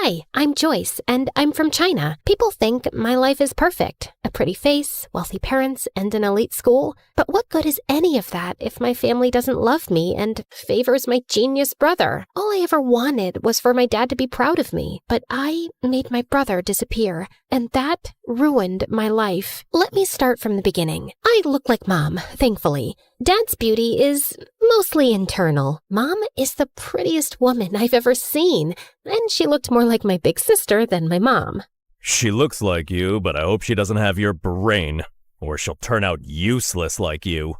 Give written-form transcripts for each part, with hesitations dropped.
Hi, I'm Joyce, and I'm from China. People think my life is perfect. A pretty face, wealthy parents, and an elite school. But what good is any of that if my family doesn't love me and favors my genius brother? All I ever wanted was for my dad to be proud of me, but I made my brother disappear, and that ruined my life. Let me start from the beginning. I look like Mom, thankfully. Dad's beauty is mostly internal. Mom is the prettiest woman I've ever seen, and she looked more like my big sister than my mom. She looks like you, but I hope she doesn't have your brain, or she'll turn out useless like you.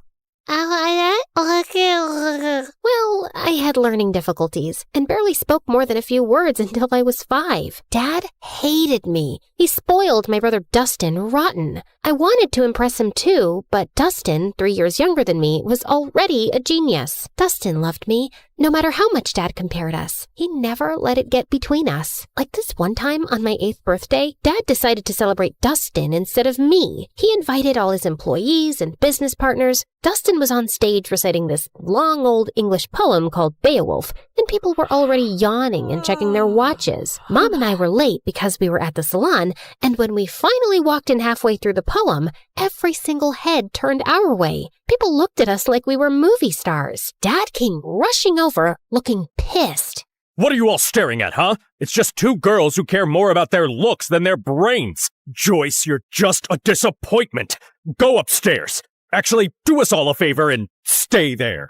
Well, I had learning difficulties and barely spoke more than a few words until I was 5. Dad hated me. He spoiled my brother Dustin rotten. I wanted to impress him too, but Dustin, 3 years younger than me, was already a genius. Dustin loved me, no matter how much Dad compared us. He never let it get between us. Like this one time on my 8th birthday, Dad decided to celebrate Dustin instead of me. He invited all his employees and business partners. Dustin was on stage reciting this long old English poem called Beowulf, and people were already yawning and checking their watches. Mom and I were late because we were at the salon, and when we finally walked in halfway through the poem, every single head turned our way. People looked at us like we were movie stars. Dad came rushing over, looking pissed. What are you all staring at, huh? It's just 2 girls who care more about their looks than their brains. Joyce, you're just a disappointment. Go upstairs. Actually, do us all a favor and stay there.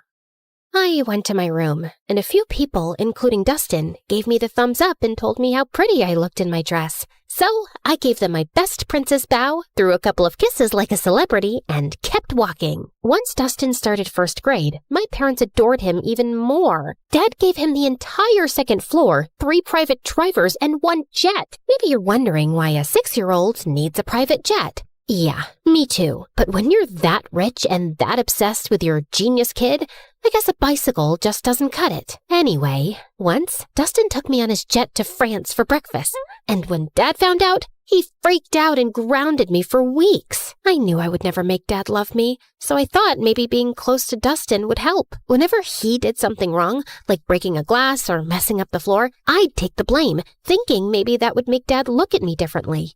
I went to my room, and a few people, including Dustin, gave me the thumbs up and told me how pretty I looked in my dress. So I gave them my best princess bow, threw a couple of kisses like a celebrity, and kept walking. Once Dustin started 1st grade, my parents adored him even more. Dad gave him the entire 2nd floor, 3 private drivers, and 1 jet. Maybe you're wondering why a 6-year-old needs a private jet. Yeah, me too. But when you're that rich and that obsessed with your genius kid, I guess a bicycle just doesn't cut it. Anyway, once, Dustin took me on his jet to France for breakfast. And when Dad found out, he freaked out and grounded me for weeks. I knew I would never make Dad love me, so I thought maybe being close to Dustin would help. Whenever he did something wrong, like breaking a glass or messing up the floor, I'd take the blame, thinking maybe that would make Dad look at me differently.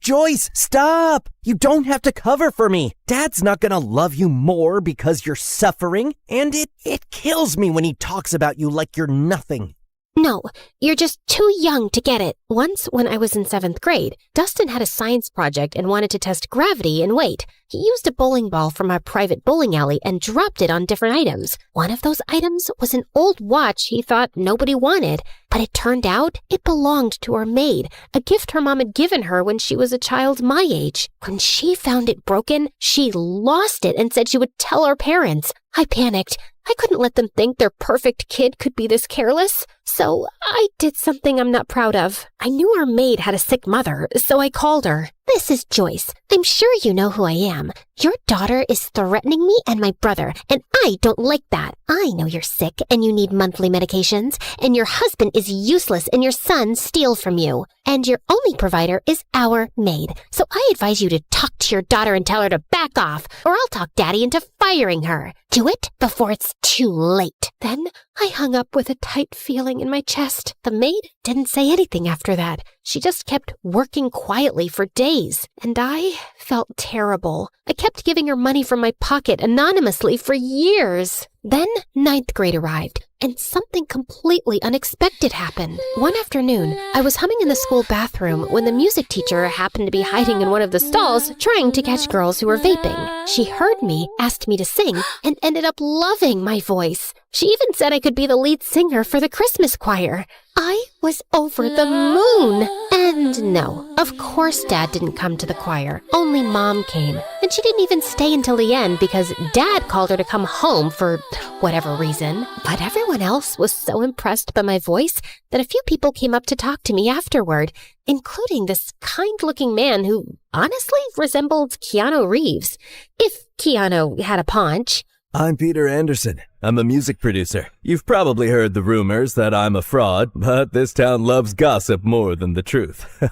Joyce, stop! You don't have to cover for me. Dad's not gonna love you more because you're suffering, and it kills me when he talks about you like you're nothing. No, you're just too young to get it. Once, when I was in 7th grade, Dustin had a science project and wanted to test gravity and weight. He used a bowling ball from our private bowling alley and dropped it on different items. One of those items was an old watch he thought nobody wanted, but it turned out it belonged to our maid, a gift her mom had given her when she was a child my age. When she found it broken, she lost it and said she would tell our parents. I panicked. I couldn't let them think their perfect kid could be this careless. So I did something I'm not proud of. I knew our maid had a sick mother, so I called her. This is Joyce. I'm sure you know who I am. Your daughter is threatening me and my brother, and I don't like that. I know you're sick and you need monthly medications, and your husband is useless and your son steals from you. And your only provider is our maid. So I advise you to talk to your daughter and tell her to back off, or I'll talk Daddy into firing her. Do it before it's too late. Then I hung up with a tight feeling in my chest. The maid didn't say anything after that. She just kept working quietly for days, and I felt terrible. I kept giving her money from my pocket anonymously for years. Then 9th grade arrived, and something completely unexpected happened. One afternoon, I was humming in the school bathroom when the music teacher happened to be hiding in one of the stalls trying to catch girls who were vaping. She heard me, asked me to sing, and ended up loving my voice. She even said I could be the lead singer for the Christmas choir. I was over the moon. And no, of course Dad didn't come to the choir. Only Mom came. And she didn't even stay until the end because Dad called her to come home for whatever reason. But everyone else was so impressed by my voice that a few people came up to talk to me afterward, including this kind-looking man who honestly resembled Keanu Reeves, if Keanu had a paunch. I'm Peter Anderson. I'm a music producer. You've probably heard the rumors that I'm a fraud, but this town loves gossip more than the truth.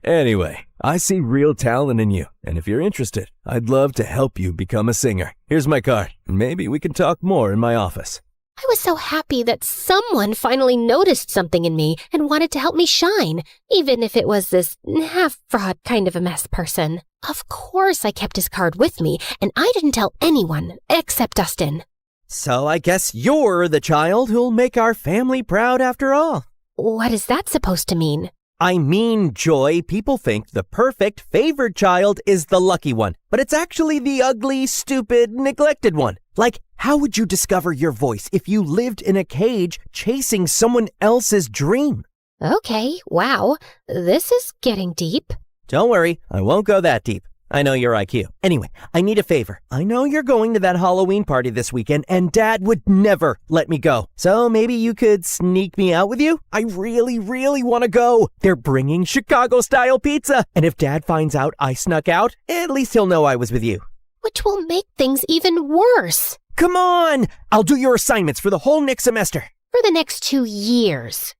Anyway, I see real talent in you, and if you're interested, I'd love to help you become a singer. Here's my card. Maybe we can talk more in my office. I was so happy that someone finally noticed something in me and wanted to help me shine, even if it was this half-fraud kind of a mess person. Of course I kept his card with me, and I didn't tell anyone except Dustin. So I guess you're the child who'll make our family proud after all. What is that supposed to mean? I mean, Joy, people think the perfect favored child is the lucky one, but it's actually the ugly, stupid, neglected one. Like, how would you discover your voice if you lived in a cage chasing someone else's dream? Okay, wow, this is getting deep. Don't worry, I won't go that deep. I know your IQ. Anyway, I need a favor. I know you're going to that Halloween party this weekend, and Dad would never let me go. So maybe you could sneak me out with you? I really, really want to go. They're bringing Chicago-style pizza. And if Dad finds out I snuck out, at least he'll know I was with you. Which will make things even worse. Come on! I'll do your assignments for the whole next semester. For the next 2 years.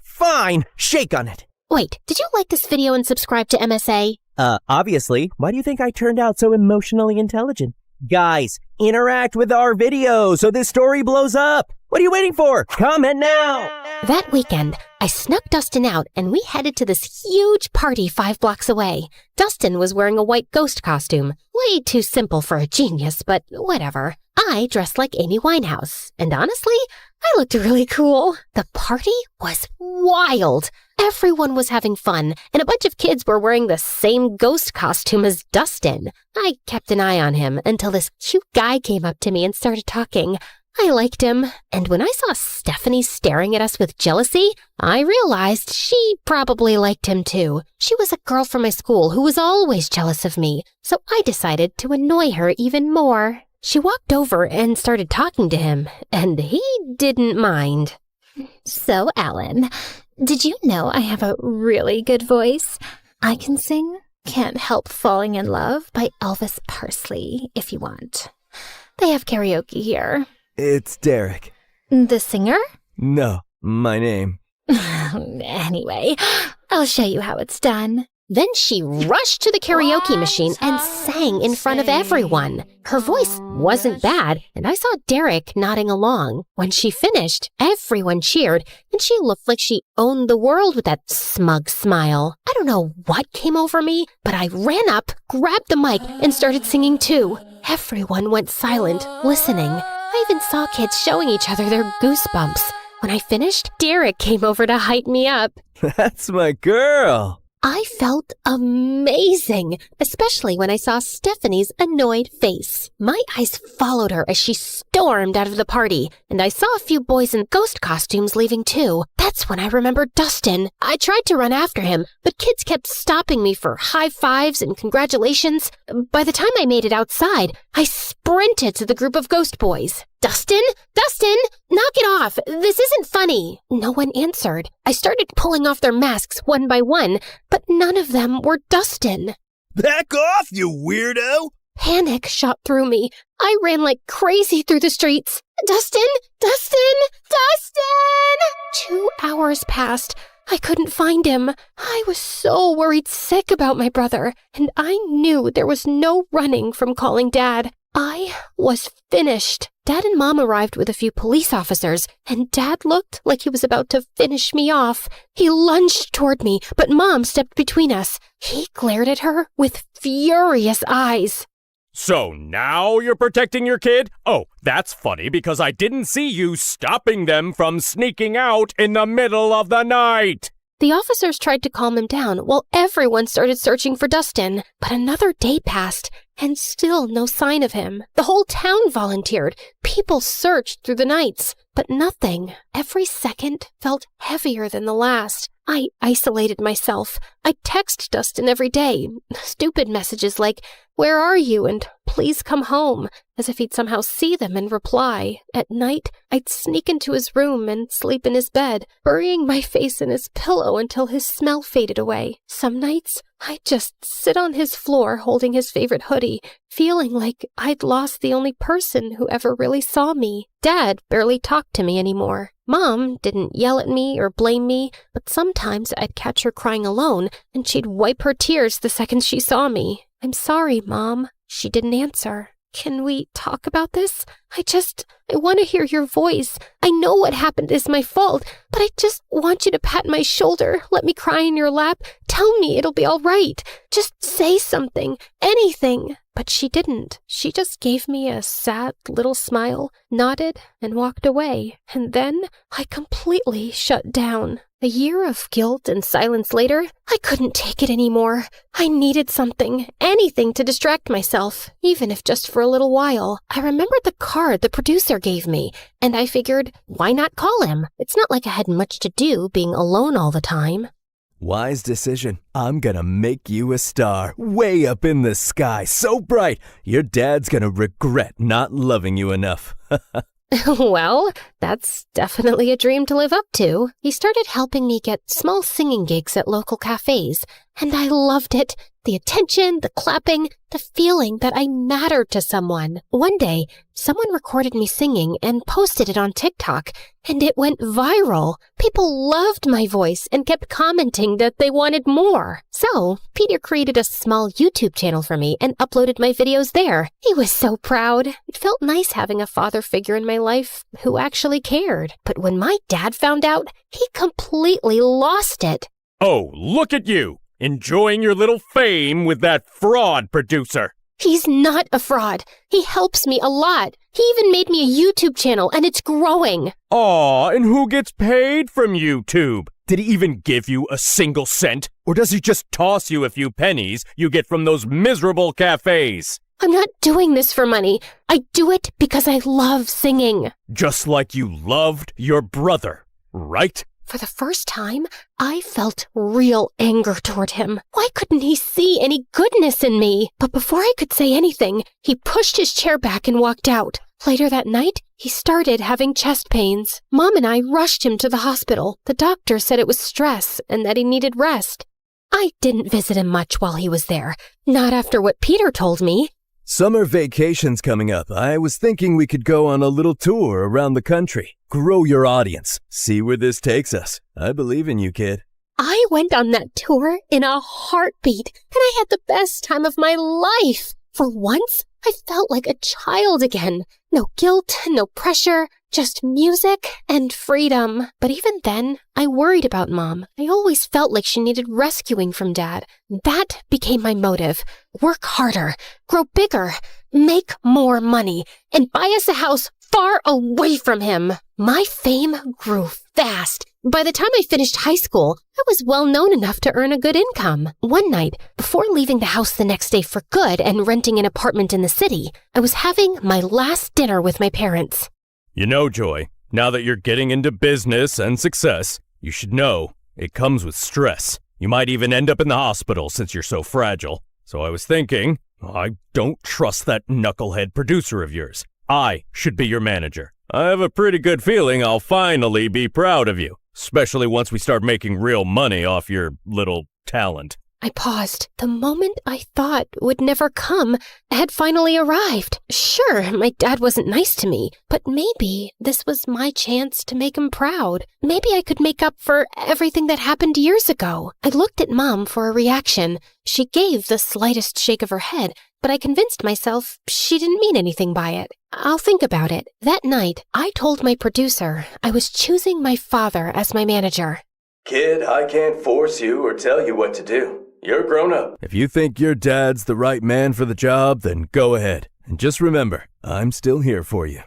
Fine. Shake on it. Wait, did you like this video and subscribe to MSA? Obviously. Why do you think I turned out so emotionally intelligent? Guys, interact with our video so this story blows up. What are you waiting for? Comment now! That weekend, I snuck Dustin out and we headed to this huge party 5 blocks away. Dustin was wearing a white ghost costume. Way too simple for a genius, but whatever. I dressed like Amy Winehouse, and honestly, I looked really cool. The party was wild. Everyone was having fun, and a bunch of kids were wearing the same ghost costume as Dustin. I kept an eye on him until this cute guy came up to me and started talking. I liked him, and when I saw Stephanie staring at us with jealousy, I realized she probably liked him too. She was a girl from my school who was always jealous of me, so I decided to annoy her even more. She walked over and started talking to him, and he didn't mind. So, Alan, did you know I have a really good voice? I can sing Can't Help Falling in Love by Elvis Presley, if you want. They have karaoke here. It's Derek. The singer? No, my name. Anyway, I'll show you how it's done. Then she rushed to the karaoke machine and sang in front of everyone. Her voice wasn't bad, and I saw Derek nodding along. When she finished, everyone cheered, and she looked like she owned the world with that smug smile. I don't know what came over me, but I ran up, grabbed the mic, and started singing too. Everyone went silent, listening. I even saw kids showing each other their goosebumps. When I finished, Derek came over to hype me up. That's my girl. I felt amazing, especially when I saw Stephanie's annoyed face. My eyes followed her as she stormed out of the party, and I saw a few boys in ghost costumes leaving too. That's when I remembered Dustin. I tried to run after him, but kids kept stopping me for high fives and congratulations. By the time I made it outside, I sprinted to the group of ghost boys. Dustin? Dustin! Knock it off! This isn't funny! No one answered. I started pulling off their masks one by one, but none of them were Dustin. Back off, you weirdo! Panic shot through me. I ran like crazy through the streets. Dustin! Dustin! Dustin! 2 hours passed. I couldn't find him. I was so worried sick about my brother, and I knew there was no running from calling Dad. I was finished. Dad and Mom arrived with a few police officers, and Dad looked like he was about to finish me off. He lunged toward me, but Mom stepped between us. He glared at her with furious eyes. So now you're protecting your kid? Oh, that's funny because I didn't see you stopping them from sneaking out in the middle of the night. The officers tried to calm him down while everyone started searching for Dustin. But another day passed, and still no sign of him. The whole town volunteered. People searched through the nights, but nothing. Every second felt heavier than the last. I isolated myself. I text Dustin every day. Stupid messages like, "Where are you?" and "Please come home," as if he'd somehow see them and reply. At night, I'd sneak into his room and sleep in his bed, burying my face in his pillow until his smell faded away. Some nights, I'd just sit on his floor holding his favorite hoodie, feeling like I'd lost the only person who ever really saw me. Dad barely talked to me anymore. Mom didn't yell at me or blame me, but sometimes I'd catch her crying alone, and she'd wipe her tears the second she saw me. "I'm sorry, Mom." She didn't answer. "Can we talk about this? I want to hear your voice. I know what happened is my fault, but I just want you to pat my shoulder, let me cry in your lap, tell me it'll be all right. Just say something, anything." But she didn't. She just gave me a sad little smile, nodded, and walked away. And then I completely shut down. A year of guilt and silence later, I couldn't take it anymore. I needed something, anything to distract myself, even if just for a little while. I remembered the card the producer gave me, and I figured, why not call him? It's not like I had much to do being alone all the time. Wise decision. I'm gonna make you a star, way up in the sky, so bright, your dad's gonna regret not loving you enough. Well, that's definitely a dream to live up to. He started helping me get small singing gigs at local cafes, and I loved it. The attention, the clapping, the feeling that I mattered to someone. One day, someone recorded me singing and posted it on TikTok, and it went viral. People loved my voice and kept commenting that they wanted more. So, Peter created a small YouTube channel for me and uploaded my videos there. He was so proud. It felt nice having a father figure in my life who actually cared. But when my dad found out, he completely lost it. Oh, look at you! Enjoying your little fame with that fraud producer. He's not a fraud. He helps me a lot. He even made me a YouTube channel, and it's growing. Aw, and who gets paid from YouTube? Did he even give you a single cent? Or does he just toss you a few pennies you get from those miserable cafes? I'm not doing this for money. I do it because I love singing. Just like you loved your brother, right? For the first time, I felt real anger toward him. Why couldn't he see any goodness in me? But before I could say anything, he pushed his chair back and walked out. Later that night, he started having chest pains. Mom and I rushed him to the hospital. The doctor said it was stress and that he needed rest. I didn't visit him much while he was there. Not after what Peter told me. Summer vacation's coming up. I was thinking we could go on a little tour around the country. Grow your audience. See where this takes us. I believe in you, kid. I went on that tour in a heartbeat, and I had the best time of my life. For once, I felt like a child again. No guilt, no pressure, just music and freedom. But even then, I worried about Mom. I always felt like she needed rescuing from Dad. That became my motive. Work harder, grow bigger, make more money, and buy us a house far away from him. My fame grew fast. By the time I finished high school, I was well known enough to earn a good income. One night, before leaving the house the next day for good and renting an apartment in the city, I was having my last dinner with my parents. You know, Joy, now that you're getting into business and success, you should know it comes with stress. You might even end up in the hospital since you're so fragile. So I was thinking, I don't trust that knucklehead producer of yours. I should be your manager. I have a pretty good feeling I'll finally be proud of you, especially once we start making real money off your little talent. I paused. The moment I thought would never come had finally arrived. Sure, my dad wasn't nice to me, but maybe this was my chance to make him proud. Maybe I could make up for everything that happened years ago. I looked at Mom for a reaction. She gave the slightest shake of her head, but I convinced myself she didn't mean anything by it. I'll think about it. That night, I told my producer I was choosing my father as my manager. Kid, I can't force you or tell you what to do. You're grown up. If you think your dad's the right man for the job, then go ahead. And just remember, I'm still here for you.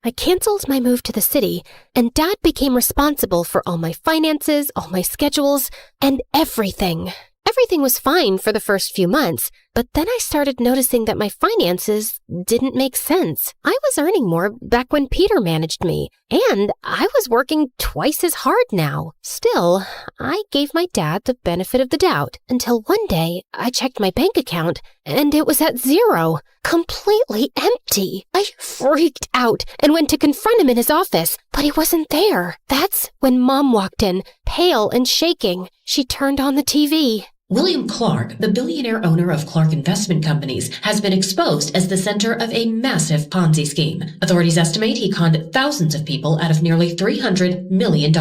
I canceled my move to the city, and Dad became responsible for all my finances, all my schedules, and everything. Everything was fine for the first few months, but then I started noticing that my finances didn't make sense. I was earning more back when Peter managed me, and I was working twice as hard now. Still, I gave my dad the benefit of the doubt until one day I checked my bank account and it was at zero, completely empty. I freaked out and went to confront him in his office, but he wasn't there. That's when Mom walked in, pale and shaking. She turned on the TV. William Clark, the billionaire owner of Clark Investment Companies, has been exposed as the center of a massive Ponzi scheme. Authorities estimate he conned thousands of people out of nearly $300 million.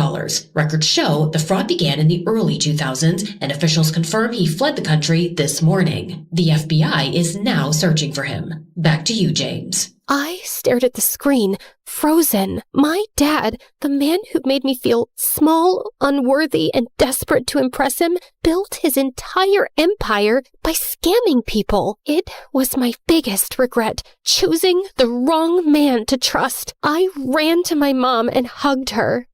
Records show the fraud began in the early 2000s, and officials confirm he fled the country this morning. The FBI is now searching for him. Back to you, James. I stared at the screen, frozen. My dad, the man who made me feel small, unworthy, and desperate to impress him, built his entire empire by scamming people. It was my biggest regret, choosing the wrong man to trust. I ran to my mom and hugged her.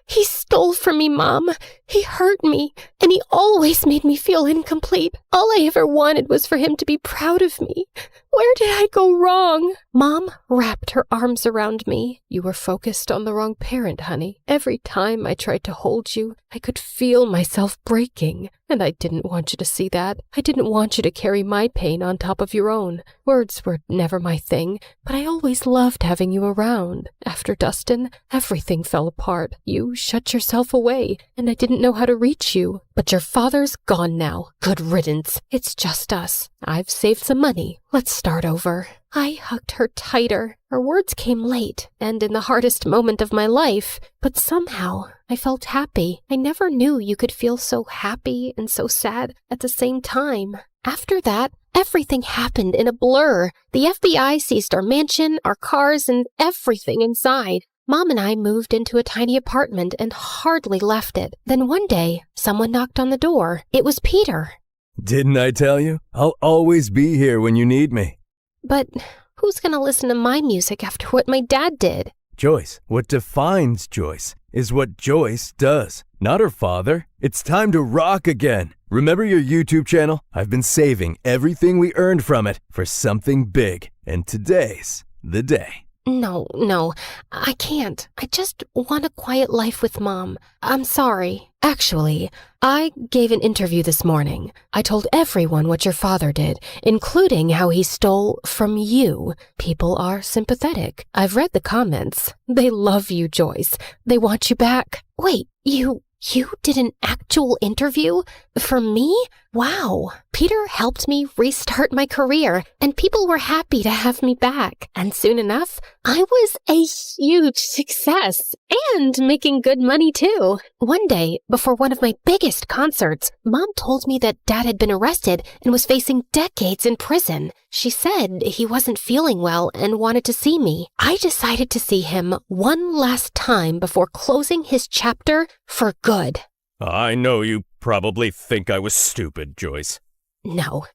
He stole from me, Mom. He hurt me, and he always made me feel incomplete. All I ever wanted was for him to be proud of me. Where did I go wrong? Mom wrapped her arms around me. You were focused on the wrong parent, honey. Every time I tried to hold you, I could feel myself breaking. And I didn't want you to see that. I didn't want you to carry my pain on top of your own. Words were never my thing, but I always loved having you around. After Dustin, everything fell apart. You shut yourself away, and I didn't know how to reach you. But your father's gone now. Good riddance. It's just us. I've saved some money. Let's start over. I hugged her tighter. Her words came late, and in the hardest moment of my life, but somehow I felt happy. I never knew you could feel so happy and so sad at the same time. After that, everything happened in a blur. The FBI seized our mansion, our cars, and everything inside. Mom and I moved into a tiny apartment and hardly left it. Then one day, someone knocked on the door. It was Peter. Didn't I tell you? I'll always be here when you need me. But who's gonna listen to my music after what my dad did? Joyce, what defines Joyce is what Joyce does, not her father. It's time to rock again. Remember your YouTube channel? I've been saving everything we earned from it for something big, and today's the day. No, I can't. I just want a quiet life with Mom. I'm sorry. Actually, I gave an interview this morning. I told everyone what your father did, including how he stole from you. People are sympathetic. I've read the comments. They love you, Joyce. They want you back. Wait, you did an actual interview? For me? Wow. Peter helped me restart my career, and people were happy to have me back. And soon enough, I was a huge success and making good money too. One day, before one of my biggest concerts, Mom told me that Dad had been arrested and was facing decades in prison. She said he wasn't feeling well and wanted to see me. I decided to see him one last time before closing his chapter for good. I know you probably think I was stupid, Joyce. No,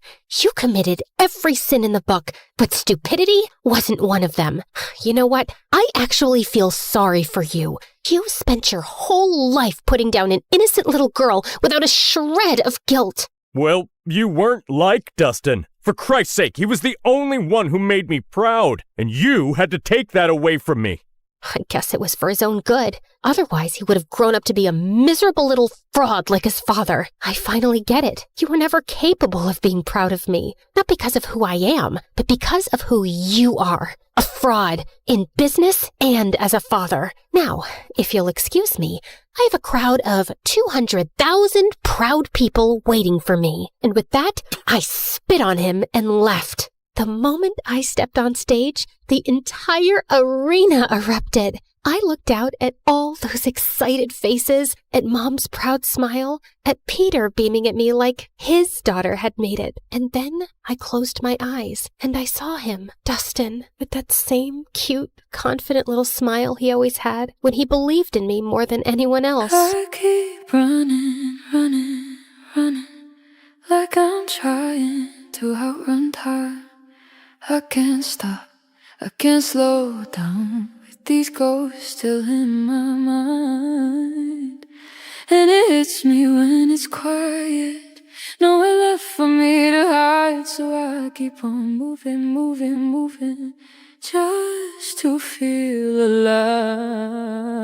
you committed every sin in the book, but stupidity wasn't one of them. You know what? I actually feel sorry for you. You spent your whole life putting down an innocent little girl without a shred of guilt. Well, you weren't like Dustin. For Christ's sake, he was the only one who made me proud, and you had to take that away from me. I guess it was for his own good. Otherwise, he would have grown up to be a miserable little fraud like his father. I finally get it. You were never capable of being proud of me. Not because of who I am, but because of who you are. A fraud, in business and as a father. Now, if you'll excuse me, I have a crowd of 200,000 proud people waiting for me. And with that, I spit on him and left. The moment I stepped on stage, the entire arena erupted. I looked out at all those excited faces, at Mom's proud smile, at Peter beaming at me like his daughter had made it. And then I closed my eyes, and I saw him, Dustin, with that same cute, confident little smile he always had when he believed in me more than anyone else. I keep running, like I'm trying to outrun time. I can't stop, I can't slow down with these ghosts still in my mind. And it hits me when it's quiet, nowhere left for me to hide. So I keep on moving, just to feel alive.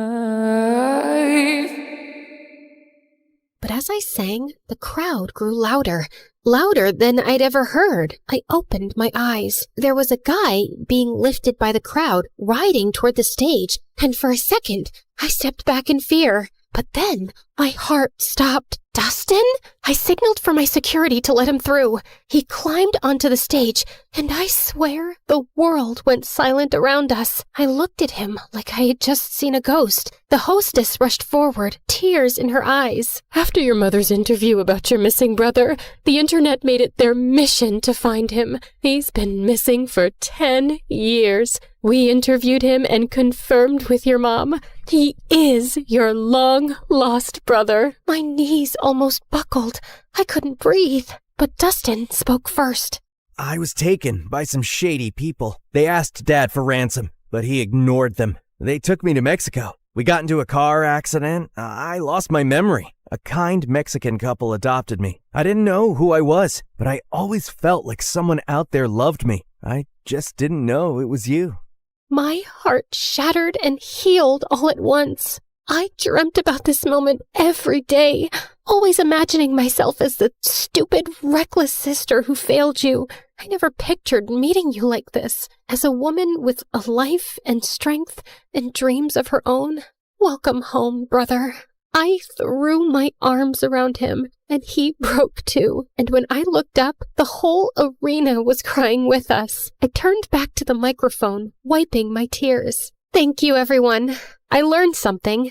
But as I sang, the crowd grew louder than I'd ever heard. I opened my eyes. There was a guy being lifted by the crowd, riding toward the stage, and for a second, I stepped back in fear. But then my heart stopped. Dustin? I signaled for my security to let him through. He climbed onto the stage, and I swear the world went silent around us. I looked at him like I had just seen a ghost. The hostess rushed forward, tears in her eyes. After your mother's interview about your missing brother, the internet made it their mission to find him. He's been missing for 10 years. We interviewed him and confirmed with your mom. He is your long-lost brother. My knees almost buckled. I couldn't breathe. But Dustin spoke first. I was taken by some shady people. They asked Dad for ransom, but he ignored them. They took me to Mexico. We got into a car accident. I lost my memory. A kind Mexican couple adopted me. I didn't know who I was, but I always felt like someone out there loved me. I just didn't know it was you. My heart shattered and healed all at once. I dreamt about this moment every day, always imagining myself as the stupid, reckless sister who failed you. I never pictured meeting you like this, as a woman with a life and strength and dreams of her own. Welcome home, brother. I threw my arms around him, and he broke too. And when I looked up, the whole arena was crying with us. I turned back to the microphone, wiping my tears. Thank you, everyone. I learned something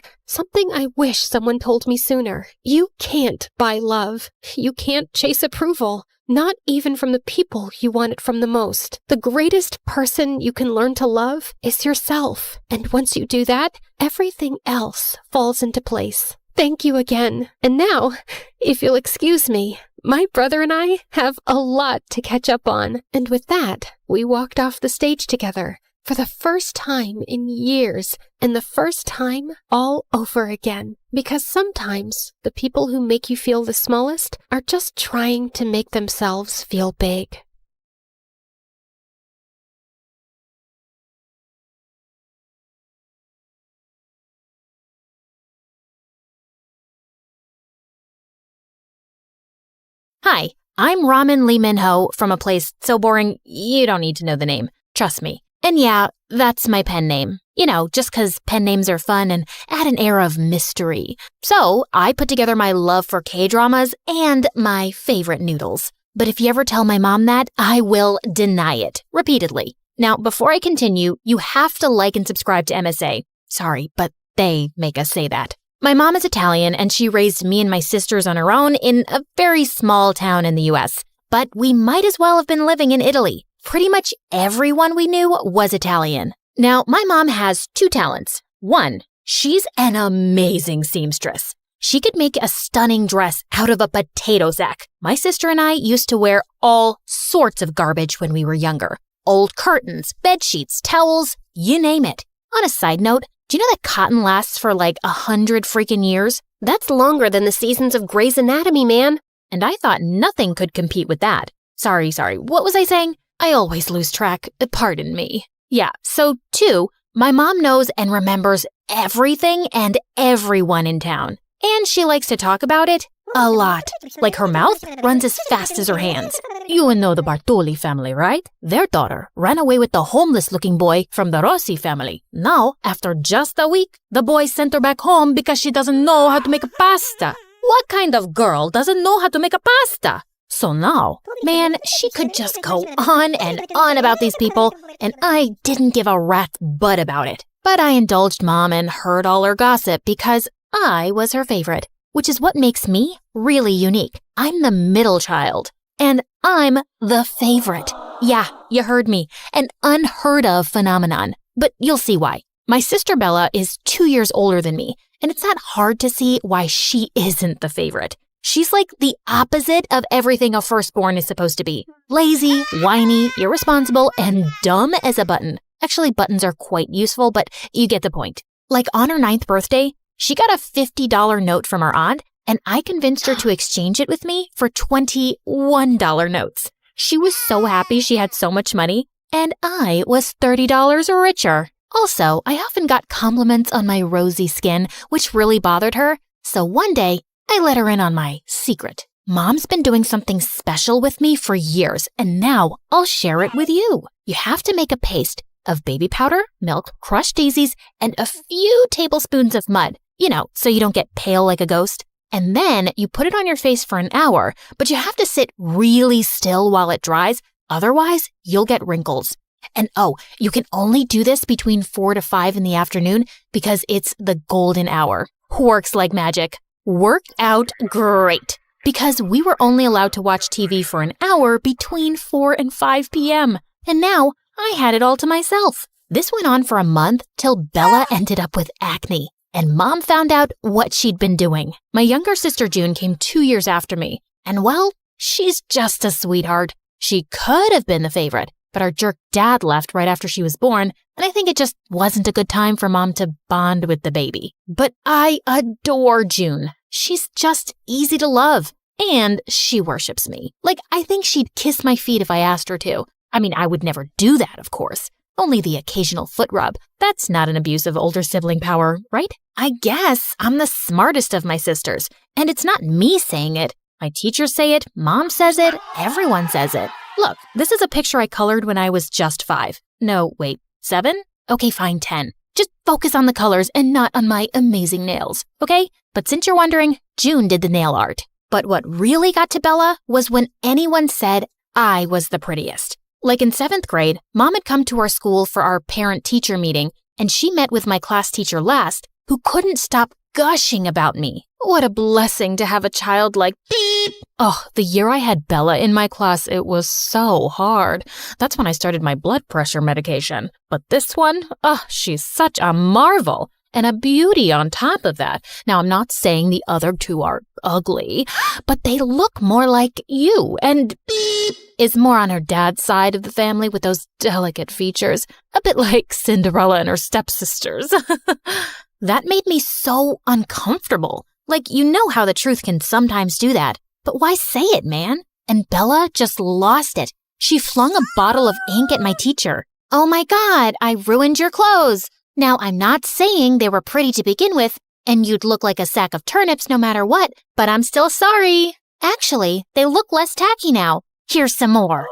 I wish someone told me sooner. You can't buy love. You can't chase approval. Not even from the people you want it from the most. The greatest person you can learn to love is yourself. And once you do that, everything else falls into place. Thank you again. And now, if you'll excuse me, my brother and I have a lot to catch up on. And with that, we walked off the stage together for the first time in years, and the first time all over again. Because sometimes the people who make you feel the smallest are just trying to make themselves feel big. Hi, I'm Ramen Lee Min-ho from a place so boring you don't need to know the name. Trust me. And yeah, that's my pen name. You know, just 'cause pen names are fun and add an air of mystery. So I put together my love for K-dramas and my favorite noodles. But if you ever tell my mom that, I will deny it repeatedly. Now, before I continue, you have to like and subscribe to MSA. Sorry, but they make us say that. My mom is Italian, and she raised me and my sisters on her own in a very small town in the US. But we might as well have been living in Italy. Pretty much everyone we knew was Italian. Now, my mom has two talents. One, she's an amazing seamstress. She could make a stunning dress out of a potato sack. My sister and I used to wear all sorts of garbage when we were younger. Old curtains, bed sheets, towels, you name it. On a side note, do you know that cotton lasts for like 100 freaking years? That's longer than the seasons of Grey's Anatomy, man. And I thought nothing could compete with that. Sorry, what was I saying? I always lose track. Pardon me. Yeah, so two, my mom knows and remembers everything and everyone in town. And she likes to talk about it a lot. Like her mouth runs as fast as her hands. You know the Bartoli family, right? Their daughter ran away with the homeless-looking boy from the Rossi family. Now, after just a week, the boy sent her back home because she doesn't know how to make a pasta. What kind of girl doesn't know how to make a pasta? So now, man, she could just go on and on about these people, and I didn't give a rat's butt about it. But I indulged Mom and heard all her gossip because I was her favorite, which is what makes me really unique. I'm the middle child, and I'm the favorite. Yeah, you heard me, an unheard of phenomenon, but you'll see why. My sister Bella is 2 years older than me, and it's not hard to see why she isn't the favorite. She's like the opposite of everything a firstborn is supposed to be. Lazy, whiny, irresponsible, and dumb as a button. Actually, buttons are quite useful, but you get the point. Like on her 9th birthday, she got a $50 note from her aunt, and I convinced her to exchange it with me for $21 notes. She was so happy she had so much money, and I was $30 richer. Also, I often got compliments on my rosy skin, which really bothered her. So one day, I let her in on my secret. Mom's been doing something special with me for years, and now I'll share it with you. You have to make a paste of baby powder, milk, crushed daisies, and a few tablespoons of mud. You know, so you don't get pale like a ghost. and then you put it on your face for an hour, but you have to sit really still while it dries. Otherwise, you'll get wrinkles. And you can only do this between 4 to 5 in the afternoon because it's the golden hour. Works like magic. Worked out great because we were only allowed to watch TV for an hour between 4 and 5 p.m. And now I had it all to myself. This went on for a month till Bella ended up with acne. And Mom found out what she'd been doing. My younger sister June came 2 years after me. And well, she's just a sweetheart. She could have been the favorite, but our jerk dad left right after she was born, and I think it just wasn't a good time for Mom to bond with the baby. But I adore June. She's just easy to love, and she worships me. Like, I think she'd kiss my feet if I asked her to. I mean, I would never do that, of course. Only the occasional foot rub. That's not an abuse of older sibling power, right? I guess I'm the smartest of my sisters, and it's not me saying it. My teachers say it, Mom says it, everyone says it. Look, this is a picture I colored when I was just 5. No, wait, 7? Okay, fine, 10. Just focus on the colors and not on my amazing nails, okay? But since you're wondering, June did the nail art. But what really got to Bella was when anyone said I was the prettiest. Like in 7th grade, Mom had come to our school for our parent-teacher meeting, and she met with my class teacher last, who couldn't stop gushing about me. What a blessing to have a child like beep. Oh, the year I had Bella in my class, it was so hard. That's when I started my blood pressure medication. But this one, she's such a marvel. And a beauty on top of that. Now, I'm not saying the other two are ugly, but they look more like you. And beep is more on her dad's side of the family with those delicate features. A bit like Cinderella and her stepsisters. That made me so uncomfortable. Like, you know how the truth can sometimes do that. But why say it, man? And Bella just lost it. She flung a bottle of ink at my teacher. Oh my God, I ruined your clothes. Now, I'm not saying they were pretty to begin with, and you'd look like a sack of turnips no matter what, but I'm still sorry. Actually, they look less tacky now. Here's some more.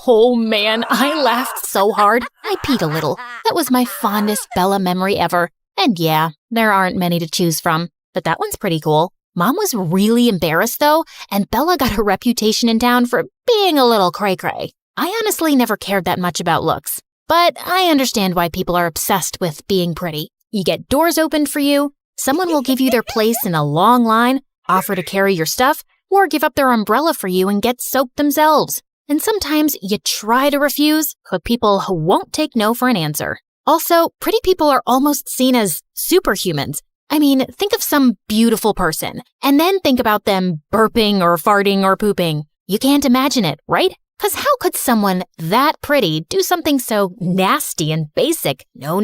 Oh man, I laughed so hard, I peed a little. That was my fondest Bella memory ever. And yeah, there aren't many to choose from, but that one's pretty cool. Mom was really embarrassed though, and Bella got a reputation in town for being a little cray-cray. I honestly never cared that much about looks. But I understand why people are obsessed with being pretty. You get doors opened for you, someone will give you their place in a long line, offer to carry your stuff, or give up their umbrella for you and get soaked themselves. And sometimes you try to refuse, but people won't take no for an answer. Also, pretty people are almost seen as superhumans. I mean, think of some beautiful person, and then think about them burping or farting or pooping. You can't imagine it, right? Because how could someone that pretty do something so nasty and basic? No,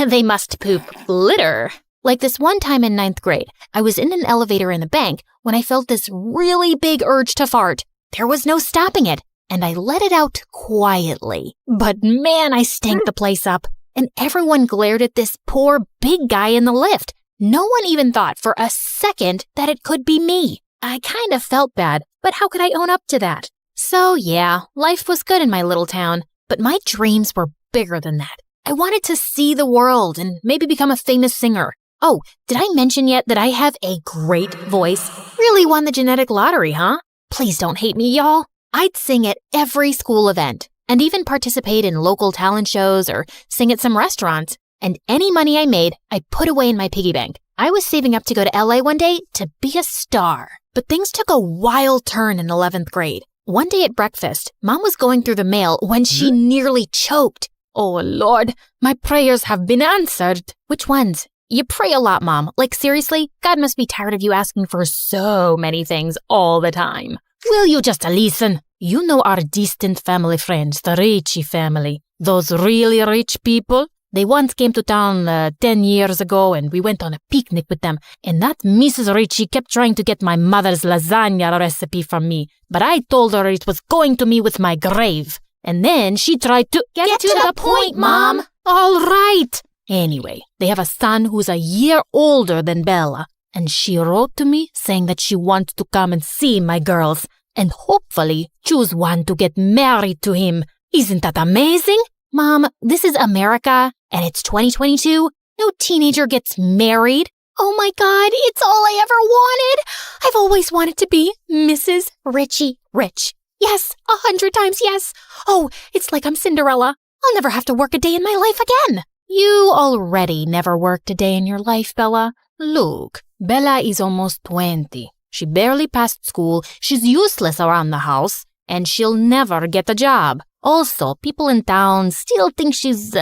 they must poop glitter. Like this one time in 9th grade, I was in an elevator in the bank when I felt this really big urge to fart. There was no stopping it, and I let it out quietly. But man, I stank the place up, and everyone glared at this poor big guy in the lift. No one even thought for a second that it could be me. I kind of felt bad, but how could I own up to that? So yeah, life was good in my little town, but my dreams were bigger than that. I wanted to see the world and maybe become a famous singer. Oh, did I mention yet that I have a great voice? Really won the genetic lottery, huh? Please don't hate me, y'all. I'd sing at every school event and even participate in local talent shows or sing at some restaurants. And any money I made, I put away in my piggy bank. I was saving up to go to LA one day to be a star. But things took a wild turn in 11th grade. One day at breakfast, Mom was going through the mail when she nearly choked. Oh, Lord, my prayers have been answered. Which ones? You pray a lot, Mom. Like, seriously, God must be tired of you asking for so many things all the time. Will you just listen? You know our distant family friends, the Ricci family. Those really rich people? They once came to town 10 years ago and we went on a picnic with them. And that Mrs. Ricci kept trying to get my mother's lasagna recipe from me. But I told her it was going to me with my grave. And then she tried to get to the point, Mom. All right. Anyway, they have a son who's a year older than Bella. And she wrote to me saying that she wants to come and see my girls. And hopefully choose one to get married to him. Isn't that amazing? Mom, this is America, and it's 2022. No teenager gets married. Oh my God, it's all I ever wanted. I've always wanted to be Mrs. Richie Rich. Yes, 100 times yes. Oh, it's like I'm Cinderella. I'll never have to work a day in my life again. You already never worked a day in your life, Bella. Look, Bella is almost 20. She barely passed school, she's useless around the house, and she'll never get a job. Also, people in town still think she's,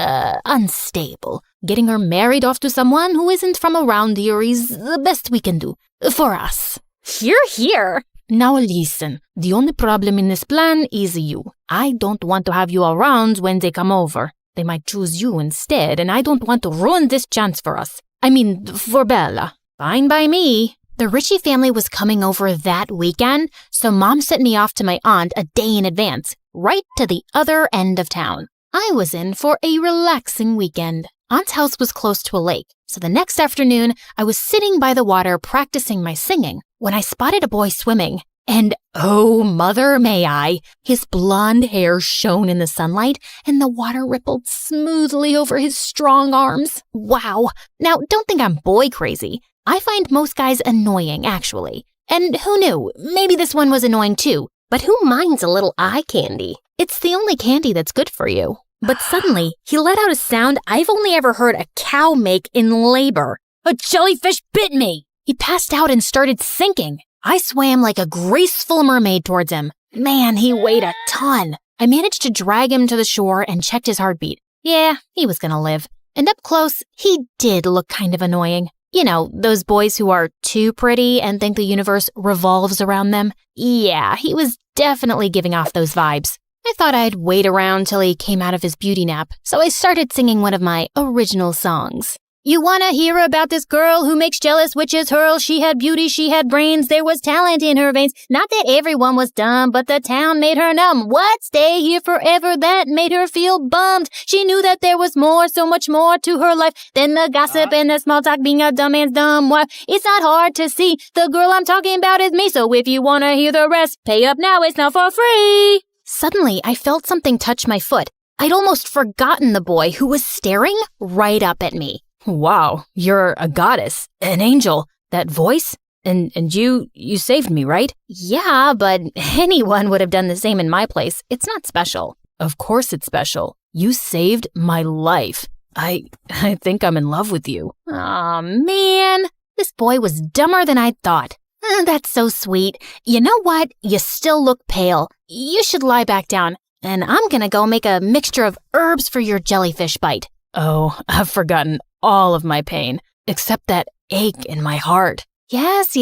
unstable. Getting her married off to someone who isn't from around here is the best we can do. For us. Hear, hear. Now listen, the only problem in this plan is you. I don't want to have you around when they come over. They might choose you instead, and I don't want to ruin this chance for us. I mean, for Bella. Fine by me. The Ritchie family was coming over that weekend, so Mom sent me off to my aunt a day in advance, right to the other end of town. I was in for a relaxing weekend. Aunt's house was close to a lake, so the next afternoon I was sitting by the water practicing my singing when I spotted a boy swimming. And oh, mother may I, his blonde hair shone in the sunlight and the water rippled smoothly over his strong arms. Wow. Now, don't think I'm boy crazy. I find most guys annoying, actually. And who knew? Maybe this one was annoying too. But who minds a little eye candy? It's the only candy that's good for you. But suddenly, he let out a sound I've only ever heard a cow make in labor. A jellyfish bit me! He passed out and started sinking. I swam like a graceful mermaid towards him. Man, he weighed a ton. I managed to drag him to the shore and checked his heartbeat. Yeah, he was gonna live. And up close, he did look kind of annoying. You know, those boys who are too pretty and think the universe revolves around them. Yeah, he was definitely giving off those vibes. I thought I'd wait around till he came out of his beauty nap, so I started singing one of my original songs. You wanna hear about this girl who makes jealous witches hurl? She had beauty, she had brains, there was talent in her veins. Not that everyone was dumb, but the town made her numb. What? Stay here forever, that made her feel bummed. She knew that there was more, so much more to her life than the gossip and the small talk, being a dumb man's dumb wife. It's not hard to see, the girl I'm talking about is me, so if you wanna hear the rest, pay up now, it's not for free. Suddenly, I felt something touch my foot. I'd almost forgotten the boy who was staring right up at me. Wow, you're a goddess, an angel. That voice? And you saved me, right? Yeah, but anyone would have done the same in my place. It's not special. Of course it's special. You saved my life. I think I'm in love with you. Aw, man. This boy was dumber than I'd thought. That's so sweet. You know what? You still look pale. You should lie back down. And I'm gonna go make a mixture of herbs for your jellyfish bite. Oh, I've forgotten all of my pain, except that ache in my heart. Yes,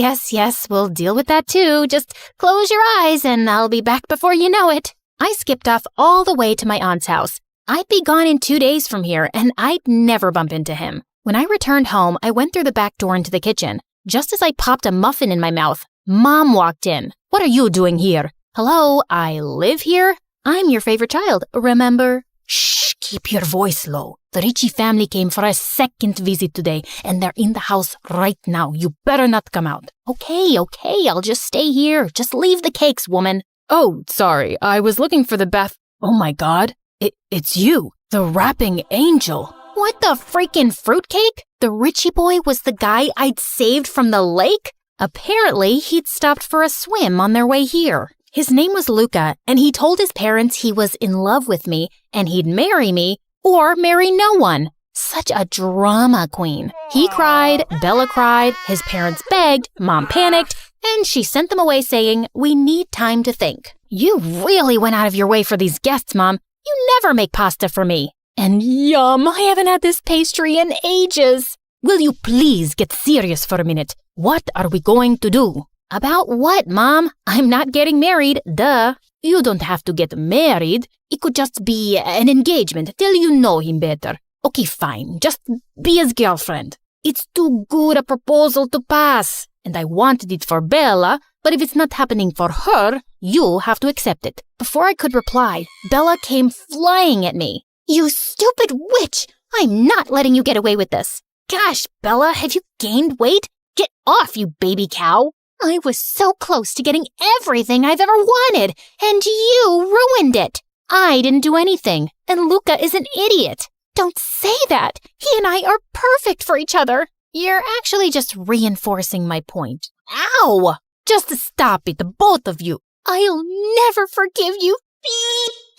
we'll deal with that too. Just close your eyes and I'll be back before you know it. I skipped off all the way to my aunt's house. I'd be gone in 2 days from here and I'd never bump into him. When I returned home, I went through the back door into the kitchen. Just as I popped a muffin in my mouth, Mom walked in. What are you doing here? Hello, I live here? I'm your favorite child, remember? Shh, keep your voice low. The Ritchie family came for a second visit today, and they're in the house right now. You better not come out. Okay, I'll just stay here. Just leave the cakes, woman. Oh, sorry, I was looking for the bath. Oh my God, it's you, the rapping angel. What the freaking fruitcake? The Ritchie boy was the guy I'd saved from the lake? Apparently, he'd stopped for a swim on their way here. His name was Luca, and he told his parents he was in love with me, and he'd marry me, or marry no one. Such a drama queen. He cried, Bella cried, his parents begged, Mom panicked, and she sent them away saying, we need time to think. You really went out of your way for these guests, Mom. You never make pasta for me. And yum, I haven't had this pastry in ages. Will you please get serious for a minute? What are we going to do? About what, Mom? I'm not getting married, duh. You don't have to get married. It could just be an engagement till you know him better. Okay, fine. Just be his girlfriend. It's too good a proposal to pass. And I wanted it for Bella, but if it's not happening for her, you'll have to accept it. Before I could reply, Bella came flying at me. You stupid witch! I'm not letting you get away with this. Gosh, Bella, have you gained weight? Get off, you baby cow. I was so close to getting everything I've ever wanted, and you ruined it. I didn't do anything, and Luca is an idiot. Don't say that. He and I are perfect for each other. You're actually just reinforcing my point. Ow! Just stop it, the both of you. I'll never forgive you.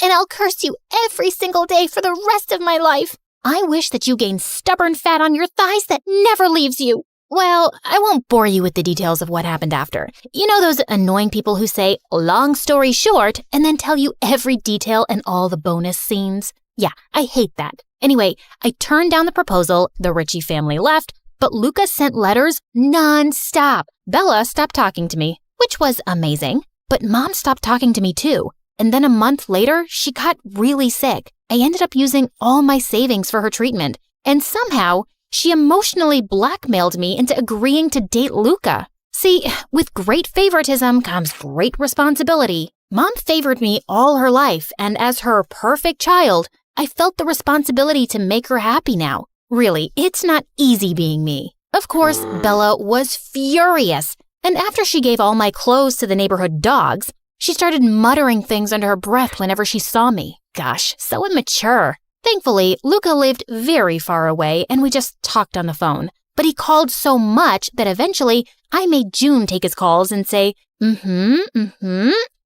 And I'll curse you every single day for the rest of my life. I wish that you gained stubborn fat on your thighs that never leaves you. Well, I won't bore you with the details of what happened after. You know those annoying people who say, long story short, and then tell you every detail and all the bonus scenes? Yeah, I hate that. Anyway, I turned down the proposal, the Ritchie family left, but Luca sent letters non-stop. Bella stopped talking to me, which was amazing, but Mom stopped talking to me too. And then a month later, she got really sick. I ended up using all my savings for her treatment, and somehow, she emotionally blackmailed me into agreeing to date Luca. See, with great favoritism comes great responsibility. Mom favored me all her life, and as her perfect child, I felt the responsibility to make her happy now. Really, it's not easy being me. Of course, Bella was furious, and after she gave all my clothes to the neighborhood dogs, she started muttering things under her breath whenever she saw me. Gosh, so immature. Thankfully, Luca lived very far away and we just talked on the phone. But he called so much that eventually I made June take his calls and say,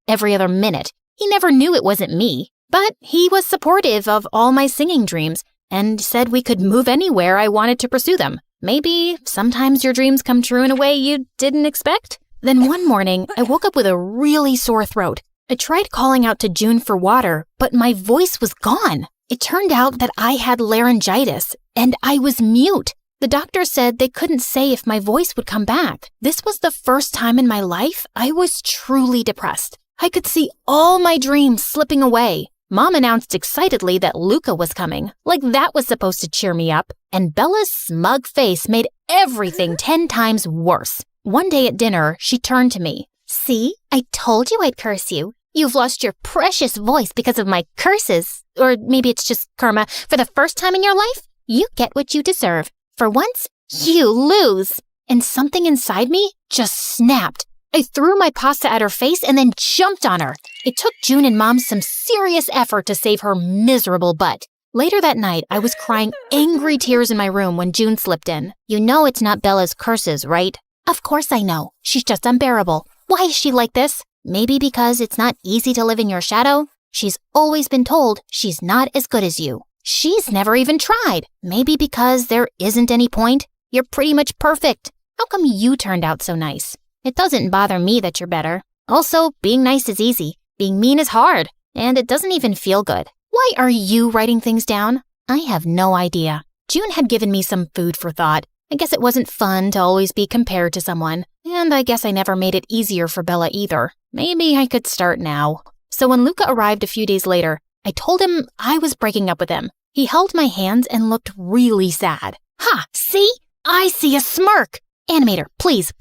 every other minute. He never knew it wasn't me. But he was supportive of all my singing dreams and said we could move anywhere I wanted to pursue them. Maybe sometimes your dreams come true in a way you didn't expect? Then one morning, I woke up with a really sore throat. I tried calling out to June for water, but my voice was gone. It turned out that I had laryngitis, and I was mute. The doctor said they couldn't say if my voice would come back. This was the first time in my life I was truly depressed. I could see all my dreams slipping away. Mom announced excitedly that Luca was coming, like that was supposed to cheer me up, and Bella's smug face made everything 10 times worse. One day at dinner, she turned to me. See, I told you I'd curse you. You've lost your precious voice because of my curses. Or maybe it's just karma. For the first time in your life, you get what you deserve. For once, you lose. And something inside me just snapped. I threw my pasta at her face and then jumped on her. It took June and Mom some serious effort to save her miserable butt. Later that night, I was crying angry tears in my room when June slipped in. You know it's not Bella's curses, right? Of course I know. She's just unbearable. Why is she like this? Maybe because it's not easy to live in your shadow. She's always been told she's not as good as you. She's never even tried. Maybe because there isn't any point. You're pretty much perfect. How come you turned out so nice? It doesn't bother me that you're better. Also, being nice is easy. Being mean is hard. And it doesn't even feel good. Why are you writing things down? I have no idea. June had given me some food for thought. I guess it wasn't fun to always be compared to someone. And I guess I never made it easier for Bella either. Maybe I could start now. So when Luca arrived a few days later, I told him I was breaking up with him. He held my hands and looked really sad. Ha! See? I see a smirk! Animator, please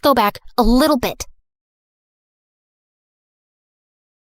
go back a little bit.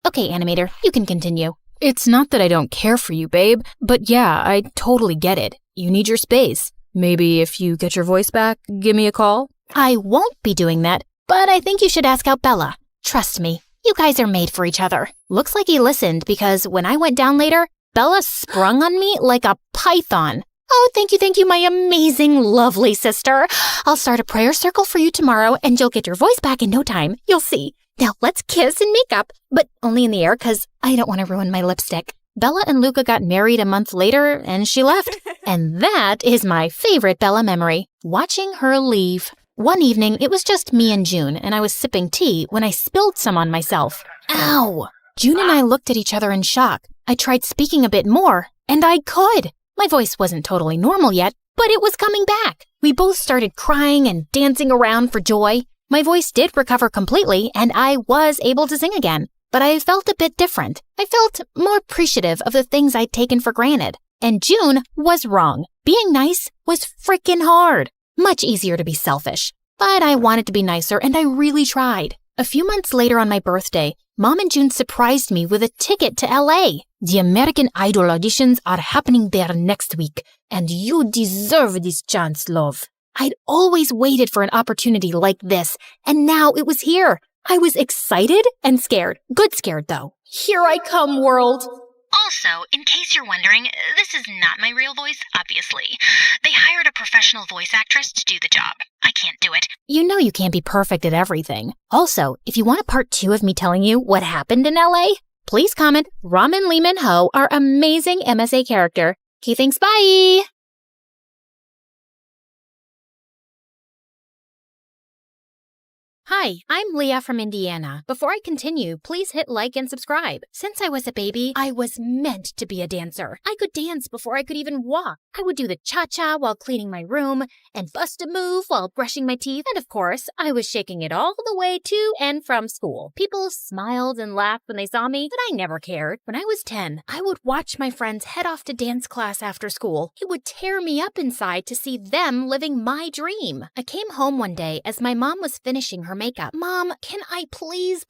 Okay, Animator, you can continue. It's not that I don't care for you, babe, but yeah, I totally get it. You need your space. Maybe if you get your voice back, give me a call? I won't be doing that, but I think you should ask out Bella. Trust me, you guys are made for each other. Looks like he listened because when I went down later, Bella sprung on me like a python. Oh, thank you, my amazing, lovely sister. I'll start a prayer circle for you tomorrow and you'll get your voice back in no time. You'll see. Now let's kiss and make up, but only in the air because I don't want to ruin my lipstick. Bella and Luca got married a month later and she left. And that is my favorite Bella memory, watching her leave. One evening, it was just me and June, and I was sipping tea when I spilled some on myself. Ow! June and I looked at each other in shock. I tried speaking a bit more, and I could. My voice wasn't totally normal yet, but it was coming back. We both started crying and dancing around for joy. My voice did recover completely, and I was able to sing again. But I felt a bit different. I felt more appreciative of the things I'd taken for granted. And June was wrong. Being nice was frickin' hard. Much easier to be selfish. But I wanted to be nicer, and I really tried. A few months later on my birthday, Mom and June surprised me with a ticket to LA. The American Idol auditions are happening there next week, and you deserve this chance, love. I'd always waited for an opportunity like this, and now it was here. I was excited and scared. Good scared, though. Here I come, world. Also, in case you're wondering, this is not my real voice, obviously. They hired a professional voice actress to do the job. I can't do it. You know you can't be perfect at everything. Also, if you want a part 2 of me telling you what happened in LA, please comment Ramen Lehman Ho, our amazing MSA character. Okay, thanks, bye! Hi, I'm Leah from Indiana. Before I continue, please hit like and subscribe. Since I was a baby, I was meant to be a dancer. I could dance before I could even walk. I would do the cha-cha while cleaning my room, and bust a move while brushing my teeth, and of course, I was shaking it all the way to and from school. People smiled and laughed when they saw me, but I never cared. When I was 10, I would watch my friends head off to dance class after school. It would tear me up inside to see them living my dream. I came home one day as my mom was finishing her makeup. Mom, can I please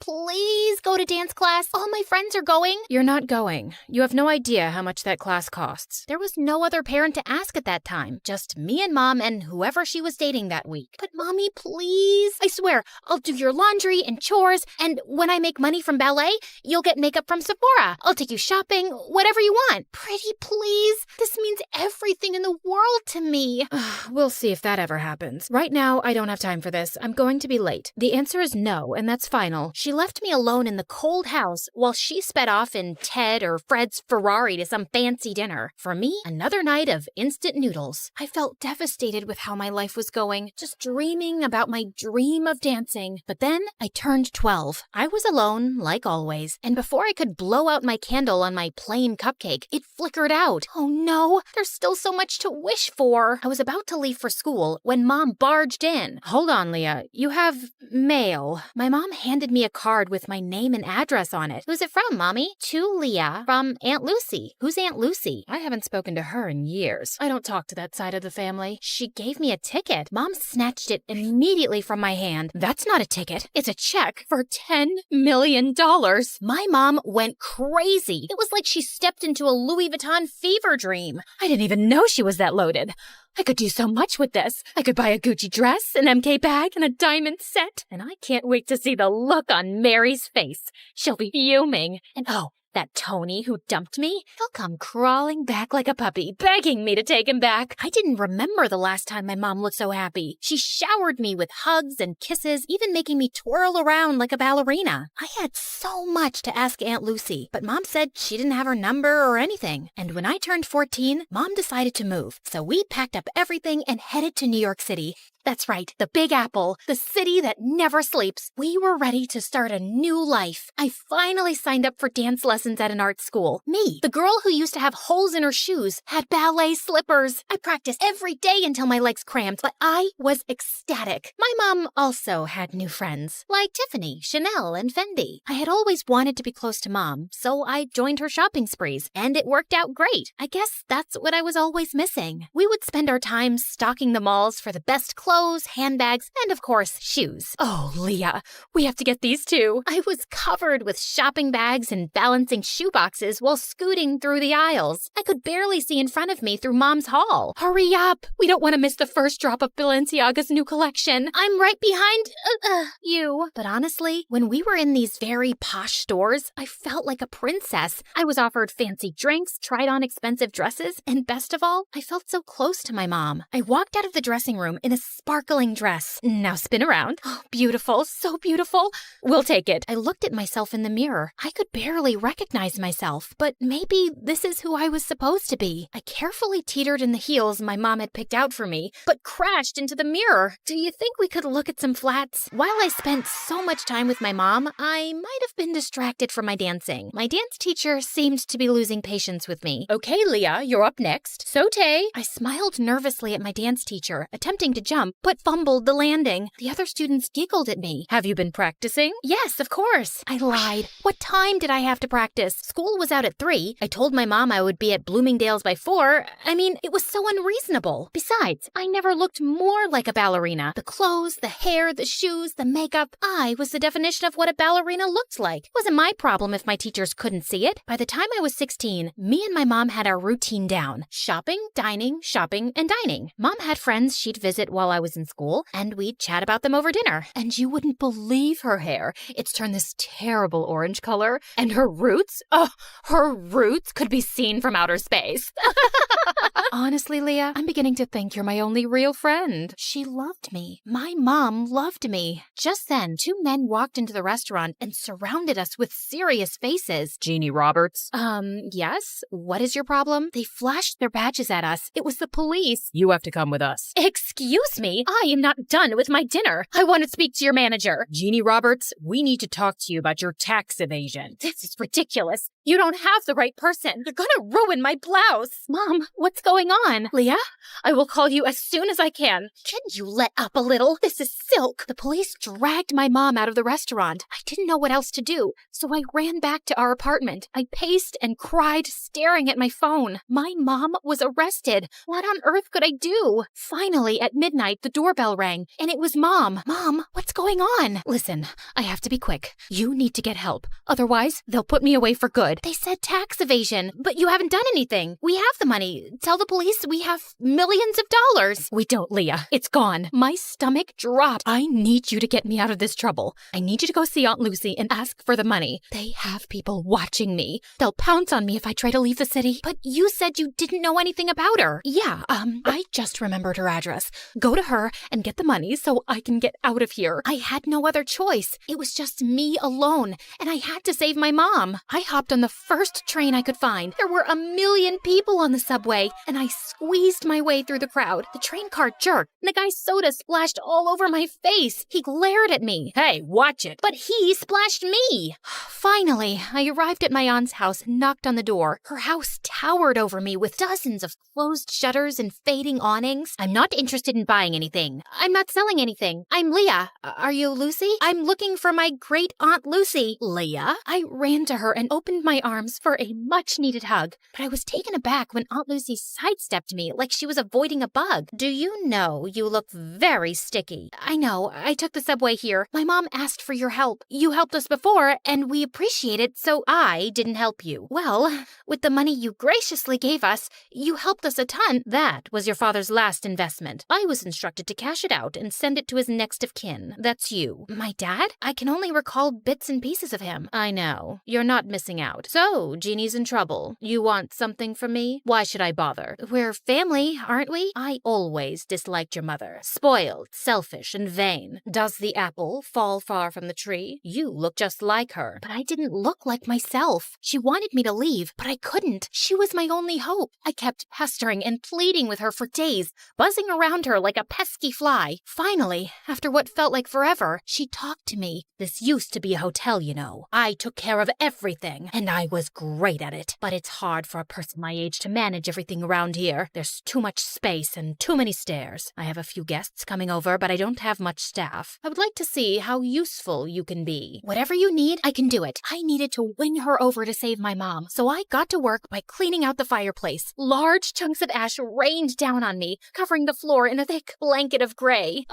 go to dance class? All my friends are going. You're not going. You have no idea how much that class costs. There was no other parent to ask at that time. Just me and Mom and whoever she was dating that week. But Mommy, please. I swear, I'll do your laundry and chores, and when I make money from ballet, you'll get makeup from Sephora. I'll take you shopping, whatever you want. Pretty please. This means everything in the world to me. We'll see if that ever happens. Right now, I don't have time for this. I'm going to be late. The answer is no, and that's final. She left me alone in the cold house while she sped off in Ted or Fred's Ferrari to some fancy dinner. For me, another night of instant noodles. I felt devastated with how my life was going, just dreaming about my dream of dancing. But then I turned 12. I was alone, like always, and before I could blow out my candle on my plain cupcake, it flickered out. Oh no, there's still so much to wish for. I was about to leave for school when Mom barged in. Hold on, Leah. You have mail. My mom handed me a card with my name and address on it. Who's it from, Mommy? To Leah from Aunt Lucy. Who's Aunt Lucy? I haven't spoken to her in years. I don't talk to that side of the family. She gave me a ticket. Mom snatched it immediately from my hand. That's not a ticket. It's a check for $10 million. My mom went crazy. It was like she stepped into a Louis Vuitton fever dream. I didn't even know she was that loaded. I could do so much with this. I could buy a Gucci dress, an MK bag, and a diamond set. And I can't wait to see the look on Mary's face. She'll be fuming. And oh, that Tony who dumped me, he'll come crawling back like a puppy, begging me to take him back. I didn't remember the last time my mom looked so happy. She showered me with hugs and kisses, even making me twirl around like a ballerina. I had so much to ask Aunt Lucy, but Mom said she didn't have her number or anything. And when I turned 14, Mom decided to move. So we packed up everything and headed to New York City. That's right, the Big Apple, the city that never sleeps. We were ready to start a new life. I finally signed up for dance lessons at an art school. Me, the girl who used to have holes in her shoes, had ballet slippers. I practiced every day until my legs cramped, but I was ecstatic. My mom also had new friends, like Tiffany, Chanel, and Fendi. I had always wanted to be close to Mom, so I joined her shopping sprees, and it worked out great. I guess that's what I was always missing. We would spend our time stalking the malls for the best clothes, handbags, and of course, shoes. Oh, Leah, we have to get these too. I was covered with shopping bags and balancing shoe boxes while scooting through the aisles. I could barely see in front of me through Mom's haul. Hurry up! We don't want to miss the first drop of Balenciaga's new collection. I'm right behind you. But honestly, when we were in these very posh stores, I felt like a princess. I was offered fancy drinks, tried on expensive dresses, and best of all, I felt so close to my mom. I walked out of the dressing room in a sparkling dress. Now spin around. Oh, beautiful, so beautiful. We'll take it. I looked at myself in the mirror. I could barely recognize myself, but maybe this is who I was supposed to be. I carefully teetered in the heels my mom had picked out for me, but crashed into the mirror. Do you think we could look at some flats? While I spent so much time with my mom, I might have been distracted from my dancing. My dance teacher seemed to be losing patience with me. Okay, Leah, you're up next. Saute. I smiled nervously at my dance teacher, attempting to jump, but fumbled the landing. The other students giggled at me. Have you been practicing? Yes, of course. I lied. What time did I have to practice? School was out at 3. I told my mom I would be at Bloomingdale's by 4. I mean, it was so unreasonable. Besides, I never looked more like a ballerina. The clothes, the hair, the shoes, the makeup. I was the definition of what a ballerina looked like. It wasn't my problem if my teachers couldn't see it. By the time I was 16, me and my mom had our routine down. Shopping, dining, and dining. Mom had friends she'd visit while I was in school, and we'd chat about them over dinner. And you wouldn't believe her hair. It's turned this terrible orange color. And her roots, her roots could be seen from outer space. Honestly, Leah, I'm beginning to think you're my only real friend. She loved me. My mom loved me. Just then, 2 men walked into the restaurant and surrounded us with serious faces. Jeannie Roberts? Yes? What is your problem? They flashed their badges at us. It was the police. You have to come with us. Excuse me? I am not done with my dinner. I want to speak to your manager. Jeannie Roberts, we need to talk to you about your tax evasion. This is ridiculous. You don't have the right person. You're gonna ruin my blouse. Mom, what's going on? Leah, I will call you as soon as I can. Can you let up a little? This is silk. The police dragged my mom out of the restaurant. I didn't know what else to do, so I ran back to our apartment. I paced and cried, staring at my phone. My mom was arrested. What on earth could I do? Finally, at midnight, the doorbell rang, and it was Mom. Mom, what's going on? Listen, I have to be quick. You need to get help. Otherwise, they'll put me away for good. They said tax evasion, but you haven't done anything. We have the money. Tell the police we have millions of dollars. We don't, Leah. It's gone. My stomach dropped. I need you to get me out of this trouble. I need you to go see Aunt Lucy and ask for the money. They have people watching me. They'll pounce on me if I try to leave the city. But you said you didn't know anything about her. Yeah, I just remembered her address. Go to her and get the money so I can get out of here. I had no other choice. It was just me alone, and I had to save my mom. I hopped on the first train I could find. There were 1 million people on the subway, and I squeezed my way through the crowd. The train car jerked, and the guy's soda splashed all over my face. He glared at me. Hey, watch it. But he splashed me. Finally, I arrived at my aunt's house and knocked on the door. Her house towered over me with dozens of closed shutters and fading awnings. I'm not interested in buying anything. I'm not selling anything. I'm Leah. Are you Lucy? I'm looking for my great Aunt Lucy. Leah? I ran to her and opened my arms for a much-needed hug, but I was taken aback when Aunt Lucy sidestepped me like she was avoiding a bug. Do you know you look very sticky? I know. I took the subway here. My mom asked for your help. You helped us before, and we appreciate it, so I didn't help you. Well, with the money you graciously gave us, you helped us a ton. That was your father's last investment. I was instructed to cash it out and send it to his next of kin. That's you. My dad? I can only recall bits and pieces of him. I know. You're not missing out. So, Jeannie's in trouble. You want something from me? Why should I bother? We're family, aren't we? I always disliked your mother. Spoiled, selfish, and vain. Does the apple fall far from the tree? You look just like her. But I didn't look like myself. She wanted me to leave, but I couldn't. She was my only hope. I kept pestering and pleading with her for days, buzzing around her like a pesky fly. Finally, after what felt like forever, she talked to me. This used to be a hotel, you know. I took care of everything, and I was great at it. But it's hard for a person my age to manage everything around here. There's too much space and too many stairs. I have a few guests coming over, but I don't have much staff. I would like to see how useful you can be. Whatever you need, I can do it. I needed to win her over to save my mom, so I got to work by cleaning out the fireplace. Large chunks of ash rained down on me, covering the floor in a thick blanket of gray.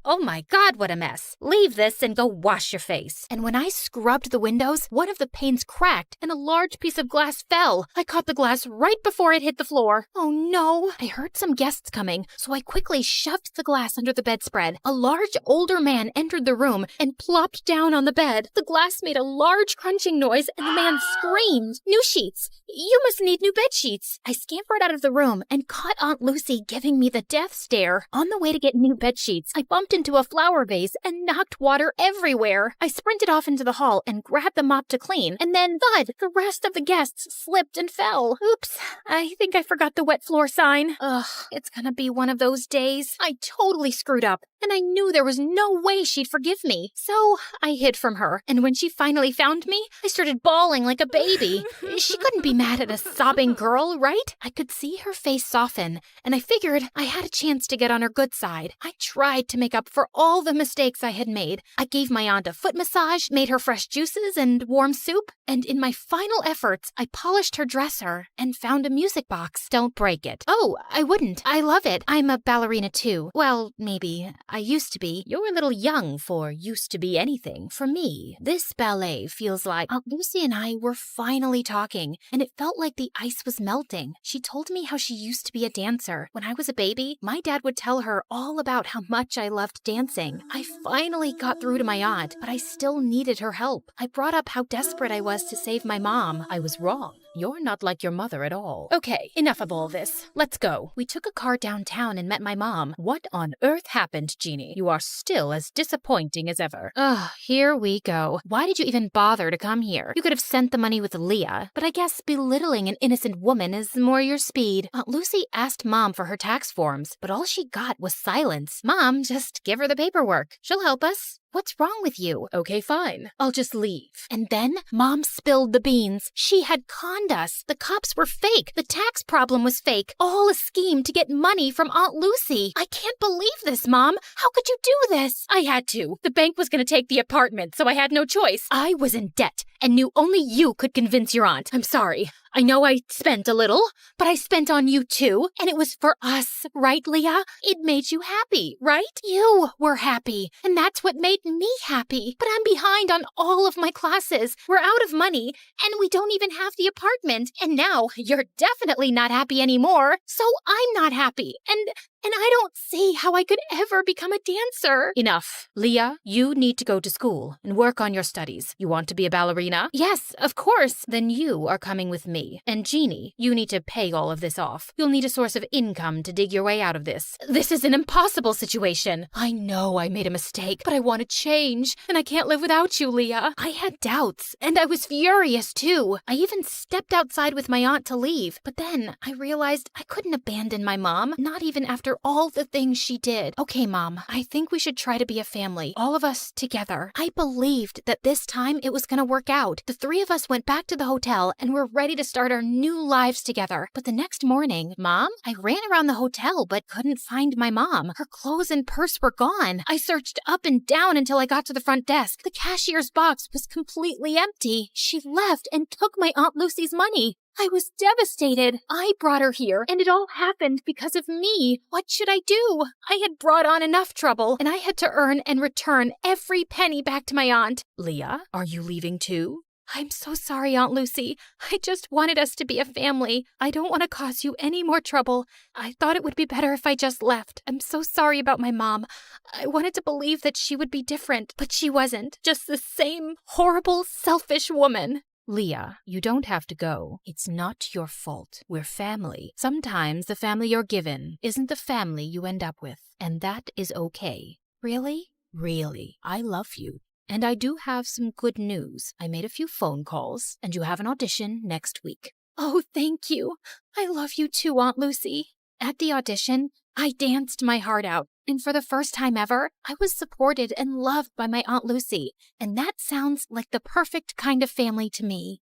Oh my God, what a mess. Leave this and go wash your face. And when I scrubbed the windows, one of the panes cracked and a large piece of glass fell. I caught the glass right before it hit the floor. Oh no. I heard some guests coming, so I quickly shoved the glass under the bedspread. A large older man entered the room and plopped down on the bed. The glass made a large crunching noise and the man screamed. New sheets. You must need new bed sheets. I scampered out of the room and caught Aunt Lucy giving me the death stare. On the way to get new bed sheets, I bumped into a flower vase and knocked water everywhere. I sprinted off into the hall and grabbed the mop to clean, and then thud, the rest of the guests slipped and fell. Oops, I think I forgot the wet floor sign. Ugh, it's gonna be one of those days. I totally screwed up, and I knew there was no way she'd forgive me. So I hid from her, and when she finally found me, I started bawling like a baby. She couldn't be mad at a sobbing girl, right? I could see her face soften, and I figured I had a chance to get on her good side. I tried to make up for all the mistakes I had made. I gave my aunt a foot massage, made her fresh juices and warm soup, and in my final efforts, I polished her dresser and found a music box. Don't break it. Oh, I wouldn't. I love it. I'm a ballerina too. Well, maybe. I used to be. You're a little young for used to be anything. For me, this ballet feels like. Aunt Lucy and I were finally talking, and it felt like the ice was melting. She told me how she used to be a dancer. When I was a baby, my dad would tell her all about how much I loved dancing. I finally got through to my aunt, but I still needed her help. I brought up how desperate I was to save my mom. I was wrong. You're not like your mother at all. Okay, enough of all this. Let's go. We took a car downtown and met my mom. What on earth happened, Jeannie? You are still as disappointing as ever. Ugh, here we go. Why did you even bother to come here? You could have sent the money with Leah, but I guess belittling an innocent woman is more your speed. Aunt Lucy asked Mom for her tax forms, but all she got was silence. Mom, just give her the paperwork. She'll help us. What's wrong with you? Okay, fine. I'll just leave. And then Mom spilled the beans. She had conned us. The cops were fake. The tax problem was fake. All a scheme to get money from Aunt Lucy. I can't believe this, Mom. How could you do this? I had to. The bank was going to take the apartment, so I had no choice. I was in debt and knew only you could convince your aunt. I'm sorry. I know I spent a little, but I spent on you too, and it was for us, right, Leah? It made you happy, right? You were happy, and that's what made me happy. But I'm behind on all of my classes. We're out of money, and we don't even have the apartment. And now you're definitely not happy anymore, so I'm not happy. And I don't see how I could ever become a dancer. Enough. Leah, you need to go to school and work on your studies. You want to be a ballerina? Yes, of course. Then you are coming with me. And Jeannie, you need to pay all of this off. You'll need a source of income to dig your way out of this. This is an impossible situation. I know I made a mistake, but I want to change, and I can't live without you, Leah. I had doubts, and I was furious too. I even stepped outside with my aunt to leave, but then I realized I couldn't abandon my mom, not even after all the things she did. Okay, Mom, I think we should try to be a family, all of us together. I believed that this time it was gonna work out. The three of us went back to the hotel and were ready to start our new lives together. But the next morning, Mom, I ran around the hotel but couldn't find my mom. Her clothes and purse were gone. I searched up and down until I got to the front desk. The cashier's box was completely empty. She left and took my Aunt Lucy's money. I was devastated. I brought her here, and it all happened because of me. What should I do? I had brought on enough trouble, and I had to earn and return every penny back to my aunt. Leah, are you leaving too? I'm so sorry, Aunt Lucy. I just wanted us to be a family. I don't want to cause you any more trouble. I thought it would be better if I just left. I'm so sorry about my mom. I wanted to believe that she would be different, but she wasn't. Just the same horrible, selfish woman. Leah, you don't have to go. It's not your fault. We're family. Sometimes the family you're given isn't the family you end up with, and that is okay. Really? Really. I love you. And I do have some good news. I made a few phone calls, and you have an audition next week. Oh, thank you. I love you too, Aunt Lucy. At the audition, I danced my heart out, and for the first time ever, I was supported and loved by my Aunt Lucy, and that sounds like the perfect kind of family to me.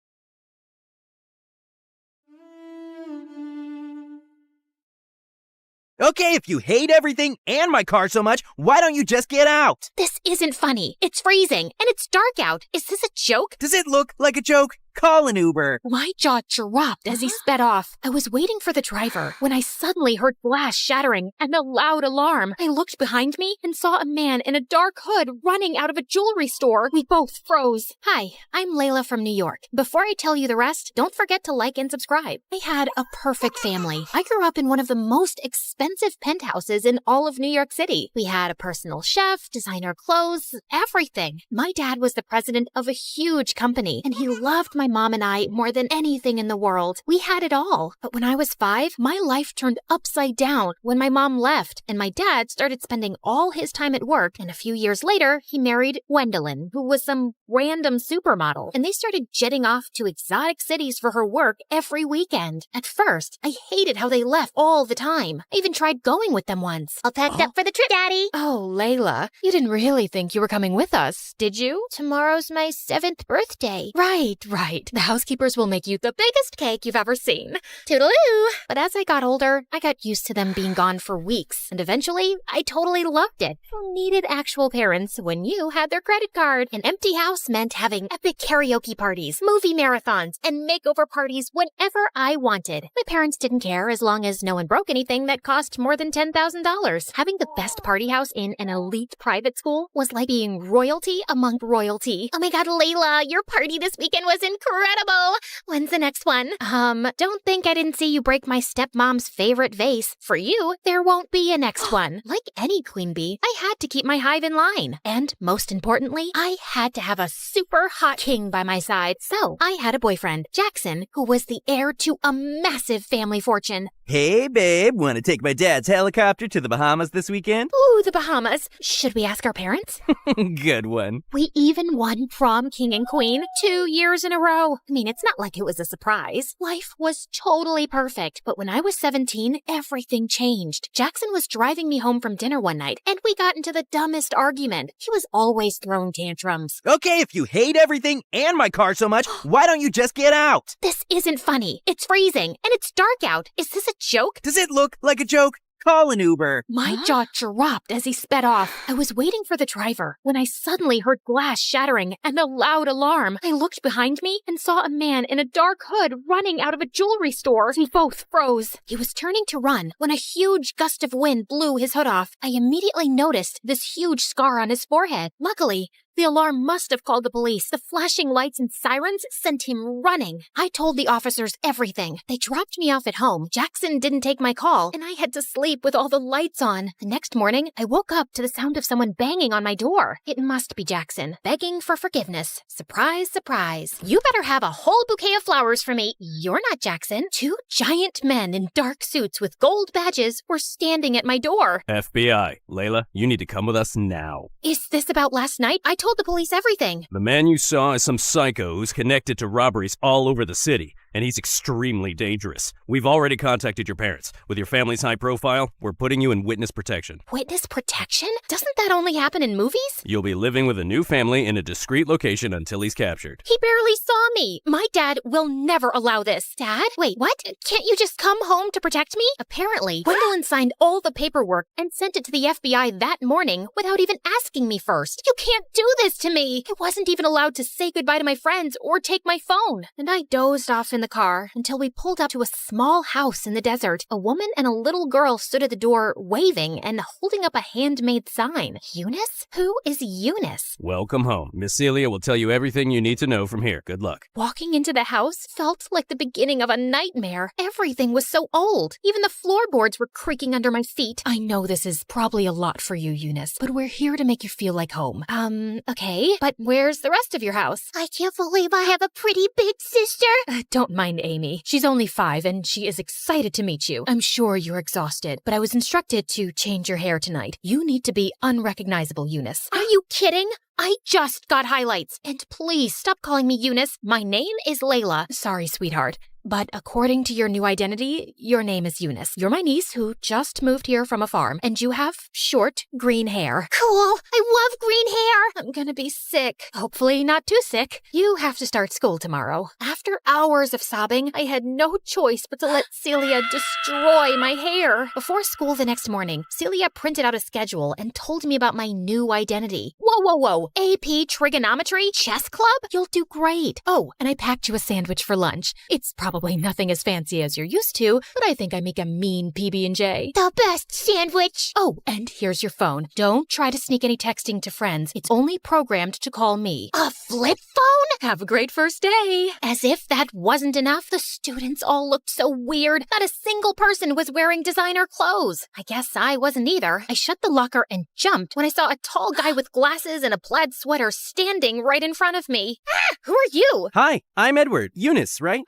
Okay, if you hate everything and my car so much, why don't you just get out? This isn't funny. It's freezing, and it's dark out. Is this a joke? Does it look like a joke? Call an Uber. My jaw dropped as he sped off. I was waiting for the driver when I suddenly heard glass shattering and a loud alarm. I looked behind me and saw a man in a dark hood running out of a jewelry store. We both froze. Hi, I'm Layla from New York. Before I tell you the rest, don't forget to like and subscribe. I had a perfect family. I grew up in one of the most expensive penthouses in all of New York City. We had a personal chef, designer clothes, everything. My dad was the president of a huge company, and he loved my mom and I more than anything in the world. We had it all. But when I was 5, my life turned upside down when my mom left, and my dad started spending all his time at work, and a few years later, he married Gwendolyn, who was some random supermodel, and they started jetting off to exotic cities for her work every weekend. At first, I hated how they left all the time. I even tried going with them once. All packed up for the trip, Daddy. Oh, Layla, you didn't really think you were coming with us, did you? Tomorrow's my 7th birthday. Right. right. The housekeepers will make you the biggest cake you've ever seen. Toodaloo! But as I got older, I got used to them being gone for weeks, and eventually, I totally loved it. Who needed actual parents when you had their credit card? An empty house meant having epic karaoke parties, movie marathons, and makeover parties whenever I wanted. My parents didn't care as long as no one broke anything that cost more than $10,000. Having the best party house in an elite private school was like being royalty among royalty. Oh my god, Layla, your party this weekend was incredible. When's the next one? Don't think I didn't see you break my stepmom's favorite vase. For you, there won't be a next one. Like any queen bee, I had to keep my hive in line. And most importantly, I had to have a super hot king by my side. So I had a boyfriend, Jackson, who was the heir to a massive family fortune. Hey, babe, want to take my dad's helicopter to the Bahamas this weekend? Ooh, the Bahamas. Should we ask our parents? Good one. We even won prom king and queen 2 years in a row. I mean, it's not like it was a surprise. Life was totally perfect. But when I was 17, everything changed. Jackson was driving me home from dinner one night, and we got into the dumbest argument. He was always throwing tantrums. Okay, if you hate everything and my car so much, why don't you just get out? This isn't funny. It's freezing, and it's dark out. Is this a joke? Does it look like a joke? Call an Uber. My jaw dropped as he sped off. I was waiting for the driver when I suddenly heard glass shattering and a loud alarm. I looked behind me and saw a man in a dark hood running out of a jewelry store. We both froze. He was turning to run when a huge gust of wind blew his hood off. I immediately noticed this huge scar on his forehead. Luckily, the alarm must have called the police. The flashing lights and sirens sent him running. I told the officers everything. They dropped me off at home. Jackson didn't take my call, and I had to sleep with all the lights on. The next morning, I woke up to the sound of someone banging on my door. It must be Jackson, begging for forgiveness. Surprise, surprise. You better have a whole bouquet of flowers for me. You're not Jackson. 2 giant men in dark suits with gold badges were standing at my door. FBI, Layla, you need to come with us now. Is this about last night? I told the police everything. The man you saw is some psycho who's connected to robberies all over the city, and he's extremely dangerous. We've already contacted your parents. With your family's high profile, we're putting you in witness protection. Witness protection? Doesn't that only happen in movies? You'll be living with a new family in a discreet location until he's captured. He barely saw me. My dad will never allow this. Dad? Wait, what? Can't you just come home to protect me? Apparently, Gwendolyn signed all the paperwork and sent it to the FBI that morning without even asking me first. You can't do this to me. I wasn't even allowed to say goodbye to my friends or take my phone. And I dozed off in the car until we pulled up to a small house in the desert. A woman and a little girl stood at the door waving and holding up a handmade sign. Eunice? Who is Eunice? Welcome home. Miss Celia will tell you everything you need to know from here. Good luck. Walking into the house felt like the beginning of a nightmare. Everything was so old. Even the floorboards were creaking under my feet. I know this is probably a lot for you, Eunice, but we're here to make you feel like home. Okay, but where's the rest of your house? I can't believe I have a pretty big sister. Don't mind Amy. She's only 5 and she is excited to meet you. I'm sure you're exhausted, but I was instructed to change your hair tonight. You need to be unrecognizable, Eunice. Are you kidding? I just got highlights. And please stop calling me Eunice. My name is Layla. Sorry, sweetheart. But according to your new identity, your name is Eunice. You're my niece who just moved here from a farm, and you have short, green hair. Cool. I love green hair. I'm gonna be sick. Hopefully not too sick. You have to start school tomorrow. After hours of sobbing, I had no choice but to let Celia destroy my hair. Before school the next morning, Celia printed out a schedule and told me about my new identity. Whoa. AP Trigonometry? Chess Club? You'll do great. Oh, and I packed you a sandwich for lunch. It's probably nothing as fancy as you're used to, but I think I make a mean PB&J. The best sandwich. Oh, and here's your phone. Don't try to sneak any texting to friends. It's only programmed to call me. A flip phone? Have a great first day. As if that wasn't enough, the students all looked so weird. Not a single person was wearing designer clothes. I guess I wasn't either. I shut the locker and jumped when I saw a tall guy with glasses and a plaid sweater standing right in front of me. Who are you? Hi, I'm Edward. Eunice, right?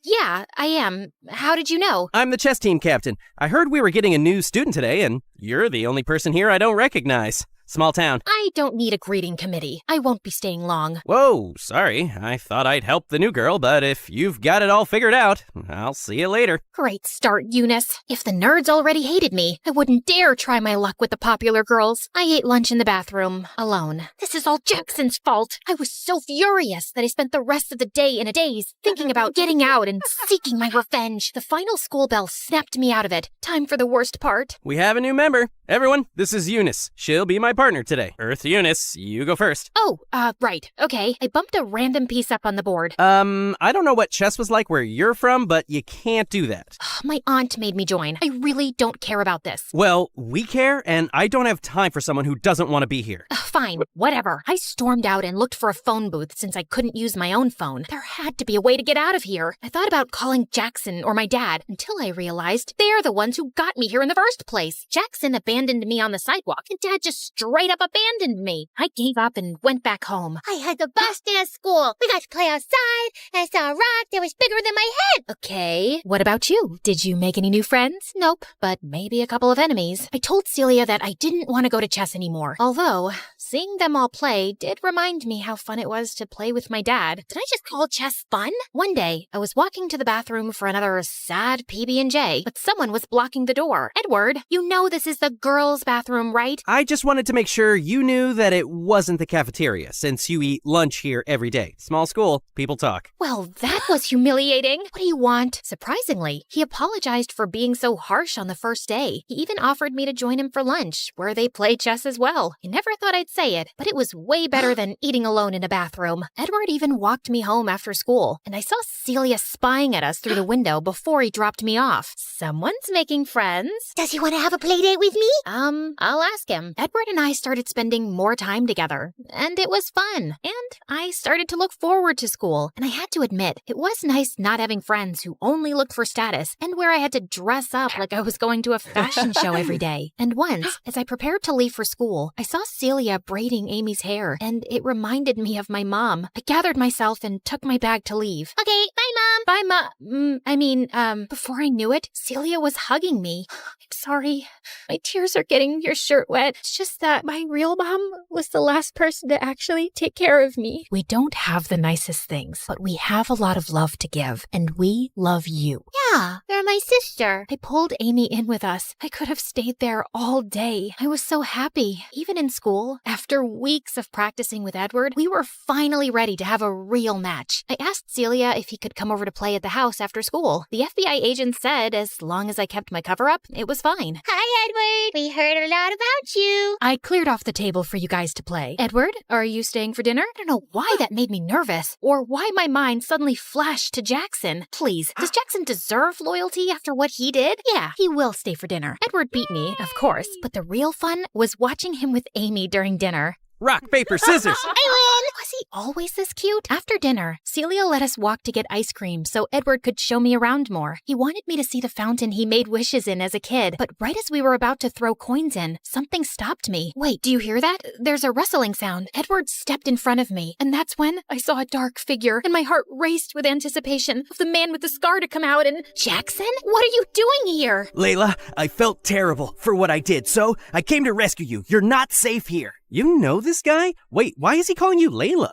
Yeah, I am. How did you know? I'm the chess team captain. I heard we were getting a new student today, and you're the only person here I don't recognize. Small town. I don't need a greeting committee. I won't be staying long. Whoa, sorry. I thought I'd help the new girl, but if you've got it all figured out, I'll see you later. Great start, Eunice. If the nerds already hated me, I wouldn't dare try my luck with the popular girls. I ate lunch in the bathroom, alone. This is all Jackson's fault. I was so furious that I spent the rest of the day in a daze, thinking about getting out and seeking my revenge. The final school bell snapped me out of it. Time for the worst part. We have a new member. Everyone, this is Eunice. She'll be my partner today. Earth Eunice, you go first. Oh, right. Okay. I bumped a random piece up on the board. I don't know what chess was like where you're from, but you can't do that. My aunt made me join. I really don't care about this. Well, we care, and I don't have time for someone who doesn't want to be here. Fine, whatever. I stormed out and looked for a phone booth since I couldn't use my own phone. There had to be a way to get out of here. I thought about calling Jackson or my dad until I realized they're the ones who got me here in the first place. Jackson abandoned me on the sidewalk, and Dad just straight up abandoned me. I gave up and went back home. I had the best day of school. We got to play outside, and I saw a rock that was bigger than my head. Okay, what about you? Did you make any new friends? Nope, but maybe a couple of enemies. I told Celia that I didn't want to go to chess anymore. Although, seeing them all play did remind me how fun it was to play with my dad. Did I just call chess fun? One day, I was walking to the bathroom for another sad PB&J, but someone was blocking the door. Edward, you know this is the girls' bathroom, right? I just wanted to make sure you knew that it wasn't the cafeteria, since you eat lunch here every day. Small school, people talk. Well, that was humiliating. What do you want? Surprisingly, he apologized for being so harsh on the first day. He even offered me to join him for lunch, where they play chess as well. I never thought I'd say it, but it was way better than eating alone in a bathroom. Edward even walked me home after school, and I saw Celia spying at us through the window before he dropped me off. Someone's making friends. Does he want to have a play date with me? I'll ask him. Edward and I started spending more time together, and it was fun. And I started to look forward to school, and I had to admit, it was nice not having friends who only looked for status and where I had to dress up like I was going to a fashion show every day. And once, as I prepared to leave for school, I saw Celia braiding Amy's hair, and it reminded me of my mom. I gathered myself and took my bag to leave. Okay, bye, Mom. Bye, before I knew it, Celia was hugging me. I'm sorry. My tears are getting your shirt wet. It's just that my real mom was the last person to actually take care of me. We don't have the nicest things, but we have a lot of love to give, and we love you. Yeah, you're my sister. I pulled Amy in with us. I could have stayed there all day. I was so happy. Even in school, after weeks of practicing with Edward, we were finally ready to have a real match. I asked Celia if he could come over to play at the house after school. The FBI agent said as long as I kept my cover up, it was fine. Hi, Edward. We heard a lot about you. I cleared off the table for you guys to play. Edward, are you staying for dinner? I don't know why that made me nervous, or why my mind suddenly flashed to Jackson. Please, does Jackson deserve loyalty after what he did? Yeah, he will stay for dinner. Edward beat me, of course, but the real fun was watching him with Amy during dinner. Rock, paper, scissors! I win! Was he always this cute? After dinner, Celia let us walk to get ice cream so Edward could show me around more. He wanted me to see the fountain he made wishes in as a kid, but right as we were about to throw coins in, something stopped me. Wait, do you hear that? There's a rustling sound. Edward stepped in front of me, and that's when I saw a dark figure, and my heart raced with anticipation of the man with the scar to come out and... Jackson? What are you doing here? Layla, I felt terrible for what I did, so I came to rescue you. You're not safe here. You know this guy? Wait, why is he calling you Layla?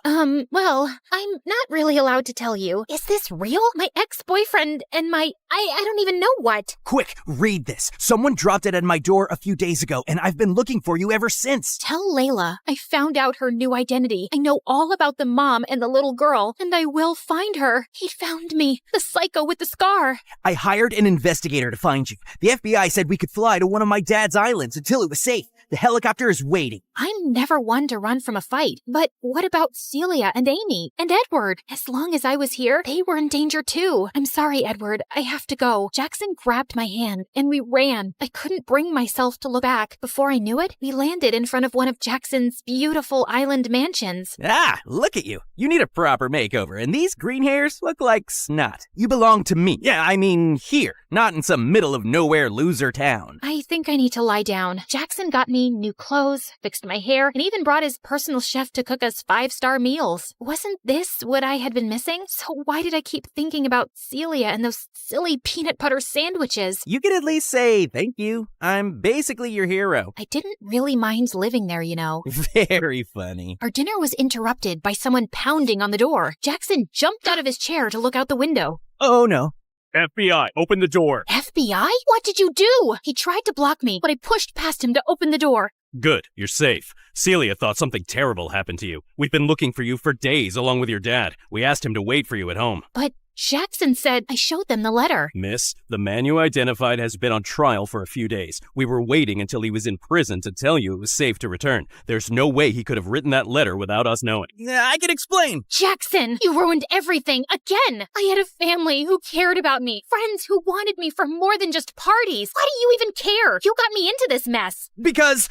Well, I'm not really allowed to tell you. Is this real? My ex-boyfriend and I don't even know what. Quick, read this. Someone dropped it at my door a few days ago, and I've been looking for you ever since. Tell Layla I found out her new identity. I know all about the mom and the little girl, and I will find her. He found me, the psycho with the scar. I hired an investigator to find you. The FBI said we could fly to one of my dad's islands until it was safe. The helicopter is waiting. I'm never one to run from a fight. But what about Celia and Amy and Edward? As long as I was here, they were in danger too. I'm sorry, Edward. I have to go. Jackson grabbed my hand and we ran. I couldn't bring myself to look back. Before I knew it, we landed in front of one of Jackson's beautiful island mansions. Ah, look at you. You need a proper makeover, and these green hairs look like snot. You belong to me. Yeah, I mean here, not in some middle of nowhere loser town. I think I need to lie down. Jackson got me new clothes, fixed my hair, and even brought his personal chef to cook us 5 5-star meals. Wasn't this what I had been missing? So why did I keep thinking about Celia and those silly peanut butter sandwiches? You could at least say thank you. I'm basically your hero. I didn't really mind living there, you know. Very funny. Our dinner was interrupted by someone pounding on the door. Jackson jumped out of his chair to look out the window. Oh, no. FBI, open the door. FBI? What did you do? He tried to block me, but I pushed past him to open the door. Good, you're safe. Celia thought something terrible happened to you. We've been looking for you for days along with your dad. We asked him to wait for you at home. But Jackson said I showed them the letter. Miss, the man you identified has been on trial for a few days. We were waiting until he was in prison to tell you it was safe to return. There's no way he could have written that letter without us knowing. I can explain. Jackson, you ruined everything again. I had a family who cared about me, friends who wanted me for more than just parties. Why do you even care? You got me into this mess. Because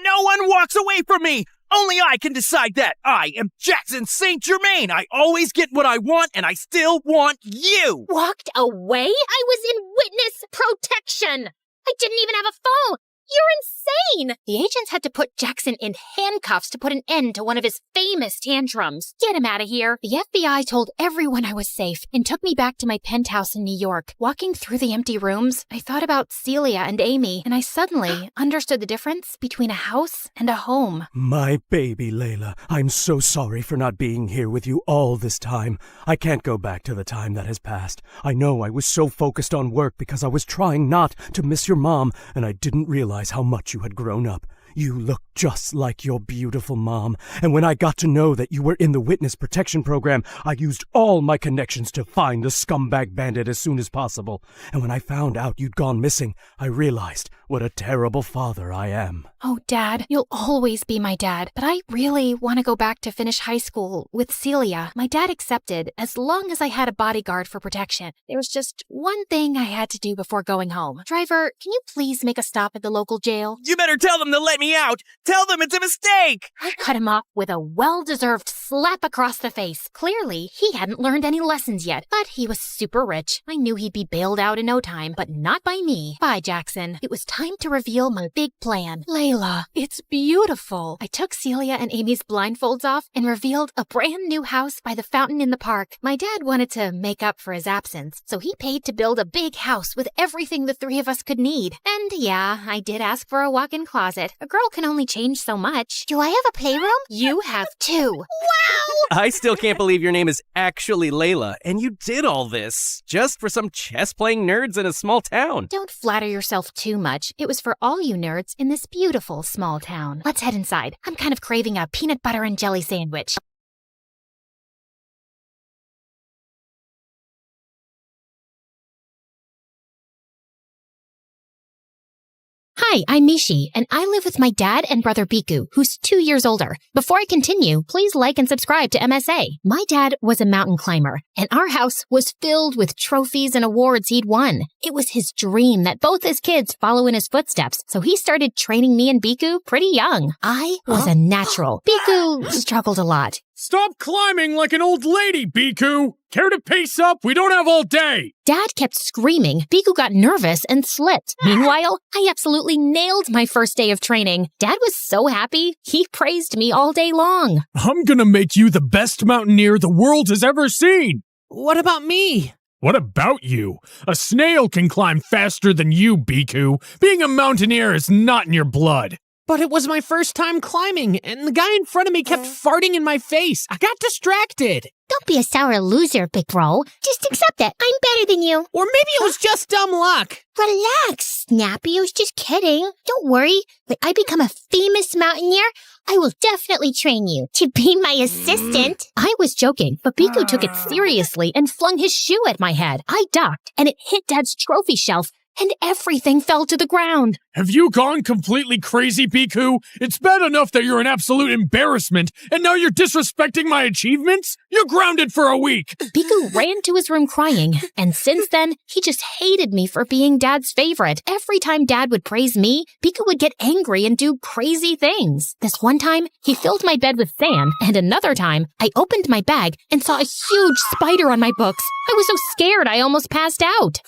no one walks away from me. Only I can decide that. I am Jackson St. Germain. I always get what I want, and I still want you. Walked away? I was in witness protection. I didn't even have a phone. You're insane! The agents had to put Jackson in handcuffs to put an end to one of his famous tantrums. Get him out of here. The FBI told everyone I was safe and took me back to my penthouse in New York. Walking through the empty rooms, I thought about Celia and Amy, and I suddenly understood the difference between a house and a home. My baby, Layla, I'm so sorry for not being here with you all this time. I can't go back to the time that has passed. I know I was so focused on work because I was trying not to miss your mom, and I didn't realize how much you had grown up. You look just like your beautiful mom, and when I got to know that you were in the witness protection program, I used all my connections to find the scumbag bandit as soon as possible. And when I found out you'd gone missing, I realized what a terrible father I am. Oh, Dad, you'll always be my dad, but I really want to go back to finish high school with Celia. My dad accepted as long as I had a bodyguard for protection. There was just one thing I had to do before going home. Driver, can you please make a stop at the local jail? You better tell them to let me out. Tell them it's a mistake. I cut him off with a well-deserved slap across the face. Clearly, he hadn't learned any lessons yet, but he was super rich. I knew he'd be bailed out in no time, but not by me. Bye, Jackson. It was time to reveal my big plan. Layla, it's beautiful. I took Celia and Amy's blindfolds off and revealed a brand new house by the fountain in the park. My dad wanted to make up for his absence, so he paid to build a big house with everything the three of us could need. And yeah, I did ask for a walk-in closet. A girl can only change so much. Do I have a playroom? You have two. Wow! I still can't believe your name is actually Layla, and you did all this just for some chess-playing nerds in a small town. Don't flatter yourself too much. It was for all you nerds in this beautiful small town. Let's head inside. I'm kind of craving a peanut butter and jelly sandwich. Hi, I'm Mishi, and I live with my dad and brother Biku, who's 2 years older. Before I continue, please like and subscribe to MSA. My dad was a mountain climber, and our house was filled with trophies and awards he'd won. It was his dream that both his kids follow in his footsteps, so he started training me and Biku pretty young. I was a natural. Biku struggled a lot. Stop climbing like an old lady, Biku! Care to pace up? We don't have all day! Dad kept screaming. Biku got nervous and slipped. Meanwhile, I absolutely nailed my first day of training. Dad was so happy, he praised me all day long. I'm gonna make you the best mountaineer the world has ever seen! What about me? What about you? A snail can climb faster than you, Biku. Being a mountaineer is not in your blood. But it was my first time climbing, and the guy in front of me kept farting in my face. I got distracted. Don't be a sour loser, big bro. Just accept it. I'm better than you. Or maybe it was just dumb luck. Relax, Snappy. I was just kidding. Don't worry. When I become a famous mountaineer, I will definitely train you to be my assistant. I was joking, but Biku took it seriously and flung his shoe at my head. I ducked, and it hit Dad's trophy shelf, and everything fell to the ground. Have you gone completely crazy, Biku? It's bad enough that you're an absolute embarrassment, and now you're disrespecting my achievements? You're grounded for a week! Biku ran to his room crying, and since then, he just hated me for being Dad's favorite. Every time Dad would praise me, Biku would get angry and do crazy things. This one time, he filled my bed with sand, and another time, I opened my bag and saw a huge spider on my books. I was so scared I almost passed out.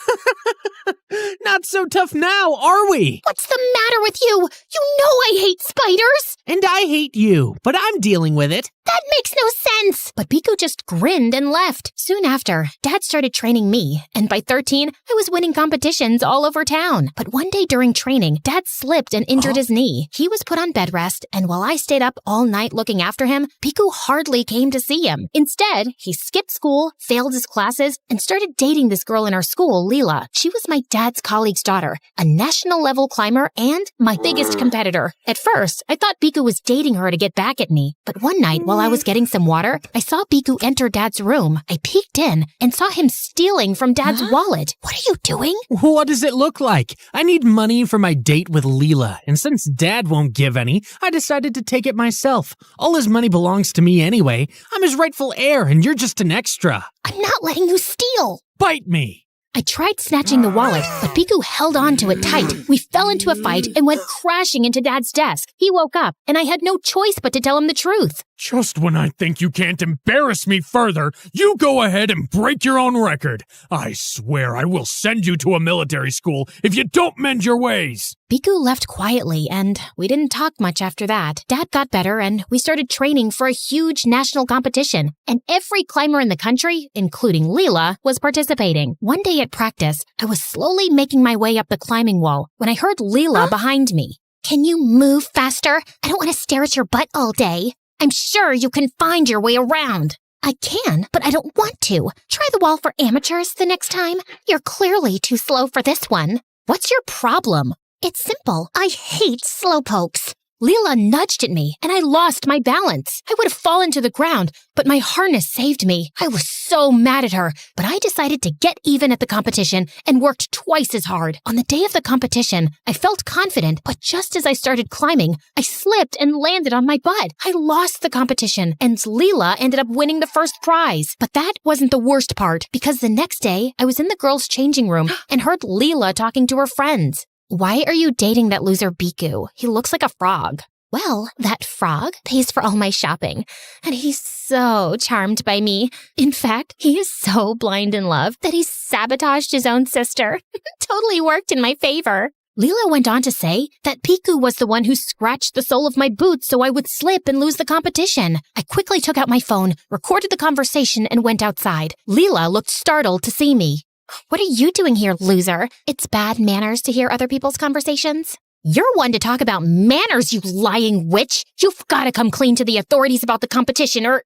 Not so tough now, are we? What's the matter with you? You know I hate spiders! And I hate you, but I'm dealing with it. That makes no sense! But Biku just grinned and left. Soon after, Dad started training me, and by 13, I was winning competitions all over town. But one day during training, Dad slipped and injured his knee. He was put on bed rest, and while I stayed up all night looking after him, Biku hardly came to see him. Instead, he skipped school, failed his classes, and started dating this girl in our school, Leela. She was my dad's colleague's daughter, a national-level climber and my biggest competitor. At first, I thought Biku was dating her to get back at me, but one night while I was getting some water, I saw Biku enter Dad's room. I peeked in and saw him stealing from Dad's wallet. What are you doing? What does it look like? I need money for my date with Leela, and since Dad won't give any, I decided to take it myself. All his money belongs to me anyway. I'm his rightful heir, and you're just an extra. I'm not letting you steal! Bite me! I tried snatching the wallet, but Biku held on to it tight. We fell into a fight and went crashing into Dad's desk. He woke up, and I had no choice but to tell him the truth. Just when I think you can't embarrass me further, you go ahead and break your own record. I swear I will send you to a military school if you don't mend your ways. Biku left quietly, and we didn't talk much after that. Dad got better, and we started training for a huge national competition. And every climber in the country, including Leela, was participating. One day at practice, I was slowly making my way up the climbing wall when I heard Leela behind me. Can you move faster? I don't want to stare at your butt all day. I'm sure you can find your way around. I can, but I don't want to. Try the wall for amateurs the next time. You're clearly too slow for this one. What's your problem? It's simple. I hate slowpokes. Leela nudged at me, and I lost my balance. I would have fallen to the ground, but my harness saved me. I was so mad at her, but I decided to get even at the competition and worked twice as hard. On the day of the competition, I felt confident, but just as I started climbing, I slipped and landed on my butt. I lost the competition, and Leela ended up winning the first prize. But that wasn't the worst part, because the next day, I was in the girls' changing room and heard Leela talking to her friends. Why are you dating that loser Biku? He looks like a frog. Well, that frog pays for all my shopping, and he's so charmed by me. In fact, he is so blind in love that he sabotaged his own sister. Totally worked in my favor. Leela went on to say that Biku was the one who scratched the sole of my boots so I would slip and lose the competition. I quickly took out my phone, recorded the conversation, and went outside. Leela looked startled to see me. What are you doing here, loser? It's bad manners to hear other people's conversations. You're one to talk about manners, you lying witch. You've got to come clean to the authorities about the competition or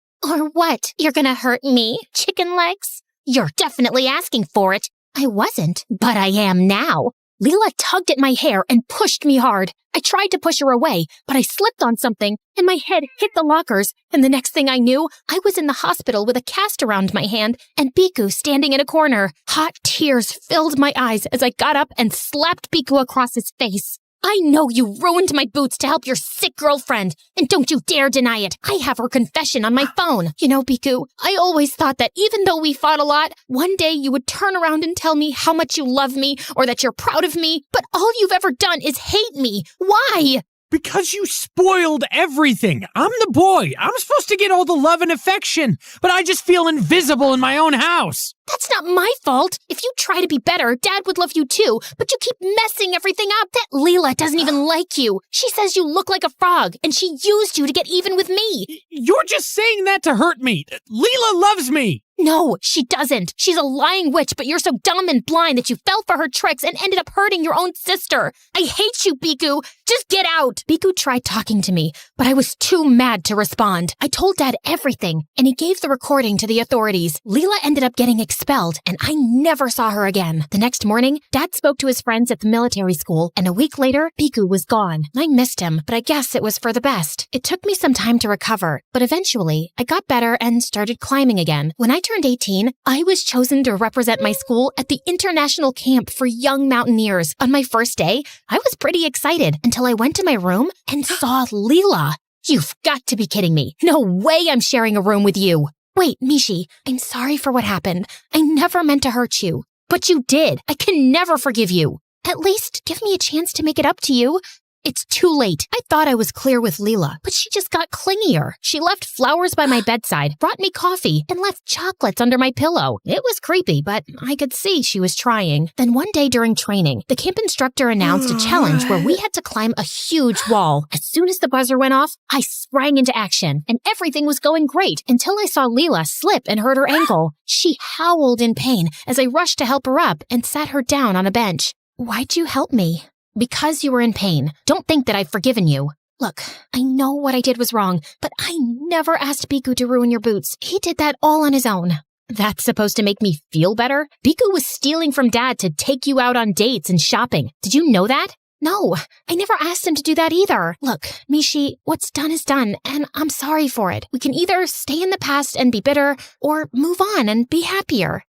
what? You're gonna hurt me, chicken legs? You're definitely asking for it. I wasn't. But I am now. Leela tugged at my hair and pushed me hard. I tried to push her away, but I slipped on something and my head hit the lockers. And the next thing I knew, I was in the hospital with a cast around my hand and Biku standing in a corner. Hot tears filled my eyes as I got up and slapped Biku across his face. I know you ruined my boots to help your sick girlfriend, and don't you dare deny it. I have her confession on my phone. You know, Biku, I always thought that even though we fought a lot, one day you would turn around and tell me how much you love me or that you're proud of me, but all you've ever done is hate me. Why? Because you spoiled everything. I'm the boy. I'm supposed to get all the love and affection, but I just feel invisible in my own house. That's not my fault. If you try to be better, Dad would love you too, but you keep messing everything up. That Leela doesn't even like you. She says you look like a frog, and she used you to get even with me. You're just saying that to hurt me. Leela loves me. No, she doesn't. She's a lying witch, but you're so dumb and blind that you fell for her tricks and ended up hurting your own sister. I hate you, Biku. Just get out. Biku tried talking to me, but I was too mad to respond. I told Dad everything, and he gave the recording to the authorities. Leela ended up getting expelled, and I never saw her again. The next morning, Dad spoke to his friends at the military school, and a week later, Biku was gone. I missed him, but I guess it was for the best. It took me some time to recover, but eventually, I got better and started climbing again. When I turned 18, I was chosen to represent my school at the International Camp for Young Mountaineers. On my first day, I was pretty excited until I went to my room and saw Leela. You've got to be kidding me. No way I'm sharing a room with you. Wait, Mishi, I'm sorry for what happened. I never meant to hurt you. But you did. I can never forgive you. At least give me a chance to make it up to you. It's too late. I thought I was clear with Leela, but she just got clingier. She left flowers by my bedside, brought me coffee, and left chocolates under my pillow. It was creepy, but I could see she was trying. Then one day during training, the camp instructor announced a challenge where we had to climb a huge wall. As soon as the buzzer went off, I sprang into action, and everything was going great until I saw Leela slip and hurt her ankle. She howled in pain as I rushed to help her up and sat her down on a bench. Why'd you help me? Because you were in pain. Don't think that I've forgiven you. Look, I know what I did was wrong, but I never asked Biku to ruin your boots. He did that all on his own. That's supposed to make me feel better? Biku was stealing from Dad to take you out on dates and shopping. Did you know that? No, I never asked him to do that either. Look, Mishi, what's done is done, and I'm sorry for it. We can either stay in the past and be bitter, or move on and be happier.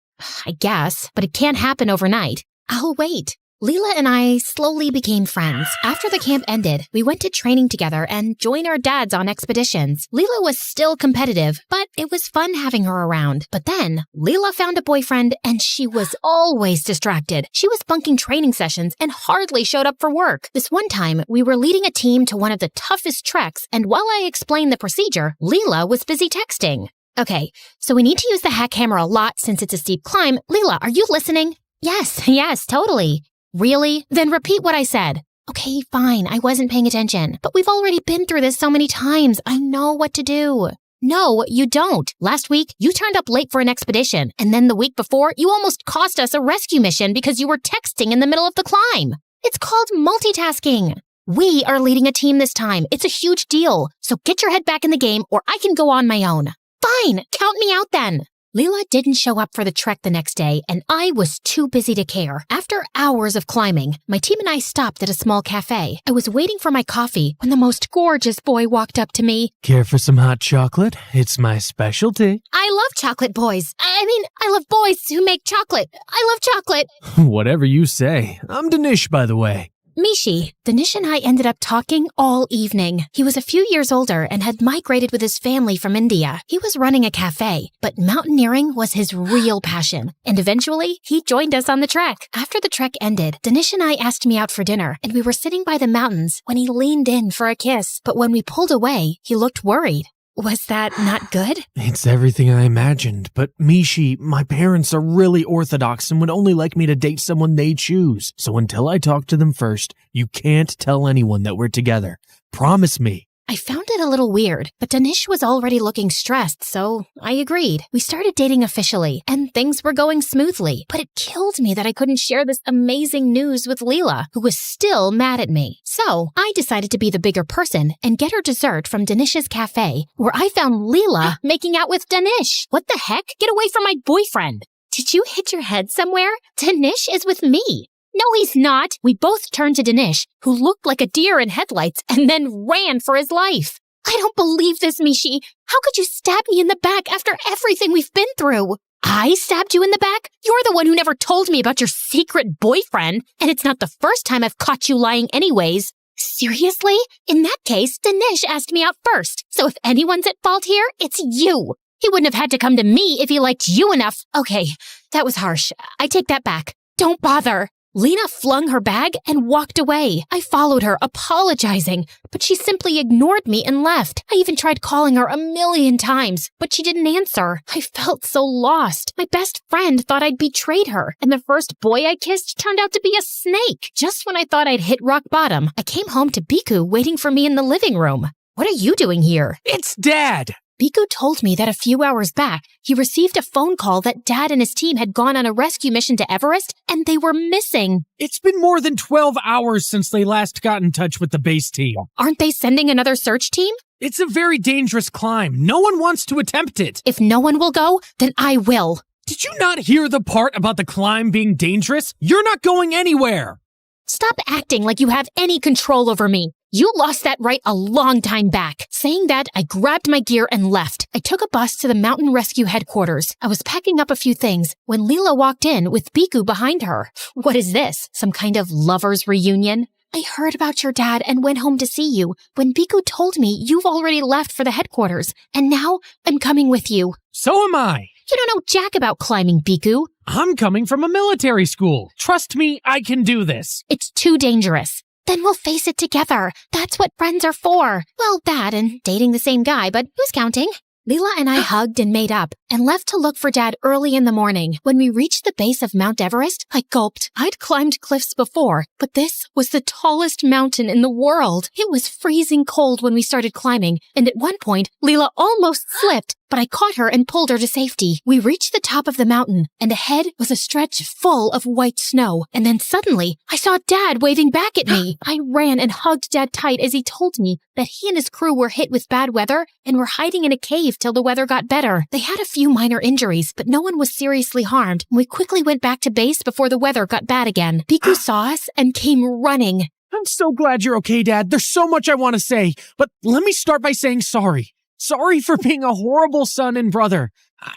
I guess, but it can't happen overnight. I'll wait. Leela and I slowly became friends. After the camp ended, we went to training together and joined our dads on expeditions. Leela was still competitive, but it was fun having her around. But then, Leela found a boyfriend and she was always distracted. She was bunking training sessions and hardly showed up for work. This one time, we were leading a team to one of the toughest treks, and while I explained the procedure, Leela was busy texting. Okay, so we need to use the hack hammer a lot since it's a steep climb. Leela, are you listening? Yes, totally. Really? Then repeat what I said. Okay, fine, I wasn't paying attention. But we've already been through this so many times. I know what to do. No, you don't. Last week, you turned up late for an expedition. And then the week before, you almost cost us a rescue mission because you were texting in the middle of the climb. It's called multitasking. We are leading a team this time. It's a huge deal. So get your head back in the game or I can go on my own. Fine, count me out then. Leela didn't show up for the trek the next day, and I was too busy to care. After hours of climbing, my team and I stopped at a small cafe. I was waiting for my coffee when the most gorgeous boy walked up to me. Care for some hot chocolate? It's my specialty. I love chocolate boys. I love boys who make chocolate. I love chocolate. Whatever you say. I'm Danish, by the way. Mishi, Danish and I ended up talking all evening. He was a few years older and had migrated with his family from India. He was running a cafe, but mountaineering was his real passion. And eventually, he joined us on the trek. After the trek ended, Danish and I asked me out for dinner, and we were sitting by the mountains when he leaned in for a kiss. But when we pulled away, he looked worried. Was that not good? It's everything I imagined, but Mishi, my parents are really orthodox and would only like me to date someone they choose. So until I talk to them first, you can't tell anyone that we're together. Promise me. I found it a little weird, but Danish was already looking stressed, so I agreed. We started dating officially, and things were going smoothly, but it killed me that I couldn't share this amazing news with Leela, who was still mad at me. So I decided to be the bigger person and get her dessert from Danish's cafe, where I found Leela making out with Danish. What the heck? Get away from my boyfriend. Did you hit your head somewhere? Danish is with me. No, he's not. We both turned to Danish, who looked like a deer in headlights, and then ran for his life. I don't believe this, Mishi. How could you stab me in the back after everything we've been through? I stabbed you in the back? You're the one who never told me about your secret boyfriend, and it's not the first time I've caught you lying anyways. Seriously? In that case, Danish asked me out first, so if anyone's at fault here, it's you. He wouldn't have had to come to me if he liked you enough. Okay, that was harsh. I take that back. Don't bother. Lena flung her bag and walked away. I followed her, apologizing, but she simply ignored me and left. I even tried calling her 1,000,000 times, but she didn't answer. I felt so lost. My best friend thought I'd betrayed her, and the first boy I kissed turned out to be a snake. Just when I thought I'd hit rock bottom, I came home to Biku waiting for me in the living room. What are you doing here? It's Dad! Biku told me that a few hours back, he received a phone call that Dad and his team had gone on a rescue mission to Everest, and they were missing. It's been more than 12 hours since they last got in touch with the base team. Aren't they sending another search team? It's a very dangerous climb. No one wants to attempt it. If no one will go, then I will. Did you not hear the part about the climb being dangerous? You're not going anywhere. Stop acting like you have any control over me. You lost that right a long time back. Saying that, I grabbed my gear and left. I took a bus to the mountain rescue headquarters. I was packing up a few things when Leela walked in with Biku behind her. What is this? Some kind of lover's reunion? I heard about your dad and went home to see you when Biku told me you've already left for the headquarters, and now I'm coming with you. So am I. You don't know jack about climbing, Biku. I'm coming from a military school. Trust me, I can do this. It's too dangerous. Then we'll face it together. That's what friends are for. Well, that and dating the same guy, but who's counting? Leela and I hugged and made up and left to look for Dad early in the morning. When we reached the base of Mount Everest, I gulped. I'd climbed cliffs before, but this was the tallest mountain in the world. It was freezing cold when we started climbing, and at one point, Leela almost slipped, but I caught her and pulled her to safety. We reached the top of the mountain, and ahead was a stretch full of white snow. And then suddenly, I saw Dad waving back at me. I ran and hugged Dad tight as he told me that he and his crew were hit with bad weather and were hiding in a cave till the weather got better. They had a few minor injuries, but no one was seriously harmed. We quickly went back to base before the weather got bad again. Piku saw us and came running. I'm so glad you're okay, Dad. There's so much I want to say, but let me start by saying sorry. Sorry for being a horrible son and brother.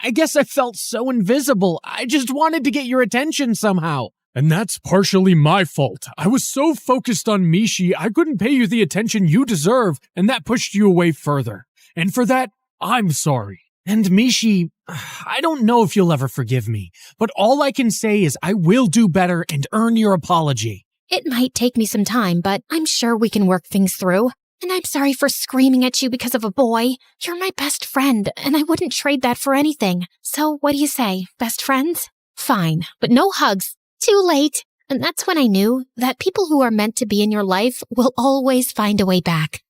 I guess I felt so invisible. I just wanted to get your attention somehow. And that's partially my fault. I was so focused on Mishi, I couldn't pay you the attention you deserve, and that pushed you away further. And for that, I'm sorry. And Mishi, I don't know if you'll ever forgive me, but all I can say is I will do better and earn your apology. It might take me some time, but I'm sure we can work things through. And I'm sorry for screaming at you because of a boy. You're my best friend, and I wouldn't trade that for anything. So what do you say, best friends? Fine, but no hugs. Too late. And that's when I knew that people who are meant to be in your life will always find a way back.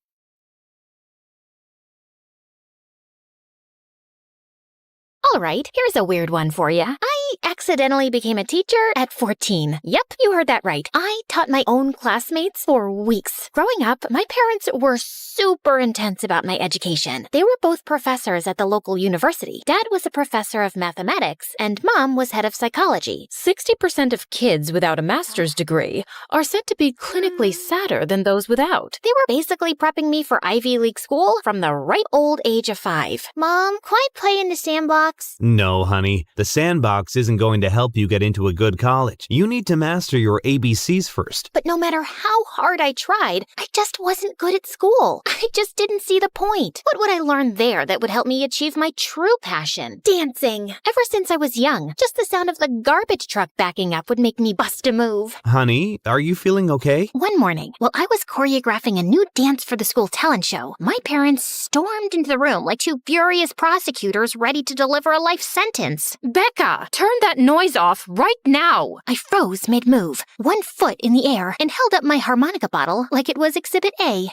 All right, here's a weird one for you. I accidentally became a teacher at 14. Yep, you heard that right. I taught my own classmates for weeks. Growing up, my parents were super intense about my education. They were both professors at the local university. Dad was a professor of mathematics, and Mom was head of psychology. 60% of kids without a master's degree are said to be clinically sadder than those without. They were basically prepping me for Ivy League school from the ripe old age of 5. Mom, can I play in the sandbox? No, honey. The sandbox isn't going to help you get into a good college. You need to master your ABCs first. But no matter how hard I tried, I just wasn't good at school. I just didn't see the point. What would I learn there that would help me achieve my true passion? Dancing. Ever since I was young, just the sound of the garbage truck backing up would make me bust a move. Honey, are you feeling okay? One morning, while I was choreographing a new dance for the school talent show, my parents stormed into the room like two furious prosecutors ready to deliver a life sentence. Becca, turn that noise off right now. I froze mid-move, one foot in the air, and held up my harmonica bottle like it was Exhibit A.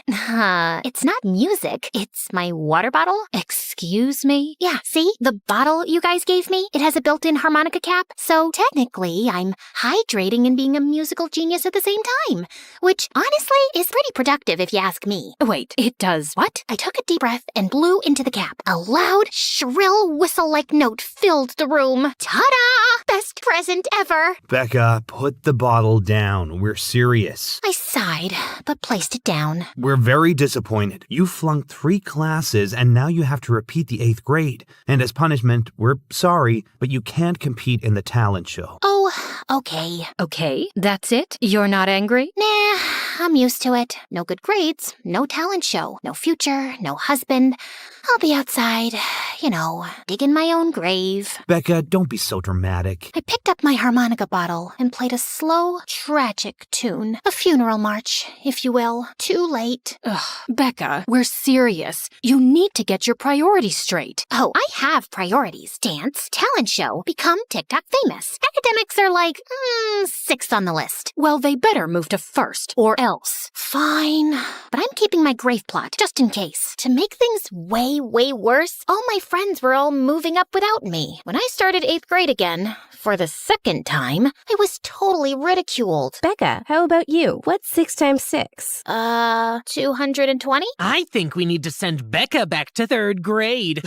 It's not music, it's my water bottle. Excuse me? Yeah, see? The bottle you guys gave me? It has a built-in harmonica cap, so technically I'm hydrating and being a musical genius at the same time, which honestly is pretty productive if you ask me. Wait, it does what? I took a deep breath and blew into the cap. A loud, shrill whistle-like note filled the room. Ta-da! Best present ever! Becca, put the bottle down. We're serious. I sighed, but placed it down. We're very disappointed. You flunked 3 classes and now you have to repeat the 8th grade. And as punishment, we're sorry, but you can't compete in the talent show. Oh, okay. Okay, that's it? You're not angry? Nah, I'm used to it. No good grades, no talent show, no future, no husband. I'll be outside, digging my own grave. Becca, don't be so dramatic. I picked up my harmonica bottle and played a slow, tragic tune. A funeral march, if you will. Too late. Ugh, Becca, we're serious. You need to get your priorities straight. Oh, I have priorities. Dance, talent show, become TikTok famous. Academics are like, 6th on the list. Well, they better move to 1st, or else. Fine, but I'm keeping my grave plot, just in case. To make things way worse, all my friends were all moving up without me. When I started 8th grade again, for the 2nd time, I was totally ridiculed. Becca, how about you? What's 6 times 6? 220? I think we need to send Becca back to 3rd grade.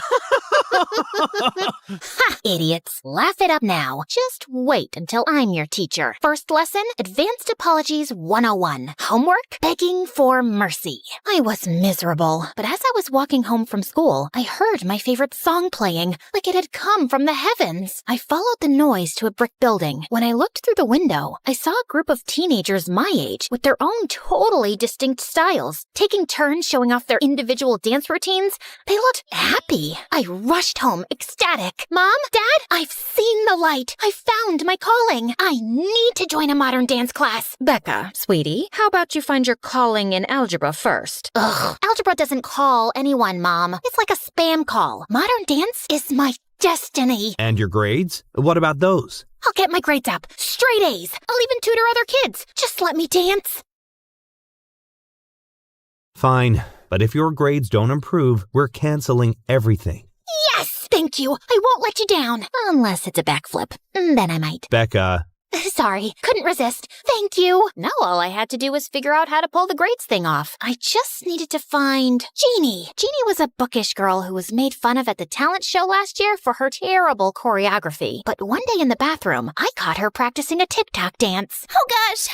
Ha, idiots. Laugh it up now. Just wait until I'm your teacher. First lesson, Advanced Apologies 101. Homework, begging for mercy. I was miserable, but as I was walking home from school, I heard my favorite song playing, like it had come from the heavens. I followed the noise to a brick building. When I looked through the window, I saw a group of teenagers my age with their own totally distinct styles, taking turns showing off their individual dance routines. They looked happy. I rushed home, ecstatic. Mom, Dad, I've seen the light. I found my calling. I need to join a modern dance class. Becca, sweetie, how about you find your calling in algebra first? Ugh, algebra doesn't call anyone, Mom. It's like a spam call. Modern dance is my destiny. And your grades? What about those? I'll get my grades up. Straight A's. I'll even tutor other kids. Just let me dance. Fine, but if your grades don't improve, we're canceling everything. Yes! Thank you. I won't let you down. Unless it's a backflip. Then I might. Becca. Sorry, couldn't resist. Thank you. Now all I had to do was figure out how to pull the grades thing off. I just needed to find Jeannie. Jeannie was a bookish girl who was made fun of at the talent show last year for her terrible choreography. But one day in the bathroom, I caught her practicing a TikTok dance. Oh gosh,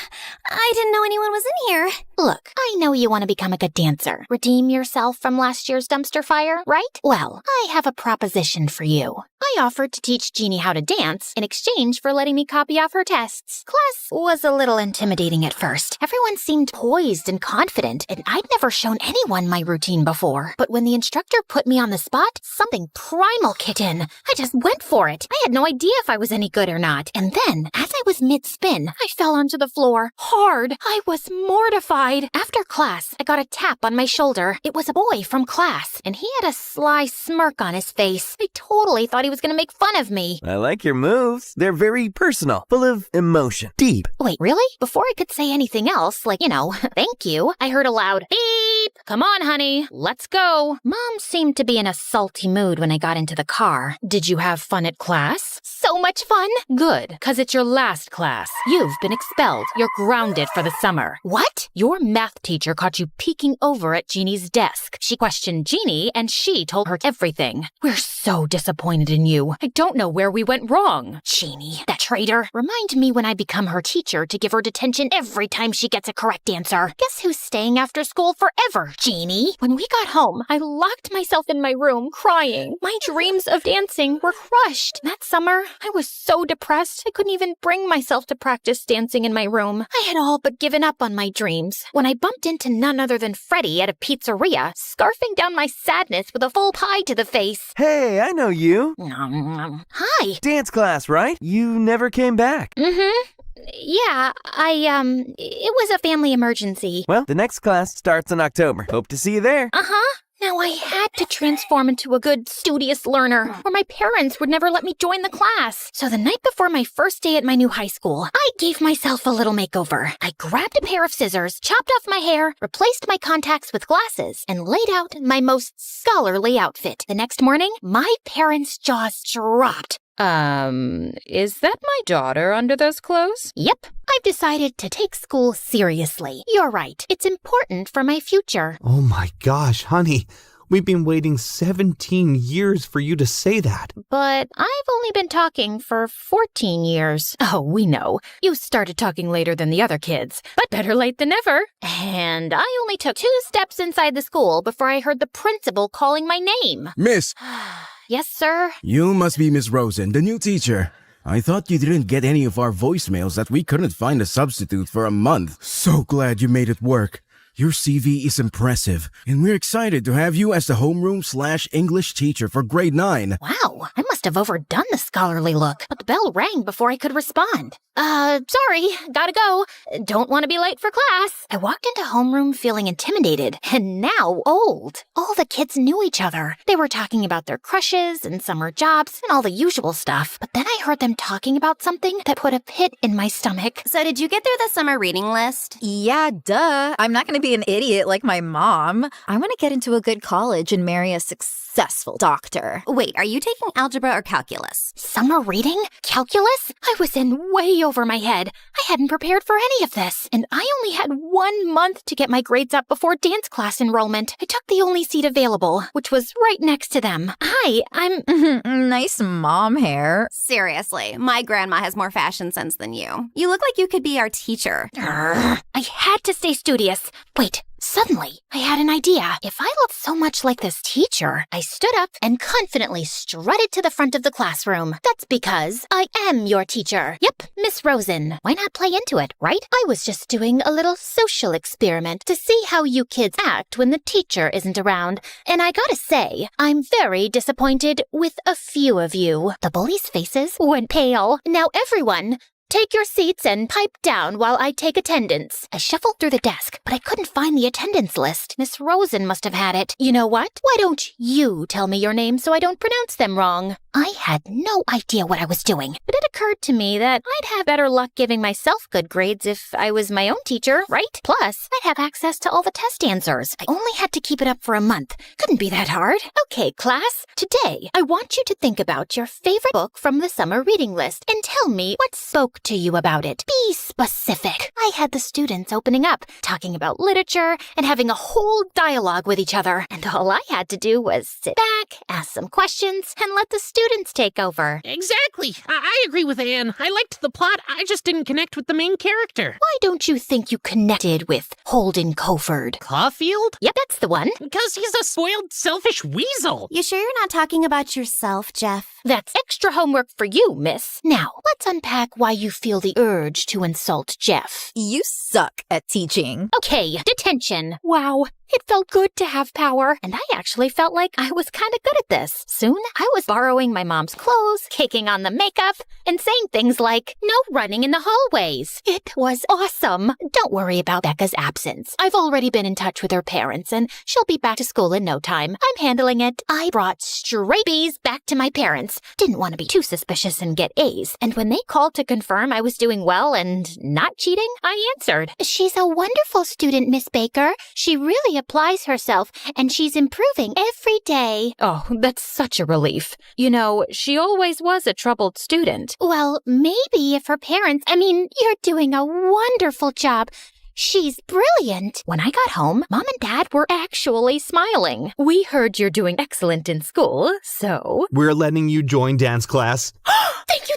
I didn't know anyone was in here. Look, I know you want to become a good dancer. Redeem yourself from last year's dumpster fire, right? Well, I have a proposition for you. I offered to teach Jeannie how to dance in exchange for letting me copy off her tests. Class was a little intimidating at first. Everyone seemed poised and confident, and I'd never shown anyone my routine before. But when the instructor put me on the spot, something primal kicked in. I just went for it. I had no idea if I was any good or not. And then, as I was mid-spin, I fell onto the floor. Hard. I was mortified. After class, I got a tap on my shoulder. It was a boy from class, and he had a sly smirk on his face. I totally thought he was going to make fun of me. I like your moves. They're very personal, full of emotion, deep. Wait, really? Before I could say anything else, like, thank you, I heard a loud beep. Come on, honey, let's go. Mom seemed to be in a salty mood when I got into the car. Did you have fun at class? So much fun. Good, 'cause it's your last class. You've been expelled. You're grounded for the summer. What? Your math teacher caught you peeking over at Jeannie's desk. She questioned Jeannie, and she told her everything. We're so disappointed in you. I don't know where we went wrong. Jeannie, that traitor. Remind me when I become her teacher to give her detention every time she gets a correct answer. Guess who's staying after school forever, Jeannie? When we got home, I locked myself in my room, crying. My dreams of dancing were crushed. That summer, I was so depressed, I couldn't even bring myself to practice dancing in my room. I had all but given up on my dreams when I bumped into none other than Freddie at a pizzeria, scarfing down my sadness with a full pie to the face. Hey, I know you. Hi. Dance class, right? You never came back. Yeah, it was a family emergency. Well, the next class starts in October. Hope to see you there. Now I had to transform into a good, studious learner, or my parents would never let me join the class. So the night before my first day at my new high school, I gave myself a little makeover. I grabbed a pair of scissors, chopped off my hair, replaced my contacts with glasses, and laid out my most scholarly outfit. The next morning, my parents' jaws dropped. Is that my daughter under those clothes? Yep. I've decided to take school seriously. You're right. It's important for my future. Oh my gosh, honey. We've been waiting 17 years for you to say that. But I've only been talking for 14 years. Oh, we know. You started talking later than the other kids, but better late than never. And I only took 2 steps inside the school before I heard the principal calling my name. Miss. Yes, sir? You must be Miss Rosen, the new teacher. I thought you didn't get any of our voicemails that we couldn't find a substitute for a month. So glad you made it work. Your CV is impressive, and we're excited to have you as the homeroom/English teacher for grade 9. Wow, I must have overdone the scholarly look, but the bell rang before I could respond. Sorry, gotta go. Don't want to be late for class. I walked into homeroom feeling intimidated, and now old. All the kids knew each other. They were talking about their crushes and summer jobs and all the usual stuff. But then I heard them talking about something that put a pit in my stomach. So did you get through the summer reading list? Yeah, duh. I'm not going to be an idiot like my mom. I want to get into a good college and marry a successful doctor. Wait, are you taking algebra or calculus? Summer reading? Calculus? I was in way over my head. I hadn't prepared for any of this, and I only had 1 month to get my grades up before dance class enrollment. I took the only seat available, which was right next to them. Hi, I'm... Nice mom hair. Seriously, my grandma has more fashion sense than you. You look like you could be our teacher. I had to stay studious. Wait, Suddenly, I had an idea. If I looked so much like this teacher, I stood up and confidently strutted to the front of the classroom. That's because I am your teacher. Yep, Miss Rosen. Why not play into it, right? I was just doing a little social experiment to see how you kids act when the teacher isn't around. And I gotta say, I'm very disappointed with a few of you. The bullies' faces went pale. Now everyone, take your seats and pipe down while I take attendance. I shuffled through the desk, but I couldn't find the attendance list. Miss Rosen must have had it. You know what? Why don't you tell me your name so I don't pronounce them wrong? I had no idea what I was doing, but it occurred to me that I'd have better luck giving myself good grades if I was my own teacher, right? Plus, I'd have access to all the test answers. I only had to keep it up for a month. Couldn't be that hard. Okay, class, today I want you to think about your favorite book from the summer reading list and tell me what spoke to you about it. Be specific. I had the students opening up, talking about literature, and having a whole dialogue with each other. And all I had to do was sit back, ask some questions, and let the students take over. Exactly. I agree with Anne. I liked the plot. I just didn't connect with the main character. Why don't you think you connected with Holden Coford? Caulfield? Yep, that's the one. Because he's a spoiled, selfish weasel. You sure you're not talking about yourself, Jeff? That's extra homework for you, miss. Now, let's unpack why you feel the urge to insult Jeff. You suck at teaching. Okay, detention. Wow, it felt good to have power, and I actually felt like I was kind of good at this. Soon, I was borrowing my mom's clothes, kicking on the makeup, and saying things like, no running in the hallways. It was awesome. Don't worry about Becca's absence. I've already been in touch with her parents, and she'll be back to school in no time. I'm handling it. I brought straight B's back to my parents. Didn't want to be too suspicious and get A's, and when they called to confirm I was doing well and not cheating, I answered. She's a wonderful student, Miss Baker. She really applies herself, and she's improving every day. Oh, that's such a relief. You know, she always was a troubled student. Well, maybe if her parents... you're doing a wonderful job. She's brilliant. When I got home, Mom and Dad were actually smiling. We heard you're doing excellent in school, so... We're letting you join dance class. Thank you.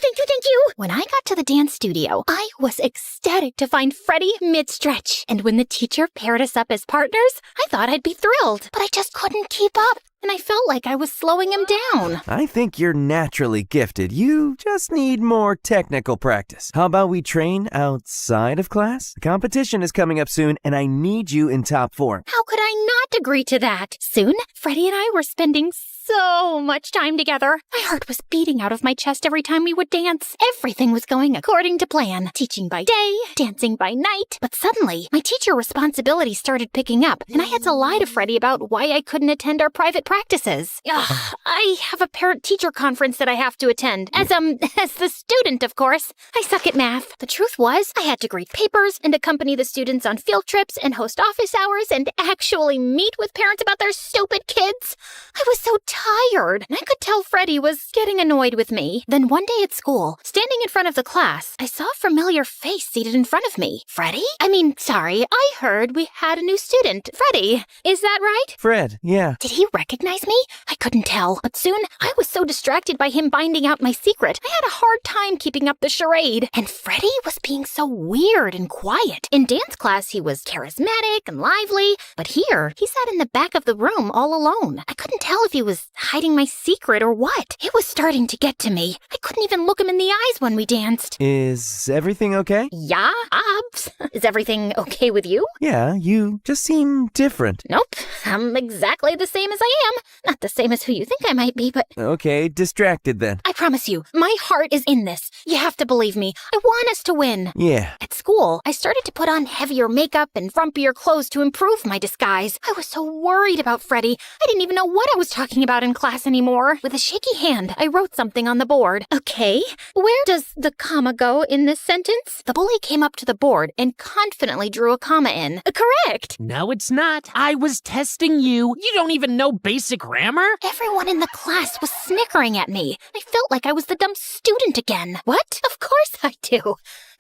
When I got to the dance studio, I was ecstatic to find Freddie mid-stretch. And when the teacher paired us up as partners, I thought I'd be thrilled. But I just couldn't keep up. And I felt like I was slowing him down. I think you're naturally gifted. You just need more technical practice. How about we train outside of class? The competition is coming up soon, and I need you in top form. How could I not agree to that? Soon, Freddie and I were spending so much time together. My heart was beating out of my chest every time we would dance. Everything was going according to plan. Teaching by day, dancing by night. But suddenly, my teacher responsibilities started picking up, and I had to lie to Freddie about why I couldn't attend our private practices. I have a parent-teacher conference that I have to attend. As the student, of course. I suck at math. The truth was, I had to grade papers and accompany the students on field trips and host office hours and actually meet with parents about their stupid kids. I was so tired, and I could tell Freddie was getting annoyed with me. Then one day at school, standing in front of the class, I saw a familiar face seated in front of me. Freddie? I heard we had a new student. Freddie, is that right? Fred, yeah. Did he recognize me? I couldn't tell, but soon I was so distracted by him finding out my secret, I had a hard time keeping up the charade. And Freddie was being so weird and quiet. In dance class, he was charismatic and lively, but here, he sat in the back of the room all alone. I couldn't tell if he was hiding my secret or what. It was starting to get to me. I couldn't even look him in the eyes when we danced. Is everything okay? Yeah, obs. Is everything okay with you? Yeah, you just seem different. Nope, I'm exactly the same as I am. Not the same as who you think I might be, but... Okay, distracted then. I promise you, my heart is in this. You have to believe me. I want us to win. Yeah. At school, I started to put on heavier makeup and frumpier clothes to improve my disguise. I was so worried about Freddie. I didn't even know what I was talking about in class anymore. With a shaky hand, I wrote something on the board. Okay, where does the comma go in this sentence? The bully came up to the board and confidently drew a comma in. Correct! No, it's not. I was testing you. You don't even know basic grammar? Everyone in the class was snickering at me. I felt like I was the dumb student again. What? Of course I do.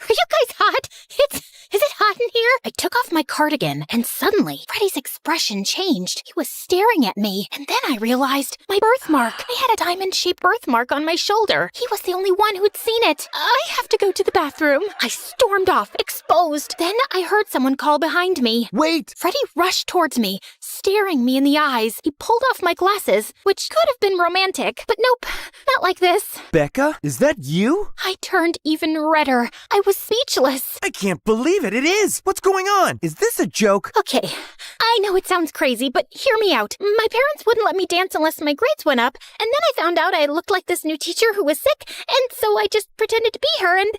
Are you guys hot? Is it hot in here? I took off my cardigan, and suddenly, Freddie's expression changed. He was staring at me, and then I realized my birthmark. I had a diamond-shaped birthmark on my shoulder. He was the only one who'd seen it. I have to go to the bathroom. I stormed off, exposed. Then I heard someone call behind me. Wait! Freddie rushed towards me, staring me in the eyes. He pulled off my glasses, which could have been romantic, but nope, not like this. Becca, is that you? I turned even redder. I was speechless. I can't believe it. It is. What's going on? Is this a joke? Okay, I know it sounds crazy, but hear me out. My parents wouldn't let me dance unless my grades went up, and then I found out I looked like this new teacher who was sick, and so I just pretended to be her, and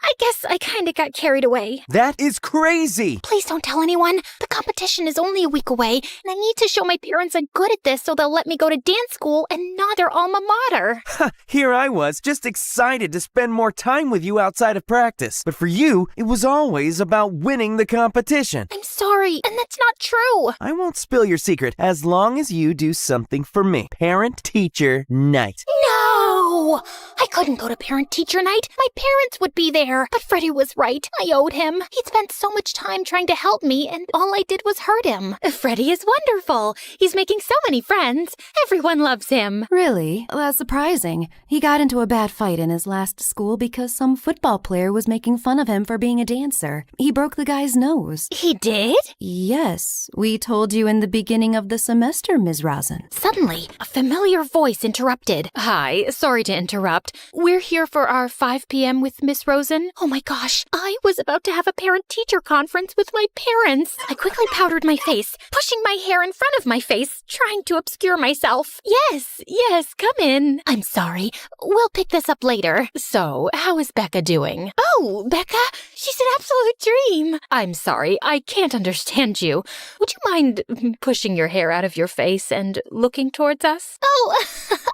I guess I kinda got carried away. That is crazy. Please don't tell anyone. The competition is only a week away, and I need to show my parents I'm good at this so they'll let me go to dance school and not their alma mater. Here I was, just excited to spend more time with you outside of practice. But for you, it was always about winning the competition. I'm sorry, and that's not true. I won't spill your secret as long as you do something for me. Parent-teacher night. No! I couldn't go to parent-teacher night. My parents would be there. But Freddie was right. I owed him. He'd spent so much time trying to help me, and all I did was hurt him. Freddie is wonderful. He's making so many friends. Everyone loves him. Really? That's surprising. He got into a bad fight in his last school because some football player was making fun of him for being a dancer. He broke the guy's nose. He did? Yes. We told you in the beginning of the semester, Ms. Rosen. Suddenly, a familiar voice interrupted. Hi, sorry to interrupt. We're here for our 5 p.m. with Miss Rosen. Oh my gosh, I was about to have a parent-teacher conference with my parents. I quickly powdered my face, pushing my hair in front of my face, trying to obscure myself. Yes, come in. I'm sorry. We'll pick this up later. So, how is Becca doing? Oh, Becca, she's an absolute dream. I'm sorry, I can't understand you. Would you mind pushing your hair out of your face and looking towards us? Oh,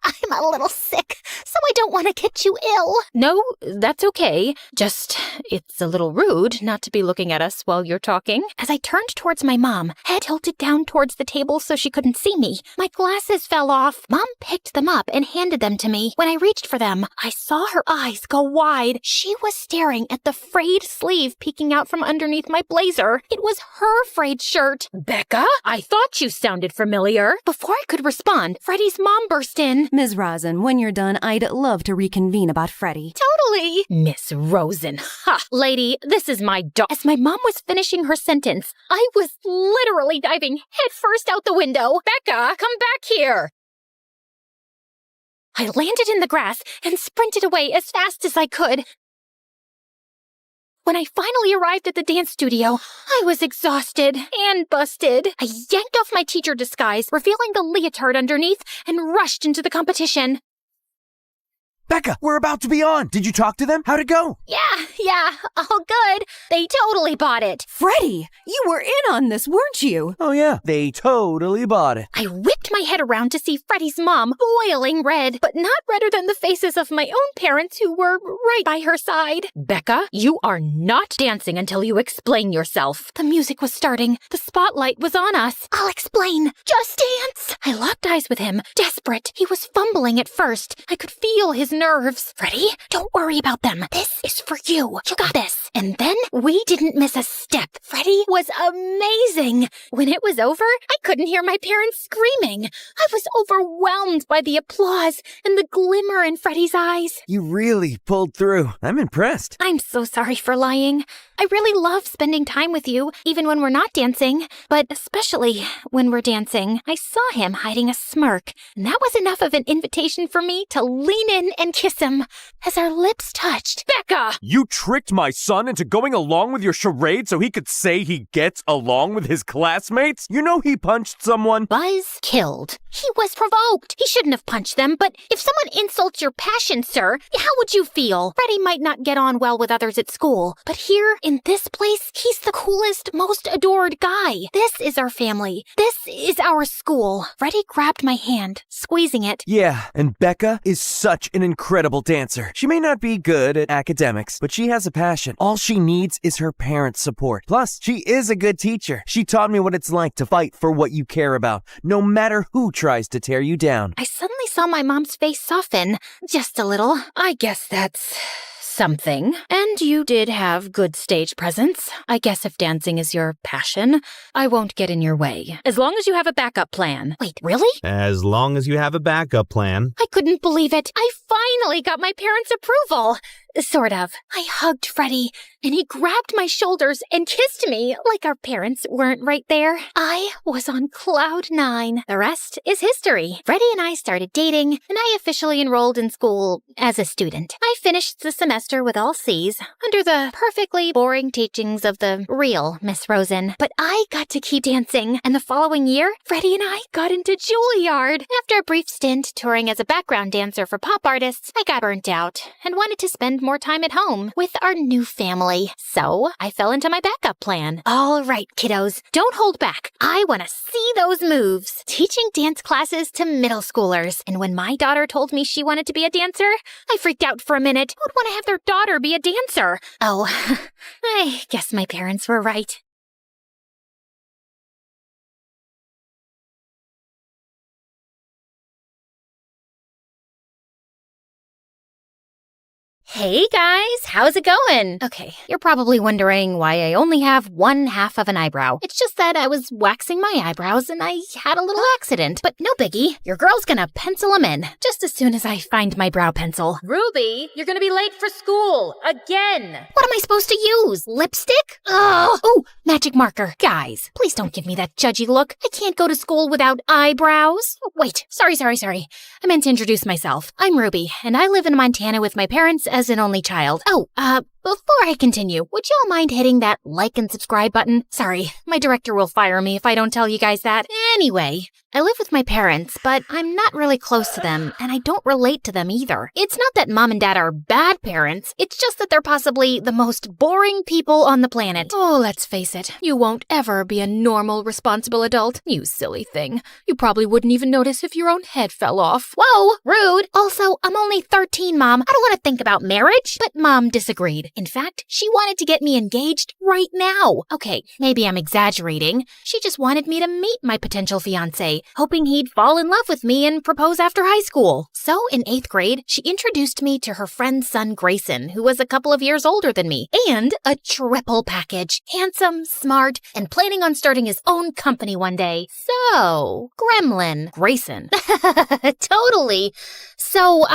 I'm a little sick, so I don't want to get you ill. No, that's okay. Just, it's a little rude not to be looking at us while you're talking. As I turned towards my mom, head tilted down towards the table so she couldn't see me, my glasses fell off. Mom picked them up and handed them to me. When I reached for them, I saw her eyes go wide. She was staring at the frayed sleeve peeking out from underneath my blazer. It was her frayed shirt. Becca, I thought you sounded familiar. Before I could respond, Freddie's mom burst in. Ms. Rosen, when you're done, I'd love to reconvene about Freddie. Totally. Miss Rosen. Ha! Lady, this is my dog. As my mom was finishing her sentence, I was literally diving headfirst out the window. Becca, come back here. I landed in the grass and sprinted away as fast as I could. When I finally arrived at the dance studio, I was exhausted and busted. I yanked off my teacher disguise, revealing the leotard underneath, and rushed into the competition. Becca, we're about to be on. Did you talk to them? How'd it go? Yeah, all good. They totally bought it. Freddie, you were in on this, weren't you? Oh yeah, they totally bought it. I whipped my head around to see Freddie's mom, boiling red, but not redder than the faces of my own parents who were right by her side. Becca, you are not dancing until you explain yourself. The music was starting. The spotlight was on us. I'll explain. Just dance. I locked eyes with him, desperate. He was fumbling at first. I could feel his nerves. Freddie, don't worry about them. This is for you. You got this. And then we didn't miss a step. Freddie was amazing. When it was over, I couldn't hear my parents screaming. I was overwhelmed by the applause and the glimmer in Freddie's eyes. You really pulled through. I'm impressed. I'm so sorry for lying. I really love spending time with you, even when we're not dancing, but especially when we're dancing. I saw him hiding a smirk, and that was enough of an invitation for me to lean in and kiss him. As our lips touched, Becca! You tricked my son into going along with your charade so he could say he gets along with his classmates? You know he punched someone? Buzz killed. He was provoked. He shouldn't have punched them, but if someone insults your passion, sir, how would you feel? Freddie might not get on well with others at school, but here, in this place, he's the coolest, most adored guy. This is our family. This is our school. Freddie grabbed my hand, squeezing it. Yeah, and Becca is such an incredible dancer. She may not be good at academics, but she has a passion. All she needs is her parents' support. Plus, she is a good teacher. She taught me what it's like to fight for what you care about, no matter who tries to tear you down. I suddenly saw my mom's face soften, just a little. I guess that's something. And you did have good stage presence. I guess if dancing is your passion, I won't get in your way. As long as you have a backup plan. Wait, really? As long as you have a backup plan. I couldn't believe it. I finally got my parents' approval. Sort of. I hugged Freddie, and he grabbed my shoulders and kissed me like our parents weren't right there. I was on cloud 9. The rest is history. Freddie and I started dating, and I officially enrolled in school as a student. I finished the semester with all C's, under the perfectly boring teachings of the real Miss Rosen. But I got to keep dancing, and the following year, Freddie and I got into Juilliard. After a brief stint touring as a background dancer for pop artists, I got burnt out and wanted to spend more time at home with our new family. So I fell into my backup plan. All right, kiddos, don't hold back. I want to see those moves. Teaching dance classes to middle schoolers. And when my daughter told me she wanted to be a dancer, I freaked out for a minute. Who'd want to have their daughter be a dancer? Oh, I guess my parents were right. Hey guys, how's it going? Okay, you're probably wondering why I only have one half of an eyebrow. It's just that I was waxing my eyebrows and I had a little accident. But no biggie, your girl's gonna pencil them in just as soon as I find my brow pencil. Ruby, you're gonna be late for school. Again. What am I supposed to use? Lipstick? Ugh. Oh, magic marker. Guys, please don't give me that judgy look. I can't go to school without eyebrows. Oh, wait, sorry. I meant to introduce myself. I'm Ruby, and I live in Montana with my parents as an only child. Oh, before I continue, would y'all mind hitting that like and subscribe button? Sorry, my director will fire me if I don't tell you guys that. Anyway, I live with my parents, but I'm not really close to them, and I don't relate to them either. It's not that mom and dad are bad parents, it's just that they're possibly the most boring people on the planet. Oh, let's face it, you won't ever be a normal, responsible adult, you silly thing. You probably wouldn't even notice if your own head fell off. Whoa, rude! Also, I'm only 13, Mom. I don't want to think about marriage. But Mom disagreed. In fact, she wanted to get me engaged right now. Okay, maybe I'm exaggerating. She just wanted me to meet my potential fiancé, hoping he'd fall in love with me and propose after high school. So in 8th grade, she introduced me to her friend's son Grayson, who was a couple of years older than me, and a triple package. Handsome, smart, and planning on starting his own company one day. So, Gremlin. Grayson. Totally. So,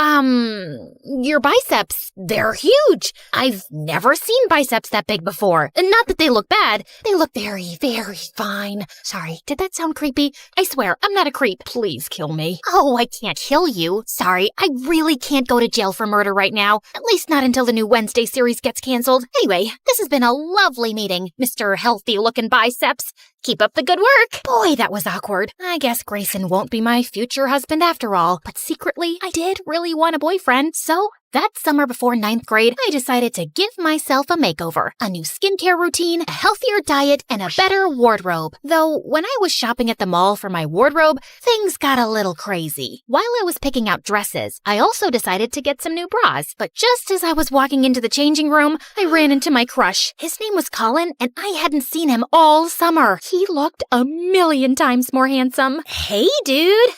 your biceps, they're huge. I've never seen biceps that big before. Not that they look bad. They look very, very fine. Sorry, did that sound creepy? I swear, I'm not a creep. Please kill me. Oh, I can't kill you. Sorry, I really can't go to jail for murder right now. At least not until the new Wednesday series gets canceled. Anyway, this has been a lovely meeting, Mr. Healthy-looking biceps. Keep up the good work. Boy, that was awkward. I guess Grayson won't be my future husband after all. But secretly, I did really want a boyfriend, so that summer before 9th grade, I decided to give myself a makeover. A new skincare routine, a healthier diet, and a better wardrobe. Though, when I was shopping at the mall for my wardrobe, things got a little crazy. While I was picking out dresses, I also decided to get some new bras. But just as I was walking into the changing room, I ran into my crush. His name was Colin, and I hadn't seen him all summer. He looked a million times more handsome. Hey, dude.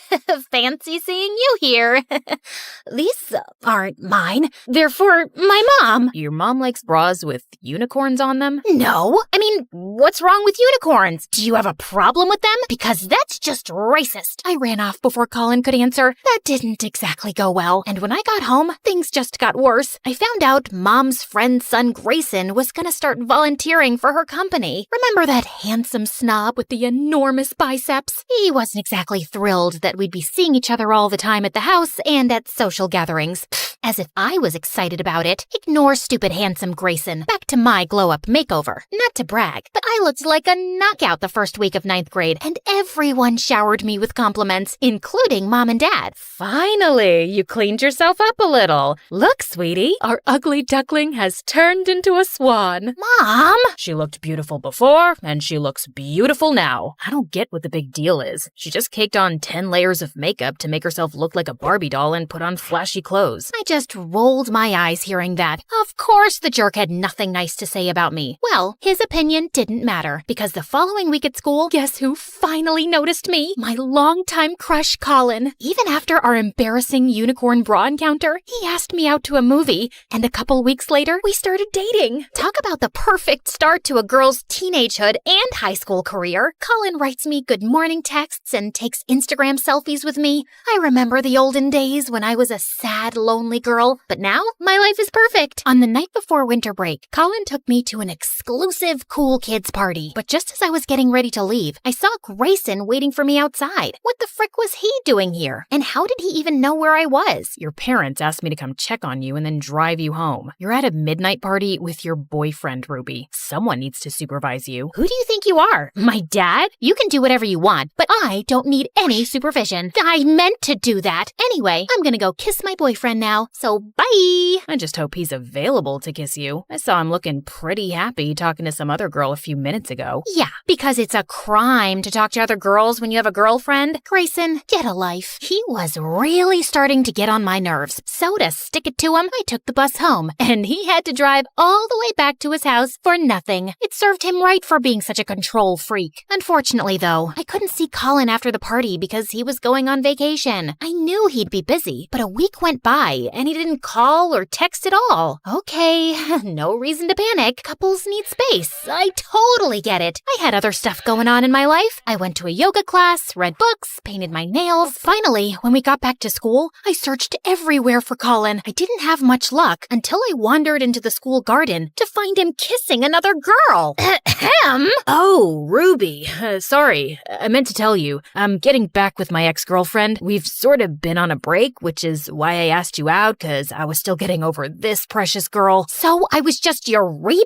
Fancy seeing you here. These aren't mine. They're for my mom. Your mom likes bras with unicorns on them? No. I mean, what's wrong with unicorns? Do you have a problem with them? Because that's just racist. I ran off before Colin could answer. That didn't exactly go well. And when I got home, things just got worse. I found out Mom's friend's son Grayson was gonna start volunteering for her company. Remember that handsome snob with the enormous biceps? He wasn't exactly thrilled that we'd be seeing each other all the time at the house and at social gatherings. As if I was excited about it. Ignore stupid handsome Grayson. Back to my glow-up makeover. Not to brag, but I looked like a knockout the first week of 9th grade, and everyone showered me with compliments, including Mom and Dad. Finally, you cleaned yourself up a little. Look, sweetie, our ugly duckling has turned into a swan. Mom! She looked beautiful before, and she looks beautiful now. I don't get what the big deal is. She just caked on 10 layers of makeup to make herself look like a Barbie doll and put on flashy clothes. I just rolled my eyes hearing that. Of course the jerk had nothing nice to say about me. Well, his opinion didn't matter, because the following week at school, guess who finally noticed me? My longtime crush, Colin. Even after our embarrassing unicorn bra encounter, he asked me out to a movie, and a couple weeks later, we started dating. Talk about the perfect start to a girl's teenagehood and high school career. Colin writes me good morning texts and takes Instagram selfies with me. I remember the olden days when I was a sad, lonely girl, but now my life is perfect. On the night before winter break, Colin took me to an exclusive cool kids party. But just as I was getting ready to leave, I saw Grayson waiting for me outside. What the frick was he doing here? And how did he even know where I was? Your parents asked me to come check on you and then drive you home. You're at a midnight party with your boyfriend, Ruby. Someone needs to supervise you. Who do you think you are? My dad? You can do whatever you want, but I don't need any supervision. I meant to do that. Anyway, I'm gonna go kiss my boyfriend now, so bye! I just hope he's available to kiss you. I saw him looking pretty happy talking to some other girl a few minutes ago. Yeah, because it's a crime to talk to other girls when you have a girlfriend. Grayson, get a life. He was really starting to get on my nerves, so to stick it to him, I took the bus home, and he had to drive all the way back to his house for nothing. It served him right for being such a control freak. Unfortunately, though, I couldn't see Colin after the party because he was going on vacation. I knew he'd be busy, but a week went by, and he didn't call or text at all. Okay, no reason to panic. Couples need space. I totally get it. I had other stuff going on in my life. I went to a yoga class, read books, painted my nails. Finally, when we got back to school, I searched everywhere for Colin. I didn't have much luck until I wandered into the school garden to find him kissing another girl. Ahem! Oh, Ruby. Sorry, I meant to tell you. I'm getting back with my ex-girlfriend. We've sort of been on a break, which is why I asked you out, because I was still getting over this precious girl. So I was just your rebound?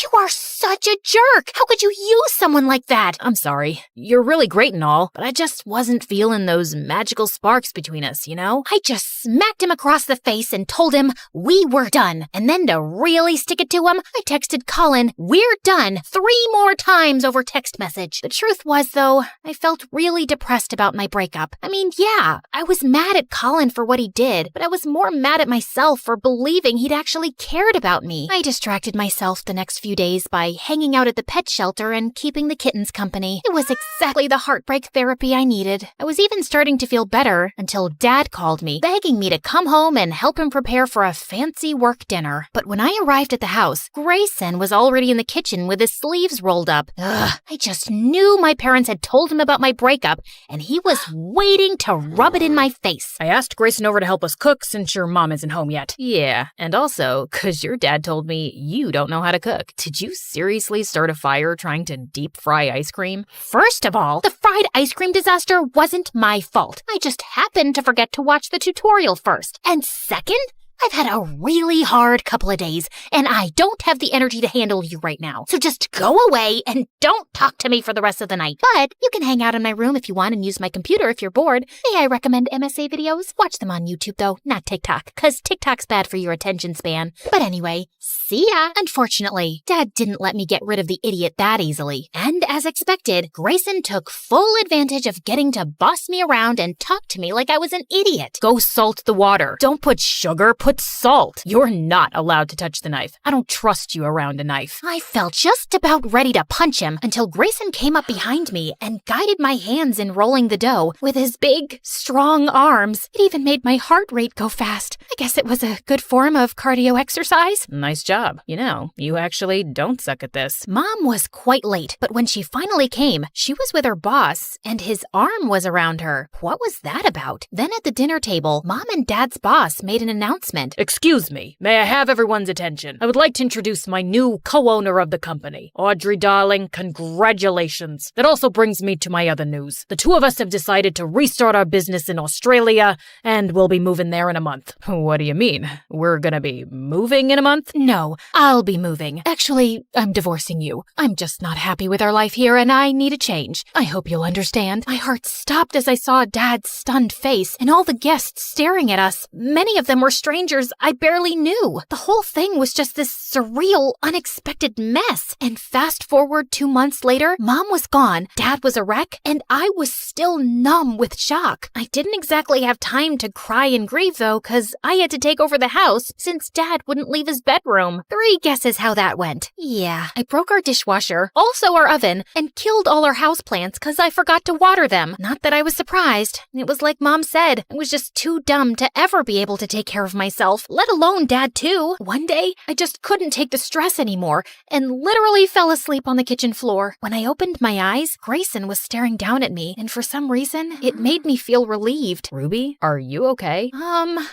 You are such a jerk. How could you use someone like that? I'm sorry. You're really great and all, but I just wasn't feeling those magical sparks between us, you know? I just smacked him across the face and told him we were done. And then to really stick it to him, I texted Colin, "We're done," 3 more times over text message. The truth was, though, I felt really depressed about my breakup. I mean, yeah, I was mad at Colin for what he did, but I was more mad at myself for believing he'd actually cared about me. I distracted myself the next few days by hanging out at the pet shelter and keeping the kittens company. It was exactly the heartbreak therapy I needed. I was even starting to feel better until Dad called me, begging me to come home and help him prepare for a fancy work dinner. But when I arrived at the house, Grayson was already in the kitchen with his sleeves rolled up. Ugh, I just knew my parents had told him about my breakup, and he was waiting to rub it in my face. I asked Grayson over to help us cook since your mom isn't home yet. Yeah, and also, because your dad told me you don't know how to cook. Did you seriously start a fire trying to deep fry ice cream? First of all, the fried ice cream disaster wasn't my fault. I just happened to forget to watch the tutorial first. And second, I've had a really hard couple of days, and I don't have the energy to handle you right now. So just go away and don't talk to me for the rest of the night. But you can hang out in my room if you want and use my computer if you're bored. May I recommend MSA videos? Watch them on YouTube, though, not TikTok, because TikTok's bad for your attention span. But anyway, see ya. Unfortunately, Dad didn't let me get rid of the idiot that easily. And as expected, Grayson took full advantage of getting to boss me around and talk to me like I was an idiot. Go salt the water. Don't put sugar, put salt. You're not allowed to touch the knife. I don't trust you around a knife. I felt just about ready to punch him until Grayson came up behind me and guided my hands in rolling the dough with his big, strong arms. It even made my heart rate go fast. I guess it was a good form of cardio exercise. Nice job. You know, you actually don't suck at this. Mom was quite late, but when she finally came, she was with her boss, and his arm was around her. What was that about? Then at the dinner table, Mom and Dad's boss made an announcement. Excuse me, may I have everyone's attention? I would like to introduce my new co-owner of the company. Audrey, darling, congratulations. That also brings me to my other news. The two of us have decided to restart our business in Australia, and we'll be moving there in a month. What do you mean? We're gonna be moving in a month? No, I'll be moving. Actually, I'm divorcing you. I'm just not happy with our life here, and I need a change. I hope you'll understand. My heart stopped as I saw Dad's stunned face and all the guests staring at us. Many of them were strangers strangers I barely knew. The whole thing was just this surreal, unexpected mess. And fast forward 2 months later, Mom was gone, Dad was a wreck, and I was still numb with shock. I didn't exactly have time to cry and grieve though, cause I had to take over the house since Dad wouldn't leave his bedroom. 3 guesses how that went. Yeah, I broke our dishwasher, also our oven, and killed all our houseplants cause I forgot to water them. Not that I was surprised. It was like Mom said, I was just too dumb to ever be able to take care of myself, let alone Dad too. One day, I just couldn't take the stress anymore and literally fell asleep on the kitchen floor. When I opened my eyes, Grayson was staring down at me, and for some reason, it made me feel relieved. Ruby, are you okay?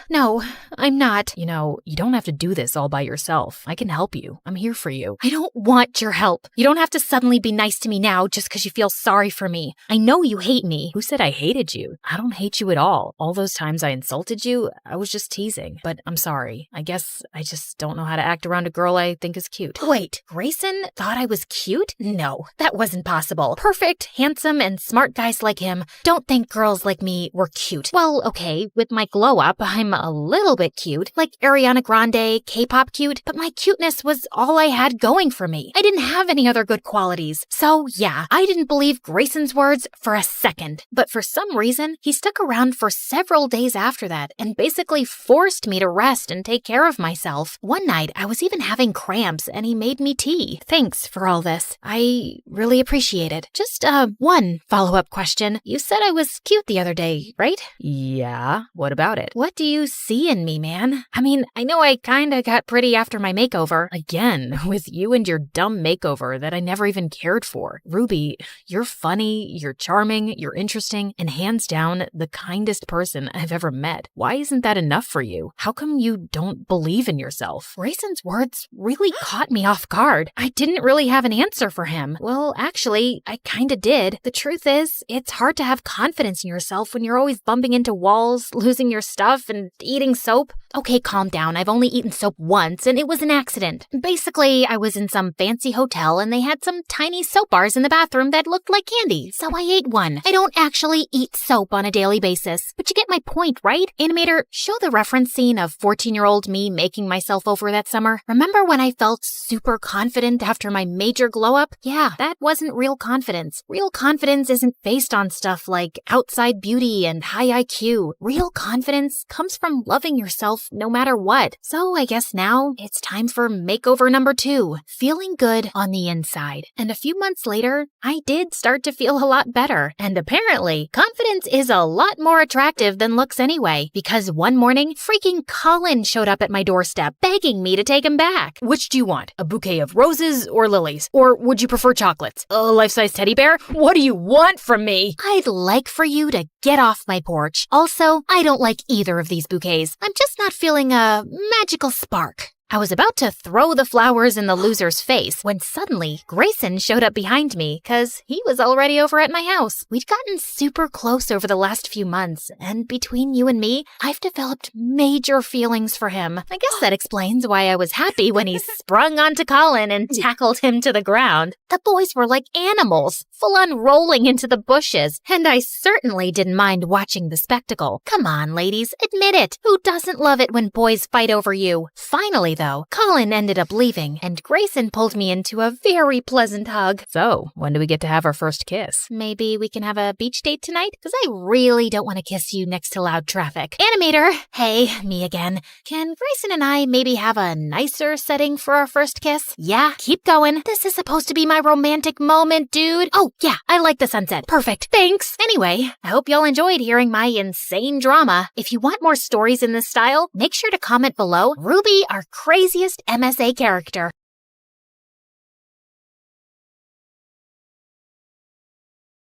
No, I'm not. You know, you don't have to do this all by yourself. I can help you. I'm here for you. I don't want your help. You don't have to suddenly be nice to me now just because you feel sorry for me. I know you hate me. Who said I hated you? I don't hate you at all. All those times I insulted you, I was just teasing. But I'm sorry. I guess I just don't know how to act around a girl I think is cute. Wait, Grayson thought I was cute? No, that wasn't possible. Perfect, handsome, and smart guys like him don't think girls like me were cute. Well, okay, with my glow up, I'm a little bit cute, like Ariana Grande, K-pop cute, but my cuteness was all I had going for me. I didn't have any other good qualities. So yeah, I didn't believe Grayson's words for a second. But for some reason, he stuck around for several days after that and basically forced me to rest and take care of myself. One night, I was even having cramps and he made me tea. Thanks for all this. I really appreciate it. Just, one follow-up question. You said I was cute the other day, right? Yeah, what about it? What do you see in me, man? I mean, I know I kinda got pretty after my makeover. Again, with you and your dumb makeover that I never even cared for. Ruby, you're funny, you're charming, you're interesting, and hands down, the kindest person I've ever met. Why isn't that enough for you? How come you don't believe in yourself? Grayson's words really caught me off guard. I didn't really have an answer for him. Well, actually, I kinda did. The truth is, it's hard to have confidence in yourself when you're always bumping into walls, losing your stuff, and eating soap. Okay, calm down. I've only eaten soap once, and it was an accident. Basically, I was in some fancy hotel, and they had some tiny soap bars in the bathroom that looked like candy, so I ate one. I don't actually eat soap on a daily basis, but you get my point, right? Animator, show the reference scene of 14-year-old me making myself over that summer. Remember when I felt super confident after my major glow-up? Yeah, that wasn't real confidence. Real confidence isn't based on stuff like outside beauty and high IQ. Real confidence comes from loving yourself no matter what. So I guess now it's time for makeover number 2, feeling good on the inside. And a few months later, I did start to feel a lot better. And apparently, confidence is a lot more attractive than looks anyway, because one morning, freaking Colin showed up at my doorstep begging me to take him back. Which do you want? A bouquet of roses or lilies? Or would you prefer chocolates? A life-size teddy bear? What do you want from me? I'd like for you to get off my porch. Also, I don't like either of these bouquets. I'm just not feeling a magical spark. I was about to throw the flowers in the loser's face when suddenly Grayson showed up behind me because he was already over at my house. We'd gotten super close over the last few months, and between you and me, I've developed major feelings for him. I guess that explains why I was happy when he sprung onto Colin and tackled him to the ground. The boys were like animals, full on rolling into the bushes, and I certainly didn't mind watching the spectacle. Come on, ladies, admit it. Who doesn't love it when boys fight over you? Finally, though, Colin ended up leaving, and Grayson pulled me into a very pleasant hug. So, when do we get to have our first kiss? Maybe we can have a beach date tonight? Because I really don't want to kiss you next to loud traffic. Animator! Hey, me again. Can Grayson and I maybe have a nicer setting for our first kiss? Yeah, keep going. This is supposed to be my romantic moment, dude. Oh, yeah, I like the sunset. Perfect. Thanks. Anyway, I hope y'all enjoyed hearing my insane drama. If you want more stories in this style, make sure to comment below. Ruby, our craziest MSA character.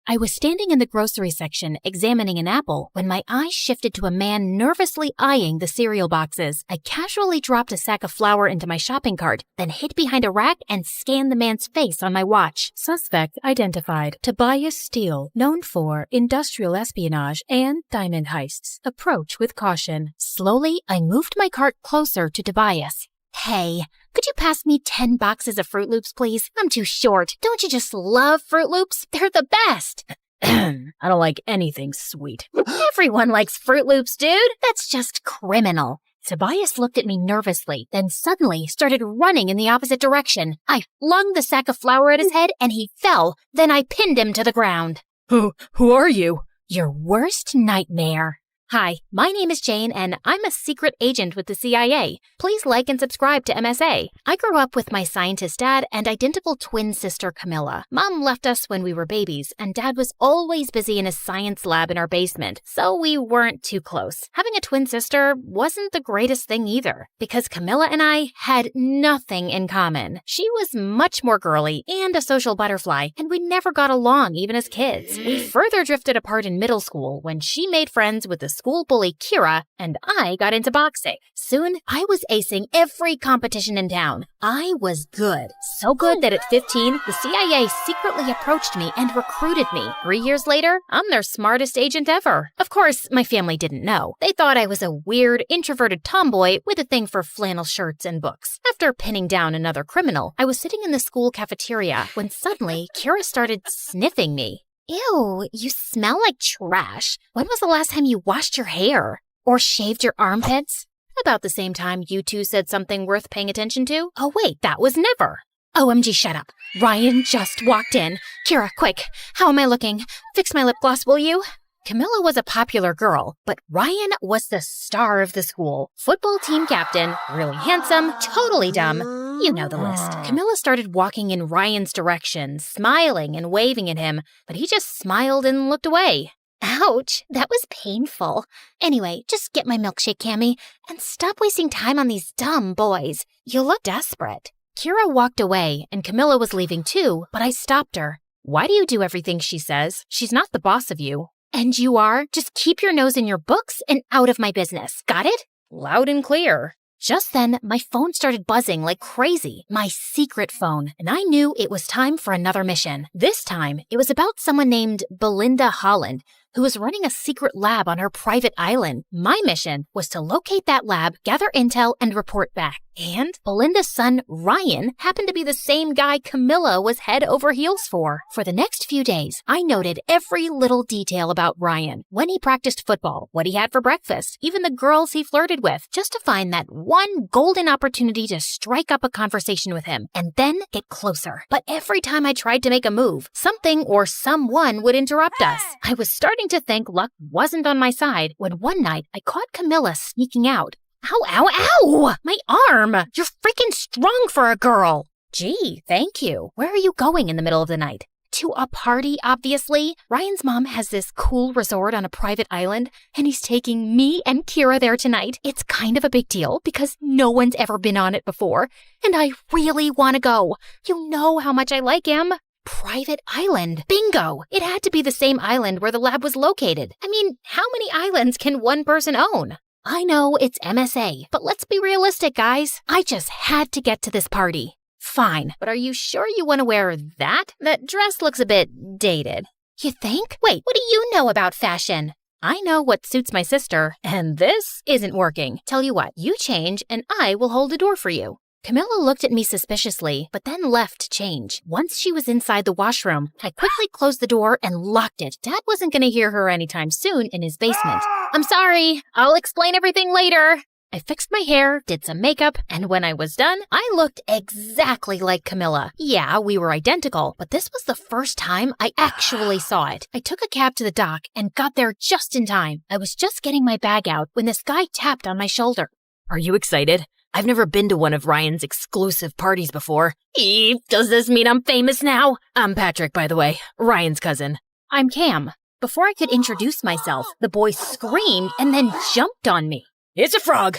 I was standing in the grocery section examining an apple when my eyes shifted to a man nervously eyeing the cereal boxes. I casually dropped a sack of flour into my shopping cart, then hid behind a rack and scanned the man's face on my watch. Suspect identified. Tobias Steele, known for industrial espionage and diamond heists. Approach with caution. Slowly, I moved my cart closer to Tobias. Hey, could you pass me 10 boxes of Fruit Loops, please? I'm too short. Don't you just love Fruit Loops? They're the best. I don't like anything sweet. Everyone likes Fruit Loops, dude. That's just criminal. Tobias looked at me nervously, then suddenly started running in the opposite direction. I flung the sack of flour at his head and he fell, then I pinned him to the ground. Who are you? Your worst nightmare. Hi, my name is Jane, and I'm a secret agent with the CIA. Please like and subscribe to MSA. I grew up with my scientist dad and identical twin sister Camilla. Mom left us when we were babies, and Dad was always busy in his science lab in our basement, so we weren't too close. Having a twin sister wasn't the greatest thing either, because Camilla and I had nothing in common. She was much more girly and a social butterfly, and we never got along even as kids. We further drifted apart in middle school when she made friends with the school bully Kira, and I got into boxing. Soon, I was acing every competition in town. I was good. So good that at 15, the CIA secretly approached me and recruited me. 3 years later, I'm their smartest agent ever. Of course, my family didn't know. They thought I was a weird, introverted tomboy with a thing for flannel shirts and books. After pinning down another criminal, I was sitting in the school cafeteria when suddenly Kira started sniffing me. Ew, you smell like trash. When was the last time you washed your hair? Or shaved your armpits? About the same time you two said something worth paying attention to? Oh wait, that was never. OMG, shut up. Ryan just walked in. Kira, quick, how am I looking? Fix my lip gloss, will you? Camilla was a popular girl, but Ryan was the star of the school. Football team captain, really handsome, totally dumb. You know the list. Camilla started walking in Ryan's direction, smiling and waving at him, but he just smiled and looked away. Ouch, that was painful. Anyway, just get my milkshake, Cammy, and stop wasting time on these dumb boys. You look desperate. Kira walked away, and Camilla was leaving too, but I stopped her. Why do you do everything she says? She's not the boss of you. And you are? Just keep your nose in your books and out of my business. Got it? Loud and clear. Just then, my phone started buzzing like crazy. My secret phone. And I knew it was time for another mission. This time, it was about someone named Belinda Holland, who was running a secret lab on her private island. My mission was to locate that lab, gather intel, and report back. And Belinda's son, Ryan, happened to be the same guy Camilla was head over heels for. For the next few days, I noted every little detail about Ryan. When he practiced football, what he had for breakfast, even the girls he flirted with, just to find that one golden opportunity to strike up a conversation with him, and then get closer. But every time I tried to make a move, something or someone would interrupt us. I was starting to think luck wasn't on my side when one night I caught Camilla sneaking out. Ow, ow, ow! My arm! You're freaking strong for a girl! Gee, thank you. Where are you going in the middle of the night? To a party, obviously. Ryan's mom has this cool resort on a private island, and he's taking me and Kira there tonight. It's kind of a big deal because no one's ever been on it before, and I really want to go. You know how much I like him. Private island. Bingo! It had to be the same island where the lab was located. I mean, how many islands can one person own? I know it's MSA, but let's be realistic, guys. I just had to get to this party. Fine, but are you sure you want to wear that? That dress looks a bit dated. You think? Wait, what do you know about fashion? I know what suits my sister, and this isn't working. Tell you what, you change and I will hold the door for you. Camilla looked at me suspiciously, but then left to change. Once she was inside the washroom, I quickly closed the door and locked it. Dad wasn't going to hear her anytime soon in his basement. I'm sorry. I'll explain everything later. I fixed my hair, did some makeup, and when I was done, I looked exactly like Camilla. Yeah, we were identical, but this was the first time I actually saw it. I took a cab to the dock and got there just in time. I was just getting my bag out when this guy tapped on my shoulder. Are you excited? I've never been to one of Ryan's exclusive parties before. Does this mean I'm famous now? I'm Patrick, by the way, Ryan's cousin. I'm Cam. Before I could introduce myself, the boy screamed and then jumped on me. It's a frog!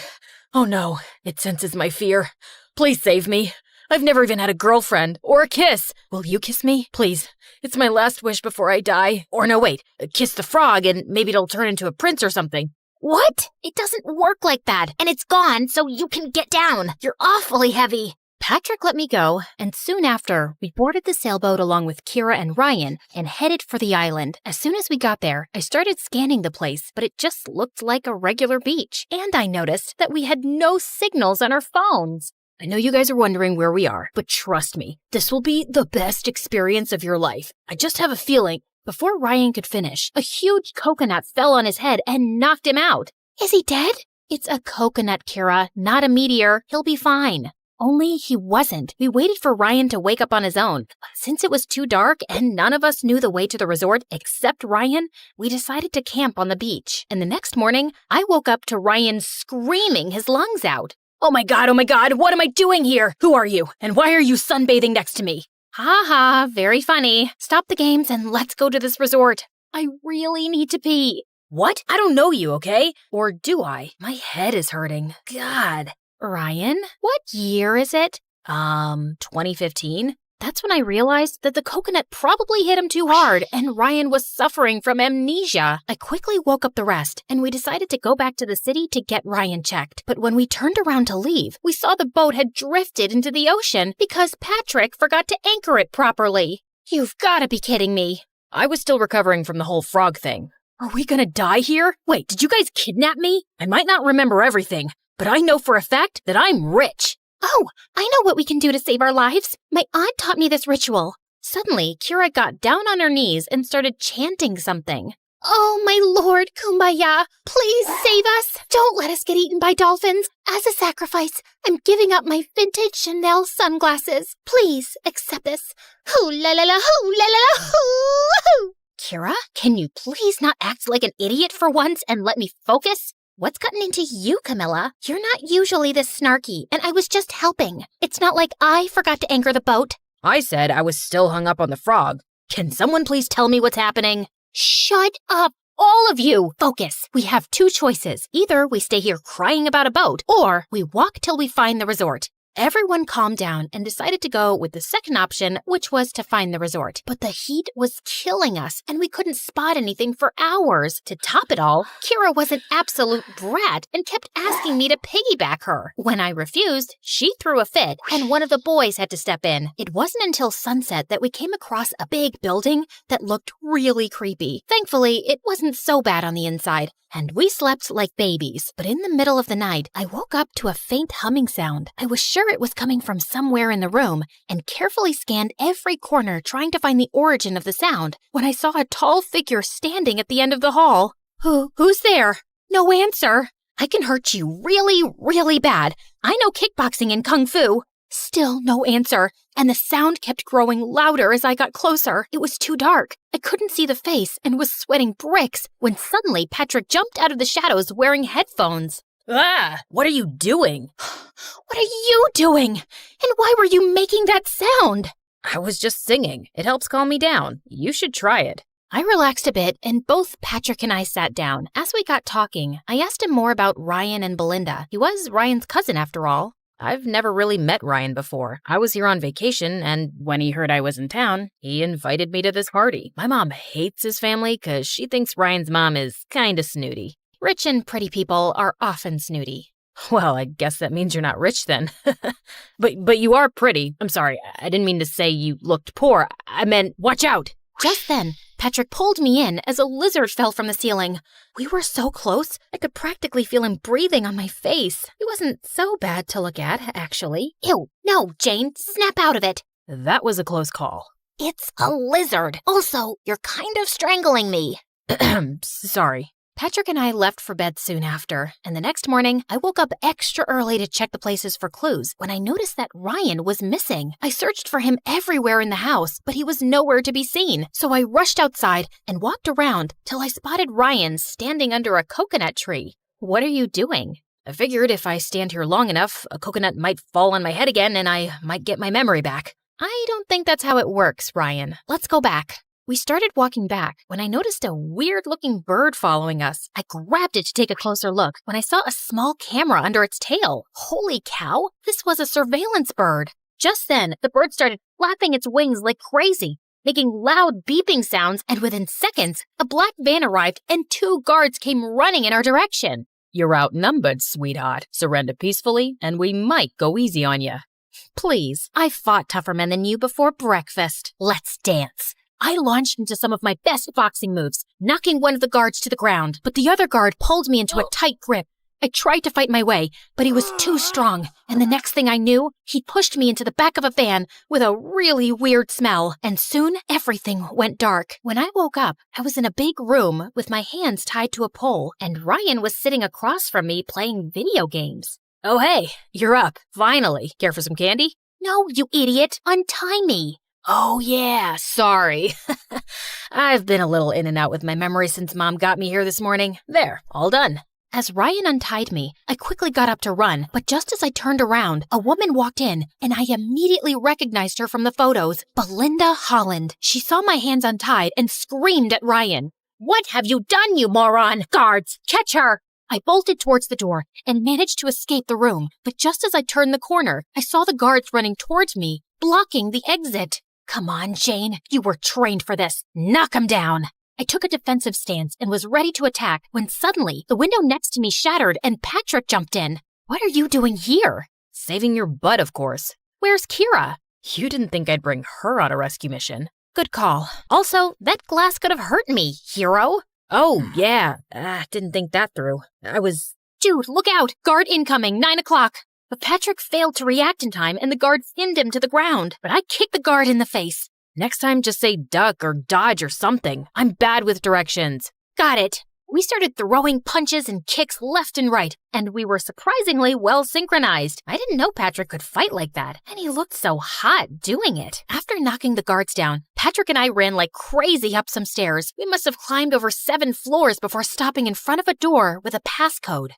Oh no, it senses my fear. Please save me. I've never even had a girlfriend or a kiss. Will you kiss me? Please. It's my last wish before I die. Or no, wait. Kiss the frog and maybe it'll turn into a prince or something. What? It doesn't work like that, and it's gone, so you can get down. You're awfully heavy. Patrick let me go, and soon after, we boarded the sailboat along with Kira and Ryan and headed for the island. As soon as we got there, I started scanning the place, but it just looked like a regular beach. And I noticed that we had no signals on our phones. I know you guys are wondering where we are, but trust me, this will be the best experience of your life. I just have a feeling. Before Ryan could finish, a huge coconut fell on his head and knocked him out. Is he dead? It's a coconut, Kira, not a meteor. He'll be fine. Only he wasn't. We waited for Ryan to wake up on his own. Since it was too dark and none of us knew the way to the resort except Ryan, we decided to camp on the beach. And the next morning, I woke up to Ryan screaming his lungs out. Oh my god, what am I doing here? Who are you? And why are you sunbathing next to me? Ha ha, very funny. Stop the games and let's go to this resort. I really need to pee. What? I don't know you, okay? Or do I? My head is hurting. God. Ryan, what year is it? 2015? That's when I realized that the coconut probably hit him too hard and Ryan was suffering from amnesia. I quickly woke up the rest and we decided to go back to the city to get Ryan checked. But when we turned around to leave, we saw the boat had drifted into the ocean because Patrick forgot to anchor it properly. You've got to be kidding me. I was still recovering from the whole frog thing. Are we gonna die here? Wait, did you guys kidnap me? I might not remember everything, but I know for a fact that I'm rich. Oh, I know what we can do to save our lives. My aunt taught me this ritual. Suddenly, Kira got down on her knees and started chanting something. Oh, my Lord, Kumbaya, please save us. Don't let us get eaten by dolphins. As a sacrifice, I'm giving up my vintage Chanel sunglasses. Please accept this. Hoo la la la, hoo la la la, hoo. Kira, can you please not act like an idiot for once and let me focus? What's gotten into you, Camilla? You're not usually this snarky, and I was just helping. It's not like I forgot to anchor the boat. I said I was still hung up on the frog. Can someone please tell me what's happening? Shut up, all of you! Focus. We have two choices. Either we stay here crying about a boat, or we walk till we find the resort. Everyone calmed down and decided to go with the second option, which was to find the resort. But the heat was killing us, and we couldn't spot anything for hours. To top it all, Kira was an absolute brat and kept asking me to piggyback her. When I refused, she threw a fit, and one of the boys had to step in. It wasn't until sunset that we came across a big building that looked really creepy. Thankfully, it wasn't so bad on the inside, and we slept like babies. But in the middle of the night, I woke up to a faint humming sound. I was sure it was coming from somewhere in the room and carefully scanned every corner trying to find the origin of the sound when I saw a tall figure standing at the end of the hall. Who's there? No answer. I can hurt you really, really bad. I know kickboxing and kung fu. Still no answer, and the sound kept growing louder as I got closer. It was too dark. I couldn't see the face and was sweating bricks when suddenly Patrick jumped out of the shadows wearing headphones. Ah! What are you doing? What are you doing? And why were you making that sound? I was just singing. It helps calm me down. You should try it. I relaxed a bit, and both Patrick and I sat down. As we got talking, I asked him more about Ryan and Belinda. He was Ryan's cousin, after all. I've never really met Ryan before. I was here on vacation, and when he heard I was in town, he invited me to this party. My mom hates his family because she thinks Ryan's mom is kinda snooty. Rich and pretty people are often snooty. Well, I guess that means you're not rich then. But you are pretty. I'm sorry, I didn't mean to say you looked poor. I meant, watch out! Just then, Patrick pulled me in as a lizard fell from the ceiling. We were so close, I could practically feel him breathing on my face. He wasn't so bad to look at, actually. Ew, no, Jane, snap out of it. That was a close call. It's a lizard. Also, you're kind of strangling me. Sorry. Patrick and I left for bed soon after, and the next morning, I woke up extra early to check the places for clues when I noticed that Ryan was missing. I searched for him everywhere in the house, but he was nowhere to be seen. So I rushed outside and walked around till I spotted Ryan standing under a coconut tree. What are you doing? I figured if I stand here long enough, a coconut might fall on my head again and I might get my memory back. I don't think that's how it works, Ryan. Let's go back. We started walking back when I noticed a weird-looking bird following us. I grabbed it to take a closer look when I saw a small camera under its tail. Holy cow, this was a surveillance bird. Just then, the bird started flapping its wings like crazy, making loud beeping sounds, and within seconds, a black van arrived and 2 guards came running in our direction. You're outnumbered, sweetheart. Surrender peacefully, and we might go easy on you. Please, I fought tougher men than you before breakfast. Let's dance. I launched into some of my best boxing moves, knocking one of the guards to the ground, but the other guard pulled me into a tight grip. I tried to fight my way, but he was too strong. And the next thing I knew, he pushed me into the back of a van with a really weird smell. And soon, everything went dark. When I woke up, I was in a big room with my hands tied to a pole, and Ryan was sitting across from me playing video games. Oh, hey, you're up. Finally. Care for some candy? No, you idiot. Untie me. Oh, yeah, sorry. I've been a little in and out with my memory since Mom got me here this morning. There, all done. As Ryan untied me, I quickly got up to run, but just as I turned around, a woman walked in, and I immediately recognized her from the photos. Belinda Holland. She saw my hands untied and screamed at Ryan. What have you done, you moron? Guards, catch her! I bolted towards the door and managed to escape the room, but just as I turned the corner, I saw the guards running towards me, blocking the exit. Come on, Jane. You were trained for this. Knock him down. I took a defensive stance and was ready to attack when suddenly the window next to me shattered and Patrick jumped in. What are you doing here? Saving your butt, of course. Where's Kira? You didn't think I'd bring her on a rescue mission. Good call. Also, that glass could have hurt me, hero. Oh, yeah. Didn't think that through. Dude, look out! Guard incoming, 9 o'clock. But Patrick failed to react in time and the guard pinned him to the ground. But I kicked the guard in the face. Next time, just say duck or dodge or something. I'm bad with directions. Got it. We started throwing punches and kicks left and right, and we were surprisingly well synchronized. I didn't know Patrick could fight like that, and he looked so hot doing it. After knocking the guards down, Patrick and I ran like crazy up some stairs. We must have climbed over 7 floors before stopping in front of a door with a passcode.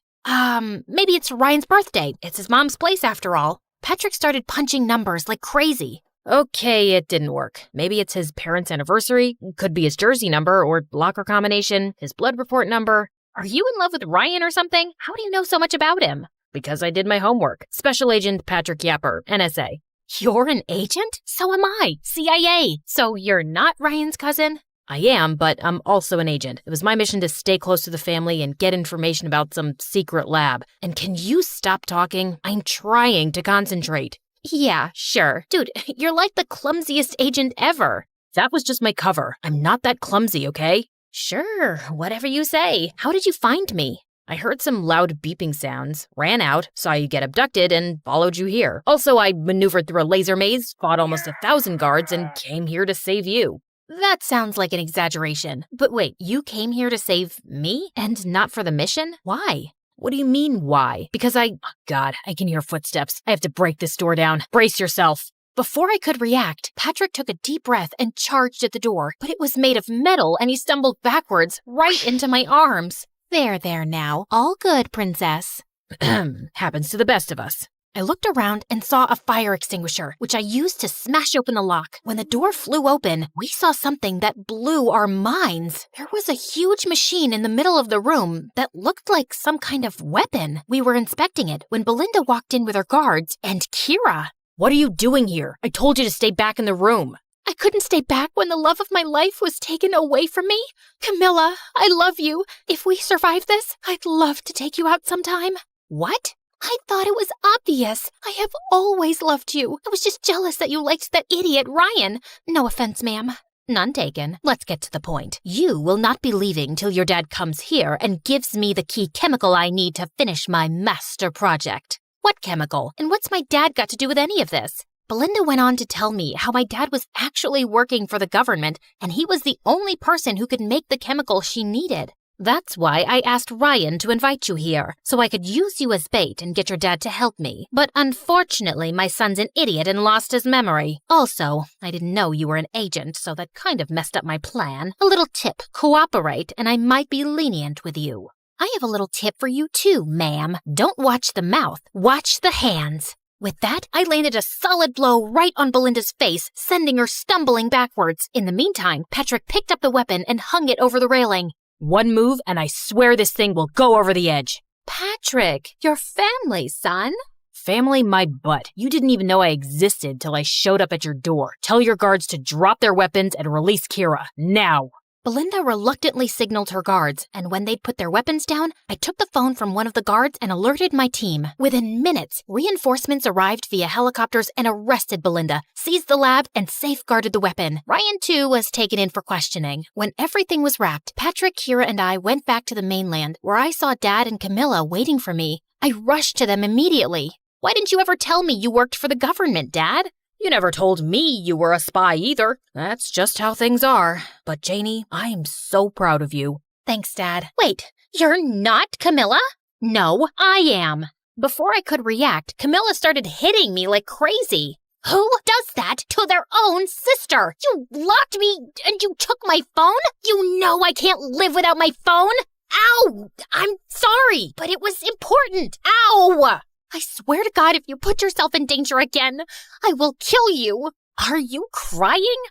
Maybe it's Ryan's birthday. It's his mom's place after all. Patrick started punching numbers like crazy. Okay, it didn't work. Maybe it's his parents' anniversary, could be his jersey number or locker combination, his blood report number. Are you in love with Ryan or something? How do you know so much about him? Because I did my homework. Special Agent Patrick Yapper, NSA. You're an agent? So am I. CIA. So you're not Ryan's cousin? I am, but I'm also an agent. It was my mission to stay close to the family and get information about some secret lab. And can you stop talking? I'm trying to concentrate. Yeah, sure. Dude, you're like the clumsiest agent ever. That was just my cover. I'm not that clumsy, okay? Sure, whatever you say. How did you find me? I heard some loud beeping sounds, ran out, saw you get abducted, and followed you here. Also, I maneuvered through a laser maze, fought almost 1,000 guards, and came here to save you. That sounds like an exaggeration. But wait, you came here to save me? And not for the mission? Why? What do you mean, why? Because God, I can hear footsteps. I have to break this door down. Brace yourself. Before I could react, Patrick took a deep breath and charged at the door, but it was made of metal and he stumbled backwards right into my arms. There now. All good, princess. Happens to the best of us. I looked around and saw a fire extinguisher, which I used to smash open the lock. When the door flew open, we saw something that blew our minds. There was a huge machine in the middle of the room that looked like some kind of weapon. We were inspecting it when Belinda walked in with her guards and Kira. What are you doing here? I told you to stay back in the room. I couldn't stay back when the love of my life was taken away from me. Camilla, I love you. If we survive this, I'd love to take you out sometime. What? I thought it was obvious. I have always loved you. I was just jealous that you liked that idiot Ryan. No offense, ma'am. None taken. Let's get to the point. You will not be leaving till your dad comes here and gives me the key chemical I need to finish my master project. What chemical? And what's my dad got to do with any of this? Belinda went on to tell me how my dad was actually working for the government and he was the only person who could make the chemical she needed. That's why I asked Ryan to invite you here, so I could use you as bait and get your dad to help me. But unfortunately, my son's an idiot and lost his memory. Also, I didn't know you were an agent, so that kind of messed up my plan. A little tip, cooperate, and I might be lenient with you. I have a little tip for you too, ma'am. Don't watch the mouth, watch the hands. With that, I landed a solid blow right on Belinda's face, sending her stumbling backwards. In the meantime, Patrick picked up the weapon and hung it over the railing. One move, and I swear this thing will go over the edge. Patrick, your family, son. Family my butt. You didn't even know I existed till I showed up at your door. Tell your guards to drop their weapons and release Kira. Now. Belinda reluctantly signaled her guards, and when they'd put their weapons down, I took the phone from one of the guards and alerted my team. Within minutes, reinforcements arrived via helicopters and arrested Belinda, seized the lab, and safeguarded the weapon. Ryan, too, was taken in for questioning. When everything was wrapped, Patrick, Kira, and I went back to the mainland, where I saw Dad and Camilla waiting for me. I rushed to them immediately. Why didn't you ever tell me you worked for the government, Dad? You never told me you were a spy either. That's just how things are. But Janie, I am so proud of you. Thanks, Dad. Wait, you're not Camilla? No, I am. Before I could react, Camilla started hitting me like crazy. Who does that to their own sister? You locked me and you took my phone? You know I can't live without my phone. Ow! I'm sorry, but it was important. Ow! I swear to God, if you put yourself in danger again, I will kill you. Are you crying?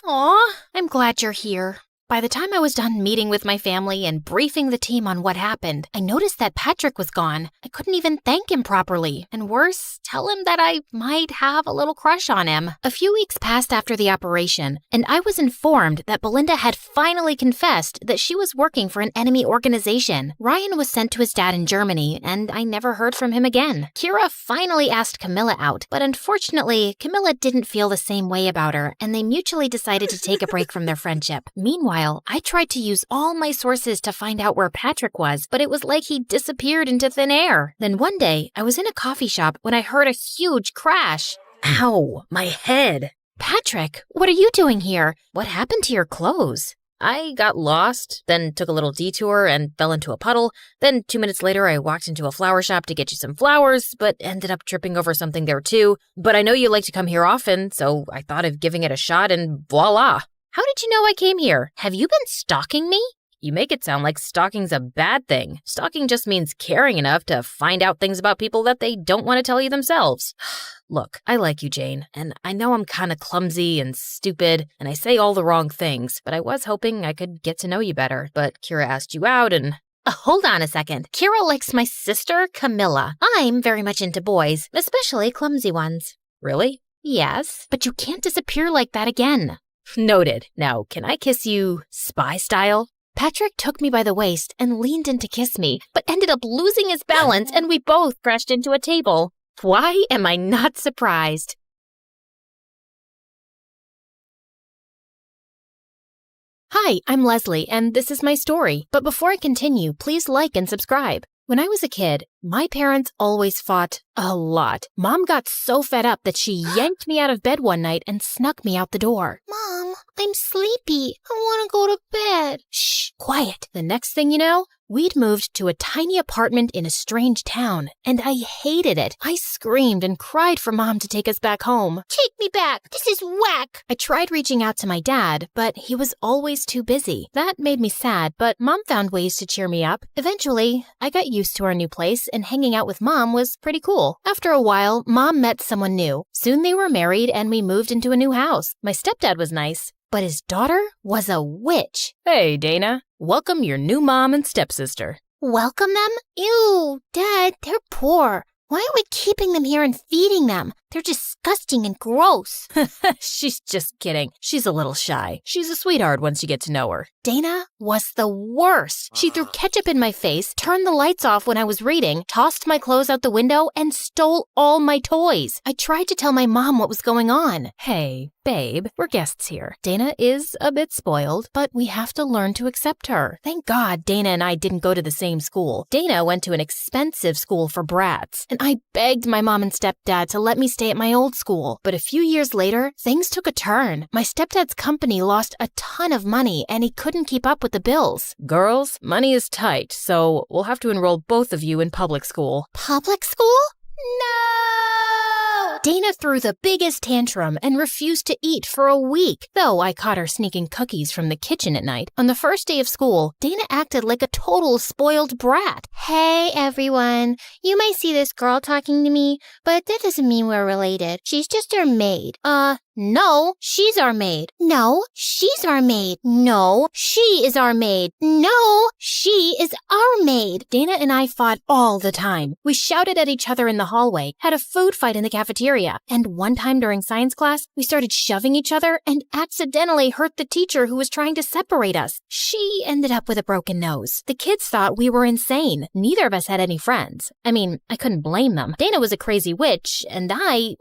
Aw, I'm glad you're here. By the time I was done meeting with my family and briefing the team on what happened, I noticed that Patrick was gone. I couldn't even thank him properly. And worse, tell him that I might have a little crush on him. A few weeks passed after the operation, and I was informed that Belinda had finally confessed that she was working for an enemy organization. Ryan was sent to his dad in Germany, and I never heard from him again. Kira finally asked Camilla out, but unfortunately, Camilla didn't feel the same way about her, and they mutually decided to take a break from their friendship. Meanwhile, I tried to use all my sources to find out where Patrick was, but it was like he disappeared into thin air. Then one day, I was in a coffee shop when I heard a huge crash. Ow, my head. Patrick, what are you doing here? What happened to your clothes? I got lost, then took a little detour and fell into a puddle. Then 2 minutes later, I walked into a flower shop to get you some flowers, but ended up tripping over something there too. But I know you like to come here often, so I thought of giving it a shot and voila. How did you know I came here? Have you been stalking me? You make it sound like stalking's a bad thing. Stalking just means caring enough to find out things about people that they don't want to tell you themselves. Look, I like you, Jane, and I know I'm kind of clumsy and stupid, and I say all the wrong things, but I was hoping I could get to know you better. But Kira asked you out and... Hold on a second. Kira likes my sister, Camilla. I'm very much into boys, especially clumsy ones. Really? Yes. But you can't disappear like that again. Noted. Now, can I kiss you spy style? Patrick took me by the waist and leaned in to kiss me, but ended up losing his balance and we both crashed into a table. Why am I not surprised? Hi, I'm Leslie, and this is my story. But before I continue, please like and subscribe. When I was a kid, my parents always fought a lot. Mom got so fed up that she yanked me out of bed one night and snuck me out the door. Mom, I'm sleepy. I want to go to bed. Shh, quiet. The next thing you know, we'd moved to a tiny apartment in a strange town, and I hated it. I screamed and cried for Mom to take us back home. Take me back. This is whack. I tried reaching out to my dad, but he was always too busy. That made me sad, but Mom found ways to cheer me up. Eventually, I got used to our new place, and hanging out with Mom was pretty cool. After a while, Mom met someone new. Soon they were married, and we moved into a new house. My stepdad was nice, but his daughter was a witch. Hey, Dana. Welcome your new mom and stepsister. Welcome them? Ew, Dad, they're poor. Why aren't we keeping them here and feeding them? They're disgusting and gross. She's just kidding. She's a little shy. She's a sweetheart once you get to know her. Dana was the worst. She threw ketchup in my face, turned the lights off when I was reading, tossed my clothes out the window, and stole all my toys. I tried to tell my mom what was going on. Hey, babe, we're guests here. Dana is a bit spoiled, but we have to learn to accept her. Thank God Dana and I didn't go to the same school. Dana went to an expensive school for brats, and I begged my mom and stepdad to let me stay at my old school. But a few years later, things took a turn. My stepdad's company lost a ton of money, and he couldn't keep up with the bills. Girls, money is tight, so we'll have to enroll both of you in public school. Public school? No! Dana threw the biggest tantrum and refused to eat for a week, though I caught her sneaking cookies from the kitchen at night. On the first day of school, Dana acted like a total spoiled brat. Hey, everyone. You might see this girl talking to me, but that doesn't mean we're related. She's just our maid. No, she's our maid. No, she's our maid. No, she is our maid. No, she is our maid. Dana and I fought all the time. We shouted at each other in the hallway, had a food fight in the cafeteria, cafeteria. And one time during science class, we started shoving each other and accidentally hurt the teacher who was trying to separate us. She ended up with a broken nose. The kids thought we were insane. Neither of us had any friends. I mean, I couldn't blame them. Dana was a crazy witch, and I'm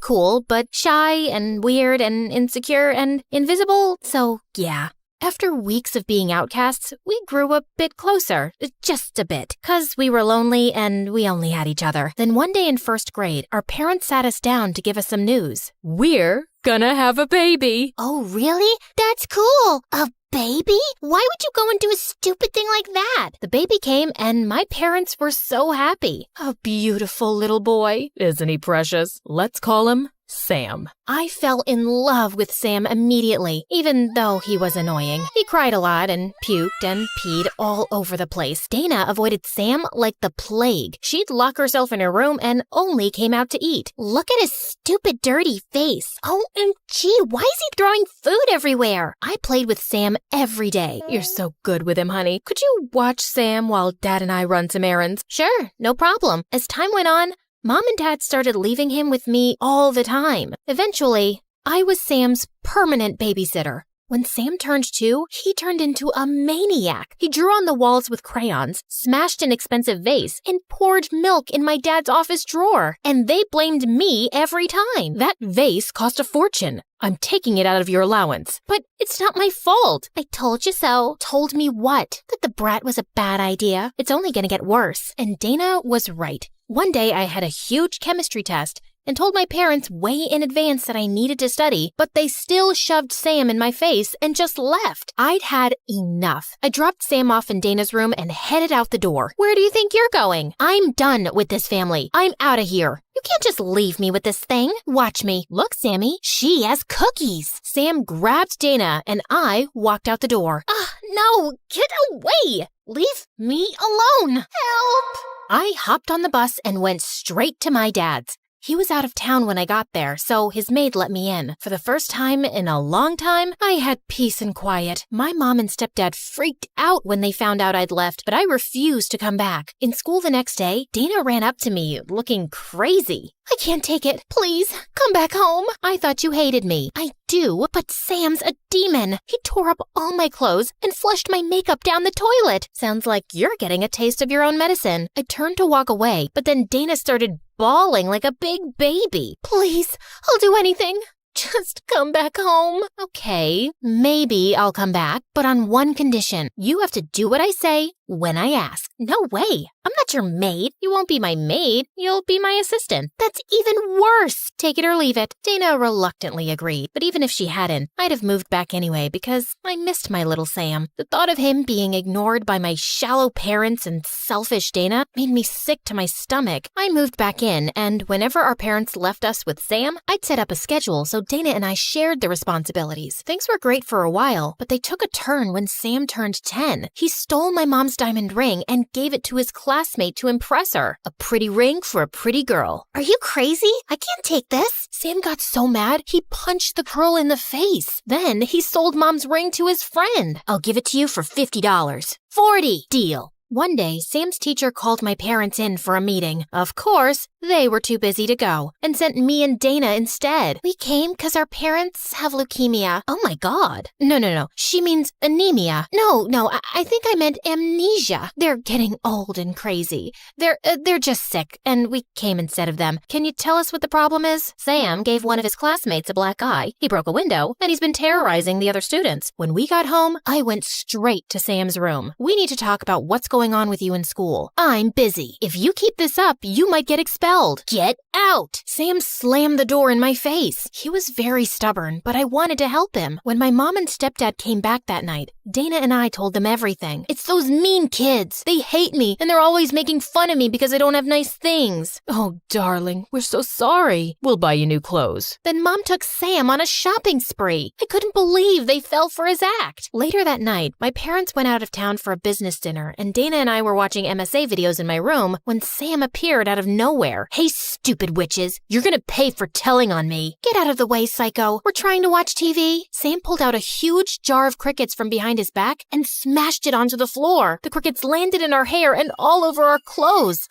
cool, but shy and weird and insecure and invisible, so yeah. After weeks of being outcasts, we grew a bit closer. Just a bit. 'Cause we were lonely and we only had each other. Then one day in first grade, our parents sat us down to give us some news. We're gonna have a baby. Oh, really? That's cool. A baby? Why would you go and do a stupid thing like that? The baby came and my parents were so happy. A beautiful little boy. Isn't he precious? Let's call him Sam. I fell in love with Sam immediately, even though he was annoying. He cried a lot and puked and peed all over the place. Dana avoided Sam like the plague. She'd lock herself in her room and only came out to eat. Look at his stupid, dirty face. OMG, why is he throwing food everywhere? I played with Sam every day. You're so good with him, honey. Could you watch Sam while Dad and I run some errands? Sure, no problem. As time went on, Mom and Dad started leaving him with me all the time. Eventually, I was Sam's permanent babysitter. When Sam turned 2, he turned into a maniac. He drew on the walls with crayons, smashed an expensive vase, and poured milk in my dad's office drawer. And they blamed me every time. That vase cost a fortune. I'm taking it out of your allowance. But it's not my fault. I told you so. Told me what? That the brat was a bad idea. It's only gonna get worse. And Dana was right. One day I had a huge chemistry test and told my parents way in advance that I needed to study, but they still shoved Sam in my face and just left. I'd had enough. I dropped Sam off in Dana's room and headed out the door. Where do you think you're going? I'm done with this family. I'm out of here. You can't just leave me with this thing. Watch me. Look, Sammy, she has cookies. Sam grabbed Dana and I walked out the door. No, get away. Leave me alone. Help. I hopped on the bus and went straight to my dad's. He was out of town when I got there, so his maid let me in. For the first time in a long time, I had peace and quiet. My mom and stepdad freaked out when they found out I'd left, but I refused to come back. In school the next day, Dana ran up to me, looking crazy. I can't take it. Please, come back home. I thought you hated me. I do, but Sam's a demon. He tore up all my clothes and flushed my makeup down the toilet. Sounds like you're getting a taste of your own medicine. I turned to walk away, but then Dana started bawling like a big baby. Please, I'll do anything. Just come back home. Okay, maybe I'll come back, but on one condition. You have to do what I say when I ask. No way. I'm not your maid. You won't be my maid. You'll be my assistant. That's even worse. Take it or leave it. Dana reluctantly agreed, but even if she hadn't, I'd have moved back anyway because I missed my little Sam. The thought of him being ignored by my shallow parents and selfish Dana made me sick to my stomach. I moved back in, and whenever our parents left us with Sam, I'd set up a schedule so Dana and I shared the responsibilities. Things were great for a while, but they took a turn when Sam turned 10. He stole my mom's diamond ring and gave it to his classmate to impress her. A pretty ring for a pretty girl. Are you crazy? I can't take this. Sam got so mad, he punched the girl in the face. Then he sold mom's ring to his friend. I'll give it to you for $50. 40. Deal. One day, Sam's teacher called my parents in for a meeting. Of course, they were too busy to go and sent me and Dana instead. We came because our parents have leukemia. Oh my God. No. She means anemia. No, I think I meant amnesia. They're getting old and crazy. They're just sick, and we came instead of them. Can you tell us what the problem is? Sam gave one of his classmates a black eye. He broke a window, and he's been terrorizing the other students. When we got home, I went straight to Sam's room. We need to talk about what's going on with you in school. I'm busy. If you keep this up, you might get expelled. Get out! Sam slammed the door in my face. He was very stubborn, but I wanted to help him. When my mom and stepdad came back that night, Dana and I told them everything. It's those mean kids. They hate me, and they're always making fun of me because I don't have nice things. Oh, darling, we're so sorry. We'll buy you new clothes. Then Mom took Sam on a shopping spree. I couldn't believe they fell for his act. Later that night, my parents went out of town for a business dinner, and Dana Dana and I were watching MSA videos in my room when Sam appeared out of nowhere. Hey, stupid witches, you're gonna pay for telling on me. Get out of the way, psycho. We're trying to watch TV. Sam pulled out a huge jar of crickets from behind his back and smashed it onto the floor. The crickets landed in our hair and all over our clothes.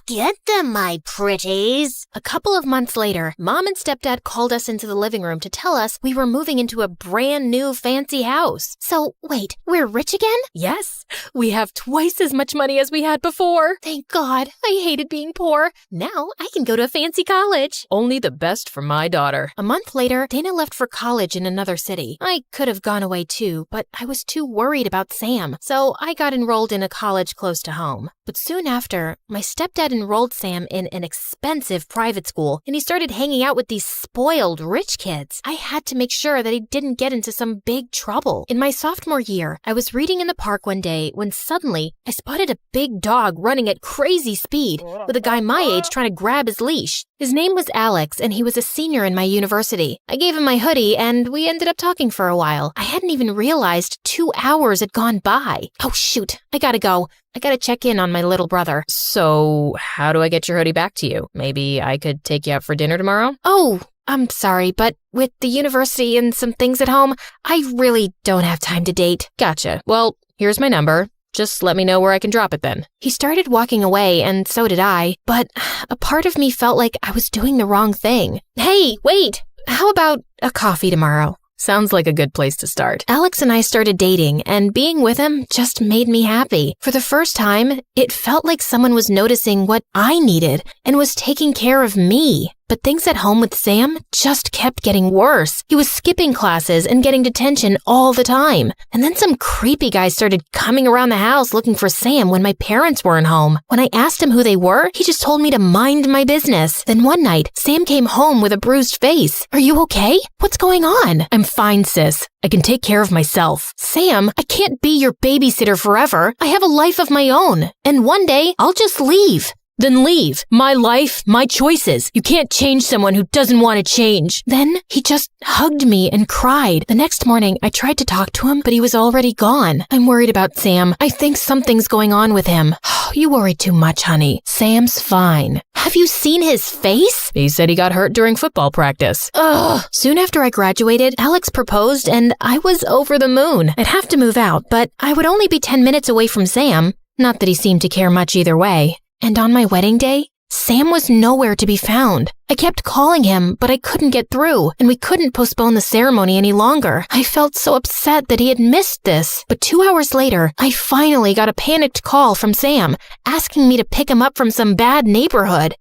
Get them, my pretties. A couple of months later, Mom and Stepdad called us into the living room to tell us we were moving into a brand new fancy house. So, wait, we're rich again? Yes, we have twice as much money as we had before. Thank God. I hated being poor. Now I can go to a fancy college. Only the best for my daughter. A month later, Dana left for college in another city. I could have gone away too, but I was too worried about Sam, so I got enrolled in a college close to home. But soon after, my stepdad enrolled Sam in an expensive private school, and he started hanging out with these spoiled rich kids. I had to make sure that he didn't get into some big trouble. In my sophomore year, I was reading in the park one day when suddenly I spotted a big dog running at crazy speed with a guy my age trying to grab his leash. His name was Alex, and he was a senior in my university. I gave him my hoodie, and we ended up talking for a while. I hadn't even realized 2 hours had gone by. Oh, shoot. I gotta go. I gotta check in on my little brother. So, how do I get your hoodie back to you? Maybe I could take you out for dinner tomorrow? Oh, I'm sorry, but with the university and some things at home, I really don't have time to date. Gotcha. Well, here's my number. Just let me know where I can drop it then. He started walking away, and so did I, but a part of me felt like I was doing the wrong thing. Hey, wait! How about a coffee tomorrow? Sounds like a good place to start. Alex and I started dating, and being with him just made me happy. For the first time, it felt like someone was noticing what I needed and was taking care of me. But things at home with Sam just kept getting worse. He was skipping classes and getting detention all the time. And then some creepy guys started coming around the house looking for Sam when my parents weren't home. When I asked him who they were, he just told me to mind my business. Then one night, Sam came home with a bruised face. Are you okay? What's going on? I'm fine, sis. I can take care of myself. Sam, I can't be your babysitter forever. I have a life of my own. And one day, I'll just leave. Then leave. My life, my choices. You can't change someone who doesn't want to change. Then he just hugged me and cried. The next morning, I tried to talk to him, but he was already gone. I'm worried about Sam. I think something's going on with him. You worry too much, honey. Sam's fine. Have you seen his face? He said he got hurt during football practice. Ugh. Soon after I graduated, Alex proposed and I was over the moon. I'd have to move out, but I would only be 10 minutes away from Sam. Not that he seemed to care much either way. And on my wedding day, Sam was nowhere to be found. I kept calling him, but I couldn't get through, and we couldn't postpone the ceremony any longer. I felt so upset that he had missed this. But 2 hours later, I finally got a panicked call from Sam, asking me to pick him up from some bad neighborhood.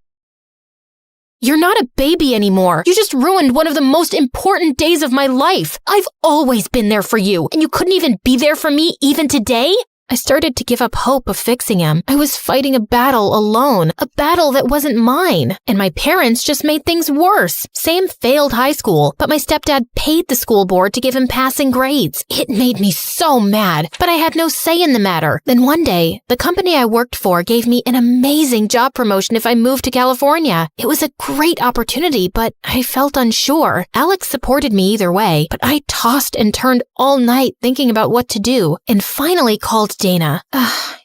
You're not a baby anymore. You just ruined one of the most important days of my life. I've always been there for you, and you couldn't even be there for me even today? I started to give up hope of fixing him. I was fighting a battle alone, a battle that wasn't mine. And my parents just made things worse. Sam failed high school, but my stepdad paid the school board to give him passing grades. It made me so mad, but I had no say in the matter. Then one day, the company I worked for gave me an amazing job promotion if I moved to California. It was a great opportunity, but I felt unsure. Alex supported me either way, but I tossed and turned all night thinking about what to do, and finally called Dana.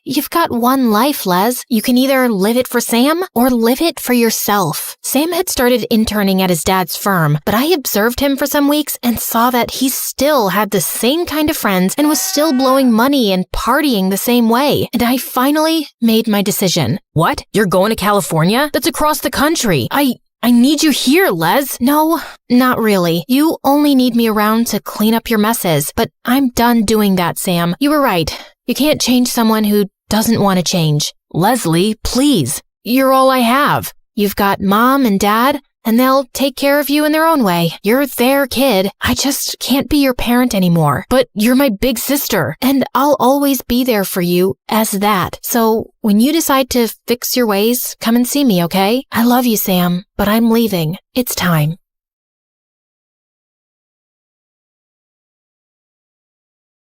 You've got one life, Les. You can either live it for Sam or live it for yourself. Sam had started interning at his dad's firm, but I observed him for some weeks and saw that he still had the same kind of friends and was still blowing money and partying the same way. And I finally made my decision. What? You're going to California? That's across the country. I need you here, Les. No, not really. You only need me around to clean up your messes, but I'm done doing that, Sam. You were right. You can't change someone who doesn't want to change. Leslie, please. You're all I have. You've got Mom and Dad, and they'll take care of you in their own way. You're their kid. I just can't be your parent anymore. But you're my big sister. And I'll always be there for you as that. So when you decide to fix your ways, come and see me, okay? I love you, Sam, but I'm leaving. It's time.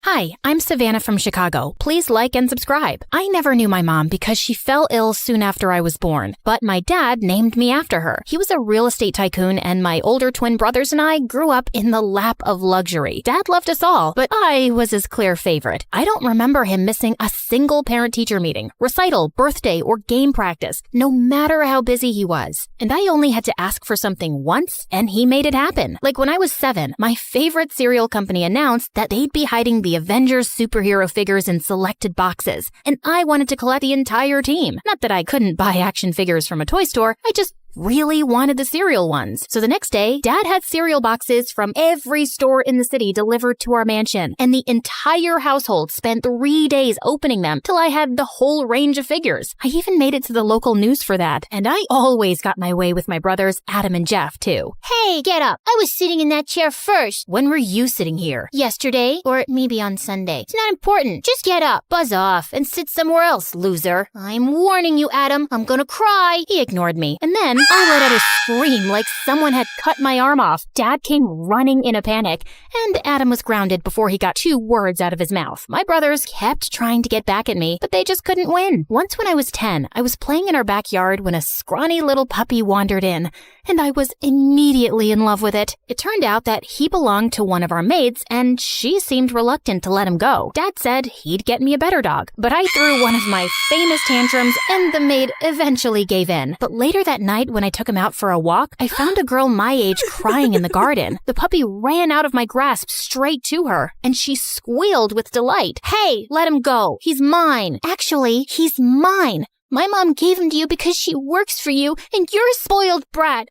Hi, I'm Savannah from Chicago. Please like and subscribe. I never knew my mom because she fell ill soon after I was born, but my dad named me after her. He was a real estate tycoon, and my older twin brothers and I grew up in the lap of luxury. Dad loved us all, but I was his clear favorite. I don't remember him missing a single parent-teacher meeting, recital, birthday, or game practice, no matter how busy he was. And I only had to ask for something once, and he made it happen. Like when I was 7, my favorite cereal company announced that they'd be hiding the Avengers superhero figures in selected boxes, and I wanted to collect the entire team. Not that I couldn't buy action figures from a toy store, I just really wanted the cereal ones. So the next day, Dad had cereal boxes from every store in the city delivered to our mansion, and the entire household spent 3 days opening them till I had the whole range of figures. I even made it to the local news for that, and I always got my way with my brothers, Adam and Jeff, too. Hey, get up. I was sitting in that chair first. When were you sitting here? Yesterday, or maybe on Sunday. It's not important. Just get up. Buzz off and sit somewhere else, loser. I'm warning you, Adam. I'm gonna cry. He ignored me, and then I let out a scream like someone had cut my arm off. Dad came running in a panic, and Adam was grounded before he got 2 words out of his mouth. My brothers kept trying to get back at me, but they just couldn't win. Once when I was 10, I was playing in our backyard when a scrawny little puppy wandered in, and I was immediately in love with it. It turned out that he belonged to one of our maids, and she seemed reluctant to let him go. Dad said he'd get me a better dog, but I threw one of my famous tantrums, and the maid eventually gave in. But later that night, when I took him out for a walk, I found a girl my age crying in the garden. The puppy ran out of my grasp straight to her, and she squealed with delight. Hey, let him go. He's mine. Actually, he's mine. My mom gave him to you because she works for you, and you're a spoiled brat.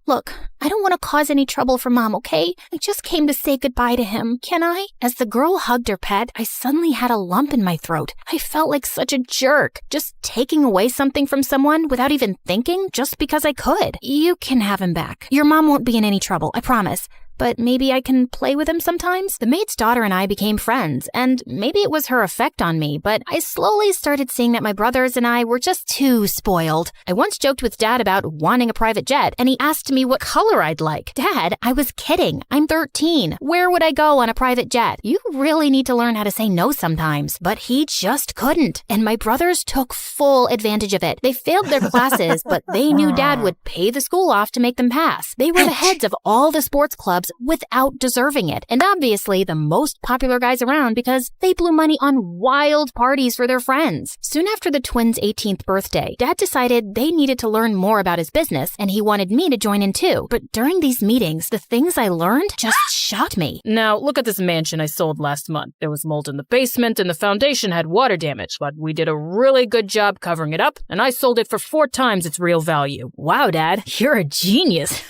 Look, I don't want to cause any trouble for Mom, okay? I just came to say goodbye to him. Can I? As the girl hugged her pet, I suddenly had a lump in my throat. I felt like such a jerk, just taking away something from someone without even thinking, just because I could. You can have him back. Your mom won't be in any trouble, I promise. But maybe I can play with him sometimes? The maid's daughter and I became friends, and maybe it was her effect on me, but I slowly started seeing that my brothers and I were just too spoiled. I once joked with Dad about wanting a private jet, and he asked me what color I'd like. Dad, I was kidding. I'm 13. Where would I go on a private jet? You really need to learn how to say no sometimes. But he just couldn't, and my brothers took full advantage of it. They failed their classes, but they knew Dad would pay the school off to make them pass. They were the heads of all the sports clubs without deserving it, and obviously the most popular guys around because they blew money on wild parties for their friends. Soon after the twins' 18th birthday, Dad decided they needed to learn more about his business, and he wanted me to join in too. But during these meetings, the things I learned just shocked me. Now, look at this mansion I sold last month. There was mold in the basement, and the foundation had water damage, but we did a really good job covering it up, and I sold it for 4 times its real value. Wow, Dad, you're a genius.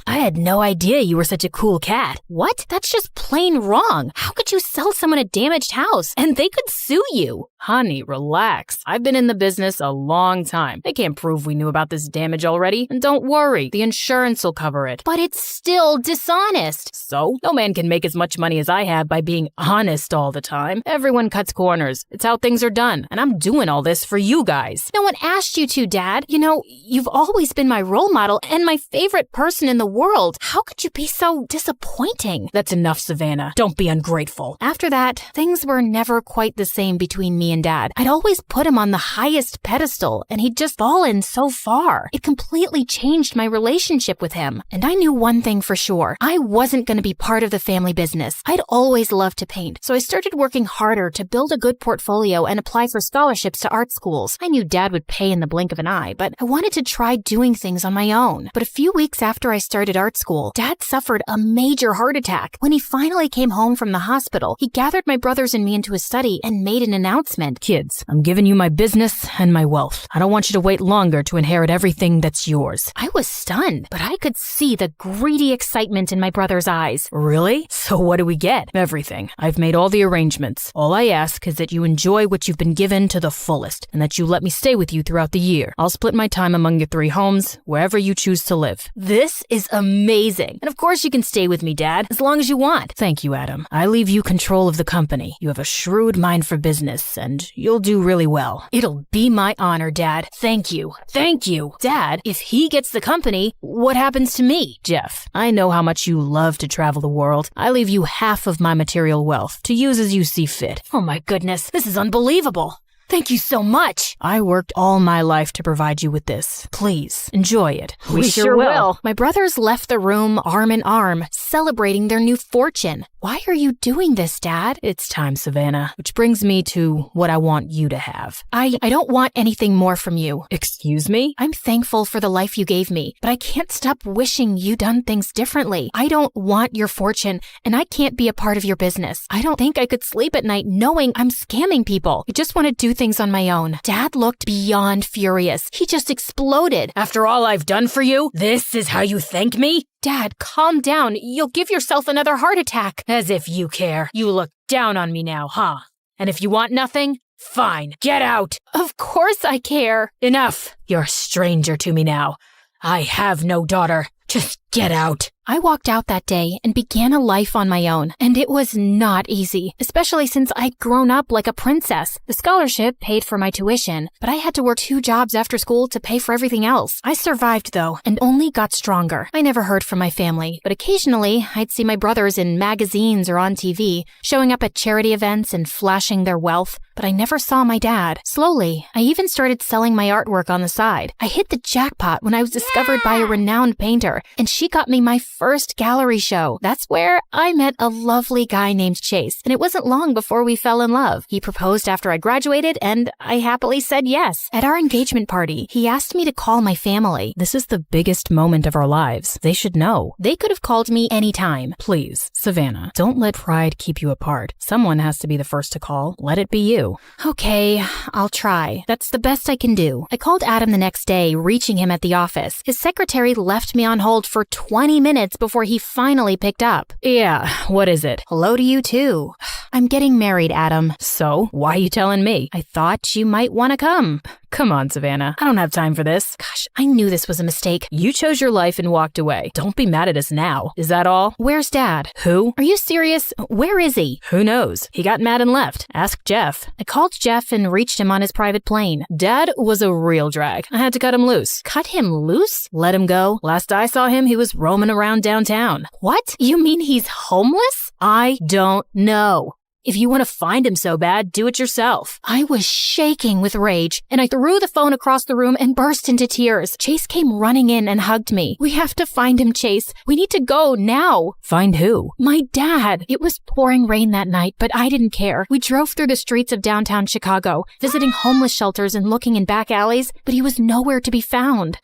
I had no idea you were such a cool cat. What? That's just plain wrong. How could you sell someone a damaged house? And they could sue you. Honey, relax. I've been in the business a long time. They can't prove we knew about this damage already. And don't worry, the insurance will cover it. But it's still dishonest. So? No man can make as much money as I have by being honest all the time. Everyone cuts corners. It's how things are done. And I'm doing all this for you guys. No one asked you to, Dad. You know, you've always been my role model and my favorite person in the world. How could you be so disappointing? That's enough, Savannah. Don't be ungrateful. After that, things were never quite the same between me and Dad. I'd always put him on the highest pedestal, and he'd just fallen so far. It completely changed my relationship with him. And I knew one thing for sure. I wasn't going to be part of the family business. I'd always loved to paint, so I started working harder to build a good portfolio and apply for scholarships to art schools. I knew Dad would pay in the blink of an eye, but I wanted to try doing things on my own. But a few weeks after I started art school, Dad suffered a major heart attack. When he finally came home from the hospital, he gathered my brothers and me into his study and made an announcement. Kids, I'm giving you my business and my wealth. I don't want you to wait longer to inherit everything that's yours. I was stunned, but I could see the greedy excitement in my brother's eyes. Really? So what do we get? Everything. I've made all the arrangements. All I ask is that you enjoy what you've been given to the fullest, and that you let me stay with you throughout the year. I'll split my time among your 3 homes, wherever you choose to live. This is amazing. And of course you can stay with me, Dad, as long as you want. Thank you, Adam. I leave you control of the company. You have a shrewd mind for business, and you'll do really well. It'll be my honor, Dad. Thank you. Thank you. Dad, if he gets the company, what happens to me? Jeff, I know how much you love to travel the world. I leave you half of my material wealth to use as you see fit. Oh my goodness, this is unbelievable. Thank you so much. I worked all my life to provide you with this. Please, enjoy it. We sure will. My brothers left the room arm in arm, celebrating their new fortune. Why are you doing this, Dad? It's time, Savannah. Which brings me to what I want you to have. I don't want anything more from you. Excuse me? I'm thankful for the life you gave me, but I can't stop wishing you done things differently. I don't want your fortune, and I can't be a part of your business. I don't think I could sleep at night knowing I'm scamming people. I just want to do things on my own. Dad looked beyond furious. He just exploded. After all I've done for you, this is how you thank me? Dad, calm down. You'll give yourself another heart attack. As if you care. You look down on me now, huh? And if you want nothing, fine. Get out. Of course I care. Enough. You're a stranger to me now. I have no daughter. Just get out. I walked out that day and began a life on my own, and it was not easy, especially since I'd grown up like a princess. The scholarship paid for my tuition, but I had to work 2 jobs after school to pay for everything else. I survived, though, and only got stronger. I never heard from my family, but occasionally I'd see my brothers in magazines or on TV, showing up at charity events and flashing their wealth, but I never saw my dad. Slowly, I even started selling my artwork on the side. I hit the jackpot when I was discovered by a renowned painter, and she got me my first gallery show. That's where I met a lovely guy named Chase, and it wasn't long before we fell in love. He proposed after I graduated, and I happily said yes. At our engagement party, he asked me to call my family. This is the biggest moment of our lives. They should know. They could have called me anytime. Please, Savannah, don't let pride keep you apart. Someone has to be the first to call. Let it be you. Okay, I'll try. That's the best I can do. I called Adam the next day, reaching him at the office. His secretary left me on hold for 20 minutes before he finally picked up. Yeah, what is it? Hello to you too. I'm getting married, Adam. So, why are you telling me? I thought you might want to come. Come on, Savannah. I don't have time for this. Gosh, I knew this was a mistake. You chose your life and walked away. Don't be mad at us now. Is that all? Where's Dad? Who? Are you serious? Where is he? Who knows? He got mad and left. Ask Jeff. I called Jeff and reached him on his private plane. Dad was a real drag. I had to cut him loose. Cut him loose? Let him go. Last I saw him, he was roaming around downtown. What? You mean he's homeless? I don't know. If you want to find him so bad, do it yourself. I was shaking with rage, and I threw the phone across the room and burst into tears. Chase came running in and hugged me. We have to find him, Chase. We need to go now. Find who? My dad. It was pouring rain that night, but I didn't care. We drove through the streets of downtown Chicago, visiting homeless shelters and looking in back alleys, but he was nowhere to be found.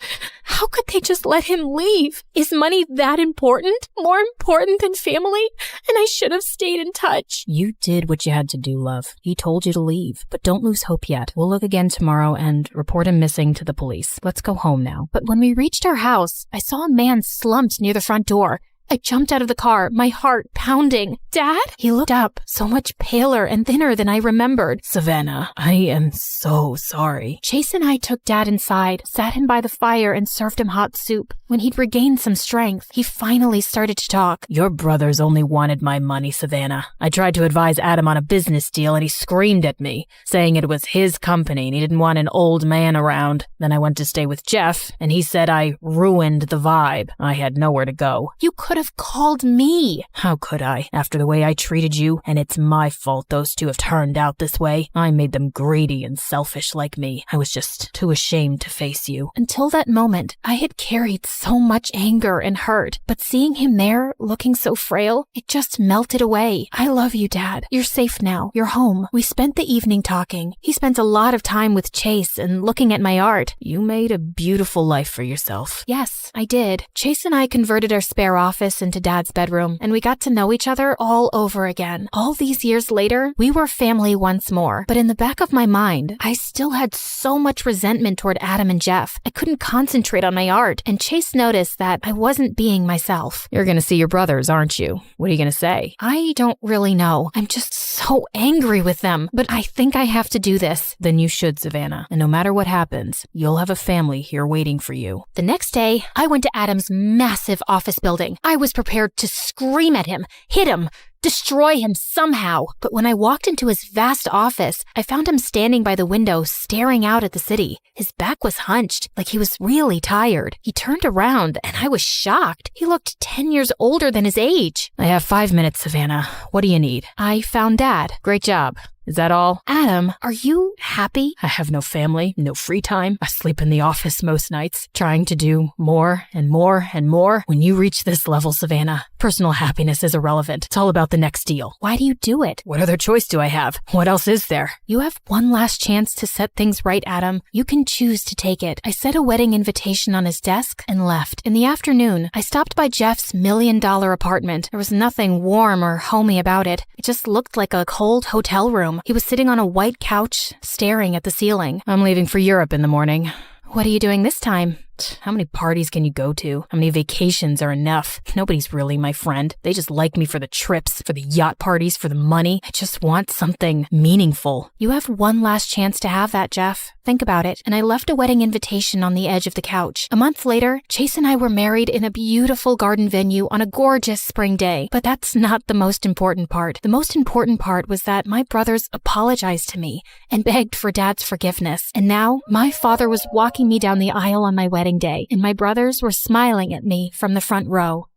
How could they just let him leave? Is money that important? More important than family? And I should have stayed in touch. You did what you had to do, love. He told you to leave, but don't lose hope yet. We'll look again tomorrow and report him missing to the police. Let's go home now. But when we reached our house, I saw a man slumped near the front door. I jumped out of the car, my heart pounding. Dad? He looked up, so much paler and thinner than I remembered. Savannah, I am so sorry. Chase and I took Dad inside, sat him by the fire, and served him hot soup. When he'd regained some strength, he finally started to talk. Your brothers only wanted my money, Savannah. I tried to advise Adam on a business deal, and he screamed at me, saying it was his company and he didn't want an old man around. Then I went to stay with Jeff, and he said I ruined the vibe. I had nowhere to go. You could have called me. How could I, after the way I treated you? And it's my fault those two have turned out this way. I made them greedy and selfish like me. I was just too ashamed to face you. Until that moment, I had carried so much anger and hurt, but seeing him there, looking so frail, it just melted away. I love you, Dad. You're safe now. You're home. We spent the evening talking. He spent a lot of time with Chase and looking at my art. You made a beautiful life for yourself. Yes, I did. Chase and I converted our spare office into Dad's bedroom, and we got to know each other all over again. All these years later, we were family once more, but in the back of my mind, I still had so much resentment toward Adam and Jeff. I couldn't concentrate on my art, and Chase noticed that I wasn't being myself. You're gonna see your brothers, aren't you? What are you gonna say? I don't really know. I'm just so angry with them, but I think I have to do this. Then you should, Savannah. And no matter what happens, you'll have a family here waiting for you. The next day, I went to Adam's massive office building. I was prepared to scream at him, hit him, destroy him somehow. But when I walked into his vast office, I found him standing by the window staring out at the city. His back was hunched, like he was really tired. He turned around, and I was shocked. He looked 10 years older than his age. I have 5 minutes, Savannah. What do you need? I found Dad. Great job. Is that all? Adam, are you happy? I have no family, no free time. I sleep in the office most nights, trying to do more and more and more. When you reach this level, Savannah, personal happiness is irrelevant. It's all about the next deal. Why do you do it? What other choice do I have? What else is there? You have one last chance to set things right, Adam. You can choose to take it. I set a wedding invitation on his desk and left. In the afternoon, I stopped by Jeff's $1 million apartment. There was nothing warm or homey about it. It just looked like a cold hotel room. He was sitting on a white couch, staring at the ceiling. I'm leaving for Europe in the morning. What are you doing this time? How many parties can you go to? How many vacations are enough? Nobody's really my friend. They just like me for the trips, for the yacht parties, for the money. I just want something meaningful. You have one last chance to have that, Jeff. Think about it. And I left a wedding invitation on the edge of the couch. A month later, Chase and I were married in a beautiful garden venue on a gorgeous spring day. But that's not the most important part. The most important part was that my brothers apologized to me and begged for Dad's forgiveness. And now, my father was walking me down the aisle on my wedding day, and my brothers were smiling at me from the front row.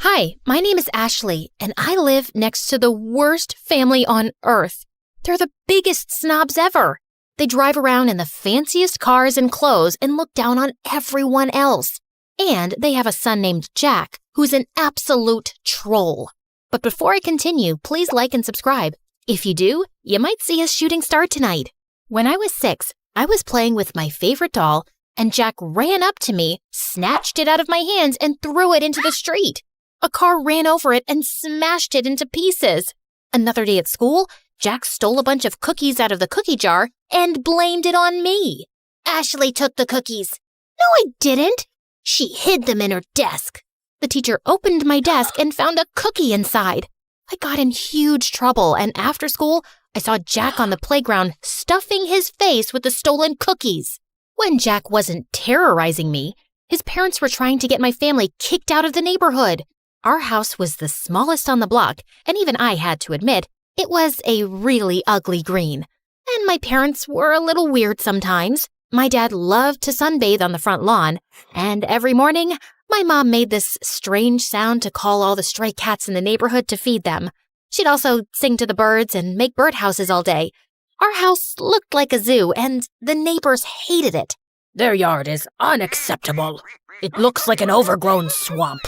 Hi, my name is Ashley, and I live next to the worst family on earth. They're the biggest snobs ever. They drive around in the fanciest cars and clothes and look down on everyone else. And they have a son named Jack, who's an absolute troll. But before I continue, please like and subscribe. If you do, you might see a shooting star tonight. When I was 6, I was playing with my favorite doll, and Jack ran up to me, snatched it out of my hands, and threw it into the street. A car ran over it and smashed it into pieces. Another day at school, Jack stole a bunch of cookies out of the cookie jar and blamed it on me. Ashley took the cookies. No, I didn't. She hid them in her desk. The teacher opened my desk and found a cookie inside. I got in huge trouble, and after school, I saw Jack on the playground stuffing his face with the stolen cookies. When Jack wasn't terrorizing me, his parents were trying to get my family kicked out of the neighborhood. Our house was the smallest on the block, and even I had to admit, it was a really ugly green. And my parents were a little weird sometimes. My dad loved to sunbathe on the front lawn, and every morning, my mom made this strange sound to call all the stray cats in the neighborhood to feed them. She'd also sing to the birds and make birdhouses all day. Our house looked like a zoo, and the neighbors hated it. Their yard is unacceptable. It looks like an overgrown swamp.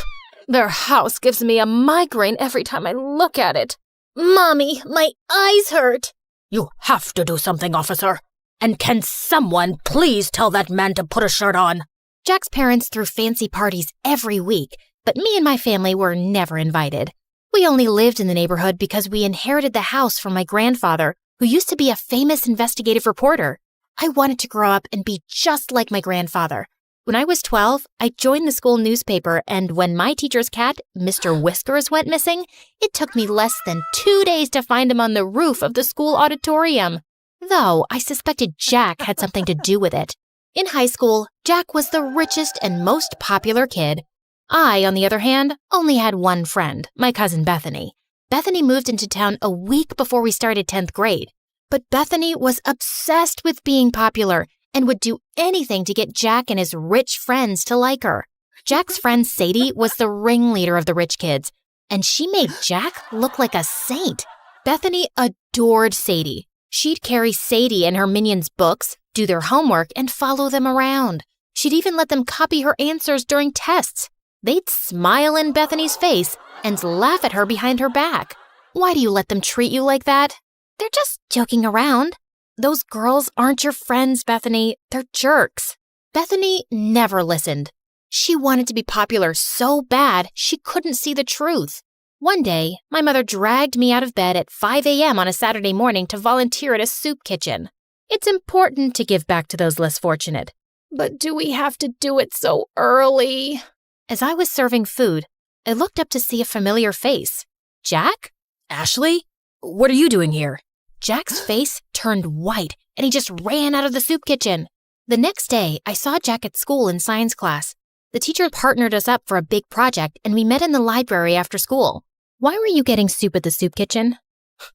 Their house gives me a migraine every time I look at it. Mommy, my eyes hurt. You have to do something, officer. And can someone please tell that man to put a shirt on? Jack's parents threw fancy parties every week, but me and my family were never invited. We only lived in the neighborhood because we inherited the house from my grandfather, who used to be a famous investigative reporter. I wanted to grow up and be just like my grandfather. When I was 12, I joined the school newspaper, and when my teacher's cat, Mr. Whiskers, went missing, it took me less than 2 days to find him on the roof of the school auditorium. Though I suspected Jack had something to do with it. In high school, Jack was the richest and most popular kid. I, on the other hand, only had one friend, my cousin Bethany. Bethany moved into town a week before we started 10th grade. But Bethany was obsessed with being popular and would do anything to get Jack and his rich friends to like her. Jack's friend Sadie was the ringleader of the rich kids, and she made Jack look like a saint. Bethany adored Sadie. She'd carry Sadie and her minions' books, do their homework, and follow them around. She'd even let them copy her answers during tests. They'd smile in Bethany's face and laugh at her behind her back. Why do you let them treat you like that? They're just joking around. Those girls aren't your friends, Bethany. They're jerks. Bethany never listened. She wanted to be popular so bad she couldn't see the truth. One day, my mother dragged me out of bed at 5 a.m. on a Saturday morning to volunteer at a soup kitchen. It's important to give back to those less fortunate. But do we have to do it so early? As I was serving food, I looked up to see a familiar face. Jack? Ashley? What are you doing here? Jack's face turned white, and he just ran out of the soup kitchen. The next day, I saw Jack at school in science class. The The teacher partnered us up for a big project, and we met in the library after school. Why were you getting soup at the soup kitchen?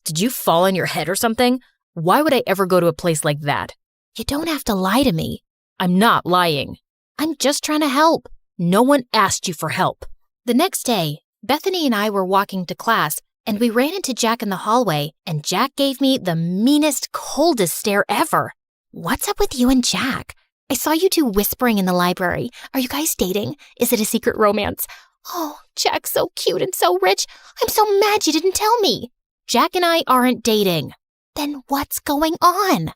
Did you fall on your head or something? Why would I ever go to a place like that? You don't have to lie to me. I'm not lying. I'm just trying to help. No one asked you for help. The next day, Bethany and I were walking to class, and we ran into Jack in the hallway, and Jack gave me the meanest, coldest stare ever. What's up with you and Jack? I saw you two whispering in the library. Are you guys dating? Is it a secret romance? Oh, Jack's so cute and so rich. I'm so mad you didn't tell me. Jack and I aren't dating. Then what's going on?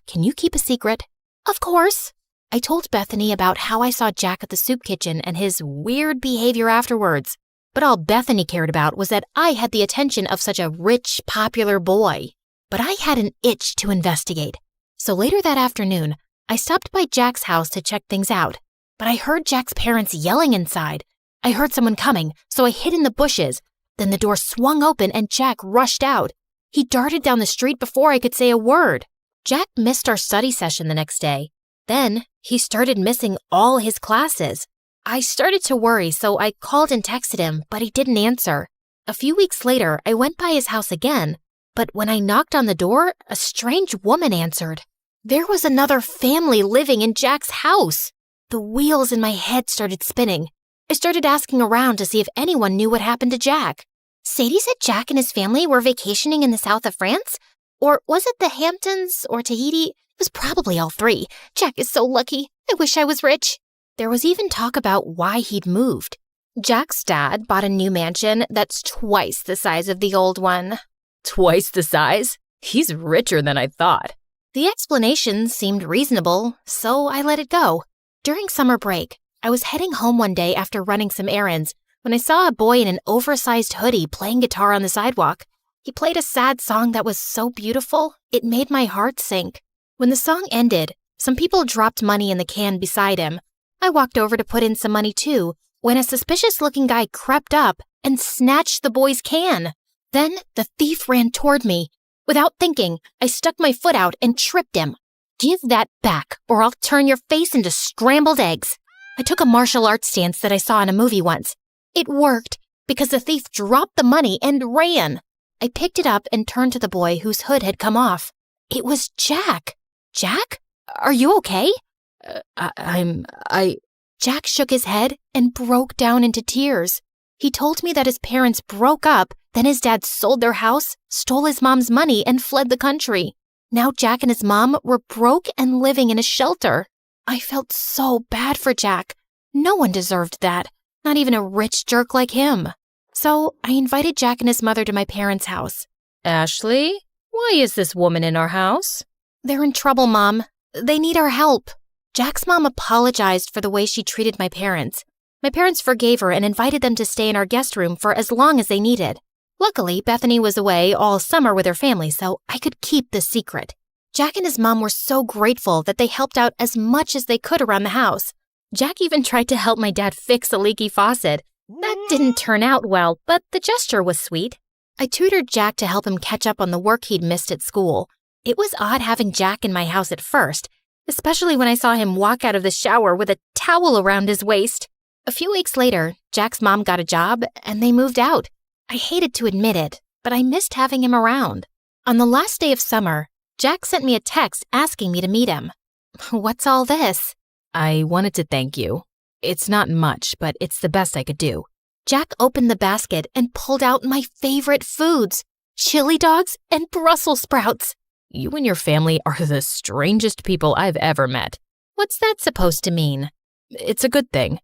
Can you keep a secret? Of course. I told Bethany about how I saw Jack at the soup kitchen and his weird behavior afterwards. But all Bethany cared about was that I had the attention of such a rich, popular boy. But I had an itch to investigate. So later that afternoon, I stopped by Jack's house to check things out. But I heard Jack's parents yelling inside. I heard someone coming, so I hid in the bushes. Then the door swung open and Jack rushed out. He darted down the street before I could say a word. Jack missed our study session the next day. Then he started missing all his classes. I started to worry, so I called and texted him, but he didn't answer. A few weeks later, I went by his house again, but when I knocked on the door, a strange woman answered. There was another family living in Jack's house. The wheels in my head started spinning. I started asking around to see if anyone knew what happened to Jack. Sadie said Jack and his family were vacationing in the south of France? Or was it the Hamptons or Tahiti? It was probably all three. Jack is so lucky. I wish I was rich. There was even talk about why he'd moved. Jack's dad bought a new mansion that's twice the size of the old one. Twice the size? He's richer than I thought. The explanation seemed reasonable, so I let it go. During summer break, I was heading home one day after running some errands when I saw a boy in an oversized hoodie playing guitar on the sidewalk. He played a sad song that was so beautiful, it made my heart sink. When the song ended, some people dropped money in the can beside him. I walked over to put in some money too, when a suspicious-looking guy crept up and snatched the boy's can. Then the thief ran toward me. Without thinking, I stuck my foot out and tripped him. Give that back, or I'll turn your face into scrambled eggs. I took a martial arts stance that I saw in a movie once. It worked, because the thief dropped the money and ran. I picked it up and turned to the boy whose hood had come off. It was Jack. Jack? Are you okay? Jack shook his head and broke down into tears. He told me that his parents broke up, then his dad sold their house, stole his mom's money, and fled the country. Now Jack and his mom were broke and living in a shelter. I felt so bad for Jack. No one deserved that, not even a rich jerk like him. So I invited Jack and his mother to my parents' house. Ashley, why is this woman in our house? They're in trouble, Mom. They need our help. Jack's mom apologized for the way she treated my parents. My parents forgave her and invited them to stay in our guest room for as long as they needed. Luckily, Bethany was away all summer with her family, so I could keep the secret. Jack and his mom were so grateful that they helped out as much as they could around the house. Jack even tried to help my dad fix a leaky faucet. That didn't turn out well, but the gesture was sweet. I tutored Jack to help him catch up on the work he'd missed at school. It was odd having Jack in my house at first, especially when I saw him walk out of the shower with a towel around his waist. A few weeks later, Jack's mom got a job and they moved out. I hated to admit it, but I missed having him around. On the last day of summer, Jack sent me a text asking me to meet him. What's all this? I wanted to thank you. It's not much, but it's the best I could do. Jack opened the basket and pulled out my favorite foods, chili dogs and Brussels sprouts. You and your family are the strangest people I've ever met. What's that supposed to mean? It's a good thing.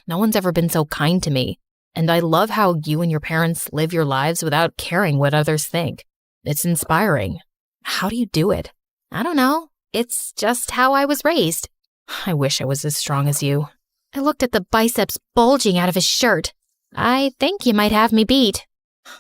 No one's ever been so kind to me. And I love how you and your parents live your lives without caring what others think. It's inspiring. How do you do it? I don't know. It's just how I was raised. I wish I was as strong as you. I looked at the biceps bulging out of his shirt. I think you might have me beat.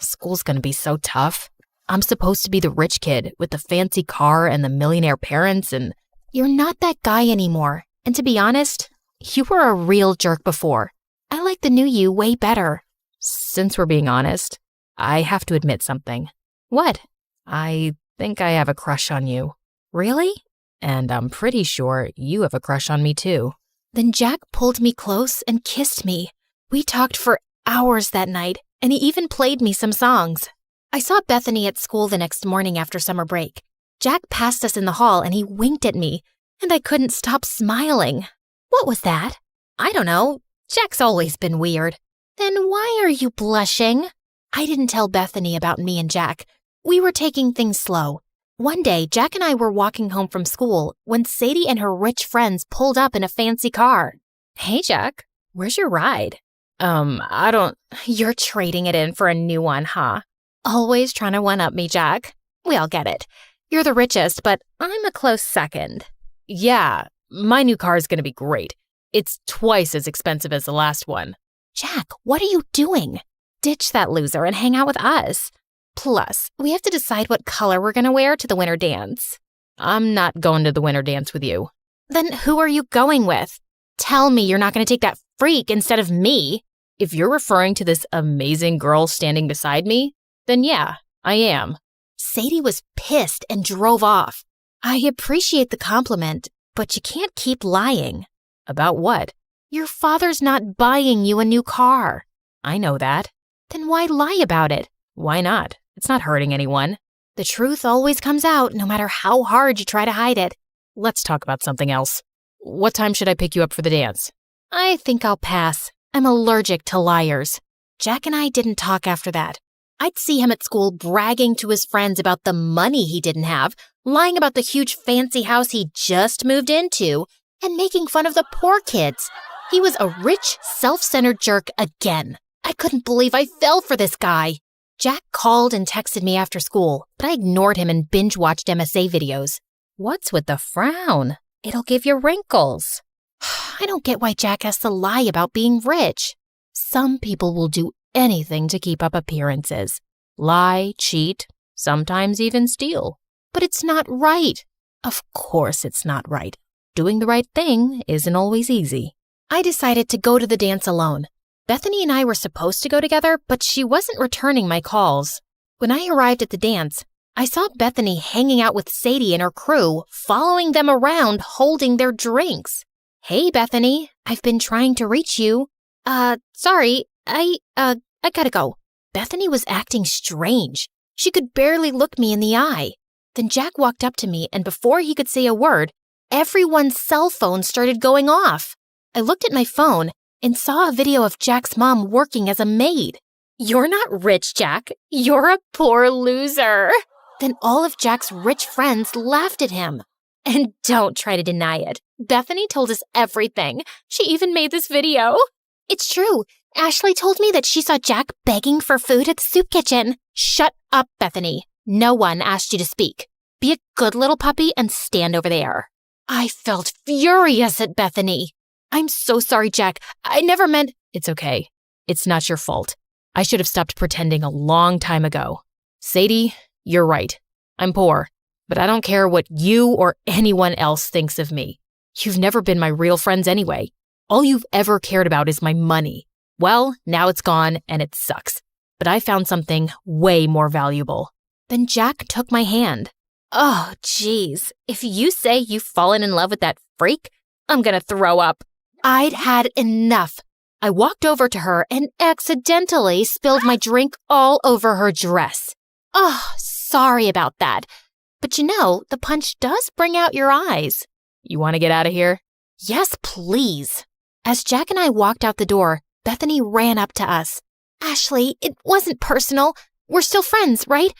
School's gonna be so tough. I'm supposed to be the rich kid with the fancy car and the millionaire parents and... You're not that guy anymore. And to be honest, you were a real jerk before. I like the new you way better. Since we're being honest, I have to admit something. What? I think I have a crush on you. Really? And I'm pretty sure you have a crush on me too. Then Jack pulled me close and kissed me. We talked for hours that night, and he even played me some songs. I saw Bethany at school the next morning after summer break. Jack passed us in the hall and he winked at me, and I couldn't stop smiling. What was that? I don't know. Jack's always been weird. Then why are you blushing? I didn't tell Bethany about me and Jack. We were taking things slow. One day, Jack and I were walking home from school when Sadie and her rich friends pulled up in a fancy car. Hey, Jack, where's your ride? You're trading it in for a new one, huh? Always trying to one-up me, Jack. We all get it. You're the richest, but I'm a close second. Yeah, my new car is going to be great. It's twice as expensive as the last one. Jack, what are you doing? Ditch that loser and hang out with us. Plus, we have to decide what color we're going to wear to the winter dance. I'm not going to the winter dance with you. Then who are you going with? Tell me you're not going to take that freak instead of me. If you're referring to this amazing girl standing beside me, then yeah, I am. Sadie was pissed and drove off. I appreciate the compliment, but you can't keep lying. About what? Your father's not buying you a new car. I know that. Then why lie about it? Why not? It's not hurting anyone. The truth always comes out, no matter how hard you try to hide it. Let's talk about something else. What time should I pick you up for the dance? I think I'll pass. I'm allergic to liars. Jack and I didn't talk after that. I'd see him at school bragging to his friends about the money he didn't have, lying about the huge fancy house he just moved into, and making fun of the poor kids. He was a rich, self-centered jerk again. I couldn't believe I fell for this guy. Jack called and texted me after school, but I ignored him and binge-watched MSA videos. What's with the frown? It'll give you wrinkles. I don't get why Jack has to lie about being rich. Some people will do anything to keep up appearances. Lie, cheat, sometimes even steal. But it's not right. Of course it's not right. Doing the right thing isn't always easy. I decided to go to the dance alone. Bethany and I were supposed to go together, but she wasn't returning my calls. When I arrived at the dance, I saw Bethany hanging out with Sadie and her crew, following them around, holding their drinks. Hey, Bethany, I've been trying to reach you. Sorry, I gotta go. Bethany was acting strange. She could barely look me in the eye. Then Jack walked up to me, and before he could say a word, everyone's cell phone started going off. I looked at my phone and saw a video of Jack's mom working as a maid. You're not rich, Jack. You're a poor loser. Then all of Jack's rich friends laughed at him. And don't try to deny it. Bethany told us everything. She even made this video. It's true. Ashley told me that she saw Jack begging for food at the soup kitchen. Shut up, Bethany. No one asked you to speak. Be a good little puppy and stand over there. I felt furious at Bethany. I'm so sorry, Jack. I never meant... It's okay. It's not your fault. I should have stopped pretending a long time ago. Sadie, you're right. I'm poor, but I don't care what you or anyone else thinks of me. You've never been my real friends anyway. All you've ever cared about is my money. Well, now it's gone and it sucks. But I found something way more valuable. Then Jack took my hand. Oh, geez. If you say you've fallen in love with that freak, I'm gonna throw up. I'd had enough. I walked over to her and accidentally spilled my drink all over her dress. Oh, sorry about that. But you know, the punch does bring out your eyes. You want to get out of here? Yes, please. As Jack and I walked out the door, Bethany ran up to us. Ashley, it wasn't personal. We're still friends, right?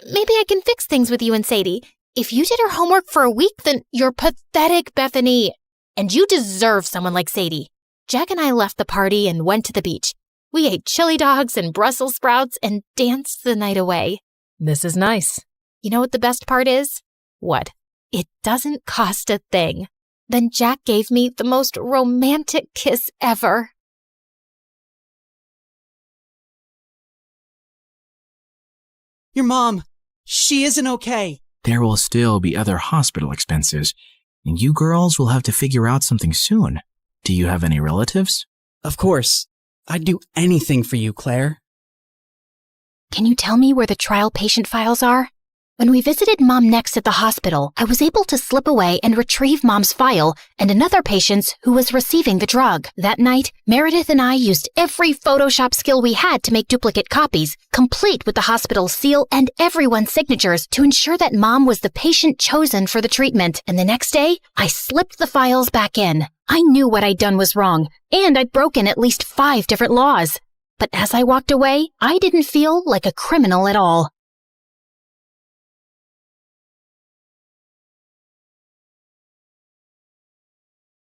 Maybe I can fix things with you and Sadie. If you did her homework for a week, then you're pathetic, Bethany. And you deserve someone like Sadie. Jack and I left the party and went to the beach. We ate chili dogs and Brussels sprouts and danced the night away. This is nice. You know what the best part is? What? It doesn't cost a thing. Then Jack gave me the most romantic kiss ever. Your mom, she isn't okay. There will still be other hospital expenses, and you girls will have to figure out something soon. Do you have any relatives? Of course. I'd do anything for you, Claire. Can you tell me where the trial patient files are? When we visited Mom next at the hospital, I was able to slip away and retrieve Mom's file and another patient's who was receiving the drug. That night, Meredith and I used every Photoshop skill we had to make duplicate copies, complete with the hospital seal and everyone's signatures to ensure that Mom was the patient chosen for the treatment. And the next day, I slipped the files back in. I knew what I'd done was wrong, and I'd broken at least 5 different laws. But as I walked away, I didn't feel like a criminal at all.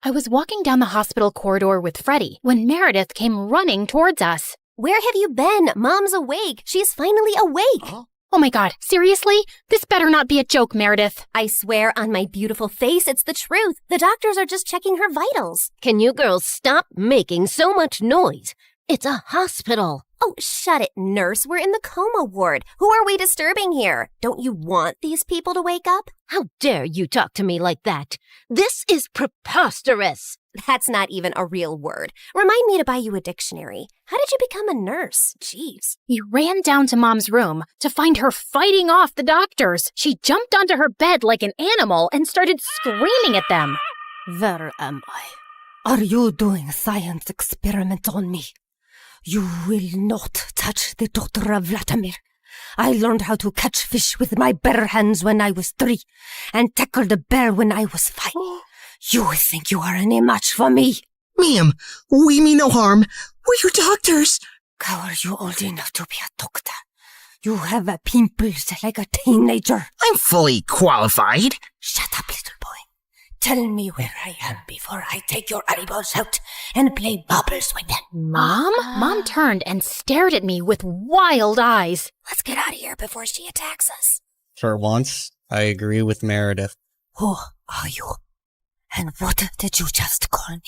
I was walking down the hospital corridor with Freddie when Meredith came running towards us. Where have you been? Mom's awake. She's finally awake. Oh my God, seriously? This better not be a joke, Meredith. I swear on my beautiful face, it's the truth. The doctors are just checking her vitals. Can you girls stop making so much noise? It's a hospital. Oh, shut it, nurse. We're in the coma ward. Who are we disturbing here? Don't you want these people to wake up? How dare you talk to me like that? This is preposterous. That's not even a real word. Remind me to buy you a dictionary. How did you become a nurse? Jeez. We ran down to Mom's room to find her fighting off the doctors. She jumped onto her bed like an animal and started screaming at them. Where am I? Are you doing a science experiment on me? You will not touch the daughter of Vladimir. I learned how to catch fish with my bare hands when I was 3 and tackled a bear when I was 5. You think you are any match for me? Ma'am, we mean no harm. We're your doctors. How are you old enough to be a doctor? You have pimples like a teenager. I'm fully qualified. Shut up, little boy. Tell me where I am before I take your eyeballs out and play bubbles with them. Mom? Mom turned and stared at me with wild eyes. Let's get out of here before she attacks us. For once, I agree with Meredith. Who are you? And what did you just call me?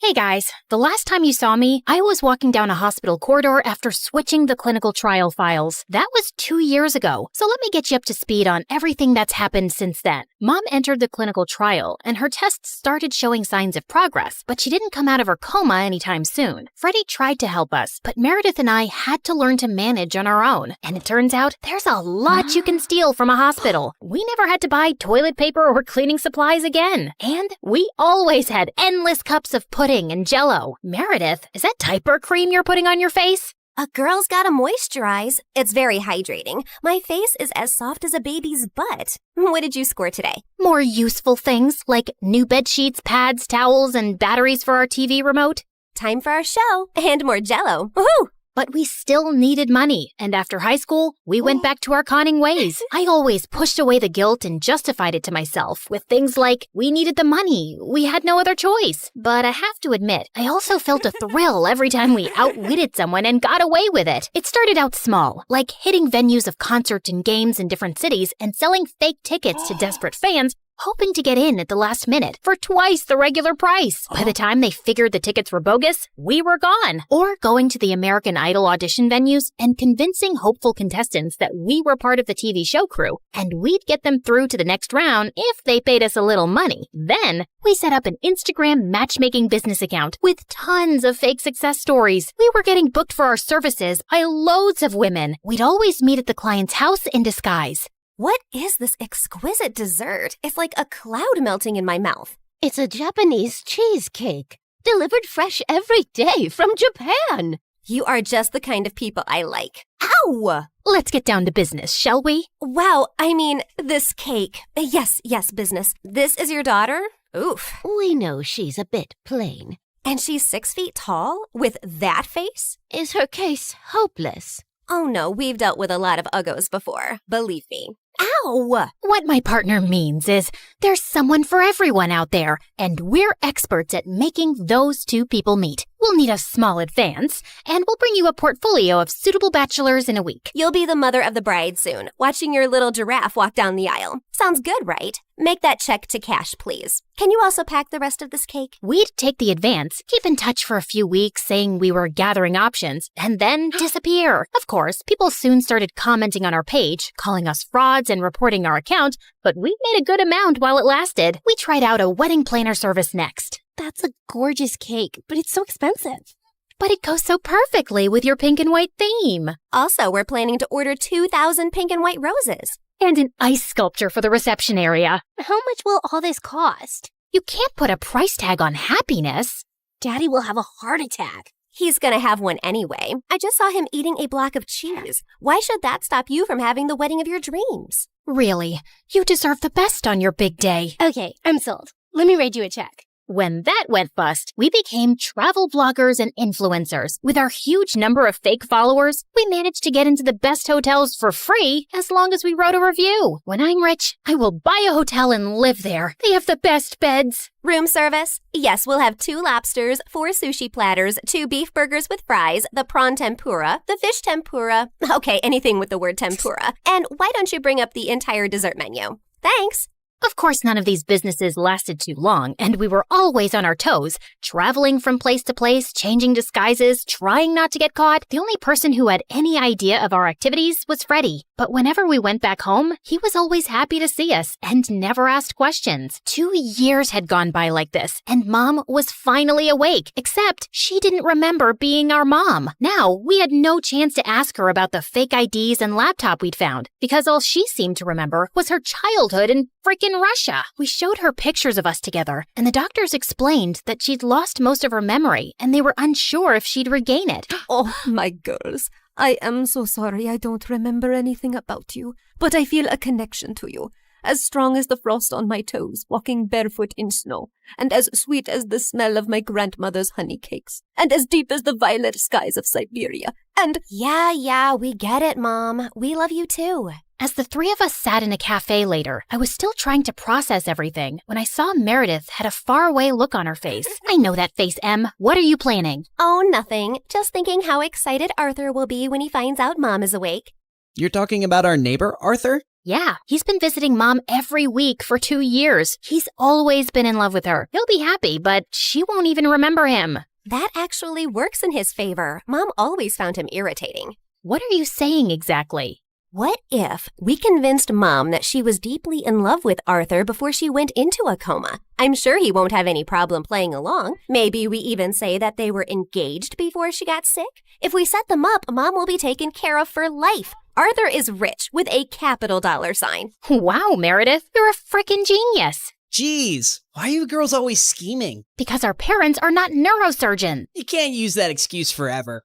Hey guys, the last time you saw me, I was walking down a hospital corridor after switching the clinical trial files. That was 2 years ago, so let me get you up to speed on everything that's happened since then. Mom entered the clinical trial, and her tests started showing signs of progress, but she didn't come out of her coma anytime soon. Freddie tried to help us, but Meredith and I had to learn to manage on our own. And it turns out, there's a lot you can steal from a hospital. We never had to buy toilet paper or cleaning supplies again. And we always had endless cups of pudding and Jell-O. Meredith, is that diaper cream you're putting on your face? A girl's gotta moisturize. It's very hydrating. My face is as soft as a baby's butt. What did you score today? More useful things like new bed sheets, pads, towels, and batteries for our TV remote. Time for our show and more Jell-O. Woohoo! But we still needed money, and after high school, we went back to our conning ways. I always pushed away the guilt and justified it to myself with things like, we needed the money, we had no other choice. But I have to admit, I also felt a thrill every time we outwitted someone and got away with it. It started out small, like hitting venues of concerts and games in different cities and selling fake tickets to desperate fans, hoping to get in at the last minute for twice the regular price. By the time they figured the tickets were bogus, we were gone. Or going to the American Idol audition venues and convincing hopeful contestants that we were part of the TV show crew, and we'd get them through to the next round if they paid us a little money. Then, we set up an Instagram matchmaking business account with tons of fake success stories. We were getting booked for our services by loads of women. We'd always meet at the client's house in disguise. What is this exquisite dessert? It's like a cloud melting in my mouth. It's a Japanese cheesecake, delivered fresh every day from Japan. You are just the kind of people I like. Ow! Let's get down to business, shall we? Wow, I mean, this cake. Yes, business. This is your daughter? Oof. We know she's a bit plain. And she's 6 feet tall? With that face? Is her case hopeless? Oh no, we've dealt with a lot of uggos before. Believe me. Ow! What my partner means is there's someone for everyone out there, and we're experts at making those two people meet. We'll need a small advance, and we'll bring you a portfolio of suitable bachelors in a week. You'll be the mother of the bride soon, watching your little giraffe walk down the aisle. Sounds good, right? Make that check to cash, please. Can you also pack the rest of this cake? We'd take the advance, keep in touch for a few weeks saying we were gathering options, and then disappear. Of course, people soon started commenting on our page, calling us frauds and reporting our account, but we made a good amount while it lasted. We tried out a wedding planner service next. That's a gorgeous cake, but it's so expensive. But it goes so perfectly with your pink and white theme. Also, we're planning to order 2,000 pink and white roses. And an ice sculpture for the reception area. How much will all this cost? You can't put a price tag on happiness. Daddy will have a heart attack. He's gonna have one anyway. I just saw him eating a block of cheese. Why should that stop you from having the wedding of your dreams? Really, you deserve the best on your big day. Okay, I'm sold. Let me write you a check. When that went bust, we became travel bloggers and influencers. With our huge number of fake followers, we managed to get into the best hotels for free as long as we wrote a review. When I'm rich, I will buy a hotel and live there. They have the best beds. Room service? Yes, we'll have 2 lobsters, 4 sushi platters, 2 beef burgers with fries, the prawn tempura, the fish tempura. Okay, anything with the word tempura. And why don't you bring up the entire dessert menu? Thanks. Of course, none of these businesses lasted too long, and we were always on our toes, traveling from place to place, changing disguises, trying not to get caught. The only person who had any idea of our activities was Freddie. But whenever we went back home, he was always happy to see us and never asked questions. 2 years had gone by like this, and Mom was finally awake, except she didn't remember being our mom. Now, we had no chance to ask her about the fake IDs and laptop we'd found, because all she seemed to remember was her childhood in frickin' Russia. We showed her pictures of us together, and the doctors explained that she'd lost most of her memory, and they were unsure if she'd regain it. Oh, my girls, I am so sorry I don't remember anything about you, but I feel a connection to you, as strong as the frost on my toes, walking barefoot in snow, and as sweet as the smell of my grandmother's honey cakes, and as deep as the violet skies of Siberia, and— Yeah, we get it, Mom. We love you too. As the 3 of us sat in a cafe later, I was still trying to process everything when I saw Meredith had a faraway look on her face. I know that face, Em. What are you planning? Oh, nothing. Just thinking how excited Arthur will be when he finds out Mom is awake. You're talking about our neighbor, Arthur? Yeah, he's been visiting Mom every week for 2 years. He's always been in love with her. He'll be happy, but she won't even remember him. That actually works in his favor. Mom always found him irritating. What are you saying exactly? What if we convinced Mom that she was deeply in love with Arthur before she went into a coma? I'm sure he won't have any problem playing along. Maybe we even say that they were engaged before she got sick. If we set them up, Mom will be taken care of for life. Arthur is rich with a capital $sign. Wow, Meredith, you're a frickin' genius. Jeez, why are you girls always scheming? Because our parents are not neurosurgeons. You can't use that excuse forever.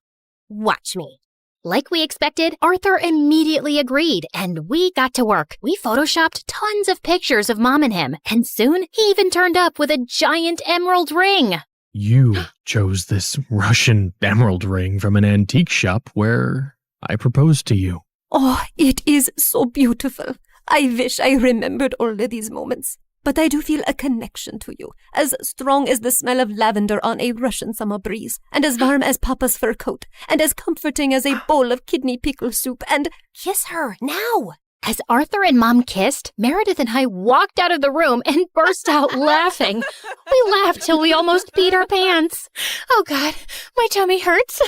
Watch me. Like we expected, Arthur immediately agreed, and we got to work. We photoshopped tons of pictures of Mom and him, and soon he even turned up with a giant emerald ring. You chose this Russian emerald ring from an antique shop where I proposed to you. Oh, it is so beautiful. I wish I remembered all of these moments. But I do feel a connection to you, as strong as the smell of lavender on a Russian summer breeze, and as warm as Papa's fur coat, and as comforting as a bowl of kidney pickle soup, and— Kiss her, now! As Arthur and Mom kissed, Meredith and I walked out of the room and burst out laughing. We laughed till we almost peed our pants. Oh God, my tummy hurts.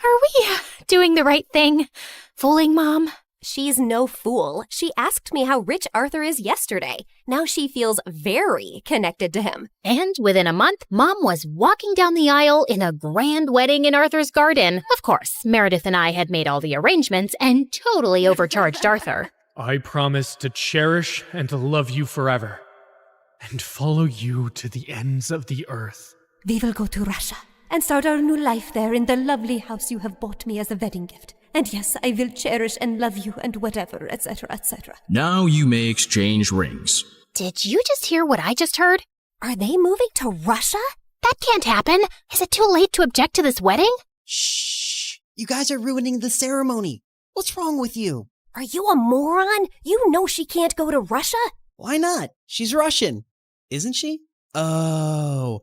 Are we doing the right thing? Fooling Mom? She's no fool. She asked me how rich Arthur is yesterday. Now she feels very connected to him. And within a month, Mom was walking down the aisle in a grand wedding in Arthur's garden. Of course, Meredith and I had made all the arrangements and totally overcharged Arthur. I promise to cherish and to love you forever, and follow you to the ends of the earth. We will go to Russia and start our new life there in the lovely house you have bought me as a wedding gift. And yes, I will cherish and love you and whatever, etc., etc. Now you may exchange rings. Did you just hear what I just heard? Are they moving to Russia? That can't happen. Is it too late to object to this wedding? Shh! You guys are ruining the ceremony. What's wrong with you? Are you a moron? You know she can't go to Russia. Why not? She's Russian, isn't she? Oh,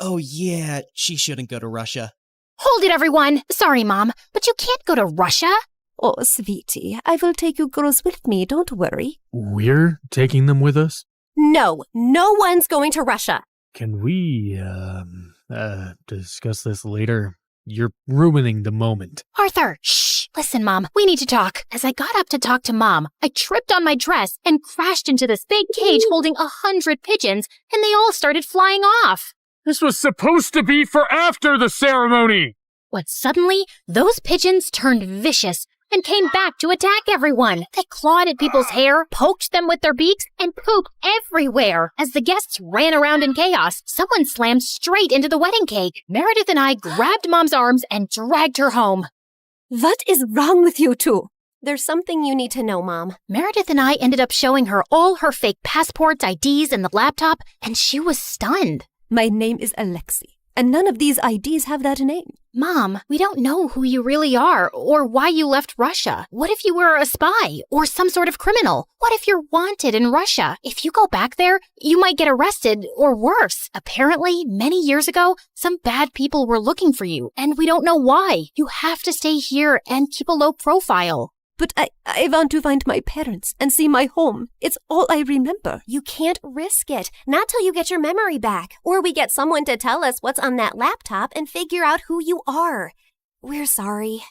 yeah, she shouldn't go to Russia. Hold it, everyone! Sorry, Mom, but you can't go to Russia. Oh, sweetie, I will take you girls with me, don't worry. We're taking them with us? No one's going to Russia. Can we, discuss this later? You're ruining the moment. Arthur, shh! Listen, Mom, we need to talk. As I got up to talk to Mom, I tripped on my dress and crashed into this big cage holding 100 pigeons, and they all started flying off. This was supposed to be for after the ceremony! But suddenly, those pigeons turned vicious and came back to attack everyone. They clawed at people's hair, poked them with their beaks, and pooped everywhere. As the guests ran around in chaos, someone slammed straight into the wedding cake. Meredith and I grabbed Mom's arms and dragged her home. What is wrong with you two? There's something you need to know, Mom. Meredith and I ended up showing her all her fake passports, IDs, and the laptop, and she was stunned. My name is Alexi, and none of these IDs have that name. Mom, we don't know who you really are or why you left Russia. What if you were a spy or some sort of criminal? What if you're wanted in Russia? If you go back there, you might get arrested or worse. Apparently, many years ago, some bad people were looking for you, and we don't know why. You have to stay here and keep a low profile. But I want to find my parents and see my home. It's all I remember. You can't risk it. Not till you get your memory back. Or we get someone to tell us what's on that laptop and figure out who you are. We're sorry.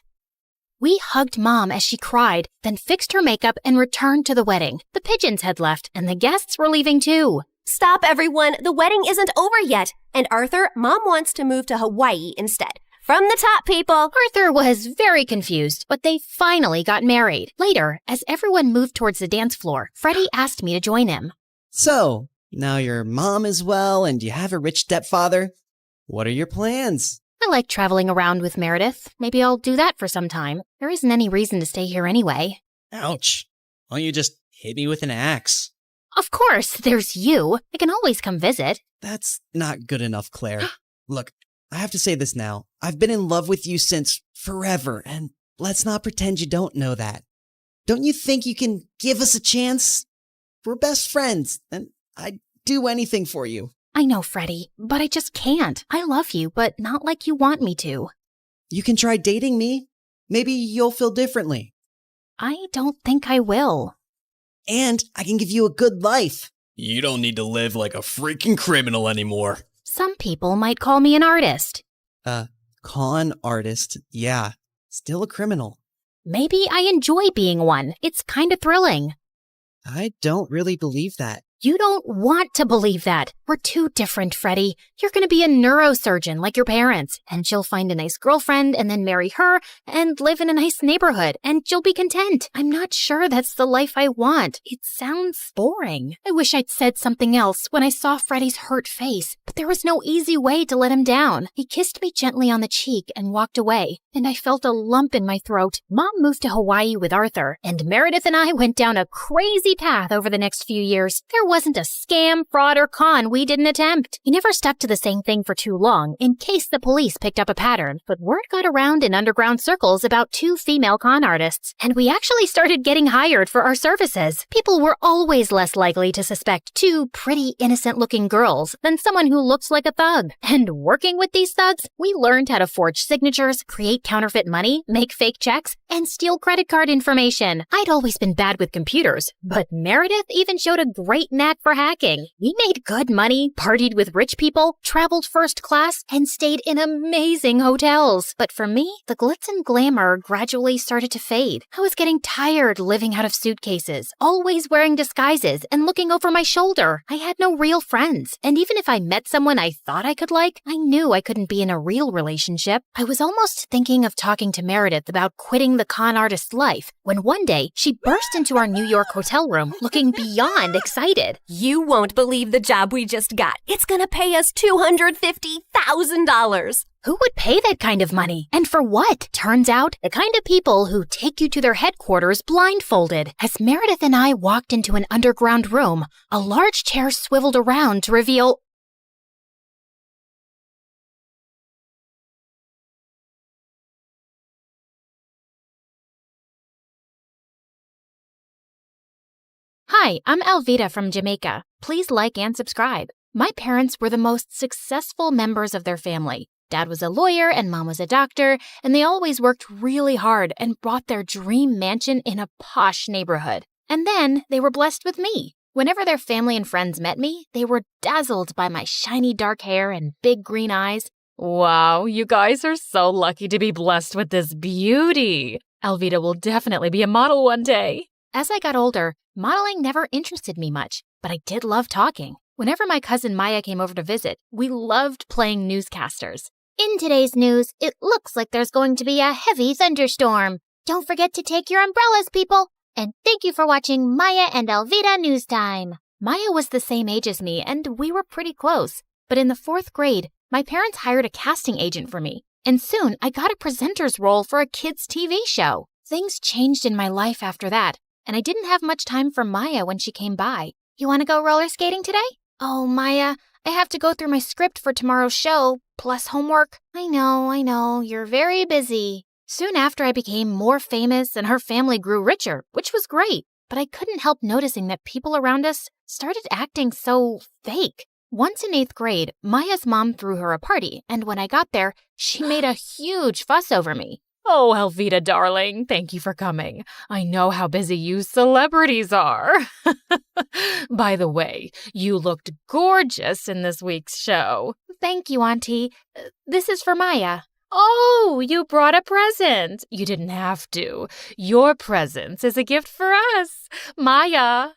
We hugged Mom as she cried, then fixed her makeup and returned to the wedding. The pigeons had left, and the guests were leaving too. Stop, everyone. The wedding isn't over yet. And Arthur, Mom wants to move to Hawaii instead. From the top, people! Arthur was very confused, but they finally got married. Later, as everyone moved towards the dance floor, Freddie asked me to join him. So, now your mom is well and you have a rich stepfather. What are your plans? I like traveling around with Meredith. Maybe I'll do that for some time. There isn't any reason to stay here anyway. Ouch. Why don't you just hit me with an axe? Of course, there's you. I can always come visit. That's not good enough, Claire. Look, I have to say this now. I've been in love with you since forever, and let's not pretend you don't know that. Don't you think you can give us a chance? We're best friends, and I'd do anything for you. I know, Freddie, but I just can't. I love you, but not like you want me to. You can try dating me. Maybe you'll feel differently. I don't think I will. And I can give you a good life. You don't need to live like a freaking criminal anymore. Some people might call me an artist. Con artist, yeah. Still a criminal. Maybe I enjoy being one. It's kind of thrilling. I don't really believe that. You don't want to believe that. We're too different, Freddie. You're going to be a neurosurgeon like your parents, and she'll find a nice girlfriend and then marry her and live in a nice neighborhood, and you'll be content. I'm not sure that's the life I want. It sounds boring. I wish I'd said something else when I saw Freddie's hurt face, but there was no easy way to let him down. He kissed me gently on the cheek and walked away, and I felt a lump in my throat. Mom moved to Hawaii with Arthur, and Meredith and I went down a crazy path over the next few years. There wasn't a scam, fraud, or con we didn't attempt. We never stuck to the same thing for too long, in case the police picked up a pattern. But word got around in underground circles about 2 female con artists, and we actually started getting hired for our services. People were always less likely to suspect 2 pretty, innocent-looking girls than someone who looked like a thug. And working with these thugs, we learned how to forge signatures, create counterfeit money, make fake checks, and steal credit card information. I'd always been bad with computers, but Meredith even showed a great knack for hacking. We made good money, partied with rich people, traveled first class, and stayed in amazing hotels. But for me, the glitz and glamour gradually started to fade. I was getting tired living out of suitcases, always wearing disguises and looking over my shoulder. I had no real friends, and even if I met someone I thought I could like, I knew I couldn't be in a real relationship. I was almost thinking of talking to Meredith about quitting the con artist life, when one day she burst into our New York hotel room looking beyond excited. You won't believe the job we just got. It's gonna pay us $250,000. Who would pay that kind of money? And for what? Turns out, the kind of people who take you to their headquarters blindfolded. As Meredith and I walked into an underground room, a large chair swiveled around to reveal... Hi, I'm Alvita from Jamaica. Please like and subscribe. My parents were the most successful members of their family. Dad was a lawyer and Mom was a doctor, and they always worked really hard and bought their dream mansion in a posh neighborhood. And then they were blessed with me. Whenever their family and friends met me, they were dazzled by my shiny dark hair and big green eyes. Wow, you guys are so lucky to be blessed with this beauty. Alvita will definitely be a model one day. As I got older, modeling never interested me much, but I did love talking. Whenever my cousin Maya came over to visit, we loved playing newscasters. In today's news, it looks like there's going to be a heavy thunderstorm. Don't forget to take your umbrellas, people. And thank you for watching Maya and Alvida News Time. Maya was the same age as me, and we were pretty close. But in the 4th grade, my parents hired a casting agent for me. And soon, I got a presenter's role for a kids' TV show. Things changed in my life after that, and I didn't have much time for Maya when she came by. You want to go roller skating today? Oh, Maya, I have to go through my script for tomorrow's show, plus homework. I know, you're very busy. Soon after, I became more famous and her family grew richer, which was great. But I couldn't help noticing that people around us started acting so fake. Once in 8th grade, Maya's mom threw her a party, and when I got there, she made a huge fuss over me. Oh, Alvida, darling, thank you for coming. I know how busy you celebrities are. By the way, you looked gorgeous in this week's show. Thank you, Auntie. This is for Maya. Oh, you brought a present. You didn't have to. Your presence is a gift for us. Maya,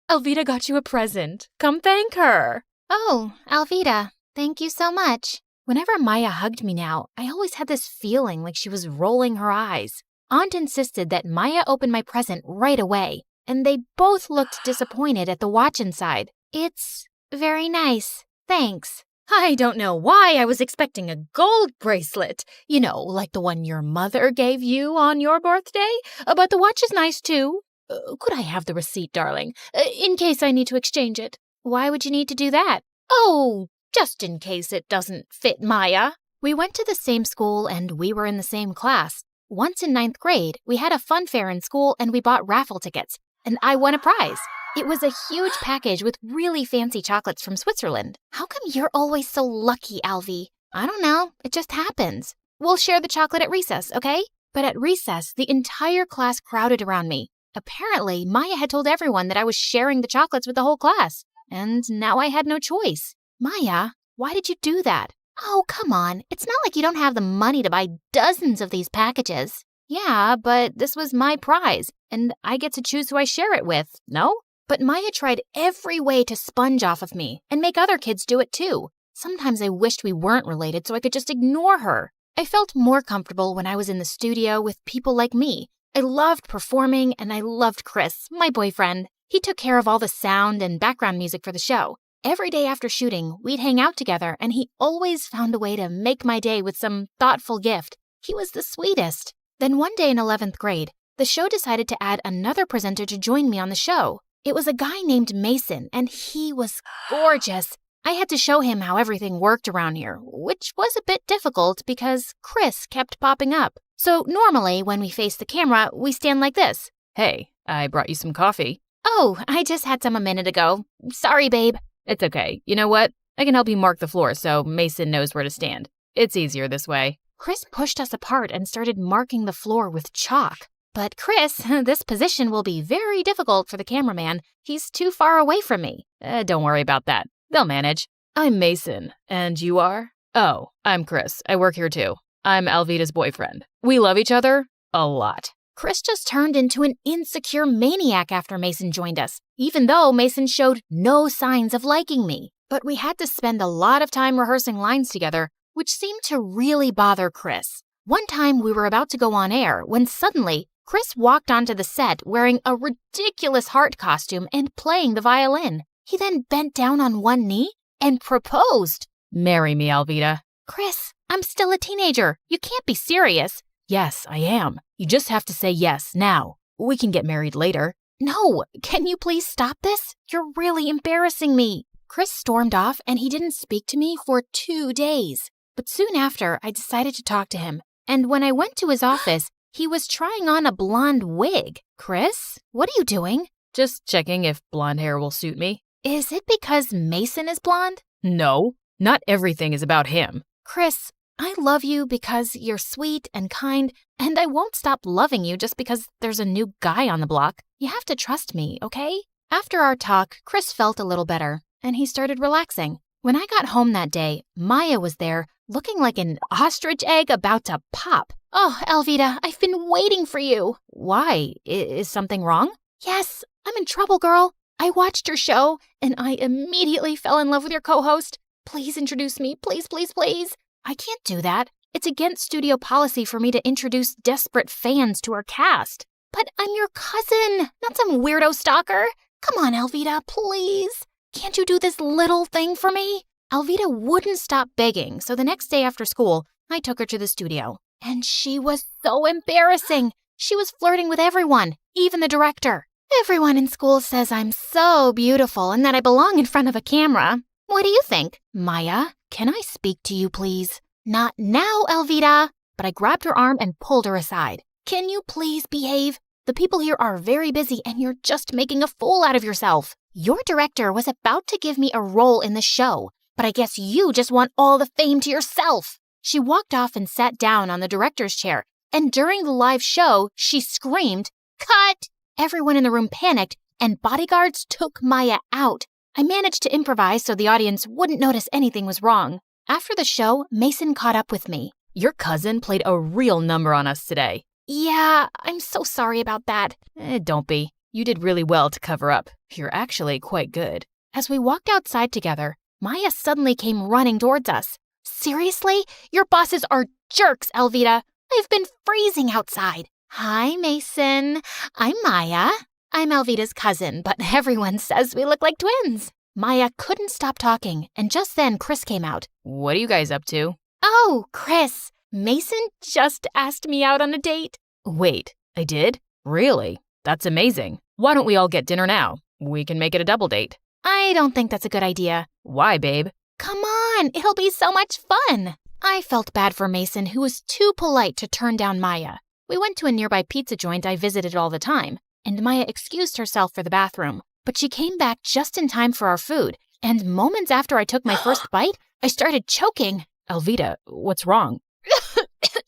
Alvida got you a present. Come thank her. Oh, Alvida, thank you so much. Whenever Maya hugged me now, I always had this feeling like she was rolling her eyes. Aunt insisted that Maya open my present right away, and they both looked disappointed at the watch inside. It's very nice. Thanks. I don't know why I was expecting a gold bracelet. You know, like the one your mother gave you on your birthday. But the watch is nice, too. Could I have the receipt, darling, in case I need to exchange it? Why would you need to do that? Oh, just in case it doesn't fit Maya. We went to the same school and we were in the same class. Once in 9th grade, we had a fun fair in school and we bought raffle tickets. And I won a prize. It was a huge package with really fancy chocolates from Switzerland. How come you're always so lucky, Alvy? I don't know. It just happens. We'll share the chocolate at recess, okay? But at recess, the entire class crowded around me. Apparently, Maya had told everyone that I was sharing the chocolates with the whole class. And now I had no choice. Maya, why did you do that? Oh, come on. It's not like you don't have the money to buy dozens of these packages. Yeah, but this was my prize, and I get to choose who I share it with, no? But Maya tried every way to sponge off of me and make other kids do it too. Sometimes I wished we weren't related so I could just ignore her. I felt more comfortable when I was in the studio with people like me. I loved performing and I loved Chris, my boyfriend. He took care of all the sound and background music for the show. Every day after shooting, we'd hang out together and he always found a way to make my day with some thoughtful gift. He was the sweetest. Then one day in 11th grade, the show decided to add another presenter to join me on the show. It was a guy named Mason, and he was gorgeous. I had to show him how everything worked around here, which was a bit difficult because Chris kept popping up. So normally, when we face the camera, we stand like this. Hey, I brought you some coffee. Oh, I just had some a minute ago. Sorry, babe. It's okay. You know what? I can help you mark the floor so Mason knows where to stand. It's easier this way. Chris pushed us apart and started marking the floor with chalk. But Chris, this position will be very difficult for the cameraman. He's too far away from me. Don't worry about that. They'll manage. I'm Mason. And you are? Oh, I'm Chris. I work here too. I'm Alvida's boyfriend. We love each other a lot. Chris just turned into an insecure maniac after Mason joined us, even though Mason showed no signs of liking me. But we had to spend a lot of time rehearsing lines together, which seemed to really bother Chris. One time we were about to go on air when suddenly Chris walked onto the set wearing a ridiculous heart costume and playing the violin. He then bent down on one knee and proposed. Marry me, Alvida. Chris, I'm still a teenager. You can't be serious. Yes, I am. You just have to say yes now. We can get married later. No, can you please stop this? You're really embarrassing me. Chris stormed off and he didn't speak to me for 2 days. But soon after, I decided to talk to him. And when I went to his office, he was trying on a blonde wig. Chris, what are you doing? Just checking if blonde hair will suit me. Is it because Mason is blonde? No, not everything is about him. Chris, I love you because you're sweet and kind, and I won't stop loving you just because there's a new guy on the block. You have to trust me, okay? After our talk, Chris felt a little better, and he started relaxing. When I got home that day, Maya was there, looking like an ostrich egg about to pop. Oh, Alvida, I've been waiting for you. Why? Is something wrong? Yes, I'm in trouble, girl. I watched your show, and I immediately fell in love with your co-host. Please introduce me. Please, please, please. I can't do that. It's against studio policy for me to introduce desperate fans to our cast. But I'm your cousin, not some weirdo stalker. Come on, Alvita, please. Can't you do this little thing for me? Alvita wouldn't stop begging, so the next day after school, I took her to the studio. And she was so embarrassing. She was flirting with everyone, even the director. Everyone in school says I'm so beautiful and that I belong in front of a camera. What do you think? Maya, can I speak to you, please? Not now, Alvita. But I grabbed her arm and pulled her aside. Can you please behave? The people here are very busy and you're just making a fool out of yourself. Your director was about to give me a role in the show, but I guess you just want all the fame to yourself. She walked off and sat down on the director's chair, and during the live show, she screamed, "Cut!" Everyone in the room panicked, and bodyguards took Maya out. I managed to improvise so the audience wouldn't notice anything was wrong. After the show, Mason caught up with me. Your cousin played a real number on us today. Yeah, I'm so sorry about that. Don't be. You did really well to cover up. You're actually quite good. As we walked outside together, Maya suddenly came running towards us. Seriously? Your bosses are jerks, Alvita. I've been freezing outside. Hi, Mason. I'm Maya. I'm Alvita's cousin, but everyone says we look like twins. Maya couldn't stop talking, and just then Chris came out. What are you guys up to? Oh, Chris. Mason just asked me out on a date. Wait, I did? Really? That's amazing. Why don't we all get dinner now? We can make it a double date. I don't think that's a good idea. Why, babe? Come on, it'll be so much fun. I felt bad for Mason, who was too polite to turn down Maya. We went to a nearby pizza joint I visited all the time, and Maya excused herself for the bathroom. But she came back just in time for our food, and moments after I took my first bite, I started choking. Alvita, what's wrong?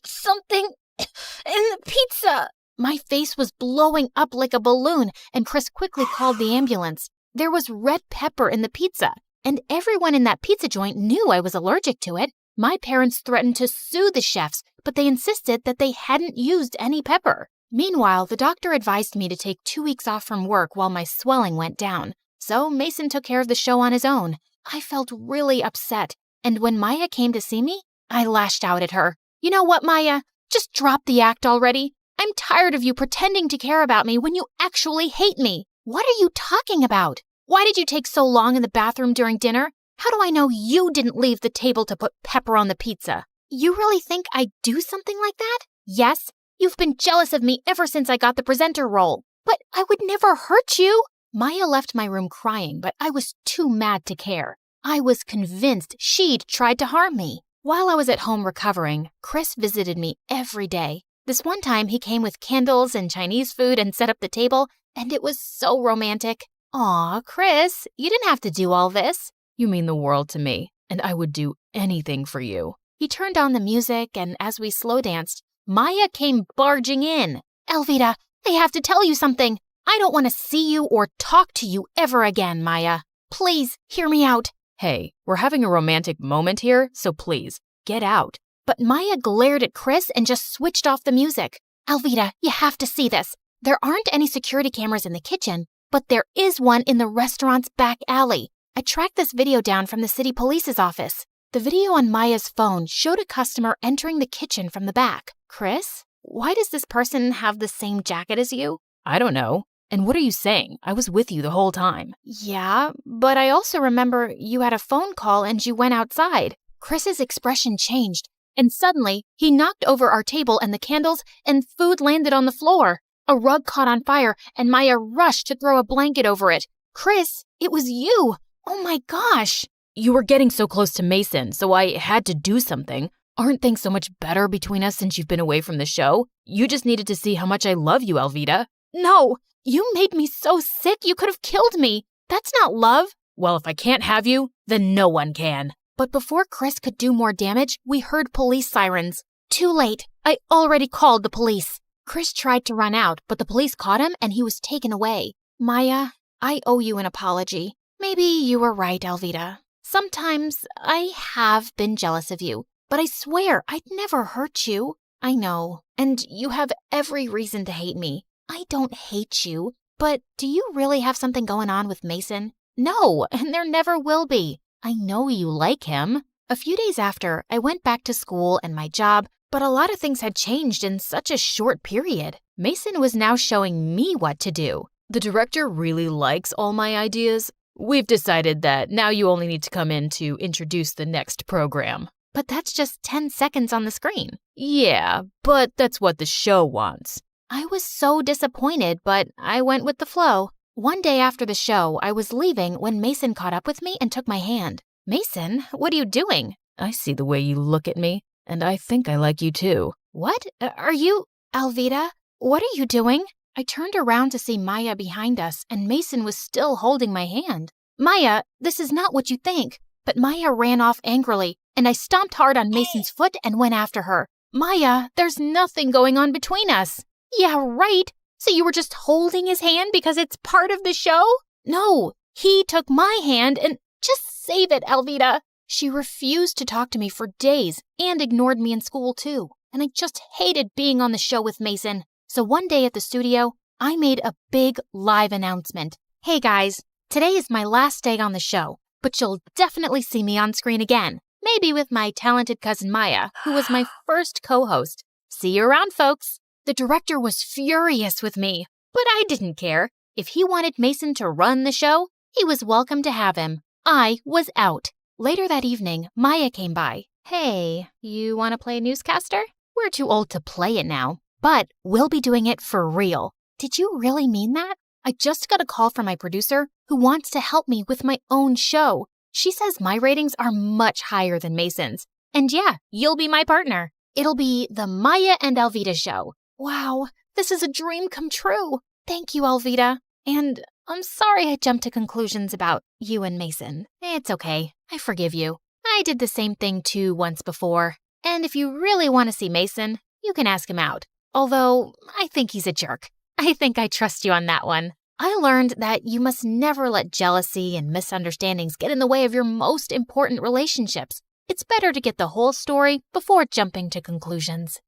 Something in the pizza. My face was blowing up like a balloon, and Chris quickly called the ambulance. There was red pepper in the pizza, and everyone in that pizza joint knew I was allergic to it. My parents threatened to sue the chefs, but they insisted that they hadn't used any pepper. Meanwhile, the doctor advised me to take 2 weeks off from work while my swelling went down. So Mason took care of the show on his own. I felt really upset, and when Maya came to see me, I lashed out at her. You know what, Maya? Just drop the act already. I'm tired of you pretending to care about me when you actually hate me. What are you talking about? Why did you take so long in the bathroom during dinner? How do I know you didn't leave the table to put pepper on the pizza? You really think I'd do something like that? Yes, you've been jealous of me ever since I got the presenter role. But I would never hurt you. Maya left my room crying, but I was too mad to care. I was convinced she'd tried to harm me. While I was at home recovering, Chris visited me every day. This one time he came with candles and Chinese food and set up the table, and it was so romantic. Aw, Chris, you didn't have to do all this. You mean the world to me, and I would do anything for you. He turned on the music, and as we slow danced, Maya came barging in. Alvita, I have to tell you something. I don't want to see you or talk to you ever again, Maya. Please, hear me out. Hey, we're having a romantic moment here, so please, get out. But Maya glared at Chris and just switched off the music. Alvita, you have to see this. There aren't any security cameras in the kitchen, but there is one in the restaurant's back alley. I tracked this video down from the city police's office. The video on Maya's phone showed a customer entering the kitchen from the back. Chris, why does this person have the same jacket as you? I don't know. And what are you saying? I was with you the whole time. Yeah, but I also remember you had a phone call and you went outside. Chris's expression changed, and suddenly he knocked over our table and the candles, and food landed on the floor. A rug caught on fire, and Maya rushed to throw a blanket over it. Chris, it was you! Oh my gosh! You were getting so close to Mason, so I had to do something. Aren't things so much better between us since you've been away from the show? You just needed to see how much I love you, Alvita. No! You made me so sick you could have killed me. That's not love. Well, if I can't have you, then no one can. But before Chris could do more damage, we heard police sirens. Too late. I already called the police. Chris tried to run out, but the police caught him and he was taken away. Maya, I owe you an apology. Maybe you were right, Alvita. Sometimes I have been jealous of you, but I swear I'd never hurt you. I know, and you have every reason to hate me. I don't hate you. But do you really have something going on with Mason? No, and there never will be. I know you like him. A few days after, I went back to school and my job, but a lot of things had changed in such a short period. Mason was now showing me what to do. The director really likes all my ideas. We've decided that now you only need to come in to introduce the next program. But that's just 10 seconds on the screen. Yeah, but that's what the show wants. I was so disappointed, but I went with the flow. One day after the show, I was leaving when Mason caught up with me and took my hand. Mason, what are you doing? I see the way you look at me, and I think I like you too. What? Are you... Alvita, what are you doing? I turned around to see Maya behind us, and Mason was still holding my hand. Maya, this is not what you think. But Maya ran off angrily, and I stomped hard on Mason's foot and went after her. Maya, there's nothing going on between us. Yeah, right. So you were just holding his hand because it's part of the show? No, he took my hand and... Just save it, Alvita. She refused to talk to me for days and ignored me in school too. And I just hated being on the show with Mason. So one day at the studio, I made a big live announcement. Hey guys, today is my last day on the show, but you'll definitely see me on screen again. Maybe with my talented cousin Maya, who was my first co-host. See you around, folks. The director was furious with me, but I didn't care. If he wanted Mason to run the show, he was welcome to have him. I was out. Later that evening, Maya came by. Hey, you want to play newscaster? We're too old to play it now, but we'll be doing it for real. Did you really mean that? I just got a call from my producer who wants to help me with my own show. She says my ratings are much higher than Mason's. And yeah, you'll be my partner. It'll be the Maya and Alvita show. Wow, this is a dream come true. Thank you, Alvita. And I'm sorry I jumped to conclusions about you and Mason. It's okay. I forgive you. I did the same thing too once before. And if you really want to see Mason, you can ask him out. Although, I think he's a jerk. I think I trust you on that one. I learned that you must never let jealousy and misunderstandings get in the way of your most important relationships. It's better to get the whole story before jumping to conclusions.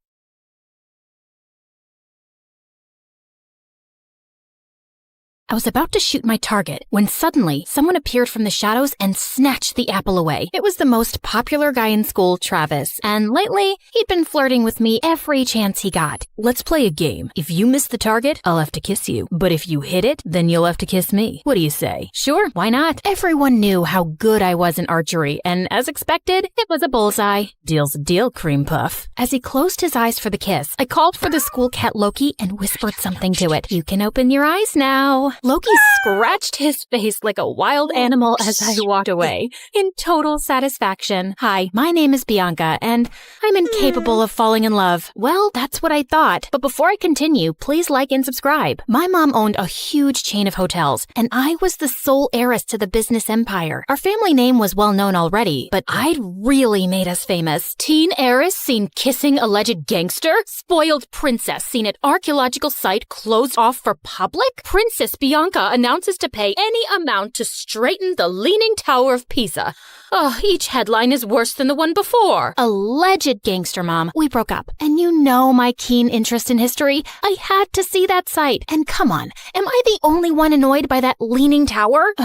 I was about to shoot my target when suddenly someone appeared from the shadows and snatched the apple away. It was the most popular guy in school, Travis, and lately he'd been flirting with me every chance he got. Let's play a game. If you miss the target, I'll have to kiss you. But if you hit it, then you'll have to kiss me. What do you say? Sure, why not? Everyone knew how good I was in archery, and as expected, it was a bullseye. Deal's a deal, cream puff. As he closed his eyes for the kiss, I called for the school cat Loki and whispered something to it. You can open your eyes now. Loki scratched his face like a wild animal as I walked away, in total satisfaction. Hi, my name is Bianca, and I'm incapable of falling in love. Well, that's what I thought. But before I continue, please like and subscribe. My mom owned a huge chain of hotels, and I was the sole heiress to the business empire. Our family name was well known already, but I'd really made us famous. Teen heiress seen kissing alleged gangster? Spoiled princess seen at archaeological site closed off for public? Princess Bianca announces to pay any amount to straighten the Leaning Tower of Pisa. Oh, each headline is worse than the one before. Alleged gangster, Mom. We broke up. And you know my keen interest in history. I had to see that site. And come on, am I the only one annoyed by that Leaning Tower?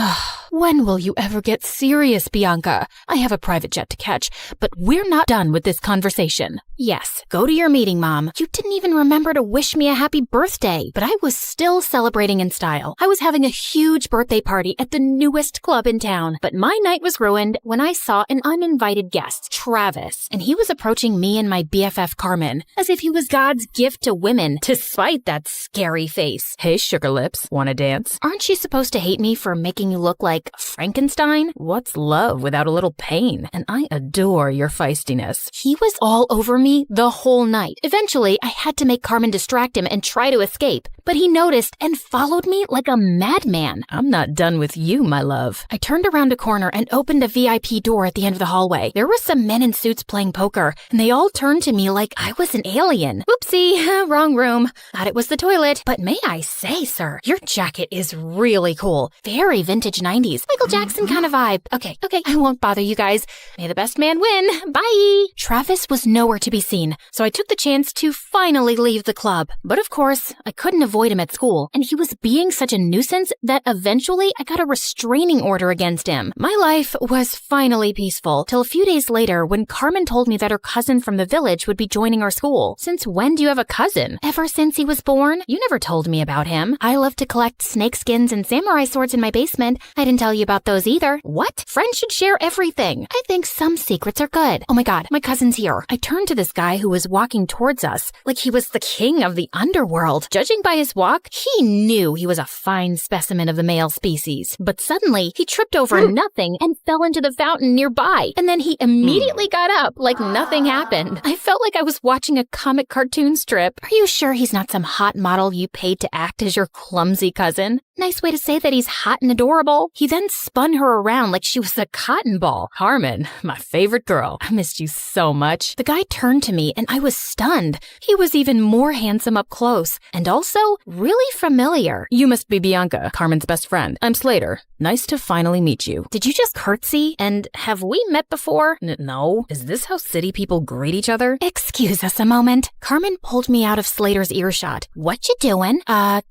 When will you ever get serious, Bianca? I have a private jet to catch, but we're not done with this conversation. Yes, go to your meeting, Mom. You didn't even remember to wish me a happy birthday, but I was still celebrating in style. I was having a huge birthday party at the newest club in town, but my night was ruined when I saw an uninvited guest, Travis, and he was approaching me and my BFF Carmen as if he was God's gift to women, despite that scary face. Hey, sugar lips, wanna dance? Aren't you supposed to hate me for making you look like Frankenstein? What's love without a little pain? And I adore your feistiness. He was all over me the whole night. Eventually, I had to make Carmen distract him and try to escape, but he noticed and followed me like a madman. I'm not done with you, my love. I turned around a corner and opened a VIP door at the end of the hallway. There were some men in suits playing poker, and they all turned to me like I was an alien. Oopsie, wrong room. Thought it was the toilet. But may I say, sir, your jacket is really cool. Very vintage 90s. 70s. Michael Jackson kind of vibe. Okay, I won't bother you guys. May the best man win. Bye. Travis was nowhere to be seen, so I took the chance to finally leave the club. But of course, I couldn't avoid him at school, and he was being such a nuisance that eventually I got a restraining order against him. My life was finally peaceful, till a few days later when Carmen told me that her cousin from the village would be joining our school. Since when do you have a cousin? Ever since he was born? You never told me about him. I love to collect snake skins and samurai swords in my basement. I didn't tell you about those either. What? Friends should share everything. I think some secrets are good. Oh my god, my cousin's here. I turned to this guy who was walking towards us like he was the king of the underworld. Judging by his walk, he knew he was a fine specimen of the male species. But suddenly, he tripped over nothing and fell into the fountain nearby. And then he immediately got up like nothing happened. I felt like I was watching a comic cartoon strip. Are you sure he's not some hot model you paid to act as your clumsy cousin? Nice way to say that he's hot and adorable. He then spun her around like she was a cotton ball. Carmen, my favorite girl. I missed you so much. The guy turned to me and I was stunned. He was even more handsome up close and also really familiar. You must be Bianca, Carmen's best friend. I'm Slater. Nice to finally meet you. Did you just curtsy? And have we met before? No. Is this how city people greet each other? Excuse us a moment. Carmen pulled me out of Slater's earshot. What you doing?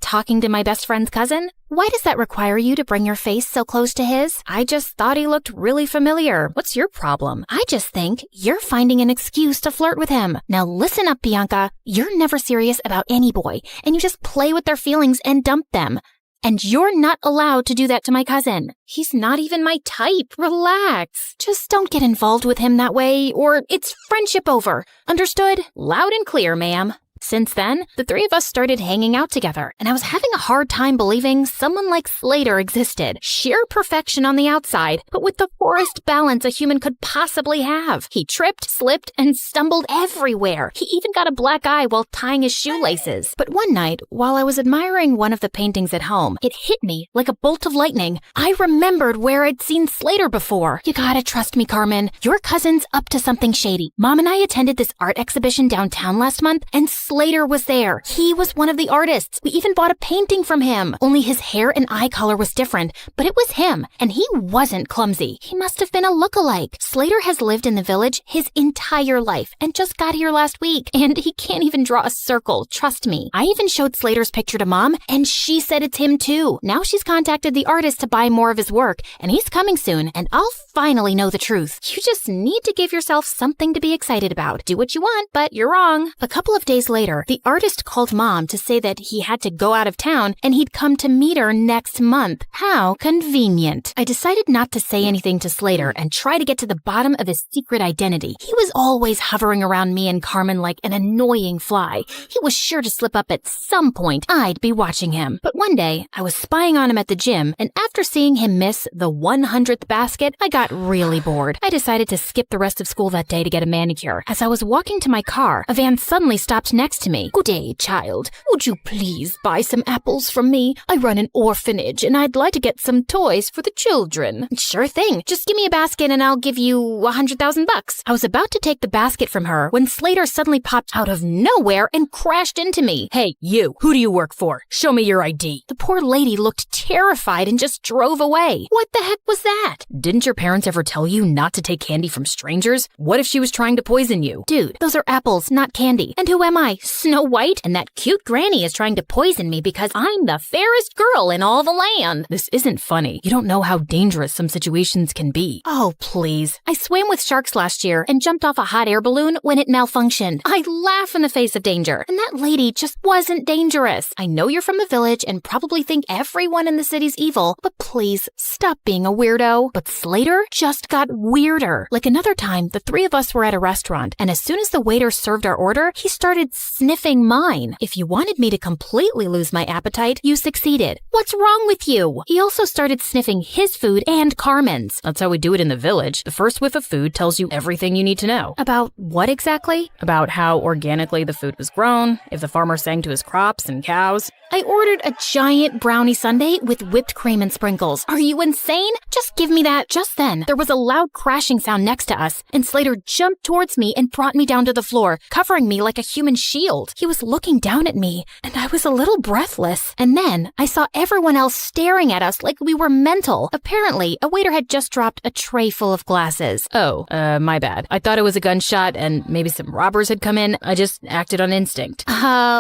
Talking to my best friend's cousin? Why does that require you to bring your face so close to his? I just thought he looked really familiar. What's your problem? I just think you're finding an excuse to flirt with him. Now listen up, Bianca. You're never serious about any boy, and you just play with their feelings and dump them. And you're not allowed to do that to my cousin. He's not even my type. Relax. Just don't get involved with him that way, or it's friendship over. Understood? Loud and clear, ma'am. Since then, the three of us started hanging out together, and I was having a hard time believing someone like Slater existed. Sheer perfection on the outside, but with the poorest balance a human could possibly have. He tripped, slipped, and stumbled everywhere. He even got a black eye while tying his shoelaces. But one night, while I was admiring one of the paintings at home, it hit me like a bolt of lightning. I remembered where I'd seen Slater before. You gotta trust me, Carmen. Your cousin's up to something shady. Mom and I attended this art exhibition downtown last month, and Slater was there. He was one of the artists. We even bought a painting from him. Only his hair and eye color was different, but it was him, and he wasn't clumsy. He must have been a look-alike. Slater has lived in the village his entire life and just got here last week, and he can't even draw a circle, trust me. I even showed Slater's picture to Mom, and she said it's him too. Now she's contacted the artist to buy more of his work, and he's coming soon, and I'll finally know the truth. You just need to give yourself something to be excited about. Do what you want, but you're wrong. A couple of days later, the artist called Mom to say that he had to go out of town and he'd come to meet her next month. How convenient. I decided not to say anything to Slater and try to get to the bottom of his secret identity. He was always hovering around me and Carmen like an annoying fly. He was sure to slip up at some point. I'd be watching him. But one day, I was spying on him at the gym, and after seeing him miss the 100th basket, I got really bored. I decided to skip the rest of school that day to get a manicure. As I was walking to my car, a van suddenly stopped next to me. Good day, child. Would you please buy some apples from me? I run an orphanage and I'd like to get some toys for the children. Sure thing. Just give me a basket and I'll give you $100,000. I was about to take the basket from her when Slater suddenly popped out of nowhere and crashed into me. Hey, you. Who do you work for? Show me your ID. The poor lady looked terrified and just drove away. What the heck was that? Didn't your parents ever tell you not to take candy from strangers? What if she was trying to poison you? Dude, those are apples, not candy. And who am I? Snow White? And that cute granny is trying to poison me because I'm the fairest girl in all the land. This isn't funny. You don't know how dangerous some situations can be. Oh, please. I swam with sharks last year and jumped off a hot air balloon when it malfunctioned. I laugh in the face of danger. And that lady just wasn't dangerous. I know you're from the village and probably think everyone in the city's evil, but please stop being a weirdo. But Slater just got weirder. Like another time, the three of us were at a restaurant, and as soon as the waiter served our order, he started sniffing mine. If you wanted me to completely lose my appetite, you succeeded. What's wrong with you? He also started sniffing his food and Carmen's. That's how we do it in the village. The first whiff of food tells you everything you need to know. About what exactly? About how organically the food was grown, if the farmer sang to his crops and cows. I ordered a giant brownie sundae with whipped cream and sprinkles. Are you insane? Just give me that. Just then, there was a loud crashing sound next to us, and Slater jumped towards me and brought me down to the floor, covering me like a human shield. He was looking down at me, and I was a little breathless. And then I saw everyone else staring at us like we were mental. Apparently, a waiter had just dropped a tray full of glasses. Oh, my bad. I thought it was a gunshot and maybe some robbers had come in. I just acted on instinct.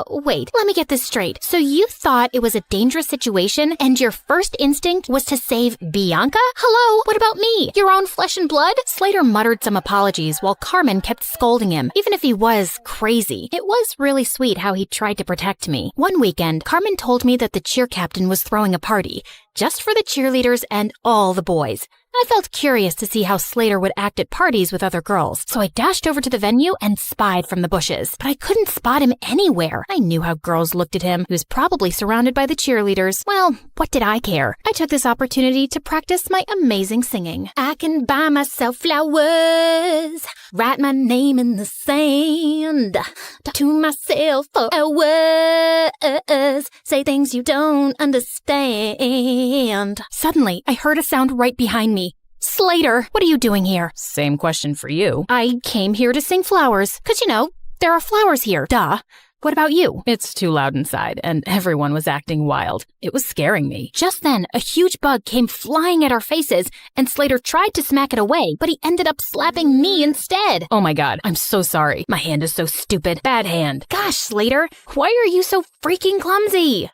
Wait, let me get this straight. So you thought it was a dangerous situation and your first instinct was to save Bianca? Hello, what about me? Your own flesh and blood? Slater muttered some apologies while Carmen kept scolding him, even if he was crazy. It was really sweet how he tried to protect me. One weekend, Carmen told me that the cheer captain was throwing a party, just for the cheerleaders and all the boys. I felt curious to see how Slater would act at parties with other girls, so I dashed over to the venue and spied from the bushes. But I couldn't spot him anywhere. I knew how girls looked at him. He was probably surrounded by the cheerleaders. Well, what did I care? I took this opportunity to practice my amazing singing. I can buy myself flowers, write my name in the sand, talk to myself for hours, say things you don't understand. Suddenly, I heard a sound right behind me. Slater, what are you doing here? Same question for you. I came here to sing flowers, 'cause there are flowers here. Duh. What about you? It's too loud inside, and everyone was acting wild. It was scaring me. Just then, a huge bug came flying at our faces, and Slater tried to smack it away, but he ended up slapping me instead. Oh my god, I'm so sorry. My hand is so stupid. Bad hand. Gosh, Slater, why are you so freaking clumsy?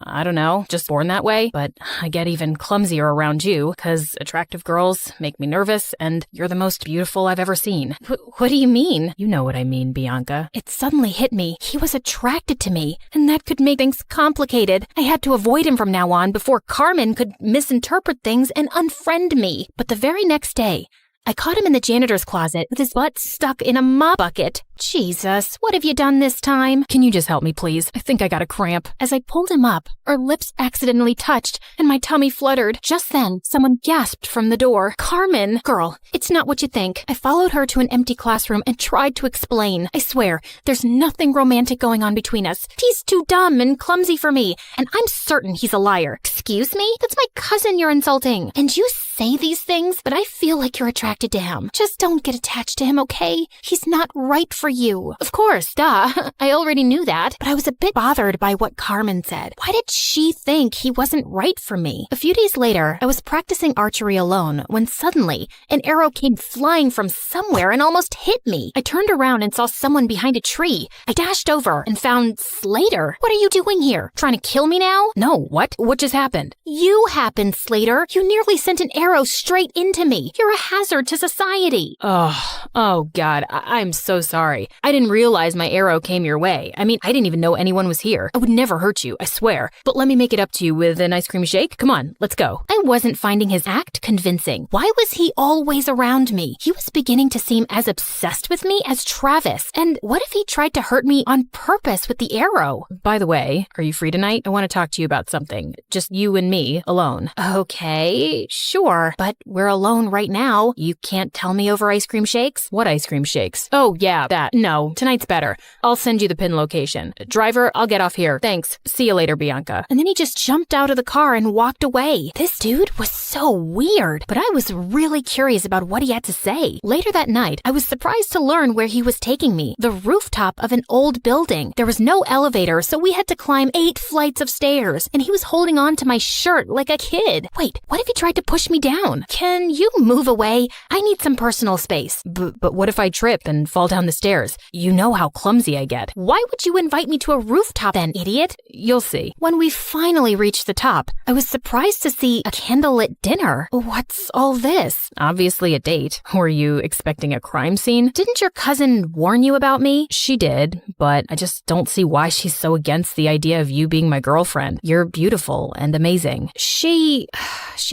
I don't know, just born that way, but I get even clumsier around you, 'cause attractive girls make me nervous, and you're the most beautiful I've ever seen. What do you mean? You know what I mean, Bianca. It suddenly hit me. He was attracted to me, and that could make things complicated. I had to avoid him from now on before Carmen could misinterpret things and unfriend me. But the very next day, I caught him in the janitor's closet with his butt stuck in a mop bucket. Jesus, what have you done this time? Can you just help me, please? I think I got a cramp. As I pulled him up, our lips accidentally touched, and my tummy fluttered. Just then, someone gasped from the door. Carmen! Girl, it's not what you think. I followed her to an empty classroom and tried to explain. I swear, there's nothing romantic going on between us. He's too dumb and clumsy for me, and I'm certain he's a liar. Excuse me? That's my cousin you're insulting. And you say these things, but I feel like you're attracted to him. Just don't get attached to him, okay? He's not right for you. Of course, duh. I already knew that, but I was a bit bothered by what Carmen said. Why did she think he wasn't right for me? A few days later, I was practicing archery alone when suddenly an arrow came flying from somewhere and almost hit me. I turned around and saw someone behind a tree. I dashed over and found Slater. What are you doing here? Trying to kill me now? No, what? What just happened? You happened, Slater. You nearly sent an arrow straight into me. You're a hazard to society. Oh God, I'm so sorry. I didn't realize my arrow came your way. I mean, I didn't even know anyone was here. I would never hurt you, I swear. But let me make it up to you with an ice cream shake. Come on, let's go. I wasn't finding his act convincing. Why was he always around me? He was beginning to seem as obsessed with me as Travis. And what if he tried to hurt me on purpose with the arrow? By the way, are you free tonight? I want to talk to you about something. Just you and me, alone. Okay, sure. But we're alone right now. You can't tell me over ice cream shakes? What ice cream shakes? Oh, yeah, that. No, tonight's better. I'll send you the pin location. Driver, I'll get off here. Thanks. See you later, Bianca. And then he just jumped out of the car and walked away. This dude was so weird, but I was really curious about what he had to say. Later that night, I was surprised to learn where he was taking me. The rooftop of an old building. There was no elevator, so we had to climb 8 flights of stairs, and he was holding on to my shirt like a kid. Wait, what if he tried to push me down? Can you move away? I need some personal space. But what if I trip and fall down the stairs? You know how clumsy I get. Why would you invite me to a rooftop then, idiot? You'll see. When we finally reached the top, I was surprised to see a candlelit dinner. What's all this? Obviously a date. Were you expecting a crime scene? Didn't your cousin warn you about me? She did, but I just don't see why she's so against the idea of you being my girlfriend. You're beautiful and amazing. She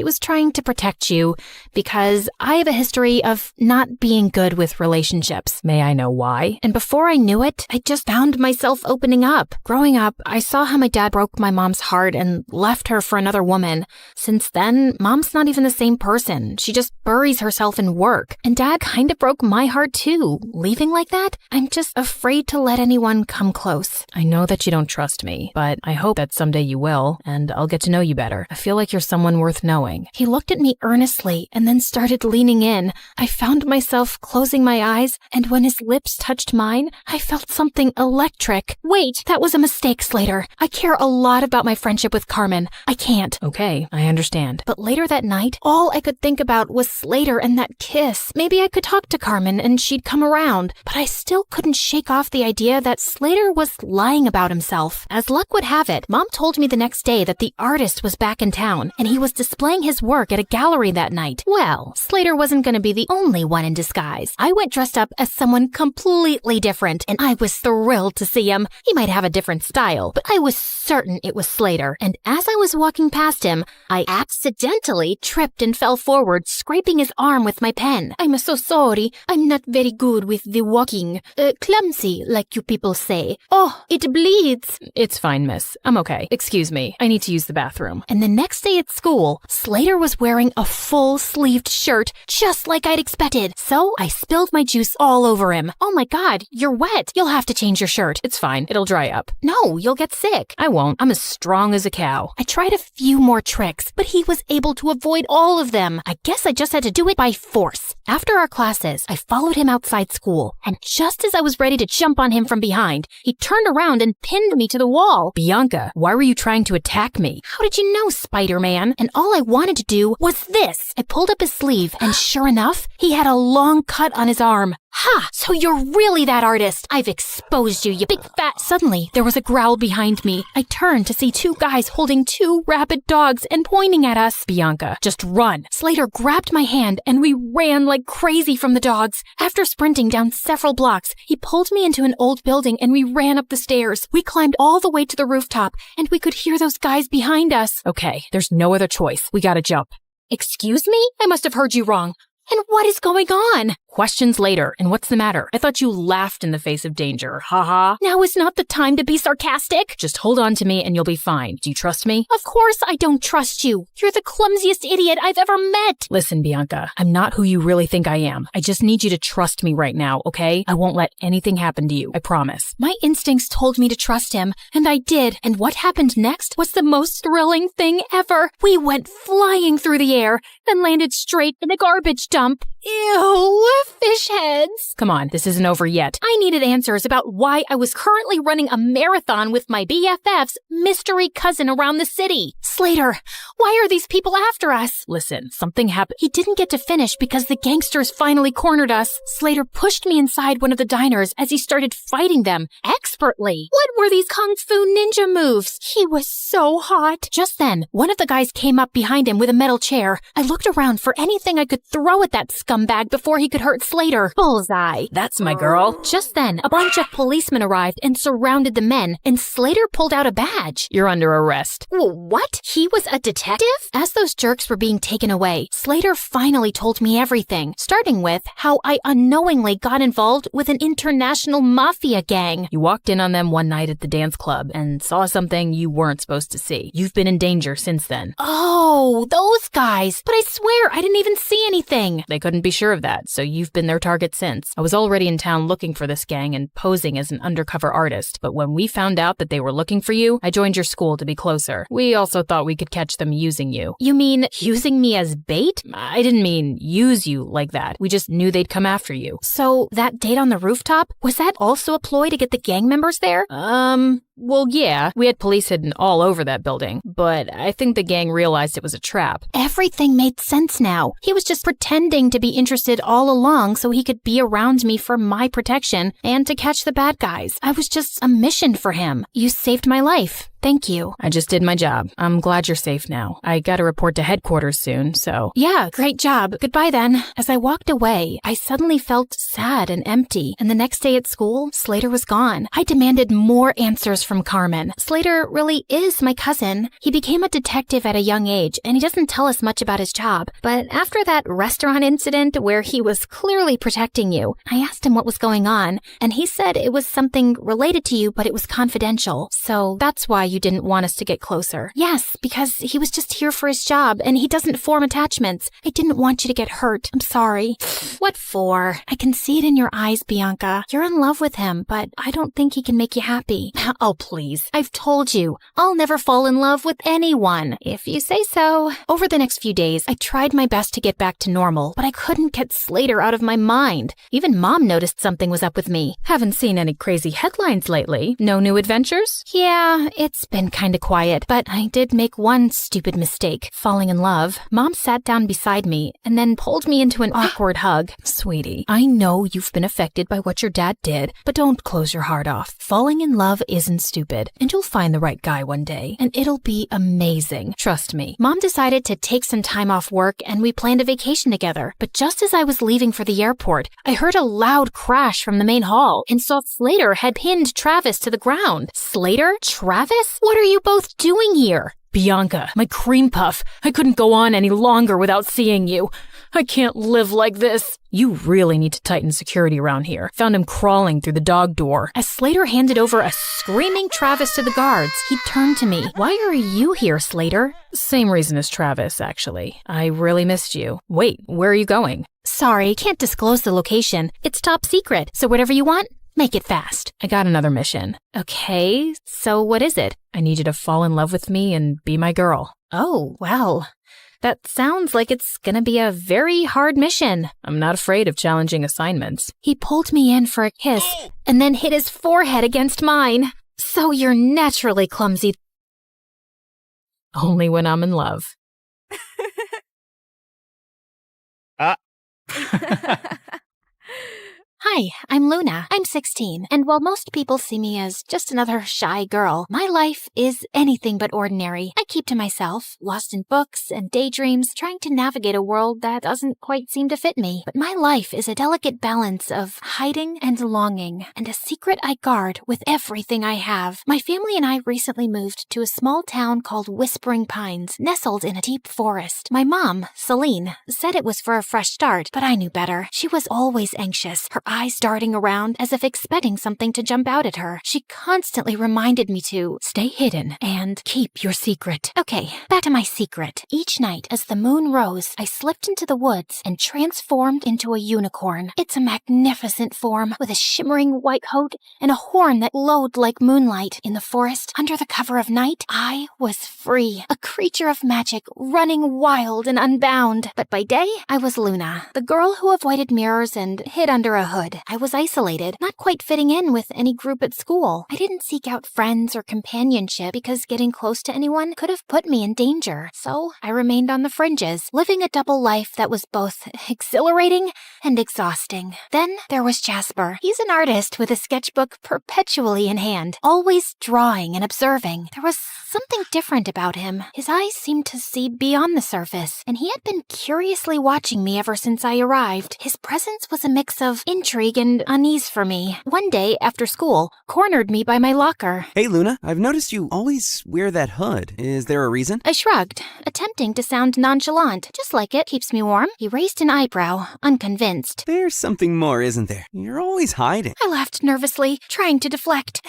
was trying to protect you because I have a history of not being good with relationships. May I know why? And before I knew it, I just found myself opening up. Growing up, I saw how my dad broke my mom's heart and left her for another woman. Since then, mom's not even the same person. She just buries herself in work. And dad kind of broke my heart too. Leaving like that? I'm just afraid to let anyone come close. I know that you don't trust me, but I hope that someday you will, and I'll get to know you better. I feel like you're someone worth knowing. He looked at me earnestly and then started leaning in. I found myself closing my eyes, and when his lips arms touched mine, I felt something electric. Wait, that was a mistake, Slater. I care a lot about my friendship with Carmen. I can't. Okay, I understand. But later that night, all I could think about was Slater and that kiss. Maybe I could talk to Carmen and she'd come around, but I still couldn't shake off the idea that Slater was lying about himself. As luck would have it, Mom told me the next day that the artist was back in town and he was displaying his work at a gallery that night. Well, Slater wasn't going to be the only one in disguise. I went dressed up as someone completely different and I was thrilled to see him. He might have a different style, but I was certain it was Slater. And as I was walking past him, I accidentally tripped and fell forward, scraping his arm with my pen. I'm so sorry. I'm not very good with the walking. Clumsy, like you people say. Oh, it bleeds. It's fine, miss. I'm okay. Excuse me. I need to use the bathroom. And the next day at school, Slater was wearing a full-sleeved shirt, just like I'd expected. So I spilled my juice all over him. Oh my God, you're wet. You'll have to change your shirt. It's fine. It'll dry up. No, you'll get sick. I won't. I'm as strong as a cow. I tried a few more tricks, but he was able to avoid all of them. I guess I just had to do it by force. After our classes, I followed him outside school, and just as I was ready to jump on him from behind, he turned around and pinned me to the wall. Bianca, why were you trying to attack me? How did you know, Spider-Man? And all I wanted to do was this. I pulled up his sleeve, and sure enough, he had a long cut on his arm. Ha! So you're really that artist. I've exposed you, you big fat... Suddenly, there was a growl behind me. I turned to see two guys holding two rabid dogs and pointing at us. Bianca, just run. Slater grabbed my hand and we ran like crazy from the dogs. After sprinting down several blocks, he pulled me into an old building and we ran up the stairs. We climbed all the way to the rooftop and we could hear those guys behind us. Okay, there's no other choice. We gotta jump. Excuse me? I must have heard you wrong. And what is going on? Questions later. And what's the matter? I thought you laughed in the face of danger. Ha. Now is not the time to be sarcastic. Just hold on to me and you'll be fine. Do you trust me? Of course I don't trust you. You're the clumsiest idiot I've ever met. Listen, Bianca, I'm not who you really think I am. I just need you to trust me right now, okay? I won't let anything happen to you. I promise. My instincts told me to trust him, and I did. And what happened next was the most thrilling thing ever. We went flying through the air, then landed straight in a garbage dump. Ew, fish heads. Come on, this isn't over yet. I needed answers about why I was currently running a marathon with my BFF's mystery cousin around the city. Slater, why are these people after us? Listen, something happened. He didn't get to finish because the gangsters finally cornered us. Slater pushed me inside one of the diners as he started fighting them expertly. What were these kung fu ninja moves? He was so hot. Just then, one of the guys came up behind him with a metal chair. I looked around for anything I could throw at that scumbag before he could hurt Slater. Bullseye. That's my girl. Just then, a bunch of policemen arrived and surrounded the men, and Slater pulled out a badge. You're under arrest. What? He was a detective? As those jerks were being taken away, Slater finally told me everything, starting with how I unknowingly got involved with an international mafia gang. You walked in on them one night at the dance club and saw something you weren't supposed to see. You've been in danger since then. Oh, those guys. But I swear I didn't even see anything. They couldn't be sure of that, so you've been their target since. I was already in town looking for this gang and posing as an undercover artist, but when we found out that they were looking for you, I joined your school to be closer. We also thought we could catch them using you. You mean using me as bait? I didn't mean use you like that. We just knew they'd come after you. So that date on the rooftop, was that also a ploy to get the gang members there? Well, yeah, we had police hidden all over that building, but I think the gang realized it was a trap. Everything made sense now. He was just pretending to be interested all along so he could be around me for my protection and to catch the bad guys. I was just a mission for him. You saved my life. Thank you. I just did my job. I'm glad you're safe now. I gotta report to headquarters soon, so... Yeah, great job. Goodbye then. As I walked away, I suddenly felt sad and empty, and the next day at school, Slater was gone. I demanded more answers from Carmen. Slater really is my cousin. He became a detective at a young age, and he doesn't tell us much about his job. But after that restaurant incident where he was clearly protecting you, I asked him what was going on, and he said it was something related to you, but it was confidential. So that's why you didn't want us to get closer. Yes, because he was just here for his job, and he doesn't form attachments. I didn't want you to get hurt. I'm sorry. What for? I can see it in your eyes, Bianca. You're in love with him, but I don't think he can make you happy. Oh, please. I've told you, I'll never fall in love with anyone, if you say so. Over the next few days, I tried my best to get back to normal, but I couldn't get Slater out of my mind. Even Mom noticed something was up with me. Haven't seen any crazy headlines lately. No new adventures? Yeah, it's been kinda quiet, but I did make one stupid mistake, falling in love. Mom sat down beside me and then pulled me into an awkward hug. Sweetie, I know you've been affected by what your dad did, but don't close your heart off. Falling in love isn't stupid, and you'll find the right guy one day, and it'll be amazing. Trust me. Mom decided to take some time off work and we planned a vacation together. But just as I was leaving for the airport, I heard a loud crash from the main hall and saw Slater had pinned Travis to the ground. Slater? Travis? What are you both doing here? Bianca, my cream puff, I couldn't go on any longer without seeing you. I can't live like this. You really need to tighten security around here. Found him crawling through the dog door. As Slater handed over a screaming Travis to the guards, he turned to me. Why are you here, Slater? Same reason as Travis, actually. I really missed you. Wait, where are you going? Sorry, can't disclose the location. It's top secret, so whatever you want, make it fast. I got another mission. Okay, so what is it? I need you to fall in love with me and be my girl. Oh, well, that sounds like it's gonna be a very hard mission. I'm not afraid of challenging assignments. He pulled me in for a kiss and then hit his forehead against mine. So you're naturally clumsy. Only when I'm in love. Hi, I'm Luna. I'm 16, and while most people see me as just another shy girl, my life is anything but ordinary. I keep to myself, lost in books and daydreams, trying to navigate a world that doesn't quite seem to fit me. But my life is a delicate balance of hiding and longing, and a secret I guard with everything I have. My family and I recently moved to a small town called Whispering Pines, nestled in a deep forest. My mom, Celine, said it was for a fresh start, but I knew better. She was always anxious, her eyes darting around as if expecting something to jump out at her. She constantly reminded me to stay hidden and keep your secret. Okay, back to my secret. Each night as the moon rose, I slipped into the woods and transformed into a unicorn. It's a magnificent form with a shimmering white coat and a horn that glowed like moonlight. In the forest, under the cover of night, I was free, a creature of magic, running wild and unbound. But by day, I was Luna, the girl who avoided mirrors and hid under a hood. I was isolated, not quite fitting in with any group at school. I didn't seek out friends or companionship because getting close to anyone could have put me in danger. So I remained on the fringes, living a double life that was both exhilarating and exhausting. Then there was Jasper. He's an artist with a sketchbook perpetually in hand, always drawing and observing. There was something different about him. His eyes seemed to see beyond the surface, and he had been curiously watching me ever since I arrived. His presence was a mix of intrigue and unease for me. One day, after school, cornered me by my locker. Hey, Luna, I've noticed you always wear that hood. Is there a reason? I shrugged, attempting to sound nonchalant. Just like it, keeps me warm. He raised an eyebrow, unconvinced. There's something more, isn't there? You're always hiding. I laughed nervously, trying to deflect.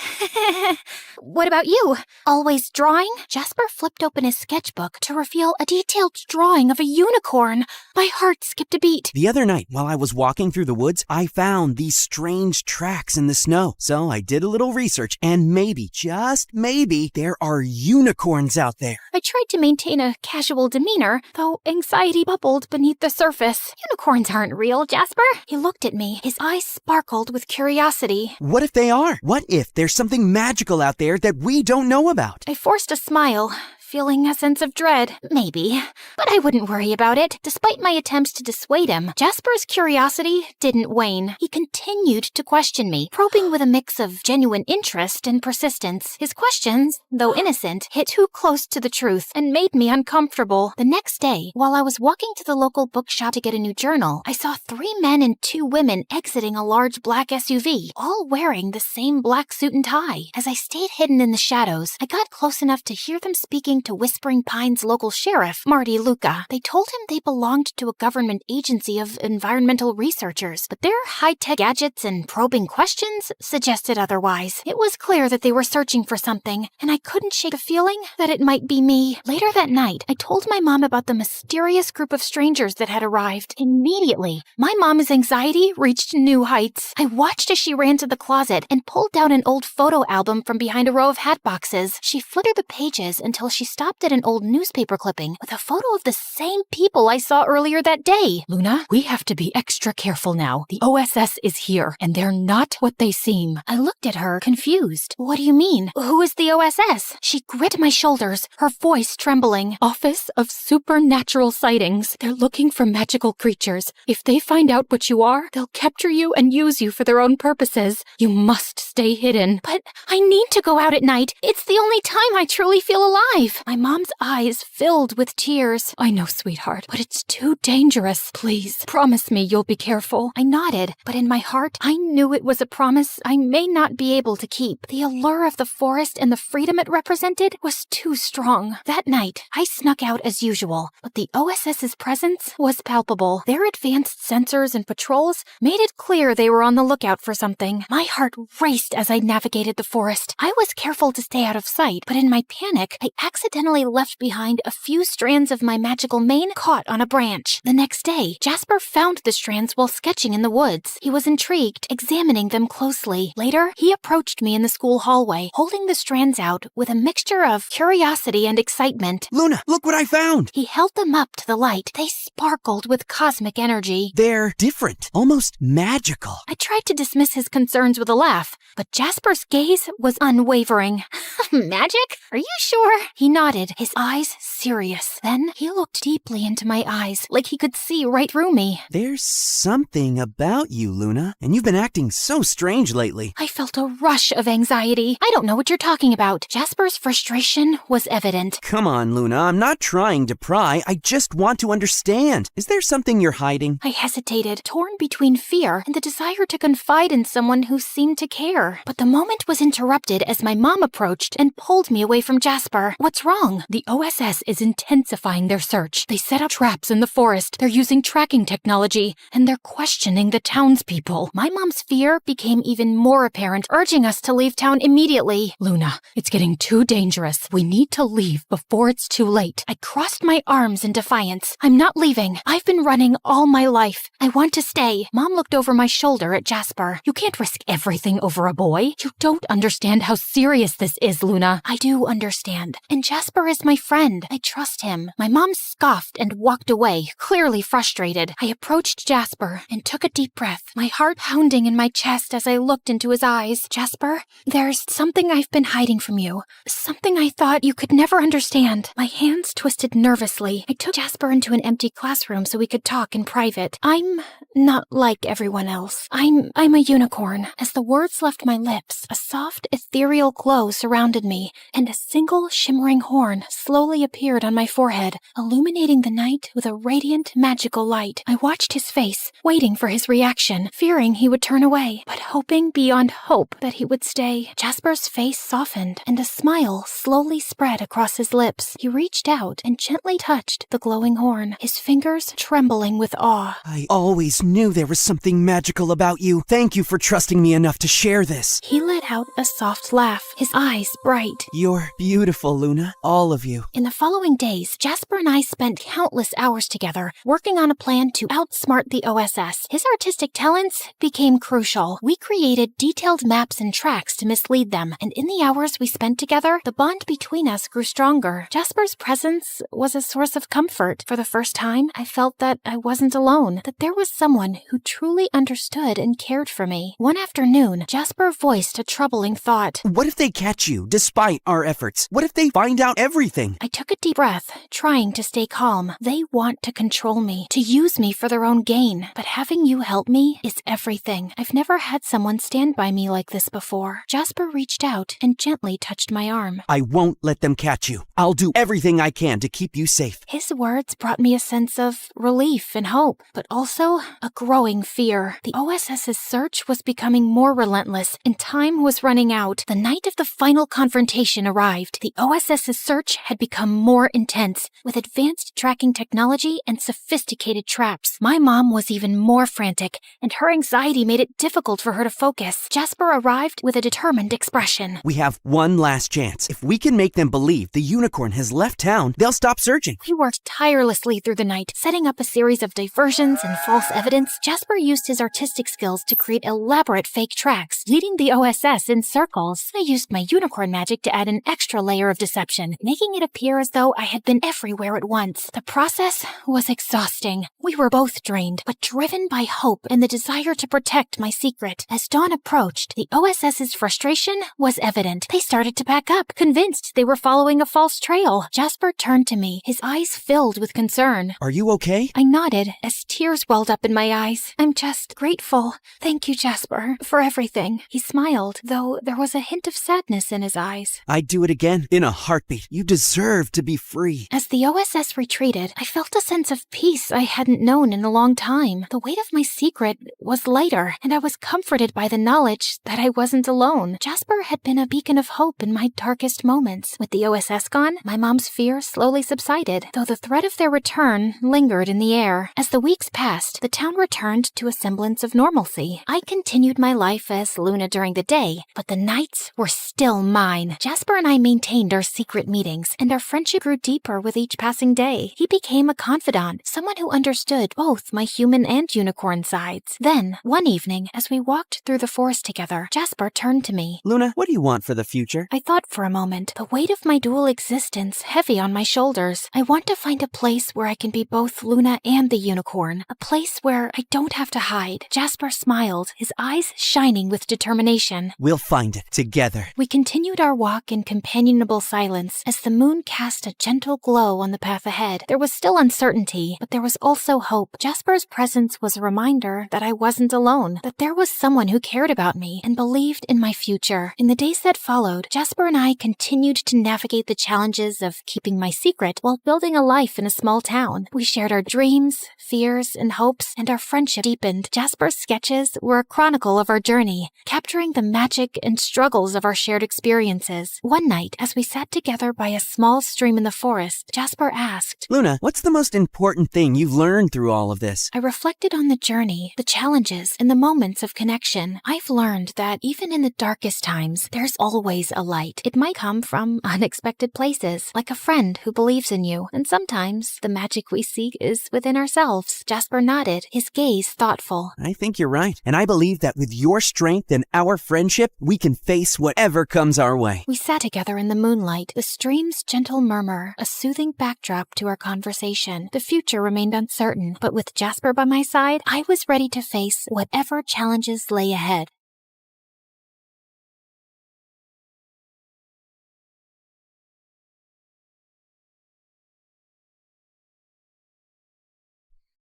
What about you? Always drawing? Jasper flipped open his sketchbook to reveal a detailed drawing of a unicorn. My heart skipped a beat. The other night, while I was walking through the woods, I found these strange tracks in the snow. So I did a little research, and maybe, just maybe, there are unicorns out there. I tried to maintain a casual demeanor, though anxiety bubbled beneath the surface. Unicorns aren't real, Jasper. He looked at me. His eyes sparkled with curiosity. What if they are? What if there's something magical out there that we don't know about? I forced a smile, feeling a sense of dread. Maybe, but I wouldn't worry about it. Despite my attempts to dissuade him, Jasper's curiosity didn't wane. He continued to question me, probing with a mix of genuine interest and persistence. His questions, though innocent, hit too close to the truth and made me uncomfortable. The next day, while I was walking to the local bookshop to get a new journal, I saw 3 men and 2 women exiting a large black SUV, all wearing the same black suit and tie. As I stayed hidden in the shadows, I got close enough to hear them speaking to Whispering Pines local sheriff, Marty Luca. They told him they belonged to a government agency of environmental researchers, but their high-tech gadgets and probing questions suggested otherwise. It was clear that they were searching for something, and I couldn't shake a feeling that it might be me. Later that night, I told my mom about the mysterious group of strangers that had arrived. Immediately, my mom's anxiety reached new heights. I watched as she ran to the closet and pulled down an old photo album from behind a row of hat boxes. She flitted the pages until she stopped at an old newspaper clipping with a photo of the same people I saw earlier that day. Luna, we have to be extra careful now. The OSS is here, and they're not what they seem. I looked at her, confused. What do you mean? Who is the OSS? She gripped my shoulders, her voice trembling. Office of Supernatural Sightings. They're looking for magical creatures. If they find out what you are, they'll capture you and use you for their own purposes. You must stay hidden. But I need to go out at night. It's the only time I truly feel alive. My mom's eyes filled with tears. I know, sweetheart, but it's too dangerous. Please, promise me you'll be careful. I nodded, but in my heart, I knew it was a promise I may not be able to keep. The allure of the forest and the freedom it represented was too strong. That night, I snuck out as usual, but the OSS's presence was palpable. Their advanced sensors and patrols made it clear they were on the lookout for something. My heart raced as I navigated the forest. I was careful to stay out of sight, but in my panic, I accidentally left behind a few strands of my magical mane caught on a branch. The next day, Jasper found the strands while sketching in the woods. He was intrigued, examining them closely. Later, he approached me in the school hallway, holding the strands out with a mixture of curiosity and excitement. Luna, look what I found! He held them up to the light. They sparkled with cosmic energy. They're different, almost magical. I tried to dismiss his concerns with a laugh, but Jasper's gaze was unwavering. Magic? Are you sure? He nodded, his eyes serious. Then he looked deeply into my eyes, like he could see right through me. There's something about you, Luna, and you've been acting so strange lately. I felt a rush of anxiety. I don't know what you're talking about. Jasper's frustration was evident. Come on, Luna, I'm not trying to pry. I just want to understand. Is there something you're hiding? I hesitated, torn between fear and the desire to confide in someone who seemed to care. But the moment was interrupted as my mom approached and pulled me away from Jasper. What's wrong? The OSS is intensifying their search. They set up traps in the forest. They're using tracking technology, and they're questioning the townspeople. My mom's fear became even more apparent, urging us to leave town immediately. Luna, it's getting too dangerous. We need to leave before it's too late. I crossed my arms in defiance. I'm not leaving. I've been running all my life. I want to stay. Mom looked over my shoulder at Jasper. You can't risk everything over a boy. You don't understand how serious this is, Luna. I do understand. And Jasper is my friend. I trust him. My mom scoffed and walked away, clearly frustrated. I approached Jasper and took a deep breath, my heart pounding in my chest as I looked into his eyes. Jasper, there's something I've been hiding from you. Something I thought you could never understand. My hands twisted nervously. I took Jasper into an empty classroom so we could talk in private. I'm not like everyone else. I'm a unicorn. As the words left my lips, a soft, ethereal glow surrounded me, and a single shimmering horn slowly appeared on my forehead, illuminating the night with a radiant, magical light. I watched his face, waiting for his reaction, fearing he would turn away, but hoping beyond hope that he would stay. Jasper's face softened, and a smile slowly spread across his lips. He reached out and gently touched the glowing horn, his fingers trembling with awe. I always knew there was something magical about you. Thank you for trusting me enough to share this. He let out a soft laugh, his eyes bright. You're beautiful, Luna. All of you. In the following days, Jasper and I spent countless hours together, working on a plan to outsmart the OSS. His artistic talents became crucial. We created detailed maps and tracks to mislead them, and in the hours we spent together, the bond between us grew stronger. Jasper's presence was a source of comfort. For the first time, I felt that I wasn't alone, that there was someone who truly understood and cared for me. One afternoon, Jasper voiced a troubling thought. What if they catch you, despite our efforts? What if they find out everything? I took a deep breath, trying to stay calm. They want to control me, to use me for their own gain. But having you help me is everything. I've never had someone stand by me like this before. Jasper reached out and gently touched my arm. I won't let them catch you. I'll do everything I can to keep you safe. His words brought me a sense of relief and hope, but also a growing fear. The OSS's search was becoming more relentless, and time was running out. The night of the final confrontation arrived. The OSS OSS's search had become more intense, with advanced tracking technology and sophisticated traps. My mom was even more frantic, and her anxiety made it difficult for her to focus. Jasper arrived with a determined expression. We have one last chance. If we can make them believe the unicorn has left town, they'll stop searching. We worked tirelessly through the night, setting up a series of diversions and false evidence. Jasper used his artistic skills to create elaborate fake tracks, leading the OSS in circles. I used my unicorn magic to add an extra layer of deception, making it appear as though I had been everywhere at once. The process was exhausting. We were both drained, but driven by hope and the desire to protect my secret. As dawn approached, the OSS's frustration was evident. They started to pack up, convinced they were following a false trail. Jasper turned to me, his eyes filled with concern. Are you okay? I nodded as tears welled up in my eyes. I'm just grateful. Thank you, Jasper, for everything. He smiled, though there was a hint of sadness in his eyes. I'd do it again, in a heartbeat. You deserve to be free. As the OSS retreated, I felt a sense of peace I hadn't known in a long time. The weight of my secret was lighter, and I was comforted by the knowledge that I wasn't alone. Jasper had been a beacon of hope in my darkest moments. With the OSS gone, my mom's fear slowly subsided, though the threat of their return lingered in the air. As the weeks passed, the town returned to a semblance of normalcy. I continued my life as Luna during the day, but the nights were still mine. Jasper and I maintained our secret meetings, and our friendship grew deeper with each passing day. He became a confidant, someone who understood both my human and unicorn sides. Then, one evening, as we walked through the forest together, Jasper turned to me. Luna, what do you want for the future? I thought for a moment, the weight of my dual existence heavy on my shoulders. I want to find a place where I can be both Luna and the unicorn, a place where I don't have to hide. Jasper smiled, his eyes shining with determination. We'll find it together. We continued our walk in companionable silence as the moon cast a gentle glow on the path ahead. There was still uncertainty, but there was also hope. Jasper's presence was a reminder that I wasn't alone, that there was someone who cared about me and believed in my future. In the days that followed, Jasper and I continued to navigate the challenges of keeping my secret while building a life in a small town. We shared our dreams, fears, and hopes, and our friendship deepened. Jasper's sketches were a chronicle of our journey, capturing the magic and struggles of our shared experiences. One night, as we sat together by a small stream in the forest, Jasper asked, Luna, what's the most important thing you've learned through all of this? I reflected on the journey, the challenges, and the moments of connection. I've learned that even in the darkest times, there's always a light. It might come from unexpected places, like a friend who believes in you, and sometimes the magic we seek is within ourselves. Jasper nodded, his gaze thoughtful. I think you're right, and I believe that with your strength and our friendship, we can face whatever comes our way. We sat together in the moonlight, the stream's gentle murmur, a soothing backdrop to our conversation. The future remained uncertain, but with Jasper by my side, I was ready to face whatever challenges lay ahead.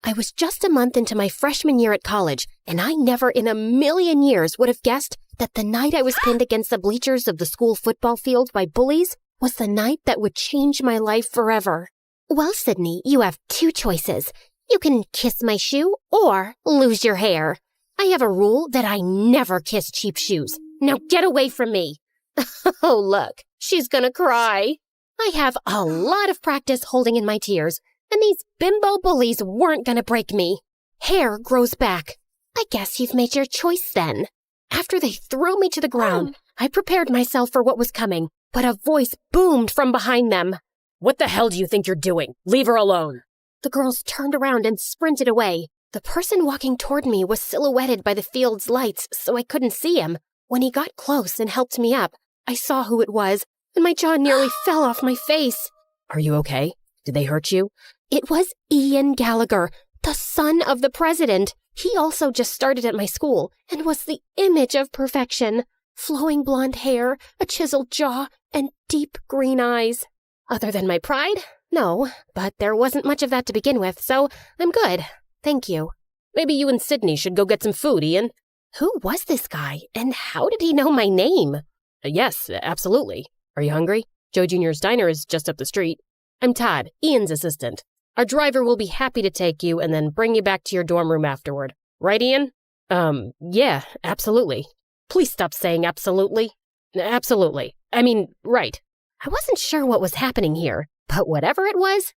I was just a month into my freshman year at college, and I never in a million years would have guessed that the night I was pinned against the bleachers of the school football field by bullies was the night that would change my life forever. Well, Sydney, you have two choices. You can kiss my shoe or lose your hair. I have a rule that I never kiss cheap shoes. Now get away from me. Oh, look, she's gonna cry. I have a lot of practice holding in my tears, and these bimbo bullies weren't gonna break me. Hair grows back. I guess you've made your choice then. After they threw me to the ground, I prepared myself for what was coming, but a voice boomed from behind them. What the hell do you think you're doing? Leave her alone. The girls turned around and sprinted away. The person walking toward me was silhouetted by the field's lights, so I couldn't see him. When he got close and helped me up, I saw who it was, and my jaw nearly fell off my face. Are you okay? Did they hurt you? It was Ian Gallagher, the son of the president. He also just started at my school and was the image of perfection. Flowing blonde hair, a chiseled jaw, and deep green eyes. Other than my pride? No, but there wasn't much of that to begin with, so I'm good. Thank you. Maybe you and Sydney should go get some food, Ian. Who was this guy, and how did he know my name? Yes, absolutely. Are you hungry? Joe Jr.'s Diner is just up the street. I'm Todd, Ian's assistant. Our driver will be happy to take you and then bring you back to your dorm room afterward. Right, Ian? Yeah, absolutely. Please stop saying absolutely. Absolutely. I mean, right. I wasn't sure what was happening here, but whatever it was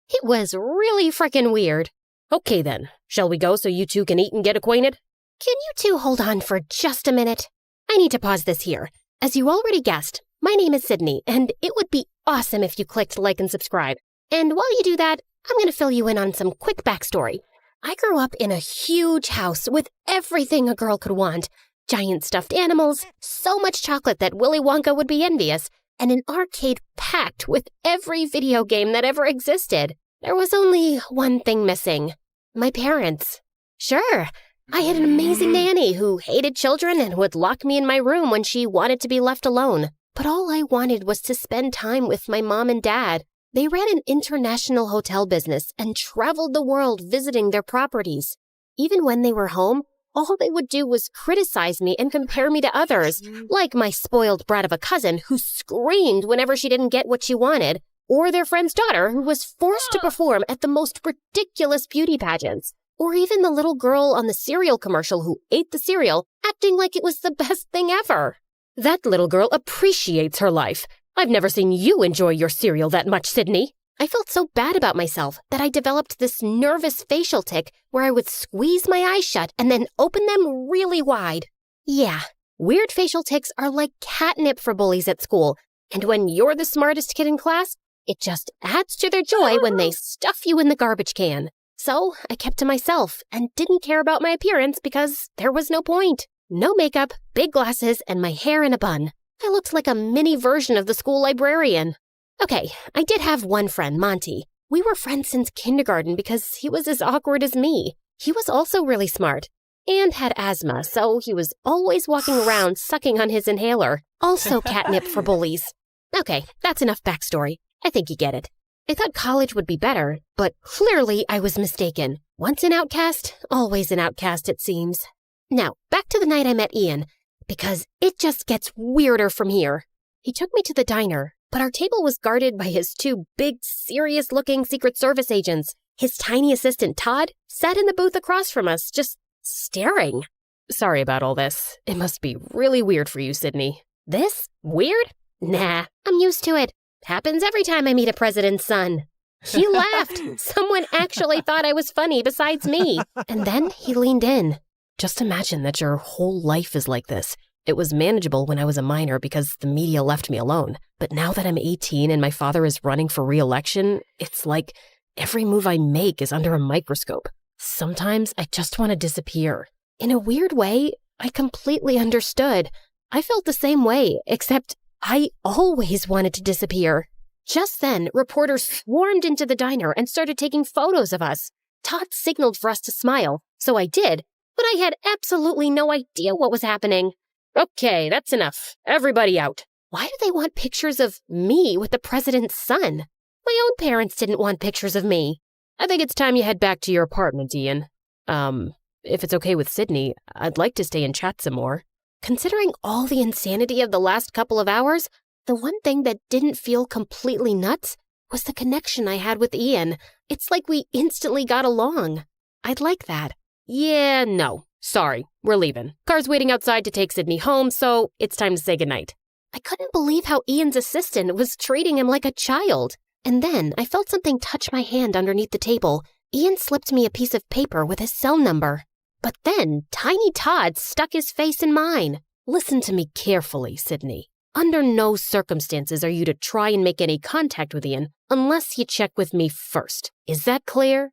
really frickin' weird. Okay then, shall we go so you two can eat and get acquainted? Can you two hold on for just a minute? I need to pause this here. As you already guessed, my name is Sydney, and it would be awesome if you clicked like and subscribe. And while you do that, I'm going to fill you in on some quick backstory. I grew up in a huge house with everything a girl could want. Giant stuffed animals, so much chocolate that Willy Wonka would be envious, and an arcade packed with every video game that ever existed. There was only one thing missing. My parents. Sure, I had an amazing nanny who hated children and would lock me in my room when she wanted to be left alone. But all I wanted was to spend time with my mom and dad. They ran an international hotel business and traveled the world visiting their properties. Even when they were home, all they would do was criticize me and compare me to others, like my spoiled brat of a cousin who screamed whenever she didn't get what she wanted, or their friend's daughter who was forced to perform at the most ridiculous beauty pageants, or even the little girl on the cereal commercial who ate the cereal, acting like it was the best thing ever. That little girl appreciates her life. I've never seen you enjoy your cereal that much, Sydney. I felt so bad about myself that I developed this nervous facial tic where I would squeeze my eyes shut and then open them really wide. Yeah, weird facial tics are like catnip for bullies at school, and when you're the smartest kid in class, it just adds to their joy when they stuff you in the garbage can. So I kept to myself and didn't care about my appearance because there was no point. No makeup, big glasses, and my hair in a bun. I looked like a mini version of the school librarian. Okay, I did have one friend, Monty. We were friends since kindergarten because he was as awkward as me. He was also really smart and had asthma, so he was always walking around sucking on his inhaler. Also catnip for bullies. Okay, that's enough backstory. I think you get it. I thought college would be better, but clearly I was mistaken. Once an outcast, always an outcast, it seems. Now, back to the night I met Ian, because it just gets weirder from here. He took me to the diner, but our table was guarded by his two big, serious-looking Secret Service agents. His tiny assistant, Todd, sat in the booth across from us, just staring. Sorry about all this. It must be really weird for you, Sydney. This? Weird? Nah, I'm used to it. Happens every time I meet a president's son. He laughed. Someone actually thought I was funny besides me. And then he leaned in. Just imagine that your whole life is like this. It was manageable when I was a minor because the media left me alone. But now that I'm 18 and my father is running for re-election, it's like every move I make is under a microscope. Sometimes I just want to disappear. In a weird way, I completely understood. I felt the same way, except I always wanted to disappear. Just then, reporters swarmed into the diner and started taking photos of us. Todd signaled for us to smile, so I did, but I had absolutely no idea what was happening. Okay, that's enough. Everybody out. Why do they want pictures of me with the president's son? My own parents didn't want pictures of me. I think it's time you head back to your apartment, Ian. If it's okay with Sydney, I'd like to stay and chat some more. Considering all the insanity of the last couple of hours, the one thing that didn't feel completely nuts was the connection I had with Ian. It's like we instantly got along. I'd like that. Yeah, no. Sorry, we're leaving. Car's waiting outside to take Sydney home, so it's time to say goodnight. I couldn't believe how Ian's assistant was treating him like a child. And then I felt something touch my hand underneath the table. Ian slipped me a piece of paper with his cell number. But then Tiny Todd stuck his face in mine. Listen to me carefully, Sydney. Under no circumstances are you to try and make any contact with Ian unless you check with me first. Is that clear?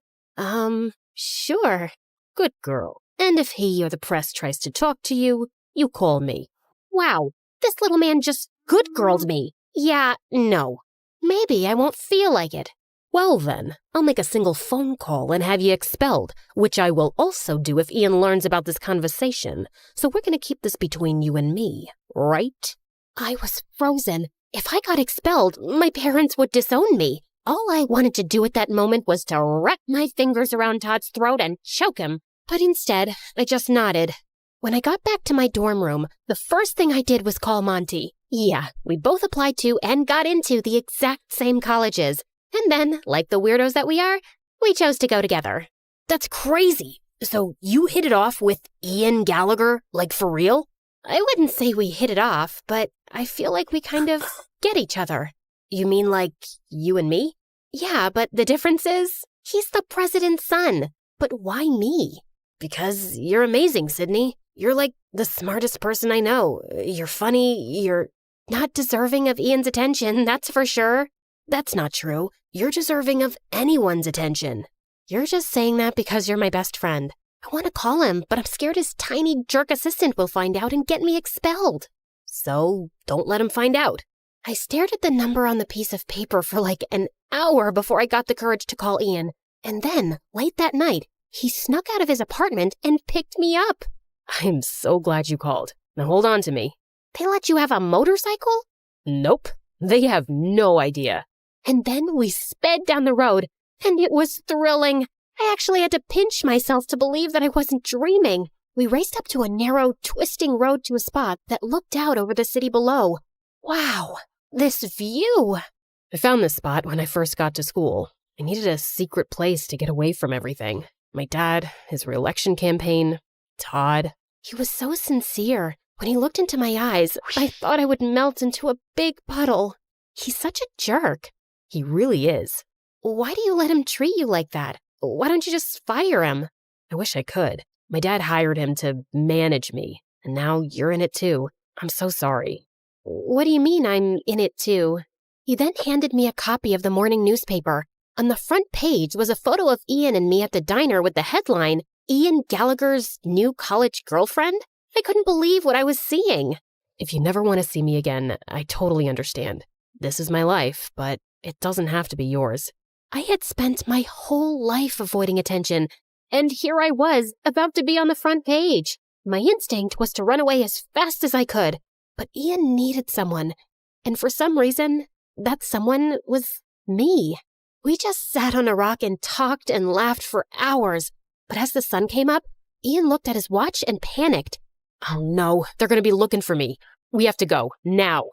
Sure. Good girl. And if he or the press tries to talk to you, you call me. Wow, this little man just good girled me. Yeah, no. Maybe I won't feel like it. Well then, I'll make a single phone call and have you expelled, which I will also do if Ian learns about this conversation. So we're going to keep this between you and me, right? I was frozen. If I got expelled, my parents would disown me. All I wanted to do at that moment was to wrap my fingers around Todd's throat and choke him. But instead, I just nodded. When I got back to my dorm room, the first thing I did was call Monty. Yeah, we both applied to and got into the exact same colleges. And then, like the weirdos that we are, we chose to go together. That's crazy. So you hit it off with Ian Gallagher, like for real? I wouldn't say we hit it off, but I feel like we kind of get each other. You mean like you and me? Yeah, but the difference is, he's the president's son. But why me? Because you're amazing, Sydney. You're like the smartest person I know. You're funny, you're not deserving of Ian's attention, that's for sure. That's not true. You're deserving of anyone's attention. You're just saying that because you're my best friend. I want to call him, but I'm scared his tiny jerk assistant will find out and get me expelled. So don't let him find out. I stared at the number on the piece of paper for like an hour before I got the courage to call Ian. And then, late that night, he snuck out of his apartment and picked me up. I'm so glad you called. Now hold on to me. They let you have a motorcycle? Nope. They have no idea. And then we sped down the road, and it was thrilling. I actually had to pinch myself to believe that I wasn't dreaming. We raced up to a narrow, twisting road to a spot that looked out over the city below. Wow, this view! I found this spot when I first got to school. I needed a secret place to get away from everything. My dad, his re-election campaign, Todd. He was so sincere. When he looked into my eyes, I thought I would melt into a big puddle. He's such a jerk. He really is. Why do you let him treat you like that? Why don't you just fire him? I wish I could. My dad hired him to manage me, and now you're in it too. I'm so sorry. What do you mean I'm in it too? He then handed me a copy of the morning newspaper. On the front page was a photo of Ian and me at the diner with the headline, Ian Gallagher's new college girlfriend? I couldn't believe what I was seeing. If you never want to see me again, I totally understand. This is my life, but it doesn't have to be yours. I had spent my whole life avoiding attention, and here I was, about to be on the front page. My instinct was to run away as fast as I could, but Ian needed someone, and for some reason, that someone was me. We just sat on a rock and talked and laughed for hours, but as the sun came up, Ian looked at his watch and panicked. Oh no, they're going to be looking for me. We have to go, now.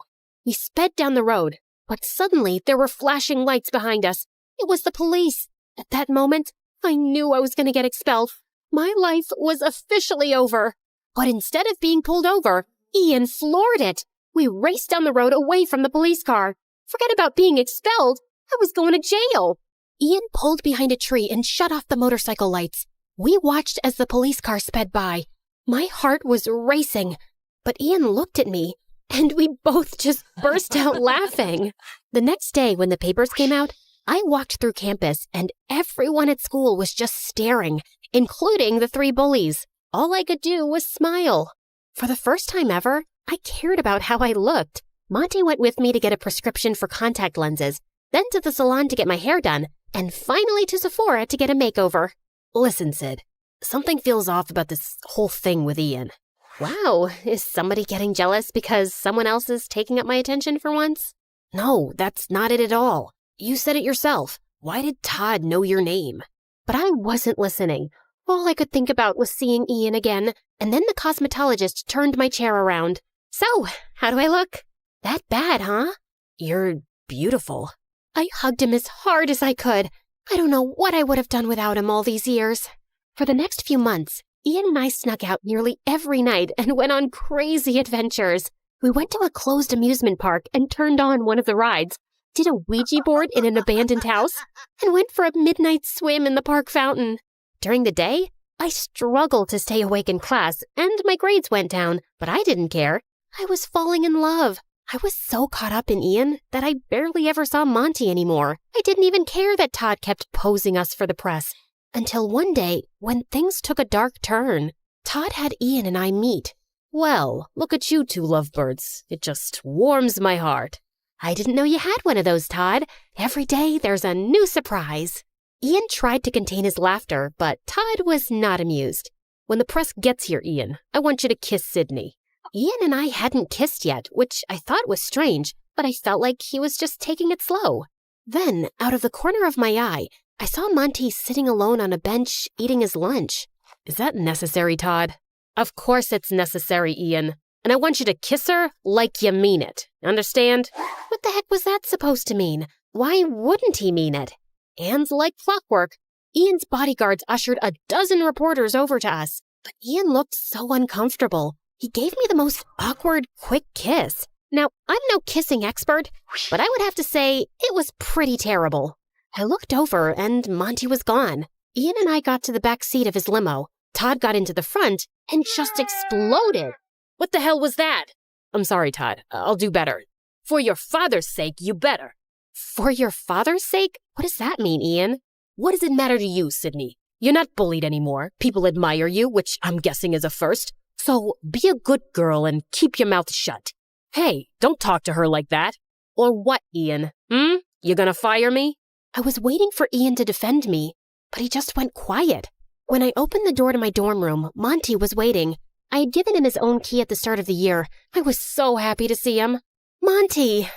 We sped down the road, but suddenly there were flashing lights behind us. It was the police. At that moment, I knew I was going to get expelled. My life was officially over. But instead of being pulled over, Ian floored it. We raced down the road away from the police car. Forget about being expelled. I was going to jail. Ian pulled behind a tree and shut off the motorcycle lights. We watched as the police car sped by. My heart was racing, but Ian looked at me, and we both just burst out laughing. The next day, when the papers came out, I walked through campus, and everyone at school was just staring, including the 3 bullies. All I could do was smile. For the first time ever, I cared about how I looked. Monty went with me to get a prescription for contact lenses, then to the salon to get my hair done, and finally to Sephora to get a makeover. Listen, Sid, something feels off about this whole thing with Ian. Wow, is somebody getting jealous because someone else is taking up my attention for once? No, that's not it at all. You said it yourself. Why did Todd know your name? But I wasn't listening. All I could think about was seeing Ian again, and then the cosmetologist turned my chair around. So, how do I look? That bad, huh? You're beautiful. I hugged him as hard as I could. I don't know what I would have done without him all these years. For the next few months, Ian and I snuck out nearly every night and went on crazy adventures. We went to a closed amusement park and turned on one of the rides, did a Ouija board in an abandoned house, and went for a midnight swim in the park fountain. During the day, I struggled to stay awake in class, and my grades went down, but I didn't care. I was falling in love. I was so caught up in Ian that I barely ever saw Monty anymore. I didn't even care that Todd kept posing us for the press. Until one day, when things took a dark turn, Todd had Ian and I meet. Well, look at you 2 lovebirds. It just warms my heart. I didn't know you had one of those, Todd. Every day there's a new surprise. Ian tried to contain his laughter, but Todd was not amused. When the press gets here, Ian, I want you to kiss Sydney. Ian and I hadn't kissed yet, which I thought was strange, but I felt like he was just taking it slow. Then, out of the corner of my eye, I saw Monty sitting alone on a bench eating his lunch. Is that necessary, Todd? Of course it's necessary, Ian. And I want you to kiss her like you mean it. Understand? What the heck was that supposed to mean? Why wouldn't he mean it? And like clockwork, Ian's bodyguards ushered a dozen reporters over to us. But Ian looked so uncomfortable. He gave me the most awkward, quick kiss. Now, I'm no kissing expert, but I would have to say it was pretty terrible. I looked over and Monty was gone. Ian and I got to the back seat of his limo. Todd got into the front and just exploded. What the hell was that? I'm sorry, Todd. I'll do better. For your father's sake, you better. For your father's sake? What does that mean, Ian? What does it matter to you, Sydney? You're not bullied anymore. People admire you, which I'm guessing is a first. So be a good girl and keep your mouth shut. Hey, don't talk to her like that. Or what, Ian? You gonna fire me? I was waiting for Ian to defend me, but he just went quiet. When I opened the door to my dorm room, Monty was waiting. I had given him his own key at the start of the year. I was so happy to see him. Monty!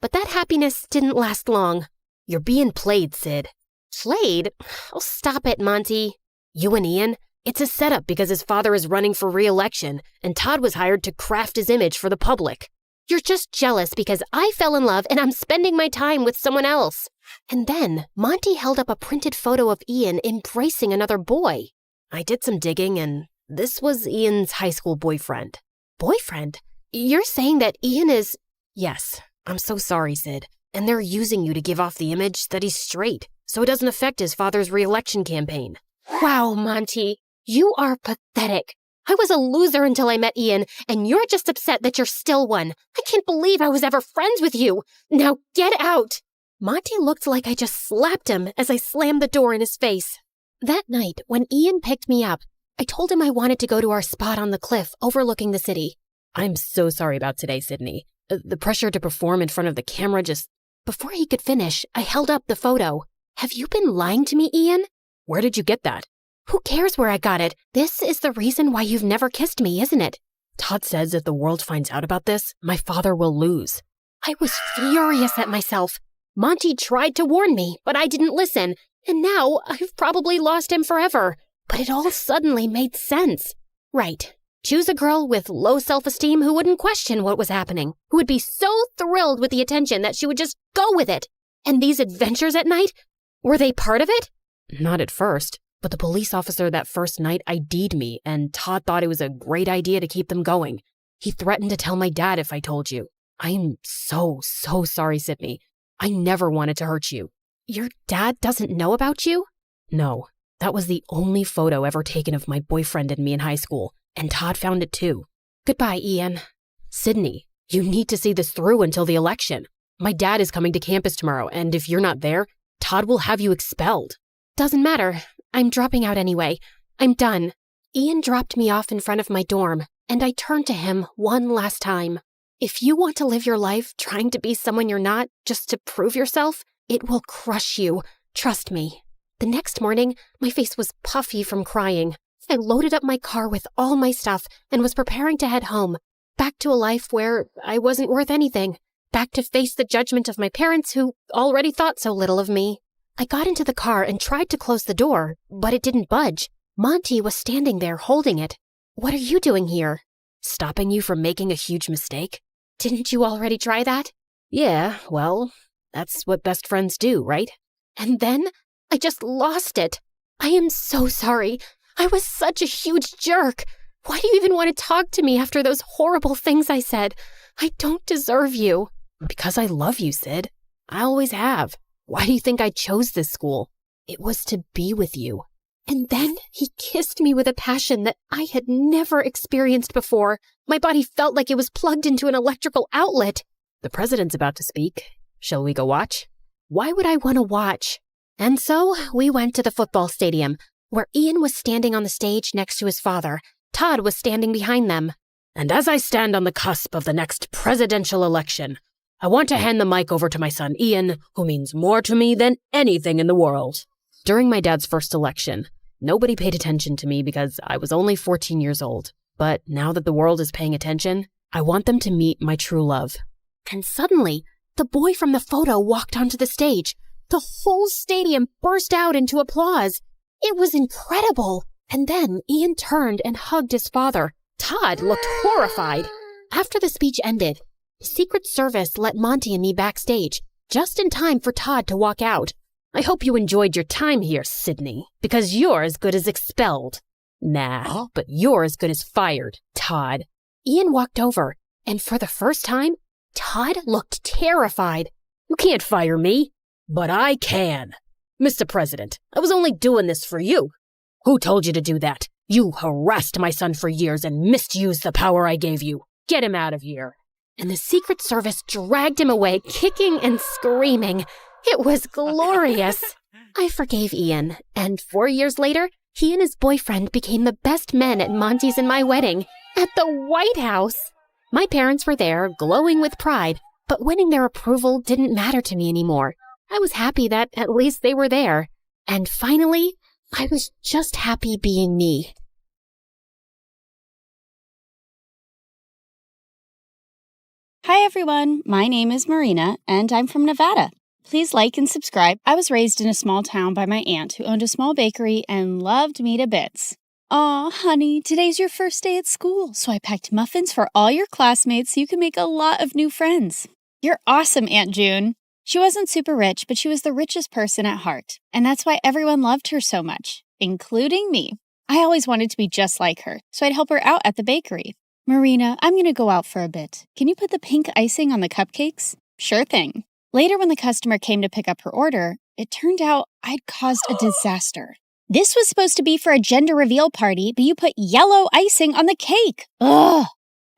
But that happiness didn't last long. You're being played, Sid. Played? Oh, stop it, Monty. You and Ian? It's a setup because his father is running for re-election, and Todd was hired to craft his image for the public. You're just jealous because I fell in love and I'm spending my time with someone else. And then Monty held up a printed photo of Ian embracing another boy. I did some digging, and this was Ian's high school boyfriend. Boyfriend? You're saying that Ian is... Yes. I'm so sorry, Sid. And they're using you to give off the image that he's straight, so it doesn't affect his father's re-election campaign. Wow, Monty. You are pathetic. I was a loser until I met Ian, and you're just upset that you're still one. I can't believe I was ever friends with you. Now get out. Monty looked like I just slapped him as I slammed the door in his face. That night, when Ian picked me up, I told him I wanted to go to our spot on the cliff overlooking the city. I'm so sorry about today, Sydney. The pressure to perform in front of the camera just... Before he could finish, I held up the photo. Have you been lying to me, Ian? Where did you get that? Who cares where I got it? This is the reason why you've never kissed me, isn't it? Todd says if the world finds out about this, my father will lose. I was furious at myself. Monty tried to warn me, but I didn't listen. And now I've probably lost him forever. But it all suddenly made sense. Right. Choose a girl with low self-esteem who wouldn't question what was happening, who would be so thrilled with the attention that she would just go with it. And these adventures at night, were they part of it? Not at first, but the police officer that first night ID'd me, and Todd thought it was a great idea to keep them going. He threatened to tell my dad if I told you. I am so sorry, Sydney. I never wanted to hurt you. Your dad doesn't know about you? No, that was the only photo ever taken of my boyfriend and me in high school. And Todd found it too. Goodbye, Ian. Sydney, you need to see this through until the election. My dad is coming to campus tomorrow, and if you're not there, Todd will have you expelled. Doesn't matter. I'm dropping out anyway. I'm done. Ian dropped me off in front of my dorm, and I turned to him one last time. If you want to live your life trying to be someone you're not just to prove yourself, it will crush you. Trust me. The next morning, my face was puffy from crying. I loaded up my car with all my stuff and was preparing to head home, back to a life where I wasn't worth anything, back to face the judgment of my parents who already thought so little of me. I got into the car and tried to close the door, but it didn't budge. Monty was standing there holding it. What are you doing here? Stopping you from making a huge mistake? Didn't you already try that? Yeah, well, that's what best friends do, right? And then I just lost it. I am so sorry. I was such a huge jerk. Why do you even want to talk to me after those horrible things I said? I don't deserve you. Because I love you, Sid. I always have. Why do you think I chose this school? It was to be with you. And then he kissed me with a passion that I had never experienced before. My body felt like it was plugged into an electrical outlet. The president's about to speak. Shall we go watch? Why would I want to watch? And so we went to the football stadium, where Ian was standing on the stage next to his father. Todd was standing behind them. And as I stand on the cusp of the next presidential election, I want to hand the mic over to my son Ian, who means more to me than anything in the world. During my dad's first election, nobody paid attention to me because I was only 14 years old. But now that the world is paying attention, I want them to meet my true love. And suddenly, the boy from the photo walked onto the stage. The whole stadium burst out into applause. It was incredible. And then Ian turned and hugged his father. Todd looked horrified. After the speech ended, the Secret Service let Monty and me backstage, just in time for Todd to walk out. I hope you enjoyed your time here, Sydney, because you're as good as expelled. Nah, but you're as good as fired, Todd. Ian walked over, and for the first time, Todd looked terrified. You can't fire me. But I can. Mr. President, I was only doing this for you. Who told you to do that? You harassed my son for years and misused the power I gave you. Get him out of here. And the Secret Service dragged him away, kicking and screaming. It was glorious. I forgave Ian, and 4 years later, he and his boyfriend became the best men at Monty's and my wedding, at the White House. My parents were there, glowing with pride, but winning their approval didn't matter to me anymore. I was happy that at least they were there. And finally, I was just happy being me. Hi everyone, my name is Marina, and I'm from Nevada. Please like and subscribe. I was raised in a small town by my aunt who owned a small bakery and loved me to bits. Aw, honey, today's your first day at school, so I packed muffins for all your classmates so you can make a lot of new friends. You're awesome, Aunt June. She wasn't super rich, but she was the richest person at heart, and that's why everyone loved her so much, including me. I always wanted to be just like her, so I'd help her out at the bakery. Marina, I'm going to go out for a bit. Can you put the pink icing on the cupcakes? Sure thing. Later, when the customer came to pick up her order, it turned out I'd caused a disaster. This was supposed to be for a gender reveal party, but you put yellow icing on the cake. Ugh!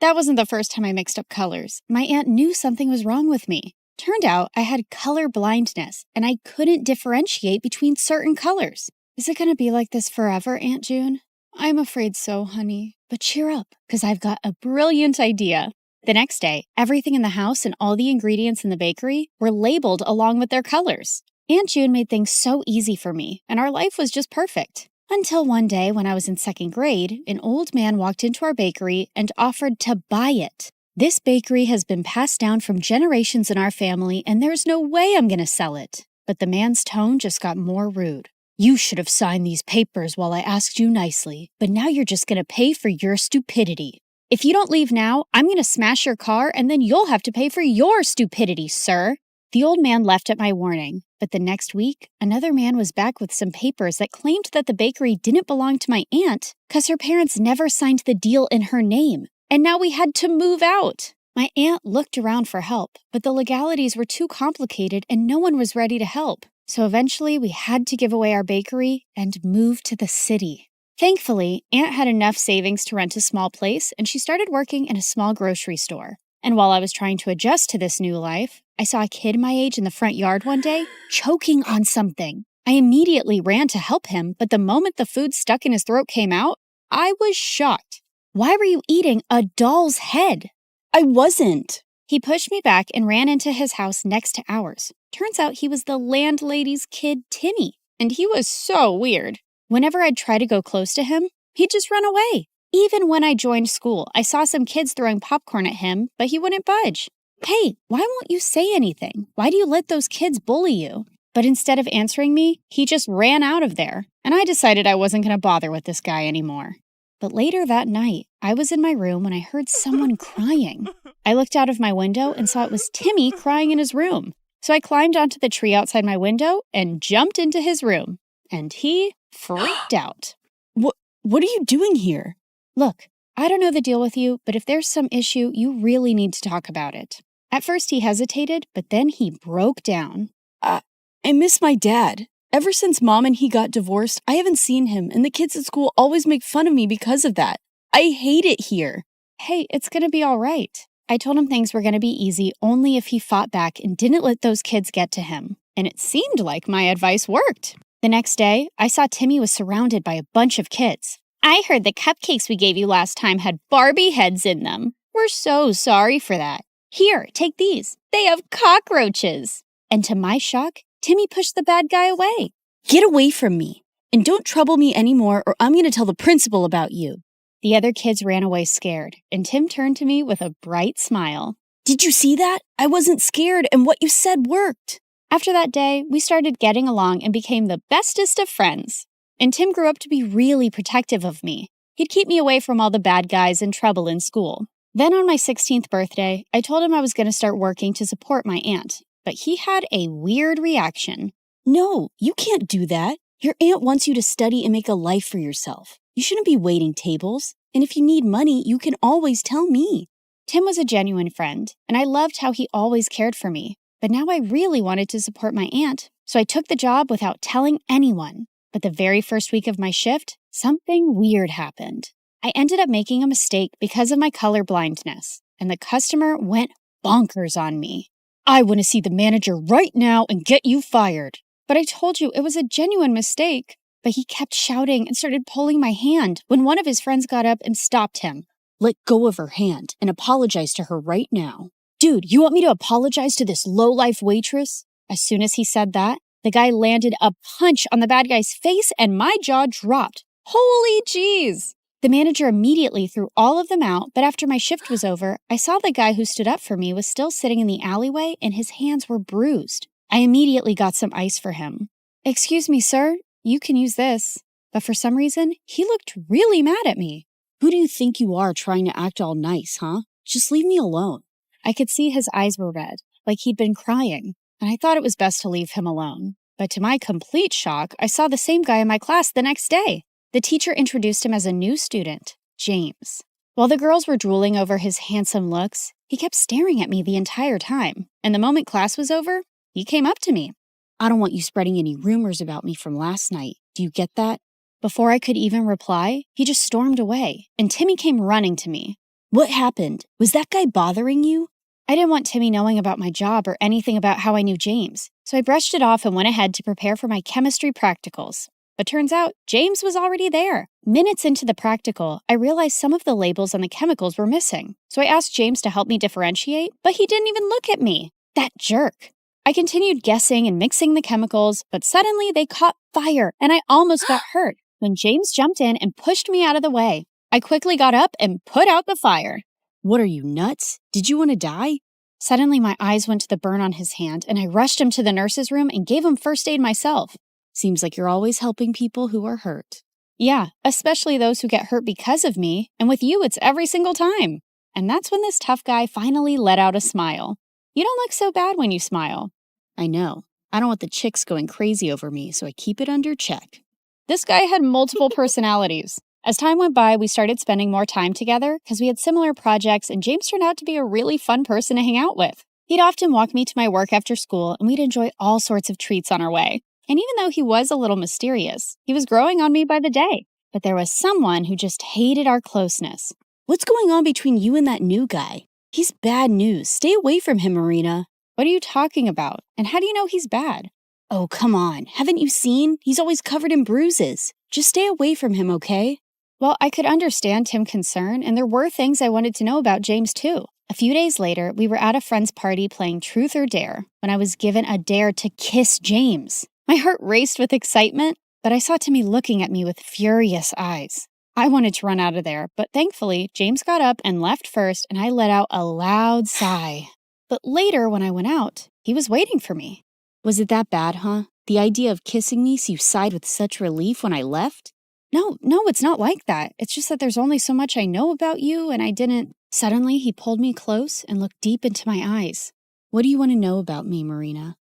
That wasn't the first time I mixed up colors. My aunt knew something was wrong with me. Turned out I had color blindness, and I couldn't differentiate between certain colors. Is it going to be like this forever, Aunt June? I'm afraid so, honey. But cheer up, because I've got a brilliant idea. The next day, everything in the house and all the ingredients in the bakery were labeled along with their colors. Aunt June made things so easy for me, and our life was just perfect. Until one day when I was in 2nd grade, an old man walked into our bakery and offered to buy it. This bakery has been passed down from generations in our family, and there's no way I'm going to sell it. But the man's tone just got more rude. You should have signed these papers while I asked you nicely, but now you're just going to pay for your stupidity. If you don't leave now, I'm going to smash your car and then you'll have to pay for your stupidity, sir. The old man left at my warning, but the next week, another man was back with some papers that claimed that the bakery didn't belong to my aunt because her parents never signed the deal in her name, and now we had to move out. My aunt looked around for help, but the legalities were too complicated and no one was ready to help. So eventually we had to give away our bakery and move to the city. Thankfully, Aunt had enough savings to rent a small place and she started working in a small grocery store. And while I was trying to adjust to this new life, I saw a kid my age in the front yard one day choking on something. I immediately ran to help him, but the moment the food stuck in his throat came out, I was shocked. Why were you eating a doll's head? I wasn't. He pushed me back and ran into his house next to ours. Turns out he was the landlady's kid, Timmy, and he was so weird. Whenever I'd try to go close to him, he'd just run away. Even when I joined school, I saw some kids throwing popcorn at him, but he wouldn't budge. Hey, why won't you say anything? Why do you let those kids bully you? But instead of answering me, he just ran out of there, and I decided I wasn't going to bother with this guy anymore. But later that night, I was in my room when I heard someone crying. I looked out of my window and saw it was Timmy crying in his room. So I climbed onto the tree outside my window and jumped into his room. And he freaked out. What are you doing here? Look, I don't know the deal with you, but if there's some issue, you really need to talk about it. At first he hesitated, but then he broke down. I miss my dad. Ever since Mom and he got divorced, I haven't seen him, and the kids at school always make fun of me because of that. I hate it here. Hey, it's gonna be all right. I told him things were gonna be easy only if he fought back and didn't let those kids get to him. And it seemed like my advice worked. The next day, I saw Timmy was surrounded by a bunch of kids. I heard the cupcakes we gave you last time had Barbie heads in them. We're so sorry for that. Here, take these. They have cockroaches. And to my shock, Timmy pushed the bad guy away. Get away from me. And don't trouble me anymore or I'm going to tell the principal about you. The other kids ran away scared, and Tim turned to me with a bright smile. Did you see that? I wasn't scared, and what you said worked. After that day, we started getting along and became the bestest of friends. And Tim grew up to be really protective of me. He'd keep me away from all the bad guys and trouble in school. Then on my 16th birthday, I told him I was going to start working to support my aunt. But he had a weird reaction. No, you can't do that. Your aunt wants you to study and make a life for yourself. You shouldn't be waiting tables. And if you need money, you can always tell me. Tim was a genuine friend, and I loved how he always cared for me. But now I really wanted to support my aunt, so I took the job without telling anyone. But the very first week of my shift, something weird happened. I ended up making a mistake because of my color blindness, and the customer went bonkers on me. I want to see the manager right now and get you fired. But I told you it was a genuine mistake. But he kept shouting and started pulling my hand when one of his friends got up and stopped him. Let go of her hand and apologize to her right now. Dude, you want me to apologize to this low-life waitress? As soon as he said that, the guy landed a punch on the bad guy's face and my jaw dropped. Holy jeez! The manager immediately threw all of them out, but after my shift was over, I saw the guy who stood up for me was still sitting in the alleyway and his hands were bruised. I immediately got some ice for him. Excuse me, sir, you can use this. But for some reason, he looked really mad at me. Who do you think you are trying to act all nice, huh? Just leave me alone. I could see his eyes were red, like he'd been crying, and I thought it was best to leave him alone. But to my complete shock, I saw the same guy in my class the next day. The teacher introduced him as a new student, James. While the girls were drooling over his handsome looks, he kept staring at me the entire time, and the moment class was over, he came up to me. I don't want you spreading any rumors about me from last night. Do you get that? Before I could even reply, he just stormed away, and Timmy came running to me. What happened? Was that guy bothering you? I didn't want Timmy knowing about my job or anything about how I knew James, so I brushed it off and went ahead to prepare for my chemistry practicals. But turns out, James was already there. Minutes into the practical, I realized some of the labels on the chemicals were missing, so I asked James to help me differentiate, but he didn't even look at me. That jerk. I continued guessing and mixing the chemicals, but suddenly they caught fire, and I almost got hurt when James jumped in and pushed me out of the way. I quickly got up and put out the fire. What are you, nuts? Did you want to die? Suddenly, my eyes went to the burn on his hand, and I rushed him to the nurse's room and gave him first aid myself. Seems like you're always helping people who are hurt. Yeah, especially those who get hurt because of me, and with you, it's every single time. And that's when this tough guy finally let out a smile. You don't look so bad when you smile. I know. I don't want the chicks going crazy over me, so I keep it under check. This guy had multiple personalities. As time went by, we started spending more time together because we had similar projects, and James turned out to be a really fun person to hang out with. He'd often walk me to my work after school, and we'd enjoy all sorts of treats on our way. And even though he was a little mysterious, he was growing on me by the day. But there was someone who just hated our closeness. What's going on between you and that new guy? He's bad news. Stay away from him, Marina. What are you talking about? And how do you know he's bad? Oh, come on. Haven't you seen? He's always covered in bruises. Just stay away from him, okay? Well, I could understand Tim's concern, and there were things I wanted to know about James, too. A few days later, we were at a friend's party playing Truth or Dare when I was given a dare to kiss James. My heart raced with excitement, but I saw Timmy looking at me with furious eyes. I wanted to run out of there, but thankfully, James got up and left first, and I let out a loud sigh. But later, when I went out, he was waiting for me. Was it that bad, huh? The idea of kissing me so you sighed with such relief when I left? No, it's not like that. It's just that there's only so much I know about you, and I didn't... Suddenly, he pulled me close and looked deep into my eyes. What do you want to know about me, Marina?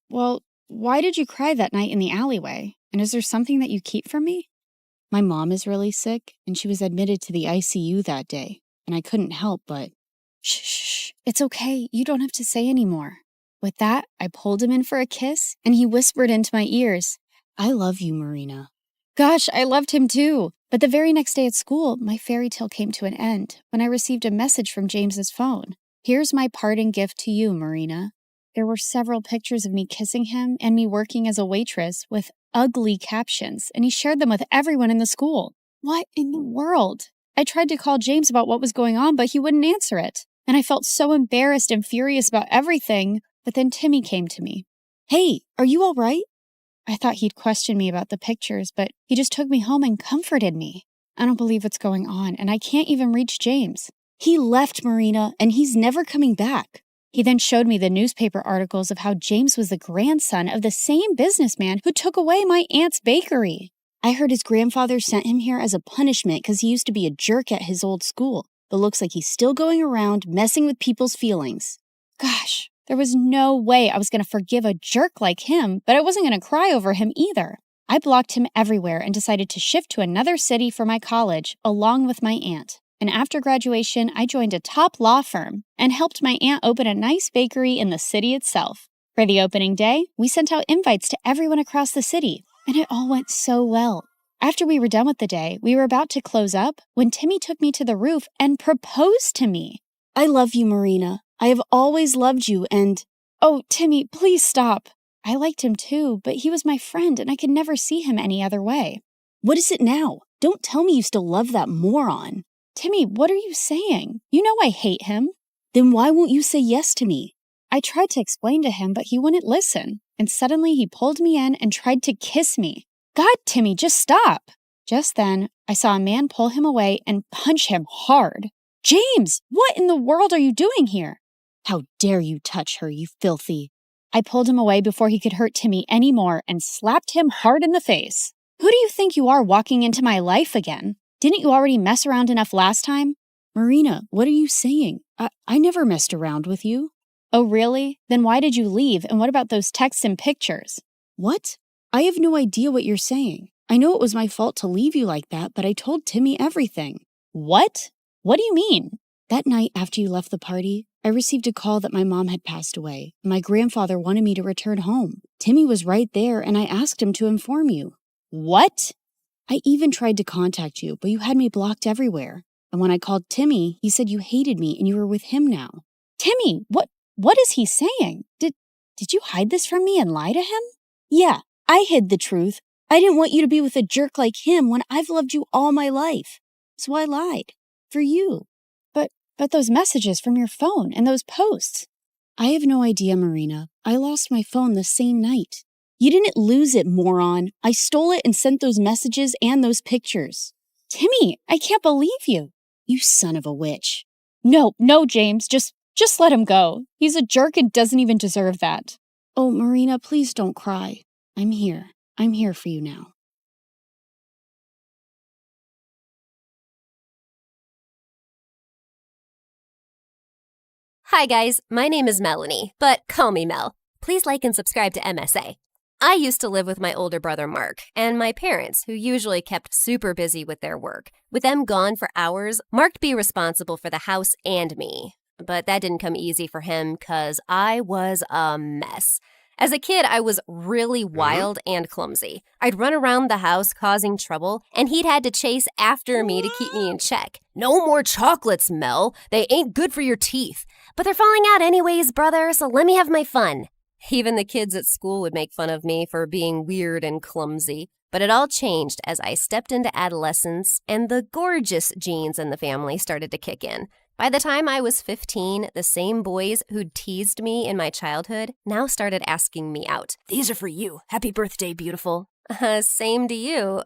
Well, why did you cry that night in the alleyway? And is there something that you keep from me? My mom is really sick, and she was admitted to the ICU that day, and I couldn't help but... Shh, it's okay. You don't have to say anymore. With that, I pulled him in for a kiss, and he whispered into my ears, I love you, Marina. Gosh, I loved him too. But the very next day at school, my fairy tale came to an end when I received a message from James's phone. Here's my parting gift to you, Marina. There were several pictures of me kissing him and me working as a waitress with ugly captions, and he shared them with everyone in the school. What in the world? I tried to call James about what was going on, but he wouldn't answer it. And I felt so embarrassed and furious about everything, but then Timmy came to me. Hey, are you all right? I thought he'd question me about the pictures, but he just took me home and comforted me. I don't believe what's going on, and I can't even reach James. He left, Marina, and he's never coming back. He then showed me the newspaper articles of how James was the grandson of the same businessman who took away my aunt's bakery. I heard his grandfather sent him here as a punishment because he used to be a jerk at his old school, but looks like he's still going around messing with people's feelings. Gosh. There was no way I was going to forgive a jerk like him, but I wasn't going to cry over him either. I blocked him everywhere and decided to shift to another city for my college, along with my aunt. And after graduation, I joined a top law firm and helped my aunt open a nice bakery in the city itself. For the opening day, we sent out invites to everyone across the city, and it all went so well. After we were done with the day, we were about to close up when Timmy took me to the roof and proposed to me. I love you, Marina. I have always loved you and... Oh, Timmy, please stop. I liked him too, but he was my friend and I could never see him any other way. What is it now? Don't tell me you still love that moron. Timmy, what are you saying? You know I hate him. Then why won't you say yes to me? I tried to explain to him, but he wouldn't listen. And suddenly he pulled me in and tried to kiss me. God, Timmy, just stop. Just then, I saw a man pull him away and punch him hard. James, what in the world are you doing here? How dare you touch her, you filthy. I pulled him away before he could hurt Timmy anymore and slapped him hard in the face. Who do you think you are walking into my life again? Didn't you already mess around enough last time? Marina, what are you saying? I never messed around with you. Oh, really? Then why did you leave? And what about those texts and pictures? What? I have no idea what you're saying. I know it was my fault to leave you like that, but I told Timmy everything. What? What do you mean? That night after you left the party, I received a call that my mom had passed away. My grandfather wanted me to return home. Timmy was right there, and I asked him to inform you. What? I even tried to contact you, but you had me blocked everywhere. And when I called Timmy, he said you hated me and you were with him now. Timmy, what is he saying? Did you hide this from me and lie to him? Yeah, I hid the truth. I didn't want you to be with a jerk like him when I've loved you all my life. So I lied. For you. But those messages from your phone and those posts. I have no idea, Marina. I lost my phone the same night. You didn't lose it, moron. I stole it and sent those messages and those pictures. Timmy, I can't believe you. You son of a witch. No, James, just let him go. He's a jerk and doesn't even deserve that. Oh, Marina, please don't cry. I'm here. I'm here for you now. Hi guys, my name is Melanie, but call me Mel. Please like and subscribe to MSA. I used to live with my older brother Mark and my parents, who usually kept super busy with their work. With them gone for hours, Mark'd be responsible for the house and me. But that didn't come easy for him because I was a mess. As a kid, I was really wild and clumsy. I'd run around the house causing trouble, and he'd had to chase after me to keep me in check. No more chocolates, Mel. They ain't good for your teeth. But they're falling out anyways, brother, so let me have my fun. Even the kids at school would make fun of me for being weird and clumsy. But it all changed as I stepped into adolescence and the gorgeous genes in the family started to kick in. By the time I was 15, the same boys who'd teased me in my childhood now started asking me out. These are for you. Happy birthday, beautiful. Same to you.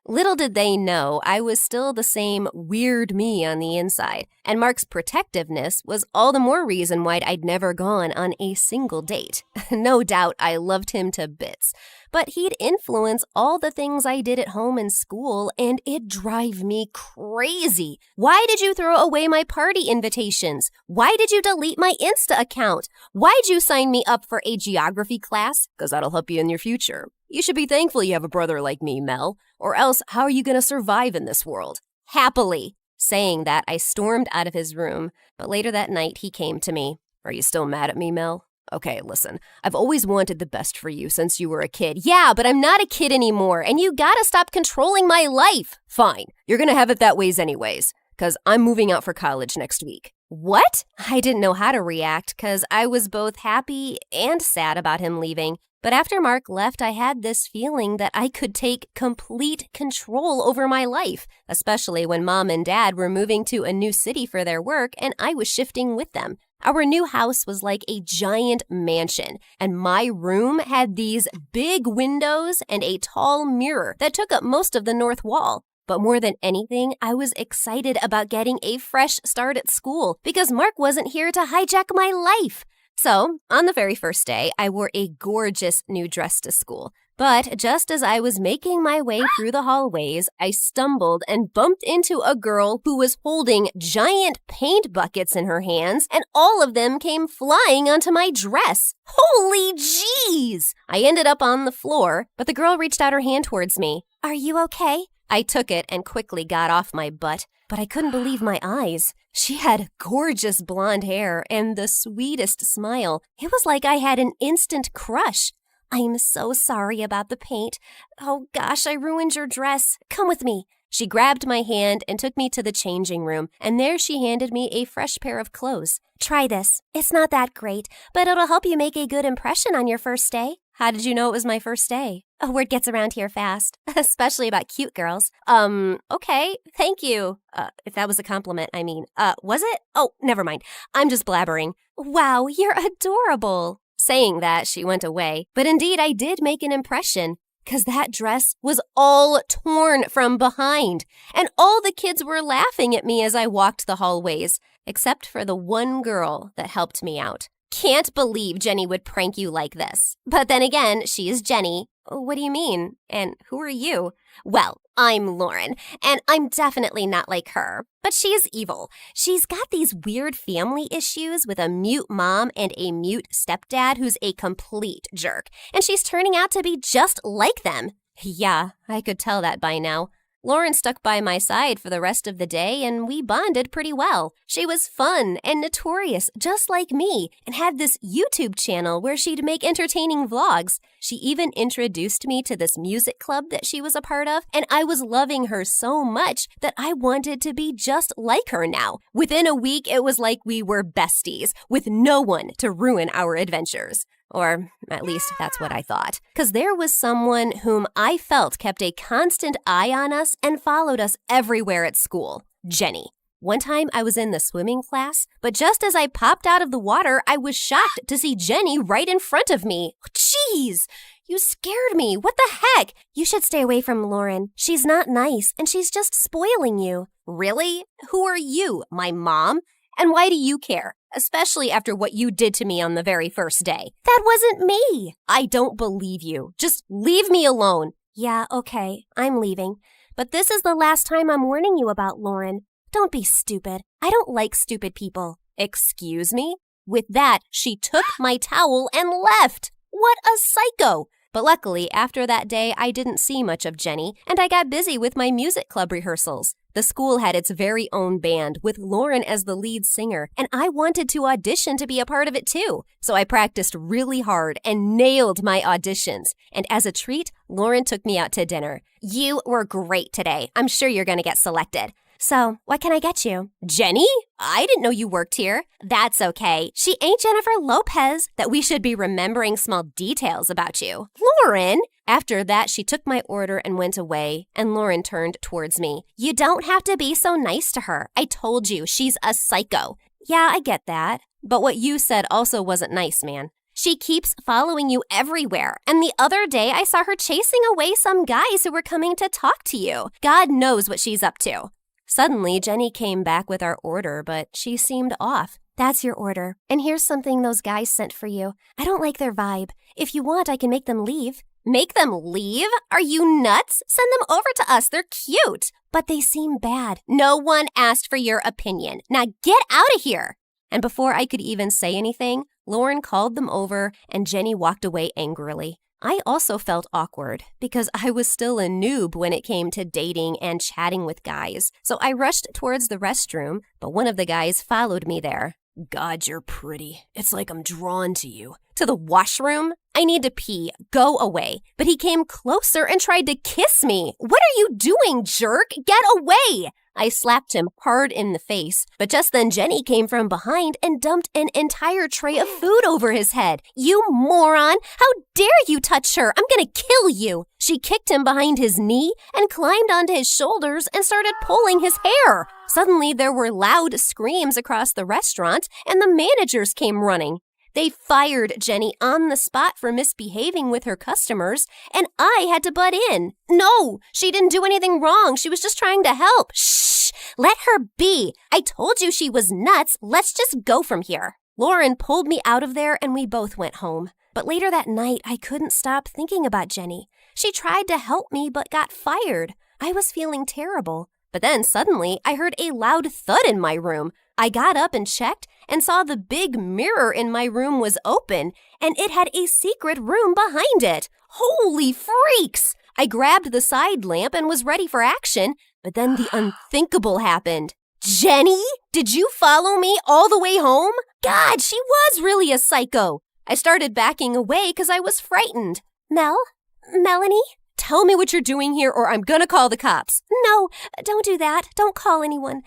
Little did they know I was still the same weird me on the inside. And Mark's protectiveness was all the more reason why I'd never gone on a single date. No doubt I loved him to bits. But he'd influence all the things I did at home and school, and it'd drive me crazy. Why did you throw away my party invitations? Why did you delete my Insta account? Why'd you sign me up for a geography class? 'Cause that'll help you in your future. You should be thankful you have a brother like me, Mel. Or else, how are you going to survive in this world? Happily. Saying that, I stormed out of his room, but later that night, he came to me. Are you still mad at me, Mel? Okay, listen, I've always wanted the best for you since you were a kid. Yeah, but I'm not a kid anymore, and you gotta stop controlling my life. Fine, you're gonna have it that ways anyways, 'cause I'm moving out for college next week. What? I didn't know how to react, 'cause I was both happy and sad about him leaving. But after Mark left, I had this feeling that I could take complete control over my life, especially when Mom and Dad were moving to a new city for their work and I was shifting with them. Our new house was like a giant mansion, and my room had these big windows and a tall mirror that took up most of the north wall. But more than anything, I was excited about getting a fresh start at school because Mark wasn't here to hijack my life. So, on the very first day, I wore a gorgeous new dress to school. But just as I was making my way through the hallways, I stumbled and bumped into a girl who was holding giant paint buckets in her hands, and all of them came flying onto my dress. Holy jeez! I ended up on the floor, but the girl reached out her hand towards me. Are you okay? I took it and quickly got off my butt, but I couldn't believe my eyes. She had gorgeous blonde hair and the sweetest smile. It was like I had an instant crush. I'm so sorry about the paint. Oh gosh, I ruined your dress. Come with me. She grabbed my hand and took me to the changing room, and there she handed me a fresh pair of clothes. Try this. It's not that great, but it'll help you make a good impression on your first day. How did you know it was my first day? A word gets around here fast, especially about cute girls. Okay, thank you. If that was a compliment, I mean. Was it? Oh, never mind. I'm just blabbering. Wow, you're adorable. Saying that, she went away. But indeed, I did make an impression, because that dress was all torn from behind, and all the kids were laughing at me as I walked the hallways, except for the one girl that helped me out. Can't believe Jenny would prank you like this. But then again, she is Jenny. What do you mean? And who are you? Well, I'm Lauren, and I'm definitely not like her. But she is evil. She's got these weird family issues with a mute mom and a mute stepdad who's a complete jerk. And she's turning out to be just like them. Yeah, I could tell that by now. Lauren stuck by my side for the rest of the day, and we bonded pretty well. She was fun and notorious, just like me, and had this YouTube channel where she'd make entertaining vlogs. She even introduced me to this music club that she was a part of, and I was loving her so much that I wanted to be just like her now. Within a week, it was like we were besties, with no one to ruin our adventures. Or at least that's what I thought. Because there was someone whom I felt kept a constant eye on us and followed us everywhere at school. Jenny. One time I was in the swimming class, but just as I popped out of the water, I was shocked to see Jenny right in front of me. Jeez, you scared me. What the heck? You should stay away from Lauren. She's not nice, and she's just spoiling you. Really? Who are you? My mom? And why do you care? Especially after what you did to me on the very first day. That wasn't me. I don't believe you. Just leave me alone. Yeah, okay, I'm leaving. But this is the last time I'm warning you about Lauren. Don't be stupid. I don't like stupid people. Excuse me? With that, she took my towel and left. What a psycho. But luckily, after that day, I didn't see much of Jenny, and I got busy with my music club rehearsals. The school had its very own band, with Lauren as the lead singer, and I wanted to audition to be a part of it too. So I practiced really hard and nailed my auditions. And as a treat, Lauren took me out to dinner. You were great today. I'm sure you're going to get selected. So, what can I get you? Jenny? I didn't know you worked here. That's okay. She ain't Jennifer Lopez, that we should be remembering small details about you. Lauren? After that, she took my order and went away, and Lauren turned towards me. You don't have to be so nice to her. I told you, she's a psycho. Yeah, I get that. But what you said also wasn't nice, man. She keeps following you everywhere. And the other day, I saw her chasing away some guys who were coming to talk to you. God knows what she's up to. Suddenly, Jenny came back with our order, but she seemed off. That's your order. And here's something those guys sent for you. I don't like their vibe. If you want, I can make them leave. Make them leave? Are you nuts? Send them over to us. They're cute. But they seem bad. No one asked for your opinion. Now get out of here. And before I could even say anything, Lauren called them over and Jenny walked away angrily. I also felt awkward because I was still a noob when it came to dating and chatting with guys. So I rushed towards the restroom, but one of the guys followed me there. God, you're pretty. It's like I'm drawn to you. To the washroom? I need to pee. Go away. But he came closer and tried to kiss me. What are you doing, jerk? Get away! I slapped him hard in the face, but just then Jenny came from behind and dumped an entire tray of food over his head. You moron! How dare you touch her? I'm gonna kill you! She kicked him behind his knee and climbed onto his shoulders and started pulling his hair. Suddenly, there were loud screams across the restaurant, and the managers came running. They fired Jenny on the spot for misbehaving with her customers, and I had to butt in. No, she didn't do anything wrong. She was just trying to help. Shh, let her be. I told you she was nuts. Let's just go from here. Lauren pulled me out of there, and we both went home. But later that night, I couldn't stop thinking about Jenny. She tried to help me, but got fired. I was feeling terrible. But then suddenly, I heard a loud thud in my room. I got up and checked and saw the big mirror in my room was open, and it had a secret room behind it. Holy freaks! I grabbed the side lamp and was ready for action, but then the unthinkable happened. Jenny, did you follow me all the way home? God, she was really a psycho. I started backing away because I was frightened. Melanie? Tell me what you're doing here or I'm gonna call the cops. No, don't do that. Don't call anyone.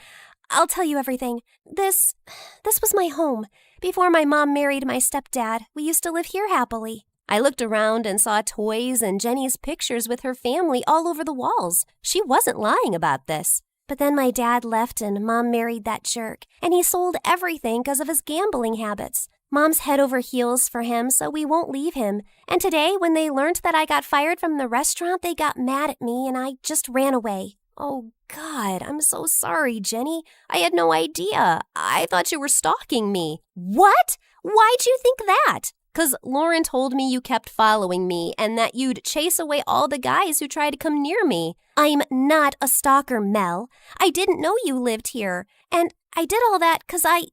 I'll tell you everything. This was my home. Before my mom married my stepdad, we used to live here happily. I looked around and saw toys and Jenny's pictures with her family all over the walls. She wasn't lying about this. But then my dad left and Mom married that jerk, and he sold everything because of his gambling habits. Mom's head over heels for him, so we won't leave him. And today, when they learned that I got fired from the restaurant, they got mad at me and I just ran away. Oh, God, I'm so sorry, Jenny. I had no idea. I thought you were stalking me. What? Why'd you think that? 'Cause Lauren told me you kept following me and that you'd chase away all the guys who tried to come near me. I'm not a stalker, Mel. I didn't know you lived here. And I did all that 'cause I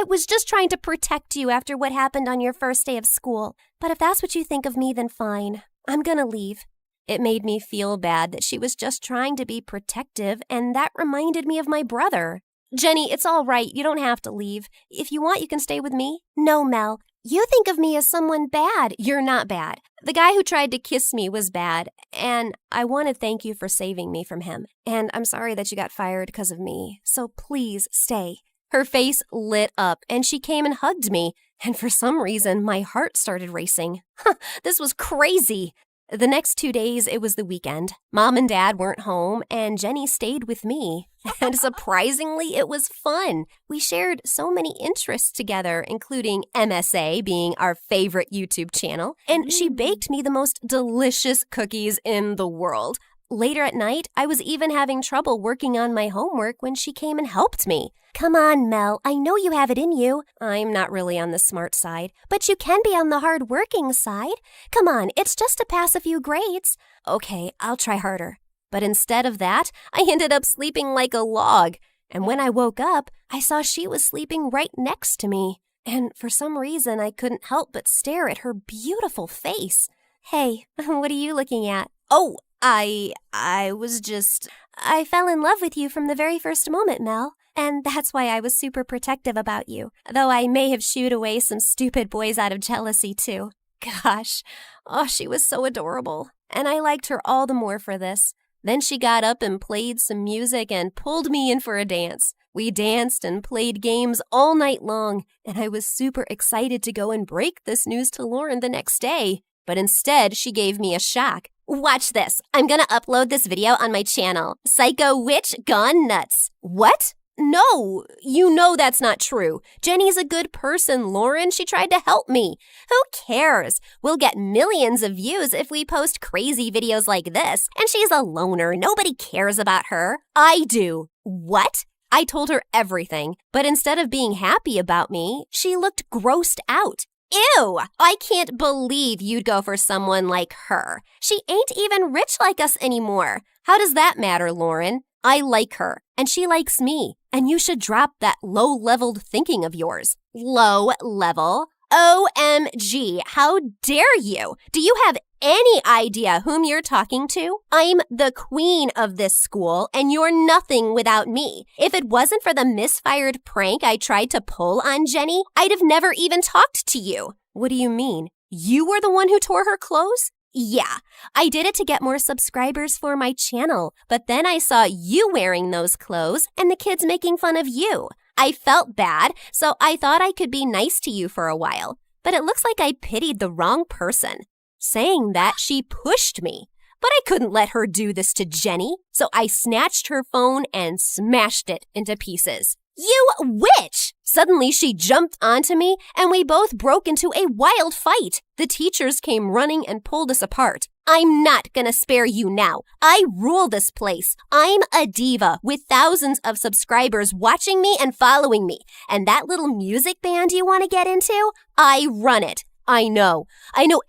was just trying to protect you after what happened on your first day of school. But if that's what you think of me, then fine. I'm gonna leave. It made me feel bad that she was just trying to be protective, and that reminded me of my brother. Jenny, it's all right. You don't have to leave. If you want, you can stay with me. No, Mel. You think of me as someone bad. You're not bad. The guy who tried to kiss me was bad, and I want to thank you for saving me from him. And I'm sorry that you got fired because of me. So please stay. Her face lit up, and she came and hugged me. And for some reason, my heart started racing. This was crazy. The next 2 days, it was the weekend. Mom and Dad weren't home, and Jenny stayed with me. And surprisingly, it was fun. We shared so many interests together, including MSA being our favorite YouTube channel. And she baked me the most delicious cookies in the world. Later at night, I was even having trouble working on my homework when she came and helped me. Come on, Mel. I know you have it in you. I'm not really on the smart side, but you can be on the hard-working side. Come on, it's just to pass a few grades. Okay, I'll try harder. But instead of that, I ended up sleeping like a log. And when I woke up, I saw she was sleeping right next to me. And for some reason, I couldn't help but stare at her beautiful face. Hey, what are you looking at? Oh, I fell in love with you from the very first moment, Mel. And that's why I was super protective about you, though I may have shooed away some stupid boys out of jealousy, too. Gosh, she was so adorable. And I liked her all the more for this. Then she got up and played some music and pulled me in for a dance. We danced and played games all night long, and I was super excited to go and break this news to Lauren the next day. But instead, she gave me a shock. Watch this. I'm gonna upload this video on my channel. Psycho Witch Gone Nuts. What? No, you know that's not true. Jenny's a good person, Lauren. She tried to help me. Who cares? We'll get millions of views if we post crazy videos like this. And she's a loner. Nobody cares about her. I do. What? I told her everything. But instead of being happy about me, she looked grossed out. Ew! I can't believe you'd go for someone like her. She ain't even rich like us anymore. How does that matter, Lauren? I like her, and she likes me. And you should drop that low-leveled thinking of yours. Low level? OMG, how dare you? Do you have any idea whom you're talking to? I'm the queen of this school, and you're nothing without me. If it wasn't for the misfired prank I tried to pull on Jenny, I'd have never even talked to you. What do you mean? You were the one who tore her clothes? Yeah, I did it to get more subscribers for my channel, but then I saw you wearing those clothes and the kids making fun of you. I felt bad, so I thought I could be nice to you for a while, but it looks like I pitied the wrong person. Saying that, she pushed me, but I couldn't let her do this to Jenny, so I snatched her phone and smashed it into pieces. You witch! Suddenly, she jumped onto me, and we both broke into a wild fight. The teachers came running and pulled us apart. I'm not gonna spare you now. I rule this place. I'm a diva with thousands of subscribers watching me and following me. And that little music band you want to get into? I run it. I know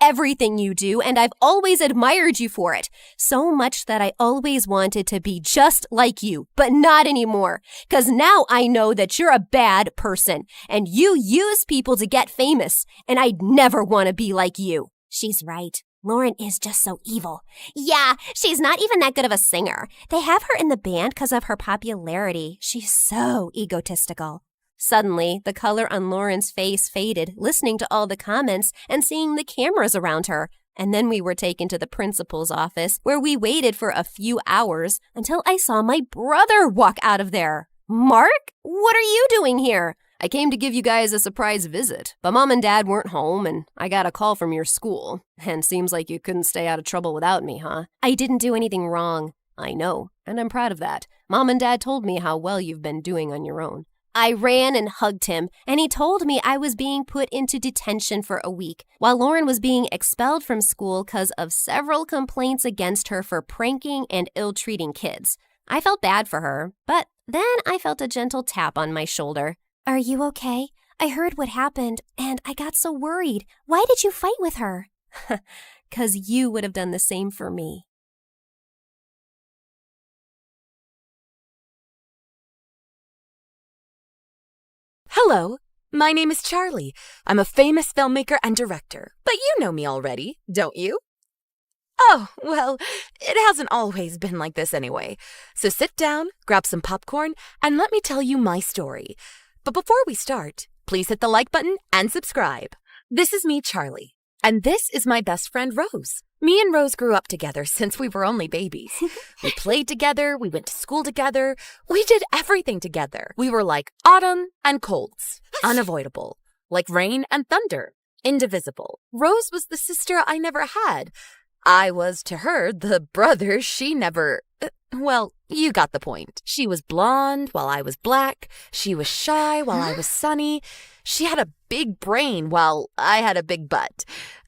everything you do, and I've always admired you for it. So much that I always wanted to be just like you, but not anymore. 'Cause now I know that you're a bad person, and you use people to get famous, and I'd never want to be like you. She's right. Lauren is just so evil. Yeah, she's not even that good of a singer. They have her in the band because of her popularity. She's so egotistical. Suddenly, the color on Lauren's face faded, listening to all the comments and seeing the cameras around her. And then we were taken to the principal's office, where we waited for a few hours until I saw my brother walk out of there. Mark, what are you doing here? I came to give you guys a surprise visit, but Mom and Dad weren't home, and I got a call from your school. And seems like you couldn't stay out of trouble without me, huh? I didn't do anything wrong. I know, and I'm proud of that. Mom and Dad told me how well you've been doing on your own. I ran and hugged him, and he told me I was being put into detention for a week, while Lauren was being expelled from school because of several complaints against her for pranking and ill-treating kids. I felt bad for her, but then I felt a gentle tap on my shoulder. Are you okay? I heard what happened, and I got so worried. Why did you fight with her? 'Cause you would have done the same for me. Hello, my name is Charlie. I'm a famous filmmaker and director, but you know me already, don't you? Oh, well, it hasn't always been like this anyway. So sit down, grab some popcorn, and let me tell you my story. But before we start, please hit the like button and subscribe. This is me, Charlie, and this is my best friend, Rose. Me and Rose grew up together since we were only babies. We played together, we went to school together, we did everything together. We were like autumn and colds, unavoidable, like rain and thunder, indivisible. Rose was the sister I never had. I was to her the brother she never... Well, you got the point. She was blonde while I was black. She was shy while I was sunny. She had a big brain while I had a big butt.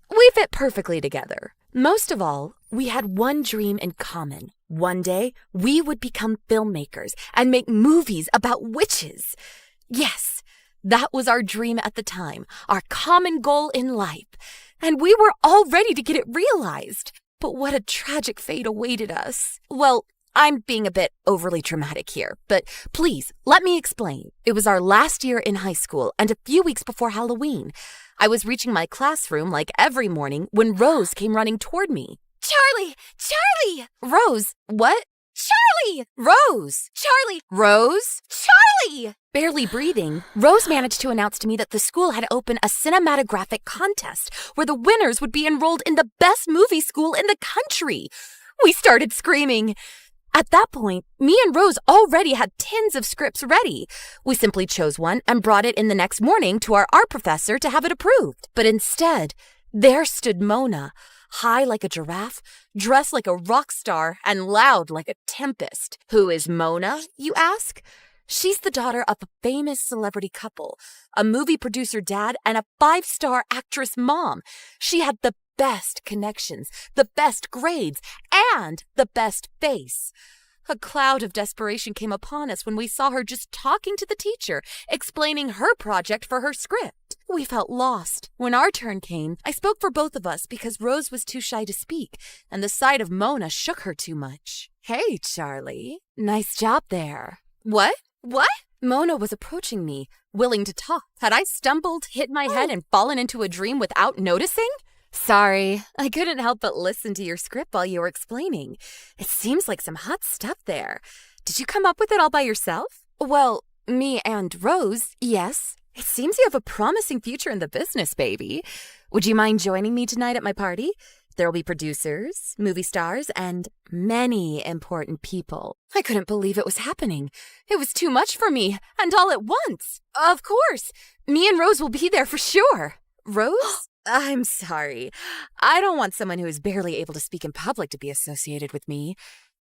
We fit perfectly together. Most of all, we had one dream in common. One day, we would become filmmakers and make movies about witches. Yes, that was our dream at the time, our common goal in life. And we were all ready to get it realized. But what a tragic fate awaited us. Well, I'm being a bit overly dramatic here, but please, let me explain. It was our last year in high school and a few weeks before Halloween. I was reaching my classroom like every morning when Rose came running toward me. Charlie! Charlie! Rose, what? Charlie! Rose! Charlie! Rose! Charlie! Barely breathing, Rose managed to announce to me that the school had opened a cinematographic contest where the winners would be enrolled in the best movie school in the country. We started screaming. At that point, me and Rose already had tins of scripts ready. We simply chose one and brought it in the next morning to our art professor to have it approved. But instead, there stood Mona, high like a giraffe, dressed like a rock star, and loud like a tempest. Who is Mona, you ask? She's the daughter of a famous celebrity couple, a movie producer dad, and a 5-star actress mom. She had the best connections, the best grades, and the best face. A cloud of desperation came upon us when we saw her just talking to the teacher, explaining her project for her script. We felt lost. When our turn came, I spoke for both of us because Rose was too shy to speak, and the sight of Mona shook her too much. Hey, Charlie. Nice job there. What? What? Mona was approaching me, willing to talk. Had I stumbled, hit my head, and fallen into a dream without noticing? Sorry, I couldn't help but listen to your script while you were explaining. It seems like some hot stuff there. Did you come up with it all by yourself? Well, me and Rose, yes. It seems you have a promising future in the business, baby. Would you mind joining me tonight at my party? There will be producers, movie stars, and many important people. I couldn't believe it was happening. It was too much for me, and all at once. Of course. Me and Rose will be there for sure. Rose? I'm sorry. I don't want someone who is barely able to speak in public to be associated with me.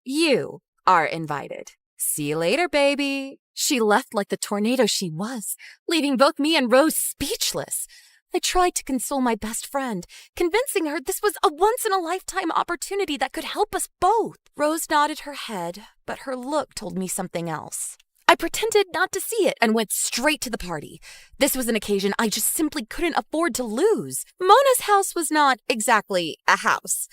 You are invited. See you later, baby. She left like the tornado she was, leaving both me and Rose speechless. I tried to console my best friend, convincing her this was a once-in-a-lifetime opportunity that could help us both. Rose nodded her head, but her look told me something else. I pretended not to see it and went straight to the party. This was an occasion I just simply couldn't afford to lose. Mona's house was not exactly a house.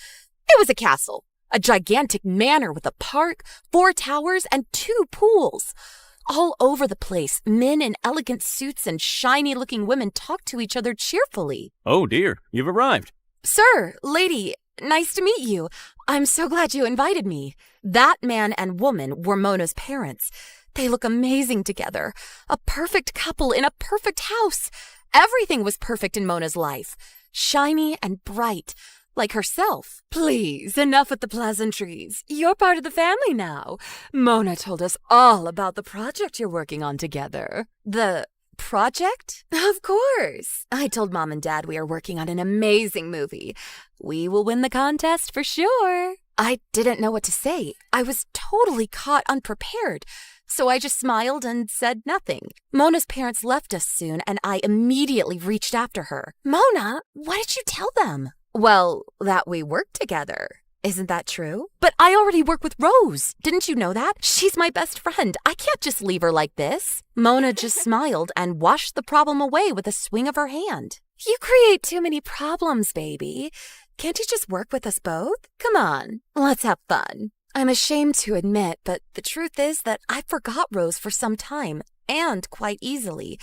It was a castle, a gigantic manor with a park, 4 towers, and 2 pools. All over the place, men in elegant suits and shiny-looking women talked to each other cheerfully. Oh dear, you've arrived. Sir, lady, Nice to meet you. I'm so glad you invited me. That man and woman were Mona's parents. They look amazing together. A perfect couple in a perfect house. Everything was perfect in Mona's life. Shiny and bright, like herself. Please, enough with the pleasantries. You're part of the family now. Mona told us all about the project you're working on together. The project? Of course. I told Mom and Dad we are working on an amazing movie. We will win the contest for sure. I didn't know what to say. I was totally caught unprepared. So I just smiled and said nothing. Mona's parents left us soon, and I immediately reached after her. Mona, what did you tell them? Well, that we work together. Isn't that true? But I already work with Rose. Didn't you know that? She's my best friend. I can't just leave her like this. Mona just smiled and washed the problem away with a swing of her hand. You create too many problems, baby. Can't you just work with us both? Come on, let's have fun. I'm ashamed to admit, but the truth is that I forgot Rose for some time, and quite easily.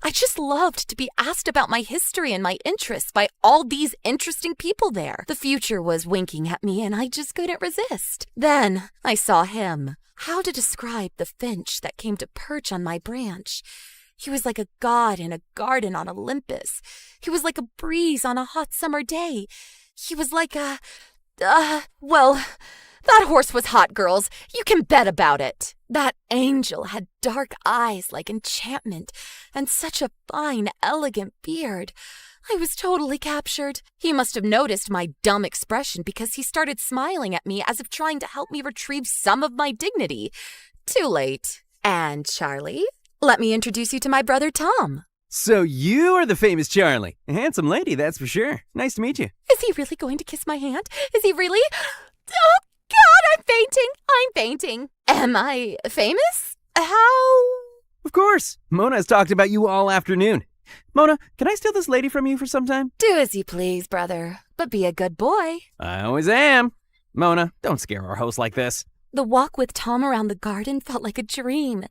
I just loved to be asked about my history and my interests by all these interesting people there. The future was winking at me, and I just couldn't resist. Then I saw him. How to describe the finch that came to perch on my branch? He was like a god in a garden on Olympus. He was like a breeze on a hot summer day. He was like a... well... That horse was hot, girls. You can bet about it. That angel had dark eyes like enchantment and such a fine, elegant beard. I was totally captured. He must have noticed my dumb expression because he started smiling at me as if trying to help me retrieve some of my dignity. Too late. And Charlie, let me introduce you to my brother Tom. So you are the famous Charlie. A handsome lady, that's for sure. Nice to meet you. Is he really going to kiss my hand? Is he really? Oh, God, I'm fainting. Am I famous? How? Of course. Mona has talked about you all afternoon. Mona, can I steal this lady from you for some time? Do as you please, brother, but be a good boy. I always am. Mona, don't scare our host like this. The walk with Tom around the garden felt like a dream.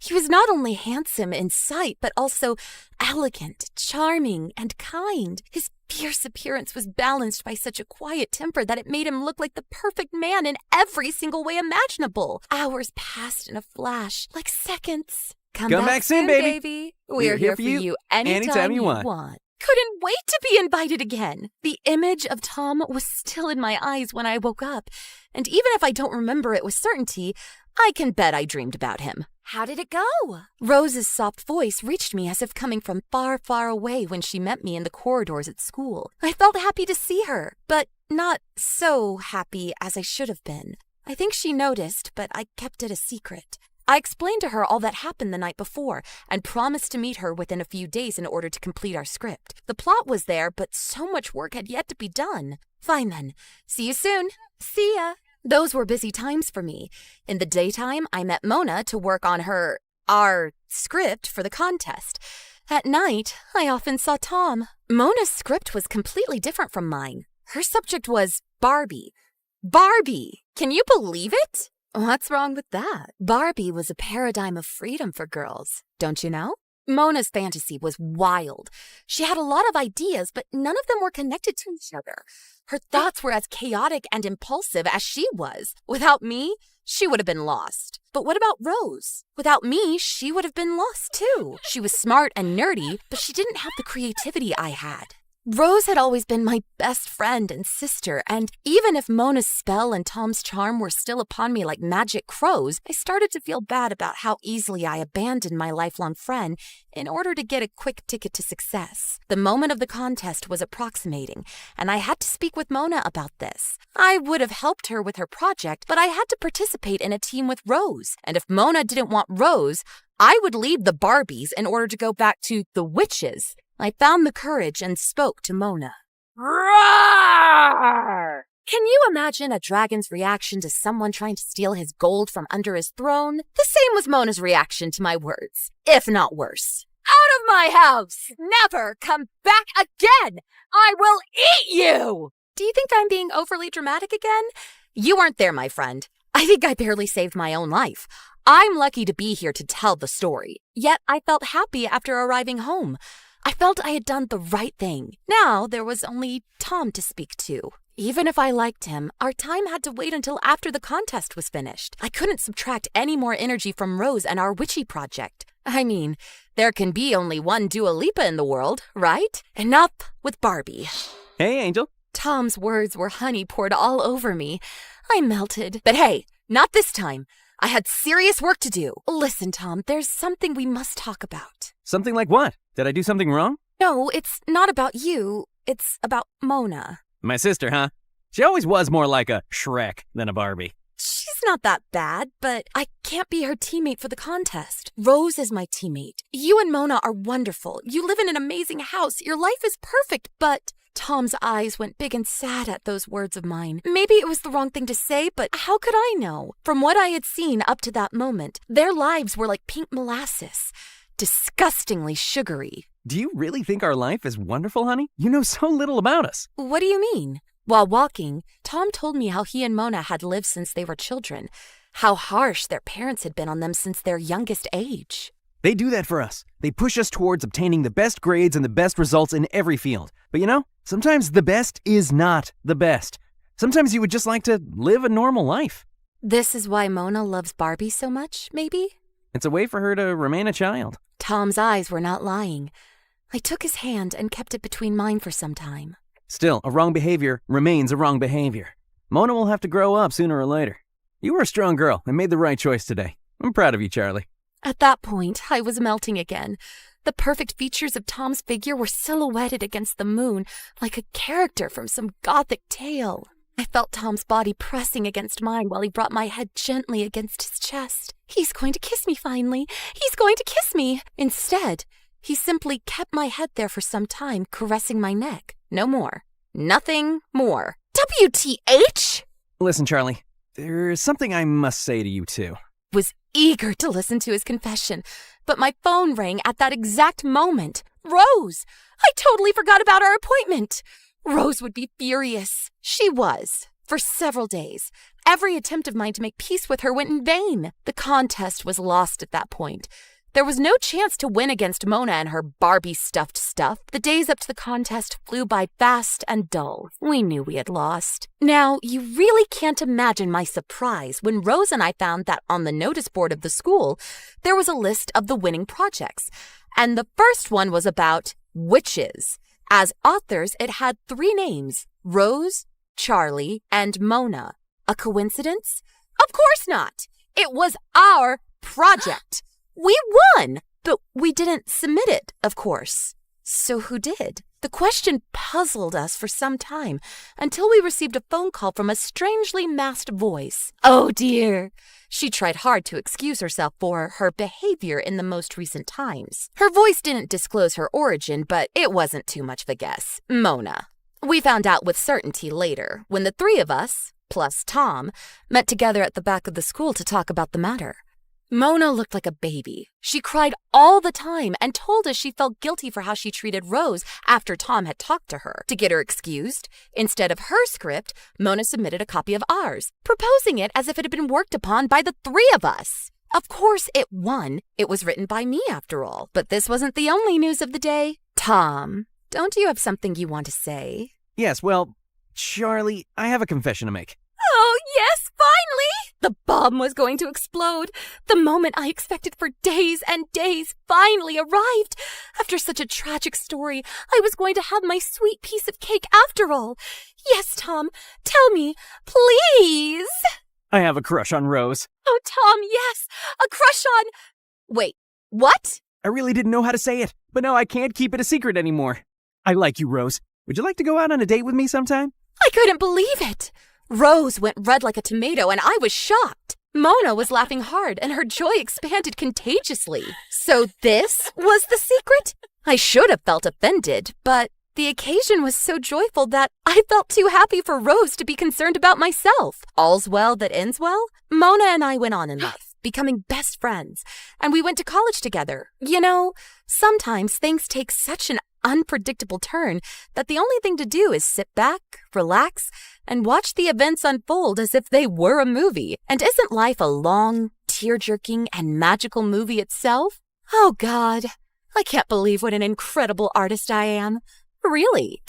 He was not only handsome in sight, but also elegant, charming, and kind. His fierce appearance was balanced by such a quiet temper that it made him look like the perfect man in every single way imaginable. Hours passed in a flash, like seconds. Come back soon, baby. We're here for you anytime you want. Couldn't wait to be invited again. The image of Tom was still in my eyes when I woke up, and even if I don't remember it with certainty, I can bet I dreamed about him. How did it go? Rose's soft voice reached me as if coming from far, far away when she met me in the corridors at school. I felt happy to see her, but not so happy as I should have been. I think she noticed, but I kept it a secret. I explained to her all that happened the night before and promised to meet her within a few days in order to complete our script. The plot was there, but so much work had yet to be done. Fine then. See you soon. See ya. Those were busy times for me. In the daytime, I met Mona to work on our script for the contest. At night, I often saw Tom. Mona's script was completely different from mine. Her subject was Barbie. Barbie! Can you believe it? What's wrong with that? Barbie was a paradigm of freedom for girls, don't you know? Mona's fantasy was wild. She had a lot of ideas, but none of them were connected to each other. Her thoughts were as chaotic and impulsive as she was. Without me, she would have been lost. But what about Rose? Without me, she would have been lost too. She was smart and nerdy, but she didn't have the creativity I had. Rose had always been my best friend and sister, and even if Mona's spell and Tom's charm were still upon me like magic crows, I started to feel bad about how easily I abandoned my lifelong friend in order to get a quick ticket to success. The moment of the contest was approximating, and I had to speak with Mona about this. I would have helped her with her project, but I had to participate in a team with Rose, and if Mona didn't want Rose, I would leave the Barbies in order to go back to the witches. I found the courage and spoke to Mona. Roar! Can you imagine a dragon's reaction to someone trying to steal his gold from under his throne? The same was Mona's reaction to my words, if not worse. Out of my house! Never come back again! I will eat you! Do you think I'm being overly dramatic again? You weren't there, my friend. I think I barely saved my own life. I'm lucky to be here to tell the story. Yet I felt happy after arriving home. I felt I had done the right thing. Now there was only Tom to speak to. Even if I liked him, our time had to wait until after the contest was finished. I couldn't subtract any more energy from Rose and our witchy project. I mean, there can be only one Dua Lipa in the world, right? Enough with Barbie. Hey, Angel. Tom's words were honey poured all over me. I melted. But hey, not this time. I had serious work to do. Listen, Tom, there's something we must talk about. Something like what? Did I do something wrong? No, it's not about you. It's about Mona. My sister, huh? She always was more like a Shrek than a Barbie. She's not that bad, but I can't be her teammate for the contest. Rose is my teammate. You and Mona are wonderful. You live in an amazing house. Your life is perfect, but... Tom's eyes went big and sad at those words of mine. Maybe it was the wrong thing to say, but how could I know? From what I had seen up to that moment, their lives were like pink molasses. Disgustingly sugary. Do you really think our life is wonderful, honey? You know so little about us. What do you mean? While walking, Tom told me how he and Mona had lived since they were children, how harsh their parents had been on them since their youngest age. They do that for us. They push us towards obtaining the best grades and the best results in every field. But you know, sometimes the best is not the best. Sometimes you would just like to live a normal life. This is why Mona loves Barbie so much, maybe? It's a way for her to remain a child. Tom's eyes were not lying. I took his hand and kept it between mine for some time. Still, a wrong behavior remains a wrong behavior. Mona will have to grow up sooner or later. You were a strong girl and made the right choice today. I'm proud of you, Charlie. At that point, I was melting again. The perfect features of Tom's figure were silhouetted against the moon, like a character from some gothic tale. I felt Tom's body pressing against mine while he brought my head gently against his chest. He's going to kiss me finally. He's going to kiss me. Instead, he simply kept my head there for some time, caressing my neck. No more. Nothing more. WTH? Listen, Charlie, there's something I must say to you, too. Was eager to listen to his confession, but my phone rang at that exact moment. Rose! I totally forgot about our appointment. Rose would be furious. She was. For several days. Every attempt of mine to make peace with her went in vain. The contest was lost at that point. There was no chance to win against Mona and her Barbie-stuffed stuff. The days up to the contest flew by fast and dull. We knew we had lost. Now, you really can't imagine my surprise when Rose and I found that on the notice board of the school, there was a list of the winning projects. And the first one was about witches. As authors, it had 3 names, Rose, Charlie, and Mona. A coincidence? Of course not. It was our project. We won, but we didn't submit it, of course. So who did? The question puzzled us for some time until we received a phone call from a strangely masked voice. Oh dear. She tried hard to excuse herself for her behavior in the most recent times. Her voice didn't disclose her origin, but it wasn't too much of a guess. Mona. We found out with certainty later, when the 3 of us, plus Tom, met together at the back of the school to talk about the matter. Mona looked like a baby. She cried all the time and told us she felt guilty for how she treated Rose after Tom had talked to her. To get her excused, instead of her script, Mona submitted a copy of ours, proposing it as if it had been worked upon by the 3 of us. Of course it won. It was written by me after all. But this wasn't the only news of the day. Tom, don't you have something you want to say? Yes, well, Charlie, I have a confession to make. Oh, yes, finally! The bomb was going to explode. The moment I expected for days and days finally arrived. After such a tragic story, I was going to have my sweet piece of cake after all. Yes, Tom, tell me, please. I have a crush on Rose. Oh, Tom, yes, a crush on... Wait, what? I really didn't know how to say it, but now I can't keep it a secret anymore. I like you, Rose. Would you like to go out on a date with me sometime? I couldn't believe it. Rose went red like a tomato, and I was shocked. Mona was laughing hard, and her joy expanded contagiously. So this was the secret? I should have felt offended, but the occasion was so joyful that I felt too happy for Rose to be concerned about myself. All's well that ends well? Mona and I went on in life, becoming best friends, and we went to college together. You know, sometimes things take such an unpredictable turn that the only thing to do is sit back, relax, and watch the events unfold as if they were a movie. And isn't life a long, tear-jerking, and magical movie itself? Oh God, I can't believe what an incredible artist I am. Really.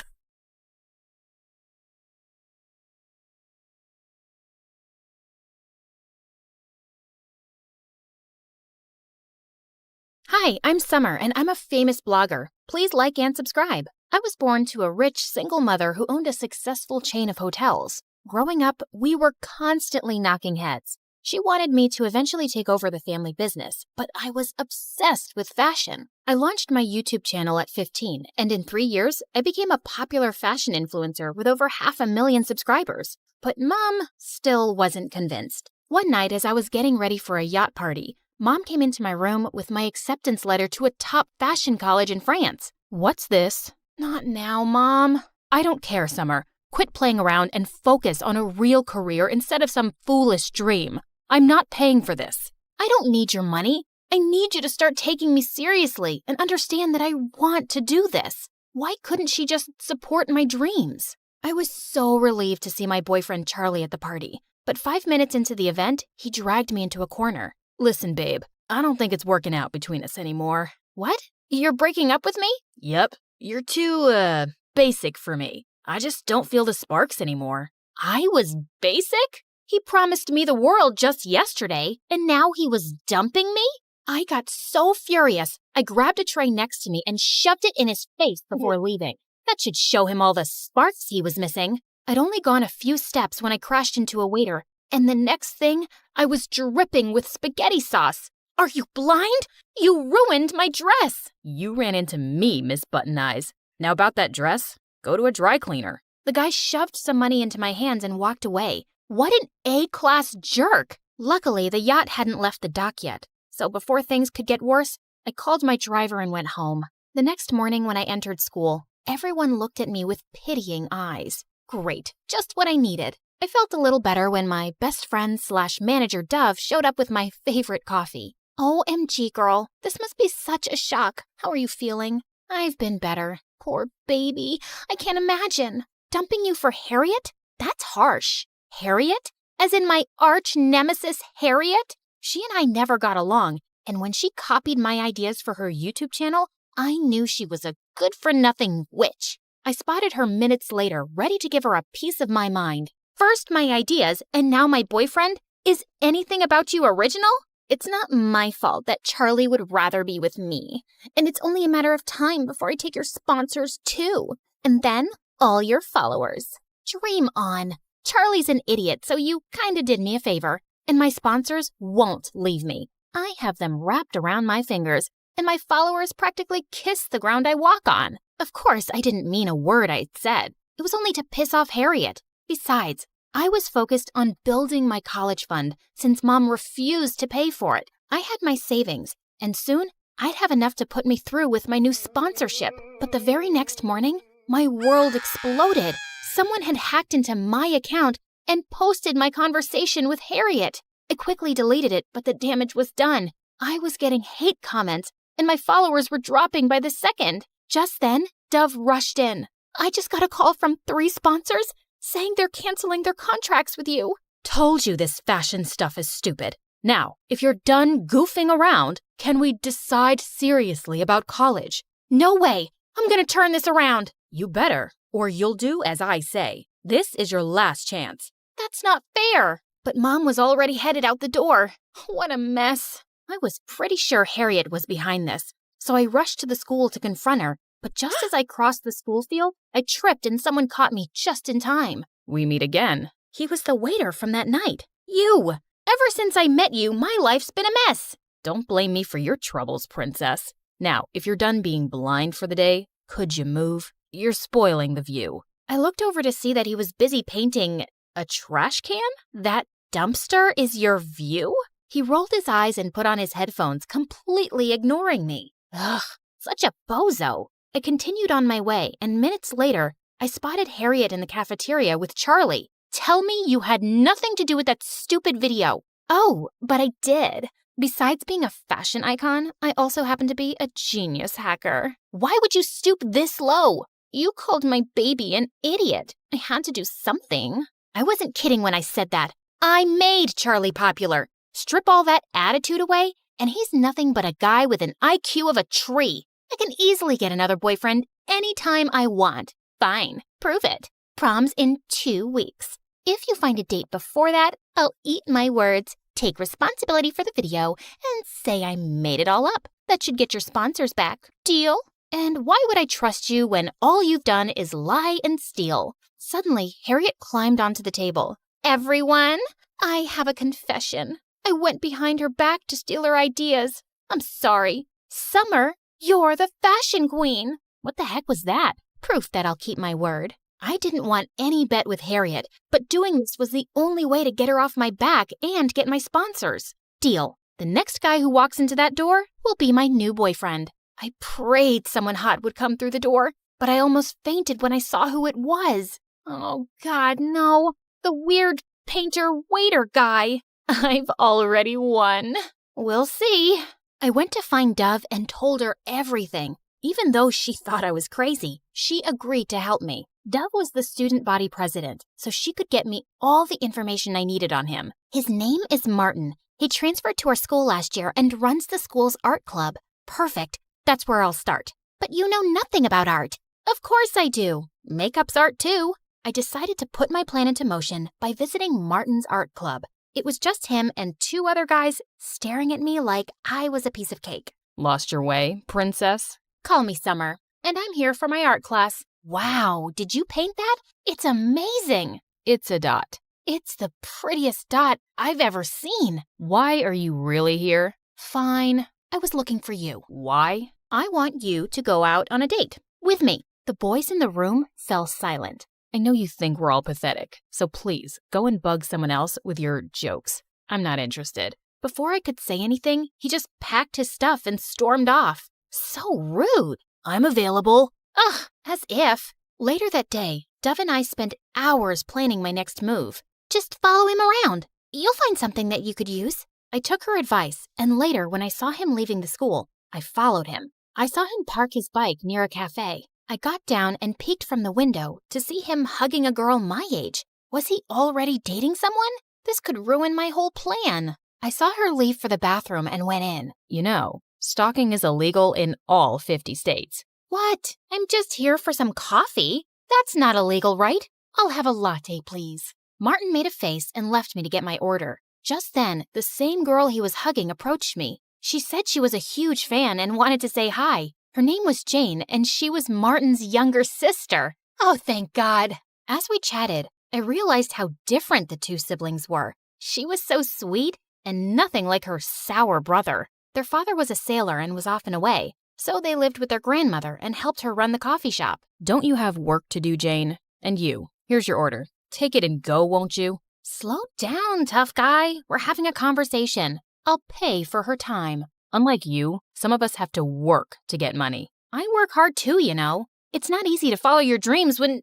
Hi, I'm Summer, and I'm a famous blogger. Please like and subscribe. I was born to a rich single mother who owned a successful chain of hotels. Growing up, we were constantly knocking heads. She wanted me to eventually take over the family business, but I was obsessed with fashion. I launched my YouTube channel at 15, and in 3 years, I became a popular fashion influencer with over 500,000 subscribers. But Mom still wasn't convinced. One night, as I was getting ready for a yacht party, Mom came into my room with my acceptance letter to a top fashion college in France. What's this? Not now, Mom. I don't care, Summer. Quit playing around and focus on a real career instead of some foolish dream. I'm not paying for this. I don't need your money. I need you to start taking me seriously and understand that I want to do this. Why couldn't she just support my dreams? I was so relieved to see my boyfriend Charlie at the party, but 5 minutes into the event, he dragged me into a corner. Listen, babe, I don't think it's working out between us anymore. What? You're breaking up with me? Yep. You're too, basic for me. I just don't feel the sparks anymore. I was basic? He promised me the world just yesterday, and now he was dumping me? I got so furious, I grabbed a tray next to me and shoved it in his face before leaving. That should show him all the sparks he was missing. I'd only gone a few steps when I crashed into a waiter, and the next thing, I was dripping with spaghetti sauce. Are you blind? You ruined my dress. You ran into me, Miss Button Eyes. Now about that dress, go to a dry cleaner. The guy shoved some money into my hands and walked away. What an A-class jerk! Luckily, the yacht hadn't left the dock yet, so before things could get worse, I called my driver and went home. The next morning when I entered school, everyone looked at me with pitying eyes. Great, just what I needed. I felt a little better when my best friend/manager Dove showed up with my favorite coffee. OMG, girl, this must be such a shock. How are you feeling? I've been better. Poor baby, I can't imagine. Dumping you for Harriet? That's harsh. Harriet? As in my arch nemesis, Harriet? She and I never got along, and when she copied my ideas for her YouTube channel, I knew she was a good-for-nothing witch. I spotted her minutes later, ready to give her a piece of my mind. First my ideas, and now my boyfriend? Is anything about you original? It's not my fault that Charlie would rather be with me, and it's only a matter of time before I take your sponsors too, and then all your followers. Dream on. Charlie's an idiot, so you kinda did me a favor, and my sponsors won't leave me. I have them wrapped around my fingers, and my followers practically kiss the ground I walk on. Of course, I didn't mean a word I'd said. It was only to piss off Harriet. Besides, I was focused on building my college fund since Mom refused to pay for it. I had my savings, and soon I'd have enough to put me through with my new sponsorship. But the very next morning, my world exploded. Someone had hacked into my account and posted my conversation with Harriet. I quickly deleted it, but the damage was done. I was getting hate comments, and my followers were dropping by the second. Just then, Dove rushed in. I just got a call from 3 sponsors saying they're canceling their contracts with you. Told you this fashion stuff is stupid. Now, if you're done goofing around, can we decide seriously about college? No way. I'm gonna turn this around. You better, or you'll do as I say. This is your last chance. That's not fair. But Mom was already headed out the door. What a mess. I was pretty sure Harriet was behind this, so I rushed to the school to confront her. But just as I crossed the school field, I tripped and someone caught me just in time. We meet again. He was the waiter from that night. You! Ever since I met you, my life's been a mess. Don't blame me for your troubles, princess. Now, if you're done being blind for the day, could you move? You're spoiling the view. I looked over to see that he was busy painting a trash can? That dumpster is your view? He rolled his eyes and put on his headphones, completely ignoring me. Ugh, such a bozo. I continued on my way, and minutes later, I spotted Harriet in the cafeteria with Charlie. Tell me you had nothing to do with that stupid video. Oh, but I did. Besides being a fashion icon, I also happen to be a genius hacker. Why would you stoop this low? You called my baby an idiot. I had to do something. I wasn't kidding when I said that. I made Charlie popular. Strip all that attitude away, and he's nothing but a guy with an IQ of a tree. I can easily get another boyfriend anytime I want. Fine, prove it. Prom's in 2 weeks. If you find a date before that, I'll eat my words, take responsibility for the video, and say I made it all up. That should get your sponsors back. Deal? And why would I trust you when all you've done is lie and steal? Suddenly, Harriet climbed onto the table. Everyone, I have a confession. I went behind her back to steal her ideas. I'm sorry. Summer, you're the fashion queen. What the heck was that? Proof that I'll keep my word. I didn't want any bet with Harriet, but doing this was the only way to get her off my back and get my sponsors. Deal. The next guy who walks into that door will be my new boyfriend. I prayed someone hot would come through the door, but I almost fainted when I saw who it was. Oh, God, no. The weird painter-waiter guy. I've already won. We'll see. I went to find Dove and told her everything. Even though she thought I was crazy, she agreed to help me. Dove was the student body president, so she could get me all the information I needed on him. His name is Martin. He transferred to our school last year and runs the school's art club. Perfect. That's where I'll start. But you know nothing about art. Of course I do. Makeup's art too. I decided to put my plan into motion by visiting Martin's art club. It was just him and 2 other guys staring at me like I was a piece of cake. Lost your way, princess? Call me Summer, and I'm here for my art class. Wow, did you paint that? It's amazing. It's a dot. It's the prettiest dot I've ever seen. Why are you really here? Fine. I was looking for you. Why? I want you to go out on a date with me. The boys in the room fell silent. I know you think we're all pathetic, so please go and bug someone else with your jokes. I'm not interested. Before I could say anything, he just packed his stuff and stormed off. So rude. I'm available. Ugh, as if. Later that day, Dove and I spent hours planning my next move. Just follow him around. You'll find something that you could use. I took her advice, and later when I saw him leaving the school, I followed him. I saw him park his bike near a cafe. I got down and peeked from the window to see him hugging a girl my age. Was he already dating someone? This could ruin my whole plan. I saw her leave for the bathroom and went in. You know, stalking is illegal in all 50 states. What? I'm just here for some coffee. That's not illegal, right? I'll have a latte, please. Martin made a face and left me to get my order. Just then, the same girl he was hugging approached me. She said she was a huge fan and wanted to say hi. Her name was Jane, and she was Martin's younger sister. Oh, thank God. As we chatted, I realized how different the 2 siblings were. She was so sweet and nothing like her sour brother. Their father was a sailor and was often away, so they lived with their grandmother and helped her run the coffee shop. Don't you have work to do, Jane? And you, here's your order. Take it and go, won't you? Slow down, tough guy. We're having a conversation. I'll pay for her time. Unlike you, some of us have to work to get money. I work hard too, you know. It's not easy to follow your dreams when...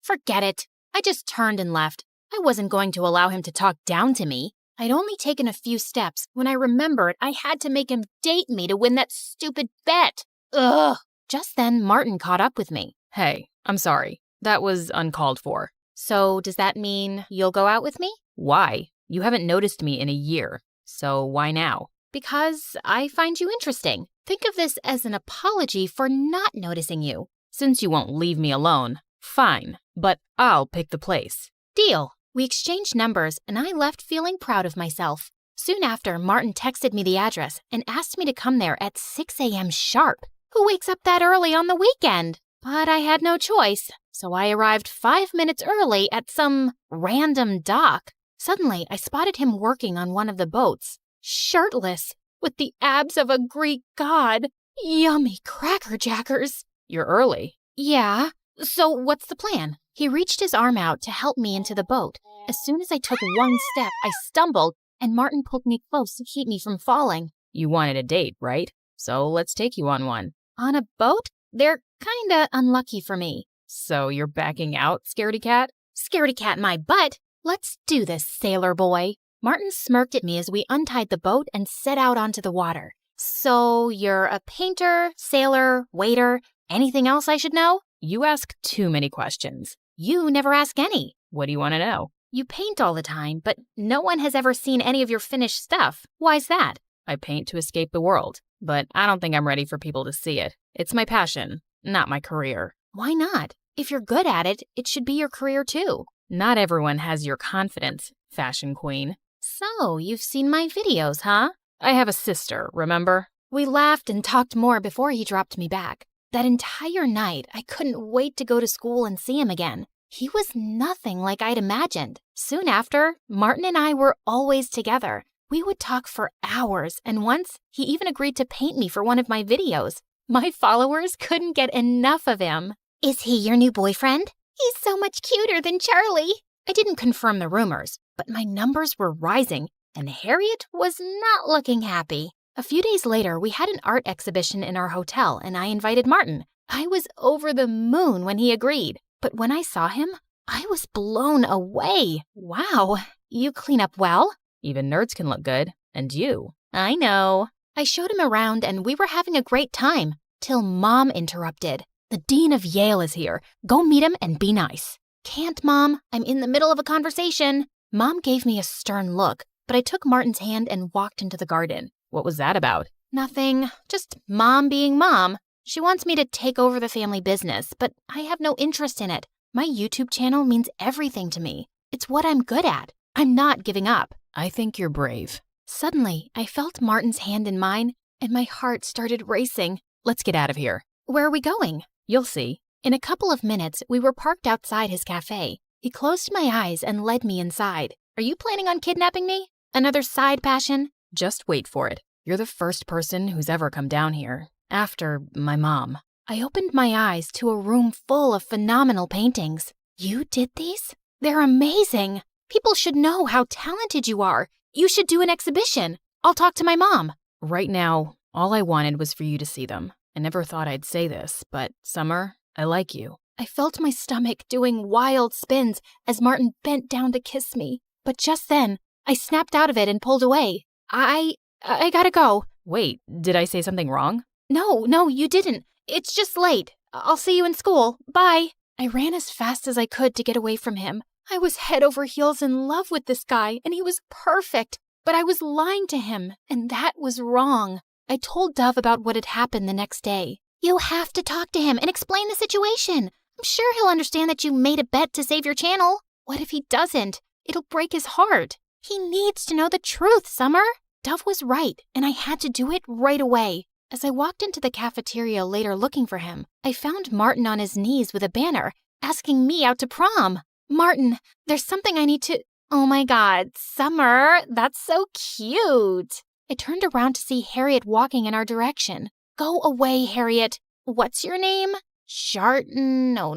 forget it. I just turned and left. I wasn't going to allow him to talk down to me. I'd only taken a few steps when I remembered I had to make him date me to win that stupid bet. Ugh. Just then, Martin caught up with me. Hey, I'm sorry. That was uncalled for. So does that mean you'll go out with me? Why? You haven't noticed me in a year. So why now? Because I find you interesting. Think of this as an apology for not noticing you. Since you won't leave me alone, fine. But I'll pick the place. Deal. We exchanged numbers, and I left feeling proud of myself. Soon after, Martin texted me the address and asked me to come there at 6 a.m. sharp. Who wakes up that early on the weekend? But I had no choice, so I arrived 5 minutes early at some random dock. Suddenly, I spotted him working on one of the boats, shirtless, with the abs of a Greek god. Yummy crackerjackers. You're early. Yeah. So what's the plan? He reached his arm out to help me into the boat. As soon as I took one step, I stumbled, and Martin pulled me close to keep me from falling. You wanted a date, right? So let's take you on one. On a boat? They're kinda unlucky for me. So you're backing out, scaredy cat? Scaredy cat my butt. Let's do this, sailor boy. Martin smirked at me as we untied the boat and set out onto the water. So you're a painter, sailor, waiter, anything else I should know? You ask too many questions. You never ask any. What do you want to know? You paint all the time, but no one has ever seen any of your finished stuff. Why's that? I paint to escape the world, but I don't think I'm ready for people to see it. It's my passion, not my career. Why not? If you're good at it, it should be your career too. Not everyone has your confidence, fashion queen. So, you've seen my videos, huh? I have a sister, remember? We laughed and talked more before he dropped me back. That entire night, I couldn't wait to go to school and see him again. He was nothing like I'd imagined. Soon after, Martin and I were always together. We would talk for hours, and once he even agreed to paint me for one of my videos. My followers couldn't get enough of him. Is he your new boyfriend? He's so much cuter than Charlie. I didn't confirm the rumors, but my numbers were rising, and Harriet was not looking happy. A few days later, we had an art exhibition in our hotel, and I invited Martin. I was over the moon when he agreed, but when I saw him, I was blown away. Wow, you clean up well? Even nerds can look good. And you? I know. I showed him around, and we were having a great time, till Mom interrupted. The Dean of Yale is here. Go meet him and be nice. Can't, Mom. I'm in the middle of a conversation. Mom gave me a stern look, but I took Martin's hand and walked into the garden. What was that about? Nothing. Just Mom being Mom. She wants me to take over the family business, but I have no interest in it. My YouTube channel means everything to me. It's what I'm good at. I'm not giving up. I think you're brave. Suddenly, I felt Martin's hand in mine, and my heart started racing. Let's get out of here. Where are we going? You'll see. In a couple of minutes, we were parked outside his cafe. He closed my eyes and led me inside. Are you planning on kidnapping me? Another side passion? Just wait for it. You're the first person who's ever come down here. After my mom. I opened my eyes to a room full of phenomenal paintings. You did these? They're amazing. People should know how talented you are. You should do an exhibition. I'll talk to my mom. Right now, all I wanted was for you to see them. I never thought I'd say this, but Summer, I like you. I felt my stomach doing wild spins as Martin bent down to kiss me. But just then, I snapped out of it and pulled away. I gotta go. Wait, did I say something wrong? No, you didn't. It's just late. I'll see you in school. Bye. I ran as fast as I could to get away from him. I was head over heels in love with this guy, and he was perfect. But I was lying to him, and that was wrong. I told Dove about what had happened the next day. You have to talk to him and explain the situation. I'm sure he'll understand that you made a bet to save your channel. What if he doesn't? It'll break his heart. He needs to know the truth, Summer. Dove was right, and I had to do it right away. As I walked into the cafeteria later looking for him, I found Martin on his knees with a banner asking me out to prom. Martin, there's something I need to... Oh my God, Summer, that's so cute. I turned around to see Harriet walking in our direction. Go away, Harriet. What's your name? Sharton? No.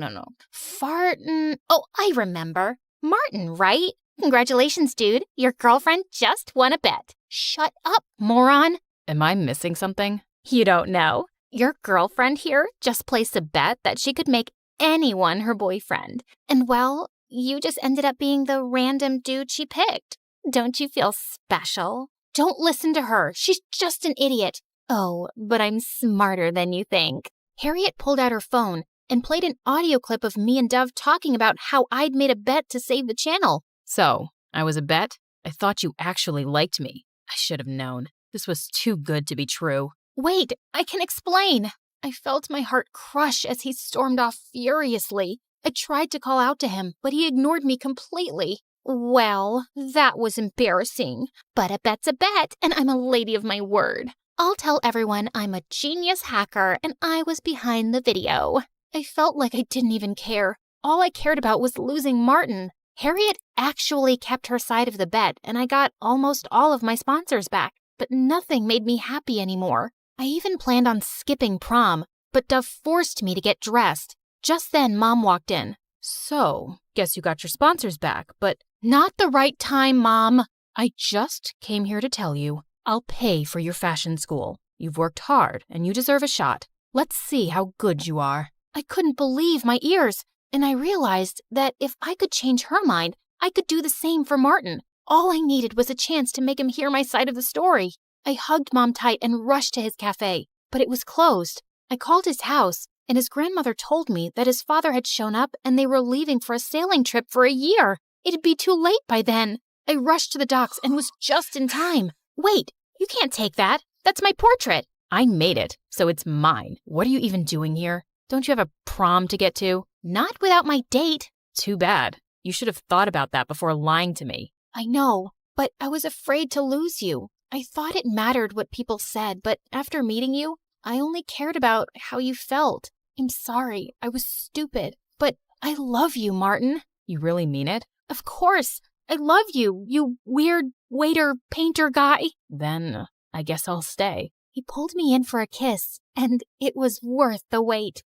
Farton? Oh, I remember. Martin, right? Congratulations, dude. Your girlfriend just won a bet. Shut up, moron. Am I missing something? You don't know. Your girlfriend here just placed a bet that she could make anyone her boyfriend. And well, you just ended up being the random dude she picked. Don't you feel special? Don't listen to her. She's just an idiot. Oh, but I'm smarter than you think. Harriet pulled out her phone and played an audio clip of me and Dove talking about how I'd made a bet to save the channel. So, I was a bet? I thought you actually liked me. I should have known. This was too good to be true. Wait, I can explain. I felt my heart crush as he stormed off furiously. I tried to call out to him, but he ignored me completely. Well, that was embarrassing. But a bet's a bet, and I'm a lady of my word. I'll tell everyone I'm a genius hacker and I was behind the video. I felt like I didn't even care. All I cared about was losing Martin. Harriet actually kept her side of the bet, and I got almost all of my sponsors back. But nothing made me happy anymore. I even planned on skipping prom, but Dove forced me to get dressed. Just then, Mom walked in. So, guess you got your sponsors back, but... Not the right time, Mom. I just came here to tell you, I'll pay for your fashion school. You've worked hard, and you deserve a shot. Let's see how good you are. I couldn't believe my ears, and I realized that if I could change her mind, I could do the same for Martin. All I needed was a chance to make him hear my side of the story. I hugged Mom tight and rushed to his cafe, but it was closed. I called his house, and his grandmother told me that his father had shown up and they were leaving for a sailing trip for a year. It'd be too late by then. I rushed to the docks and was just in time. Wait, you can't take that. That's my portrait. I made it, so it's mine. What are you even doing here? Don't you have a prom to get to? Not without my date. Too bad. You should have thought about that before lying to me. I know, but I was afraid to lose you. I thought it mattered what people said, but after meeting you, I only cared about how you felt. I'm sorry, I was stupid, but I love you, Martin. You really mean it? Of course, I love you, you weird waiter painter guy. Then I guess I'll stay. He pulled me in for a kiss, and it was worth the wait.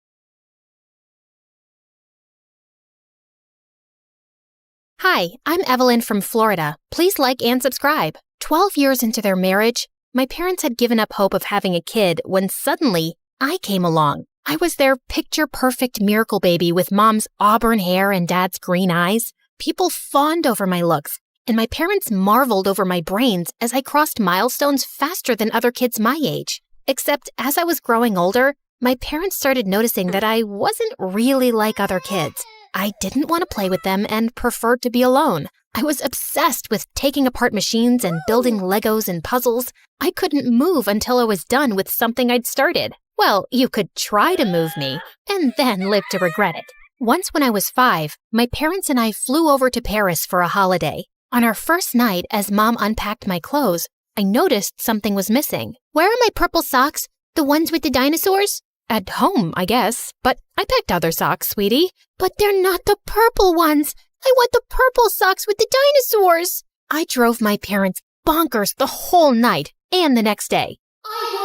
Hi, I'm Evelyn from Florida. Please like and subscribe. 12 years into their marriage, my parents had given up hope of having a kid when suddenly I came along. I was their picture-perfect miracle baby with mom's auburn hair and dad's green eyes. People fawned over my looks, and my parents marveled over my brains as I crossed milestones faster than other kids my age. Except as I was growing older, my parents started noticing that I wasn't really like other kids. I didn't want to play with them and preferred to be alone. I was obsessed with taking apart machines and building Legos and puzzles. I couldn't move until I was done with something I'd started. Well, you could try to move me and then live to regret it. Once when I was 5, my parents and I flew over to Paris for a holiday. On our first night, as Mom unpacked my clothes, I noticed something was missing. Where are my purple socks? The ones with the dinosaurs? At home, I guess. But I packed other socks, sweetie. But they're not the purple ones. I want the purple socks with the dinosaurs. I drove my parents bonkers the whole night and the next day. I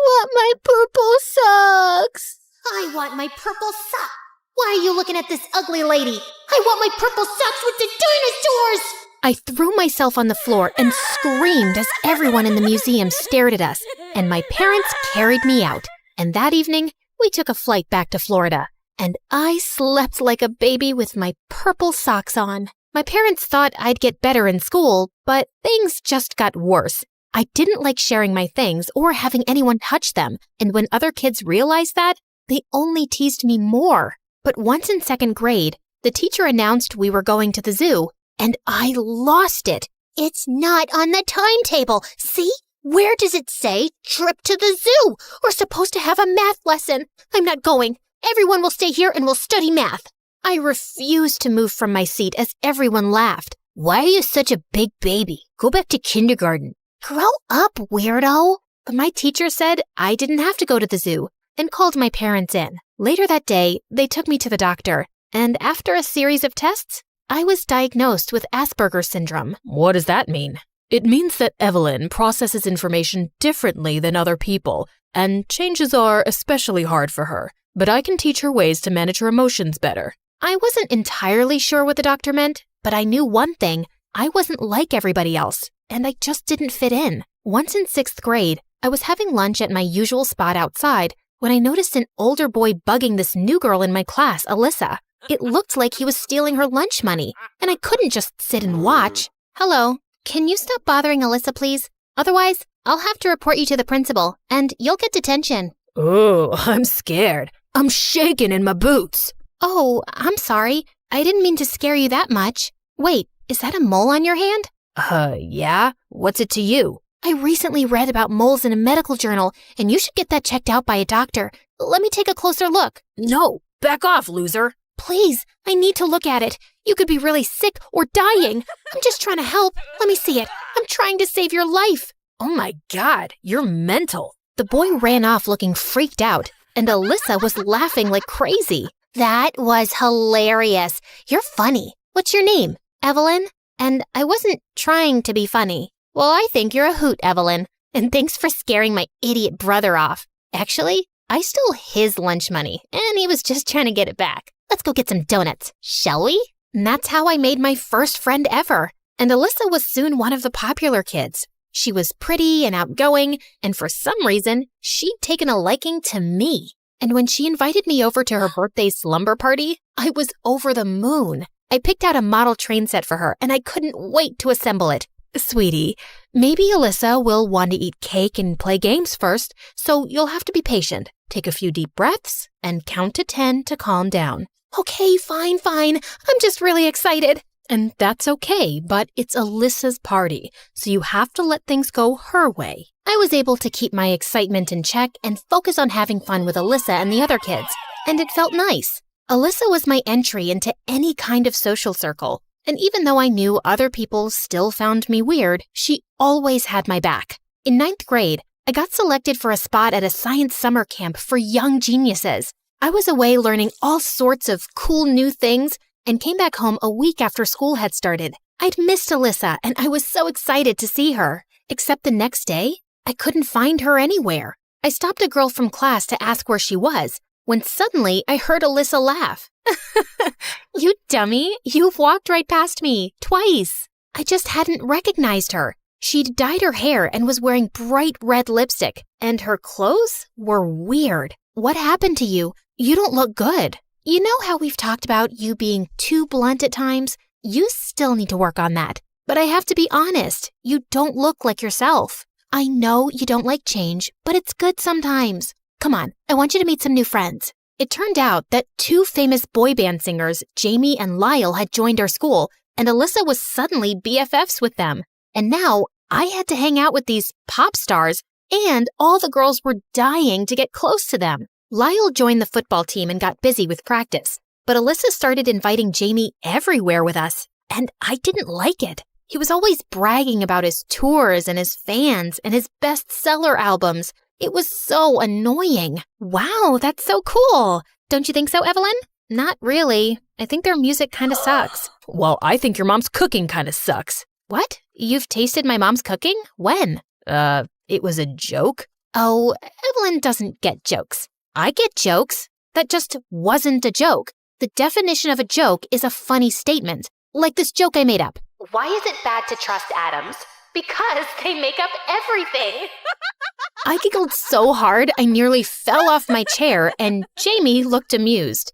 want my purple socks. I want my purple sock. Why are you looking at this ugly lady? I want my purple socks with the dinosaurs! I threw myself on the floor and screamed as everyone in the museum stared at us, and my parents carried me out. And that evening, we took a flight back to Florida, and I slept like a baby with my purple socks on. My parents thought I'd get better in school, but things just got worse. I didn't like sharing my things or having anyone touch them, and when other kids realized that, they only teased me more. But once in 2nd grade, the teacher announced we were going to the zoo, and I lost it. It's not on the timetable. See? Where does it say trip to the zoo? We're supposed to have a math lesson. I'm not going. Everyone will stay here and we'll study math. I refused to move from my seat as everyone laughed. Why are you such a big baby? Go back to kindergarten. Grow up, weirdo. But my teacher said I didn't have to go to the zoo and called my parents in. Later that day, they took me to the doctor, and after a series of tests, I was diagnosed with Asperger's syndrome. What does that mean? It means that Evelyn processes information differently than other people, and changes are especially hard for her. But I can teach her ways to manage her emotions better. I wasn't entirely sure what the doctor meant, but I knew one thing. I wasn't like everybody else, and I just didn't fit in. Once in 6th grade, I was having lunch at my usual spot outside when I noticed an older boy bugging this new girl in my class, Alyssa. It looked like he was stealing her lunch money, and I couldn't just sit and watch. Hello, can you stop bothering Alyssa, please? Otherwise, I'll have to report you to the principal, and you'll get detention. Oh, I'm scared. I'm shaking in my boots. Oh, I'm sorry. I didn't mean to scare you that much. Wait, is that a mole on your hand? Yeah? What's it to you? I recently read about moles in a medical journal, and you should get that checked out by a doctor. Let me take a closer look. No, back off, loser. Please, I need to look at it. You could be really sick or dying. I'm just trying to help. Let me see it. I'm trying to save your life. Oh my God, you're mental. The boy ran off looking freaked out, and Alyssa was laughing like crazy. That was hilarious. You're funny. What's your name? Evelyn? And I wasn't trying to be funny. Well, I think you're a hoot, Evelyn. And thanks for scaring my idiot brother off. Actually, I stole his lunch money, and he was just trying to get it back. Let's go get some donuts, shall we? And that's how I made my first friend ever. And Alyssa was soon one of the popular kids. She was pretty and outgoing, and for some reason, she'd taken a liking to me. And when she invited me over to her birthday slumber party, I was over the moon. I picked out a model train set for her, and I couldn't wait to assemble it. Sweetie, maybe Alyssa will want to eat cake and play games first, so you'll have to be patient. Take a few deep breaths and count to 10 to calm down. Okay, fine. I'm just really excited. And that's okay, but it's Alyssa's party, so you have to let things go her way. I was able to keep my excitement in check and focus on having fun with Alyssa and the other kids, and it felt nice. Alyssa was my entry into any kind of social circle. And even though I knew other people still found me weird, she always had my back. In 9th grade, I got selected for a spot at a science summer camp for young geniuses. I was away learning all sorts of cool new things and came back home a week after school had started. I'd missed Alyssa and I was so excited to see her. Except the next day, I couldn't find her anywhere. I stopped a girl from class to ask where she was, when suddenly I heard Alyssa laugh. You dummy, you've walked right past me, twice. I just hadn't recognized her. She'd dyed her hair and was wearing bright red lipstick, and her clothes were weird. What happened to you? You don't look good. You know how we've talked about you being too blunt at times? You still need to work on that. But I have to be honest, you don't look like yourself. I know you don't like change, but it's good sometimes. Come on, I want you to meet some new friends. It turned out that 2 famous boy band singers, Jamie and Lyle, had joined our school, and Alyssa was suddenly BFFs with them. And now I had to hang out with these pop stars, and all the girls were dying to get close to them. Lyle joined the football team and got busy with practice, but Alyssa started inviting Jamie everywhere with us, and I didn't like it. He was always bragging about his tours and his fans and his bestseller albums. It was so annoying. Wow, that's so cool. Don't you think so, Evelyn? Not really. I think their music kind of sucks. Well, I think your mom's cooking kind of sucks. What? You've tasted my mom's cooking? When? It was a joke. Oh, Evelyn doesn't get jokes. I get jokes. That just wasn't a joke. The definition of a joke is a funny statement, like this joke I made up. Why is it bad to trust atoms? Because they make up everything. I giggled so hard I nearly fell off my chair, and Jamie looked amused.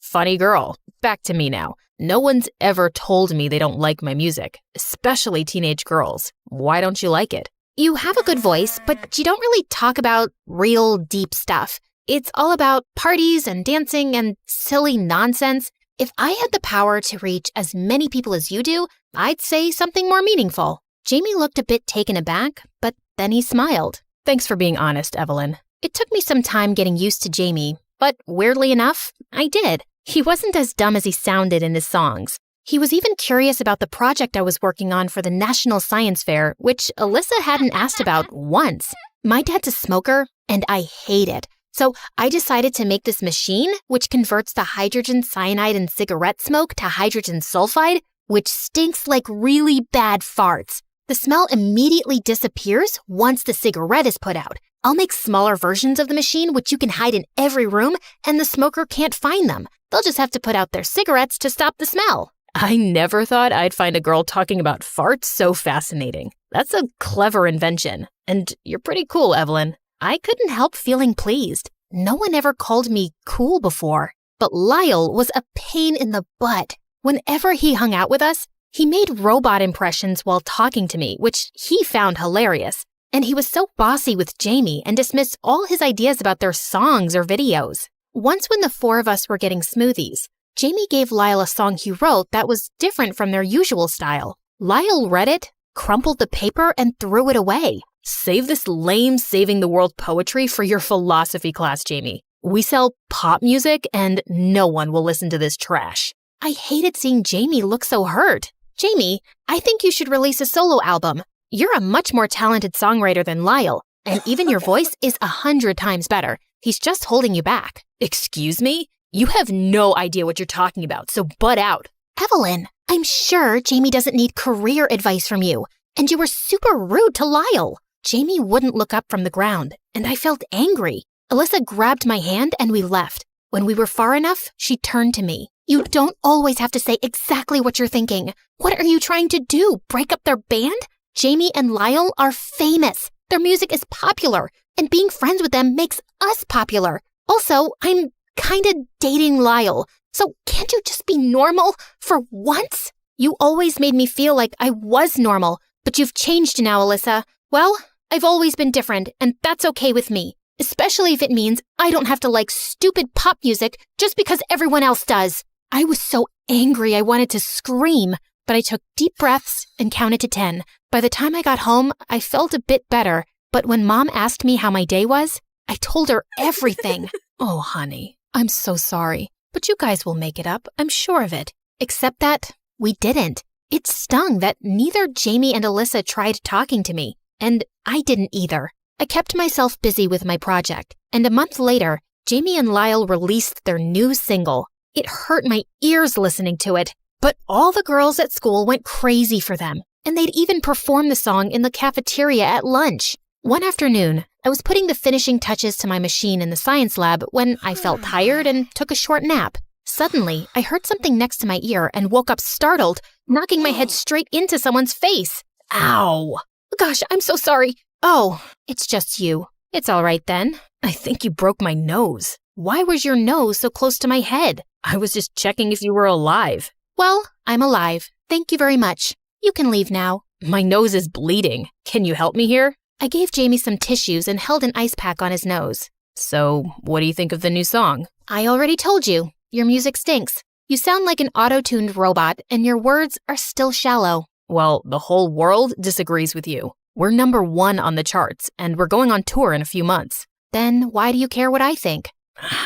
Funny girl. Back to me now. No one's ever told me they don't like my music, especially teenage girls. Why don't you like it? You have a good voice, but you don't really talk about real deep stuff. It's all about parties and dancing and silly nonsense. If I had the power to reach as many people as you do, I'd say something more meaningful. Jamie looked a bit taken aback, but then he smiled. Thanks for being honest, Evelyn. It took me some time getting used to Jamie, but weirdly enough, I did. He wasn't as dumb as he sounded in his songs. He was even curious about the project I was working on for the National Science Fair, which Alyssa hadn't asked about once. My dad's a smoker, and I hate it. So I decided to make this machine, which converts the hydrogen cyanide in cigarette smoke to hydrogen sulfide, which stinks like really bad farts. The smell immediately disappears once the cigarette is put out. I'll make smaller versions of the machine, which you can hide in every room, and the smoker can't find them. They'll just have to put out their cigarettes to stop the smell. I never thought I'd find a girl talking about farts so fascinating. That's a clever invention. And you're pretty cool, Evelyn. I couldn't help feeling pleased. No one ever called me cool before. But Lyle was a pain in the butt. Whenever he hung out with us, he made robot impressions while talking to me, which he found hilarious. And he was so bossy with Jamie and dismissed all his ideas about their songs or videos. Once when the 4 of us were getting smoothies, Jamie gave Lyle a song he wrote that was different from their usual style. Lyle read it, crumpled the paper, and threw it away. Save this lame saving the world poetry for your philosophy class, Jamie. We sell pop music and no one will listen to this trash. I hated seeing Jamie look so hurt. Jamie, I think you should release a solo album. You're a much more talented songwriter than Lyle, and even your voice is 100 times better. He's just holding you back. Excuse me? You have no idea what you're talking about, so butt out. Evelyn, I'm sure Jamie doesn't need career advice from you, and you were super rude to Lyle. Jamie wouldn't look up from the ground, and I felt angry. Alyssa grabbed my hand and we left. When we were far enough, she turned to me. You don't always have to say exactly what you're thinking. What are you trying to do? Break up their band? Jamie and Lyle are famous. Their music is popular, and being friends with them makes us popular. Also, I'm kinda dating Lyle, so can't you just be normal for once? You always made me feel like I was normal, but you've changed now, Alyssa. Well, I've always been different, and that's okay with me, especially if it means I don't have to like stupid pop music just because everyone else does. I was so angry I wanted to scream, but I took deep breaths and counted to 10. By the time I got home, I felt a bit better, but when Mom asked me how my day was, I told her everything. Oh, honey, I'm so sorry, but you guys will make it up, I'm sure of it. Except that we didn't. It stung that neither Jamie and Alyssa tried talking to me, and I didn't either. I kept myself busy with my project, and a month later, Jamie and Lyle released their new single. It hurt my ears listening to it, but all the girls at school went crazy for them, and they'd even perform the song in the cafeteria at lunch. One afternoon, I was putting the finishing touches to my machine in the science lab when I felt tired and took a short nap. Suddenly, I heard something next to my ear and woke up startled, knocking my head straight into someone's face. Ow! Gosh, I'm so sorry. Oh, it's just you. It's all right then. I think you broke my nose. Why was your nose so close to my head? I was just checking if you were alive. Well, I'm alive. Thank you very much. You can leave now. My nose is bleeding. Can you help me here? I gave Jamie some tissues and held an ice pack on his nose. So, what do you think of the new song? I already told you. Your music stinks. You sound like an auto-tuned robot, and your words are still shallow. Well, the whole world disagrees with you. We're #1 on the charts, and we're going on tour in a few months. Then why do you care what I think?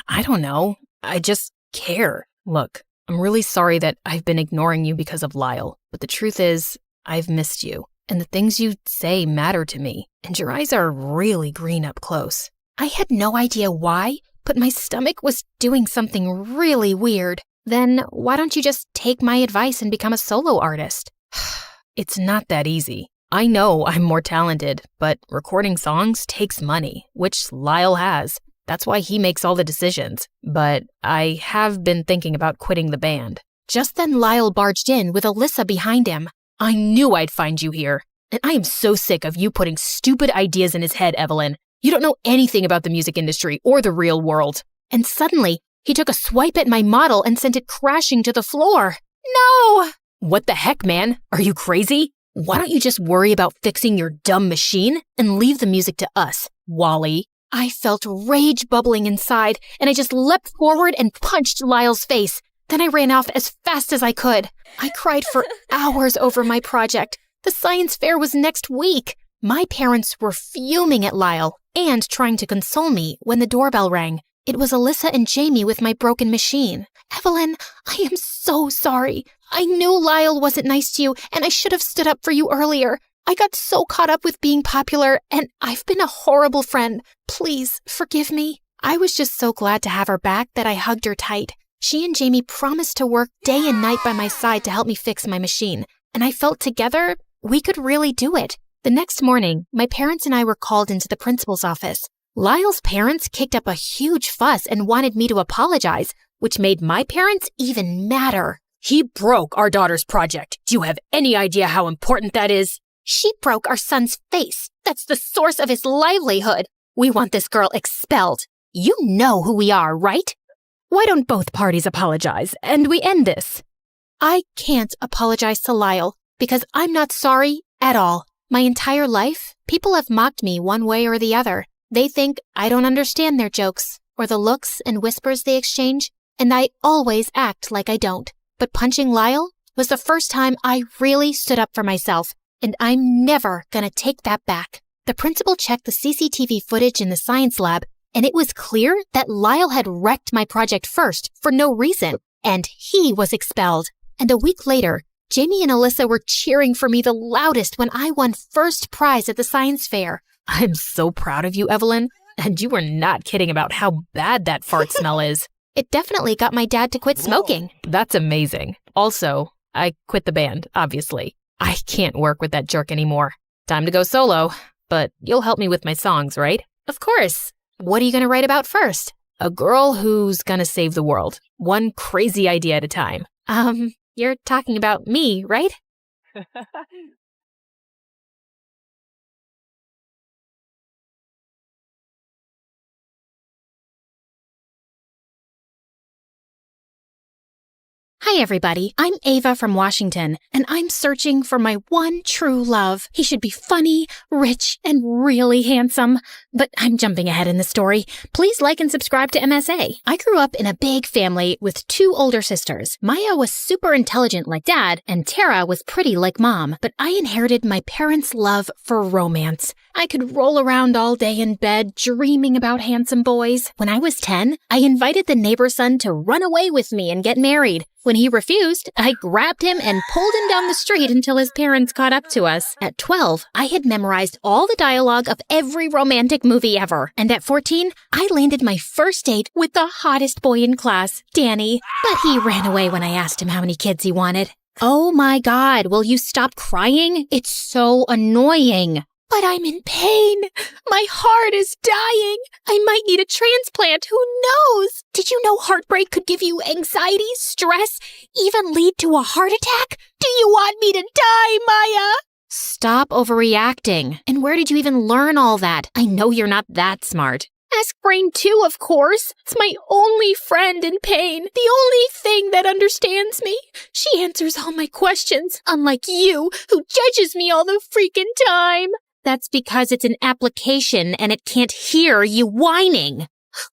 I don't know. I just care. Look, I'm really sorry that I've been ignoring you because of Lyle, but the truth is, I've missed you, and the things you say matter to me, and your eyes are really green up close. I had no idea why, but my stomach was doing something really weird. Then why don't you just take my advice and become a solo artist? It's not that easy. I know I'm more talented, but recording songs takes money, which Lyle has. That's why he makes all the decisions. But I have been thinking about quitting the band. Just then Lyle barged in with Alyssa behind him. I knew I'd find you here. And I am so sick of you putting stupid ideas in his head, Evelyn. You don't know anything about the music industry or the real world. And suddenly, he took a swipe at my model and sent it crashing to the floor. No! What the heck, man? Are you crazy? Why don't you just worry about fixing your dumb machine and leave the music to us, Wally? I felt rage bubbling inside, and I just leapt forward and punched Lyle's face. Then I ran off as fast as I could. I cried for hours over my project. The science fair was next week. My parents were fuming at Lyle and trying to console me when the doorbell rang. It was Alyssa and Jamie with my broken machine. Evelyn, I am so sorry. I knew Lyle wasn't nice to you, and I should have stood up for you earlier. I got so caught up with being popular, and I've been a horrible friend. Please, forgive me. I was just so glad to have her back that I hugged her tight. She and Jamie promised to work day and night by my side to help me fix my machine, and I felt together we could really do it. The next morning, my parents and I were called into the principal's office. Lyle's parents kicked up a huge fuss and wanted me to apologize, which made my parents even madder. He broke our daughter's project. Do you have any idea how important that is? She broke our son's face. That's the source of his livelihood. We want this girl expelled. You know who we are, right? Why don't both parties apologize and we end this? I can't apologize to Lyle because I'm not sorry at all. My entire life, people have mocked me one way or the other. They think I don't understand their jokes or the looks and whispers they exchange, and I always act like I don't. But punching Lyle was the first time I really stood up for myself, and I'm never gonna take that back. The principal checked the CCTV footage in the science lab, and it was clear that Lyle had wrecked my project first for no reason, and he was expelled. And a week later, Jamie and Alyssa were cheering for me the loudest when I won first prize at the science fair. I'm so proud of you, Evelyn, and you were not kidding about how bad that fart smell is. It definitely got my dad to quit smoking. That's amazing. Also, I quit the band, obviously. I can't work with that jerk anymore. Time to go solo, but you'll help me with my songs, right? Of course. What are you going to write about first? A girl who's going to save the world. One crazy idea at a time. You're talking about me, right? Hi, everybody. I'm Ava from Washington, and I'm searching for my one true love. He should be funny, rich, and really handsome. But I'm jumping ahead in the story. Please like and subscribe to MSA. I grew up in a big family with 2 older sisters. Maya was super intelligent like Dad, and Tara was pretty like Mom. But I inherited my parents' love for romance. I could roll around all day in bed dreaming about handsome boys. When I was 10, I invited the neighbor's son to run away with me and get married. When he refused, I grabbed him and pulled him down the street until his parents caught up to us. At 12, I had memorized all the dialogue of every romantic movie ever. And at 14, I landed my first date with the hottest boy in class, Danny. But he ran away when I asked him how many kids he wanted. Oh my God, will you stop crying? It's so annoying. But I'm in pain. My heart is dying. I might need a transplant. Who knows? Did you know heartbreak could give you anxiety, stress, even lead to a heart attack? Do you want me to die, Maya? Stop overreacting. And where did you even learn all that? I know you're not that smart. Ask Brain 2, of course. It's my only friend in pain. The only thing that understands me. She answers all my questions, unlike you, who judges me all the freaking time. That's because it's an application and it can't hear you whining.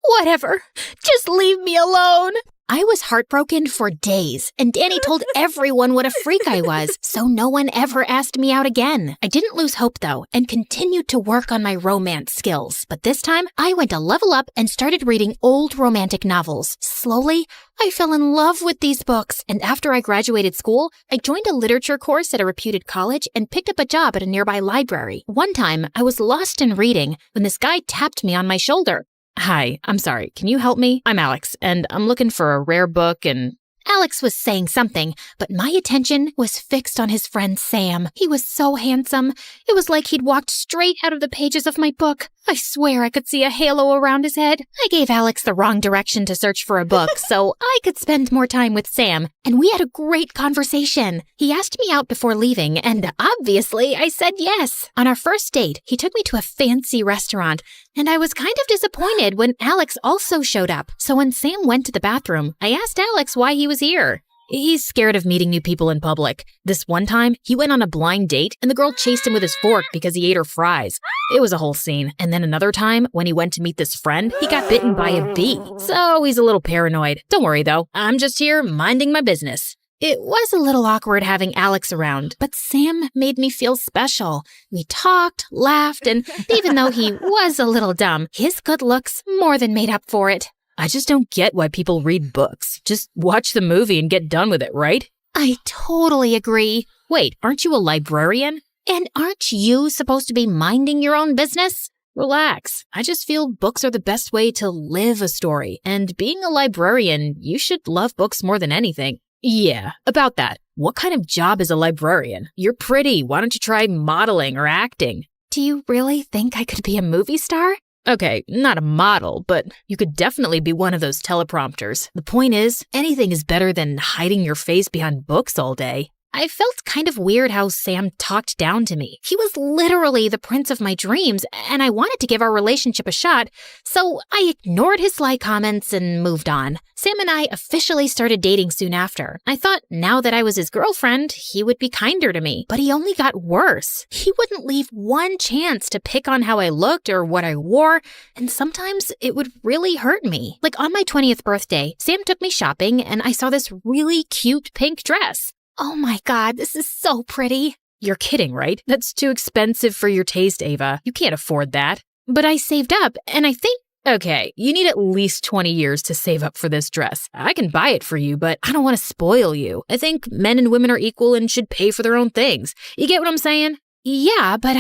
Whatever. Just leave me alone. I was heartbroken for days, and Danny told everyone what a freak I was, so no one ever asked me out again. I didn't lose hope, though, and continued to work on my romance skills. But this time, I went a level up and started reading old romantic novels. Slowly, I fell in love with these books, and after I graduated school, I joined a literature course at a reputed college and picked up a job at a nearby library. One time, I was lost in reading when this guy tapped me on my shoulder. Hi, I'm sorry. Can you help me? I'm Alex, and I'm looking for a rare book and... Alex was saying something, but my attention was fixed on his friend Sam. He was so handsome. It was like he'd walked straight out of the pages of my book. I swear I could see a halo around his head. I gave Alex the wrong direction to search for a book so I could spend more time with Sam, and we had a great conversation. He asked me out before leaving, and obviously I said yes. On our first date, he took me to a fancy restaurant, and I was kind of disappointed when Alex also showed up. So when Sam went to the bathroom, I asked Alex why he was here. He's scared of meeting new people in public. This one time, he went on a blind date and the girl chased him with his fork because he ate her fries. It was a whole scene. And then another time, when he went to meet this friend, he got bitten by a bee. So he's a little paranoid. Don't worry though, I'm just here minding my business. It was a little awkward having Alex around, but Sam made me feel special. We talked, laughed, and even though he was a little dumb, his good looks more than made up for it. I just don't get why people read books. Just watch the movie and get done with it, right? I totally agree. Wait, aren't you a librarian? And aren't you supposed to be minding your own business? Relax. I just feel books are the best way to live a story. And being a librarian, you should love books more than anything. Yeah, about that. What kind of job is a librarian? You're pretty. Why don't you try modeling or acting? Do you really think I could be a movie star? Okay, not a model, but you could definitely be one of those teleprompters. The point is, anything is better than hiding your face behind books all day. I felt kind of weird how Sam talked down to me. He was literally the prince of my dreams, and I wanted to give our relationship a shot, so I ignored his sly comments and moved on. Sam and I officially started dating soon after. I thought now that I was his girlfriend, he would be kinder to me, but he only got worse. He wouldn't leave one chance to pick on how I looked or what I wore, and sometimes it would really hurt me. Like on my 20th birthday, Sam took me shopping, and I saw this really cute pink dress. Oh my God, this is so pretty. You're kidding, right? That's too expensive for your taste, Ava. You can't afford that. But I saved up, and I think, okay, you need at least 20 years to save up for this dress. I can buy it for you, but I don't want to spoil you. I think men and women are equal and should pay for their own things. You get what I'm saying? Yeah, but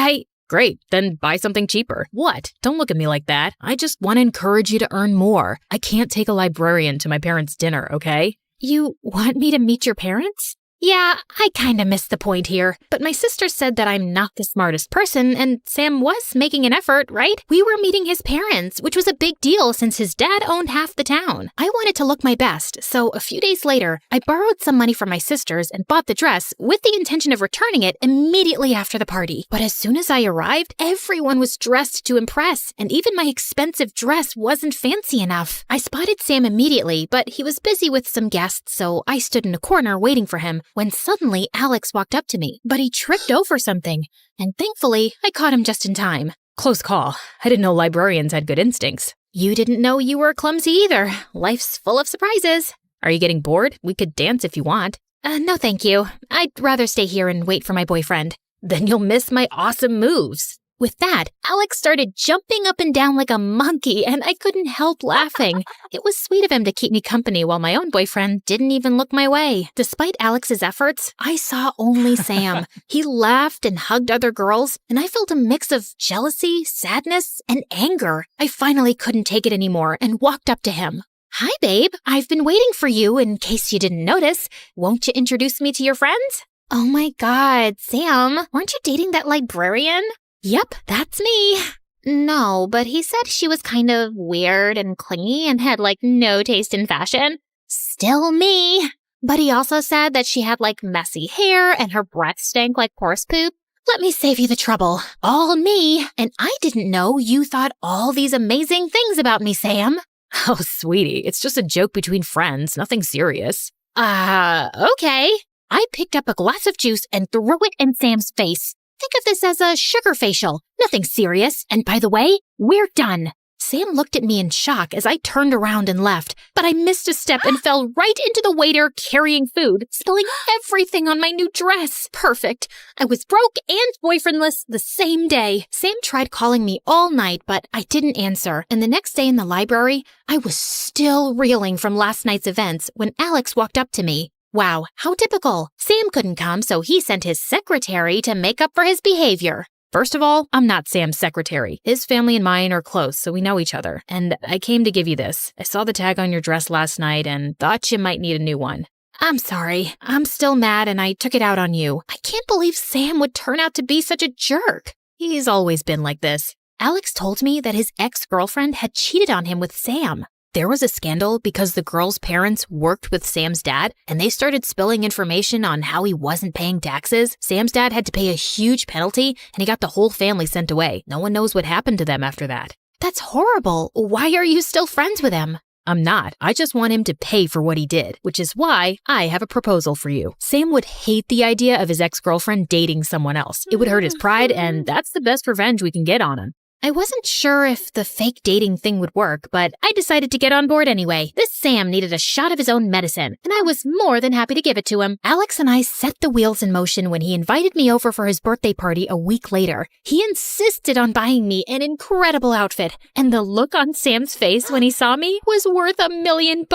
Great, then buy something cheaper. What? Don't look at me like that. I just want to encourage you to earn more. I can't take a librarian to my parents' dinner, okay? You want me to meet your parents? Yeah, I kinda missed the point here, but my sister said that I'm not the smartest person, and Sam was making an effort, right? We were meeting his parents, which was a big deal since his dad owned half the town. I wanted to look my best, so a few days later, I borrowed some money from my sisters and bought the dress with the intention of returning it immediately after the party. But as soon as I arrived, everyone was dressed to impress, and even my expensive dress wasn't fancy enough. I spotted Sam immediately, but he was busy with some guests, so I stood in a corner waiting for him. When suddenly Alex walked up to me, but he tripped over something, and thankfully I caught him just in time. Close call. I didn't know librarians had good instincts. You didn't know you were clumsy either. Life's full of surprises. Are you getting bored? We could dance if you want. No thank you. I'd rather stay here and wait for my boyfriend. Then you'll miss my awesome moves. With that, Alex started jumping up and down like a monkey, and I couldn't help laughing. It was sweet of him to keep me company while my own boyfriend didn't even look my way. Despite Alex's efforts, I saw only Sam. He laughed and hugged other girls, and I felt a mix of jealousy, sadness, and anger. I finally couldn't take it anymore and walked up to him. Hi, babe. I've been waiting for you in case you didn't notice. Won't you introduce me to your friends? Oh my God, Sam, weren't you dating that librarian? Yep, that's me. No, but he said she was kind of weird and clingy and had no taste in fashion. Still me. But he also said that she had messy hair and her breath stank like horse poop. Let me save you the trouble. All me. And I didn't know you thought all these amazing things about me, Sam. Oh, sweetie, it's just a joke between friends, nothing serious. Okay. I picked up a glass of juice and threw it in Sam's face. Think of this as a sugar facial. Nothing serious. And by the way, we're done. Sam looked at me in shock as I turned around and left, but I missed a step and fell right into the waiter carrying food, spilling everything on my new dress. Perfect. I was broke and boyfriendless the same day. Sam tried calling me all night, but I didn't answer. And the next day in the library, I was still reeling from last night's events when Alex walked up to me. Wow, how typical. Sam couldn't come, so he sent his secretary to make up for his behavior. First of all, I'm not Sam's secretary. His family and mine are close, so we know each other. And I came to give you this. I saw the tag on your dress last night and thought you might need a new one. I'm sorry. I'm still mad and I took it out on you. I can't believe Sam would turn out to be such a jerk. He's always been like this. Alex told me that his ex-girlfriend had cheated on him with Sam. There was a scandal because the girl's parents worked with Sam's dad, and they started spilling information on how he wasn't paying taxes. Sam's dad had to pay a huge penalty, and he got the whole family sent away. No one knows what happened to them after that. That's horrible. Why are you still friends with him? I'm not. I just want him to pay for what he did, which is why I have a proposal for you. Sam would hate the idea of his ex-girlfriend dating someone else. It would hurt his pride, and that's the best revenge we can get on him. I wasn't sure if the fake dating thing would work, but I decided to get on board anyway. This Sam needed a shot of his own medicine, and I was more than happy to give it to him. Alex and I set the wheels in motion when he invited me over for his birthday party a week later. He insisted on buying me an incredible outfit, and the look on Sam's face when he saw me was worth $1 million.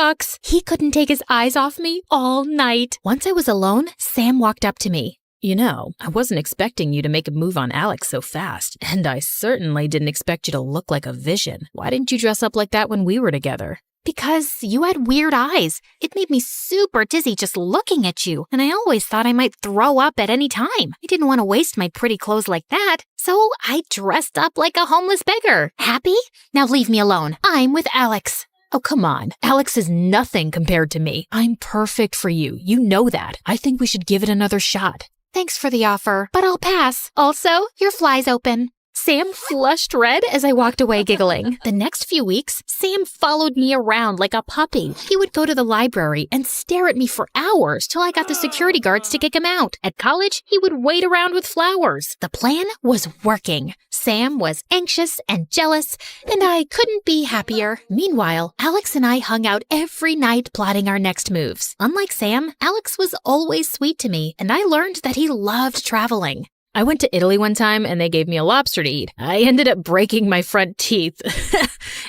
He couldn't take his eyes off me all night. Once I was alone, Sam walked up to me. You know, I wasn't expecting you to make a move on Alex so fast, and I certainly didn't expect you to look like a vision. Why didn't you dress up like that when we were together? Because you had weird eyes. It made me super dizzy just looking at you, and I always thought I might throw up at any time. I didn't want to waste my pretty clothes like that, so I dressed up like a homeless beggar. Happy? Now leave me alone. I'm with Alex. Oh, come on. Alex is nothing compared to me. I'm perfect for you. You know that. I think we should give it another shot. Thanks for the offer, but I'll pass. Also, your fly's open. Sam flushed red as I walked away giggling. The next few weeks, Sam followed me around like a puppy. He would go to the library and stare at me for hours till I got the security guards to kick him out. At college, he would wait around with flowers. The plan was working. Sam was anxious and jealous, and I couldn't be happier. Meanwhile, Alex and I hung out every night plotting our next moves. Unlike Sam, Alex was always sweet to me, and I learned that he loved traveling. I went to Italy one time and they gave me a lobster to eat. I ended up breaking my front teeth.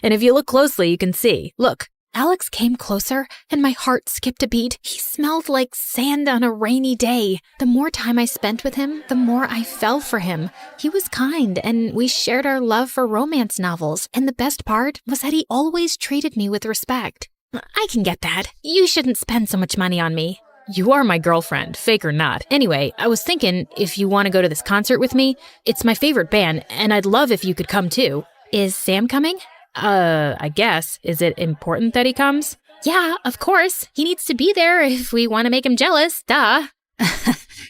And if you look closely, you can see. Look. Alex came closer and my heart skipped a beat. He smelled like sand on a rainy day. The more time I spent with him, the more I fell for him. He was kind and we shared our love for romance novels. And the best part was that he always treated me with respect. I can get that. You shouldn't spend so much money on me. You are my girlfriend, fake or not. Anyway, I was thinking if you want to go to this concert with me, it's my favorite band, and I'd love if you could come too. Is Sam coming? I guess. Is it important that he comes? Yeah, of course. He needs to be there if we want to make him jealous. Duh.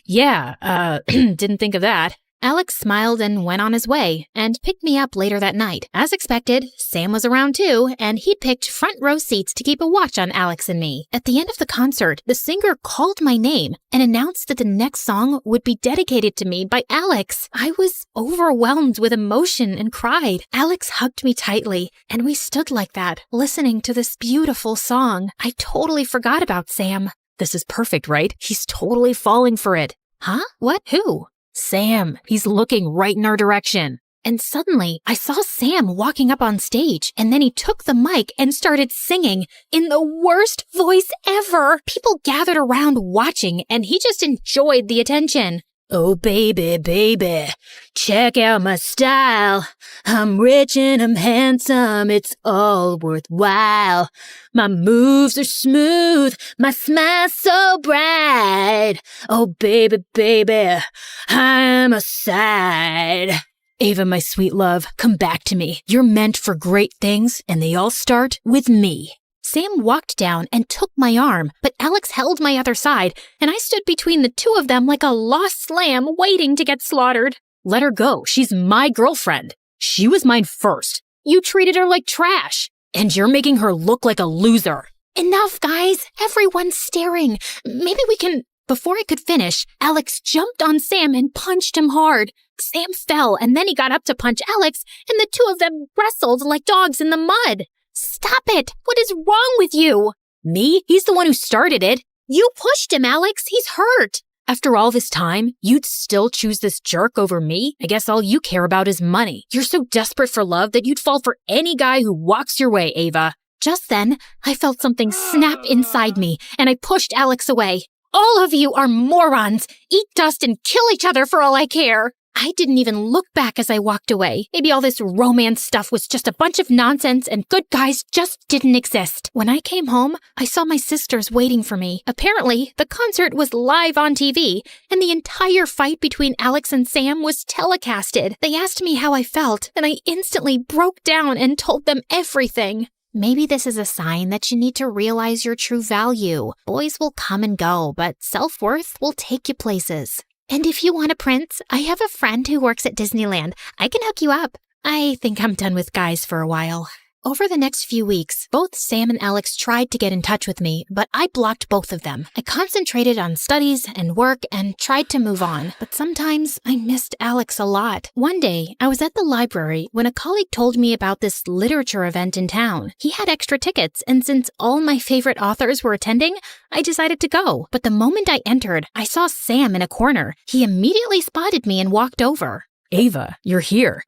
Yeah, didn't think of that. Alex smiled and went on his way, and picked me up later that night. As expected, Sam was around too, and he'd picked front row seats to keep a watch on Alex and me. At the end of the concert, the singer called my name and announced that the next song would be dedicated to me by Alex. I was overwhelmed with emotion and cried. Alex hugged me tightly, and we stood like that, listening to this beautiful song. I totally forgot about Sam. This is perfect, right? He's totally falling for it. Huh? What? Who? Sam, he's looking right in our direction. And suddenly, I saw Sam walking up on stage, and then he took the mic and started singing in the worst voice ever. People gathered around watching, and he just enjoyed the attention. Oh, baby, baby, check out my style. I'm rich and I'm handsome, it's all worthwhile. My moves are smooth, my smile's so bright. Oh, baby, baby, I'm a sight. Ava, my sweet love, come back to me. You're meant for great things, and they all start with me. Sam walked down and took my arm, but Alex held my other side, and I stood between the two of them like a lost lamb waiting to get slaughtered. Let her go. She's my girlfriend. She was mine first. You treated her like trash, and you're making her look like a loser. Enough, guys. Everyone's staring. Maybe we can... Before I could finish, Alex jumped on Sam and punched him hard. Sam fell, and then he got up to punch Alex, and the two of them wrestled like dogs in the mud. Stop it! What is wrong with you? Me? He's the one who started it. You pushed him, Alex. He's hurt. After all this time, you'd still choose this jerk over me? I guess all you care about is money. You're so desperate for love that you'd fall for any guy who walks your way, Ava. Just then, I felt something snap inside me, and I pushed Alex away. All of you are morons. Eat dust and kill each other for all I care. I didn't even look back as I walked away. Maybe all this romance stuff was just a bunch of nonsense and good guys just didn't exist. When I came home, I saw my sisters waiting for me. Apparently, the concert was live on TV, and the entire fight between Alex and Sam was telecasted. They asked me how I felt, and I instantly broke down and told them everything. Maybe this is a sign that you need to realize your true value. Boys will come and go, but self-worth will take you places. And if you want a prince, I have a friend who works at Disneyland. I can hook you up. I think I'm done with guys for a while. Over the next few weeks, both Sam and Alex tried to get in touch with me, but I blocked both of them. I concentrated on studies and work and tried to move on, but sometimes I missed Alex a lot. One day, I was at the library when a colleague told me about this literature event in town. He had extra tickets, and since all my favorite authors were attending, I decided to go. But the moment I entered, I saw Sam in a corner. He immediately spotted me and walked over. Ava, you're here.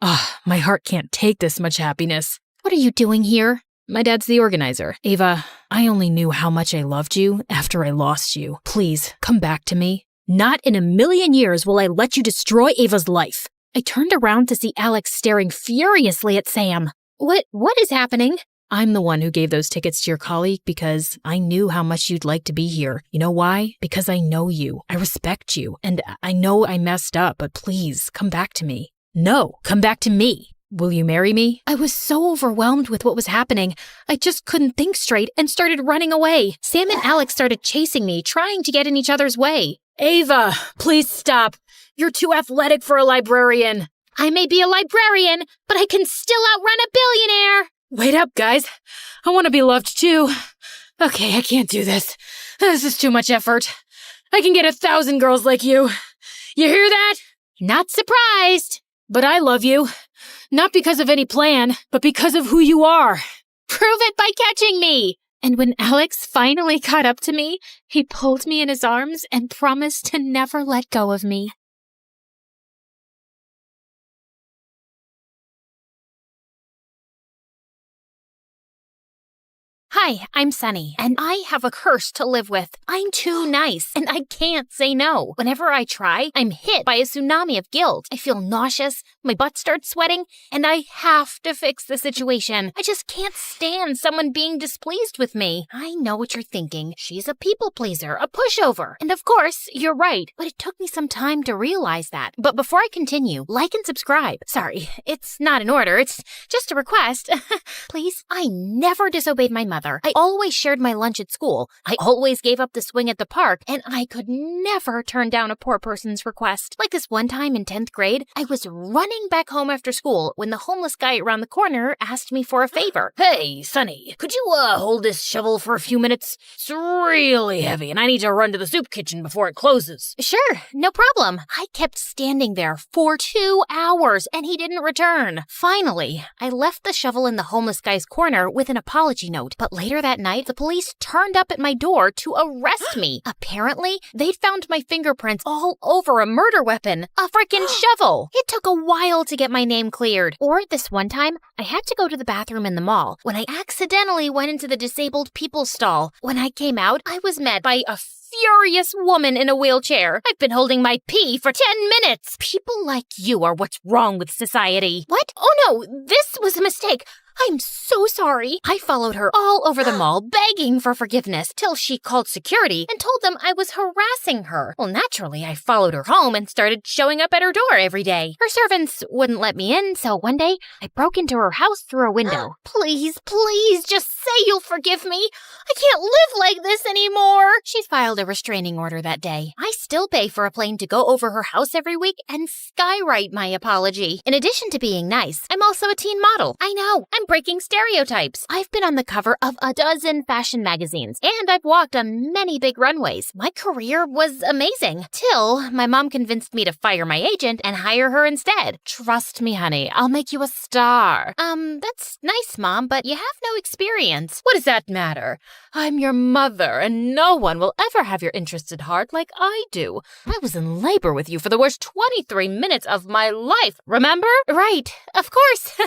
My heart can't take this much happiness. What are you doing here? My dad's the organizer. Ava, I only knew how much I loved you after I lost you. Please, come back to me. Not in a million years will I let you destroy Ava's life. I turned around to see Alex staring furiously at Sam. What is happening? I'm the one who gave those tickets to your colleague because I knew how much you'd like to be here. You know why? Because I know you. I respect you. And I know I messed up, but please, come back to me. No, come back to me. Will you marry me? I was so overwhelmed with what was happening. I just couldn't think straight and started running away. Sam and Alex started chasing me, trying to get in each other's way. Ava, please stop. You're too athletic for a librarian. I may be a librarian, but I can still outrun a billionaire. Wait up, guys. I want to be loved too. Okay, I can't do this. This is too much effort. I can get 1,000 girls like you. You hear that? Not surprised. But I love you. Not because of any plan, but because of who you are. Prove it by catching me. And when Alex finally caught up to me, he pulled me in his arms and promised to never let go of me. Hi, I'm Sunny, and I have a curse to live with. I'm too nice, and I can't say no. Whenever I try, I'm hit by a tsunami of guilt. I feel nauseous, my butt starts sweating, and I have to fix the situation. I just can't stand someone being displeased with me. I know what you're thinking. She's a people pleaser, a pushover. And of course, you're right, but it took me some time to realize that. But before I continue, like and subscribe. Sorry, it's not an order, it's just a request. Please, I never disobeyed my mother. I always shared my lunch at school. I always gave up the swing at the park, and I could never turn down a poor person's request. Like this one time in 10th grade, I was running back home after school when the homeless guy around the corner asked me for a favor. Hey, Sonny, could you hold this shovel for a few minutes? It's really heavy, and I need to run to the soup kitchen before it closes. Sure, no problem. I kept standing there for 2 hours, and he didn't return. Finally, I left the shovel in the homeless guy's corner with an apology note, but Later that night, the police turned up at my door to arrest me. Apparently, they'd found my fingerprints all over a murder weapon, a frickin' shovel. It took a while to get my name cleared. Or this one time, I had to go to the bathroom in the mall when I accidentally went into the disabled people stall. When I came out, I was met by a furious woman in a wheelchair. I've been holding my pee for 10 minutes. People like you are what's wrong with society. What? Oh no, this was a mistake. I'm so sorry. I followed her all over the mall, begging for forgiveness, till she called security and told them I was harassing her. Well, naturally, I followed her home and started showing up at her door every day. Her servants wouldn't let me in, so one day, I broke into her house through a window. Please, please, just say you'll forgive me. I can't live like this anymore. She filed a restraining order that day. I still pay for a plane to go over her house every week and skywrite my apology. In addition to being nice, I'm also a teen model. I know, I'm breaking stereotypes. I've been on the cover of a dozen fashion magazines, and I've walked on many big runways. My career was amazing, till my mom convinced me to fire my agent and hire her instead. Trust me, honey, I'll make you a star. That's nice, Mom, but you have no experience. What does that matter? I'm your mother, and no one will ever have your interests at heart like I do. I was in labor with you for the worst 23 minutes of my life, remember? Right, of course.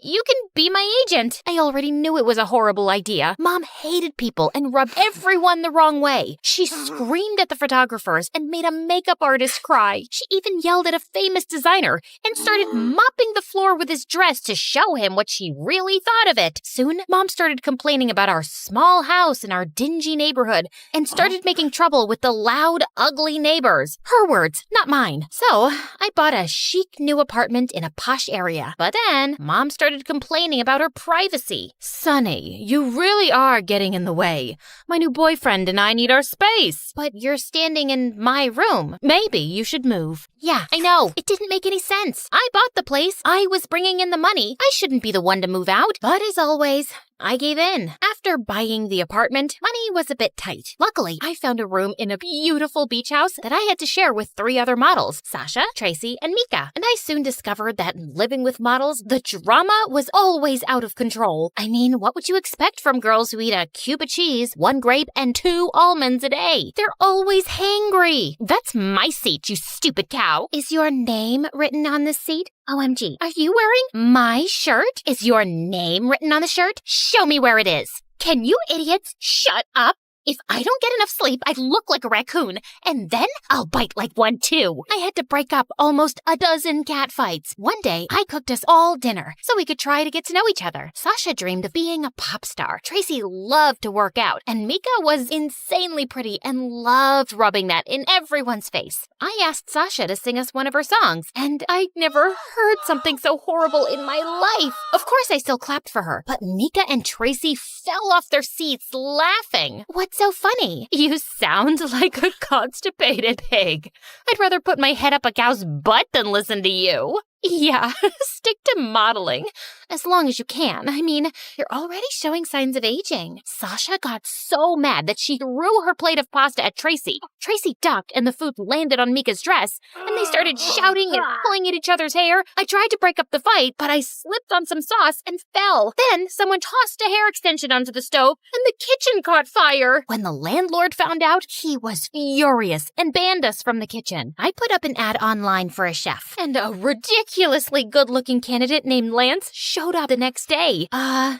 You can be my agent. I already knew it was a horrible idea. Mom hated people and rubbed everyone the wrong way. She screamed at the photographers and made a makeup artist cry. She even yelled at a famous designer and started mopping the floor with his dress to show him what she really thought of it. Soon, Mom started complaining about our small house in our dingy neighborhood and started making trouble with the loud, ugly neighbors. Her words, not mine. So, I bought a chic new apartment in a posh area. But then, Mom started complaining about her privacy. Sonny, you really are getting in the way. My new boyfriend and I need our space. But you're standing in my room. Maybe you should move. Yeah, I know. It didn't make any sense. I bought the place. I was bringing in the money. I shouldn't be the one to move out. But as always, I gave in. After buying the apartment, money was a bit tight. Luckily, I found a room in a beautiful beach house that I had to share with 3 other models, Sasha, Tracy, and Mika. And I soon discovered that living with models, the drama was always out of control. I mean, what would you expect from girls who eat a cube of cheese, 1 grape, and 2 almonds a day? They're always hangry. That's my seat, you stupid cow. Is your name written on this seat? OMG, are you wearing my shirt? Is your name written on the shirt? Show me where it is. Can you idiots shut up? If I don't get enough sleep, I look like a raccoon, and then I'll bite like one too. I had to break up almost a dozen cat fights. One day, I cooked us all dinner so we could try to get to know each other. Sasha dreamed of being a pop star. Tracy loved to work out, and Mika was insanely pretty and loved rubbing that in everyone's face. I asked Sasha to sing us one of her songs, and I never heard something so horrible in my life. Of course, I still clapped for her, but Mika and Tracy fell off their seats laughing. What's so funny? You sound like a constipated pig. I'd rather put my head up a cow's butt than listen to you. Yeah, stick to modeling. As long as you can. I mean, you're already showing signs of aging. Sasha got so mad that she threw her plate of pasta at Tracy. Tracy ducked and the food landed on Mika's dress, and they started shouting and pulling at each other's hair. I tried to break up the fight, but I slipped on some sauce and fell. Then someone tossed a hair extension onto the stove, and the kitchen caught fire. When the landlord found out, he was furious and banned us from the kitchen. I put up an ad online for a chef, and a ridiculously good-looking candidate named Lance showed up the next day.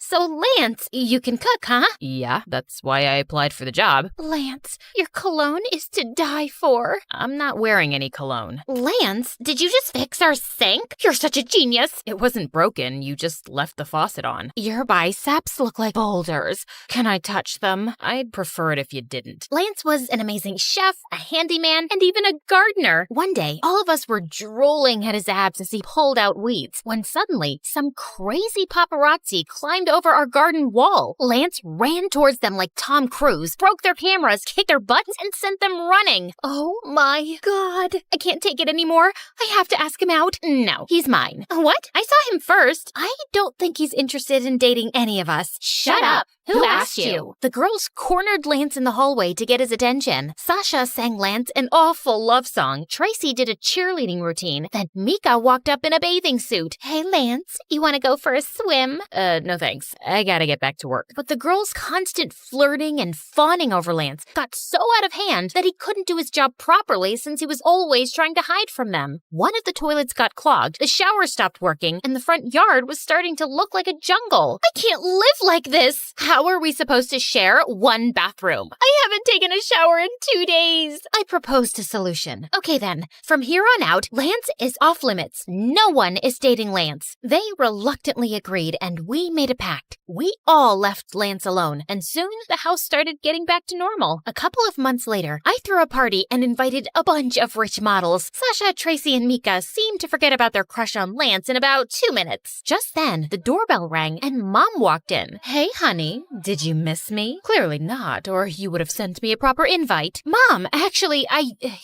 So Lance, you can cook, huh? Yeah, that's why I applied for the job. Lance, your cologne is to die for. I'm not wearing any cologne. Lance, did you just fix our sink? You're such a genius. It wasn't broken, you just left the faucet on. Your biceps look like boulders. Can I touch them? I'd prefer it if you didn't. Lance was an amazing chef, a handyman, and even a gardener. One day, all of us were drooling at his abs as he pulled out weeds, when suddenly, some crazy paparazzi climbed over our garden wall. Lance ran towards them like Tom Cruise, broke their cameras, kicked their butts, and sent them running. Oh my God. I can't take it anymore. I have to ask him out. No, he's mine. What? I saw him first. I don't think he's interested in dating any of us. Shut up. Who asked you? The girls cornered Lance in the hallway to get his attention. Sasha sang Lance an awful love song. Tracy did a cheerleading routine. Then Mika walked up in a bathing suit. Hey, Lance, you want to go for a swim? No thanks. I gotta get back to work. But the girls' constant flirting and fawning over Lance got so out of hand that he couldn't do his job properly since he was always trying to hide from them. One of the toilets got clogged, the shower stopped working, and the front yard was starting to look like a jungle. I can't live like this! How are we supposed to share one bathroom? I haven't taken a shower in 2 days. I proposed a solution. Okay then, from here on out, Lance is off limits. No one is dating Lance. They reluctantly agreed, and we made a pact. We all left Lance alone, and soon the house started getting back to normal. A couple of months later, I threw a party and invited a bunch of rich models. Sasha, Tracy, and Mika seemed to forget about their crush on Lance in about 2 minutes. Just then, the doorbell rang and Mom walked in. Hey, honey, did you miss me? Clearly not, or you would have sent me a proper invite. Mom, actually,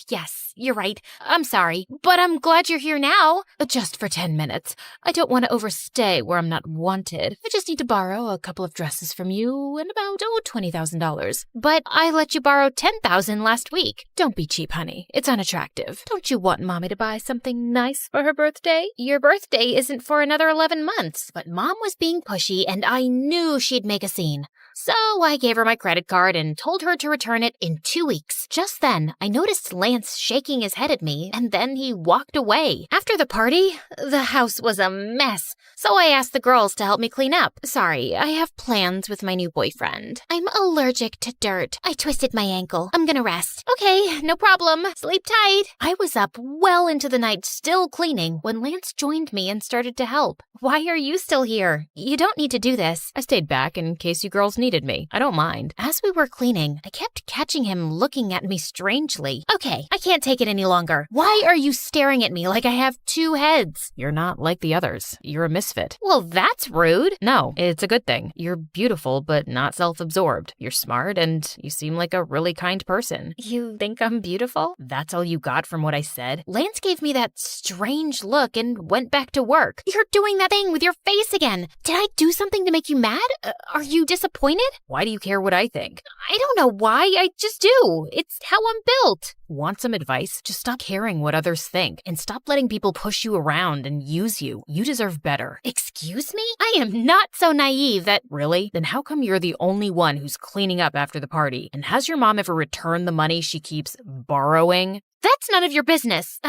yes, you're right. I'm sorry, but I'm glad you're here now. Just for 10 minutes. I don't want to overstay where I'm not wanted. I just need to borrow a couple of dresses from you and about, $20,000. But I let you borrow $10,000 last week. Don't be cheap, honey. It's unattractive. Don't you want Mommy to buy something nice for her birthday? Your birthday isn't for another 11 months. But Mom was being pushy, and I knew she'd make a scene. So I gave her my credit card and told her to return it in 2 weeks. Just then, I noticed Lance shaking his head at me, and then he walked away. After the party, the house was a mess, so I asked the girls to help me clean up. Sorry, I have plans with my new boyfriend. I'm allergic to dirt. I twisted my ankle. I'm gonna rest. Okay, no problem. Sleep tight. I was up well into the night still cleaning when Lance joined me and started to help. Why are you still here? You don't need to do this. I stayed back in case you girls needed me. I don't mind. As we were cleaning, I kept catching him looking at me strangely. Okay, I can't take it any longer. Why are you staring at me like I have 2 heads? You're not like the others. You're a misfit. Well, that's rude. No, it's a good thing. You're beautiful, but not self-absorbed. You're smart, and you seem like a really kind person. You think I'm beautiful? That's all you got from what I said? Lance gave me that strange look and went back to work. You're doing that thing with your face again. Did I do something to make you mad? Are you disappointed? Why do you care what I think? I don't know why. I just do. It's how I'm built. Want some advice? Just stop caring what others think and stop letting people push you around and use you. You deserve better. Excuse me? I am not so naive that... Really? Then how come you're the only one who's cleaning up after the party? And has your mom ever returned the money she keeps borrowing? That's none of your business.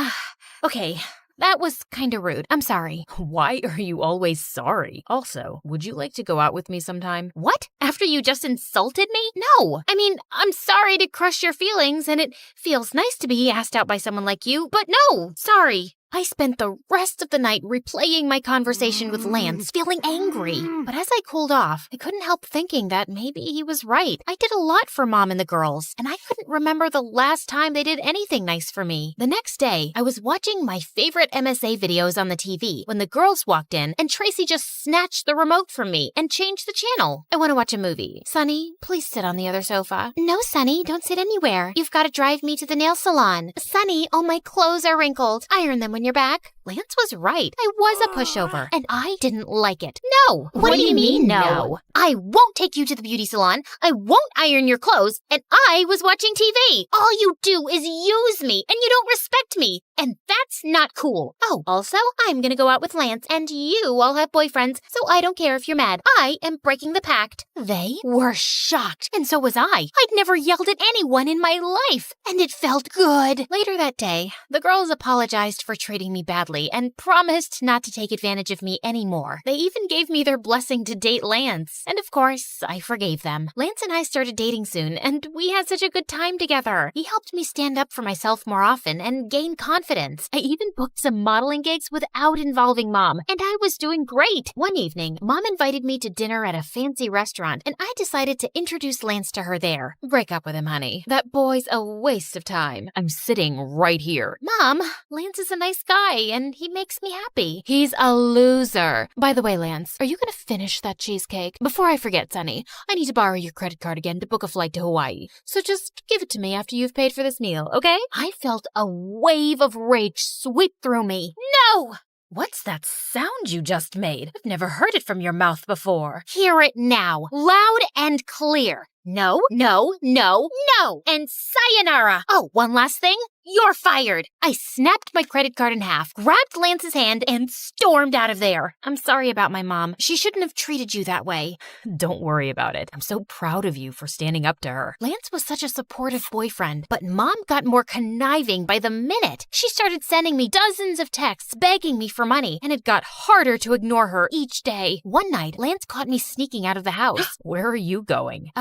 Okay. That was kinda rude. I'm sorry. Why are you always sorry? Also, would you like to go out with me sometime? What? After you just insulted me? No. I mean, I'm sorry to crush your feelings, and it feels nice to be asked out by someone like you, but no, sorry. I spent the rest of the night replaying my conversation with Lance, feeling angry. But as I cooled off, I couldn't help thinking that maybe he was right. I did a lot for Mom and the girls, and I couldn't remember the last time they did anything nice for me. The next day, I was watching my favorite MSA videos on the TV when the girls walked in, and Tracy just snatched the remote from me and changed the channel. I want to watch a movie. Sunny, please sit on the other sofa. No, Sunny, don't sit anywhere. You've got to drive me to the nail salon. Sunny, all my clothes are wrinkled. Iron them when you're back. Lance was right. I was a pushover, and I didn't like it. No! What do you mean, no? I won't take you to the beauty salon. I won't iron your clothes, and I was watching TV. All you do is use me, and you don't respect me, and that's not cool. Oh, also, I'm gonna go out with Lance, and you all have boyfriends, so I don't care if you're mad. I am breaking the pact. They were shocked, and so was I. I'd never yelled at anyone in my life, and it felt good. Later that day, the girls apologized for treating me badly and promised not to take advantage of me anymore. They even gave me their blessing to date Lance. And of course, I forgave them. Lance and I started dating soon, and we had such a good time together. He helped me stand up for myself more often and gain confidence. I even booked some modeling gigs without involving Mom, and I was doing great. One evening, Mom invited me to dinner at a fancy restaurant, and I decided to introduce Lance to her there. Break up with him, honey. That boy's a waste of time. I'm sitting right here. Mom, Lance is a nice guy, and he makes me happy. He's a loser. By the way, Lance, are you going to finish that cheesecake? Before I forget, Sonny, I need to borrow your credit card again to book a flight to Hawaii. So just give it to me after you've paid for this meal, okay? I felt a wave of rage sweep through me. No! What's that sound you just made? I've never heard it from your mouth before. Hear it now, loud and clear. No, no, no, no, and sayonara. Oh, one last thing. You're fired. I snapped my credit card in half, grabbed Lance's hand, and stormed out of there. I'm sorry about my mom. She shouldn't have treated you that way. Don't worry about it. I'm so proud of you for standing up to her. Lance was such a supportive boyfriend, but Mom got more conniving by the minute. She started sending me dozens of texts begging me for money, and it got harder to ignore her each day. One night, Lance caught me sneaking out of the house. Where are you going?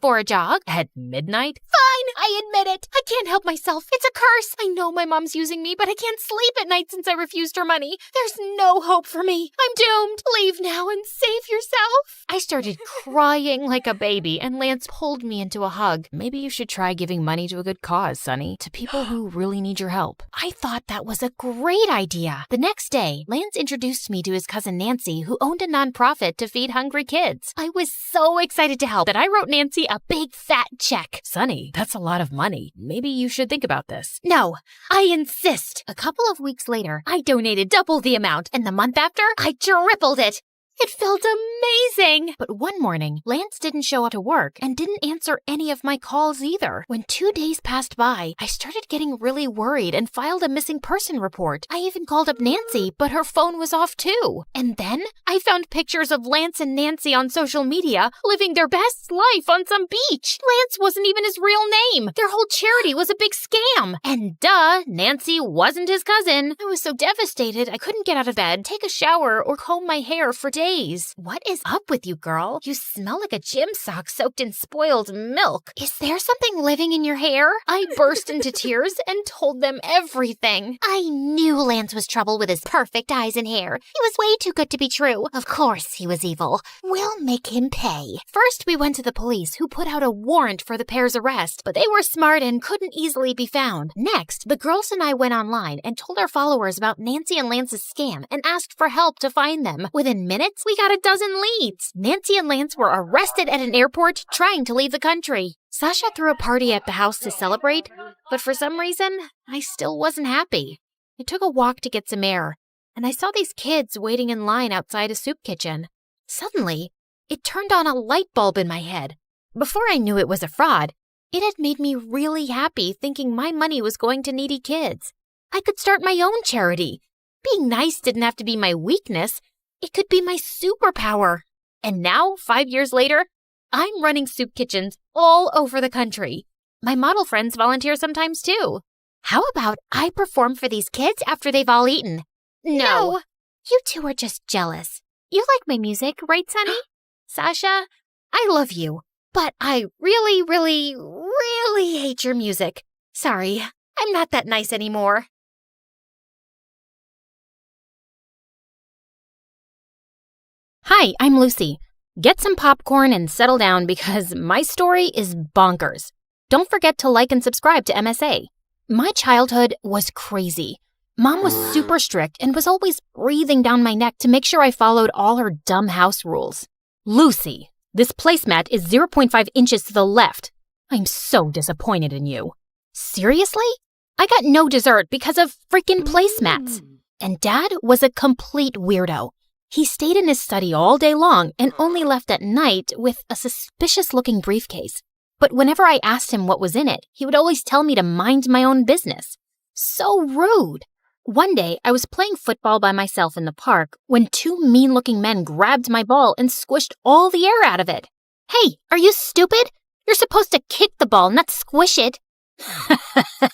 For a jog. At midnight? Fine, I admit it. I can't help myself. It's a curse. I know my mom's using me, but I can't sleep at night since I refused her money. There's no hope for me. I'm doomed. Leave now and save yourself. I started crying like a baby, and Lance pulled me into a hug. Maybe you should try giving money to a good cause, Sonny, to people who really need your help. I thought that was a great idea. The next day, Lance introduced me to his cousin Nancy, who owned a nonprofit to feed hungry kids. I was so excited to help that I wrote Nancy a big fat check. Sonny, that's a lot of money. Maybe you should think about this. No, I insist. A couple of weeks later, I donated double the amount, and the month after, I tripled it. It felt amazing! But one morning, Lance didn't show up to work and didn't answer any of my calls either. When 2 days passed by, I started getting really worried and filed a missing person report. I even called up Nancy, but her phone was off too. And then I found pictures of Lance and Nancy on social media living their best life on some beach. Lance wasn't even his real name. Their whole charity was a big scam. And duh, Nancy wasn't his cousin. I was so devastated I couldn't get out of bed, take a shower, or comb my hair for days. What is up with you, girl? You smell like a gym sock soaked in spoiled milk. Is there something living in your hair? I burst into tears and told them everything. I knew Lance was trouble with his perfect eyes and hair. He was way too good to be true. Of course he was evil. We'll make him pay. First, we went to the police, who put out a warrant for the pair's arrest, but they were smart and couldn't easily be found. Next, the girls and I went online and told our followers about Nancy and Lance's scam and asked for help to find them. Within minutes, we got a dozen leads. Nancy and Lance were arrested at an airport trying to leave the country. Sasha threw a party at the house to celebrate, but for some reason, I still wasn't happy. I took a walk to get some air, and I saw these kids waiting in line outside a soup kitchen. Suddenly, it turned on a light bulb in my head. Before I knew it was a fraud, it had made me really happy thinking my money was going to needy kids. I could start my own charity. Being nice didn't have to be my weakness. It could be my superpower. And now, 5 years later, I'm running soup kitchens all over the country. My model friends volunteer sometimes too. How about I perform for these kids after they've all eaten? No. You two are just jealous. You like my music, right, Sonny? Sasha, I love you, but I really, really, really hate your music. Sorry, I'm not that nice anymore. Hi, I'm Lucy. Get some popcorn and settle down because my story is bonkers. Don't forget to like and subscribe to MSA. My childhood was crazy. Mom was super strict and was always breathing down my neck to make sure I followed all her dumb house rules. Lucy, this placemat is 0.5 inches to the left. I'm so disappointed in you. Seriously? I got no dessert because of freaking placemats. And Dad was a complete weirdo. He stayed in his study all day long and only left at night with a suspicious-looking briefcase. But whenever I asked him what was in it, he would always tell me to mind my own business. So rude. One day, I was playing football by myself in the park when 2 mean-looking men grabbed my ball and squished all the air out of it. Hey, are you stupid? You're supposed to kick the ball, not squish it.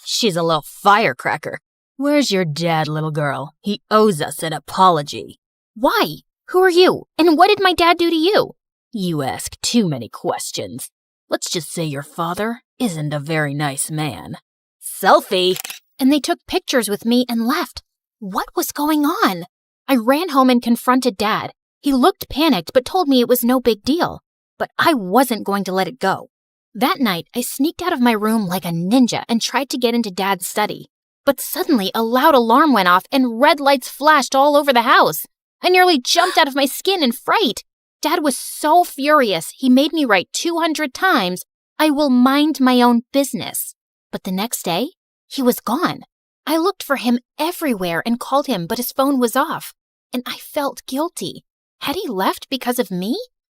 She's a little firecracker. Where's your dad, little girl? He owes us an apology. Why? Who are you? And what did my dad do to you? You ask too many questions. Let's just say your father isn't a very nice man. Selfie! And they took pictures with me and left. What was going on? I ran home and confronted Dad. He looked panicked but told me it was no big deal. But I wasn't going to let it go. That night, I sneaked out of my room like a ninja and tried to get into Dad's study. But suddenly, a loud alarm went off and red lights flashed all over the house. I nearly jumped out of my skin in fright. Dad was so furious, he made me write 200 times, "I will mind my own business." But the next day, he was gone. I looked for him everywhere and called him, but his phone was off. And I felt guilty. Had he left because of me?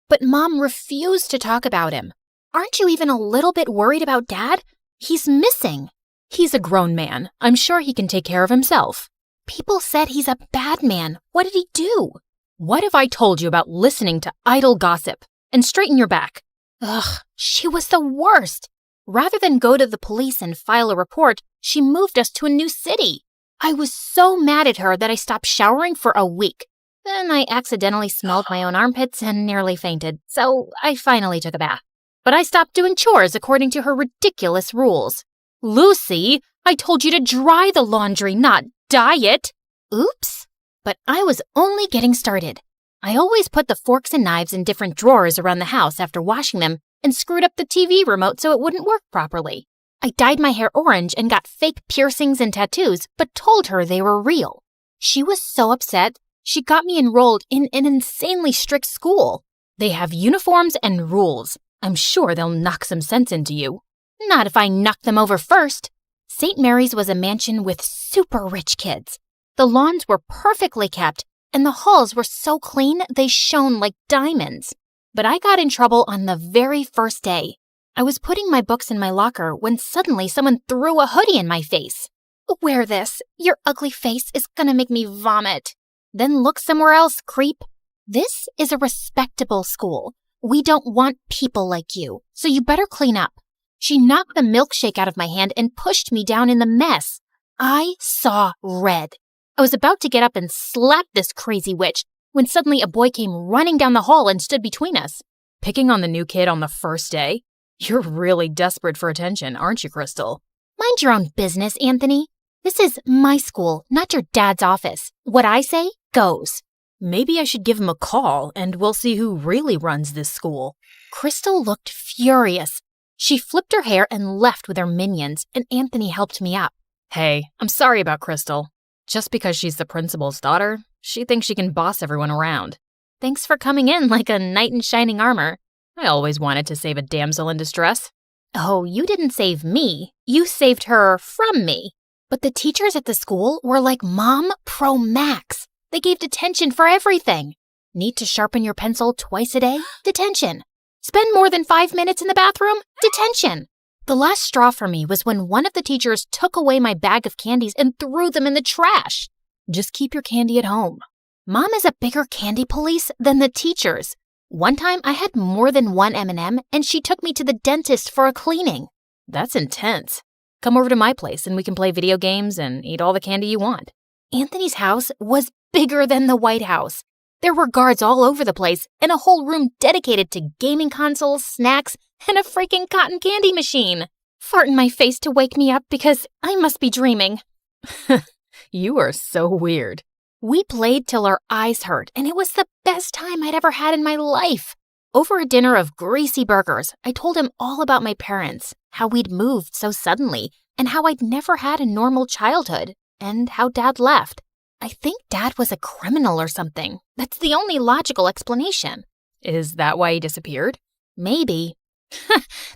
But Mom refused to talk about him. Aren't you even a little bit worried about Dad? He's missing. He's a grown man. I'm sure he can take care of himself. People said he's a bad man. What did he do? What have I told you about listening to idle gossip? And straighten your back. Ugh, she was the worst. Rather than go to the police and file a report, she moved us to a new city. I was so mad at her that I stopped showering for a week. Then I accidentally smelled my own armpits and nearly fainted, so I finally took a bath. But I stopped doing chores according to her ridiculous rules. Lucy, I told you to dry the laundry, not dye it. Oops. But I was only getting started. I always put the forks and knives in different drawers around the house after washing them and screwed up the TV remote so it wouldn't work properly. I dyed my hair orange and got fake piercings and tattoos, but told her they were real. She was so upset, she got me enrolled in an insanely strict school. They have uniforms and rules. I'm sure they'll knock some sense into you. Not if I knock them over first. St. Mary's was a mansion with super rich kids. The lawns were perfectly kept, and the halls were so clean they shone like diamonds. But I got in trouble on the very first day. I was putting my books in my locker when suddenly someone threw a hoodie in my face. Wear this. Your ugly face is gonna make me vomit. Then look somewhere else, creep. This is a respectable school. We don't want people like you, so you better clean up. She knocked the milkshake out of my hand and pushed me down in the mess. I saw red. I was about to get up and slap this crazy witch when suddenly a boy came running down the hall and stood between us. Picking on the new kid on the first day? You're really desperate for attention, aren't you, Crystal? Mind your own business, Anthony. This is my school, not your dad's office. What I say goes. Maybe I should give him a call and we'll see who really runs this school. Crystal looked furious. She flipped her hair and left with her minions, and Anthony helped me up. Hey, I'm sorry about Crystal. Just because she's the principal's daughter, she thinks she can boss everyone around. Thanks for coming in like a knight in shining armor. I always wanted to save a damsel in distress. Oh, you didn't save me. You saved her from me. But the teachers at the school were like Mom Pro Max. They gave detention for everything. Need to sharpen your pencil twice a day? Detention. Spend more than 5 minutes in the bathroom? Detention. The last straw for me was when one of the teachers took away my bag of candies and threw them in the trash. Just keep your candy at home. Mom is a bigger candy police than the teachers. One time I had more than one M&M and she took me to the dentist for a cleaning. That's intense. Come over to my place and we can play video games and eat all the candy you want. Anthony's house was bigger than the White House. There were guards all over the place and a whole room dedicated to gaming consoles, snacks, and a freaking cotton candy machine. Fart in my face to wake me up because I must be dreaming. You are so weird. We played till our eyes hurt, and it was the best time I'd ever had in my life. Over a dinner of greasy burgers, I told him all about my parents, how we'd moved so suddenly, and how I'd never had a normal childhood, and how Dad left. I think Dad was a criminal or something. That's the only logical explanation. Is that why he disappeared? Maybe.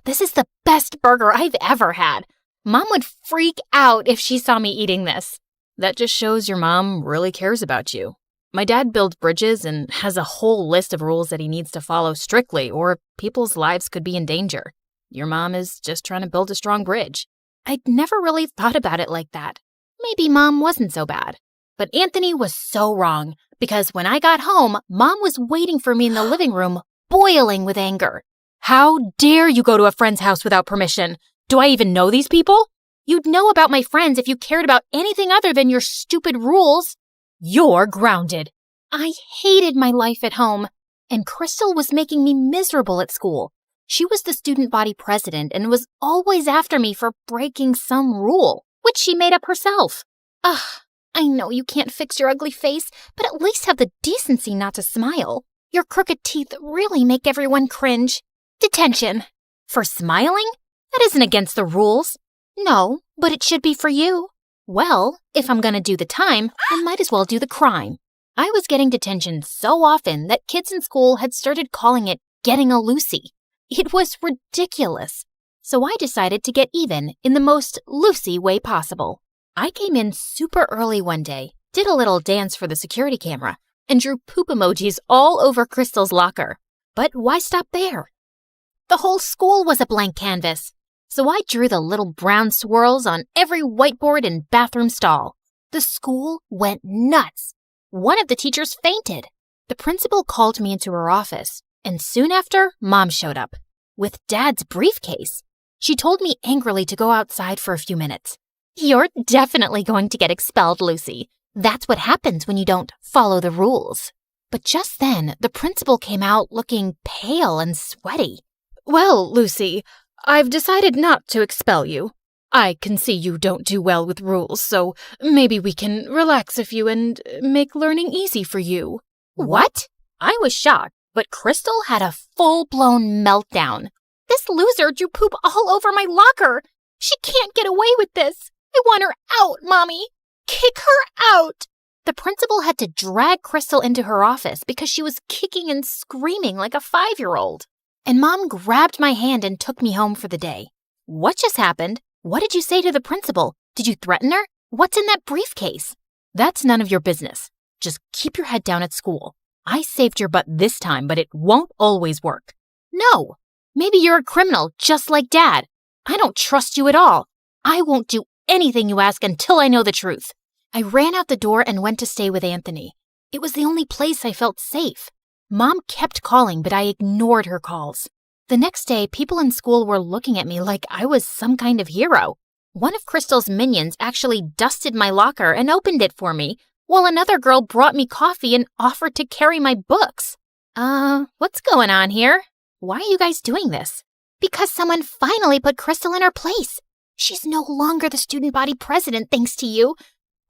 This is the best burger I've ever had. Mom would freak out if she saw me eating this. That just shows your mom really cares about you. My dad builds bridges and has a whole list of rules that he needs to follow strictly or people's lives could be in danger. Your mom is just trying to build a strong bridge. I'd never really thought about it like that. Maybe Mom wasn't so bad. But Anthony was so wrong because when I got home, Mom was waiting for me in the living room, boiling with anger. How dare you go to a friend's house without permission? Do I even know these people? You'd know about my friends if you cared about anything other than your stupid rules. You're grounded. I hated my life at home, and Crystal was making me miserable at school. She was the student body president and was always after me for breaking some rule, which she made up herself. Ugh, I know you can't fix your ugly face, but at least have the decency not to smile. Your crooked teeth really make everyone cringe. Detention. For smiling? That isn't against the rules. No, but it should be for you. Well, if I'm gonna do the time, I might as well do the crime. I was getting detention so often that kids in school had started calling it getting a Lucy. It was ridiculous. So I decided to get even in the most Lucy way possible. I came in super early one day, did a little dance for the security camera, and drew poop emojis all over Crystal's locker. But why stop there? The whole school was a blank canvas, so I drew the little brown swirls on every whiteboard and bathroom stall. The school went nuts. One of the teachers fainted. The principal called me into her office, and soon after, Mom showed up with Dad's briefcase. She told me angrily to go outside for a few minutes. You're definitely going to get expelled, Lucy. That's what happens when you don't follow the rules. But just then, the principal came out looking pale and sweaty. Well, Lucy, I've decided not to expel you. I can see you don't do well with rules, so maybe we can relax a few and make learning easy for you. What? I was shocked, but Crystal had a full-blown meltdown. This loser drew poop all over my locker. She can't get away with this. I want her out, Mommy. Kick her out. The principal had to drag Crystal into her office because she was kicking and screaming like a 5-year-old. And Mom grabbed my hand and took me home for the day. What just happened? What did you say to the principal? Did you threaten her? What's in that briefcase? That's none of your business. Just keep your head down at school. I saved your butt this time, but it won't always work. No, maybe you're a criminal just like Dad. I don't trust you at all. I won't do anything you ask until I know the truth. I ran out the door and went to stay with Anthony. It was the only place I felt safe. Mom kept calling, but I ignored her calls. The next day, people in school were looking at me like I was some kind of hero. One of Crystal's minions actually dusted my locker and opened it for me, while another girl brought me coffee and offered to carry my books. What's going on here? Why are you guys doing this? Because someone finally put Crystal in her place. She's no longer the student body president thanks to you.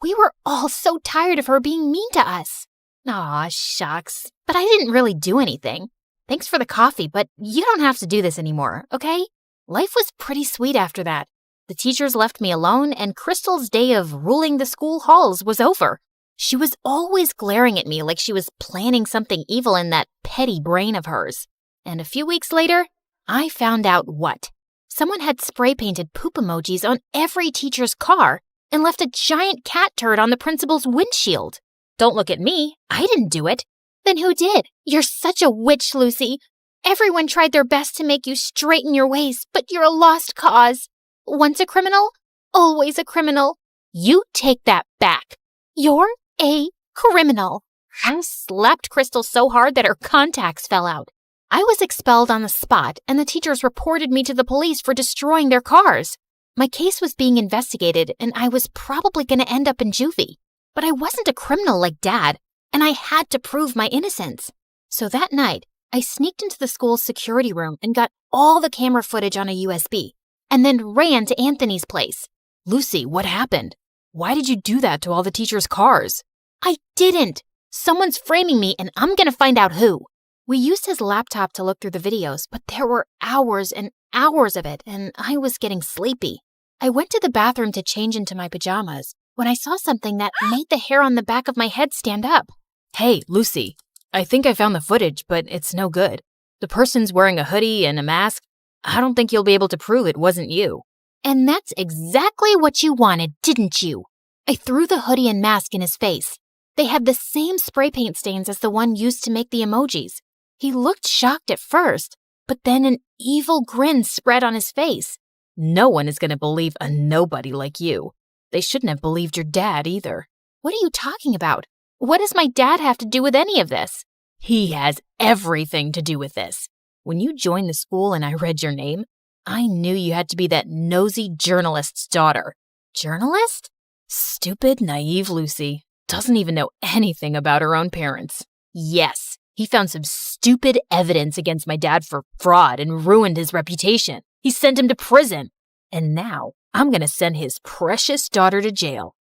We were all so tired of her being mean to us. Aw, shucks. But I didn't really do anything. Thanks for the coffee, but you don't have to do this anymore, okay? Life was pretty sweet after that. The teachers left me alone, and Crystal's day of ruling the school halls was over. She was always glaring at me like she was planning something evil in that petty brain of hers. And a few weeks later, I found out what. Someone had spray-painted poop emojis on every teacher's car and left a giant cat turd on the principal's windshield. Don't look at me. I didn't do it. Then who did? You're such a witch, Lucy. Everyone tried their best to make you straighten your ways, but you're a lost cause. Once a criminal, always a criminal. You take that back. You're a criminal. I slapped Crystal so hard that her contacts fell out. I was expelled on the spot, and the teachers reported me to the police for destroying their cars. My case was being investigated, and I was probably going to end up in juvie. But I wasn't a criminal like Dad, and I had to prove my innocence. So that night, I sneaked into the school's security room and got all the camera footage on a USB, and then ran to Anthony's place. Lucy, what happened? Why did you do that to all the teachers' cars? I didn't. Someone's framing me, and I'm going to find out who. We used his laptop to look through the videos, but there were hours and hours of it, and I was getting sleepy. I went to the bathroom to change into my pajamas when I saw something that made the hair on the back of my head stand up. Hey, Lucy, I think I found the footage, but it's no good. The person's wearing a hoodie and a mask. I don't think you'll be able to prove it wasn't you. And that's exactly what you wanted, didn't you? I threw the hoodie and mask in his face. They had the same spray paint stains as the one used to make the emojis. He looked shocked at first, but then an evil grin spread on his face. No one is going to believe a nobody like you. They shouldn't have believed your dad either. What are you talking about? What does my dad have to do with any of this? He has everything to do with this. When you joined the school and I read your name, I knew you had to be that nosy journalist's daughter. Journalist? Stupid, naive Lucy. Doesn't even know anything about her own parents. Yes, he found some stupid evidence against my dad for fraud and ruined his reputation. He sent him to prison. And now I'm going to send his precious daughter to jail.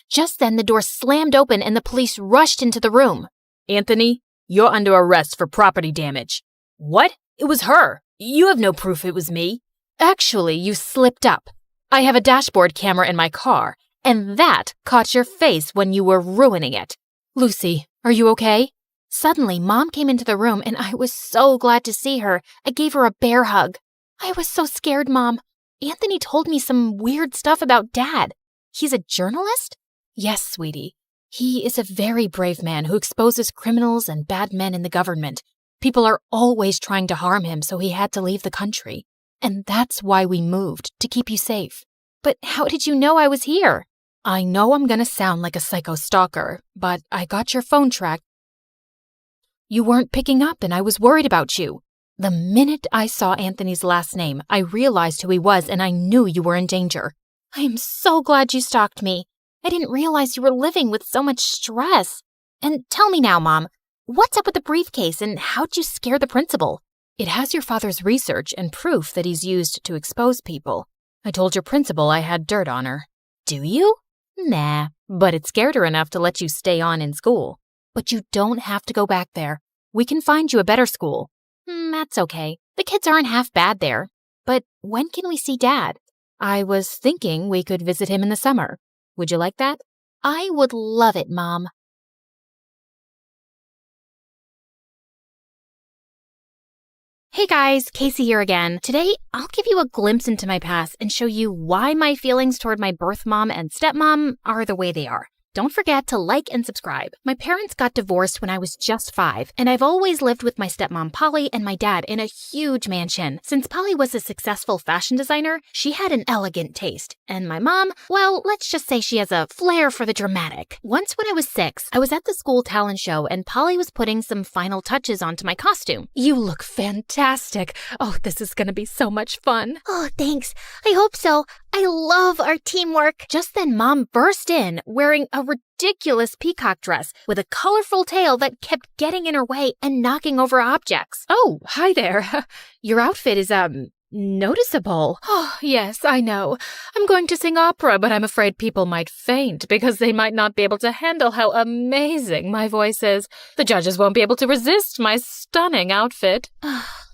Just then, the door slammed open and the police rushed into the room. Anthony, you're under arrest for property damage. What? It was her. You have no proof it was me. Actually, you slipped up. I have a dashboard camera in my car, and that caught your face when you were ruining it. Lucy, are you okay? Suddenly, Mom came into the room, and I was so glad to see her. I gave her a bear hug. I was so scared, Mom. Anthony told me some weird stuff about Dad. He's a journalist? Yes, sweetie. He is a very brave man who exposes criminals and bad men in the government. People are always trying to harm him, so he had to leave the country. And that's why we moved, to keep you safe. But how did you know I was here? I know I'm gonna sound like a psycho stalker, but I got your phone tracked. You weren't picking up and I was worried about you. The minute I saw Anthony's last name, I realized who he was and I knew you were in danger. I am so glad you stalked me. I didn't realize you were living with so much stress. And tell me now, Mom, what's up with the briefcase and how'd you scare the principal? It has your father's research and proof that he's used to expose people. I told your principal I had dirt on her. Do you? Nah, but it scared her enough to let you stay on in school. But you don't have to go back there. We can find you a better school. That's okay. The kids aren't half bad there. But when can we see Dad? I was thinking we could visit him in the summer. Would you like that? I would love it, Mom. Hey guys, Casey here again. Today, I'll give you a glimpse into my past and show you why my feelings toward my birth mom and stepmom are the way they are. Don't forget to like and subscribe. My parents got divorced when I was just 5, and I've always lived with my stepmom Polly and my dad in a huge mansion. Since Polly was a successful fashion designer, she had an elegant taste. And my mom, well, let's just say she has a flair for the dramatic. Once when I was 6, I was at the school talent show and Polly was putting some final touches onto my costume. You look fantastic. Oh, this is gonna be so much fun. Oh, thanks. I hope so. I love our teamwork. Just then, Mom burst in wearing a ridiculous peacock dress with a colorful tail that kept getting in her way and knocking over objects. Oh, hi there. Your outfit is, noticeable. Oh, yes, I know. I'm going to sing opera, but I'm afraid people might faint because they might not be able to handle how amazing my voice is. The judges won't be able to resist my stunning outfit.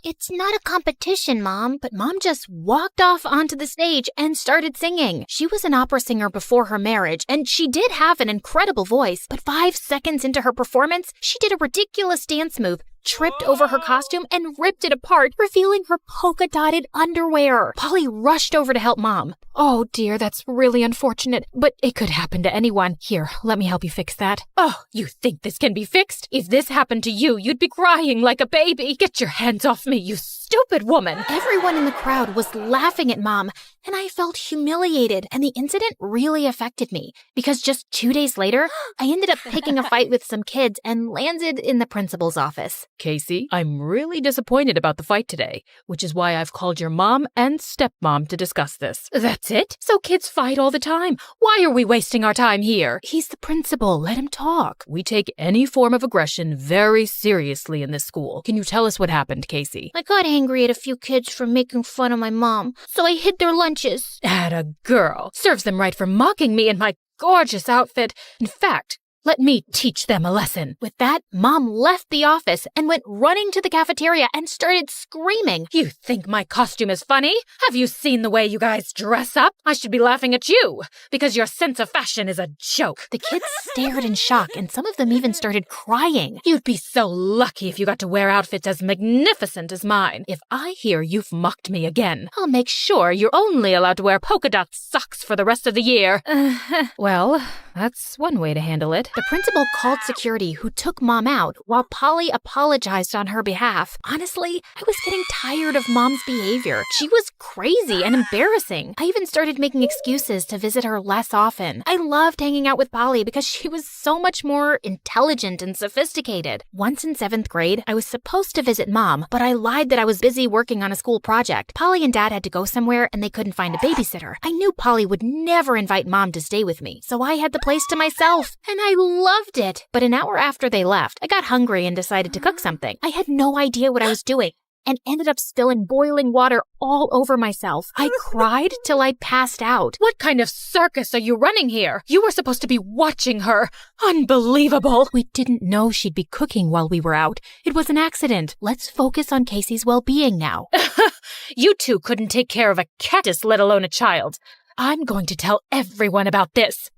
It's not a competition, Mom. But Mom just walked off onto the stage and started singing. She was an opera singer before her marriage, and she did have an incredible voice. But 5 seconds into her performance, she did a ridiculous dance move, tripped over her costume, and ripped it apart, revealing her polka-dotted underwear. Polly rushed over to help Mom. Oh dear, that's really unfortunate, but it could happen to anyone. Here, let me help you fix that. Oh, you think this can be fixed? If this happened to you, you'd be crying like a baby. Get your hands off me, you stupid woman. Everyone in the crowd was laughing at Mom, and I felt humiliated, and the incident really affected me because just 2 days later, I ended up picking a fight with some kids and landed in the principal's office. Casey, I'm really disappointed about the fight today, which is why I've called your mom and stepmom to discuss this. That's it? So kids fight all the time. Why are we wasting our time here? He's the principal. Let him talk. We take any form of aggression very seriously in this school. Can you tell us what happened, Casey? I got angry at a few kids for making fun of my mom, so I hid their lunches. Atta girl. Serves them right for mocking me in my gorgeous outfit. In fact, let me teach them a lesson. With that, Mom left the office and went running to the cafeteria and started screaming. You think my costume is funny? Have you seen the way you guys dress up? I should be laughing at you because your sense of fashion is a joke. The kids stared in shock and some of them even started crying. You'd be so lucky if you got to wear outfits as magnificent as mine. If I hear you've mocked me again, I'll make sure you're only allowed to wear polka dot socks for the rest of the year. Well, that's one way to handle it. The principal called security, who took Mom out while Polly apologized on her behalf. Honestly, I was getting tired of Mom's behavior. She was crazy and embarrassing. I even started making excuses to visit her less often. I loved hanging out with Polly because she was so much more intelligent and sophisticated. Once in 7th grade, I was supposed to visit Mom, but I lied that I was busy working on a school project. Polly and Dad had to go somewhere and they couldn't find a babysitter. I knew Polly would never invite Mom to stay with me, so I had the place to myself, and I loved it. But an hour after they left, I got hungry and decided to cook something. I had no idea what I was doing and ended up spilling boiling water all over myself. I cried till I passed out. What kind of circus are you running here? You were supposed to be watching her. Unbelievable. We didn't know she'd be cooking while we were out. It was an accident. Let's focus on Casey's well-being now. You two couldn't take care of a cactus, let alone a child. I'm going to tell everyone about this.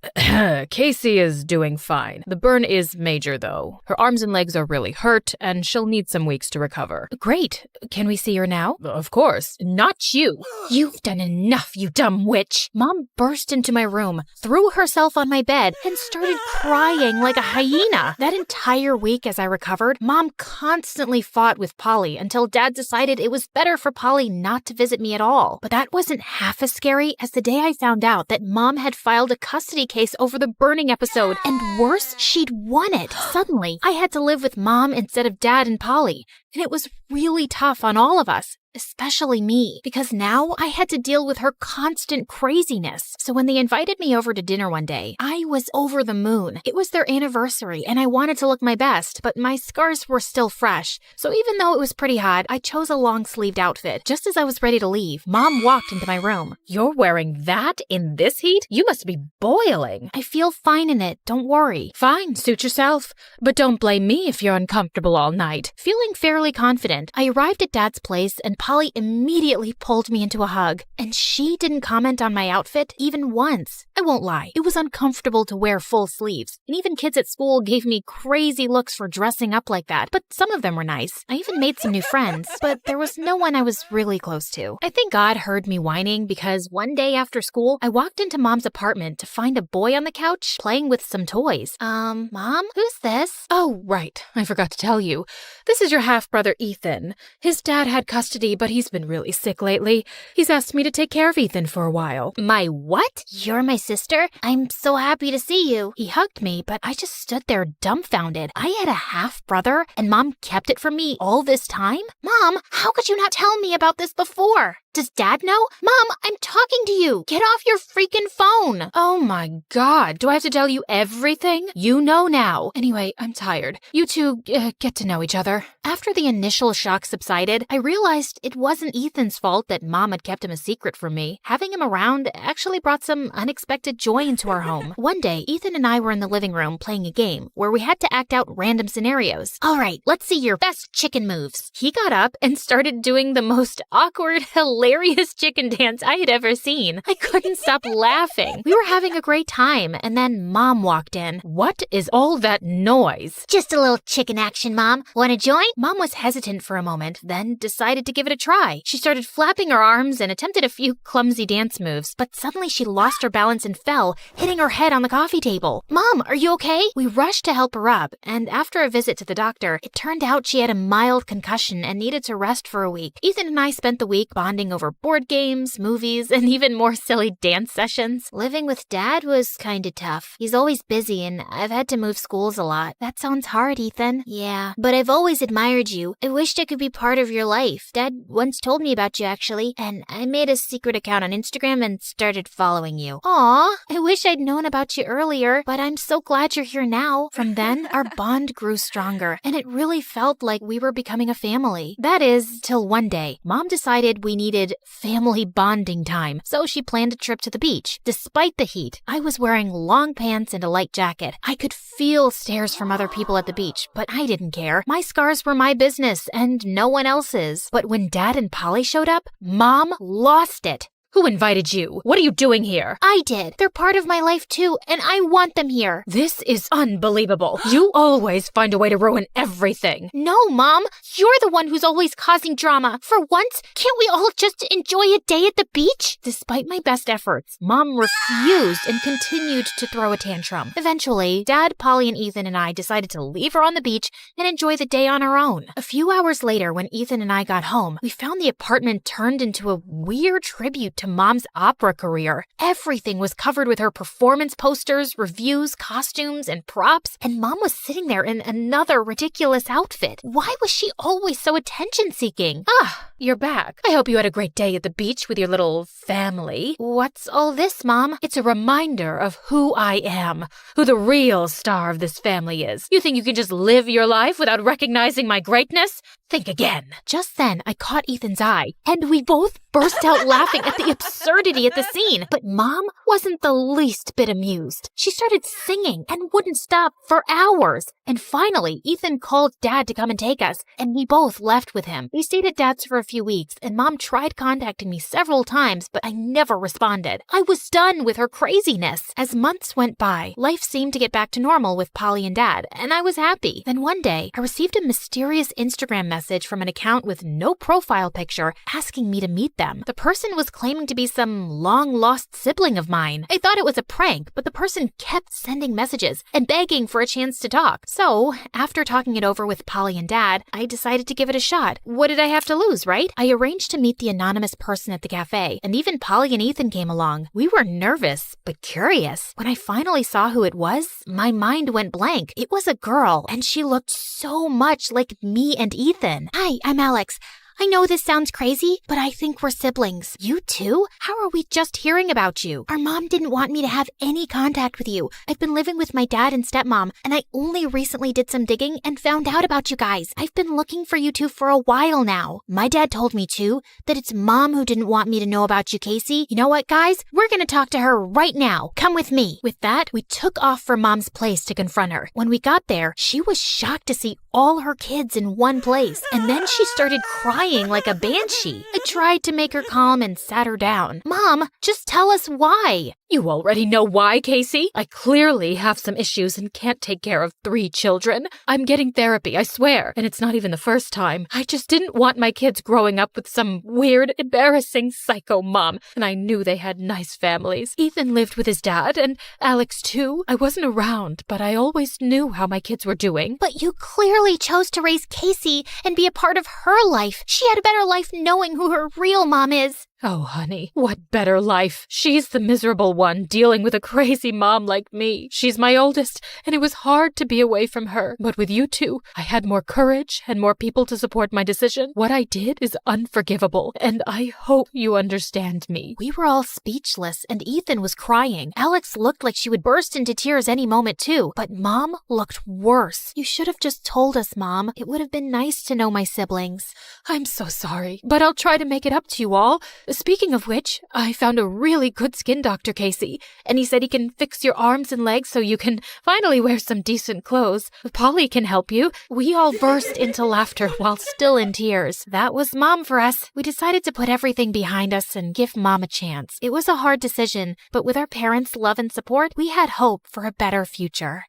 Casey is doing fine. The burn is major, though. Her arms and legs are really hurt, and she'll need some weeks to recover. Great. Can we see her now? Of course. Not you. You've done enough, you dumb witch. Mom burst into my room, threw herself on my bed, and started crying like a hyena. That entire week as I recovered, Mom constantly fought with Polly until Dad decided it was better for Polly not to visit me at all. But that wasn't half as scary as the day I found out that Mom had filed a custody case over the burning episode, and worse, she'd won it. Suddenly, I had to live with Mom instead of Dad and Polly, and it was really tough on all of us, especially me, because now I had to deal with her constant craziness. So when they invited me over to dinner one day, I was over the moon. It was their anniversary, and I wanted to look my best, but my scars were still fresh. So even though it was pretty hot, I chose a long-sleeved outfit. Just as I was ready to leave, Mom walked into my room. You're wearing that in this heat? You must be boiling. I feel fine in it, don't worry. Fine, suit yourself. But don't blame me if you're uncomfortable all night. Feeling fairly confident, I arrived at Dad's place and Polly immediately pulled me into a hug. And she didn't comment on my outfit even once. I won't lie, it was uncomfortable to wear full sleeves. And even kids at school gave me crazy looks for dressing up like that. But some of them were nice. I even made some new friends, but there was no one I was really close to. I think God heard me whining because one day after school, I walked into Mom's apartment to find a boy on the couch playing with some toys. Mom, who's this? Oh, right. I forgot to tell you. This is your half-brother, Ethan. His dad had custody, but he's been really sick lately. He's asked me to take care of Ethan for a while. My what? You're my sister? I'm so happy to see you. He hugged me, but I just stood there dumbfounded. I had a half-brother, and Mom kept it from me all this time? Mom, how could you not tell me about this before? Does Dad know? Mom, I'm talking to you. Get off your freaking phone. Oh my God. Do I have to tell you everything? You know now. Anyway, I'm tired. You two get to know each other. After the initial shock subsided, I realized it wasn't Ethan's fault that Mom had kept him a secret from me. Having him around actually brought some unexpected joy into our home. One day, Ethan and I were in the living room playing a game where we had to act out random scenarios. All right, let's see your best chicken moves. He got up and started doing the most awkward, hilarious chicken dance I had ever seen. I couldn't stop laughing. We were having a great time, and then Mom walked in. What is all that noise? Just a little chicken action, Mom. Want to join? Mom was hesitant for a moment, then decided to give it a try. She started flapping her arms and attempted a few clumsy dance moves, but suddenly she lost her balance and fell, hitting her head on the coffee table. Mom, are you okay? We rushed to help her up, and after a visit to the doctor, it turned out she had a mild concussion and needed to rest for a week. Ethan and I spent the week bonding over board games, movies, and even more silly dance sessions. Living with Dad was kinda tough. He's always busy, and I've had to move schools a lot. That sounds hard, Ethan. Yeah, but I've always admired you. I wished I could be part of your life. Dad once told me about you, actually, and I made a secret account on Instagram and started following you. Aw, I wish I'd known about you earlier, but I'm so glad you're here now. From then, our bond grew stronger, and it really felt like we were becoming a family. That is, till one day, Mom decided we needed family bonding time, so she planned a trip to the beach. Despite the heat, I was wearing long pants and a light jacket. I could feel stares from other people at the beach, but I didn't care. My scars were my business and no one else's. But when Dad and Polly showed up, Mom lost it. Who invited you? What are you doing here? I did. They're part of my life too, and I want them here. This is unbelievable. You always find a way to ruin everything. No, Mom. You're the one who's always causing drama. For once, can't we all just enjoy a day at the beach? Despite my best efforts, Mom refused and continued to throw a tantrum. Eventually, Dad, Polly, and Ethan and I decided to leave her on the beach and enjoy the day on our own. A few hours later, when Ethan and I got home, we found the apartment turned into a weird tribute to Mom's opera career. Everything was covered with her performance posters, reviews, costumes, and props, and Mom was sitting there in another ridiculous outfit. Why was she always so attention-seeking? Ah, you're back. I hope you had a great day at the beach with your little family. What's all this, Mom? It's a reminder of who I am, who the real star of this family is. You think you can just live your life without recognizing my greatness? Think again. Just then, I caught Ethan's eye, and we both burst out laughing at the the absurdity at the scene. But Mom wasn't the least bit amused. She started singing and wouldn't stop for hours. And finally, Ethan called Dad to come and take us, and we both left with him. We stayed at Dad's for a few weeks, and Mom tried contacting me several times, but I never responded. I was done with her craziness. As months went by, life seemed to get back to normal with Polly and Dad, and I was happy. Then one day, I received a mysterious Instagram message from an account with no profile picture asking me to meet them. The person was claiming to be some long-lost sibling of mine. I thought it was a prank, but the person kept sending messages and begging for a chance to talk. So, after talking it over with Polly and Dad, I decided to give it a shot. What did I have to lose, right? I arranged to meet the anonymous person at the cafe, and even Polly and Ethan came along. We were nervous, but curious. When I finally saw who it was, my mind went blank. It was a girl, and she looked so much like me and Ethan. Hi, I'm Alex. I know this sounds crazy, but I think we're siblings. You too? How are we just hearing about you? Our mom didn't want me to have any contact with you. I've been living with my dad and stepmom, and I only recently did some digging and found out about you guys. I've been looking for you two for a while now. My dad told me too that it's Mom who didn't want me to know about you, Casey. You know what, guys? We're gonna talk to her right now. Come with me. With that, we took off for Mom's place to confront her. When we got there, she was shocked to see all her kids in one place, and then she started crying like a banshee. I tried to make her calm and sat her down. Mom, just tell us why. You already know why, Casey. I clearly have some issues and can't take care of 3 children. I'm getting therapy, I swear, and it's not even the first time. I just didn't want my kids growing up with some weird, embarrassing psycho mom, and I knew they had nice families. Ethan lived with his dad, and Alex too. I wasn't around, but I always knew how my kids were doing. But you clearly chose to raise Casey and be a part of her life. She had a better life knowing who her real mom is. Oh, honey, what better life? She's the miserable one dealing with a crazy mom like me. She's my oldest, and it was hard to be away from her. But with you two, I had more courage and more people to support my decision. What I did is unforgivable, and I hope you understand me. We were all speechless, and Ethan was crying. Alex looked like she would burst into tears any moment too, but Mom looked worse. You should have just told us, Mom. It would have been nice to know my siblings. I'm so sorry, but I'll try to make it up to you all. Speaking of which, I found a really good skin doctor, Casey, and he said he can fix your arms and legs so you can finally wear some decent clothes. Polly can help you. We all burst into laughter while still in tears. That was Mom for us. We decided to put everything behind us and give Mom a chance. It was a hard decision, but with our parents' love and support, we had hope for a better future.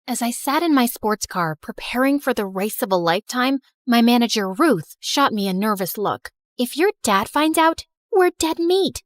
As I sat in my sports car preparing for the race of a lifetime, my manager Ruth shot me a nervous look. If your dad finds out, we're dead meat.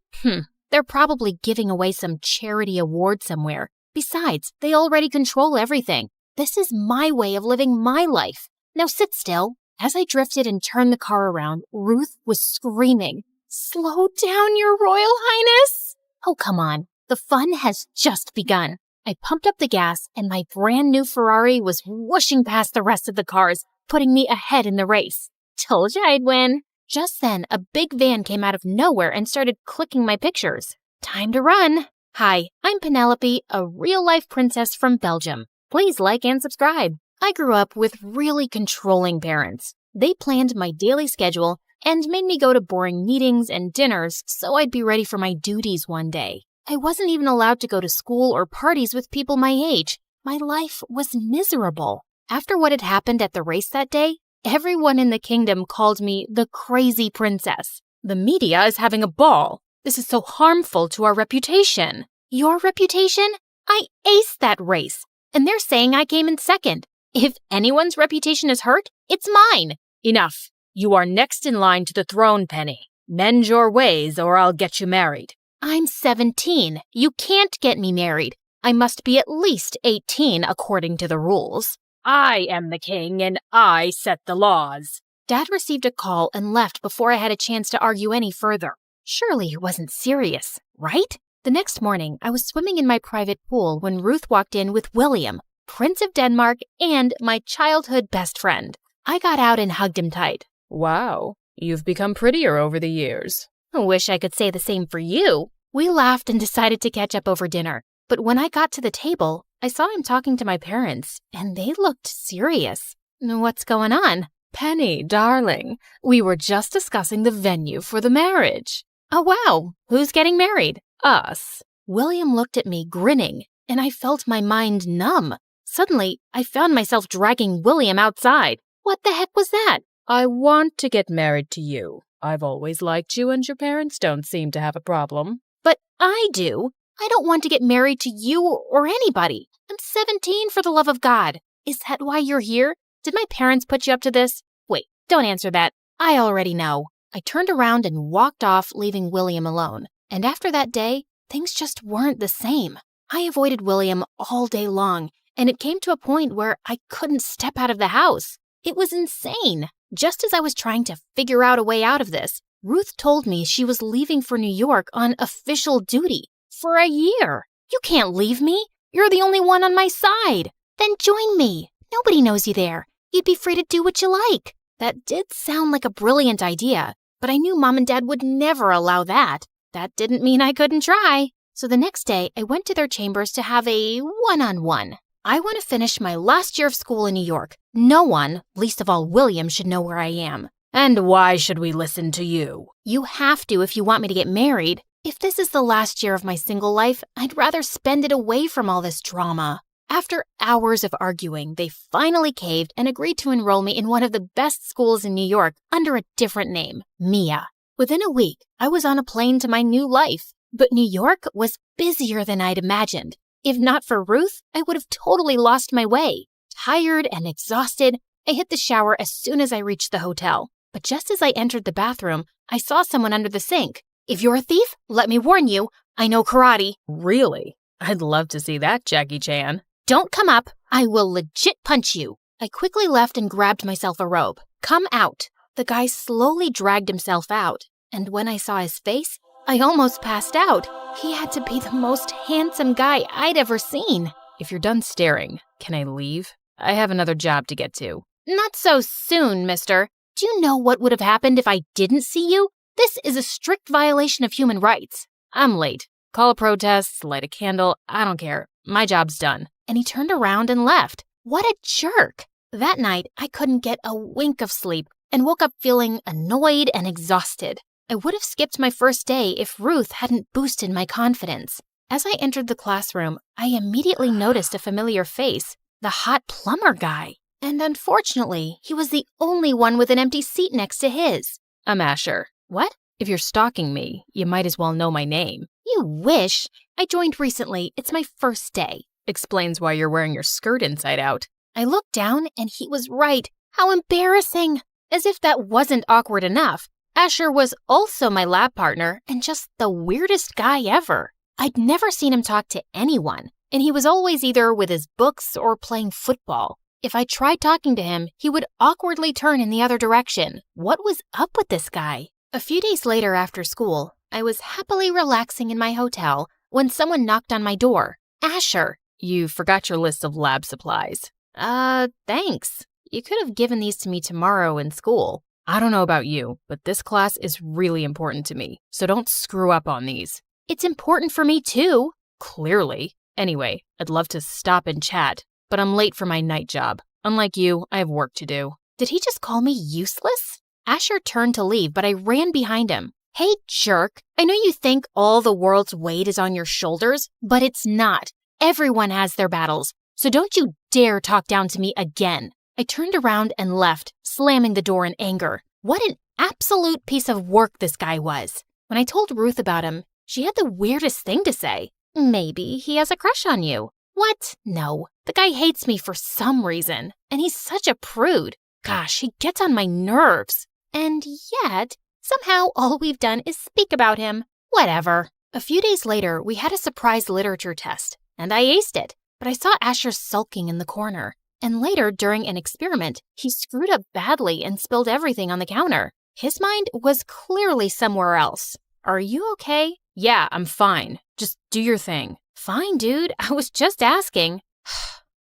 They're probably giving away some charity award somewhere. Besides, they already control everything. This is my way of living my life. Now sit still. As I drifted and turned the car around, Ruth was screaming, "Slow down, Your Royal Highness!" Oh, come on. The fun has just begun. I pumped up the gas, and my brand new Ferrari was whooshing past the rest of the cars, putting me ahead in the race. Told you I'd win. Just then, a big van came out of nowhere and started clicking my pictures. Time to run. Hi, I'm Penelope, a real-life princess from Belgium. Please like and subscribe. I grew up with really controlling parents. They planned my daily schedule and made me go to boring meetings and dinners so I'd be ready for my duties one day. I wasn't even allowed to go to school or parties with people my age. My life was miserable. After what had happened at the race that day, everyone in the kingdom called me the crazy princess. The media is having a ball. This is so harmful to our reputation. Your reputation? I aced that race, and they're saying I came in second. If anyone's reputation is hurt, it's mine. Enough. You are next in line to the throne, Penny. Mend your ways or I'll get you married. I'm 17. You can't get me married. I must be at least 18 according to the rules. I am the king and I set the laws. Dad received a call and left before I had a chance to argue any further. Surely it wasn't serious, right? The next morning, I was swimming in my private pool when Ruth walked in with William, Prince of Denmark, and my childhood best friend. I got out and hugged him tight. Wow, you've become prettier over the years. I wish I could say the same for you. We laughed and decided to catch up over dinner. But when I got to the table, I saw him talking to my parents, and they looked serious. What's going on? Penny, darling, we were just discussing the venue for the marriage. Oh, wow. Who's getting married? Us. William looked at me, grinning, and I felt my mind numb. Suddenly, I found myself dragging William outside. What the heck was that? I want to get married to you. I've always liked you, and your parents don't seem to have a problem. But I do. I don't want to get married to you or anybody. I'm 17, for the love of God. Is that why you're here? Did my parents put you up to this? Wait, don't answer that. I already know. I turned around and walked off, leaving William alone. And after that day, things just weren't the same. I avoided William all day long, and it came to a point where I couldn't step out of the house. It was insane. Just as I was trying to figure out a way out of this, Ruth told me she was leaving for New York on official duty for a year. You can't leave me. You're the only one on my side. Then join me. Nobody knows you there. You'd be free to do what you like. That did sound like a brilliant idea, but I knew Mom and Dad would never allow that. That didn't mean I couldn't try. So the next day, I went to their chambers to have a one-on-one. I want to finish my last year of school in New York. No one, least of all William, should know where I am. And why should we listen to you? You have to if you want me to get married. If this is the last year of my single life, I'd rather spend it away from all this drama. After hours of arguing, they finally caved and agreed to enroll me in one of the best schools in New York under a different name, Mia. Within a week, I was on a plane to my new life. But New York was busier than I'd imagined. If not for Ruth, I would have totally lost my way. Tired and exhausted, I hit the shower as soon as I reached the hotel. But just as I entered the bathroom, I saw someone under the sink. If you're a thief, let me warn you, I know karate. Really? I'd love to see that, Jackie Chan. Don't come up. I will legit punch you. I quickly left and grabbed myself a robe. Come out. The guy slowly dragged himself out, and when I saw his face, I almost passed out. He had to be the most handsome guy I'd ever seen. If you're done staring, can I leave? I have another job to get to. Not so soon, mister. Do you know what would have happened if I didn't see you? This is a strict violation of human rights. I'm late. Call a protest, light a candle, I don't care. My job's done. And he turned around and left. What a jerk. That night, I couldn't get a wink of sleep and woke up feeling annoyed and exhausted. I would have skipped my first day if Ruth hadn't boosted my confidence. As I entered the classroom, I immediately noticed a familiar face, the hot plumber guy. And unfortunately, he was the only one with an empty seat next to his. I'm Asher. What? If you're stalking me, you might as well know my name. You wish. I joined recently. It's my first day. Explains why you're wearing your skirt inside out. I looked down and he was right. How embarrassing. As if that wasn't awkward enough, Asher was also my lab partner and just the weirdest guy ever. I'd never seen him talk to anyone, and he was always either with his books or playing football. If I tried talking to him, he would awkwardly turn in the other direction. What was up with this guy? A few days later after school, I was happily relaxing in my hotel when someone knocked on my door. Asher. You forgot your list of lab supplies. Thanks. You could have given these to me tomorrow in school. I don't know about you, but this class is really important to me, so don't screw up on these. It's important for me too. Clearly. Anyway, I'd love to stop and chat, but I'm late for my night job. Unlike you, I have work to do. Did he just call me useless? Asher turned to leave, but I ran behind him. Hey, jerk. I know you think all the world's weight is on your shoulders, but it's not. Everyone has their battles, so don't you dare talk down to me again. I turned around and left, slamming the door in anger. What an absolute piece of work this guy was. When I told Ruth about him, she had the weirdest thing to say. Maybe he has a crush on you. What? No. The guy hates me for some reason, and he's such a prude. Gosh, he gets on my nerves. And yet, somehow all we've done is speak about him. Whatever. A few days later, we had a surprise literature test, and I aced it. But I saw Asher sulking in the corner. And later, during an experiment, he screwed up badly and spilled everything on the counter. His mind was clearly somewhere else. Are you okay? Yeah, I'm fine. Just do your thing. Fine, dude. I was just asking.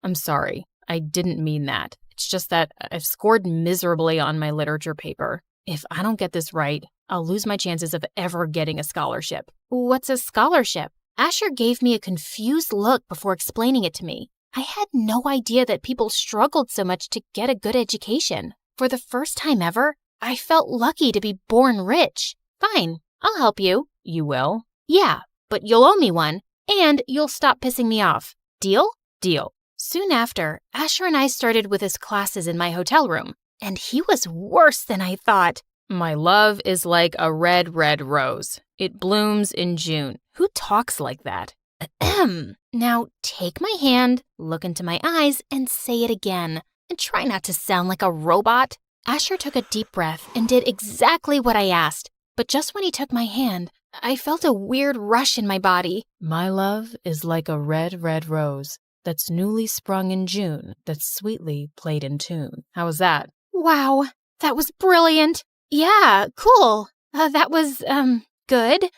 I'm sorry. I didn't mean that. It's just that I've scored miserably on my literature paper. If I don't get this right, I'll lose my chances of ever getting a scholarship. What's a scholarship? Asher gave me a confused look before explaining it to me. I had no idea that people struggled so much to get a good education. For the first time ever, I felt lucky to be born rich. Fine, I'll help you. You will? Yeah, but you'll owe me one, and you'll stop pissing me off. Deal? Deal. Soon after, Asher and I started with his classes in my hotel room, and he was worse than I thought. My love is like a red, red rose. It blooms in June. Who talks like that? Ahem. Now take my hand, look into my eyes, and say it again. And try not to sound like a robot. Asher took a deep breath and did exactly what I asked. But just when he took my hand, I felt a weird rush in my body. My love is like a red, red rose that's newly sprung in June, that's sweetly played in tune. How was that? Wow, that was brilliant. Yeah, cool. That was, good.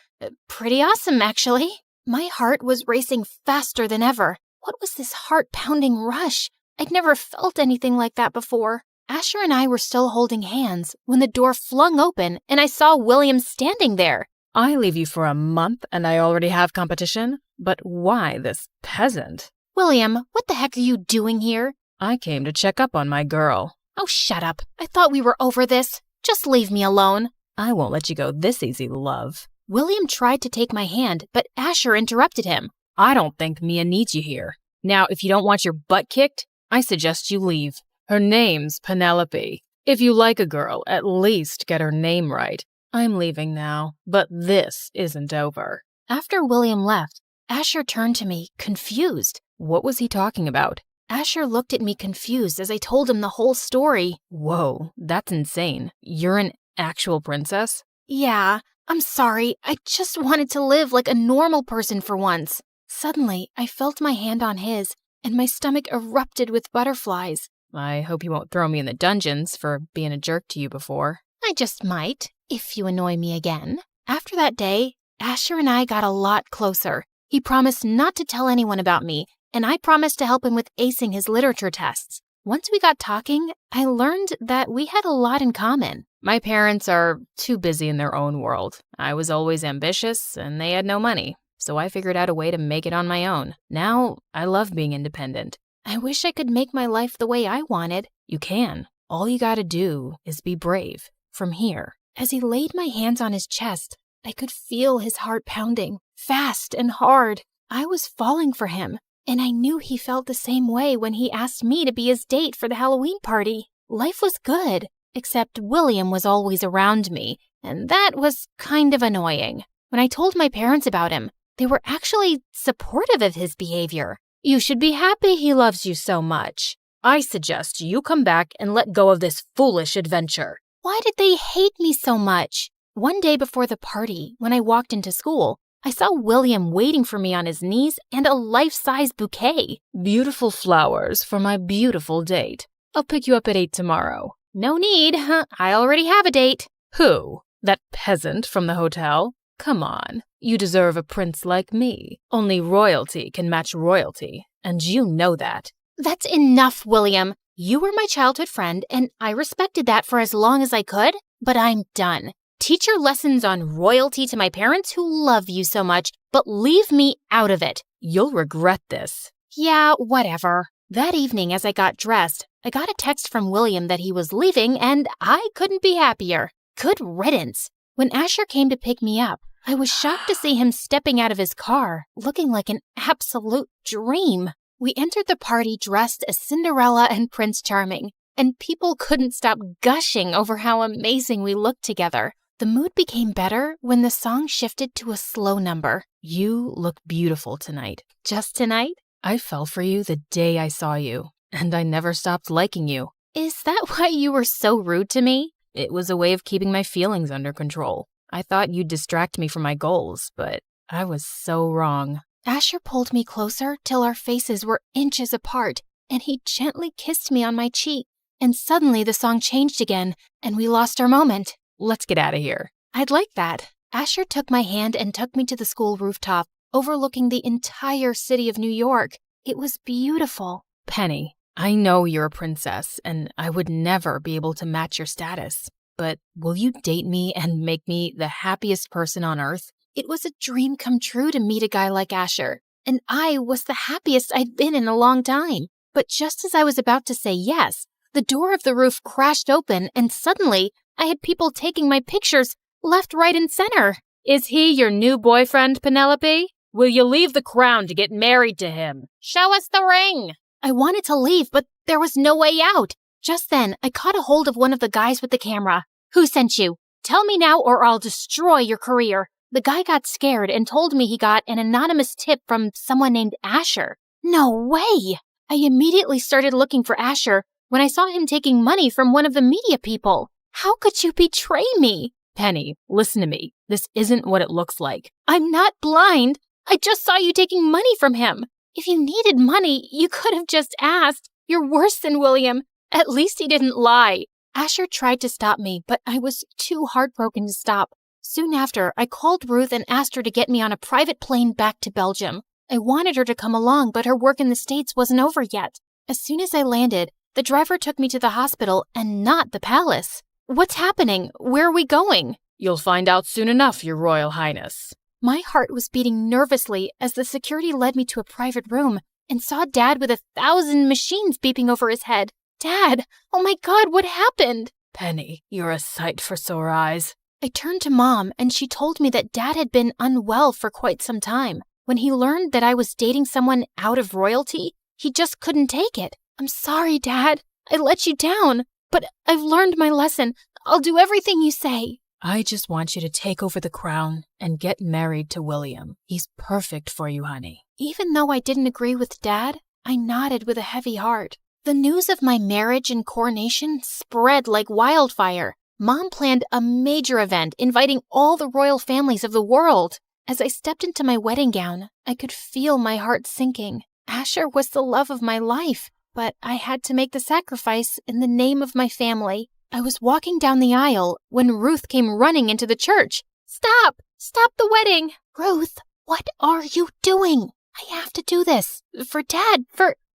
Pretty awesome, actually. My heart was racing faster than ever. What was this heart-pounding rush? I'd never felt anything like that before. Asher and I were still holding hands when the door flung open and I saw William standing there. I leave you for a month and I already have competition? But why this peasant? William, what the heck are you doing here? I came to check up on my girl. Oh, shut up. I thought we were over this. Just leave me alone. I won't let you go this easy, love. William tried to take my hand, but Asher interrupted him. I don't think Mia needs you here. Now, if you don't want your butt kicked, I suggest you leave. Her name's Penelope. If you like a girl, at least get her name right. I'm leaving now, but this isn't over. After William left, Asher turned to me, confused. What was he talking about? Asher looked at me confused as I told him the whole story. Whoa, that's insane. You're an actual princess? Yeah, I'm sorry. I just wanted to live like a normal person for once. Suddenly, I felt my hand on his, and my stomach erupted with butterflies. I hope you won't throw me in the dungeons for being a jerk to you before. I just might, if you annoy me again. After that day, Asher and I got a lot closer. He promised not to tell anyone about me, and I promised to help him with acing his literature tests. Once we got talking, I learned that we had a lot in common. My parents are too busy in their own world. I was always ambitious, and they had no money, so I figured out a way to make it on my own. Now, I love being independent. I wish I could make my life the way I wanted. You can. All you gotta do is be brave. From here. As he laid my hands on his chest, I could feel his heart pounding, fast and hard. I was falling for him. And I knew he felt the same way when he asked me to be his date for the Halloween party. Life was good, except William was always around me, and that was kind of annoying. When I told my parents about him, they were actually supportive of his behavior. You should be happy he loves you so much. I suggest you come back and let go of this foolish adventure. Why did they hate me so much? One day before the party, when I walked into school, I saw William waiting for me on his knees and a life-size bouquet. Beautiful flowers for my beautiful date. I'll pick you up at 8 tomorrow. No need. I already have a date. Who? That peasant from the hotel? Come on. You deserve a prince like me. Only royalty can match royalty, and you know that. That's enough, William. You were my childhood friend, and I respected that for as long as I could, but I'm done. Teach your lessons on royalty to my parents who love you so much, but leave me out of it. You'll regret this. Yeah, whatever. That evening, as I got dressed, I got a text from William that he was leaving, and I couldn't be happier. Good riddance. When Asher came to pick me up, I was shocked to see him stepping out of his car, looking like an absolute dream. We entered the party dressed as Cinderella and Prince Charming, and people couldn't stop gushing over how amazing we looked together. The mood became better when the song shifted to a slow number. You look beautiful tonight. Just tonight? I fell for you the day I saw you, and I never stopped liking you. Is that why you were so rude to me? It was a way of keeping my feelings under control. I thought you'd distract me from my goals, but I was so wrong. Asher pulled me closer till our faces were inches apart, and he gently kissed me on my cheek. And suddenly the song changed again, and we lost our moment. Let's get out of here. I'd like that. Asher took my hand and took me to the school rooftop, overlooking the entire city of New York. It was beautiful. Penny, I know you're a princess, and I would never be able to match your status. But will you date me and make me the happiest person on earth? It was a dream come true to meet a guy like Asher, and I was the happiest I'd been in a long time. But just as I was about to say yes, The door of the roof crashed open, and suddenly I had people taking my pictures left, right, and center. Is he your new boyfriend, Penelope? Will you leave the crown to get married to him? Show us the ring. I wanted to leave, but there was no way out. Just then, I caught a hold of one of the guys with the camera. Who sent you? Tell me now or I'll destroy your career. The guy got scared and told me he got an anonymous tip from someone named Asher. No way! I immediately started looking for Asher when I saw him taking money from one of the media people. How could you betray me? Penny, listen to me. This isn't what it looks like. I'm not blind. I just saw you taking money from him. If you needed money, you could have just asked. You're worse than William. At least he didn't lie. Asher tried to stop me, but I was too heartbroken to stop. Soon after, I called Ruth and asked her to get me on a private plane back to Belgium. I wanted her to come along, but her work in the States wasn't over yet. As soon as I landed, the driver took me to the hospital and not the palace. What's happening? Where are we going? You'll find out soon enough, Your Royal Highness. My heart was beating nervously as the security led me to a private room and saw Dad with 1,000 machines beeping over his head. Dad! Oh my God, what happened? Penny, you're a sight for sore eyes. I turned to Mom, and she told me that Dad had been unwell for quite some time. When he learned that I was dating someone out of royalty, he just couldn't take it. I'm sorry, Dad. I let you down, but I've learned my lesson. I'll do everything you say. I just want you to take over the crown and get married to William. He's perfect for you, honey. Even though I didn't agree with Dad, I nodded with a heavy heart. The news of my marriage and coronation spread like wildfire. Mom planned a major event inviting all the royal families of the world. As I stepped into my wedding gown, I could feel my heart sinking. Asher was the love of my life, but I had to make the sacrifice in the name of my family. I was walking down the aisle when Ruth came running into the church. Stop! Stop the wedding! Ruth, what are you doing? I have to do this. For Dad,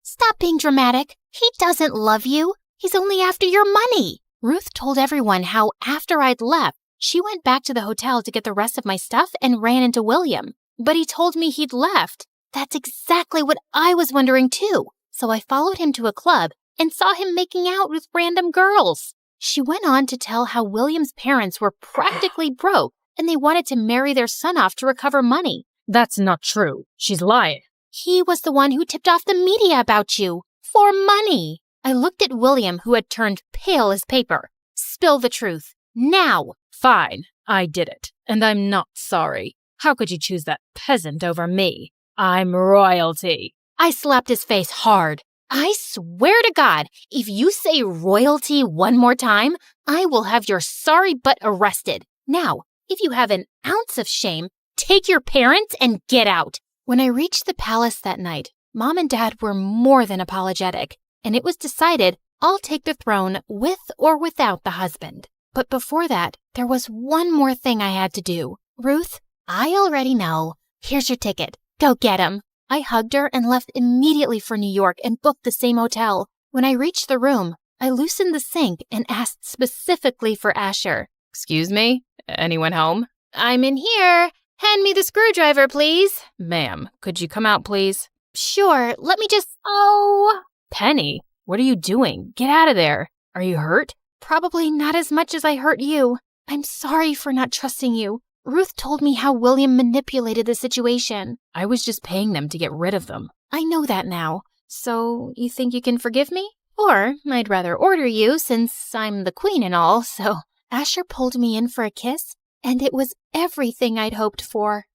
Stop being dramatic. He doesn't love you. He's only after your money. Ruth told everyone how after I'd left, she went back to the hotel to get the rest of my stuff and ran into William. But he told me he'd left. That's exactly what I was wondering too. So I followed him to a club and saw him making out with random girls. She went on to tell how William's parents were practically broke and they wanted to marry their son off to recover money. That's not true. She's lying. He was the one who tipped off the media about you. For money. I looked at William, who had turned pale as paper. Spill the truth. Now. Fine. I did it. And I'm not sorry. How could you choose that peasant over me? I'm royalty. I slapped his face hard. I swear to God, if you say royalty one more time, I will have your sorry butt arrested. Now, if you have an ounce of shame, take your parents and get out. When I reached the palace that night, Mom and Dad were more than apologetic, and it was decided I'll take the throne with or without the husband. But before that, there was one more thing I had to do. Ruth, I already know. Here's your ticket. Go get him. I hugged her and left immediately for New York and booked the same hotel. When I reached the room, I loosened the sink and asked specifically for Asher. Excuse me? Anyone home? I'm in here. Hand me the screwdriver, please. Ma'am, could you come out, please? Sure, let me just... Oh! Penny, what are you doing? Get out of there. Are you hurt? Probably not as much as I hurt you. I'm sorry for not trusting you. Ruth told me how William manipulated the situation. I was just paying them to get rid of them. I know that now. So, you think you can forgive me? Or, I'd rather order you since I'm the queen and all, so... Asher pulled me in for a kiss, and it was everything I'd hoped for.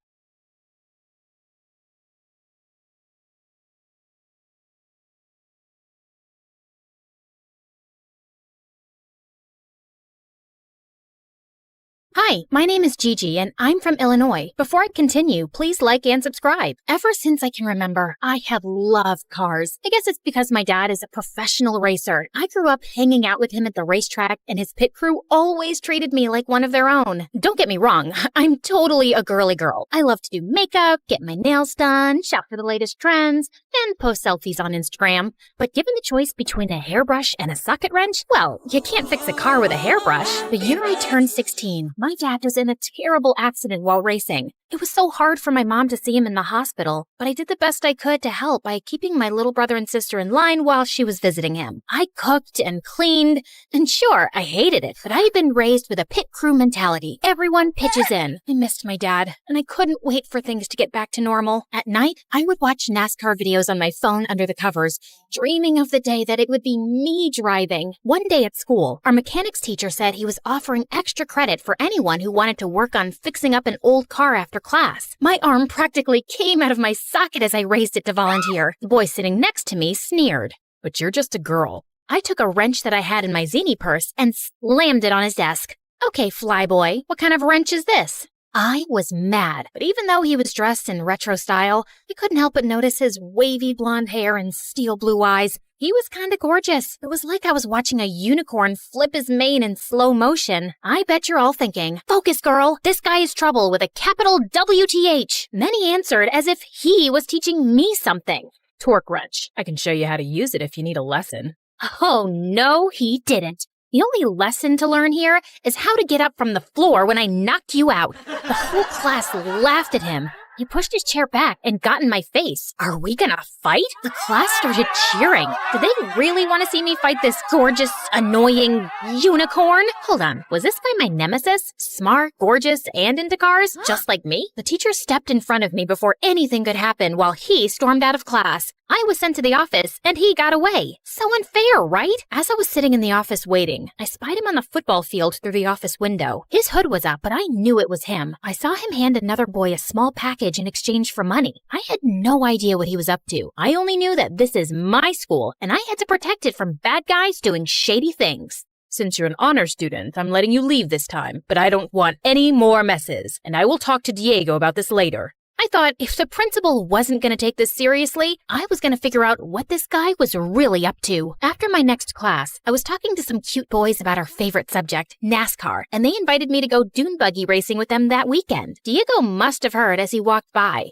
Hi, my name is Gigi, and I'm from Illinois. Before I continue, please like and subscribe. Ever since I can remember, I have loved cars. I guess it's because my dad is a professional racer. I grew up hanging out with him at the racetrack, and his pit crew always treated me like one of their own. Don't get me wrong, I'm totally a girly girl. I love to do makeup, get my nails done, shop for the latest trends, and post selfies on Instagram. But given the choice between a hairbrush and a socket wrench, well, you can't fix a car with a hairbrush. The year I turned 16, my dad was in a terrible accident while racing. It was so hard for my mom to see him in the hospital, but I did the best I could to help by keeping my little brother and sister in line while she was visiting him. I cooked and cleaned, and sure, I hated it, but I had been raised with a pit crew mentality. Everyone pitches in. I missed my dad, and I couldn't wait for things to get back to normal. At night, I would watch NASCAR videos on my phone under the covers, dreaming of the day that it would be me driving. One day at school, our mechanics teacher said he was offering extra credit for anyone who wanted to work on fixing up an old car after class. My arm practically came out of my socket as I raised it to volunteer. The boy sitting next to me sneered. But you're just a girl. I took a wrench that I had in my zini purse and slammed it on his desk. Okay, flyboy, what kind of wrench is this? I was mad, but even though he was dressed in retro style, I couldn't help but notice his wavy blonde hair and steel blue eyes. He was kinda gorgeous. It was like I was watching a unicorn flip his mane in slow motion. I bet you're all thinking, focus girl, this guy is trouble with a capital WTH. And then he answered as if he was teaching me something. Torque wrench. I can show you how to use it if you need a lesson. Oh, no, he didn't. The only lesson to learn here is how to get up from the floor when I knocked you out. The whole class laughed at him. He pushed his chair back and got in my face. Are we gonna fight? The class started cheering. Did they really want to see me fight this gorgeous, annoying unicorn? Hold on, was this guy my nemesis? Smart, gorgeous, and into cars? Just like me? The teacher stepped in front of me before anything could happen while he stormed out of class. I was sent to the office, and he got away. So unfair, right? As I was sitting in the office waiting, I spied him on the football field through the office window. His hood was up, but I knew it was him. I saw him hand another boy a small package in exchange for money. I had no idea what he was up to. I only knew that this is my school, and I had to protect it from bad guys doing shady things. Since you're an honor student, I'm letting you leave this time, but I don't want any more messes, and I will talk to Diego about this later. I thought if the principal wasn't going to take this seriously, I was going to figure out what this guy was really up to. After my next class, I was talking to some cute boys about our favorite subject, NASCAR, and they invited me to go dune buggy racing with them that weekend. Diego must have heard as he walked by.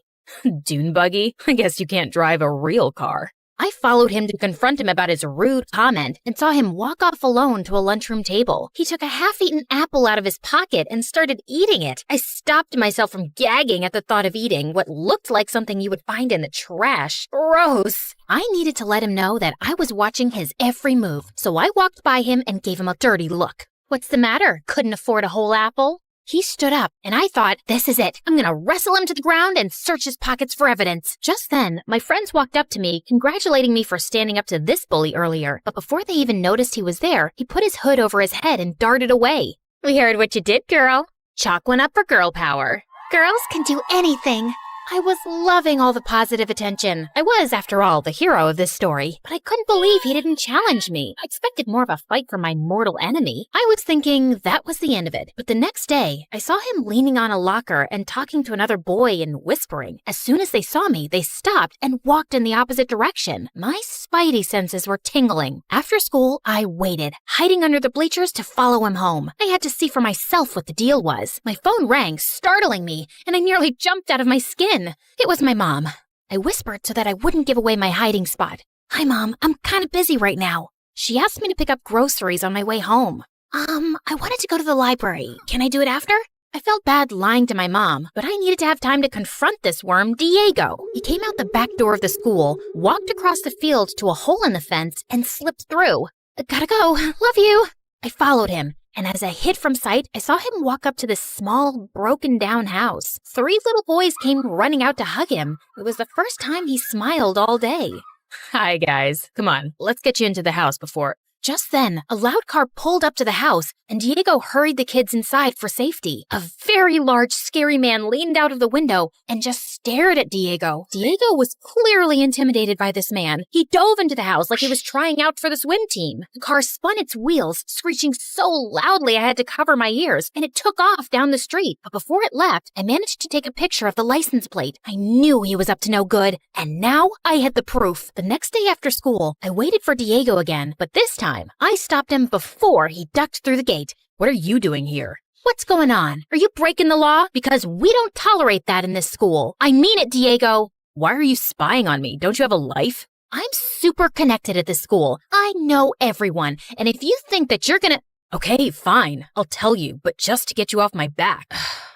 Dune buggy? I guess you can't drive a real car. I followed him to confront him about his rude comment and saw him walk off alone to a lunchroom table. He took a half-eaten apple out of his pocket and started eating it. I stopped myself from gagging at the thought of eating what looked like something you would find in the trash. Gross! I needed to let him know that I was watching his every move, so I walked by him and gave him a dirty look. What's the matter? Couldn't afford a whole apple? He stood up, and I thought, this is it. I'm gonna wrestle him to the ground and search his pockets for evidence. Just then, my friends walked up to me, congratulating me for standing up to this bully earlier. But before they even noticed he was there, he put his hood over his head and darted away. We heard what you did, girl. Chalk one up for girl power. Girls can do anything. I was loving all the positive attention. I was, after all, the hero of this story, but I couldn't believe he didn't challenge me. I expected more of a fight from my mortal enemy. I was thinking that was the end of it, but the next day, I saw him leaning on a locker and talking to another boy and whispering. As soon as they saw me, they stopped and walked in the opposite direction. My spidey senses were tingling. After school, I waited, hiding under the bleachers to follow him home. I had to see for myself what the deal was. My phone rang, startling me, and I nearly jumped out of my skin. It was my mom. I whispered so that I wouldn't give away my hiding spot. Hi, Mom. I'm kind of busy right now. She asked me to pick up groceries on my way home. I wanted to go to the library. Can I do it after? I felt bad lying to my mom, but I needed to have time to confront this worm, Diego. He came out the back door of the school, walked across the field to a hole in the fence, and slipped through. Gotta go. Love you. I followed him. And as I hid from sight, I saw him walk up to this small, broken-down house. 3 little boys came running out to hug him. It was the first time he smiled all day. Hi, guys. Come on, let's get you into the house before... Just then, a loud car pulled up to the house, and Diego hurried the kids inside for safety. A very large, scary man leaned out of the window and just stared at Diego. Diego was clearly intimidated by this man. He dove into the house like he was trying out for the swim team. The car spun its wheels, screeching so loudly I had to cover my ears, and it took off down the street. But before it left, I managed to take a picture of the license plate. I knew he was up to no good, and now I had the proof. The next day after school, I waited for Diego again, but this time, I stopped him before he ducked through the gate. What are you doing here? What's going on? Are you breaking the law? Because we don't tolerate that in this school. I mean it, Diego. Why are you spying on me? Don't you have a life? I'm super connected at this school. I know everyone. And if you think that you're gonna... Okay, fine. I'll tell you, but just to get you off my back.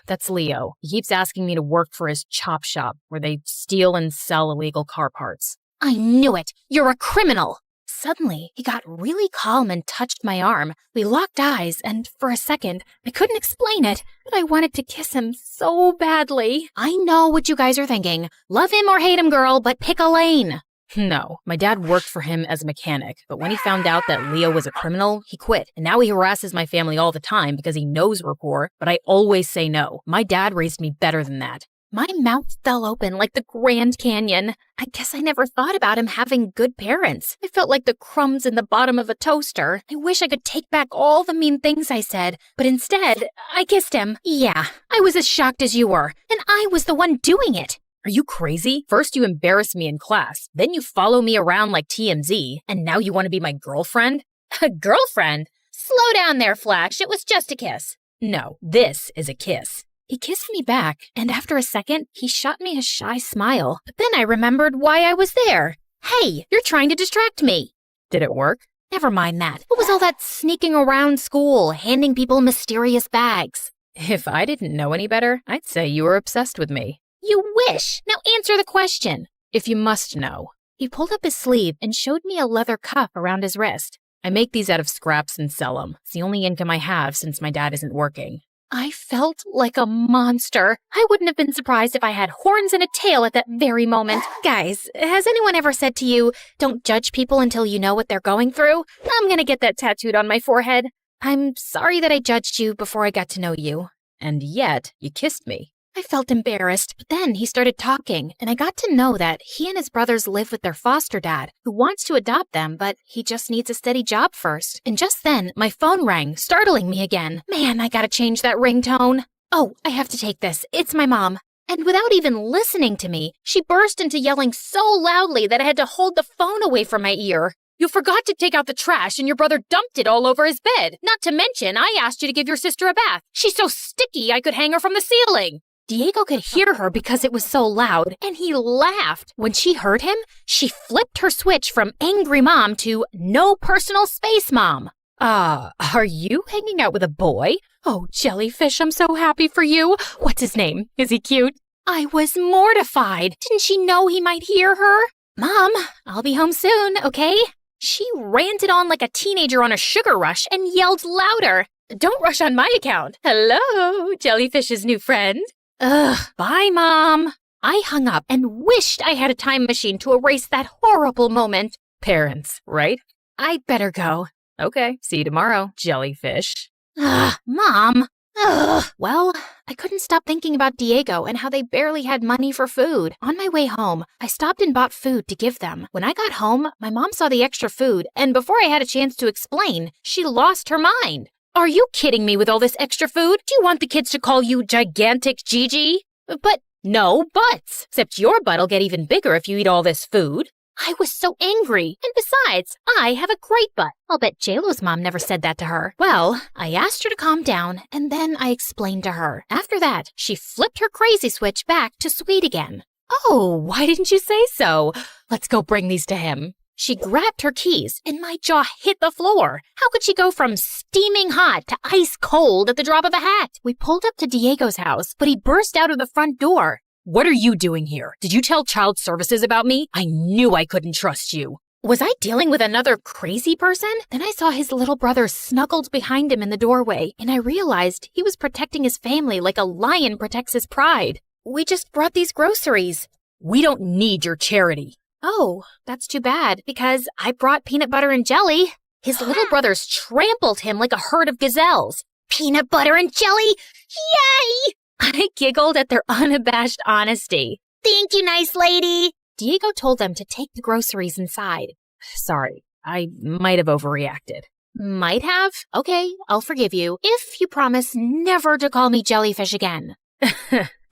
that's Leo. He keeps asking me to work for his chop shop, where they steal and sell illegal car parts. I knew it! You're a criminal! Suddenly, he got really calm and touched my arm. We locked eyes, and for a second, I couldn't explain it, but I wanted to kiss him so badly. I know what you guys are thinking. Love him or hate him, girl, but pick a lane. No, my dad worked for him as a mechanic, but when he found out that Leo was a criminal, he quit. And now he harasses my family all the time because he knows we're poor, but I always say no. My dad raised me better than that. My mouth fell open like the Grand Canyon. I guess I never thought about him having good parents. I felt like the crumbs in the bottom of a toaster. I wish I could take back all the mean things I said, but instead, I kissed him. Yeah, I was as shocked as you were, and I was the one doing it. Are you crazy? First you embarrass me in class, then you follow me around like TMZ, and now you want to be my girlfriend? A girlfriend? Slow down there, Flash. It was just a kiss. No, this is a kiss. He kissed me back, and after a second, he shot me a shy smile. But then I remembered why I was there. Hey, you're trying to distract me. Did it work? Never mind that. What was all that sneaking around school, handing people mysterious bags? If I didn't know any better, I'd say you were obsessed with me. You wish. Now answer the question. If you must know. He pulled up his sleeve and showed me a leather cuff around his wrist. I make these out of scraps and sell them. It's the only income I have since my dad isn't working. I felt like a monster. I wouldn't have been surprised if I had horns and a tail at that very moment. Guys, has anyone ever said to you, don't judge people until you know what they're going through? I'm gonna get that tattooed on my forehead. I'm sorry that I judged you before I got to know you. And yet, you kissed me. I felt embarrassed, but then he started talking, and I got to know that he and his brothers live with their foster dad, who wants to adopt them, but he just needs a steady job first. And just then, my phone rang, startling me again. Man, I gotta change that ringtone. Oh, I have to take this. It's my mom. And without even listening to me, she burst into yelling so loudly that I had to hold the phone away from my ear. You forgot to take out the trash and your brother dumped it all over his bed. Not to mention, I asked you to give your sister a bath. She's so sticky I could hang her from the ceiling. Diego could hear her because it was so loud, and he laughed. When she heard him, she flipped her switch from angry mom to no personal space mom. Are you hanging out with a boy? Oh, Jellyfish, I'm so happy for you. What's his name? Is he cute? I was mortified. Didn't she know he might hear her? Mom, I'll be home soon, okay? She ranted on like a teenager on a sugar rush and yelled louder. Don't rush on my account. Hello, Jellyfish's new friend. Ugh, bye, Mom. I hung up and wished I had a time machine to erase that horrible moment. Parents, right? I'd better go. Okay, see you tomorrow, Jellyfish. Ugh, Mom. Ugh. Well, I couldn't stop thinking about Diego and how they barely had money for food. On my way home, I stopped and bought food to give them. When I got home, my mom saw the extra food, and before I had a chance to explain, she lost her mind. Are you kidding me with all this extra food? Do you want the kids to call you Gigantic Gigi? But no buts. Except your butt'll get even bigger if you eat all this food. I was so angry. And besides, I have a great butt. I'll bet JLo's mom never said that to her. Well, I asked her to calm down, and then I explained to her. After that, she flipped her crazy switch back to sweet again. Oh, why didn't you say so? Let's go bring these to him. She grabbed her keys, and my jaw hit the floor. How could she go from steaming hot to ice cold at the drop of a hat? We pulled up to Diego's house, but he burst out of the front door. What are you doing here? Did you tell child services about me? I knew I couldn't trust you. Was I dealing with another crazy person? Then I saw his little brother snuggled behind him in the doorway, and I realized he was protecting his family like a lion protects his pride. We just brought these groceries. We don't need your charity. Oh, that's too bad, because I brought peanut butter and jelly. His little brothers trampled him like a herd of gazelles. Peanut butter and jelly? Yay! I giggled at their unabashed honesty. Thank you, nice lady. Diego told them to take the groceries inside. Sorry, I might have overreacted. Might have? Okay, I'll forgive you, if you promise never to call me Jellyfish again.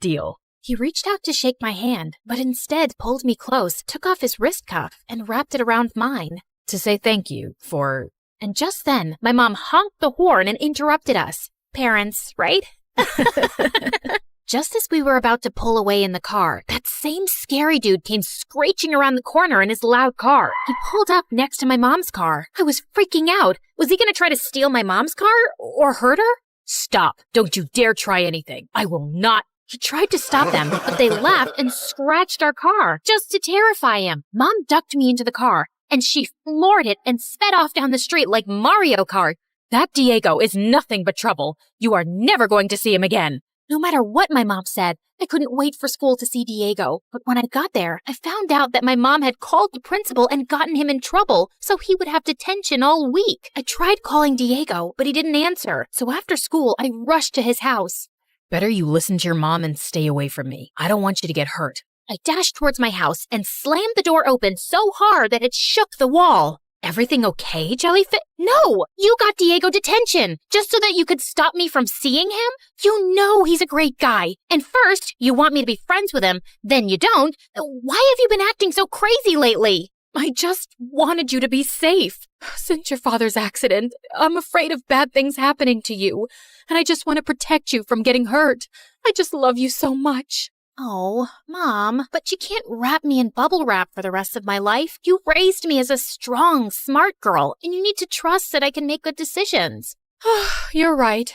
Deal. He reached out to shake my hand, but instead pulled me close, took off his wrist cuff, and wrapped it around mine. To say thank you for... And just then, my mom honked the horn and interrupted us. Parents, right? Just as we were about to pull away in the car, that same scary dude came screeching around the corner in his loud car. He pulled up next to my mom's car. I was freaking out. Was he going to try to steal my mom's car or hurt her? Stop. Don't you dare try anything. I will not. He tried to stop them, but they laughed and scratched our car just to terrify him. Mom ducked me into the car, and she floored it and sped off down the street like Mario Kart. That Diego is nothing but trouble. You are never going to see him again. No matter what my mom said, I couldn't wait for school to see Diego. But when I got there, I found out that my mom had called the principal and gotten him in trouble, so he would have detention all week. I tried calling Diego, but he didn't answer. So after school, I rushed to his house. Better you listen to your mom and stay away from me. I don't want you to get hurt. I dashed towards my house and slammed the door open so hard that it shook the wall. Everything okay, Jellyfish? No! You got Diego detention, just so that you could stop me from seeing him? You know he's a great guy. And first, you want me to be friends with him, then you don't. Why have you been acting so crazy lately? I just wanted you to be safe. Since your father's accident, I'm afraid of bad things happening to you, and I just want to protect you from getting hurt. I just love you so much. Oh, Mom, but you can't wrap me in bubble wrap for the rest of my life. You raised me as a strong, smart girl, and you need to trust that I can make good decisions. You're right.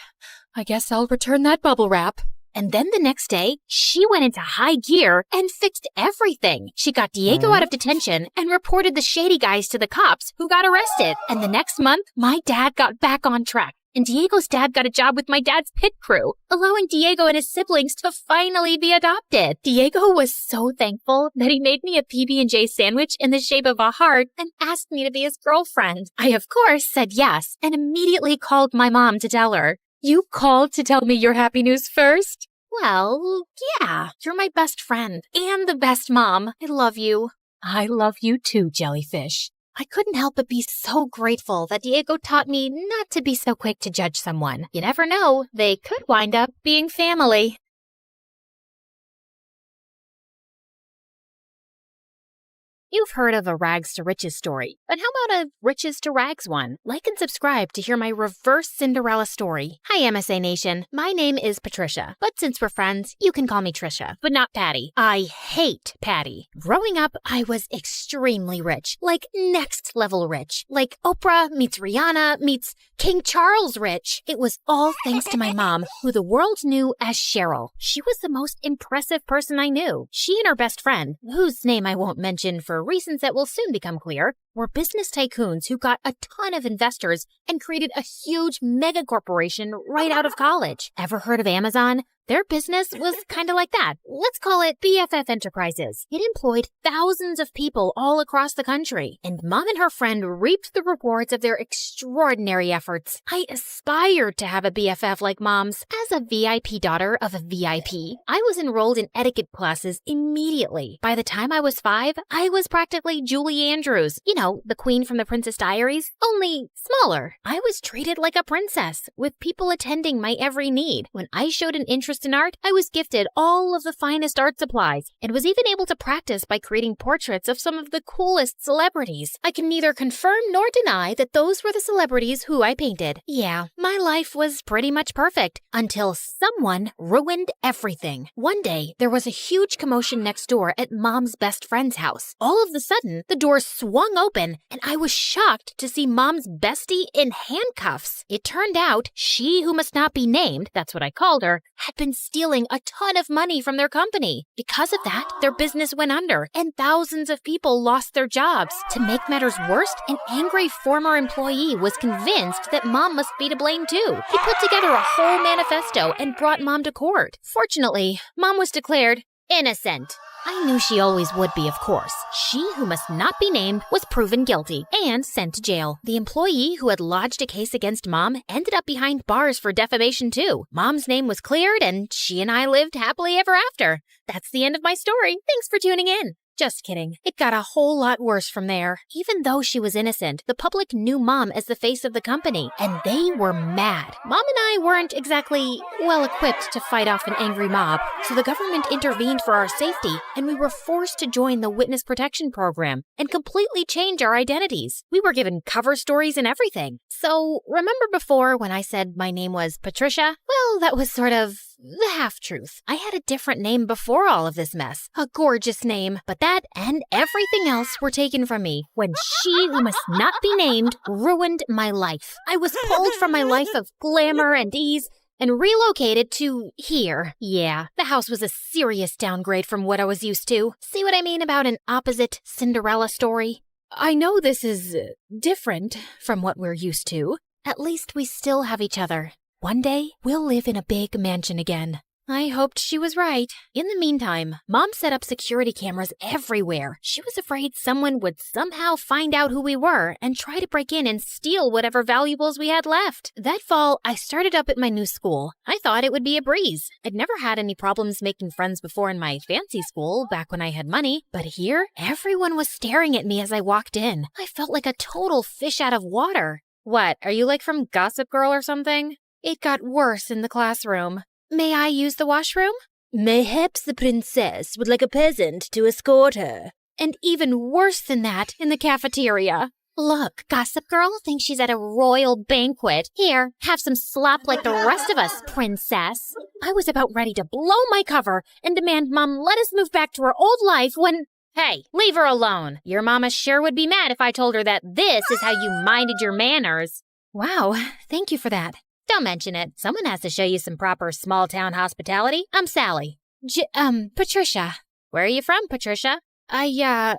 I guess I'll return that bubble wrap. And then the next day, she went into high gear and fixed everything. She got Diego out of detention and reported the shady guys to the cops who got arrested. And the next month, my dad got back on track. And Diego's dad got a job with my dad's pit crew, allowing Diego and his siblings to finally be adopted. Diego was so thankful that he made me a PB&J sandwich in the shape of a heart and asked me to be his girlfriend. I, of course, said yes and immediately called my mom to tell her. You called to tell me your happy news first? Well, yeah. You're my best friend and the best mom. I love you. I love you too, Jellyfish. I couldn't help but be so grateful that Diego taught me not to be so quick to judge someone. You never know, they could wind up being family. You've heard of a rags to riches story, but how about a riches to rags one? Like and subscribe to hear my reverse Cinderella story. Hi, MSA Nation. My name is Patricia, but since we're friends, you can call me Trisha, but not Patty. I hate Patty. Growing up, I was extremely rich, like next level rich, like Oprah meets Rihanna meets King Charles rich. It was all thanks to my mom, who the world knew as Cheryl. She was the most impressive person I knew. She and her best friend, whose name I won't mention for reasons that will soon become clear, were business tycoons who got a ton of investors and created a huge mega corporation right out of college. Ever heard of Amazon? Their business was kind of like that. Let's call it BFF Enterprises. It employed thousands of people all across the country, and Mom and her friend reaped the rewards of their extraordinary efforts. I aspired to have a BFF like Mom's. As a VIP daughter of a VIP, I was enrolled in etiquette classes immediately. By the time I was 5, I was practically Julie Andrews. You know, the queen from the Princess Diaries, only smaller. I was treated like a princess, with people attending my every need. When I showed an interest in art, I was gifted all of the finest art supplies and was even able to practice by creating portraits of some of the coolest celebrities. I can neither confirm nor deny that those were the celebrities who I painted. Yeah, my life was pretty much perfect until someone ruined everything. One day, there was a huge commotion next door at Mom's best friend's house. All of a sudden, the door swung open and I was shocked to see Mom's bestie in handcuffs. It turned out she who must not be named, that's what I called her, had been stealing a ton of money from their company. Because of that, their business went under and thousands of people lost their jobs. To make matters worse, an angry former employee was convinced that Mom must be to blame too. He put together a whole manifesto and brought Mom to court. Fortunately, Mom was declared innocent. I knew she always would be, of course. She who must not be named was proven guilty and sent to jail. The employee who had lodged a case against Mom ended up behind bars for defamation too. Mom's name was cleared and she and I lived happily ever after. That's the end of my story. Thanks for tuning in. Just kidding. It got a whole lot worse from there. Even though she was innocent, the public knew Mom as the face of the company, and they were mad. Mom and I weren't exactly well-equipped to fight off an angry mob, so the government intervened for our safety, and we were forced to join the Witness Protection Program and completely change our identities. We were given cover stories and everything. So, remember before when I said my name was Patricia? Well, that was sort of the half-truth. I had a different name before all of this mess. A gorgeous name. But that and everything else were taken from me when she who must not be named ruined my life. I was pulled from my life of glamour and ease and relocated to here. Yeah, the house was a serious downgrade from what I was used to. See what I mean about an opposite Cinderella story? I know this is different from what we're used to. At least we still have each other. One day, we'll live in a big mansion again. I hoped she was right. In the meantime, Mom set up security cameras everywhere. She was afraid someone would somehow find out who we were and try to break in and steal whatever valuables we had left. That fall, I started up at my new school. I thought it would be a breeze. I'd never had any problems making friends before in my fancy school, back when I had money. But here, everyone was staring at me as I walked in. I felt like a total fish out of water. What, are you like from Gossip Girl or something? It got worse in the classroom. May I use the washroom? Mayhaps the princess would like a peasant to escort her. And even worse than that, in the cafeteria. Look, Gossip Girl thinks she's at a royal banquet. Here, have some slop like the rest of us, princess. I was about ready to blow my cover and demand Mom let us move back to our old life when... Hey, leave her alone. Your mama sure would be mad if I told her that this is how you minded your manners. Wow, thank you for that. Don't mention it. Someone has to show you some proper small-town hospitality. I'm Sally. Patricia. Where are you from, Patricia? I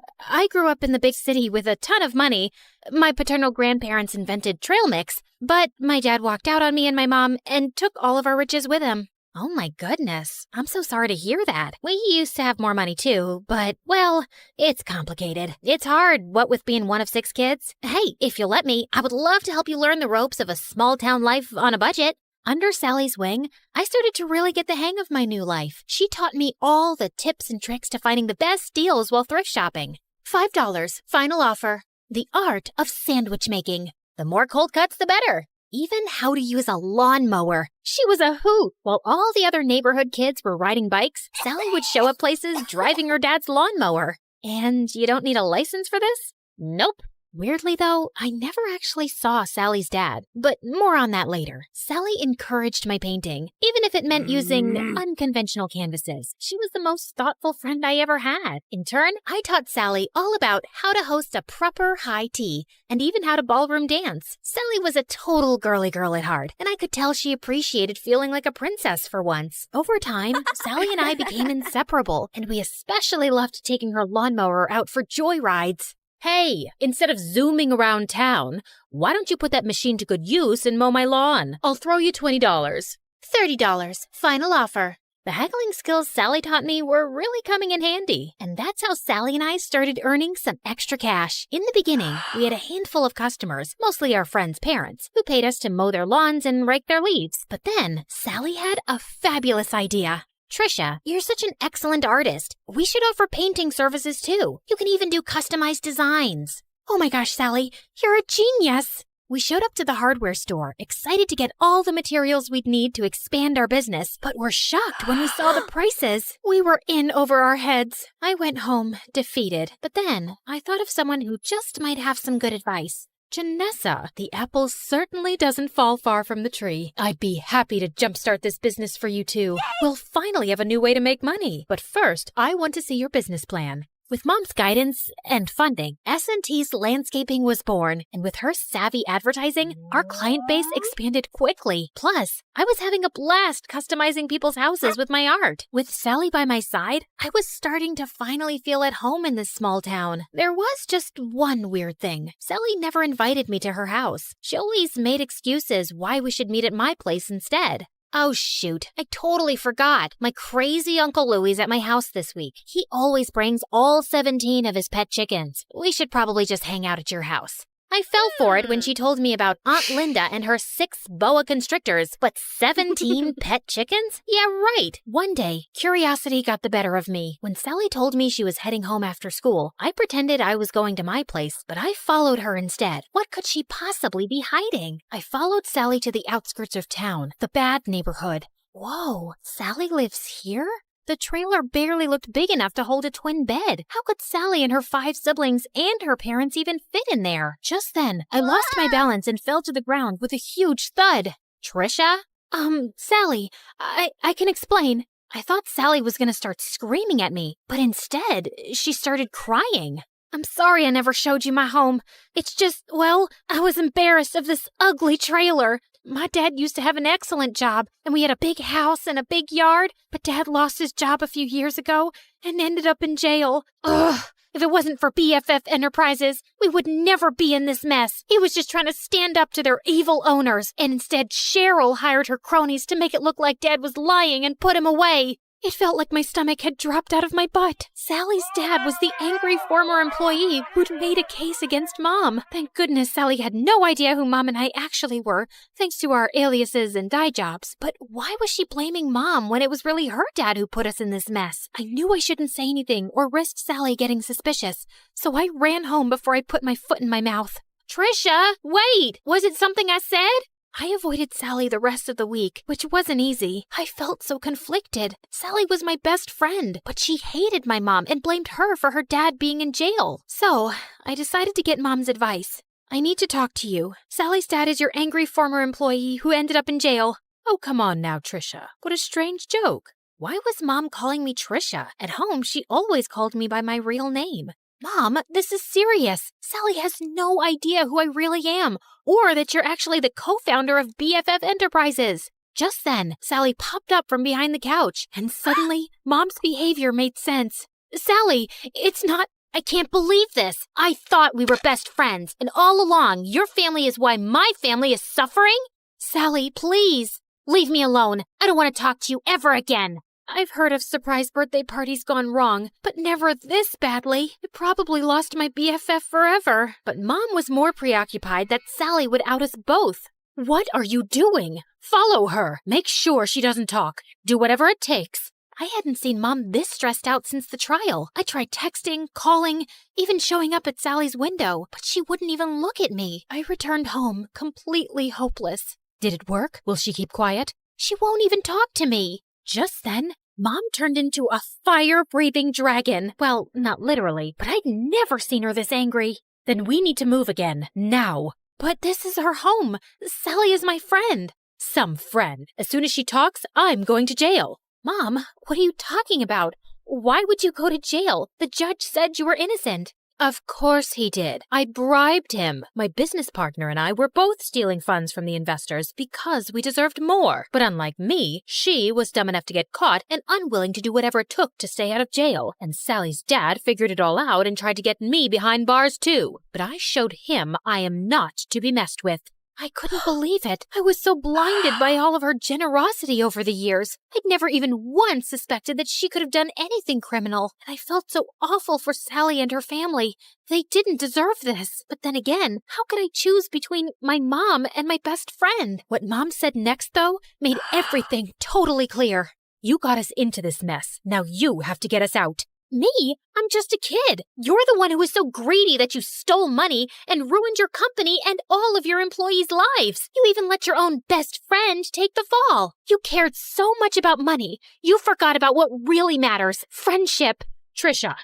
grew up in the big city with a ton of money. My paternal grandparents invented trail mix, but my dad walked out on me and my mom and took all of our riches with him. Oh my goodness. I'm so sorry to hear that. We used to have more money too, but, well, it's complicated. It's hard, what with being one of 6 kids. Hey, if you'll let me, I would love to help you learn the ropes of a small-town life on a budget. Under Sally's wing, I started to really get the hang of my new life. She taught me all the tips and tricks to finding the best deals while thrift shopping. $5, final offer. The art of sandwich making. The more cold cuts, the better. Even how to use a lawnmower. She was a hoot. While all the other neighborhood kids were riding bikes, Sally would show up places driving her dad's lawnmower. And you don't need a license for this? Nope. Weirdly, though, I never actually saw Sally's dad, but more on that later. Sally encouraged my painting, even if it meant using unconventional canvases. She was the most thoughtful friend I ever had. In turn, I taught Sally all about how to host a proper high tea, and even how to ballroom dance. Sally was a total girly girl at heart, and I could tell she appreciated feeling like a princess for once. Over time, Sally and I became inseparable, and we especially loved taking her lawnmower out for joyrides. Hey, instead of zooming around town, why don't you put that machine to good use and mow my lawn? I'll throw you $20. $30, final offer. The haggling skills Sally taught me were really coming in handy, and that's how Sally and I started earning some extra cash. In the beginning, we had a handful of customers, mostly our friends' parents, who paid us to mow their lawns and rake their leaves. But then, Sally had a fabulous idea. Trisha, you're such an excellent artist. We should offer painting services too. You can even do customized designs. Oh my gosh, Sally, you're a genius. We showed up to the hardware store, excited to get all the materials we'd need to expand our business, but were shocked when we saw the prices. We were in over our heads. I went home, defeated. But then, I thought of someone who just might have some good advice. Janessa, the apple certainly doesn't fall far from the tree. I'd be happy to jumpstart this business for you too. We'll finally have a new way to make money. But first, I want to see your business plan. With Mom's guidance and funding, S&T's landscaping was born, and with her savvy advertising, our client base expanded quickly. Plus, I was having a blast customizing people's houses with my art. With Sally by my side, I was starting to finally feel at home in this small town. There was just one weird thing. Sally never invited me to her house. She always made excuses why we should meet at my place instead. Oh shoot, I totally forgot. My crazy Uncle Louie's at my house this week. He always brings all 17 of his pet chickens. We should probably just hang out at your house. I fell for it when she told me about Aunt Linda and her 6 boa constrictors, but 17 pet chickens? Yeah, right. One day, curiosity got the better of me. When Sally told me she was heading home after school, I pretended I was going to my place, but I followed her instead. What could she possibly be hiding? I followed Sally to the outskirts of town, the bad neighborhood. Whoa, Sally lives here? The trailer barely looked big enough to hold a twin bed. How could Sally and her 5 siblings and her parents even fit in there? Just then, I lost my balance and fell to the ground with a huge thud. Trisha? Sally, I can explain. I thought Sally was gonna start screaming at me, but instead, she started crying. I'm sorry I never showed you my home. It's just, well, I was embarrassed of this ugly trailer. My dad used to have an excellent job, and we had a big house and a big yard, but Dad lost his job a few years ago and ended up in jail. Ugh. If it wasn't for BFF Enterprises, we would never be in this mess. He was just trying to stand up to their evil owners, and instead Cheryl hired her cronies to make it look like Dad was lying and put him away. It felt like my stomach had dropped out of my butt. Sally's dad was the angry former employee who'd made a case against Mom. Thank goodness Sally had no idea who Mom and I actually were, thanks to our aliases and dye jobs. But why was she blaming Mom when it was really her dad who put us in this mess? I knew I shouldn't say anything or risk Sally getting suspicious, so I ran home before I put my foot in my mouth. Trisha, wait! Was it something I said? I avoided Sally the rest of the week, which wasn't easy. I felt so conflicted. Sally was my best friend, but she hated my mom and blamed her for her dad being in jail. So, I decided to get Mom's advice. I need to talk to you. Sally's dad is your angry former employee who ended up in jail. Oh, come on now, Trisha. What a strange joke. Why was Mom calling me Trisha? At home, she always called me by my real name. Mom, this is serious. Sally has no idea who I really am, or that you're actually the co-founder of BFF Enterprises. Just then, Sally popped up from behind the couch, and suddenly, Mom's behavior made sense. Sally, it's not... I can't believe this. I thought we were best friends, and all along, your family is why my family is suffering? Sally, please, leave me alone. I don't want to talk to you ever again. I've heard of surprise birthday parties gone wrong, but never this badly. I probably lost my BFF forever. But Mom was more preoccupied that Sally would out us both. What are you doing? Follow her. Make sure she doesn't talk. Do whatever it takes. I hadn't seen Mom this stressed out since the trial. I tried texting, calling, even showing up at Sally's window, but she wouldn't even look at me. I returned home completely hopeless. Did it work? Will she keep quiet? She won't even talk to me. Just then, Mom turned into a fire-breathing dragon. Well, not literally, but I'd never seen her this angry. Then we need to move again, now. But this is her home. Sally is my friend. Some friend. As soon as she talks, I'm going to jail. Mom, what are you talking about? Why would you go to jail? The judge said you were innocent. Of course he did. I bribed him. My business partner and I were both stealing funds from the investors because we deserved more. But unlike me, she was dumb enough to get caught and unwilling to do whatever it took to stay out of jail. And Sally's dad figured it all out and tried to get me behind bars too. But I showed him I am not to be messed with. I couldn't believe it. I was so blinded by all of her generosity over the years. I'd never even once suspected that she could have done anything criminal. And I felt so awful for Sally and her family. They didn't deserve this. But then again, how could I choose between my mom and my best friend? What Mom said next, though, made everything totally clear. You got us into this mess. Now you have to get us out. Me? I'm just a kid. You're the one who was so greedy that you stole money and ruined your company and all of your employees' lives. You even let your own best friend take the fall. You cared so much about money, you forgot about what really matters, friendship. Trisha,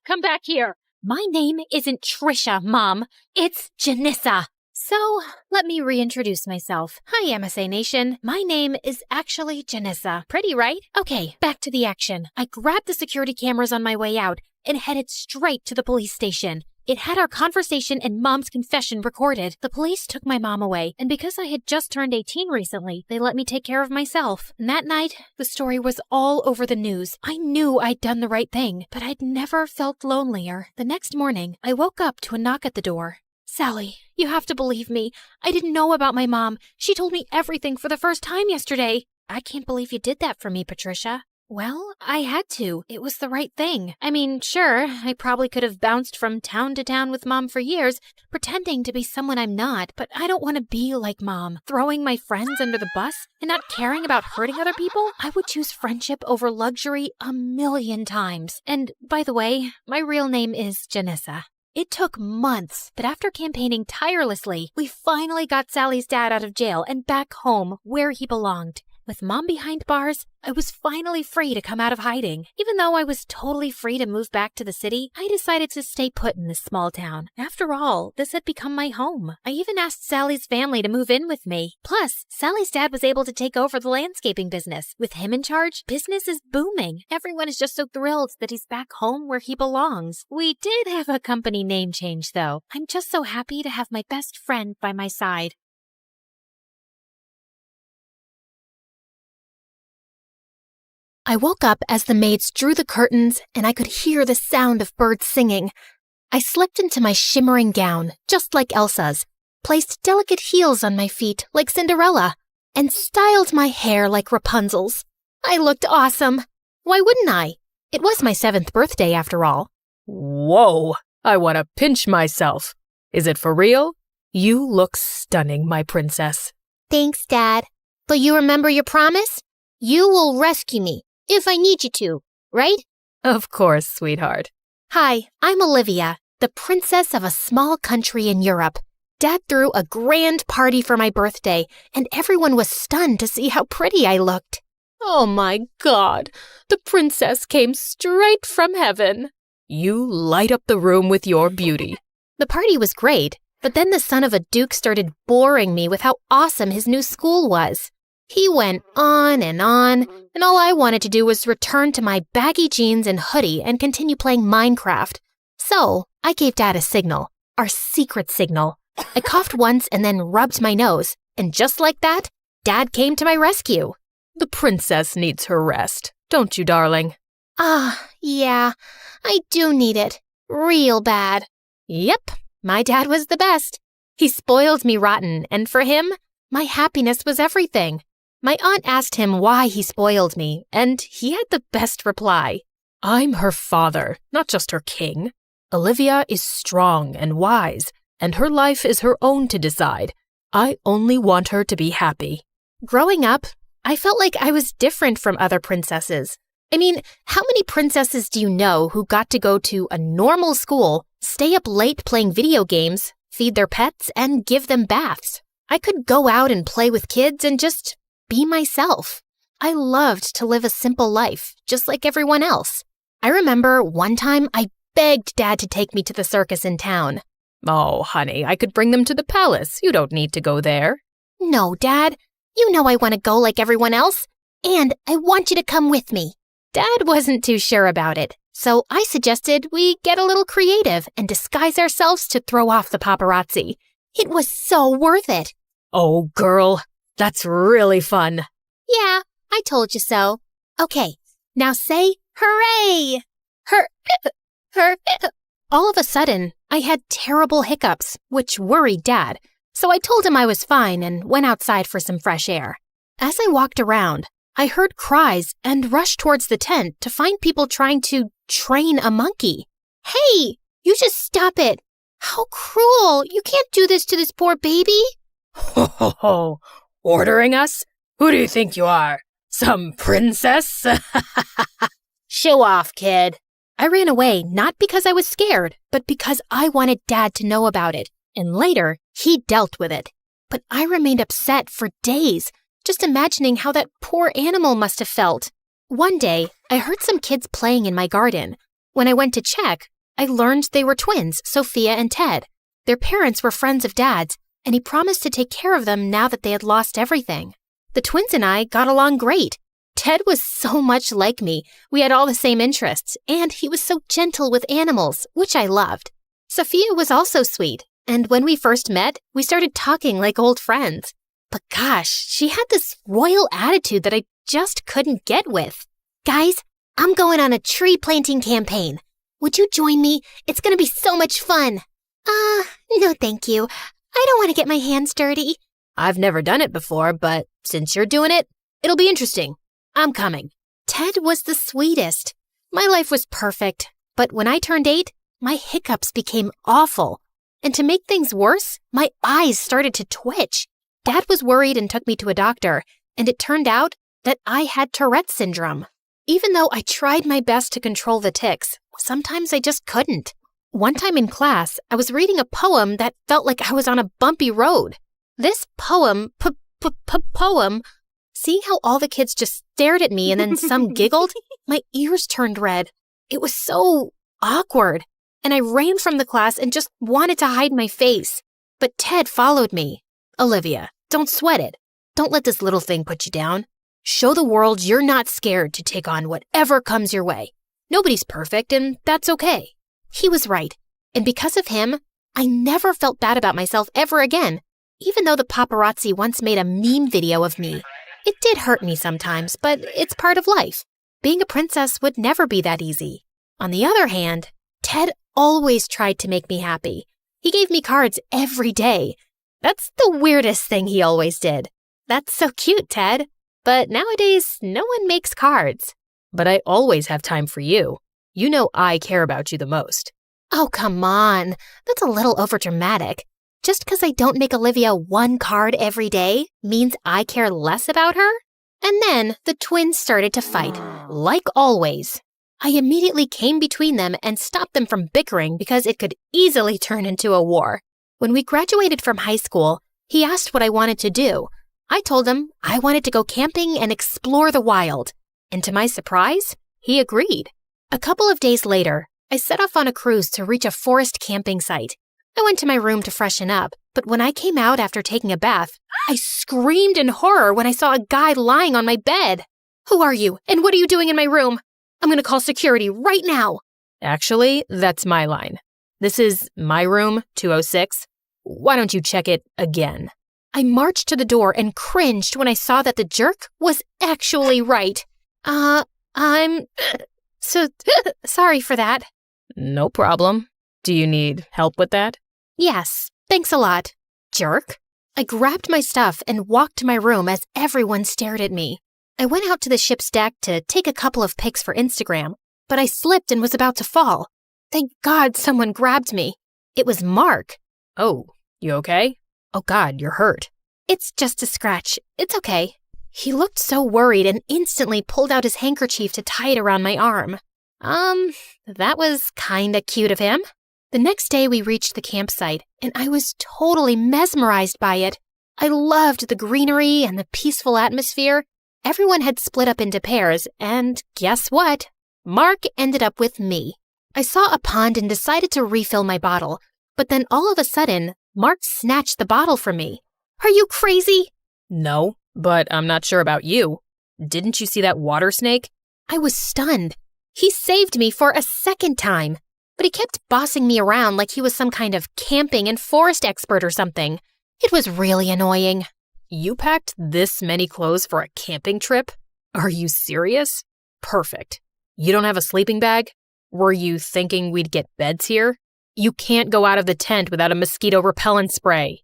come back here. My name isn't Trisha, Mom. It's Janissa. So, let me reintroduce myself. Hi, MSA Nation. My name is actually Janissa. Pretty, right? Okay, back to the action. I grabbed the security cameras on my way out and headed straight to the police station. It had our conversation and Mom's confession recorded. The police took my mom away, and because I had just turned 18 recently, they let me take care of myself. And that night, the story was all over the news. I knew I'd done the right thing, but I'd never felt lonelier. The next morning, I woke up to a knock at the door. Sally, you have to believe me. I didn't know about my mom. She told me everything for the first time yesterday. I can't believe you did that for me, Patricia. Well, I had to. It was the right thing. I mean, sure, I probably could have bounced from town to town with Mom for years, pretending to be someone I'm not, but I don't want to be like Mom, throwing my friends under the bus and not caring about hurting other people. I would choose friendship over luxury 1,000,000 times. And, by the way, my real name is Janissa. It took months, but after campaigning tirelessly, we finally got Sally's dad out of jail and back home where he belonged. With Mom behind bars, I was finally free to come out of hiding. Even though I was totally free to move back to the city, I decided to stay put in this small town. After all, this had become my home. I even asked Sally's family to move in with me. Plus, Sally's dad was able to take over the landscaping business. With him in charge, business is booming. Everyone is just so thrilled that he's back home where he belongs. We did have a company name change, though. I'm just so happy to have my best friend by my side. I woke up as the maids drew the curtains and I could hear the sound of birds singing. I slipped into my shimmering gown, just like Elsa's, placed delicate heels on my feet like Cinderella, and styled my hair like Rapunzel's. I looked awesome. Why wouldn't I? It was my 7th birthday after all. Whoa, I want to pinch myself. Is it for real? You look stunning, my princess. Thanks, Dad. But you remember your promise? You will rescue me, if I need you to, right? Of course, sweetheart. Hi, I'm Olivia, the princess of a small country in Europe. Dad threw a grand party for my birthday, and everyone was stunned to see how pretty I looked. Oh my God, the princess came straight from heaven. You light up the room with your beauty. The party was great, but then the son of a duke started boring me with how awesome his new school was. He went on, and all I wanted to do was return to my baggy jeans and hoodie and continue playing Minecraft. So I gave Dad a signal, our secret signal. I coughed once and then rubbed my nose, and just like that, Dad came to my rescue. The princess needs her rest, don't you, darling? Yeah, I do need it. Real bad. Yep, my dad was the best. He spoiled me rotten, and for him, my happiness was everything. My aunt asked him why he spoiled me, and he had the best reply. I'm her father, not just her king. Olivia is strong and wise, and her life is her own to decide. I only want her to be happy. Growing up, I felt like I was different from other princesses. I mean, how many princesses do you know who got to go to a normal school, stay up late playing video games, feed their pets, and give them baths? I could go out and play with kids and just be myself. I loved to live a simple life, just like everyone else. I remember one time I begged Dad to take me to the circus in town. Oh, honey, I could bring them to the palace. You don't need to go there. No, Dad. You know I want to go like everyone else, and I want you to come with me. Dad wasn't too sure about it, so I suggested we get a little creative and disguise ourselves to throw off the paparazzi. It was so worth it. Oh, girl, that's really fun. Yeah, I told you so. Okay, now say hooray! All of a sudden, I had terrible hiccups, which worried Dad, so I told him I was fine and went outside for some fresh air. As I walked around, I heard cries and rushed towards the tent to find people trying to train a monkey. Hey, you just stop it. How cruel. You can't do this to this poor baby. Ho, ho, ho. Ordering us? Who do you think you are? Some princess? Show off, kid. I ran away not because I was scared, but because I wanted Dad to know about it. And later, he dealt with it. But I remained upset for days, just imagining how that poor animal must have felt. One day, I heard some kids playing in my garden. When I went to check, I learned they were twins, Sophia and Ted. Their parents were friends of Dad's, and he promised to take care of them now that they had lost everything. The twins and I got along great. Ted was so much like me. We had all the same interests, and he was so gentle with animals, which I loved. Sophia was also sweet, and when we first met, we started talking like old friends. But gosh, she had this royal attitude that I just couldn't get with. Guys, I'm going on a tree planting campaign. Would you join me? It's going to be so much fun. No thank you. I don't want to get my hands dirty. I've never done it before, but since you're doing it, it'll be interesting. I'm coming. Ted was the sweetest. My life was perfect, but when I turned 8, my hiccups became awful. And to make things worse, my eyes started to twitch. Dad was worried and took me to a doctor, and it turned out that I had Tourette's syndrome. Even though I tried my best to control the tics, sometimes I just couldn't. One time in class, I was reading a poem that felt like I was on a bumpy road. This poem, seeing how all the kids just stared at me and then some giggled, my ears turned red. It was so awkward, and I ran from the class and just wanted to hide my face. But Ted followed me. Olivia, don't sweat it. Don't let this little thing put you down. Show the world you're not scared to take on whatever comes your way. Nobody's perfect, and that's okay. He was right, and because of him, I never felt bad about myself ever again, even though the paparazzi once made a meme video of me. It did hurt me sometimes, but it's part of life. Being a princess would never be that easy. On the other hand, Ted always tried to make me happy. He gave me cards every day. That's the weirdest thing he always did. That's so cute, Ted. But nowadays, no one makes cards. But I always have time for you. You know I care about you the most. Oh, come on. That's a little overdramatic. Just because I don't make Olivia one card every day means I care less about her? And then the twins started to fight, like always. I immediately came between them and stopped them from bickering because it could easily turn into a war. When we graduated from high school, he asked what I wanted to do. I told him I wanted to go camping and explore the wild. And to my surprise, he agreed. A couple of days later, I set off on a cruise to reach a forest camping site. I went to my room to freshen up, but when I came out after taking a bath, I screamed in horror when I saw a guy lying on my bed. Who are you, and what are you doing in my room? I'm going to call security right now. Actually, that's my line. This is my room, 206. Why don't you check it again? I marched to the door and cringed when I saw that the jerk was actually right. I'm so sorry for that. No problem. Do you need help with that? Yes, thanks a lot, jerk. I grabbed my stuff and walked to my room as everyone stared at me. I went out to the ship's deck to take a couple of pics for Instagram, but I slipped and was about to fall. Thank God someone grabbed me. It was Mark. Oh, you okay? Oh God, you're hurt. It's just a scratch. It's okay. He looked so worried and instantly pulled out his handkerchief to tie it around my arm. That was kinda cute of him. The next day we reached the campsite, and I was totally mesmerized by it. I loved the greenery and the peaceful atmosphere. Everyone had split up into pairs, and guess what? Mark ended up with me. I saw a pond and decided to refill my bottle, but then all of a sudden, Mark snatched the bottle from me. Are you crazy? No, but I'm not sure about you. Didn't you see that water snake? I was stunned. He saved me for a second time, but he kept bossing me around like he was some kind of camping and forest expert or something. It was really annoying. You packed this many clothes for a camping trip? Are you serious? Perfect. You don't have a sleeping bag? Were you thinking we'd get beds here? You can't go out of the tent without a mosquito repellent spray.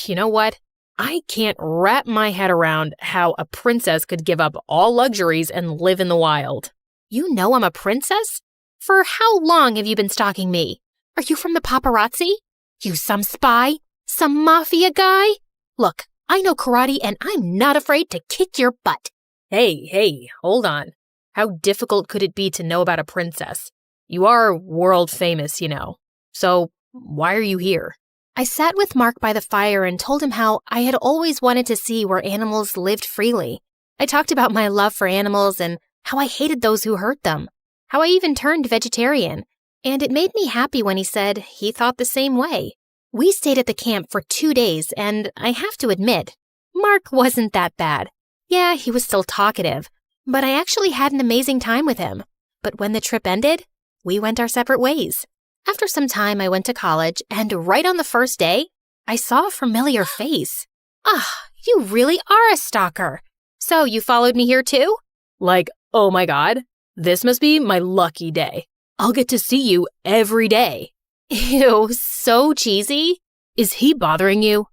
You know what? I can't wrap my head around how a princess could give up all luxuries and live in the wild. You know I'm a princess? For how long have you been stalking me? Are you from the paparazzi? You some spy? Some mafia guy? Look, I know karate and I'm not afraid to kick your butt. Hey, hold on. How difficult could it be to know about a princess? You are world famous, you know. So why are you here? I sat with Mark by the fire and told him how I had always wanted to see where animals lived freely. I talked about my love for animals and how I hated those who hurt them, how I even turned vegetarian, and it made me happy when he said he thought the same way. We stayed at the camp for 2 days, and I have to admit, Mark wasn't that bad. Yeah, he was still talkative, but I actually had an amazing time with him. But when the trip ended, we went our separate ways. After some time, I went to college, and right on the first day, I saw a familiar face. You really are a stalker. So you followed me here too? Like, oh my God, this must be my lucky day. I'll get to see you every day. Ew, so cheesy. Is he bothering you?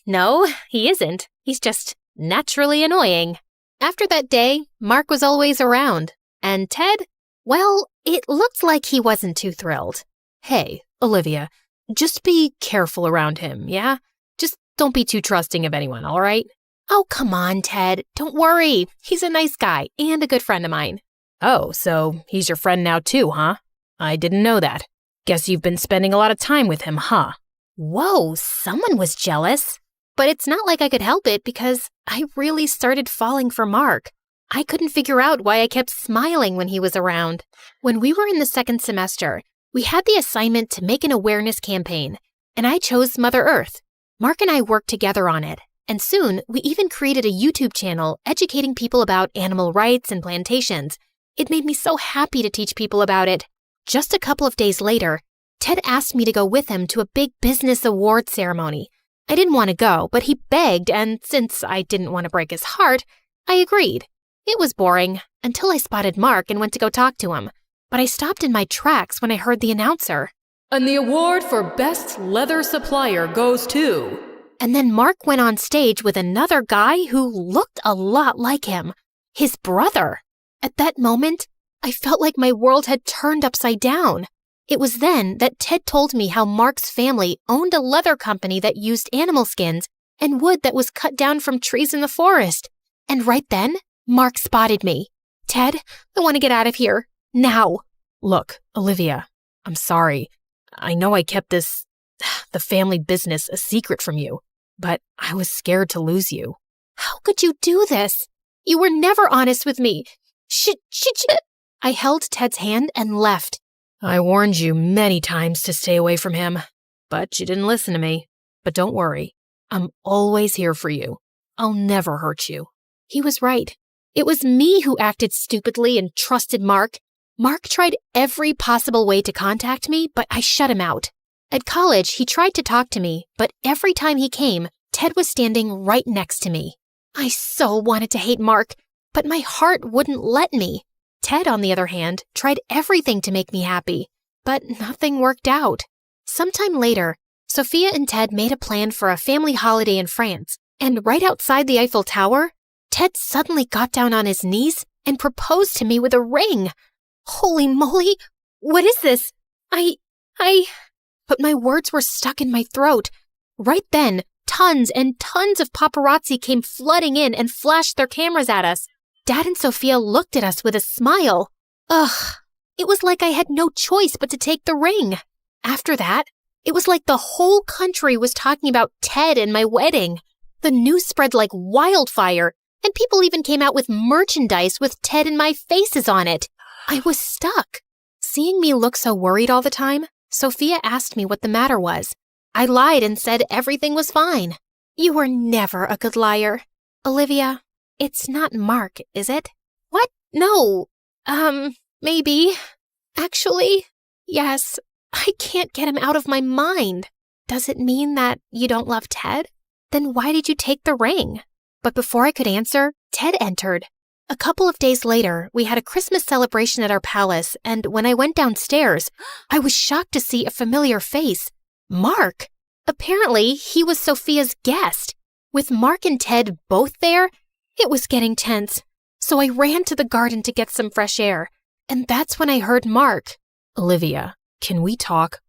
No, he isn't. He's just naturally annoying. After that day, Mark was always around. And Ted, well, it looked like he wasn't too thrilled. Hey, Olivia, just be careful around him, yeah? Just don't be too trusting of anyone, all right? Oh, come on, Ted. Don't worry. He's a nice guy and a good friend of mine. Oh, so he's your friend now too, huh? I didn't know that. Guess you've been spending a lot of time with him, huh? Whoa, someone was jealous. But it's not like I could help it because I really started falling for Mark. I couldn't figure out why I kept smiling when he was around. When we were in the second semester, we had the assignment to make an awareness campaign, and I chose Mother Earth. Mark and I worked together on it, and soon we even created a YouTube channel educating people about animal rights and plantations. It made me so happy to teach people about it. Just a couple of days later, Ted asked me to go with him to a big business award ceremony. I didn't want to go, but he begged, and since I didn't want to break his heart, I agreed. It was boring until I spotted Mark and went to go talk to him. But I stopped in my tracks when I heard the announcer. And the award for Best Leather Supplier goes to... And then Mark went on stage with another guy who looked a lot like him. His brother. At that moment, I felt like my world had turned upside down. It was then that Ted told me how Mark's family owned a leather company that used animal skins and wood that was cut down from trees in the forest. And right then, Mark spotted me. Ted, I want to get out of here. Now. Look, Olivia, I'm sorry. I know I kept the family business, a secret from you, but I was scared to lose you. How could you do this? You were never honest with me. I held Ted's hand and left. I warned you many times to stay away from him, but you didn't listen to me. But don't worry, I'm always here for you. I'll never hurt you. He was right. It was me who acted stupidly and trusted Mark. Mark tried every possible way to contact me, but I shut him out. At college, he tried to talk to me, but every time he came, Ted was standing right next to me. I so wanted to hate Mark, but my heart wouldn't let me. Ted, on the other hand, tried everything to make me happy, but nothing worked out. Sometime later, Sophia and Ted made a plan for a family holiday in France, and right outside the Eiffel Tower, Ted suddenly got down on his knees and proposed to me with a ring. Holy moly, what is this? But my words were stuck in my throat. Right then, tons and tons of paparazzi came flooding in and flashed their cameras at us. Dad and Sophia looked at us with a smile. Ugh, it was like I had no choice but to take the ring. After that, it was like the whole country was talking about Ted and my wedding. The news spread like wildfire, and people even came out with merchandise with Ted and my faces on it. I was stuck. Seeing me look so worried all the time, Sophia asked me what the matter was. I lied and said everything was fine. You were never a good liar. Olivia, it's not Mark, is it? What? No. Maybe. Actually, yes. I can't get him out of my mind. Does it mean that you don't love Ted? Then why did you take the ring? But before I could answer, Ted entered. A couple of days later, we had a Christmas celebration at our palace, and when I went downstairs, I was shocked to see a familiar face. Mark! Apparently, he was Sophia's guest. With Mark and Ted both there, it was getting tense. So I ran to the garden to get some fresh air, and that's when I heard Mark. Olivia, can we talk?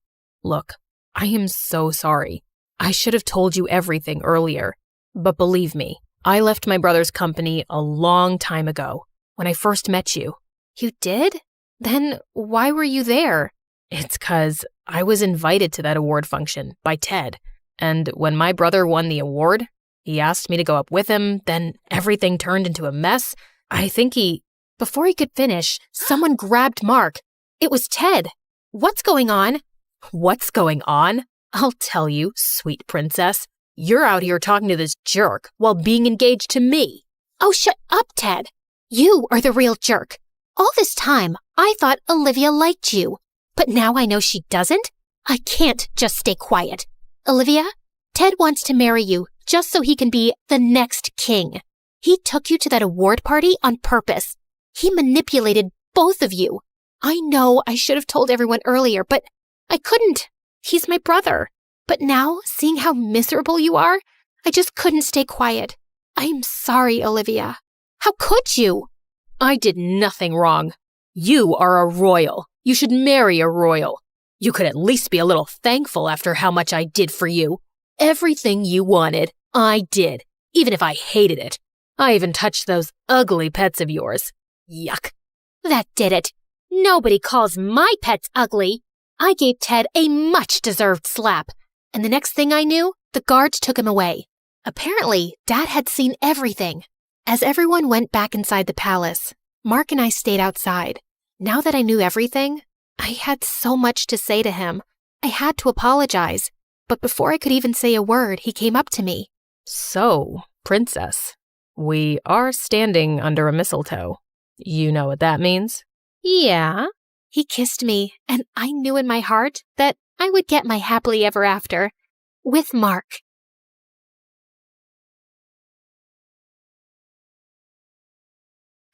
Look, I am so sorry. I should have told you everything earlier, but believe me, I left my brother's company a long time ago, when I first met you. You did? Then why were you there? It's 'cause I was invited to that award function by Ted, and when my brother won the award, he asked me to go up with him, then everything turned into a mess. I think Before he could finish, someone grabbed Mark. It was Ted. What's going on? What's going on? I'll tell you, sweet princess. You're out here talking to this jerk while being engaged to me. Oh, shut up, Ted. You are the real jerk. All this time, I thought Olivia liked you. But now I know she doesn't. I can't just stay quiet. Olivia, Ted wants to marry you just so he can be the next king. He took you to that award party on purpose. He manipulated both of you. I know I should have told everyone earlier, but I couldn't. He's my brother. But now, seeing how miserable you are, I just couldn't stay quiet. I'm sorry, Olivia. How could you? I did nothing wrong. You are a royal. You should marry a royal. You could at least be a little thankful after how much I did for you. Everything you wanted, I did, even if I hated it. I even touched those ugly pets of yours. Yuck. That did it. Nobody calls my pets ugly. I gave Ted a much-deserved slap. And the next thing I knew, the guards took him away. Apparently, Dad had seen everything. As everyone went back inside the palace, Mark and I stayed outside. Now that I knew everything, I had so much to say to him. I had to apologize. But before I could even say a word, he came up to me. So, princess, we are standing under a mistletoe. You know what that means? Yeah. He kissed me, and I knew in my heart that I would get my happily ever after with Mark.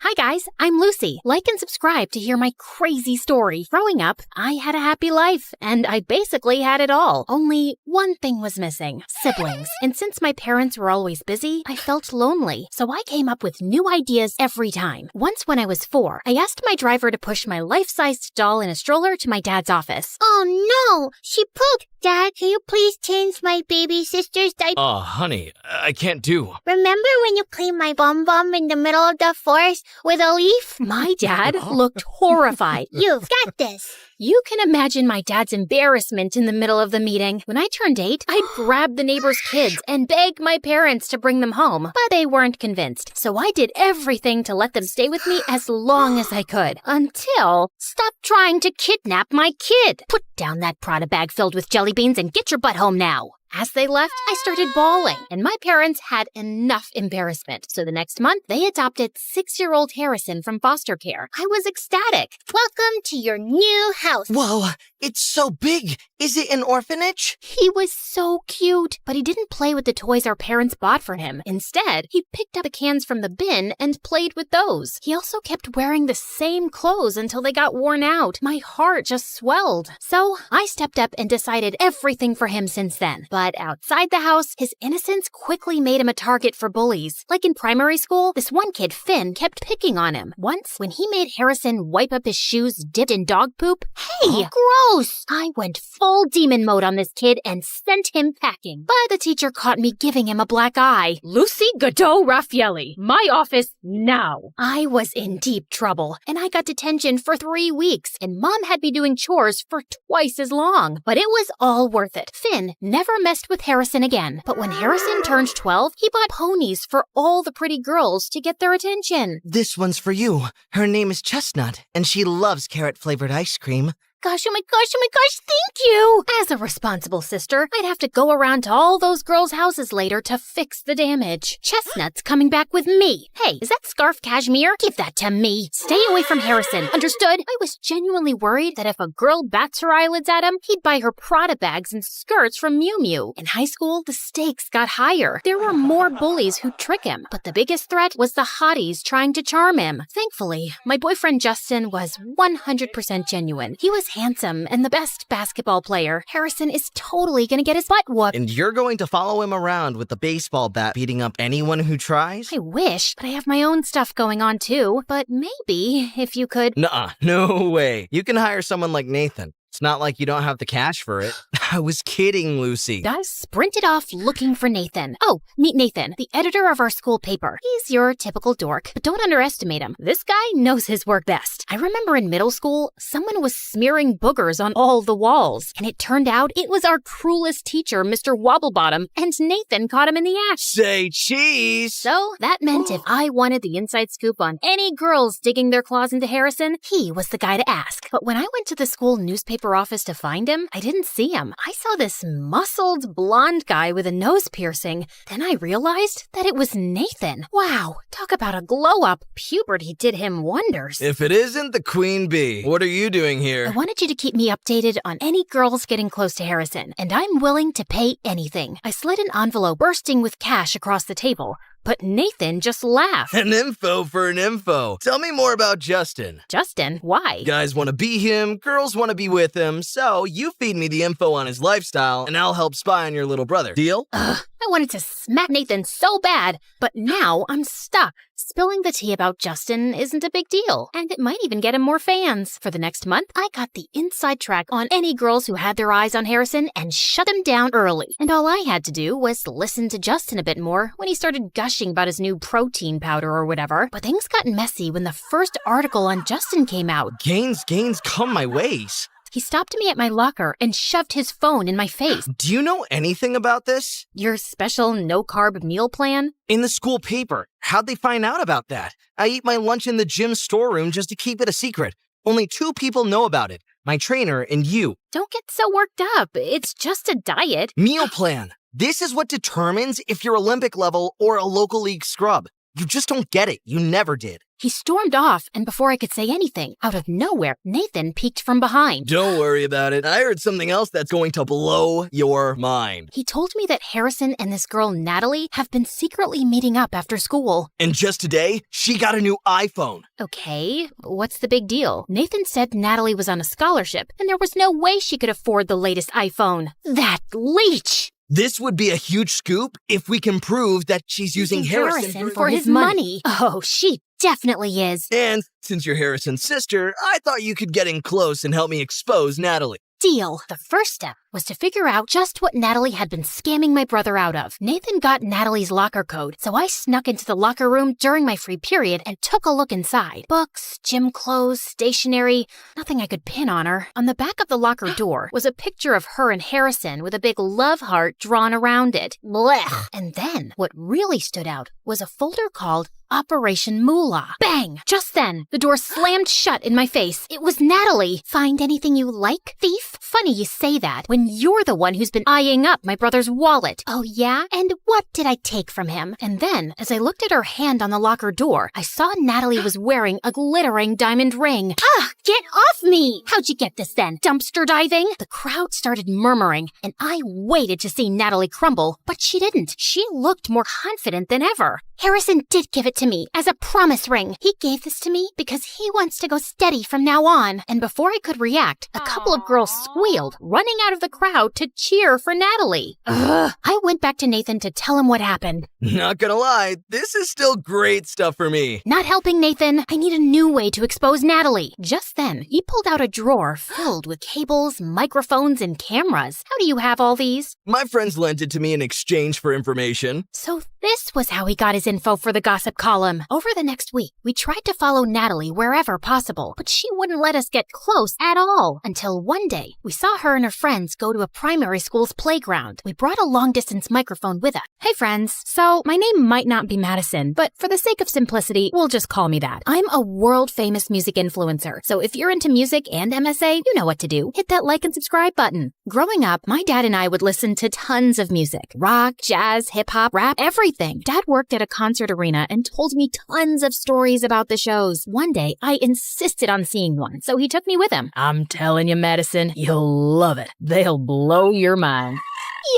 Hi guys, I'm Lucy. Like and subscribe to hear my crazy story. Growing up, I had a happy life, and I basically had it all. Only one thing was missing: siblings. And since my parents were always busy, I felt lonely. So I came up with new ideas every time. Once when I was 4, I asked my driver to push my life-sized doll in a stroller to my dad's office. Oh no, she pooped. Dad, can you please change my baby sister's diaper? Oh, honey, I can't do. Remember when you cleaned my bum in the middle of the forest with a leaf? My dad looked horrified. You've got this. You can imagine my dad's embarrassment in the middle of the meeting. When I turned 8, I'd grab the neighbor's kids and beg my parents to bring them home, but they weren't convinced. So I did everything to let them stay with me as long as I could. Until, stop trying to kidnap my kid. Put down that Prada bag filled with jelly beans and get your butt home now. As they left, I started bawling, and my parents had enough embarrassment. So the next month, they adopted 6-year-old Harrison from foster care. I was ecstatic. Welcome to your new house. Whoa, it's so big. Is it an orphanage? He was so cute, but he didn't play with the toys our parents bought for him. Instead, he picked up the cans from the bin and played with those. He also kept wearing the same clothes until they got worn out. My heart just swelled. So I stepped up and decided everything for him since then. But outside the house, his innocence quickly made him a target for bullies. Like in primary school, this one kid, Finn, kept picking on him. Once, when he made Harrison wipe up his shoes dipped in dog poop, hey, gross! I went full demon mode on this kid and sent him packing. But the teacher caught me giving him a black eye. Lucy Godot Raffaelli, my office now. I was in deep trouble, and I got detention for 3 weeks, and Mom had me doing chores for twice as long. But it was all worth it. Finn never messed with Harrison again. But when Harrison turned 12, he bought ponies for all the pretty girls to get their attention. This one's for you. Her name is Chestnut, and she loves carrot-flavored ice cream. Gosh, oh my gosh, thank you! As a responsible sister, I'd have to go around to all those girls' houses later to fix the damage. Chestnut's coming back with me. Hey, is that scarf cashmere? Give that to me. Stay away from Harrison, understood? I was genuinely worried that if a girl bats her eyelids at him, he'd buy her Prada bags and skirts from Miu Miu. In high school, the stakes got higher. There were more bullies who'd trick him, but the biggest threat was the hotties trying to charm him. Thankfully, my boyfriend Justin was 100% genuine. He was handsome and the best basketball player. Harrison is totally gonna get his butt whooped. And you're going to follow him around with the baseball bat beating up anyone who tries? I wish, but I have my own stuff going on too. But maybe if you could... Nuh-uh, no way. You can hire someone like Nathan. It's not like you don't have the cash for it. I was kidding, Lucy. I sprinted off looking for Nathan. Oh, meet Nathan, the editor of our school paper. He's your typical dork, but don't underestimate him. This guy knows his work best. I remember in middle school, someone was smearing boogers on all the walls, and it turned out it was our cruelest teacher, Mr. Wobblebottom, and Nathan caught him in the act. Say cheese! So that meant if I wanted the inside scoop on any girls digging their claws into Harrison, he was the guy to ask. But when I went to the school newspaper office to find him, I didn't see him. I saw this muscled blonde guy with a nose piercing. Then I realized that it was Nathan. Wow, talk about a glow up. Puberty did him wonders. If it isn't the queen bee, what are you doing here? I wanted you to keep me updated on any girls getting close to Harrison, and I'm willing to pay anything. I slid an envelope bursting with cash across the table. But Nathan just laughed. An info for an info. Tell me more about Justin. Justin? Why? Guys want to be him, girls want to be with him, so you feed me the info on his lifestyle, and I'll help spy on your little brother. Deal? I wanted to smack Nathan so bad, but now I'm stuck. Spilling the tea about Justin isn't a big deal, and it might even get him more fans. For the next month, I got the inside track on any girls who had their eyes on Harrison and shut him down early. And all I had to do was listen to Justin a bit more when he started gushing about his new protein powder or whatever. But things got messy when the first article on Justin came out. Gains, come my ways. He stopped me at my locker and shoved his phone in my face. Do you know anything about this? Your special no-carb meal plan? In the school paper. How'd they find out about that? I eat my lunch in the gym storeroom just to keep it a secret. Only 2 people know about it. My trainer and you. Don't get so worked up. It's just a diet. Meal plan. This is what determines if you're Olympic level or a local league scrub. You just don't get it. You never did. He stormed off, and before I could say anything, out of nowhere, Nathan peeked from behind. Don't worry about it. I heard something else that's going to blow your mind. He told me that Harrison and this girl, Natalie, have been secretly meeting up after school. And just today, she got a new iPhone. Okay, what's the big deal? Nathan said Natalie was on a scholarship, and there was no way she could afford the latest iPhone. That leech! This would be a huge scoop if we can prove that she's using Harrison for his money. Oh, she definitely is. And since you're Harrison's sister, I thought you could get in close and help me expose Natalie. Deal. The first step was to figure out just what Natalie had been scamming my brother out of. Nathan got Natalie's locker code, so I snuck into the locker room during my free period and took a look inside. Books, gym clothes, stationery, nothing I could pin on her. On the back of the locker door was a picture of her and Harrison with a big love heart drawn around it. Blech. And then, what really stood out was a folder called Operation Moolah. Bang! Just then, the door slammed shut in my face. It was Natalie. Find anything you like, thief? Funny you say that when you're the one who's been eyeing up my brother's wallet. Oh yeah? And what did I take from him? And then, as I looked at her hand on the locker door, I saw Natalie was wearing a glittering diamond ring. Ah! Get off me! How'd you get this then? Dumpster diving? The crowd started murmuring, and I waited to see Natalie crumble, but she didn't. She looked more confident than ever. Harrison did give it to me as a promise ring. He gave this to me because he wants to go steady from now on. And before I could react, a couple of girls squealed, running out of the crowd to cheer for Natalie. Ugh. I went back to Nathan to tell him what happened. Not gonna lie, this is still great stuff for me. Not helping, Nathan. I need a new way to expose Natalie. Just then, he pulled out a drawer filled with cables, microphones, and cameras. How do you have all these? My friends lent it to me in exchange for information. So this was how he got his info for the gossip column. Over the next week, we tried to follow Natalie wherever possible, but she wouldn't let us get close at all. Until one day, we saw her and her friends go to a primary school's playground. We brought a long-distance microphone with us. Hey friends, so my name might not be Madison, but for the sake of simplicity, we'll just call me that. I'm a world-famous music influencer, so if you're into music and MSA, you know what to do. Hit that like and subscribe button. Growing up, my dad and I would listen to tons of music. Rock, jazz, hip-hop, rap, everything. Dad worked at a concert arena and told me tons of stories about the shows. One day, I insisted on seeing one, so he took me with him. I'm telling you, Madison, you'll love it. They'll blow your mind.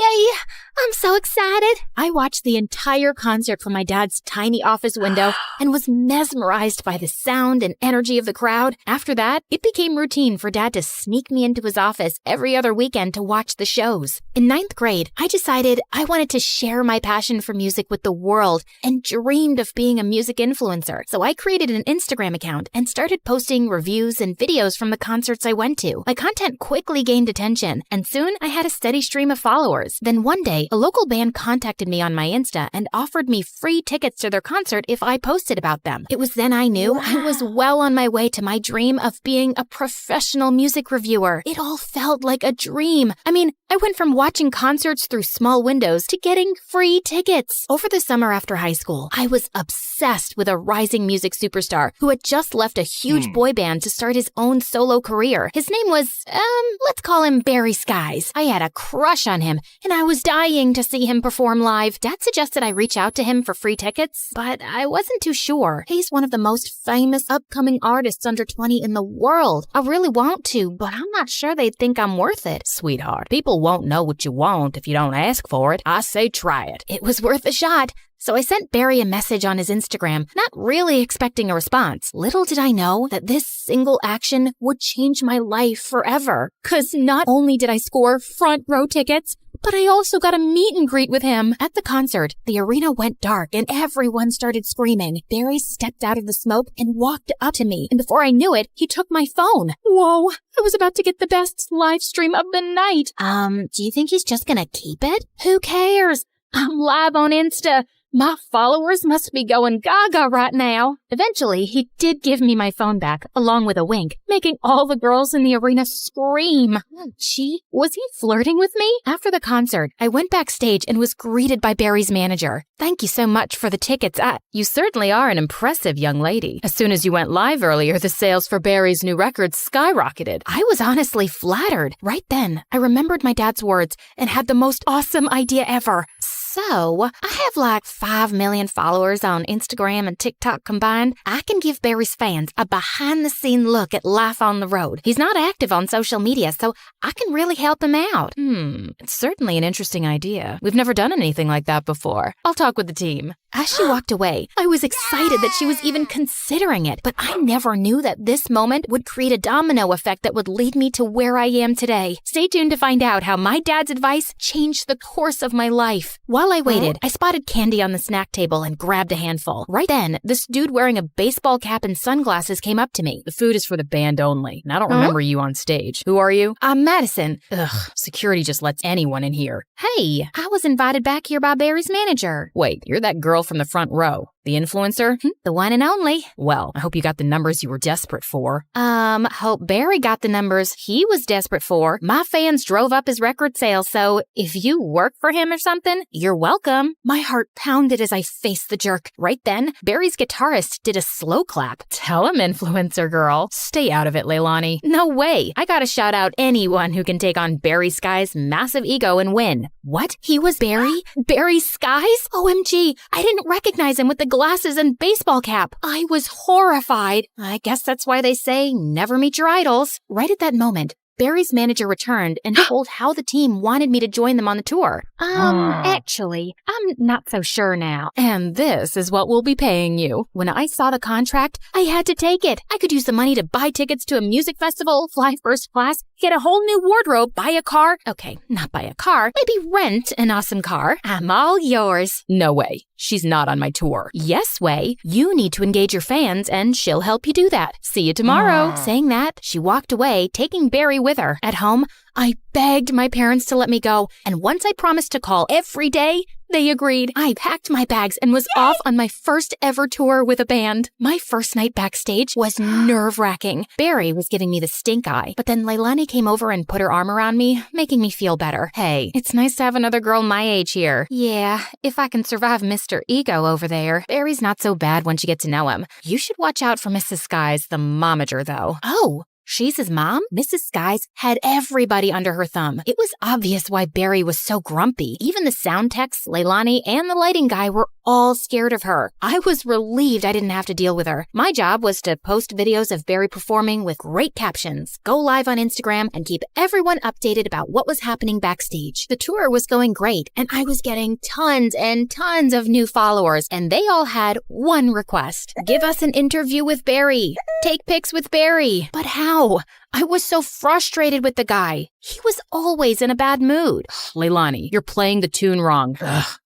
Yay! I'm so excited. I watched the entire concert from my dad's tiny office window and was mesmerized by the sound and energy of the crowd. After that, it became routine for Dad to sneak me into his office every other weekend to watch the shows. In 9th grade, I decided I wanted to share my passion for music with the world and dreamed of being a music influencer. So I created an Instagram account and started posting reviews and videos from the concerts I went to. My content quickly gained attention, and soon I had a steady stream of followers. Then one day, a local band contacted me on my Insta and offered me free tickets to their concert if I posted about them. It was then I knew I was well on my way to my dream of being a professional music reviewer. It all felt like a dream. I mean, I went from watching concerts through small windows to getting free tickets. Over the summer after high school, I was obsessed with a rising music superstar who had just left a huge boy band to start his own solo career. His name was, let's call him Barry Skies. I had a crush on him, and I was dying to see him perform live. Dad suggested I reach out to him for free tickets, but I wasn't too sure. He's one of the most famous upcoming artists under 20 in the world. I really want to, but I'm not sure they'd think I'm worth it. Sweetheart, people won't know what you want if you don't ask for it. I say try it. It was worth a shot. So I sent Barry a message on his Instagram, not really expecting a response. Little did I know that this single action would change my life forever. 'Cause not only did I score front row tickets, but I also got a meet and greet with him. At the concert, the arena went dark and everyone started screaming. Barry stepped out of the smoke and walked up to me, and before I knew it, he took my phone. Whoa, I was about to get the best live stream of the night. Do you think he's just gonna keep it? Who cares? I'm live on Insta. My followers must be going gaga right now. Eventually, he did give me my phone back, along with a wink, making all the girls in the arena scream. Was he flirting with me? After the concert, I went backstage and was greeted by Barry's manager. Thank you so much for the tickets. You certainly are an impressive young lady. As soon as you went live earlier, the sales for Barry's new record skyrocketed. I was honestly flattered. Right then, I remembered my dad's words and had the most awesome idea ever. So, I have like 5 million followers on Instagram and TikTok combined. I can give Barry's fans a behind-the-scene look at life on the road. He's not active on social media, so I can really help him out. It's certainly an interesting idea. We've never done anything like that before. I'll talk with the team. As she walked away, I was excited that she was even considering it, but I never knew that this moment would create a domino effect that would lead me to where I am today. Stay tuned to find out how my dad's advice changed the course of my life. While I waited, I spotted candy on the snack table and grabbed a handful. Right then, this dude wearing a baseball cap and sunglasses came up to me. The food is for the band only, and I don't remember you on stage. Who are you? I'm Madison. Ugh, security just lets anyone in here. Hey, I was invited back here by Barry's manager. Wait, you're that girl from the front row. The influencer? The one and only. Well, I hope you got the numbers you were desperate for. Hope Barry got the numbers he was desperate for. My fans drove up his record sales, so if you work for him or something, you're welcome. My heart pounded as I faced the jerk. Right then, Barry's guitarist did a slow clap. Tell him, influencer girl. Stay out of it, Leilani. No way. I gotta shout out anyone who can take on Barry Sky's massive ego and win. What? He was Barry? Barry Skies? OMG, I didn't recognize him with the glasses and baseball cap. I was horrified. I guess that's why they say never meet your idols. Right at that moment, Barry's manager returned and told how the team wanted me to join them on the tour. Actually, I'm not so sure now. And this is what we'll be paying you. When I saw the contract, I had to take it. I could use the money to buy tickets to a music festival, fly first class, get a whole new wardrobe, buy a car. Okay, not buy a car, maybe rent an awesome car. I'm all yours. No way. She's not on my tour. Yes way. You need to engage your fans and she'll help you do that. See you tomorrow. Saying that, she walked away, taking Barry with her. At home, I begged my parents to let me go, and once I promised to call every day, they agreed. I packed my bags and was off on my first ever tour with a band. My first night backstage was nerve-wracking. Barry was giving me the stink eye, but then Leilani came over and put her arm around me, making me feel better. Hey, it's nice to have another girl my age here. Yeah, if I can survive Mr. Ego over there. Barry's not so bad once you get to know him. You should watch out for Mrs. Skies, the momager, though. Oh, she's his mom? Mrs. Skies had everybody under her thumb. It was obvious why Barry was so grumpy. Even the sound techs, Leilani, and the lighting guy were all scared of her. I was relieved I didn't have to deal with her. My job was to post videos of Barry performing with great captions, go live on Instagram, and keep everyone updated about what was happening backstage. The tour was going great, and I was getting tons and tons of new followers, and they all had one request. Give us an interview with Barry. Take pics with Barry. But how? I was so frustrated with the guy. He was always in a bad mood. Leilani, you're playing the tune wrong.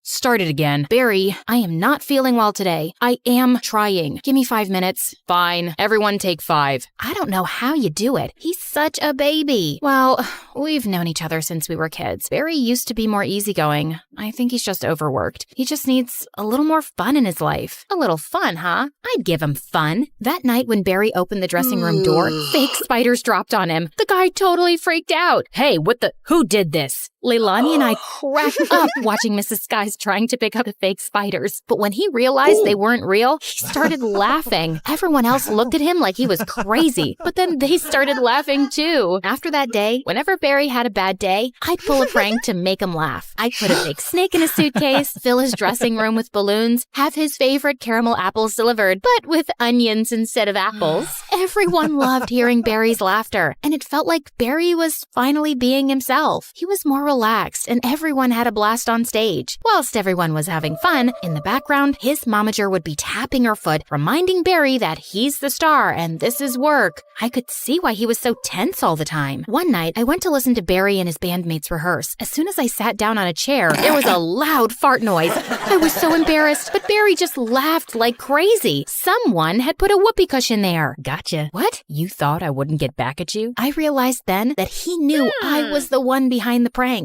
Start it again. Barry, I am not feeling well today. I am trying. Give me 5 minutes. Fine. Everyone take 5. I don't know how you do it. He's such a baby. Well, we've known each other since we were kids. Barry used to be more easygoing. I think he's just overworked. He just needs a little more fun in his life. A little fun, huh? I'd give him fun. That night when Barry opened the dressing room door, fake spiders dropped on him. The guy totally freaked out. Hey, who did this? Leilani and I cracked up watching Mrs. Skies trying to pick up the fake spiders. But when he realized they weren't real, he started laughing. Everyone else looked at him like he was crazy, but then they started laughing too. After that day, whenever Barry had a bad day, I'd pull a prank to make him laugh. I'd put a fake snake in a suitcase, fill his dressing room with balloons, have his favorite caramel apples delivered, but with onions instead of apples. Everyone loved hearing Barry's laughter, and it felt like Barry was finally being himself. He was more relaxed, and everyone had a blast on stage. Whilst everyone was having fun, in the background, his momager would be tapping her foot, reminding Barry that he's the star and this is work. I could see why he was so tense all the time. One night, I went to listen to Barry and his bandmates rehearse. As soon as I sat down on a chair, there was a loud fart noise. I was so embarrassed, but Barry just laughed like crazy. Someone had put a whoopee cushion there. Gotcha. What? You thought I wouldn't get back at you? I realized then that he knew I was the one behind the pranks.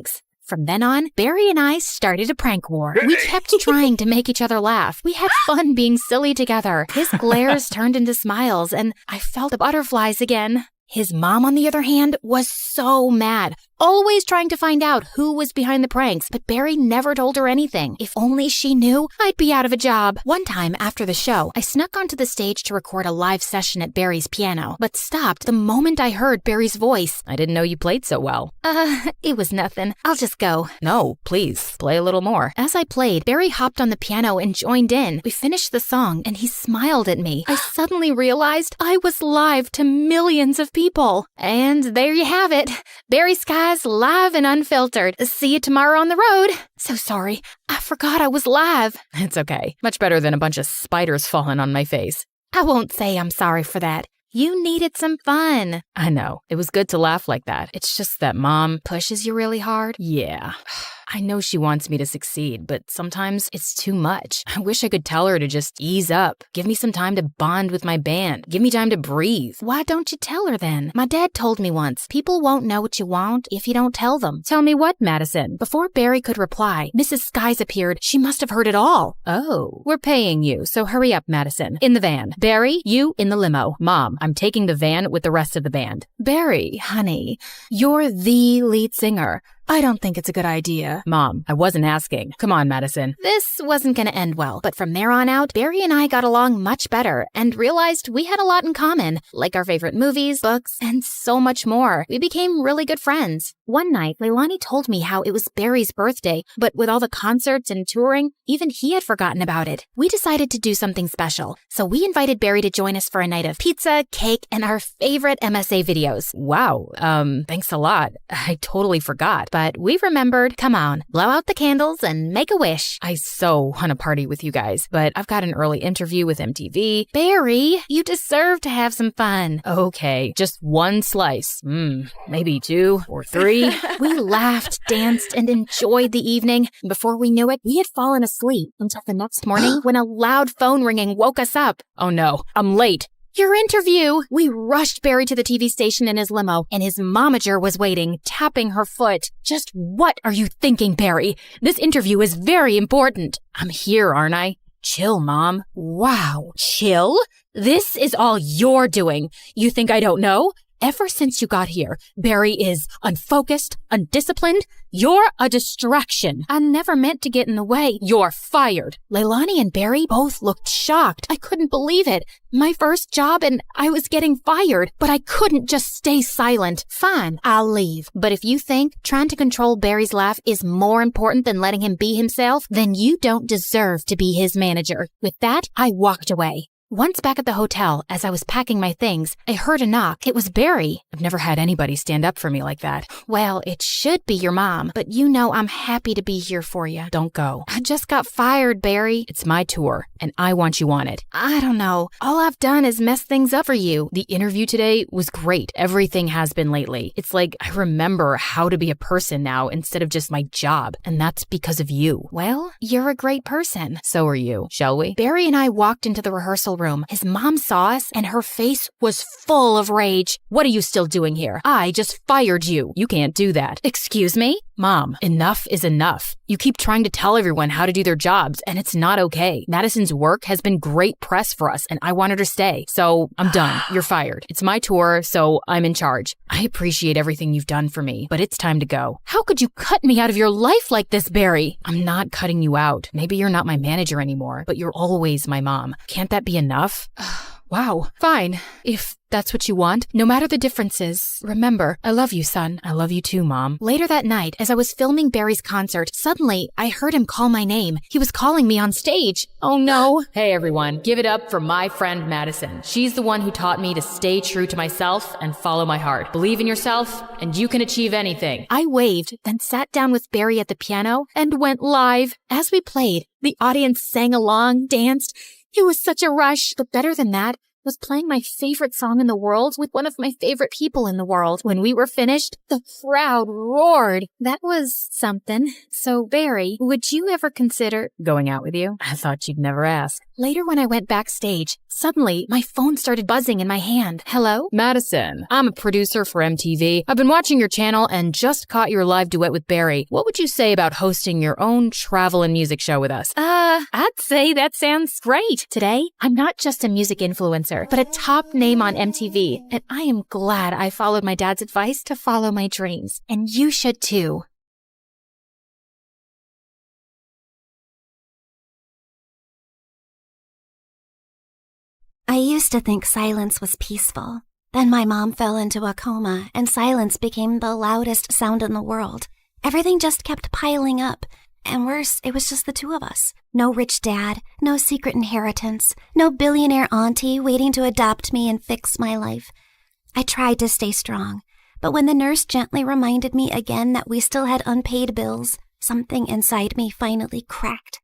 From then on, Barry and I started a prank war. We kept trying to make each other laugh. We had fun being silly together. His glares turned into smiles, and I felt the butterflies again. His mom, on the other hand, was so mad. always trying to find out who was behind the pranks, but Barry never told her anything. If only she knew, I'd be out of a job. One time after the show, I snuck onto the stage to record a live session at Barry's piano, but stopped the moment I heard Barry's voice. I didn't know you played so well. It was nothing. I'll just go. No, please, play a little more. As I played, Barry hopped on the piano and joined in. We finished the song, and he smiled at me. I suddenly realized I was live to millions of people. And there you have it. Barry Skies live and unfiltered. See you tomorrow on the road. So sorry. I forgot I was live. It's okay. Much better than a bunch of spiders falling on my face. I won't say I'm sorry for that. You needed some fun. I know. It was good to laugh like that. It's just that Mom pushes you really hard. Yeah. I know she wants me to succeed, but sometimes it's too much. I wish I could tell her to just ease up. Give me some time to bond with my band. Give me time to breathe. Why don't you tell her then? My dad told me once, people won't know what you want if you don't tell them. Tell me what, Madison? Before Barry could reply, Mrs. Skies appeared. She must have heard it all. Oh, we're paying you, so hurry up, Madison. In the van. Barry, you in the limo. Mom, I'm taking the van with the rest of the band. Barry, honey, you're the lead singer. I don't think it's a good idea. Mom, I wasn't asking. Come on, Madison. This wasn't going to end well, but from there on out, Barry and I got along much better and realized we had a lot in common, like our favorite movies, books, and so much more. We became really good friends. One night, Leilani told me how it was Barry's birthday, but with all the concerts and touring, even he had forgotten about it. We decided to do something special, so we invited Barry to join us for a night of pizza, cake, and our favorite MSA videos. Wow, thanks a lot. I totally forgot. But we remembered. Come on, blow out the candles and make a wish. I so want to party with you guys, but I've got an early interview with MTV. Barry, you deserve to have some fun. Okay, just one slice. Maybe 2 or 3. We laughed, danced, and enjoyed the evening. Before we knew it, we had fallen asleep until the next morning when a loud phone ringing woke us up. Oh no, I'm late. Your interview! We rushed Barry to the TV station in his limo, and his momager was waiting, tapping her foot. Just what are you thinking, Barry? This interview is very important. I'm here, aren't I? Chill, Mom. Wow. Chill? This is all you're doing. You think I don't know? Ever since you got here, Barry is unfocused, undisciplined. You're a distraction. I never meant to get in the way. You're fired. Leilani and Barry both looked shocked. I couldn't believe it. My first job and I was getting fired, but I couldn't just stay silent. Fine, I'll leave. But if you think trying to control Barry's laugh is more important than letting him be himself, then you don't deserve to be his manager. With that, I walked away. Once back at the hotel, as I was packing my things, I heard a knock. It was Barry. I've never had anybody stand up for me like that. Well, it should be your mom, but you know I'm happy to be here for you. Don't go. I just got fired, Barry. It's my tour, and I want you on it. I don't know. All I've done is mess things up for you. The interview today was great. Everything has been lately. It's like I remember how to be a person now instead of just my job, and that's because of you. Well, you're a great person. So are you. Shall we? Barry and I walked into the rehearsal room. His mom saw us, and her face was full of rage. What are you still doing here? I just fired you. You can't do that. Excuse me? Mom, enough is enough. You keep trying to tell everyone how to do their jobs, and it's not okay. Madison's work has been great press for us, and I want her to stay. So I'm done. You're fired. It's my tour, so I'm in charge. I appreciate everything you've done for me, but it's time to go. How could you cut me out of your life like this, Barry? I'm not cutting you out. Maybe you're not my manager anymore, but you're always my mom. Can't that be enough? Wow. Fine. If that's what you want, no matter the differences. Remember, I love you, son. I love you too, Mom. Later that night, as I was filming Barry's concert, suddenly I heard him call my name. He was calling me on stage. Oh no. Hey everyone, give it up for my friend Madison. She's the one who taught me to stay true to myself and follow my heart. Believe in yourself, and you can achieve anything. I waved, then sat down with Barry at the piano and went live. As we played, the audience sang along, danced. It was such a rush, but better than that, was playing my favorite song in the world with one of my favorite people in the world. When we were finished, the crowd roared. That was something. So, Barry, would you ever consider going out with you? I thought you'd never ask. Later when I went backstage, suddenly my phone started buzzing in my hand. Hello? Madison, I'm a producer for MTV. I've been watching your channel and just caught your live duet with Barry. What would you say about hosting your own travel and music show with us? I'd say that sounds great. Today, I'm not just a music influencer. dancer, but a top name on MTV. And I am glad I followed my dad's advice to follow my dreams. And you should too. I used to think silence was peaceful. Then my mom fell into a coma, and silence became the loudest sound in the world. Everything just kept piling up. And worse, it was just the two of us. No rich dad, no secret inheritance, no billionaire auntie waiting to adopt me and fix my life. I tried to stay strong, but when the nurse gently reminded me again that we still had unpaid bills, something inside me finally cracked.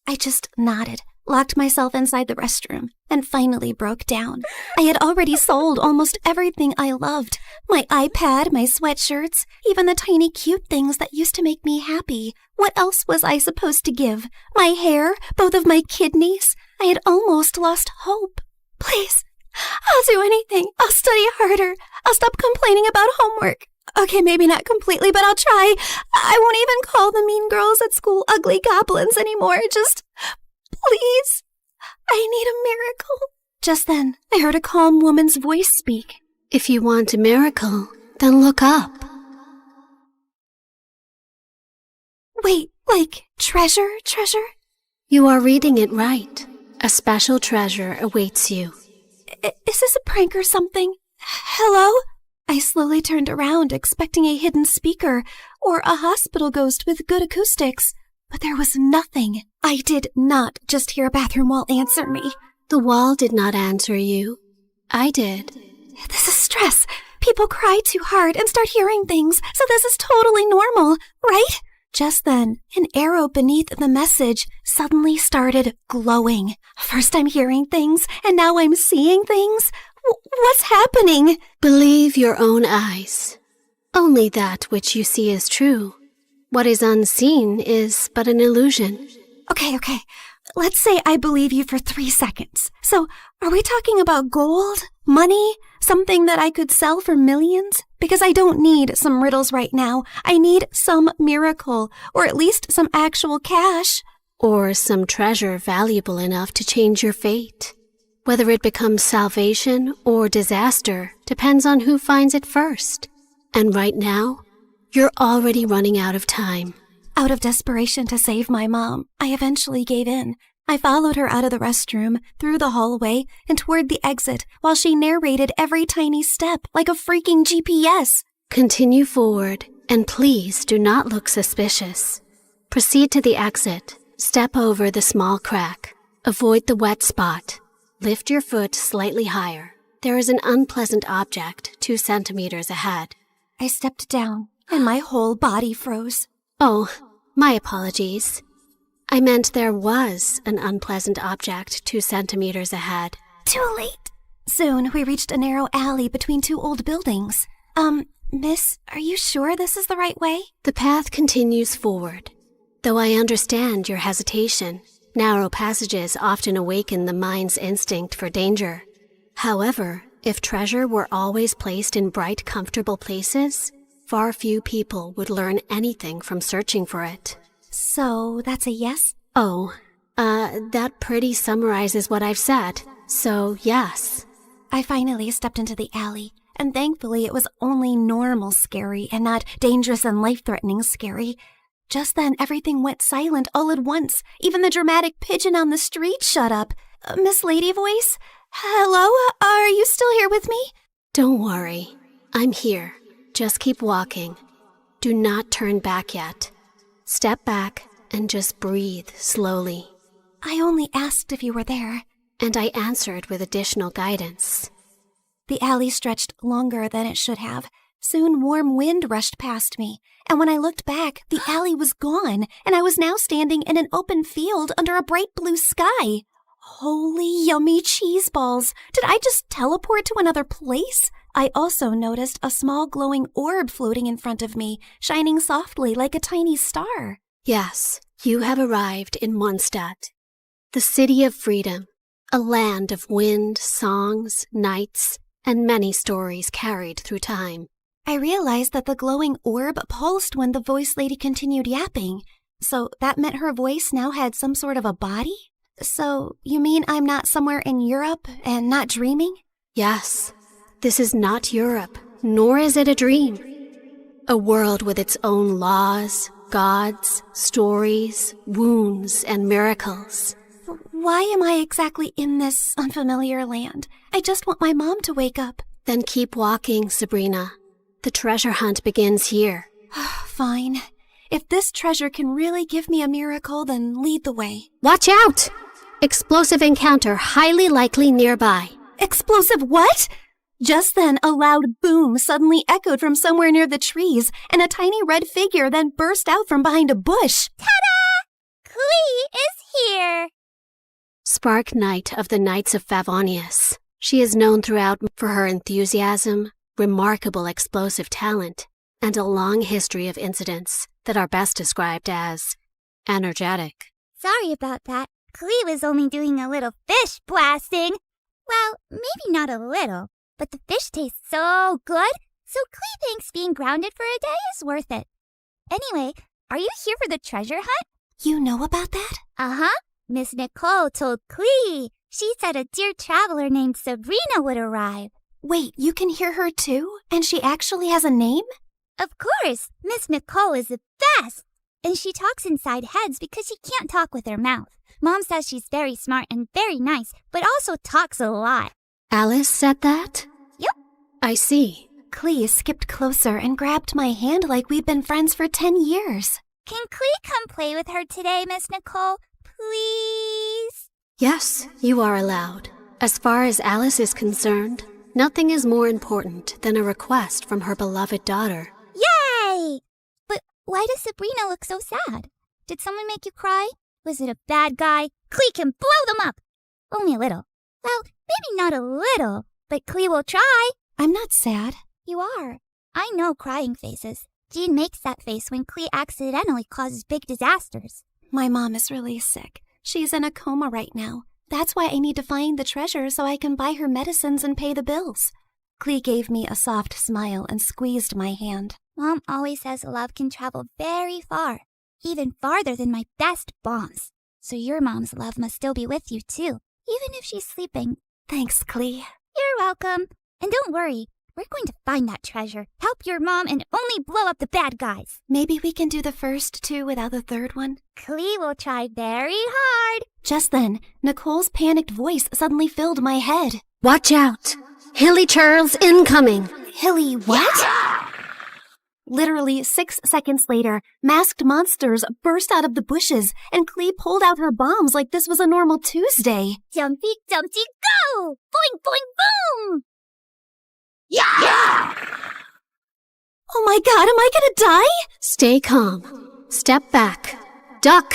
I just nodded, locked myself inside the restroom, and finally broke down. I had already sold almost everything I loved. My iPad, my sweatshirts, even the tiny cute things that used to make me happy. What else was I supposed to give? My hair? Both of my kidneys? I had almost lost hope. Please, I'll do anything. I'll study harder. I'll stop complaining about homework. Okay, maybe not completely, but I'll try. I won't even call the mean girls at school ugly goblins anymore. Just, please, I need a miracle. Just then, I heard a calm woman's voice speak. If you want a miracle, then look up. Wait, like treasure? You are reading it right. A special treasure awaits you. Is this a prank or something? Hello? I slowly turned around, expecting a hidden speaker or a hospital ghost with good acoustics. But there was nothing. I did not just hear a bathroom wall answer me. The wall did not answer you. I did. This is stress. People cry too hard and start hearing things, so this is totally normal, right? Just then, an arrow beneath the message suddenly started glowing. First I'm hearing things, and now I'm seeing things. What's happening? Believe your own eyes. Only that which you see is true. What is unseen is but an illusion. Okay. Let's say I believe you for 3 seconds. So, are we talking about gold? Money? Something that I could sell for millions? Because I don't need some riddles right now. I need some miracle, or at least some actual cash. Or some treasure valuable enough to change your fate. Whether it becomes salvation or disaster depends on who finds it first. And right now, you're already running out of time. Out of desperation to save my mom, I eventually gave in. I followed her out of the restroom, through the hallway, and toward the exit, while she narrated every tiny step like a freaking GPS. Continue forward, and please do not look suspicious. Proceed to the exit. Step over the small crack. Avoid the wet spot. Lift your foot slightly higher. There is an unpleasant object 2 centimeters ahead. I stepped down, and my whole body froze. Oh, my apologies. I meant there was an unpleasant object 2 centimeters ahead. Too late. Soon, we reached a narrow alley between 2 old buildings. Miss, are you sure this is the right way? The path continues forward. Though I understand your hesitation, narrow passages often awaken the mind's instinct for danger. However, if treasure were always placed in bright, comfortable places, far few people would learn anything from searching for it. So, that's a yes? Oh, that pretty summarizes what I've said. So, yes. I finally stepped into the alley, and thankfully it was only normal scary and not dangerous and life-threatening scary. Just then, everything went silent all at once. Even the dramatic pigeon on the street shut up. Miss Lady Voice? Hello? Are you still here with me? Don't worry. I'm here. Just keep walking. Do not turn back yet. Step back and just breathe slowly. I only asked if you were there. And I answered with additional guidance. The alley stretched longer than it should have. Soon warm wind rushed past me, and when I looked back, the alley was gone, and I was now standing in an open field under a bright blue sky. Holy yummy cheese balls! Did I just teleport to another place? I also noticed a small glowing orb floating in front of me, shining softly like a tiny star. Yes, you have arrived in Mondstadt, the city of freedom, a land of wind, songs, nights, and many stories carried through time. I realized that the glowing orb pulsed when the voice lady continued yapping. So that meant her voice now had some sort of a body? So, you mean I'm not somewhere in Europe and not dreaming? Yes, this is not Europe, nor is it a dream. A world with its own laws, gods, stories, wounds, and miracles. Why am I exactly in this unfamiliar land? I just want my mom to wake up. Then keep walking, Sabrina. The treasure hunt begins here. Fine. If this treasure can really give me a miracle, then lead the way. Watch out! Explosive encounter highly likely nearby. Explosive what? Just then, a loud boom suddenly echoed from somewhere near the trees, and a tiny red figure then burst out from behind a bush. Ta-da! Clee is here! Spark Knight of the Knights of Favonius. She is known throughout for her enthusiasm, remarkable explosive talent, and a long history of incidents that are best described as energetic. Sorry about that. Clee was only doing a little fish blasting. Well, maybe not a little, but the fish tastes so good, so Clee thinks being grounded for a day is worth it. Anyway, are you here for the treasure hunt? You know about that? Uh-huh. Miss Nicole told Clee. She said a dear traveler named Sabrina would arrive. Wait, you can hear her too? And she actually has a name? Of course, Miss Nicole is the best. And she talks inside heads because she can't talk with her mouth. Mom says she's very smart and very nice, but also talks a lot. Alice said that? Yep. I see. Clee skipped closer and grabbed my hand like we'd been friends for 10 years. Can Clee come play with her today, Miss Nicole? Please? Yes, you are allowed. As far as Alice is concerned, nothing is more important than a request from her beloved daughter. Yay! But why does Sabrina look so sad? Did someone make you cry? Was it a bad guy? Clee can blow them up! Only a little. Well, maybe not a little, but Clee will try. I'm not sad. You are. I know crying faces. Jean makes that face when Clee accidentally causes big disasters. My mom is really sick. She's in a coma right now. That's why I need to find the treasure so I can buy her medicines and pay the bills. Clee gave me a soft smile and squeezed my hand. Mom always says love can travel very far, even farther than my best bombs. So your mom's love must still be with you too, even if she's sleeping. Thanks, Clee. You're welcome. And don't worry, we're going to find that treasure, help your mom, and only blow up the bad guys. Maybe we can do the first two without the third one? Clee will try very hard. Just then, Nicole's panicked voice suddenly filled my head. Watch out! Hilly Charles incoming! Hilly what? Literally 6 seconds later, masked monsters burst out of the bushes, and Clee pulled out her bombs like this was a normal Tuesday. Jumpy, jumpy, go! Boing, boing, boom! Yeah! Oh my god, am I gonna die? Stay calm. Step back. Duck!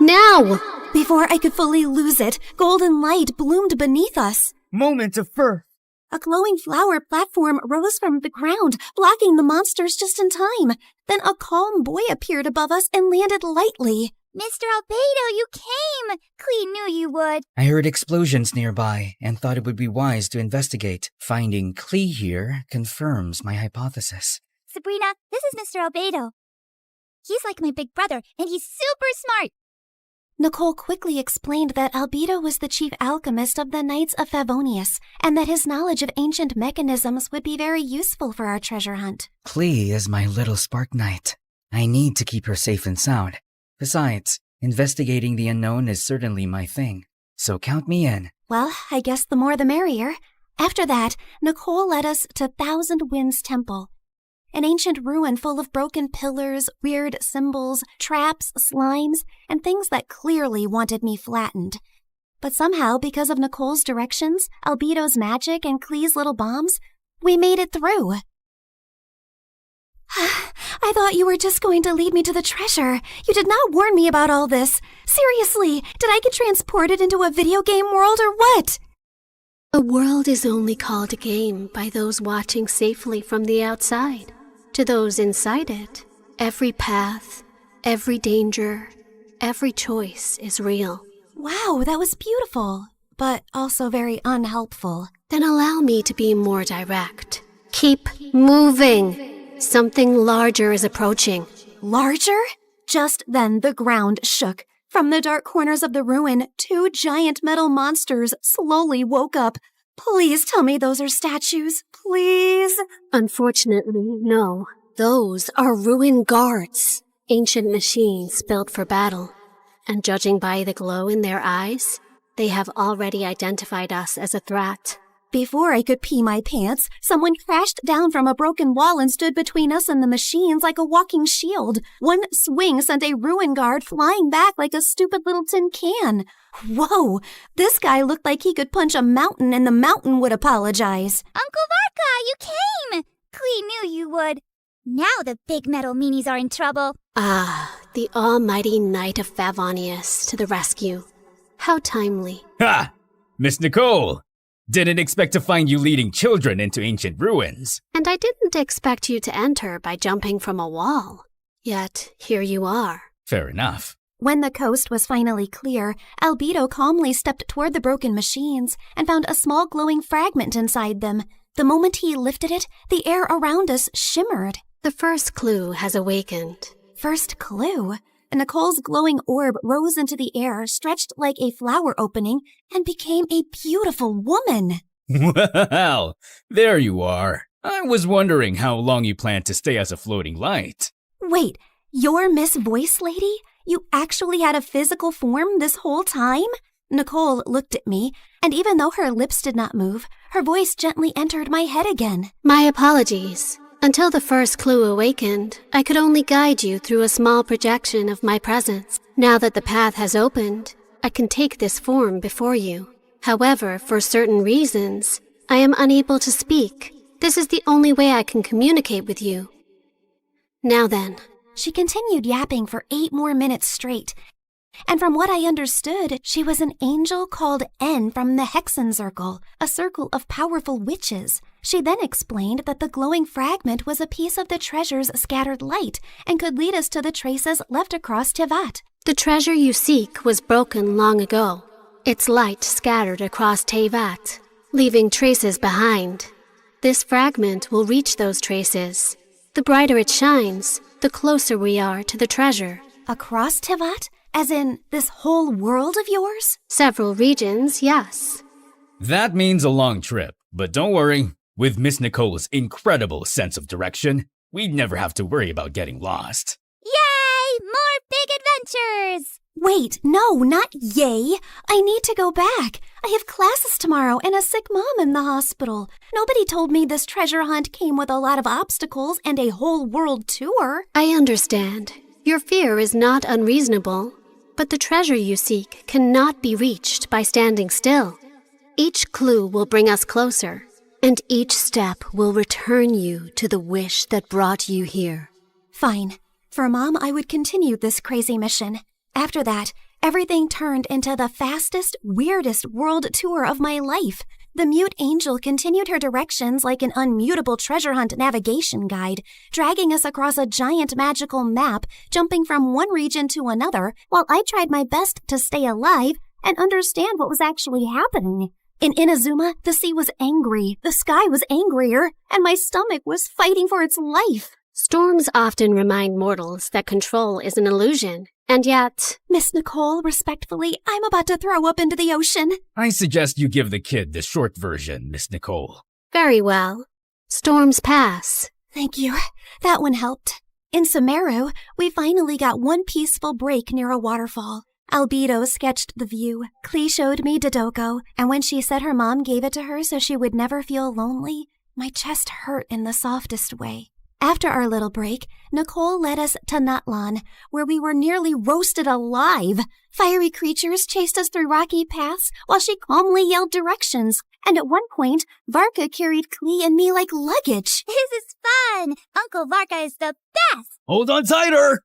Now! Before I could fully lose it, golden light bloomed beneath us. Moment of birth. A glowing flower platform rose from the ground, blocking the monsters just in time. Then a calm boy appeared above us and landed lightly. Mr. Albedo, you came! Clee knew you would. I heard explosions nearby and thought it would be wise to investigate. Finding Clee here confirms my hypothesis. Sabrina, this is Mr. Albedo. He's like my big brother, and he's super smart. Nicole quickly explained that Albedo was the chief alchemist of the Knights of Favonius, and that his knowledge of ancient mechanisms would be very useful for our treasure hunt. Clee is my little spark knight. I need to keep her safe and sound. Besides, investigating the unknown is certainly my thing, so count me in. Well, I guess the more the merrier. After that, Nicole led us to Thousand Winds Temple, an ancient ruin full of broken pillars, weird symbols, traps, slimes, and things that clearly wanted me flattened. But somehow, because of Nicole's directions, Albedo's magic, and Clee's little bombs, we made it through. I thought you were just going to lead me to the treasure. You did not warn me about all this. Seriously, did I get transported into a video game world or what? A world is only called a game by those watching safely from the outside. To those inside it, every path, every danger, every choice is real. Wow, that was beautiful, but also very unhelpful. Then allow me to be more direct. Keep moving. Something larger is approaching. Larger? Just then the ground shook. From the dark corners of the ruin, 2 giant metal monsters slowly woke up. Please tell me those are statues. Please. Unfortunately, no. Those are ruin guards. Ancient machines built for battle. And judging by the glow in their eyes, they have already identified us as a threat. Before I could pee my pants, someone crashed down from a broken wall and stood between us and the machines like a walking shield. One swing sent a ruin guard flying back like a stupid little tin can. Whoa, this guy looked like he could punch a mountain and the mountain would apologize. Uncle Varka, you came! Klee knew you would. Now the big metal meanies are in trouble. Ah, the almighty Knight of Favonius to the rescue. How timely. Ha! Miss Nicole! Didn't expect to find you leading children into ancient ruins. And I didn't expect you to enter by jumping from a wall. Yet, here you are. Fair enough. When the coast was finally clear, Albedo calmly stepped toward the broken machines and found a small glowing fragment inside them. The moment he lifted it, the air around us shimmered. The first clue has awakened. First clue? Nicole's glowing orb rose into the air, stretched like a flower opening, and became a beautiful woman. Well, there you are. I was wondering how long you planned to stay as a floating light. Wait, you're Miss Voice Lady? You actually had a physical form this whole time? Nicole looked at me, and even though her lips did not move, her voice gently entered my head again. My apologies. Until the first clue awakened, I could only guide you through a small projection of my presence. Now that the path has opened, I can take this form before you. However, for certain reasons, I am unable to speak. This is the only way I can communicate with you. Now then. She continued yapping for 8 more minutes straight. And from what I understood, she was an angel called N from the Hexen Circle, a circle of powerful witches. She then explained that the glowing fragment was a piece of the treasure's scattered light and could lead us to the traces left across Tevat. The treasure you seek was broken long ago. Its light scattered across Tevat, leaving traces behind. This fragment will reach those traces. The brighter it shines, the closer we are to the treasure. Across Tevat? As in, this whole world of yours? Several regions, yes. That means a long trip, but don't worry. With Miss Nicole's incredible sense of direction, we'd never have to worry about getting lost. Yay! More big adventures! Wait, no, not yay. I need to go back. I have classes tomorrow and a sick mom in the hospital. Nobody told me this treasure hunt came with a lot of obstacles and a whole world tour. I understand. Your fear is not unreasonable. But the treasure you seek cannot be reached by standing still. Each clue will bring us closer, and each step will return you to the wish that brought you here. Fine. For Mom, I would continue this crazy mission. After that, everything turned into the fastest, weirdest world tour of my life. The mute angel continued her directions like an unmutable treasure hunt navigation guide, dragging us across a giant magical map, jumping from one region to another, while I tried my best to stay alive and understand what was actually happening. In Inazuma, the sea was angry, the sky was angrier, and my stomach was fighting for its life. Storms often remind mortals that control is an illusion, and yet... Miss Nicole, respectfully, I'm about to throw up into the ocean. I suggest you give the kid the short version, Miss Nicole. Very well. Storms pass. Thank you. That one helped. In Sumeru, we finally got one peaceful break near a waterfall. Albedo sketched the view. Klee showed me Dodoko, and when she said her mom gave it to her so she would never feel lonely, my chest hurt in the softest way. After our little break, Nicole led us to Natlan, where we were nearly roasted alive. Fiery creatures chased us through rocky paths while she calmly yelled directions. And at one point, Varka carried Klee and me like luggage. This is fun! Uncle Varka is the best! Hold on tighter!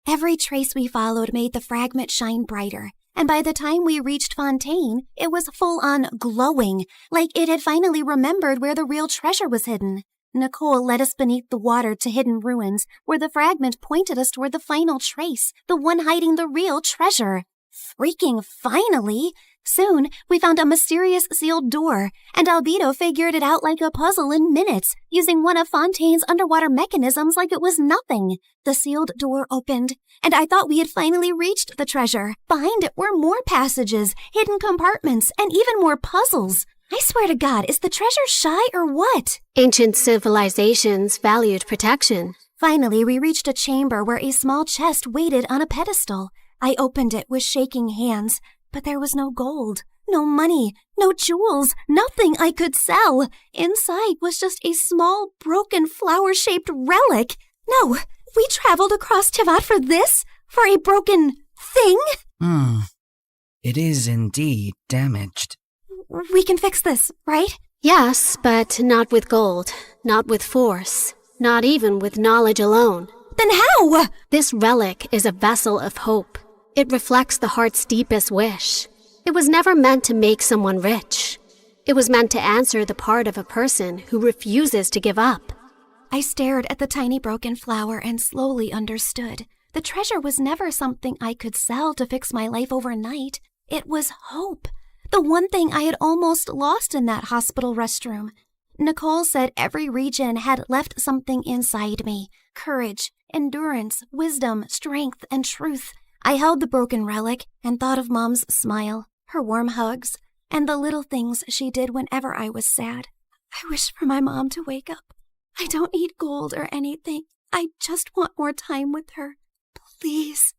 Every trace we followed made the fragment shine brighter. And by the time we reached Fontaine, it was full-on glowing, like it had finally remembered where the real treasure was hidden. Nicole led us beneath the water to hidden ruins, where the fragment pointed us toward the final trace, the one hiding the real treasure. Freaking finally! Soon, we found a mysterious sealed door, and Albedo figured it out like a puzzle in minutes, using one of Fontaine's underwater mechanisms like it was nothing. The sealed door opened, and I thought we had finally reached the treasure. Behind it were more passages, hidden compartments, and even more puzzles. I swear to God, is the treasure shy or what? Ancient civilizations valued protection. Finally, we reached a chamber where a small chest waited on a pedestal. I opened it with shaking hands, but there was no gold, no money, no jewels, nothing I could sell. Inside was just a small, broken, flower-shaped relic. No, we traveled across Tivat for this? For a broken thing? It is indeed damaged. We can fix this, right? Yes, but not with gold, not with force, not even with knowledge alone. Then how? This relic is a vessel of hope. It reflects the heart's deepest wish. It was never meant to make someone rich. It was meant to answer the part of a person who refuses to give up. I stared at the tiny broken flower and slowly understood. The treasure was never something I could sell to fix my life overnight. It was hope. The one thing I had almost lost in that hospital restroom. Nicole said every region had left something inside me. Courage, endurance, wisdom, strength, and truth. I held the broken relic and thought of Mom's smile, her warm hugs, and the little things she did whenever I was sad. I wish for my mom to wake up. I don't need gold or anything. I just want more time with her. Please.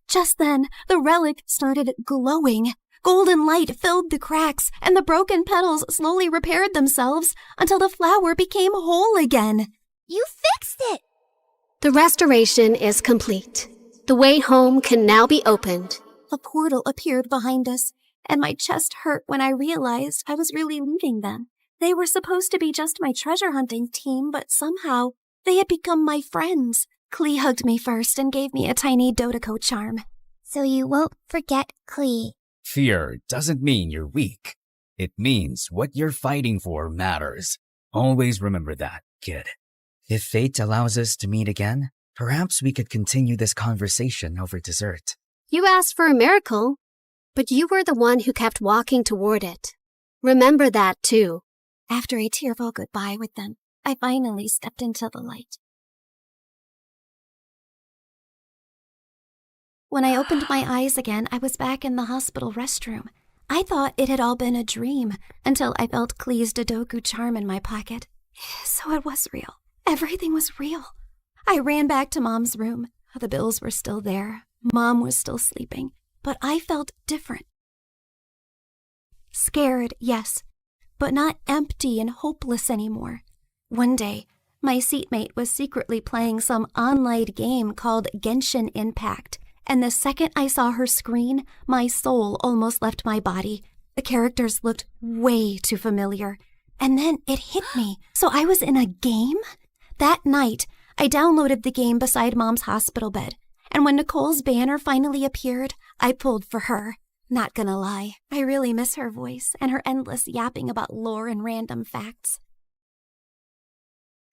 Just then, the relic started glowing. Golden light filled the cracks, and the broken petals slowly repaired themselves until the flower became whole again. You fixed it! The restoration is complete. The way home can now be opened. A portal appeared behind us, and my chest hurt when I realized I was really leaving them. They were supposed to be just my treasure hunting team, but somehow they had become my friends. Klee hugged me first and gave me a tiny Dodeco charm. So you won't forget Klee. Fear doesn't mean you're weak. It means what you're fighting for matters. Always remember that, kid. If fate allows us to meet again, perhaps we could continue this conversation over dessert. You asked for a miracle, but you were the one who kept walking toward it. Remember that, too. After a tearful goodbye with them, I finally stepped into the light. When I opened my eyes again, I was back in the hospital restroom. I thought it had all been a dream until I felt Klee's Dodoku charm in my pocket. So it was real. Everything was real. I ran back to Mom's room. The bills were still there. Mom was still sleeping. But I felt different. Scared, yes, but not empty and hopeless anymore. One day, my seatmate was secretly playing some online game called Genshin Impact, and the second I saw her screen, my soul almost left my body. The characters looked way too familiar. And then it hit me. So I was in a game? That night, I downloaded the game beside Mom's hospital bed, and when Nicole's banner finally appeared, I pulled for her. Not gonna lie, I really miss her voice and her endless yapping about lore and random facts.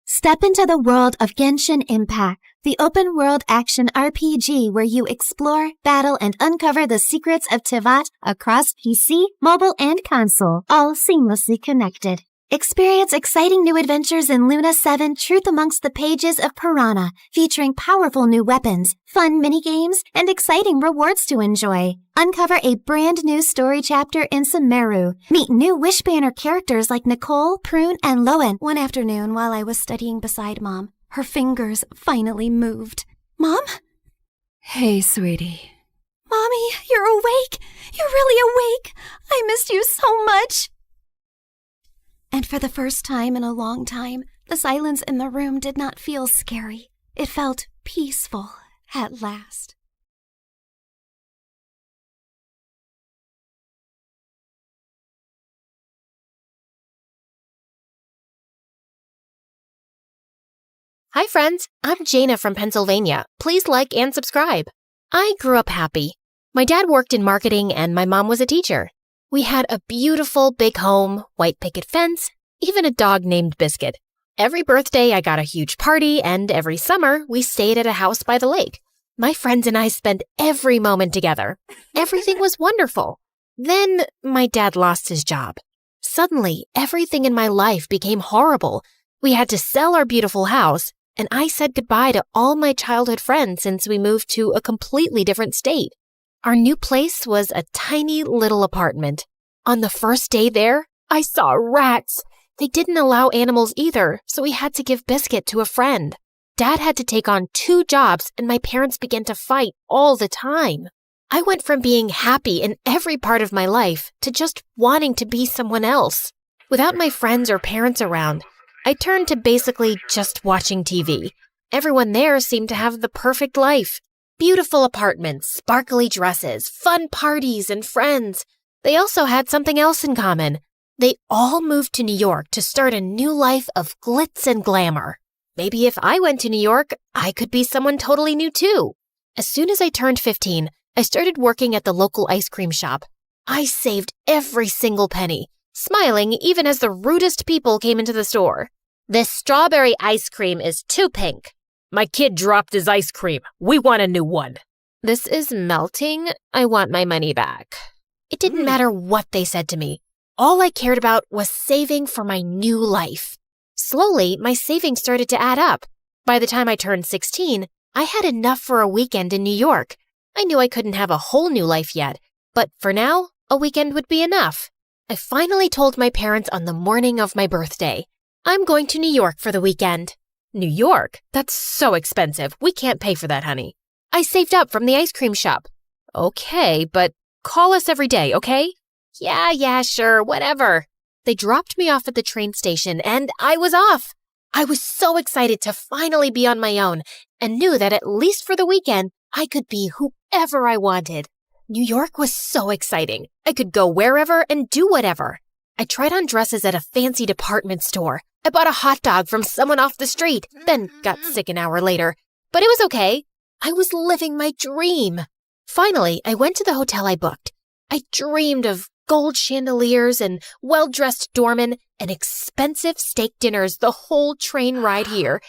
Step into the world of Genshin Impact, the open-world action RPG where you explore, battle, and uncover the secrets of Tivat across PC, mobile, and console, all seamlessly connected. Experience exciting new adventures in Luna 7 Truth Amongst the Pages of Piranha, featuring powerful new weapons, fun minigames, and exciting rewards to enjoy. Uncover a brand new story chapter in Sumeru. Meet new Wishbanner characters like Nicole, Prune, and Lowen. One afternoon while I was studying beside Mom, her fingers finally moved. Mom? Hey, sweetie. Mommy, you're awake. You're really awake. I missed you so much. And for the first time in a long time, the silence in the room did not feel scary. It felt peaceful at last. Hi friends, I'm Jaina from Pennsylvania. Please like and subscribe. I grew up happy. My dad worked in marketing and my mom was a teacher. We had a beautiful big home, white picket fence, even a dog named Biscuit. Every birthday I got a huge party, and every summer we stayed at a house by the lake. My friends and I spent every moment together. Everything was wonderful. Then my dad lost his job. Suddenly, everything in my life became horrible. We had to sell our beautiful house, and I said goodbye to all my childhood friends since we moved to a completely different state. Our new place was a tiny little apartment. On the first day there, I saw rats. They didn't allow animals either, so we had to give Biscuit to a friend. Dad had to take on 2 jobs, and my parents began to fight all the time. I went from being happy in every part of my life to just wanting to be someone else. Without my friends or parents around, I turned to basically just watching TV. Everyone there seemed to have the perfect life. Beautiful apartments, sparkly dresses, fun parties, and friends. They also had something else in common. They all moved to New York to start a new life of glitz and glamour. Maybe if I went to New York, I could be someone totally new too. As soon as I turned 15, I started working at the local ice cream shop. I saved every single penny, smiling even as the rudest people came into the store. This strawberry ice cream is too pink. My kid dropped his ice cream. We want a new one. This is melting. I want my money back. It didn't matter what they said to me. All I cared about was saving for my new life. Slowly, my savings started to add up. By the time I turned 16, I had enough for a weekend in New York. I knew I couldn't have a whole new life yet, but for now, a weekend would be enough. I finally told my parents on the morning of my birthday. I'm going to New York for the weekend. New York? That's so expensive. We can't pay for that, honey. I saved up from the ice cream shop. Okay, but call us every day, okay? Yeah, sure, whatever. They dropped me off at the train station and I was off. I was so excited to finally be on my own and knew that at least for the weekend, I could be whoever I wanted. New York was so exciting. I could go wherever and do whatever. I tried on dresses at a fancy department store. I bought a hot dog from someone off the street, then got sick an hour later. But it was okay. I was living my dream. Finally, I went to the hotel I booked. I dreamed of gold chandeliers and well-dressed doormen and expensive steak dinners the whole train ride here.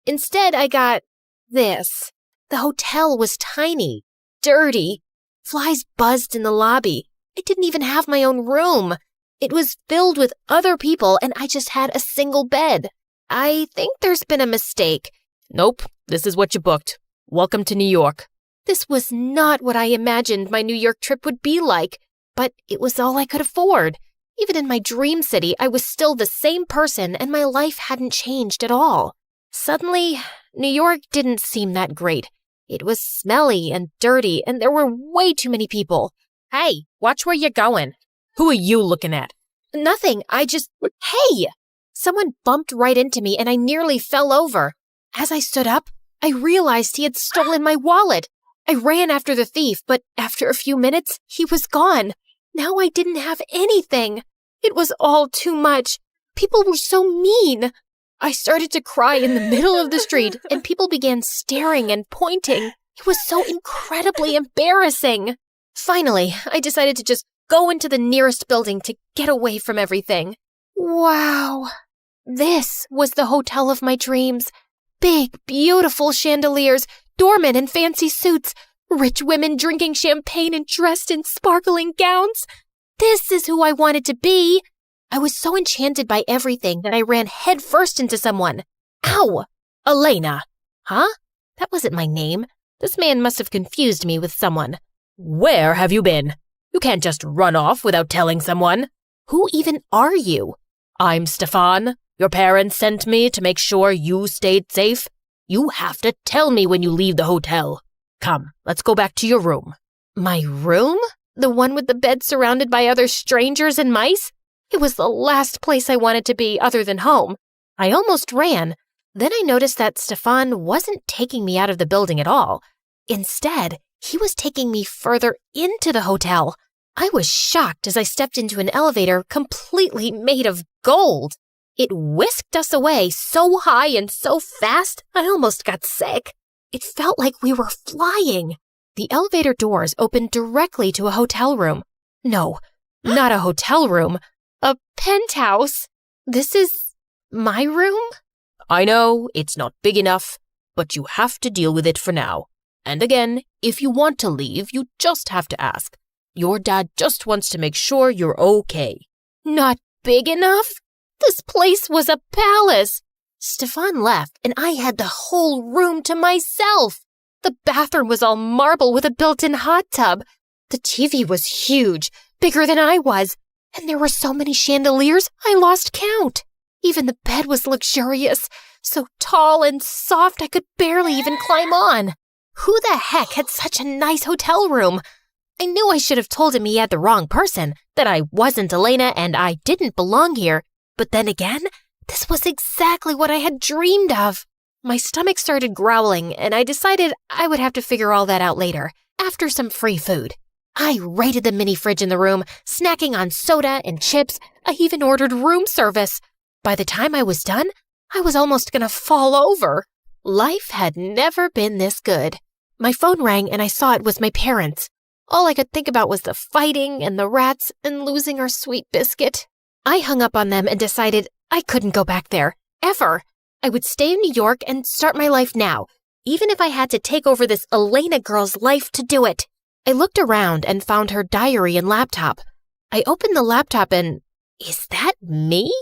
Instead, I got this. The hotel was tiny, dirty. Flies buzzed in the lobby. I didn't even have my own room. It was filled with other people and I just had a single bed. I think there's been a mistake. Nope, this is what you booked. Welcome to New York. This was not what I imagined my New York trip would be like, but it was all I could afford. Even in my dream city, I was still the same person and my life hadn't changed at all. Suddenly, New York didn't seem that great. It was smelly and dirty and there were way too many people. Hey, watch where you're going. Who are you looking at? Nothing, Hey! Someone bumped right into me and I nearly fell over. As I stood up, I realized he had stolen my wallet. I ran after the thief, but after a few minutes, he was gone. Now I didn't have anything. It was all too much. People were so mean. I started to cry in the middle of the street and people began staring and pointing. It was so incredibly embarrassing. Finally, I decided to just go into the nearest building to get away from everything. Wow. This was the hotel of my dreams. Big, beautiful chandeliers, doormen in fancy suits, rich women drinking champagne and dressed in sparkling gowns. This is who I wanted to be. I was so enchanted by everything that I ran headfirst into someone. Ow! Elena. Huh? That wasn't my name. This man must have confused me with someone. Where have you been? You can't just run off without telling someone. Who even are you? I'm Stefan. Your parents sent me to make sure you stayed safe. You have to tell me when you leave the hotel. Come, let's go back to your room. My room? The one with the bed surrounded by other strangers and mice? It was the last place I wanted to be other than home. I almost ran. Then I noticed that Stefan wasn't taking me out of the building at all. Instead, he was taking me further into the hotel. I was shocked as I stepped into an elevator completely made of gold. It whisked us away so high and so fast, I almost got sick. It felt like we were flying. The elevator doors opened directly to a hotel room. No, not a hotel room. A penthouse. This is my room? I know, it's not big enough, but you have to deal with it for now. And again, if you want to leave, you just have to ask. Your dad just wants to make sure you're okay. Not big enough? This place was a palace. Stefan left, and I had the whole room to myself. The bathroom was all marble with a built-in hot tub. The TV was huge, bigger than I was, and there were so many chandeliers I lost count. Even the bed was luxurious, so tall and soft I could barely even climb on. Who the heck had such a nice hotel room? I knew I should have told him he had the wrong person, that I wasn't Elena and I didn't belong here. But then again, this was exactly what I had dreamed of. My stomach started growling, and I decided I would have to figure all that out later, after some free food. I raided the mini fridge in the room, snacking on soda and chips. I even ordered room service. By the time I was done, I was almost gonna fall over. Life had never been this good. My phone rang and I saw it was my parents. All I could think about was the fighting and the rats and losing our sweet biscuit. I hung up on them and decided I couldn't go back there, ever. I would stay in New York and start my life now, even if I had to take over this Elena girl's life to do it. I looked around and found her diary and laptop. I opened the laptop and, is that me?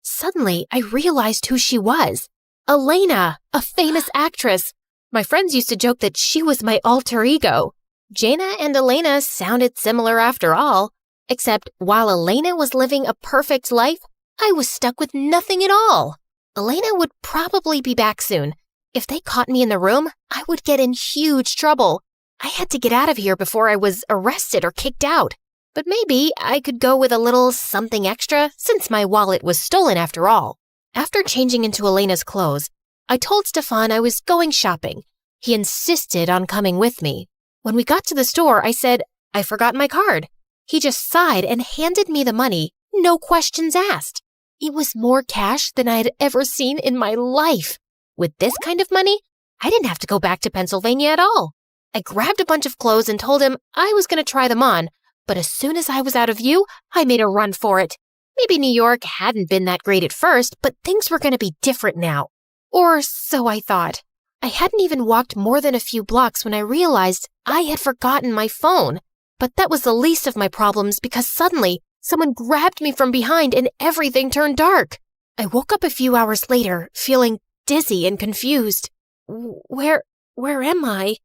Suddenly, I realized who she was. Elena, a famous actress. My friends used to joke that she was my alter ego. Jaina and Elena sounded similar after all, except while Elena was living a perfect life, I was stuck with nothing at all. Elena would probably be back soon. If they caught me in the room, I would get in huge trouble. I had to get out of here before I was arrested or kicked out. But maybe I could go with a little something extra since my wallet was stolen after all. After changing into Elena's clothes, I told Stefan I was going shopping. He insisted on coming with me. When we got to the store, I said, I forgot my card. He just sighed and handed me the money, no questions asked. It was more cash than I had ever seen in my life. With this kind of money, I didn't have to go back to Pennsylvania at all. I grabbed a bunch of clothes and told him I was going to try them on, but as soon as I was out of view, I made a run for it. Maybe New York hadn't been that great at first, but things were going to be different now. Or so I thought. I hadn't even walked more than a few blocks when I realized I had forgotten my phone. But that was the least of my problems because suddenly someone grabbed me from behind and everything turned dark. I woke up a few hours later, feeling dizzy and confused. Where am I?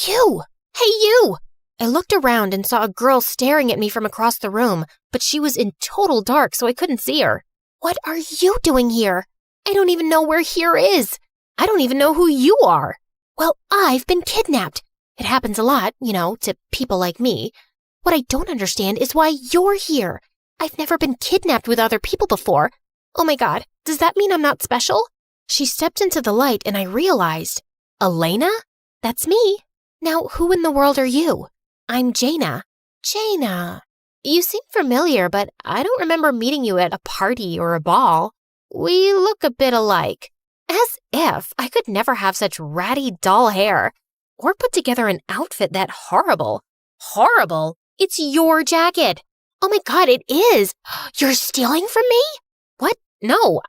You! Hey, you! I looked around and saw a girl staring at me from across the room, but she was in total dark, so I couldn't see her. What are you doing here? I don't even know where here is. I don't even know who you are. Well, I've been kidnapped. It happens a lot, to people like me. What I don't understand is why you're here. I've never been kidnapped with other people before. Oh my God, does that mean I'm not special? She stepped into the light and I realized, Elena? That's me. Now, who in the world are you? I'm Jaina. Jaina. You seem familiar, but I don't remember meeting you at a party or a ball. We look a bit alike. As if I could never have such ratty, dull hair. Or put together an outfit that horrible. Horrible? It's your jacket. Oh my God, it is. You're stealing from me? What? No,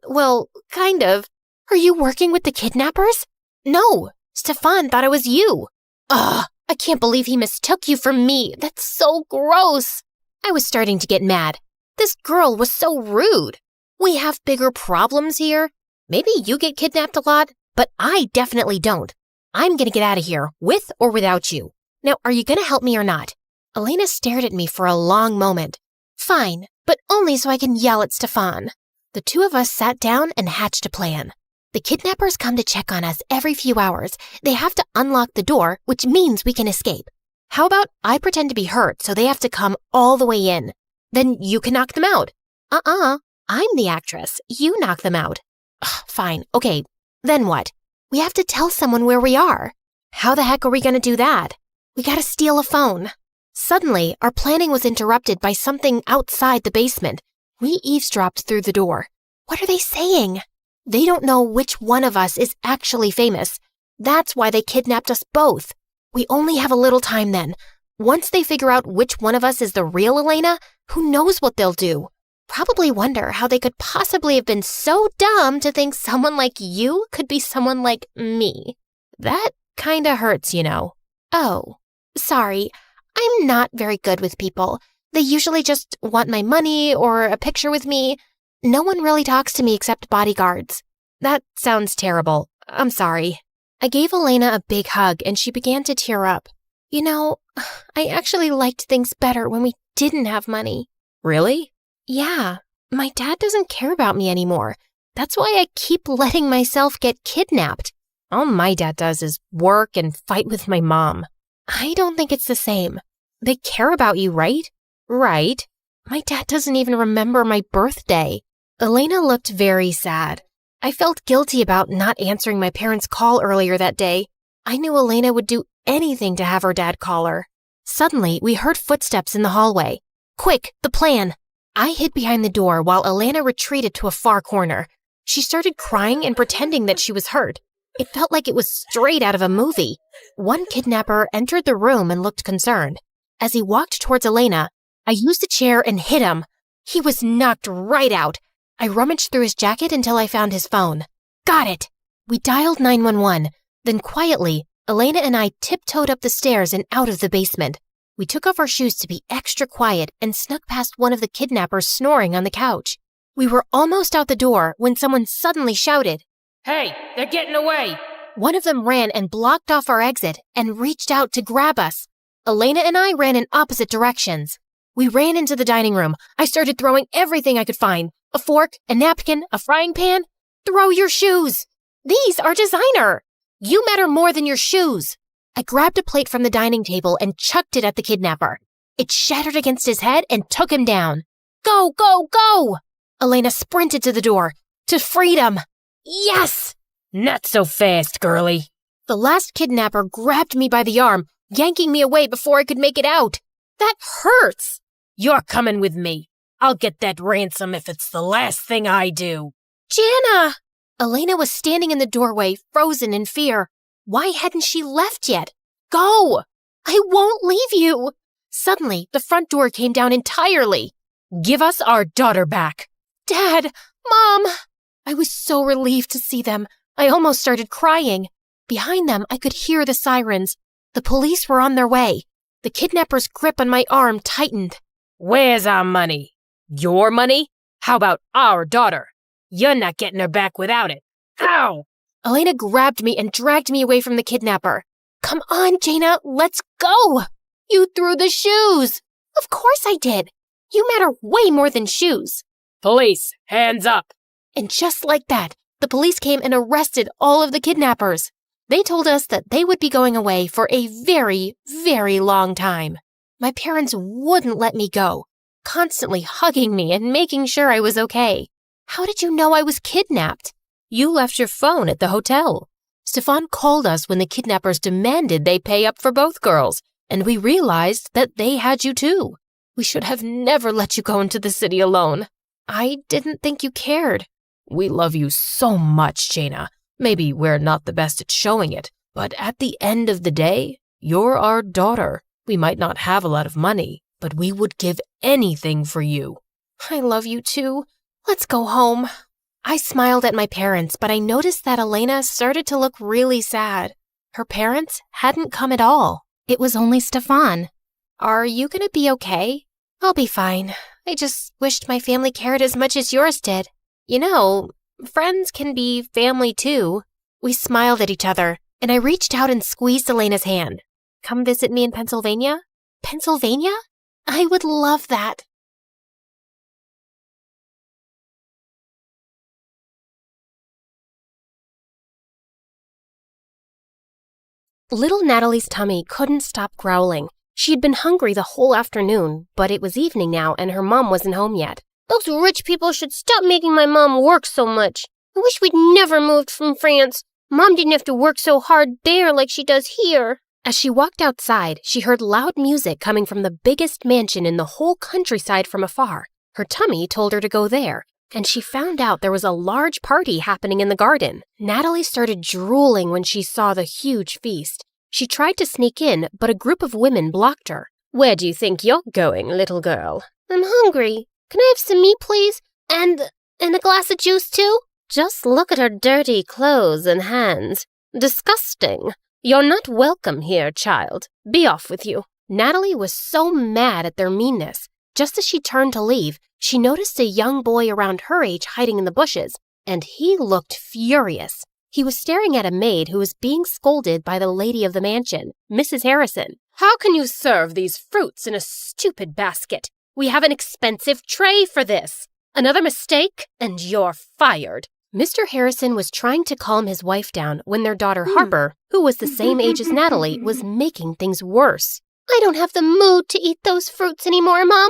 well, kind of. Are you working with the kidnappers? No, Stefan thought it was you. Ugh, I can't believe he mistook you for me. That's so gross. I was starting to get mad. This girl was so rude. We have bigger problems here. Maybe you get kidnapped a lot, but I definitely don't. I'm gonna get out of here, with or without you. Now, are you gonna help me or not? Elena stared at me for a long moment. Fine, but only so I can yell at Stefan. The two of us sat down and hatched a plan. The kidnappers come to check on us every few hours. They have to unlock the door, which means we can escape. How about I pretend to be hurt so they have to come all the way in? Then you can knock them out. I'm the actress. You knock them out. Ugh, fine, okay, then what? We have to tell someone where we are. How the heck are we gonna do that? We gotta steal a phone. Suddenly, our planning was interrupted by something outside the basement. We eavesdropped through the door. What are they saying? They don't know which one of us is actually famous. That's why they kidnapped us both. We only have a little time then. Once they figure out which one of us is the real Elena, who knows what they'll do? Probably wonder how they could possibly have been so dumb to think someone like you could be someone like me. That kinda hurts, Oh, sorry. I'm not very good with people. They usually just want my money or a picture with me. No one really talks to me except bodyguards. That sounds terrible. I'm sorry. I gave Elena a big hug and she began to tear up. You know, I actually liked things better when we didn't have money. Really? Yeah, my dad doesn't care about me anymore. That's why I keep letting myself get kidnapped. All my dad does is work and fight with my mom. I don't think it's the same. They care about you, right? Right. My dad doesn't even remember my birthday. Elena looked very sad. I felt guilty about not answering my parents' call earlier that day. I knew Elena would do anything to have her dad call her. Suddenly, we heard footsteps in the hallway. Quick, the plan! I hid behind the door while Elena retreated to a far corner. She started crying and pretending that she was hurt. It felt like it was straight out of a movie. One kidnapper entered the room and looked concerned. As he walked towards Elena, I used a chair and hit him. He was knocked right out. I rummaged through his jacket until I found his phone. Got it! We dialed 911. Then quietly, Elena and I tiptoed up the stairs and out of the basement. We took off our shoes to be extra quiet and snuck past one of the kidnappers snoring on the couch. We were almost out the door when someone suddenly shouted, Hey, they're getting away! One of them ran and blocked off our exit and reached out to grab us. Elena and I ran in opposite directions. We ran into the dining room. I started throwing everything I could find. A fork, a napkin, a frying pan. Throw your shoes! These are designer! You matter more than your shoes! I grabbed a plate from the dining table and chucked it at the kidnapper. It shattered against his head and took him down. Go, go, go! Elena sprinted to the door. To freedom! Yes! Not so fast, girlie. The last kidnapper grabbed me by the arm, yanking me away before I could make it out. That hurts! You're coming with me. I'll get that ransom if it's the last thing I do. Jana! Elena was standing in the doorway, frozen in fear. Why hadn't she left yet? Go! I won't leave you! Suddenly, the front door came down entirely. Give us our daughter back. Dad! Mom! I was so relieved to see them. I almost started crying. Behind them, I could hear the sirens. The police were on their way. The kidnapper's grip on my arm tightened. Where's our money? Your money? How about our daughter? You're not getting her back without it. Ow! Elena grabbed me and dragged me away from the kidnapper. Come on, Jana, let's go! You threw the shoes! Of course I did. You matter way more than shoes. Police, hands up! And just like that, the police came and arrested all of the kidnappers. They told us that they would be going away for a very, very long time. My parents wouldn't let me go, constantly hugging me and making sure I was okay. How did you know I was kidnapped? You left your phone at the hotel. Stefan called us when the kidnappers demanded they pay up for both girls, and we realized that they had you too. We should have never let you go into the city alone. I didn't think you cared. We love you so much, Jana. Maybe we're not the best at showing it, but at the end of the day, you're our daughter. We might not have a lot of money, but we would give anything for you. I love you too. Let's go home. I smiled at my parents, but I noticed that Elena started to look really sad. Her parents hadn't come at all. It was only Stefan. Are you gonna be okay? I'll be fine. I just wished my family cared as much as yours did. You know, friends can be family too. We smiled at each other, and I reached out and squeezed Elena's hand. Come visit me in Pennsylvania? Pennsylvania? I would love that. Little Natalie's tummy couldn't stop growling. She had been hungry the whole afternoon, but it was evening now and her mom wasn't home yet. Those rich people should stop making my mom work so much. I wish we'd never moved from France. Mom didn't have to work so hard there like she does here. As she walked outside, she heard loud music coming from the biggest mansion in the whole countryside from afar. Her tummy told her to go there, and she found out there was a large party happening in the garden. Natalie started drooling when she saw the huge feast. She tried to sneak in, but a group of women blocked her. Where do you think you're going, little girl? I'm hungry. Can I have some meat, please? And a glass of juice, too? Just look at her dirty clothes and hands. Disgusting. You're not welcome here, child. Be off with you. Natalie was so mad at their meanness. Just as she turned to leave, she noticed a young boy around her age hiding in the bushes, and he looked furious. He was staring at a maid who was being scolded by the lady of the mansion, Mrs. Harrison. How can you serve these fruits in a stupid basket? We have an expensive tray for this. Another mistake, and you're fired. Mr. Harrison was trying to calm his wife down when their daughter Harper, who was the same age as Natalie, was making things worse. I don't have the mood to eat those fruits anymore, Mom.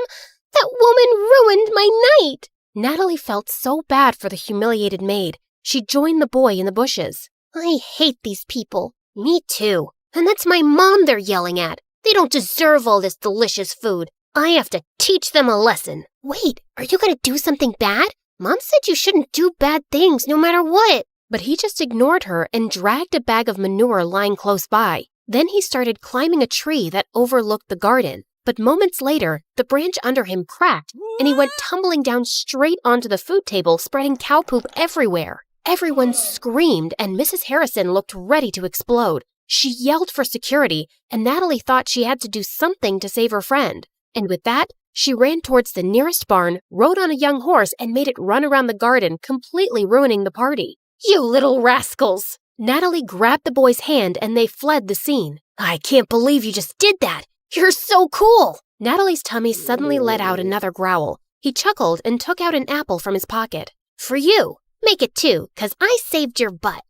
That woman ruined my night. Natalie felt so bad for the humiliated maid. She joined the boy in the bushes. I hate these people. Me too. And that's my mom they're yelling at. They don't deserve all this delicious food. I have to teach them a lesson. Wait, are you going to do something bad? Mom said you shouldn't do bad things no matter what. But he just ignored her and dragged a bag of manure lying close by. Then he started climbing a tree that overlooked the garden. But moments later, the branch under him cracked, and he went tumbling down straight onto the food table, spreading cow poop everywhere. Everyone screamed, and Mrs. Harrison looked ready to explode. She yelled for security, and Natalie thought she had to do something to save her friend. And with that, she ran towards the nearest barn, rode on a young horse, and made it run around the garden, completely ruining the party. You little rascals! Natalie grabbed the boy's hand, and they fled the scene. I can't believe you just did that! You're so cool! Natalie's tummy suddenly let out another growl. He chuckled and took out an apple from his pocket. For you! Make it 2, 'cause I saved your butt.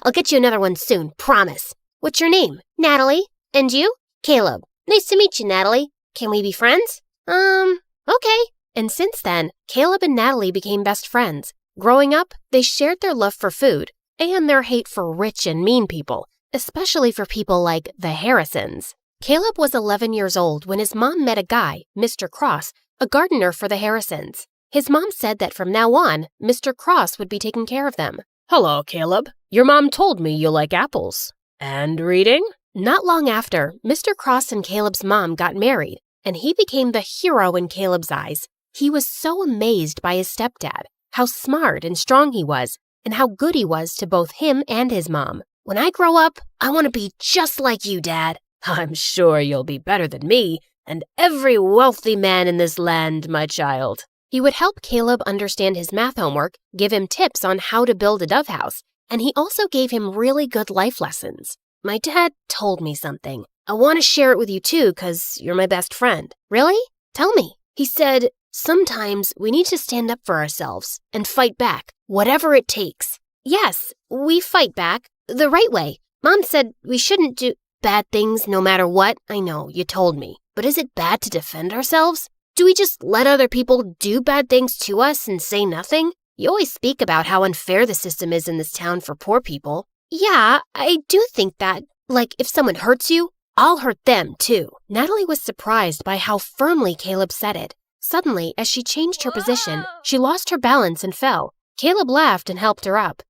I'll get you another one soon, promise. What's your name? Natalie. And you? Caleb. Nice to meet you, Natalie. Can we be friends? Okay. And since then, Caleb and Natalie became best friends. Growing up, they shared their love for food and their hate for rich and mean people, especially for people like the Harrisons. Caleb was 11 years old when his mom met a guy, Mr. Cross, a gardener for the Harrisons. His mom said that from now on, Mr. Cross would be taking care of them. Hello, Caleb. Your mom told me you like apples. And reading? Not long after, Mr. Cross and Caleb's mom got married, and he became the hero in Caleb's eyes. He was so amazed by his stepdad, how smart and strong he was, and how good he was to both him and his mom. When I grow up, I want to be just like you, Dad. I'm sure you'll be better than me and every wealthy man in this land, my child. He would help Caleb understand his math homework, give him tips on how to build a dove house, and he also gave him really good life lessons. My dad told me something. I want to share it with you too, 'cause you're my best friend. Really? Tell me. He said, sometimes we need to stand up for ourselves and fight back, whatever it takes. Yes, we fight back the right way. Mom said we shouldn't do bad things no matter what. I know, you told me. But is it bad to defend ourselves? Do we just let other people do bad things to us and say nothing? You always speak about how unfair the system is in this town for poor people. Yeah, I do think that. Like, if someone hurts you, I'll hurt them too. Natalie was surprised by how firmly Caleb said it. Suddenly, as she changed her position, she lost her balance and fell. Caleb laughed and helped her up.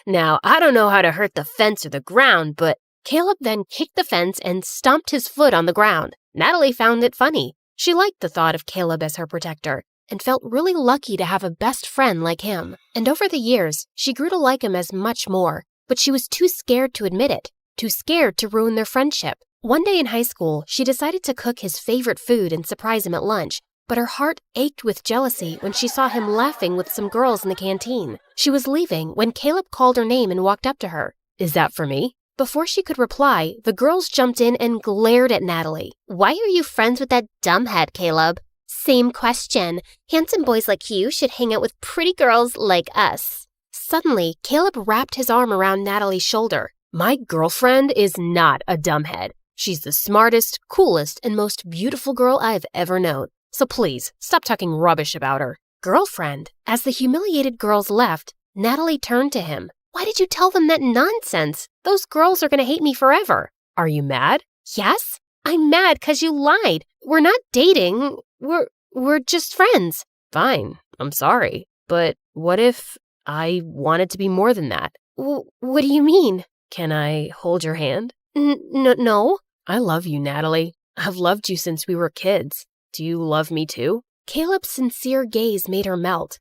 Now, I don't know how to hurt the fence or the ground, but Caleb then kicked the fence and stomped his foot on the ground. Natalie found it funny. She liked the thought of Caleb as her protector and felt really lucky to have a best friend like him. And over the years, she grew to like him as much more, but she was too scared to admit it, too scared to ruin their friendship. One day in high school, she decided to cook his favorite food and surprise him at lunch, but her heart ached with jealousy when she saw him laughing with some girls in the canteen. She was leaving when Caleb called her name and walked up to her. Is that for me? Before she could reply, the girls jumped in and glared at Natalie. Why are you friends with that dumbhead, Caleb? Same question. Handsome boys like you should hang out with pretty girls like us. Suddenly, Caleb wrapped his arm around Natalie's shoulder. My girlfriend is not a dumbhead. She's the smartest, coolest, and most beautiful girl I've ever known. So please, stop talking rubbish about her. Girlfriend? As the humiliated girls left, Natalie turned to him. Why did you tell them that nonsense? Those girls are going to hate me forever. Are you mad? Yes, I'm mad because you lied. We're not dating. We're just friends. Fine, I'm sorry. But what if I wanted to be more than that? What do you mean? Can I hold your hand? No. I love you, Natalie. I've loved you since we were kids. Do you love me too? Caleb's sincere gaze made her melt.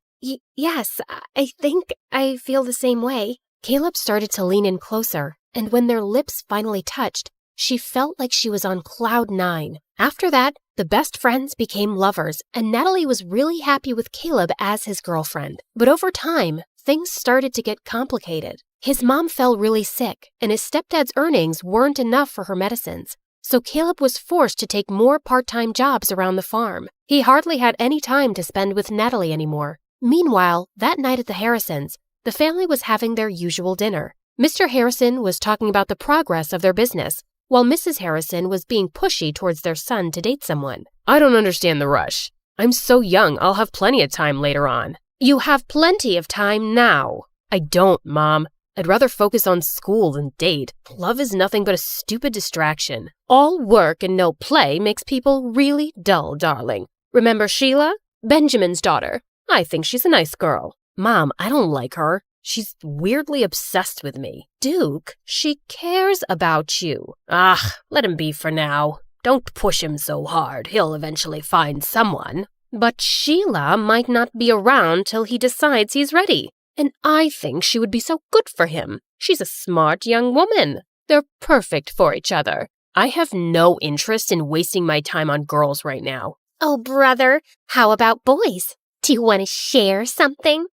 Yes, I think I feel the same way. Caleb started to lean in closer, and when their lips finally touched, She felt like she was on cloud 9. After that, the best friends became lovers, and Natalie was really happy with Caleb as his girlfriend. But over time, things started to get complicated. His mom fell really sick, and his stepdad's earnings weren't enough for her medicines. So Caleb was forced to take more part-time jobs around the farm. He hardly had any time to spend with Natalie anymore. Meanwhile, that night at the Harrisons, the family was having their usual dinner. Mr. Harrison was talking about the progress of their business, while Mrs. Harrison was being pushy towards their son to date someone. I don't understand the rush. I'm so young, I'll have plenty of time later on. You have plenty of time now. I don't, Mom. I'd rather focus on school than date. Love is nothing but a stupid distraction. All work and no play makes people really dull, darling. Remember Sheila? Benjamin's daughter. I think she's a nice girl. Mom, I don't like her. She's weirdly obsessed with me. Duke, she cares about you. Let him be for now. Don't push him so hard. He'll eventually find someone. But Sheila might not be around till he decides he's ready. And I think she would be so good for him. She's a smart young woman. They're perfect for each other. I have no interest in wasting my time on girls right now. Oh, brother, how about boys? Do you want to share something?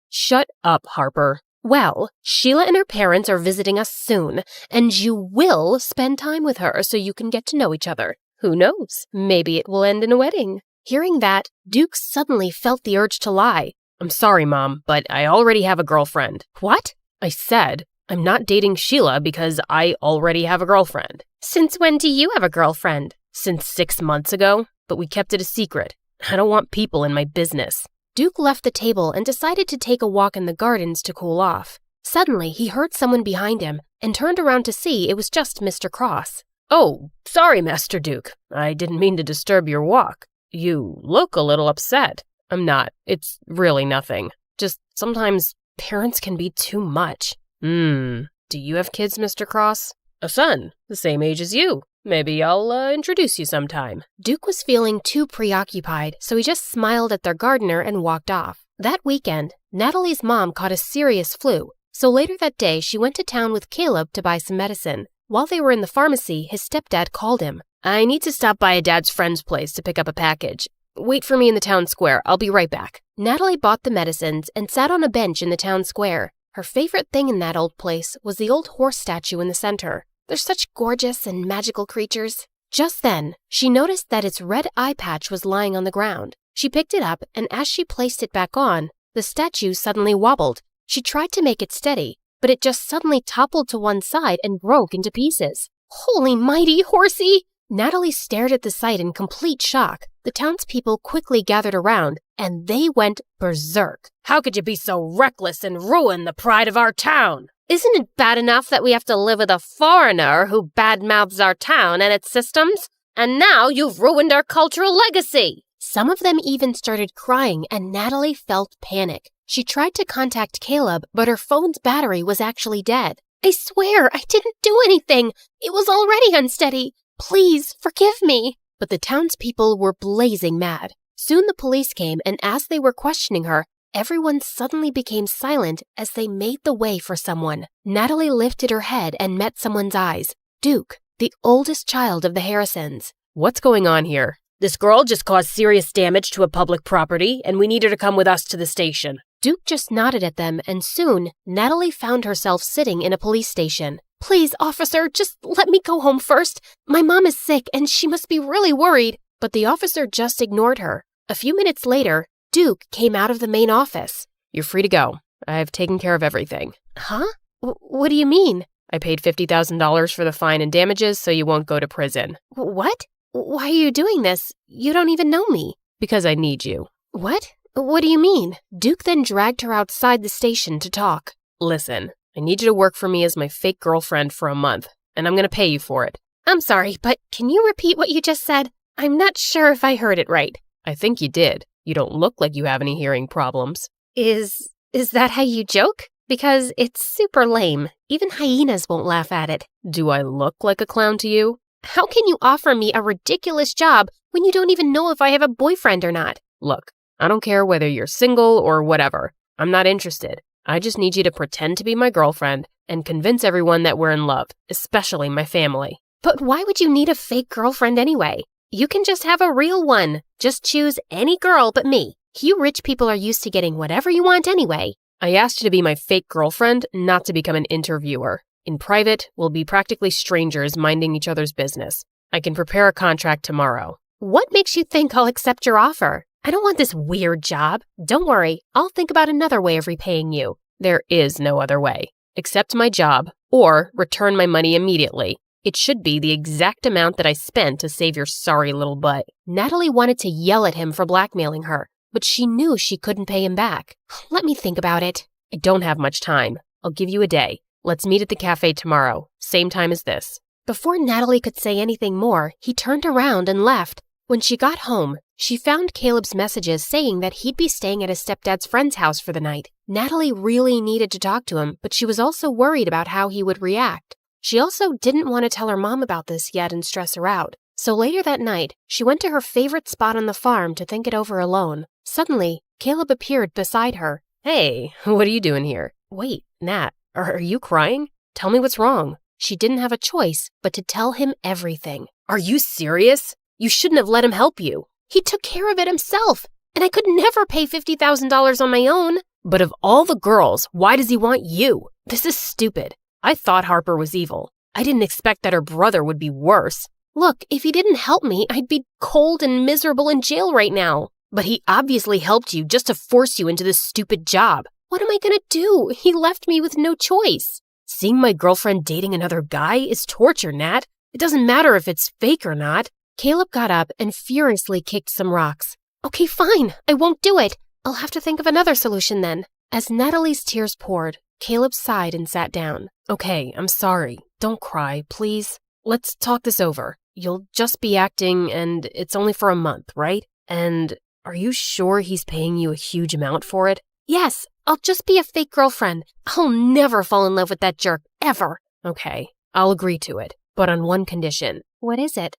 Shut up, Harper. Well, Sheila and her parents are visiting us soon, and you will spend time with her so you can get to know each other. Who knows? Maybe it will end in a wedding. Hearing that, Duke suddenly felt the urge to lie. I'm sorry, Mom, but I already have a girlfriend. What? I said I'm not dating Sheila because I already have a girlfriend. Since when do you have a girlfriend? Since 6 months ago, but we kept it a secret. I don't want people in my business. Duke left the table and decided to take a walk in the gardens to cool off. Suddenly, he heard someone behind him and turned around to see it was just Mr. Cross. Oh, sorry, Master Duke. I didn't mean to disturb your walk. You look a little upset. I'm not. It's really nothing. Just sometimes parents can be too much. Do you have kids, Mr. Cross? A son, the same age as you. Maybe I'll introduce you sometime. Duke was feeling too preoccupied, so he just smiled at their gardener and walked off. That weekend, Natalie's mom caught a serious flu, so later that day she went to town with Caleb to buy some medicine. While they were in the pharmacy, his stepdad called him. I need to stop by a dad's friend's place to pick up a package. Wait for me in the town square. I'll be right back. Natalie bought the medicines and sat on a bench in the town square. Her favorite thing in that old place was the old horse statue in the center. They're such gorgeous and magical creatures. Just then, she noticed that its red eye patch was lying on the ground. She picked it up, and as she placed it back on, the statue suddenly wobbled. She tried to make it steady, but it just suddenly toppled to one side and broke into pieces. Holy mighty, horsey! Natalie stared at the sight in complete shock. The townspeople quickly gathered around, and they went berserk. How could you be so reckless and ruin the pride of our town? Isn't it bad enough that we have to live with a foreigner who badmouths our town and its systems? And now you've ruined our cultural legacy! Some of them even started crying, and Natalie felt panic. She tried to contact Caleb, but her phone's battery was actually dead. I swear, I didn't do anything. It was already unsteady. Please, forgive me. But the townspeople were blazing mad. Soon the police came, and as they were questioning her, everyone suddenly became silent as they made the way for someone. Natalie lifted her head and met someone's eyes. Duke, the oldest child of the Harrisons. What's going on here? This girl just caused serious damage to a public property, and we need her to come with us to the station. Duke just nodded at them, and soon, Natalie found herself sitting in a police station. Please, officer, just let me go home first. My mom is sick, and she must be really worried. But the officer just ignored her. A few minutes later, Duke came out of the main office. You're free to go. I've taken care of everything. Huh? What do you mean? I paid $50,000 for the fine and damages, so you won't go to prison. What? Why are you doing this? You don't even know me. Because I need you. What? What do you mean? Duke then dragged her outside the station to talk. Listen, I need you to work for me as my fake girlfriend for a month, and I'm going to pay you for it. I'm sorry, but can you repeat what you just said? I'm not sure if I heard it right. I think you did. You don't look like you have any hearing problems. Is that how you joke? Because it's super lame. Even hyenas won't laugh at it. Do I look like a clown to you? How can you offer me a ridiculous job when you don't even know if I have a boyfriend or not? Look, I don't care whether you're single or whatever. I'm not interested. I just need you to pretend to be my girlfriend, and convince everyone that we're in love, especially my family. But why would you need a fake girlfriend anyway? You can just have a real one. Just choose any girl but me. You rich people are used to getting whatever you want anyway. I asked you to be my fake girlfriend, not to become an interviewer. In private, we'll be practically strangers minding each other's business. I can prepare a contract tomorrow. What makes you think I'll accept your offer? I don't want this weird job. Don't worry, I'll think about another way of repaying you. There is no other way. Accept my job or return my money immediately. It should be the exact amount that I spent to save your sorry little butt. Natalie wanted to yell at him for blackmailing her, but she knew she couldn't pay him back. Let me think about it. I don't have much time. I'll give you a day. Let's meet at the cafe tomorrow, same time as this. Before Natalie could say anything more, he turned around and left. When she got home, she found Caleb's messages saying that he'd be staying at his stepdad's friend's house for the night. Natalie really needed to talk to him, but she was also worried about how he would react. She also didn't want to tell her mom about this yet and stress her out. So later that night, she went to her favorite spot on the farm to think it over alone. Suddenly, Caleb appeared beside her. Hey, what are you doing here? Wait, Nat, are you crying? Tell me what's wrong. She didn't have a choice but to tell him everything. Are you serious? You shouldn't have let him help you. He took care of it himself, and I could never pay $50,000 on my own. But of all the girls, why does he want you? This is stupid. I thought Harper was evil. I didn't expect that her brother would be worse. Look, if he didn't help me, I'd be cold and miserable in jail right now. But he obviously helped you just to force you into this stupid job. What am I gonna do? He left me with no choice. Seeing my girlfriend dating another guy is torture, Nat. It doesn't matter if it's fake or not. Caleb got up and furiously kicked some rocks. Okay, fine. I won't do it. I'll have to think of another solution then. As Natalie's tears poured, Caleb sighed and sat down. Okay, I'm sorry. Don't cry, please. Let's talk this over. You'll just be acting, and it's only for a month, right? And are you sure he's paying you a huge amount for it? Yes, I'll just be a fake girlfriend. I'll never fall in love with that jerk, ever. Okay, I'll agree to it, but on one condition. What is it?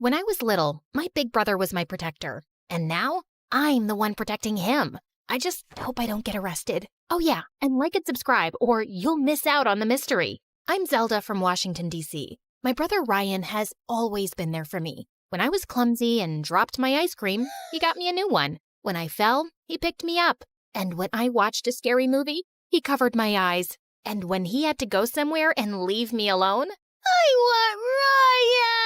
When I was little, my big brother was my protector. And now, I'm the one protecting him. I just hope I don't get arrested. Oh yeah, and like and subscribe or you'll miss out on the mystery. I'm Zelda from Washington, D.C. My brother Ryan has always been there for me. When I was clumsy and dropped my ice cream, he got me a new one. When I fell, he picked me up. And when I watched a scary movie, he covered my eyes. And when he had to go somewhere and leave me alone, I want Ryan!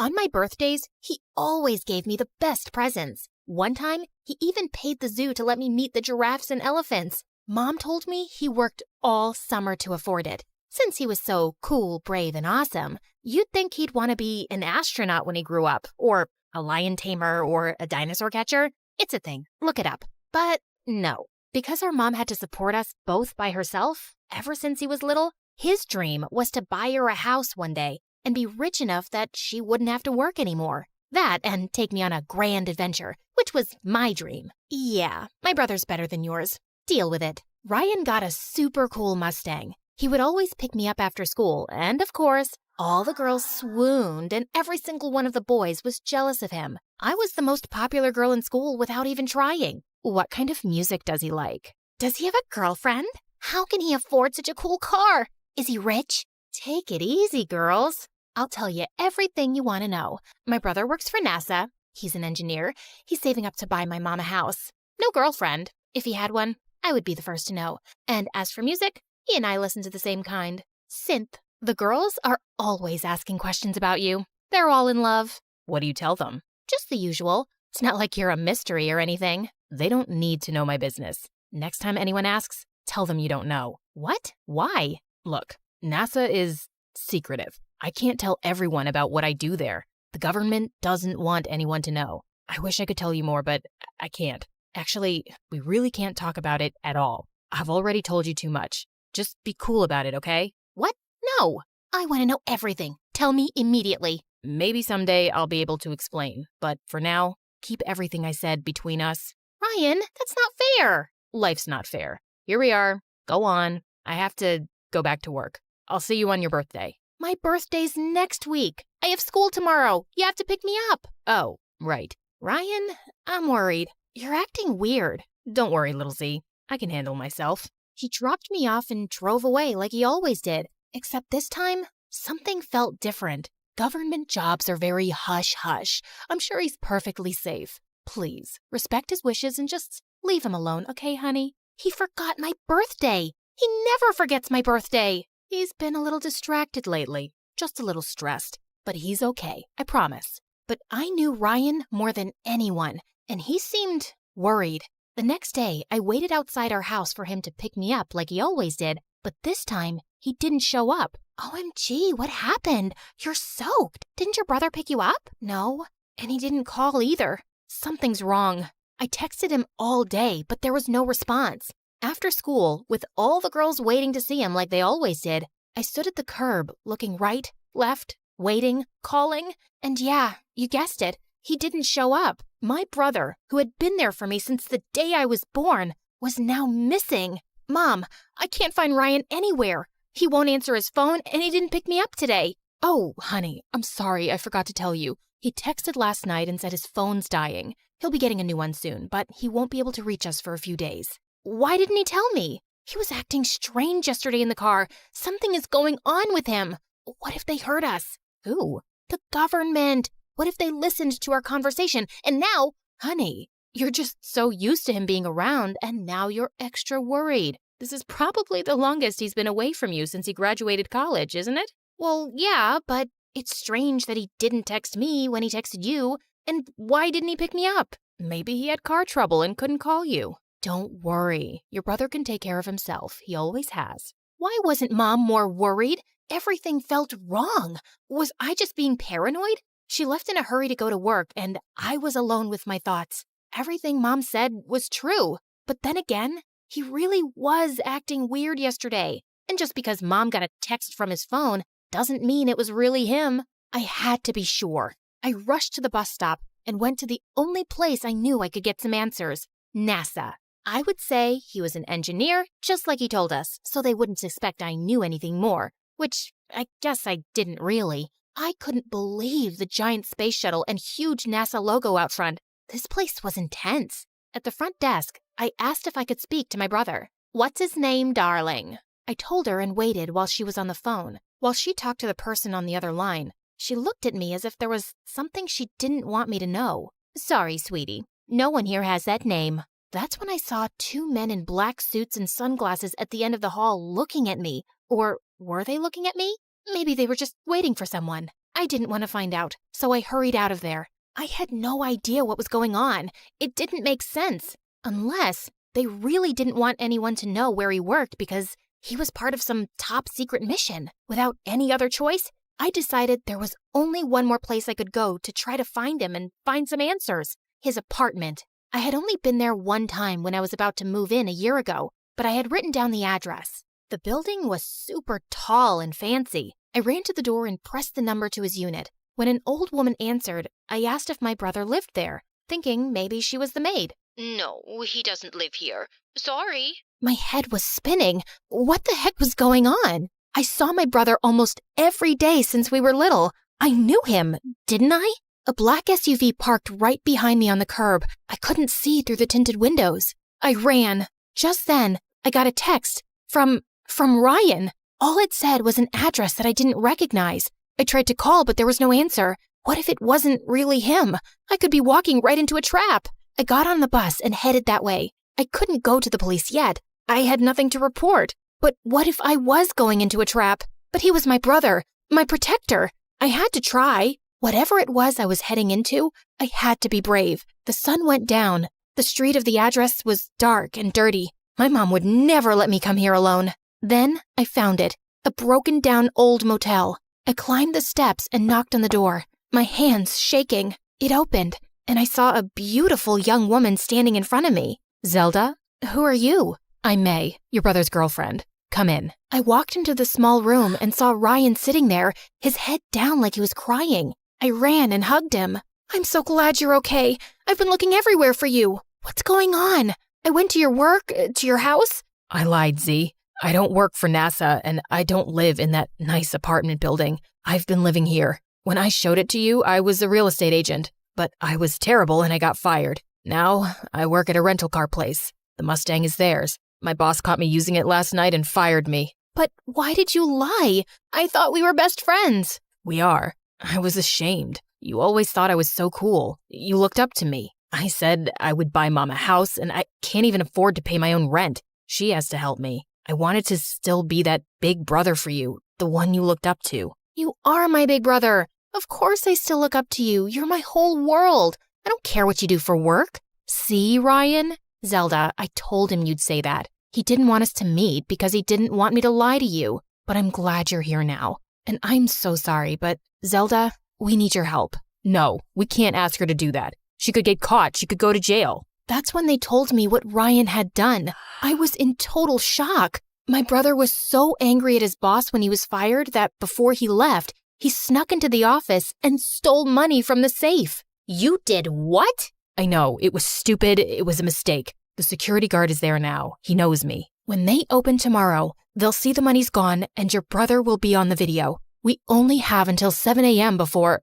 On my birthdays, he always gave me the best presents. One time, he even paid the zoo to let me meet the giraffes and elephants. Mom told me he worked all summer to afford it. Since he was so cool, brave, and awesome, you'd think he'd want to be an astronaut when he grew up, or a lion tamer, or a dinosaur catcher. It's a thing. Look it up. But no. Because our mom had to support us both by herself, ever since he was little, his dream was to buy her a house one day and be rich enough that she wouldn't have to work anymore. That and take me on a grand adventure, which was my dream. Yeah, my brother's better than yours. Deal with it. Ryan got a super cool Mustang. He would always pick me up after school, and of course, all the girls swooned and every single one of the boys was jealous of him. I was the most popular girl in school without even trying. What kind of music does he like? Does he have a girlfriend? How can he afford such a cool car? Is he rich? Take it easy, girls. I'll tell you everything you want to know. My brother works for NASA. He's an engineer. He's saving up to buy my mom a house. No girlfriend. If he had one, I would be the first to know. And as for music, he and I listen to the same kind. Synth. The girls are always asking questions about you. They're all in love. What do you tell them? Just the usual. It's not like you're a mystery or anything. They don't need to know my business. Next time anyone asks, tell them you don't know. What? Why? Look, NASA is secretive. I can't tell everyone about what I do there. The government doesn't want anyone to know. I wish I could tell you more, but I can't. Actually, we really can't talk about it at all. I've already told you too much. Just be cool about it, okay? What? No. I want to know everything. Tell me immediately. Maybe someday I'll be able to explain, but for now, keep everything I said between us. Ryan, that's not fair. Life's not fair. Here we are. Go on. I have to go back to work. I'll see you on your birthday. My birthday's next week. I have school tomorrow. You have to pick me up. Oh, right. Ryan, I'm worried. You're acting weird. Don't worry, little Z. I can handle myself. He dropped me off and drove away like he always did. Except this time, something felt different. Government jobs are very hush-hush. I'm sure he's perfectly safe. Please, respect his wishes and just leave him alone, okay, honey? He forgot my birthday. He never forgets my birthday. He's been a little distracted lately, just a little stressed. But he's okay, I promise. But I knew Ryan more than anyone, and he seemed worried. The next day, I waited outside our house for him to pick me up like he always did, but this time, he didn't show up. OMG, what happened? You're soaked. Didn't your brother pick you up? No, and he didn't call either. Something's wrong. I texted him all day, but there was no response. After school, with all the girls waiting to see him like they always did, I stood at the curb, looking right, left, waiting, calling, and yeah, you guessed it, he didn't show up. My brother, who had been there for me since the day I was born, was now missing. Mom, I can't find Ryan anywhere. He won't answer his phone, and he didn't pick me up today. Oh, honey, I'm sorry, I forgot to tell you. He texted last night and said his phone's dying. He'll be getting a new one soon, but he won't be able to reach us for a few days. Why didn't he tell me? He was acting strange yesterday in the car. Something is going on with him. What if they heard us? Who? The government. What if they listened to our conversation? And now, honey, you're just so used to him being around, and now you're extra worried. This is probably the longest he's been away from you since he graduated college, isn't it? Well, yeah, but it's strange that he didn't text me when he texted you. And why didn't he pick me up? Maybe he had car trouble and couldn't call you. Don't worry. Your brother can take care of himself. He always has. Why wasn't Mom more worried? Everything felt wrong. Was I just being paranoid? She left in a hurry to go to work, and I was alone with my thoughts. Everything Mom said was true. But then again, he really was acting weird yesterday. And just because Mom got a text from his phone doesn't mean it was really him. I had to be sure. I rushed to the bus stop and went to the only place I knew I could get some answers, NASA. I would say he was an engineer, just like he told us, so they wouldn't suspect I knew anything more, which I guess I didn't really. I couldn't believe the giant space shuttle and huge NASA logo out front. This place was intense. At the front desk, I asked if I could speak to my brother. "What's his name, darling?" I told her and waited while she was on the phone. While she talked to the person on the other line, she looked at me as if there was something she didn't want me to know. "Sorry, sweetie. No one here has that name." That's when I saw two men in black suits and sunglasses at the end of the hall looking at me. Or were they looking at me? Maybe they were just waiting for someone. I didn't want to find out, so I hurried out of there. I had no idea what was going on. It didn't make sense. Unless they really didn't want anyone to know where he worked because he was part of some top secret mission. Without any other choice, I decided there was only one more place I could go to try to find him and find some answers. His apartment. I had only been there one time when I was about to move in a year ago, but I had written down the address. The building was super tall and fancy. I ran to the door and pressed the number to his unit. When an old woman answered, I asked if my brother lived there, thinking maybe she was the maid. "No, he doesn't live here. Sorry." My head was spinning. What the heck was going on? I saw my brother almost every day since we were little. I knew him, didn't I? A black SUV parked right behind me on the curb. I couldn't see through the tinted windows. I ran. Just then, I got a text from Ryan. All it said was an address that I didn't recognize. I tried to call, but there was no answer. What if it wasn't really him? I could be walking right into a trap. I got on the bus and headed that way. I couldn't go to the police yet. I had nothing to report. But what if I was going into a trap? But he was my brother, my protector. I had to try. Whatever it was I was heading into, I had to be brave. The sun went down. The street of the address was dark and dirty. My mom would never let me come here alone. Then I found it, a broken down old motel. I climbed the steps and knocked on the door, my hands shaking. It opened, and I saw a beautiful young woman standing in front of me. "Zelda, who are you?" "I'm May, your brother's girlfriend. Come in." I walked into the small room and saw Ryan sitting there, his head down like he was crying. I ran and hugged him. "I'm so glad you're okay. I've been looking everywhere for you. What's going on? I went to your work, to your house." "I lied, Z. I don't work for NASA, and I don't live in that nice apartment building. I've been living here. When I showed it to you, I was a real estate agent, but I was terrible and I got fired. Now, I work at a rental car place. The Mustang is theirs. My boss caught me using it last night and fired me. But why did you lie? I thought we were best friends. We are. I was ashamed. You always thought I was so cool. You looked up to me. I said I would buy Mom a house, and I can't even afford to pay my own rent. She has to help me. I wanted to still be that big brother for you, the one you looked up to. You are my big brother. Of course I still look up to you. You're my whole world. I don't care what you do for work. See, Ryan? Zelda, I told him you'd say that. He didn't want us to meet because he didn't want me to lie to you. But I'm glad you're here now. And I'm so sorry, but Zelda, we need your help. No, we can't ask her to do that. She could get caught. She could go to jail. That's when they told me what Ryan had done. I was in total shock. My brother was so angry at his boss when he was fired that before he left, he snuck into the office and stole money from the safe. You did what? I know, it was stupid. It was a mistake. The security guard is there now. He knows me. When they open tomorrow, they'll see the money's gone and your brother will be on the video. We only have until 7 a.m. before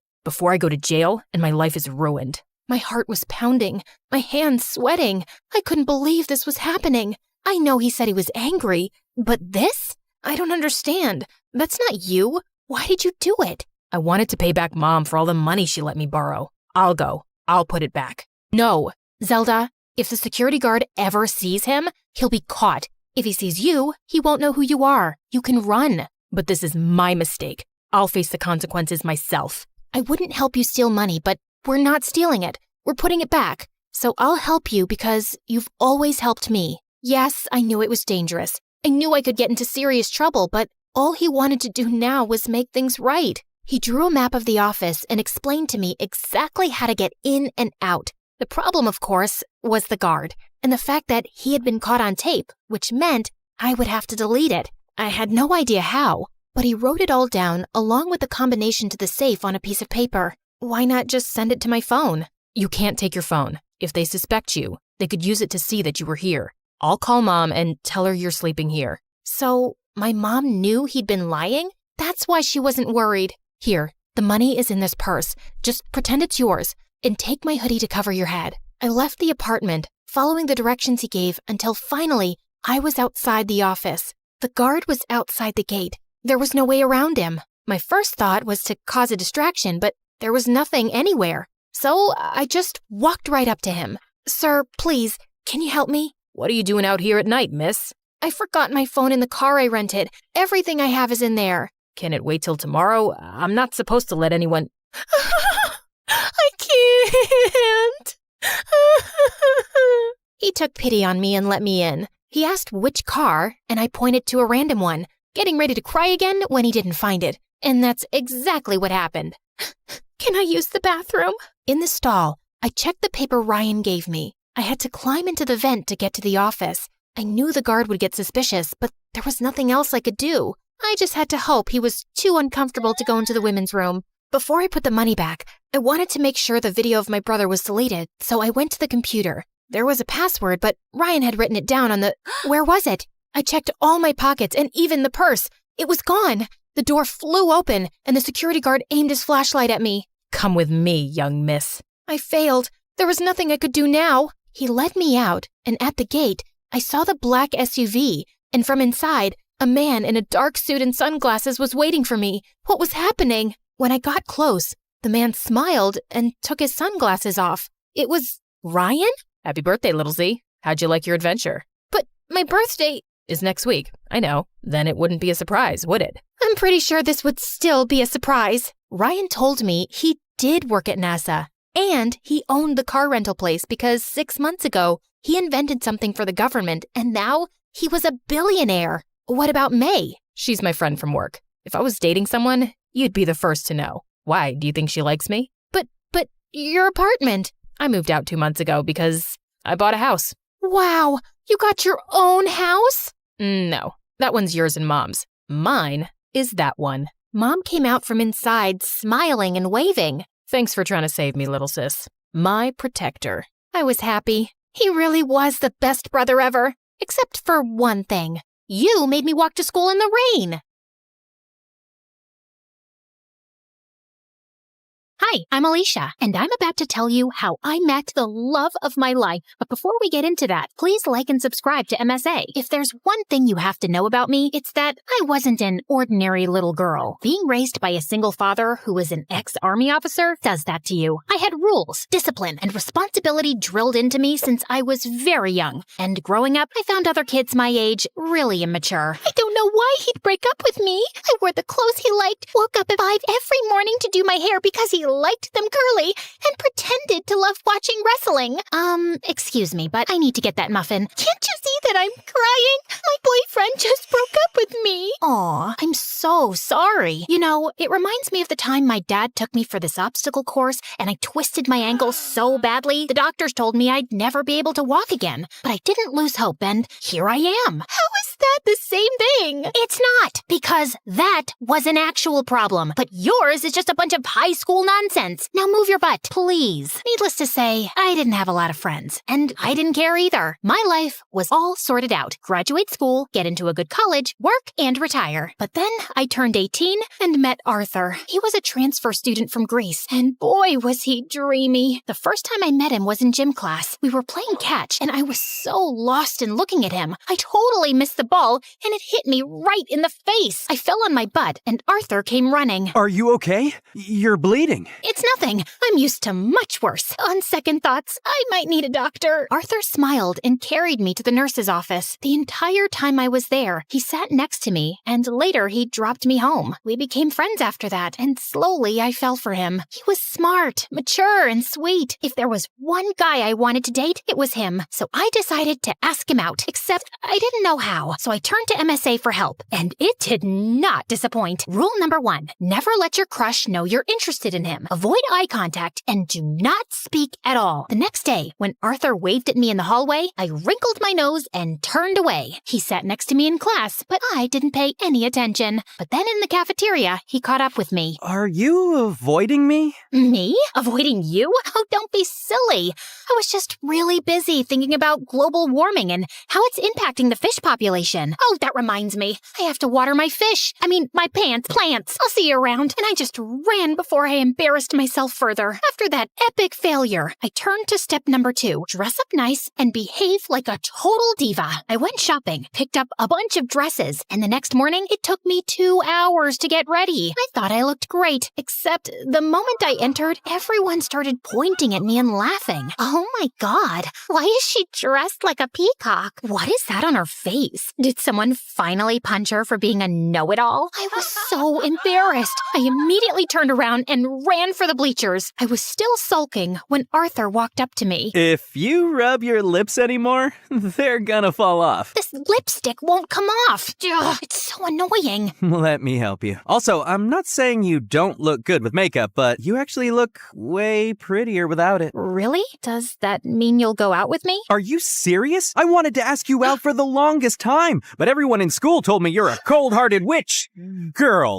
I go to jail and my life is ruined. My heart was pounding, my hands sweating. I couldn't believe this was happening. I know he said he was angry, but this? I don't understand. That's not you. Why did you do it? I wanted to pay back Mom for all the money she let me borrow. I'll go. I'll put it back. No, Zelda, if the security guard ever sees him, he'll be caught. If he sees you, he won't know who you are. You can run. But this is my mistake. I'll face the consequences myself. I wouldn't help you steal money, but we're not stealing it. We're putting it back. So I'll help you because you've always helped me. Yes, I knew it was dangerous. I knew I could get into serious trouble, but all he wanted to do now was make things right. He drew a map of the office and explained to me exactly how to get in and out. The problem, of course, was the guard and the fact that he had been caught on tape, which meant I would have to delete it. I had no idea how, but he wrote it all down along with the combination to the safe on a piece of paper. Why not just send it to my phone? You can't take your phone. If they suspect you, they could use it to see that you were here. I'll call Mom and tell her you're sleeping here. So my mom knew he'd been lying? That's why she wasn't worried. Here, the money is in this purse. Just pretend it's yours and take my hoodie to cover your head. I left the apartment, following the directions he gave until finally I was outside the office. The guard was outside the gate. There was no way around him. My first thought was to cause a distraction, but there was nothing anywhere. So I just walked right up to him. Sir, please, can you help me? What are you doing out here at night, miss? I forgot my phone in the car I rented. Everything I have is in there. Can it wait till tomorrow? I'm not supposed to let anyone... I can't. He took pity on me and let me in. He asked which car, and I pointed to a random one, getting ready to cry again when he didn't find it. And that's exactly what happened. Can I use the bathroom? In the stall, I checked the paper Ryan gave me. I had to climb into the vent to get to the office. I knew the guard would get suspicious, but there was nothing else I could do. I just had to hope he was too uncomfortable to go into the women's room. Before I put the money back, I wanted to make sure the video of my brother was deleted, so I went to the computer. There was a password, but Ryan had written it down on the... Where was it? I checked all my pockets and even the purse. It was gone. The door flew open, and the security guard aimed his flashlight at me. Come with me, young miss. I failed. There was nothing I could do now. He led me out, and at the gate, I saw the black SUV, and from inside, a man in a dark suit and sunglasses was waiting for me. What was happening? When I got close, the man smiled and took his sunglasses off. It was Ryan? Happy birthday, little Z. How'd you like your adventure? But my birthday is next week. I know. Then it wouldn't be a surprise, would it? I'm pretty sure this would still be a surprise. Ryan told me he did work at NASA, and he owned the car rental place because 6 months ago, he invented something for the government, and now he was a billionaire. What about May? She's my friend from work. If I was dating someone, you'd be the first to know. Why? Do you think she likes me? But your apartment. I moved out 2 months ago because I bought a house. Wow, you got your own house? No, that one's yours and Mom's. Mine is that one. Mom came out from inside, smiling and waving. Thanks for trying to save me, little sis. My protector. I was happy. He really was the best brother ever. Except for one thing. You made me walk to school in the rain. Hi, I'm Alicia, and I'm about to tell you how I met the love of my life. But before we get into that, please like and subscribe to MSA. If there's one thing you have to know about me, it's that I wasn't an ordinary little girl. Being raised by a single father who was an ex-army officer does that to you. I had rules, discipline, and responsibility drilled into me since I was very young. And growing up, I found other kids my age really immature. I don't know why he'd break up with me. I wore the clothes he liked, woke up at 5 every morning to do my hair because he liked them curly, and pretended to love watching wrestling. Excuse me, but I need to get that muffin. Can't you see that I'm crying? My boyfriend just broke up with me. Aw, I'm so sorry. You know, it reminds me of the time my dad took me for this obstacle course and I twisted my ankle so badly, the doctors told me I'd never be able to walk again. But I didn't lose hope, and here I am. How is that the same thing? It's not, because that was an actual problem. But yours is just a bunch of high school nonsense. Now move your butt, please. Needless to say, I didn't have a lot of friends. And I didn't care either. My life was all sorted out. Graduate school, get into a good college, work, and retire. But then I turned 18 and met Arthur. He was a transfer student from Greece, and boy was he dreamy. The first time I met him was in gym class. We were playing catch, and I was so lost in looking at him. I totally missed the ball, and it hit me right in the face. I fell on my butt, and Arthur came running. Are you okay? You're bleeding. It's nothing. I'm used to much worse. On second thoughts, I might need a doctor. Arthur smiled and carried me to the nurse's office. The entire time I was there, he sat next to me, and later he dropped me home. We became friends after that, and slowly I fell for him. He was smart, mature, and sweet. If there was one guy I wanted to date, it was him. So I decided to ask him out, except I didn't know how. So I turned to MSA for help, and it did not disappoint. Rule number 1, never let your crush know you're interested in him. Avoid eye contact and do not speak at all. The next day, when Arthur waved at me in the hallway, I wrinkled my nose and turned away. He sat next to me in class, but I didn't pay any attention. But then in the cafeteria, he caught up with me. Are you avoiding me? Me? Avoiding you? Oh, don't be silly. I was just really busy thinking about global warming and how it's impacting the fish population. Oh, that reminds me. I have to water my fish. My plants. I'll see you around. And I just ran before I embarrassed myself further. After that epic failure, I turned to step number 2. Dress up nice and behave like a total diva. I went shopping, picked up a bunch of dresses, and the next morning, it took me 2 hours to get ready. I thought I looked great, except the moment I entered, everyone started pointing at me and laughing. Oh my God, why is she dressed like a peacock? What is that on her face? Did someone finally punch her for being a know-it-all? I was so embarrassed. I immediately turned around and ran for the bleachers. I was still sulking when Arthur walked up to me. If you rub your lips anymore, they're gonna fall off. This lipstick won't come off. Ugh, it's so annoying. Let me help you. Also, I'm not saying you don't look good with makeup, but you actually look way prettier without it. Really? Does that mean you'll go out with me? Are you serious? I wanted to ask you out for the longest time, but everyone in school told me you're a cold-hearted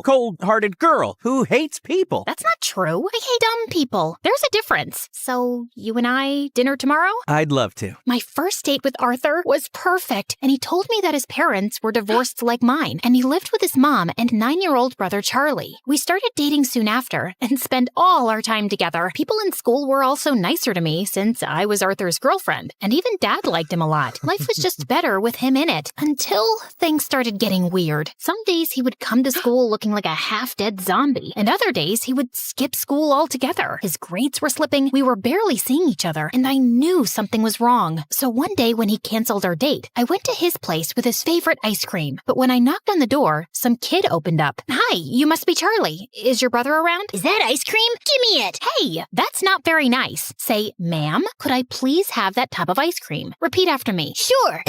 cold-hearted girl who hates people. That's not true. I hate dumb people. There's a difference. So, you and I, dinner tomorrow? I'd love to. My first date with Arthur was perfect, and he told me that his parents were divorced like mine, and he lived with his mom and 9-year-old brother Charlie. We started dating soon after, and spent all our time together. People in school were also nicer to me since I was Arthur's girlfriend, and even Dad liked him a lot. Life was just better with him in it, until things started getting weird. Some days he would come to school looking like a half-dead zombie, and other days he would skip school altogether. His grades were slipping, we were barely seeing each other, and I knew something was wrong. So one day when he canceled our date, I went to his place with his favorite ice cream. But when I knocked on the door, some kid opened up. Hi, you must be Charlie. Is your brother around? Is that ice cream? Give me it. Hey, that's not very nice. Say, ma'am, could I please have that tub of ice cream? Repeat after me. Sure.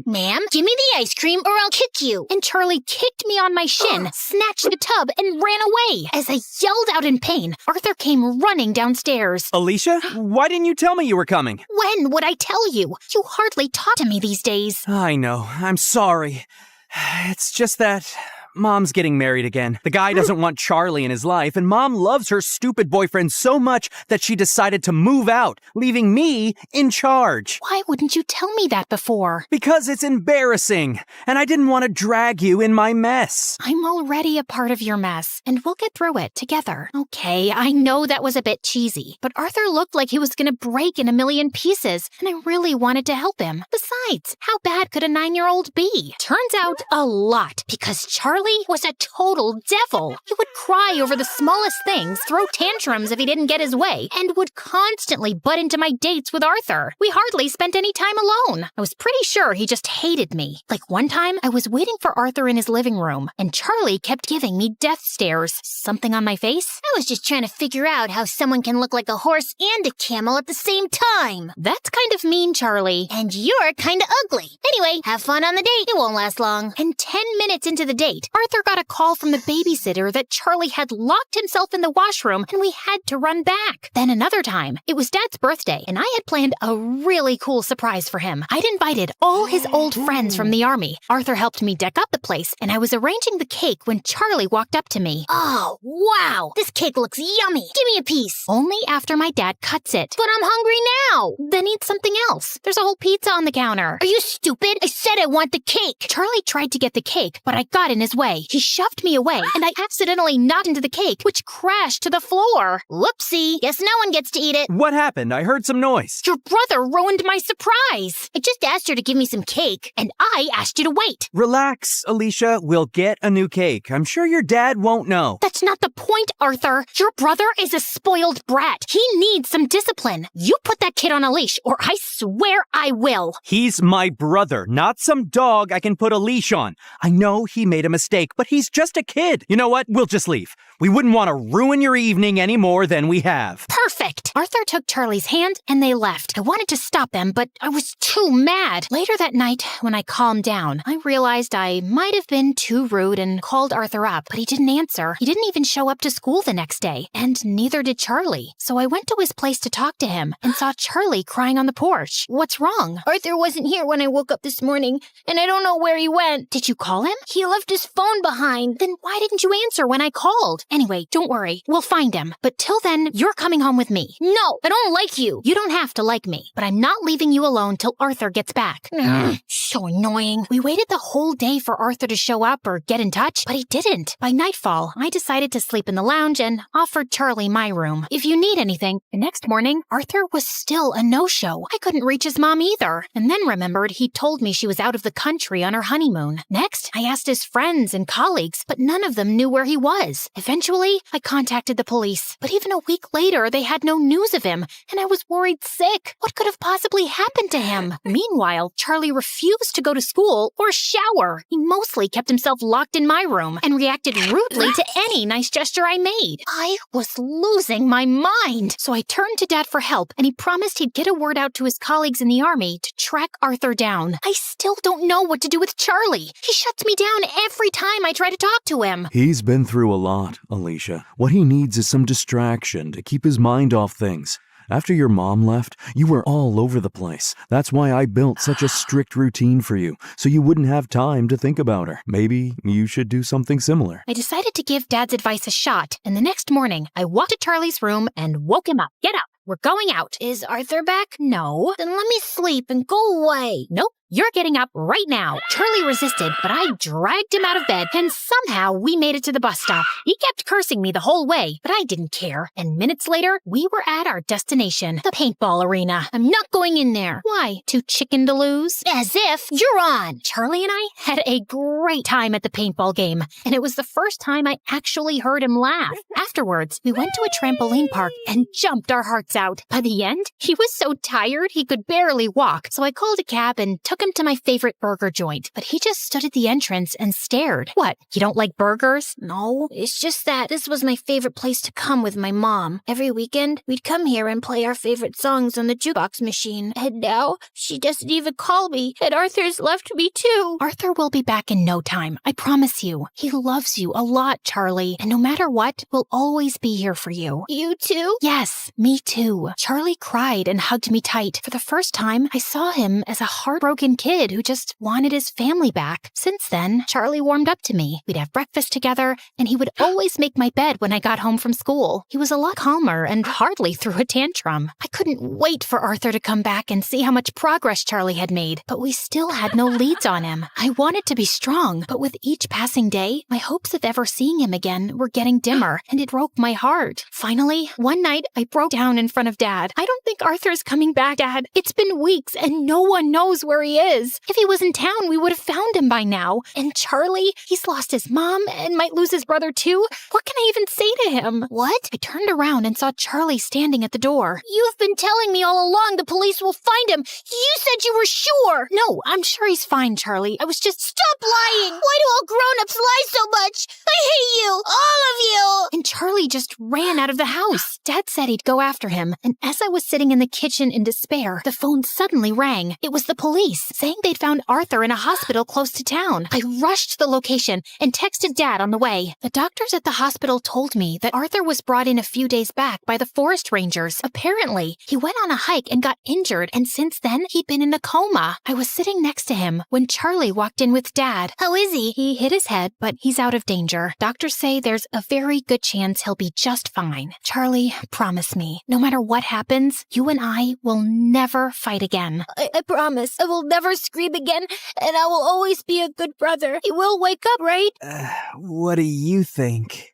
Ma'am, give me the ice cream or I'll kick you. And Charlie kicked me on my shin, snatched the tub, and ran away. As I yelled out in pain, Arthur came running downstairs. Alicia, why didn't you tell me you were coming? When would I tell you? You hardly talk to me these days. I know. I'm sorry. It's just that Mom's getting married again. The guy doesn't want Charlie in his life, and Mom loves her stupid boyfriend so much that she decided to move out, leaving me in charge. Why wouldn't you tell me that before? Because it's embarrassing, and I didn't want to drag you in my mess. I'm already a part of your mess, and we'll get through it together. Okay, I know that was a bit cheesy, but Arthur looked like he was gonna break in a million pieces, and I really wanted to help him. Besides, how bad could a 9-year-old be? Turns out a lot, because Charlie was a total devil. He would cry over the smallest things, throw tantrums if he didn't get his way, and would constantly butt into my dates with Arthur. We hardly spent any time alone. I was pretty sure he just hated me. Like one time, I was waiting for Arthur in his living room, and Charlie kept giving me death stares. Something on my face? I was just trying to figure out how someone can look like a horse and a camel at the same time. That's kind of mean, Charlie. And you're kind of ugly. Anyway, have fun on the date. It won't last long. And 10 minutes into the date, Arthur got a call from the babysitter that Charlie had locked himself in the washroom and we had to run back. Then another time, it was Dad's birthday and I had planned a really cool surprise for him. I'd invited all his old friends from the army. Arthur helped me deck up the place and I was arranging the cake when Charlie walked up to me. Oh, wow. This cake looks yummy. Give me a piece. Only after my dad cuts it. But I'm hungry now. Then eat something else. There's a whole pizza on the counter. Are you stupid? I said I want the cake. Charlie tried to get the cake, but I got in his way. He shoved me away, and I accidentally knocked into the cake, which crashed to the floor. Whoopsie. Guess no one gets to eat it. What happened? I heard some noise. Your brother ruined my surprise. I just asked her to give me some cake. And I asked you to wait. Relax, Alicia. We'll get a new cake. I'm sure your dad won't know. That's not the point, Arthur. Your brother is a spoiled brat. He needs some discipline. You put that kid on a leash, or I swear I will. He's my brother, not some dog I can put a leash on. I know he made a mistake, but he's just a kid. You know what? We'll just leave. We wouldn't want to ruin your evening any more than we have. Perfect. Arthur took Charlie's hand and they left. I wanted to stop them, but I was too mad. Later that night, when I calmed down, I realized I might have been too rude and called Arthur up, but he didn't answer. He didn't even show up to school the next day, and neither did Charlie. So I went to his place to talk to him and saw Charlie crying on the porch. What's wrong? Arthur wasn't here when I woke up this morning, and I don't know where he went. Did you call him? He left his phone behind. Then why didn't you answer when I called? Anyway, don't worry. We'll find him. But till then, you're coming home with me. No, I don't like you. You don't have to like me, but I'm not leaving you alone till Arthur gets back. So annoying. We waited the whole day for Arthur to show up or get in touch, but he didn't. By nightfall, I decided to sleep in the lounge and offered Charlie my room. If you need anything. The next morning, Arthur was still a no-show. I couldn't reach his mom either. And then remembered he told me she was out of the country on her honeymoon. Next, I asked his friends and colleagues, but none of them knew where he was. Eventually, I contacted the police. But even a week later, they had no news of him, and I was worried sick. What could have possibly happened to him? Meanwhile, Charlie refused to go to school or shower. He mostly kept himself locked in my room and reacted rudely to any nice gesture I made. I was losing my mind. So I turned to Dad for help, and he promised he'd get a word out to his colleagues in the army to track Arthur down. I still don't know what to do with Charlie. He shuts me down every time I try to talk to him. He's been through a lot, Alicia. What he needs is some distraction to keep his mind off things. After your mom left, you were all over the place. That's why I built such a strict routine for you, so you wouldn't have time to think about her. Maybe you should do something similar. I decided to give Dad's advice a shot, and the next morning, I walked to Charlie's room and woke him up. Get up. We're going out. Is Arthur back? No. Then let me sleep and go away. Nope. You're getting up right now. Charlie resisted, but I dragged him out of bed, and somehow we made it to the bus stop. He kept cursing me the whole way, but I didn't care. And minutes later, we were at our destination, the paintball arena. I'm not going in there. Why? Too chicken to lose? As if you're on. Charlie and I had a great time at the paintball game, and it was the first time I actually heard him laugh. Afterwards, we went to a trampoline park and jumped our hearts out. By the end, he was so tired he could barely walk, so I called a cab and took him to my favorite burger joint, but he just stood at the entrance and stared. What, you don't like burgers? No, it's just that this was my favorite place to come with my mom. Every weekend, we'd come here and play our favorite songs on the jukebox machine. And now, she doesn't even call me, and Arthur's left me too. Arthur will be back in no time, I promise you. He loves you a lot, Charlie, and no matter what, we'll always be here for you. You too? Yes, me too. Charlie cried and hugged me tight. For the first time, I saw him as a heartbroken good-loving kid who just wanted his family back. Since then, Charlie warmed up to me. We'd have breakfast together, and he would always make my bed when I got home from school. He was a lot calmer and hardly threw a tantrum. I couldn't wait for Arthur to come back and see how much progress Charlie had made, but we still had no leads on him. I wanted to be strong, but with each passing day, my hopes of ever seeing him again were getting dimmer, and it broke my heart. Finally, one night, I broke down in front of Dad. "I don't think Arthur's coming back, Dad. It's been weeks, and no one knows where he is. If he was in town, we would have found him by now. And Charlie, he's lost his mom and might lose his brother too. What can I even say to him?" "What?" I turned around and saw Charlie standing at the door. "You've been telling me all along the police will find him. You said you were sure." "No, I'm sure he's fine, Charlie. I was just..." "Stop lying! Why do all grown-ups lie so much? I hate you! All of you!" And Charlie just ran out of the house. Dad said he'd go after him, and as I was sitting in the kitchen in despair, the phone suddenly rang. It was the police, saying they'd found Arthur in a hospital close to town. I rushed to the location and texted Dad on the way. The doctors at the hospital told me that Arthur was brought in a few days back by the forest rangers. Apparently, he went on a hike and got injured, and since then, he'd been in a coma. I was sitting next to him when Charlie walked in with Dad. "How is he?" "He hit his head, but he's out of danger. Doctors say there's a very good chance he'll be just fine. Charlie, promise me, no matter what happens, you and I will never fight again." I promise. I will never scream again, and I will always be a good brother. He will wake up, right? What do you think?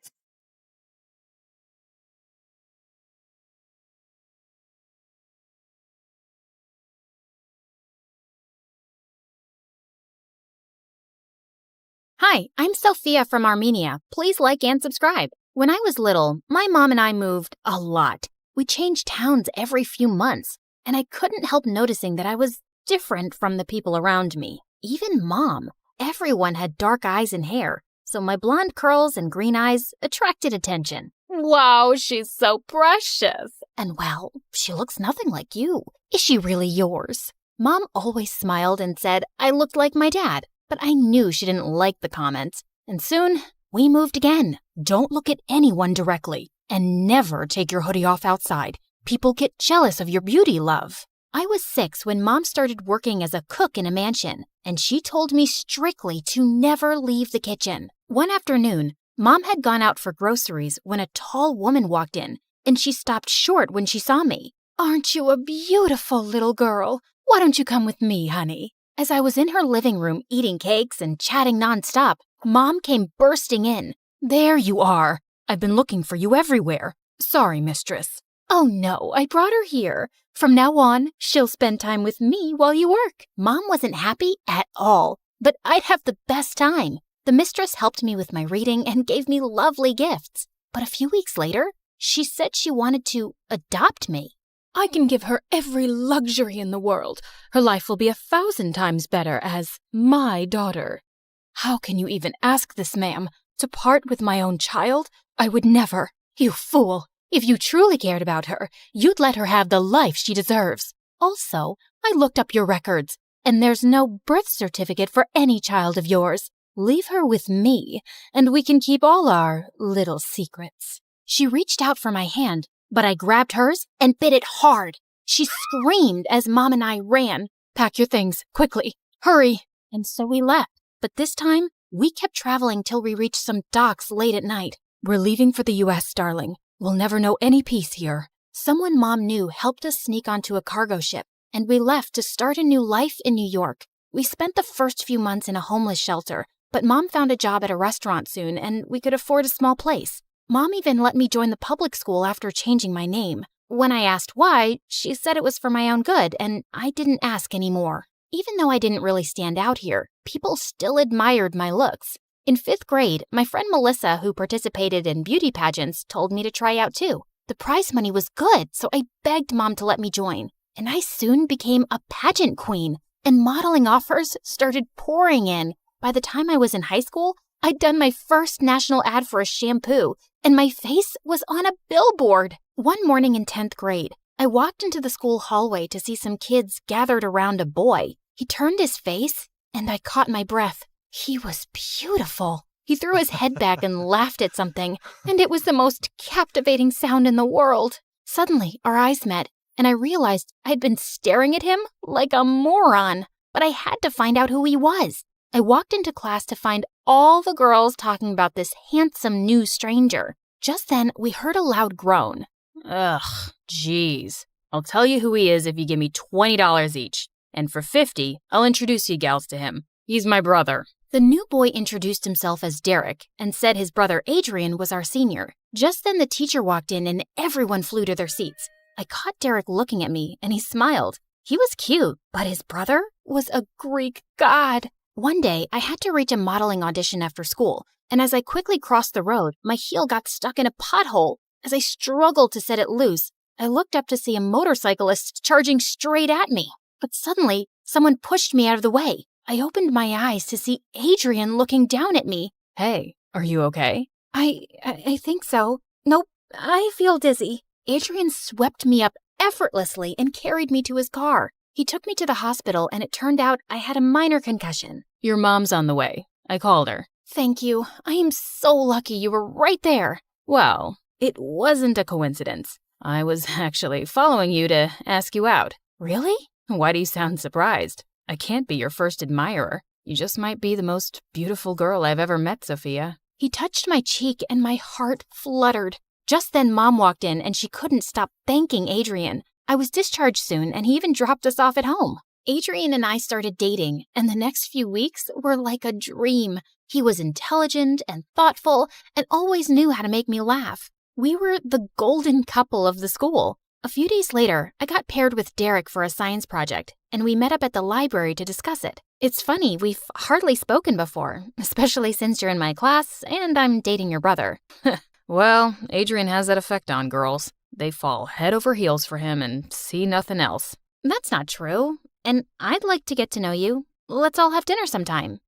Hi, I'm Sophia from Armenia. Please like and subscribe. When I was little, my mom and I moved a lot. We changed towns every few months, and I couldn't help noticing that I was different from the people around me. Even Mom. Everyone had dark eyes and hair, so my blonde curls and green eyes attracted attention. "Wow, she's so precious." And well, she looks nothing like you. "Is she really yours?" Mom always smiled and said I looked like my dad, but I knew she didn't like the comments. And soon, we moved again. Don't look at anyone directly, and never take your hoodie off outside. People get jealous of your beauty, love. I was 6 when Mom started working as a cook in a mansion, and she told me strictly to never leave the kitchen. One afternoon, Mom had gone out for groceries when a tall woman walked in, and she stopped short when she saw me. "Aren't you a beautiful little girl? Why don't you come with me, honey?" As I was in her living room eating cakes and chatting nonstop, Mom came bursting in. "There you are. I've been looking for you everywhere. Sorry, mistress." "Oh no, I brought her here. From now on, she'll spend time with me while you work." Mom wasn't happy at all, but I'd have the best time. The mistress helped me with my reading and gave me lovely gifts. But a few weeks later, she said she wanted to adopt me. "I can give her every luxury in the world. Her life will be 1,000 times better as my daughter." "How can you even ask this, ma'am? To part with my own child? I would never." "You fool! If you truly cared about her, you'd let her have the life she deserves. Also, I looked up your records, and there's no birth certificate for any child of yours. Leave her with me, and we can keep all our little secrets." She reached out for my hand, but I grabbed hers and bit it hard. She screamed as Mom and I ran. "Pack your things, quickly, hurry." And so we left. But this time, we kept traveling till we reached some docks late at night. "We're leaving for the U.S., darling. We'll never know any peace here." Someone Mom knew helped us sneak onto a cargo ship, and we left to start a new life in New York. We spent the first few months in a homeless shelter, but Mom found a job at a restaurant soon, and we could afford a small place. Mom even let me join the public school after changing my name. When I asked why, she said it was for my own good, and I didn't ask anymore. Even though I didn't really stand out here, people still admired my looks. In 5th grade, my friend Melissa, who participated in beauty pageants, told me to try out too. The prize money was good, so I begged Mom to let me join. And I soon became a pageant queen, and modeling offers started pouring in. By the time I was in high school, I'd done my first national ad for a shampoo, and my face was on a billboard. One morning in 10th grade, I walked into the school hallway to see some kids gathered around a boy. He turned his face, and I caught my breath. He was beautiful. He threw his head back and laughed at something, and it was the most captivating sound in the world. Suddenly, our eyes met, and I realized I'd been staring at him like a moron. but I had to find out who he was. I walked into class to find all the girls talking about this handsome new stranger. Just then, we heard a loud groan. Ugh, jeez. I'll tell you who he is if you give me $20 each. And for $50, I'll introduce you gals to him. He's my brother. The new boy introduced himself as Derek and said his brother Adrian was our senior. Just then the teacher walked in and everyone flew to their seats. I caught Derek looking at me and he smiled. He was cute, but his brother was a Greek god. One day, I had to reach a modeling audition after school, and as I quickly crossed the road, my heel got stuck in a pothole. As I struggled to set it loose, I looked up to see a motorcyclist charging straight at me. But suddenly, someone pushed me out of the way. I opened my eyes to see Adrian looking down at me. Hey, are you okay? I think so. Nope, I feel dizzy. Adrian swept me up effortlessly and carried me to his car. He took me to the hospital, and it turned out I had a minor concussion. Your mom's on the way. I called her. Thank you. I am so lucky you were right there. Well, it wasn't a coincidence. I was actually following you to ask you out. Really? Why do you sound surprised? I can't be your first admirer. You just might be the most beautiful girl I've ever met, Sophia. He touched my cheek and my heart fluttered. Just then Mom walked in and she couldn't stop thanking Adrian. I was discharged soon and he even dropped us off at home. Adrian and I started dating, and the next few weeks were like a dream. He was intelligent and thoughtful and always knew how to make me laugh. We were the golden couple of the school. A few days later, I got paired with Derek for a science project, and we met up at the library to discuss it. It's funny, we've hardly spoken before, especially since you're in my class and I'm dating your brother. Well, Adrian has that effect on girls. They fall head over heels for him and see nothing else. That's not true. And I'd like to get to know you. Let's all have dinner sometime.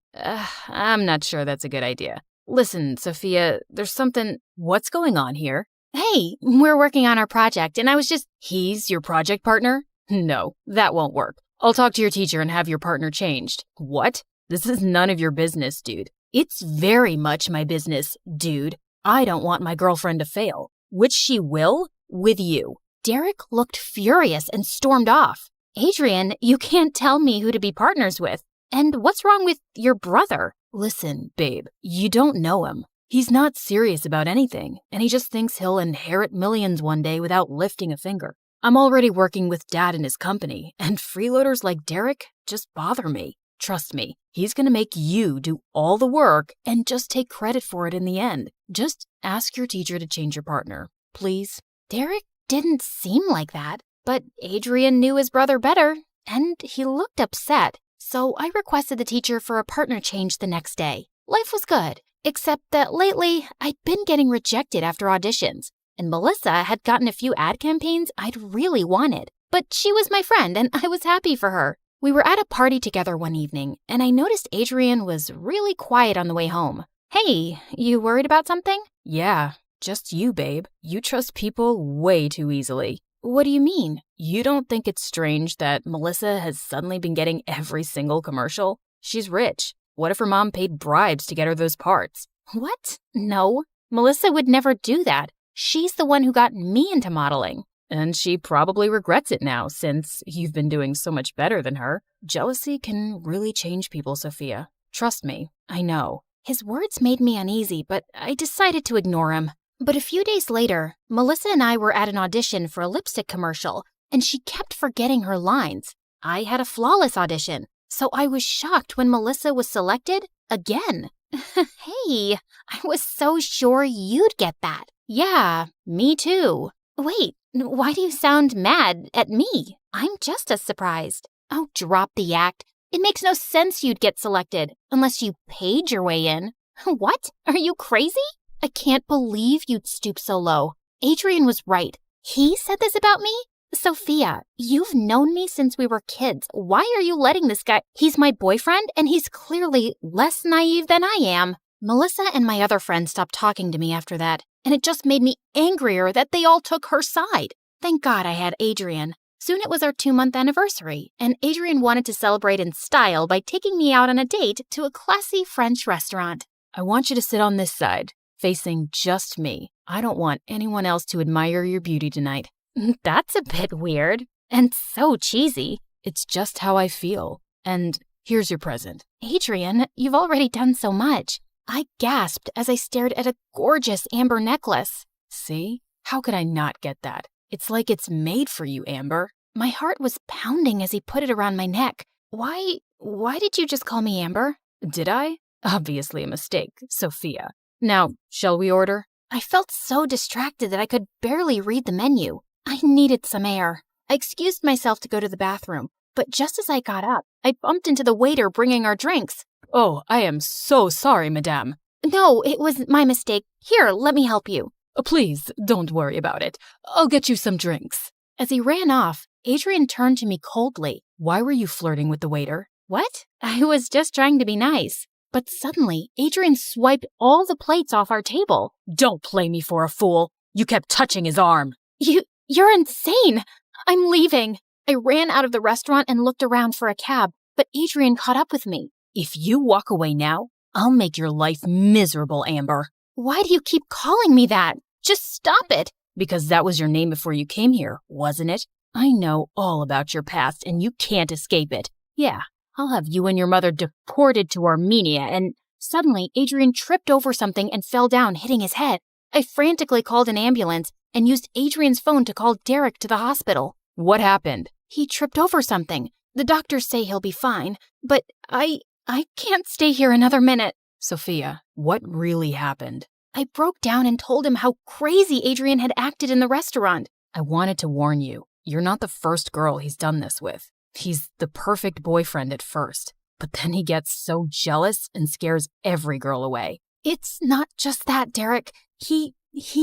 I'm not sure that's a good idea. Listen, Sophia, there's something... What's going on here? Hey, we're working on our project, and I was just... He's your project partner? No, that won't work. I'll talk to your teacher and have your partner changed. What? This is none of your business, dude. It's very much my business, dude. I don't want my girlfriend to fail, which she will with you. Derek looked furious and stormed off. Adrian, you can't tell me who to be partners with. And what's wrong with your brother? Listen, babe, you don't know him. He's not serious about anything, and he just thinks he'll inherit millions one day without lifting a finger. I'm already working with Dad in his company, and freeloaders like Derek just bother me. Trust me, he's gonna make you do all the work and just take credit for it in the end. Just ask your teacher to change your partner, please. Derek didn't seem like that, but Adrian knew his brother better, and he looked upset. So I requested the teacher for a partner change the next day. Life was good, except that lately I'd been getting rejected after auditions, and Melissa had gotten a few ad campaigns I'd really wanted. But she was my friend, and I was happy for her. We were at a party together one evening, and I noticed Adrian was really quiet on the way home. Hey, you worried about something? Yeah, just you, babe. You trust people way too easily. What do you mean? You don't think it's strange that Melissa has suddenly been getting every single commercial? She's rich. What if her mom paid bribes to get her those parts? What? No, Melissa would never do that. She's the one who got me into modeling. And she probably regrets it now, since you've been doing so much better than her. Jealousy can really change people, Sophia. Trust me, I know. His words made me uneasy, but I decided to ignore him. But a few days later, Melissa and I were at an audition for a lipstick commercial, and she kept forgetting her lines. I had a flawless audition, so I was shocked when Melissa was selected again. Hey, I was so sure you'd get that. Yeah, me too. Wait, why do you sound mad at me? I'm just as surprised. Oh, drop the act. It makes no sense you'd get selected unless you paid your way in. What? Are you crazy? I can't believe you'd stoop so low. Adrian was right. He said this about me? Sophia, you've known me since we were kids. Why are you letting this guy? He's my boyfriend, and he's clearly less naive than I am. Melissa and my other friends stopped talking to me after that, and it just made me angrier that they all took her side. Thank God I had Adrian. Soon it was our 2-month anniversary, and Adrian wanted to celebrate in style by taking me out on a date to a classy French restaurant. I want you to sit on this side, facing just me. I don't want anyone else to admire your beauty tonight. That's a bit weird, and so cheesy. It's just how I feel. And here's your present. Adrian, you've already done so much. I gasped as I stared at a gorgeous amber necklace. See? How could I not get that? It's like it's made for you, Amber. My heart was pounding as he put it around my neck. Why did you just call me Amber? Did I? Obviously a mistake, Sophia. Now, shall we order? I felt so distracted that I could barely read the menu. I needed some air. I excused myself to go to the bathroom, but just as I got up, I bumped into the waiter bringing our drinks. Oh, I am so sorry, madame. No, it was my mistake. Here, let me help you. Please, don't worry about it. I'll get you some drinks. As he ran off, Adrian turned to me coldly. Why were you flirting with the waiter? What? I was just trying to be nice. But suddenly, Adrian swiped all the plates off our table. Don't play me for a fool. You kept touching his arm. You're insane. I'm leaving. I ran out of the restaurant and looked around for a cab, but Adrian caught up with me. If you walk away now, I'll make your life miserable, Amber. Why do you keep calling me that? Just stop it. Because that was your name before you came here, wasn't it? I know all about your past, and you can't escape it. Yeah, I'll have you and your mother deported to Armenia, and... Suddenly, Adrian tripped over something and fell down, hitting his head. I frantically called an ambulance and used Adrian's phone to call Derek to the hospital. What happened? He tripped over something. The doctors say he'll be fine, but I can't stay here another minute. Sophia, what really happened? I broke down and told him how crazy Adrian had acted in the restaurant. I wanted to warn you. You're not the first girl he's done this with. He's the perfect boyfriend at first, but then he gets so jealous and scares every girl away. It's not just that, Derek. He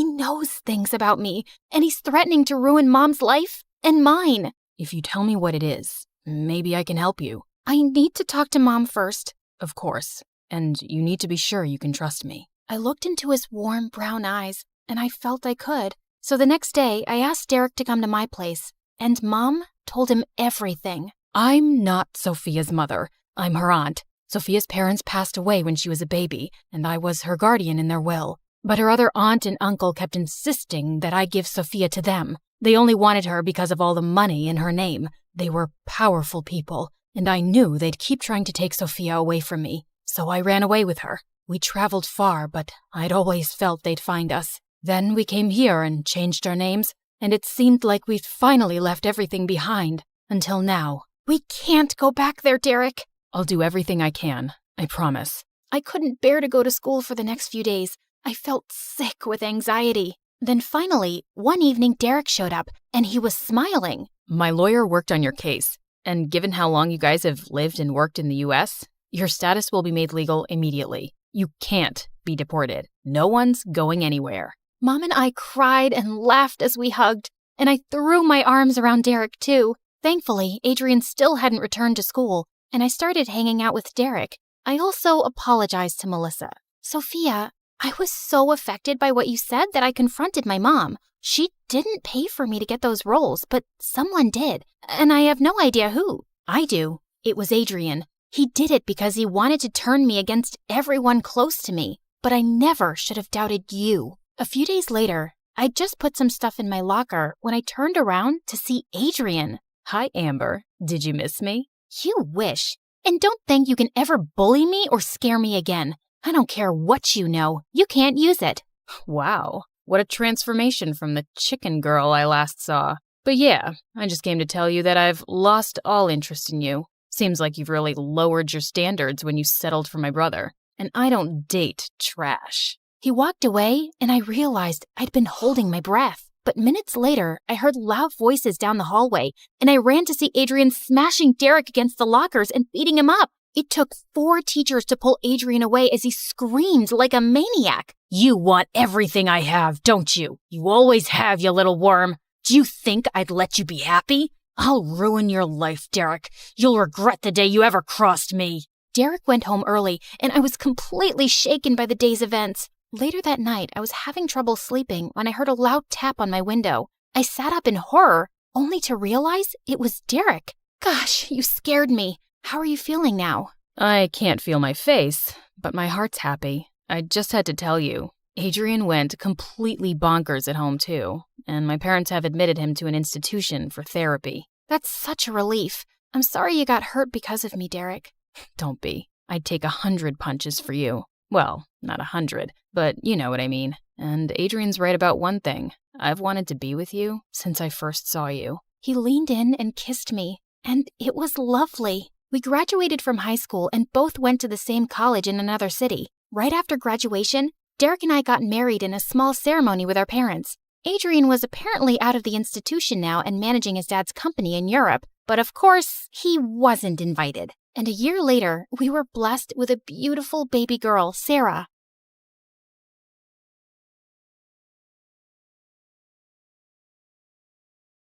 knows things about me, and he's threatening to ruin Mom's life and mine. If you tell me what it is, maybe I can help you. I need to talk to Mom first. Of course, and you need to be sure you can trust me. I looked into his warm brown eyes, and I felt I could. So the next day, I asked Derek to come to my place, and Mom told him everything. I'm not Sophia's mother. I'm her aunt. Sophia's parents passed away when she was a baby, and I was her guardian in their will. But her other aunt and uncle kept insisting that I give Sophia to them. They only wanted her because of all the money in her name. They were powerful people, and I knew they'd keep trying to take Sophia away from me. So I ran away with her. We traveled far, but I'd always felt they'd find us. Then we came here and changed our names, and it seemed like we'd finally left everything behind. Until now. We can't go back there, Derek. I'll do everything I can. I promise. I couldn't bear to go to school for the next few days. I felt sick with anxiety. Then finally, one evening Derek showed up, and he was smiling. My lawyer worked on your case, and given how long you guys have lived and worked in the U.S., your status will be made legal immediately. You can't be deported. No one's going anywhere. Mom and I cried and laughed as we hugged, and I threw my arms around Derek too. Thankfully, Adrian still hadn't returned to school, and I started hanging out with Derek. I also apologized to Melissa. Sophia, I was so affected by what you said that I confronted my mom. She didn't pay for me to get those roles, but someone did, and I have no idea who. I do. It was Adrian. He did it because he wanted to turn me against everyone close to me, but I never should have doubted you. A few days later, I'd just put some stuff in my locker when I turned around to see Adrian. Hi, Amber. Did you miss me? You wish. And don't think you can ever bully me or scare me again. I don't care what you know. You can't use it. Wow. What a transformation from the chicken girl I last saw. But yeah, I just came to tell you that I've lost all interest in you. Seems like you've really lowered your standards when you settled for my brother. And I don't date trash. He walked away, and I realized I'd been holding my breath. But minutes later, I heard loud voices down the hallway, and I ran to see Adrian smashing Derek against the lockers and beating him up. It took 4 teachers to pull Adrian away as he screamed like a maniac. You want everything I have, don't you? You always have, you little worm. Do you think I'd let you be happy? I'll ruin your life, Derek. You'll regret the day you ever crossed me. Derek went home early, and I was completely shaken by the day's events. Later that night, I was having trouble sleeping when I heard a loud tap on my window. I sat up in horror, only to realize it was Derek. Gosh, you scared me. How are you feeling now? I can't feel my face, but my heart's happy. I just had to tell you. Adrian went completely bonkers at home, too, and my parents have admitted him to an institution for therapy. That's such a relief. I'm sorry you got hurt because of me, Derek. Don't be. I'd take 100 punches for you. Well, not 100, but you know what I mean. And Adrian's right about one thing. I've wanted to be with you since I first saw you. He leaned in and kissed me, and it was lovely. We graduated from high school and both went to the same college in another city. Right after graduation, Derek and I got married in a small ceremony with our parents. Adrian was apparently out of the institution now and managing his dad's company in Europe, but of course, he wasn't invited. And a year later, we were blessed with a beautiful baby girl, Sarah.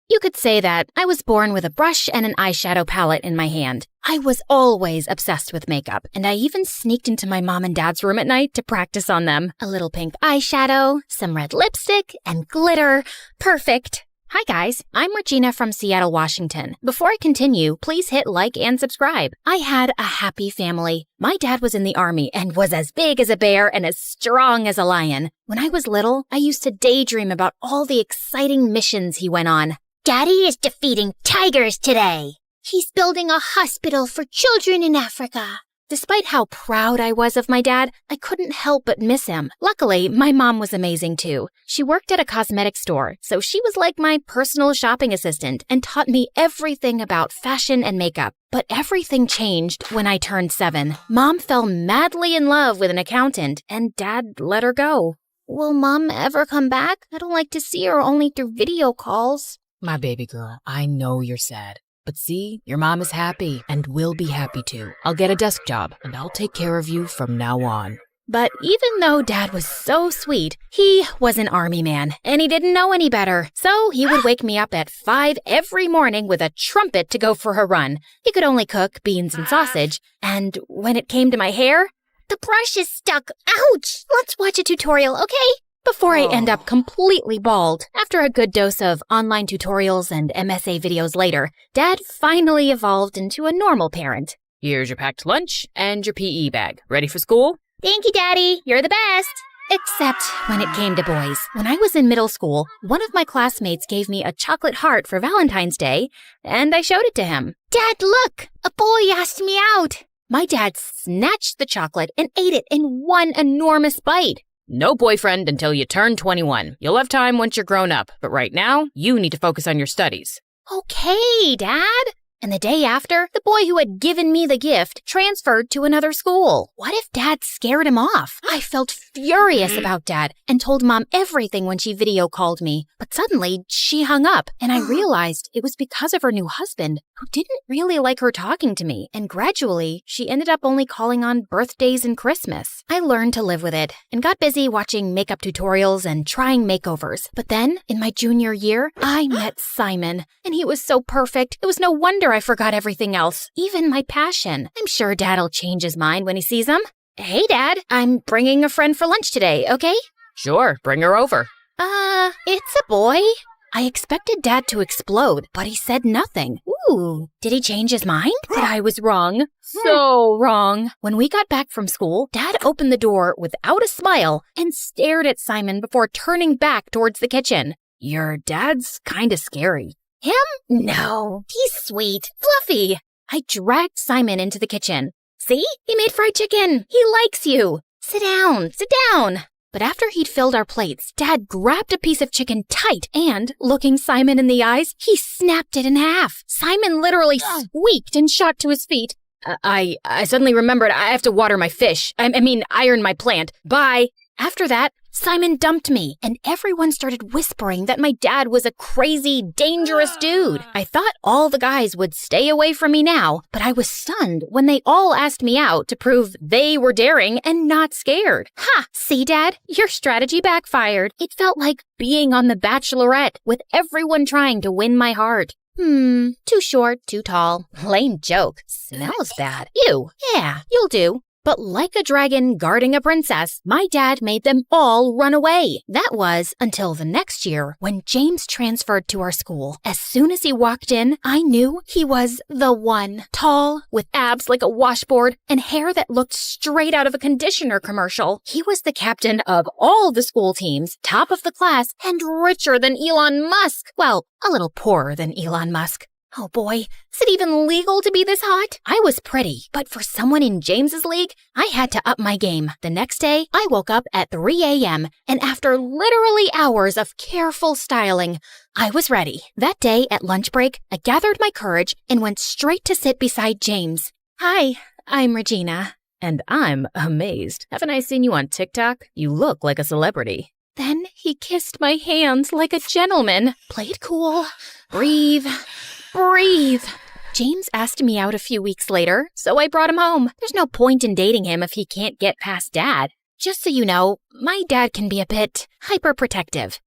You could say that I was born with a brush and an eyeshadow palette in my hand. I was always obsessed with makeup, and I even sneaked into my mom and dad's room at night to practice on them. A little pink eyeshadow, some red lipstick, and glitter. Perfect. Hi guys, I'm Regina from Seattle, Washington. Before I continue, please hit like and subscribe. I had a happy family. My dad was in the Army and was as big as a bear and as strong as a lion. When I was little, I used to daydream about all the exciting missions he went on. Daddy is defeating tigers today. He's building a hospital for children in Africa. Despite how proud I was of my dad, I couldn't help but miss him. Luckily, my mom was amazing too. She worked at a cosmetic store, so she was like my personal shopping assistant and taught me everything about fashion and makeup. But everything changed when I turned 7. Mom fell madly in love with an accountant, and Dad let her go. Will Mom ever come back? I don't like to see her only through video calls. My baby girl, I know you're sad. But see, your mom is happy and will be happy too. I'll get a desk job and I'll take care of you from now on. But even though Dad was so sweet, he was an Army man and he didn't know any better. So he would wake me up at 5 every morning with a trumpet to go for a run. He could only cook beans and sausage. And when it came to my hair, the brush is stuck. Ouch! Let's watch a tutorial, okay? Before I end up completely bald. After a good dose of online tutorials and MSA videos later, Dad finally evolved into a normal parent. Here's your packed lunch and your PE bag. Ready for school? Thank you, Daddy. You're the best. Except when it came to boys. When I was in middle school, one of my classmates gave me a chocolate heart for Valentine's Day, and I showed it to him. Dad, look! A boy asked me out. My dad snatched the chocolate and ate it in one enormous bite. No boyfriend until you turn 21. You'll have time once you're grown up, but right now, you need to focus on your studies. Okay, Dad. And the day after, the boy who had given me the gift transferred to another school. What if Dad scared him off? I felt furious about Dad and told Mom everything when she video called me. But suddenly, she hung up, and I realized it was because of her new husband, who didn't really like her talking to me. And gradually, she ended up only calling on birthdays and Christmas. I learned to live with it and got busy watching makeup tutorials and trying makeovers. But then, in my junior year, I met Simon, and he was so perfect. It was no wonder I forgot everything else, even my passion. I'm sure Dad'll change his mind when he sees him. Hey, Dad, I'm bringing a friend for lunch today, okay? Sure, bring her over. It's a boy. I expected Dad to explode, but he said nothing. Ooh, did he change his mind? But I was wrong. So wrong. When we got back from school, Dad opened the door without a smile and stared at Simon before turning back towards the kitchen. Your dad's kinda scary. Him? No, he's sweet, fluffy. I dragged Simon into the kitchen. See? He made fried chicken. He likes you. Sit down, sit down. But after he'd filled our plates, Dad grabbed a piece of chicken tight and, looking Simon in the eyes, he snapped it in half. Simon literally squeaked and shot to his feet. I suddenly remembered I have to water my fish. I mean, iron my plant. Bye. After that, Simon dumped me, and everyone started whispering that my dad was a crazy, dangerous dude. I thought all the guys would stay away from me now, but I was stunned when they all asked me out to prove they were daring and not scared. Ha! See, Dad? Your strategy backfired. It felt like being on The Bachelorette, with everyone trying to win my heart. Too short, too tall. Lame joke. Smells bad. Ew. Yeah, you'll do. But like a dragon guarding a princess, my dad made them all run away. That was until the next year when James transferred to our school. As soon as he walked in, I knew he was the one. Tall, with abs like a washboard, and hair that looked straight out of a conditioner commercial. He was the captain of all the school teams, top of the class, and richer than Elon Musk. Well, a little poorer than Elon Musk. Oh boy, is it even legal to be this hot? I was pretty, but for someone in James's league, I had to up my game. The next day, I woke up at 3 a.m., and after literally hours of careful styling, I was ready. That day at lunch break, I gathered my courage and went straight to sit beside James. Hi, I'm Regina. And I'm amazed. Haven't I seen you on TikTok? You look like a celebrity. Then he kissed my hands like a gentleman. Play it cool. Breathe. Breathe. James asked me out a few weeks later, so I brought him home. There's no point in dating him if he can't get past Dad. Just so you know, my dad can be a bit hyperprotective.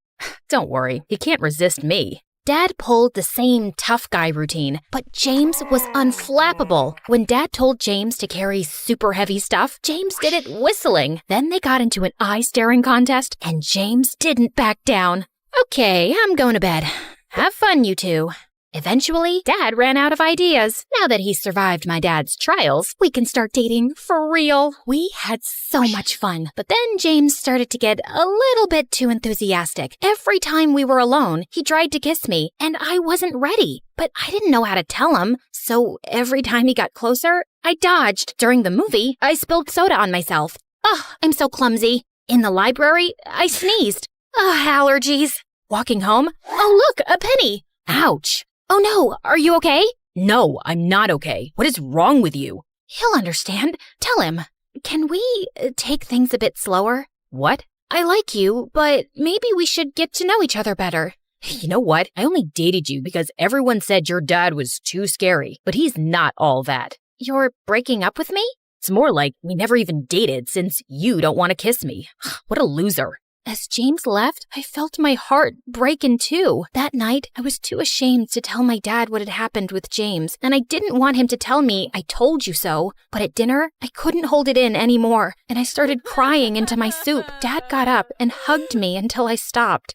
Don't worry, he can't resist me. Dad pulled the same tough guy routine, but James was unflappable. When Dad told James to carry super heavy stuff, James did it whistling. Then they got into an eye-staring contest, and James didn't back down. Okay, I'm going to bed. Have fun, you two. Eventually, Dad ran out of ideas. Now that he's survived my dad's trials, we can start dating for real. We had so much fun, but then James started to get a little bit too enthusiastic. Every time we were alone, he tried to kiss me, and I wasn't ready. But I didn't know how to tell him, so every time he got closer, I dodged. During the movie, I spilled soda on myself. Oh, I'm so clumsy. In the library, I sneezed. Oh, allergies. Walking home, oh look, a penny. Ouch. Oh no, are you okay? No, I'm not okay. What is wrong with you? He'll understand. Tell him. Can we take things a bit slower? What? I like you, but maybe we should get to know each other better. You know what? I only dated you because everyone said your dad was too scary, but he's not all that. You're breaking up with me? It's more like we never even dated since you don't want to kiss me. What a loser. As James left, I felt my heart break in two. That night, I was too ashamed to tell my dad what had happened with James, and I didn't want him to tell me, I told you so. But at dinner, I couldn't hold it in anymore, and I started crying into my soup. Dad got up and hugged me until I stopped.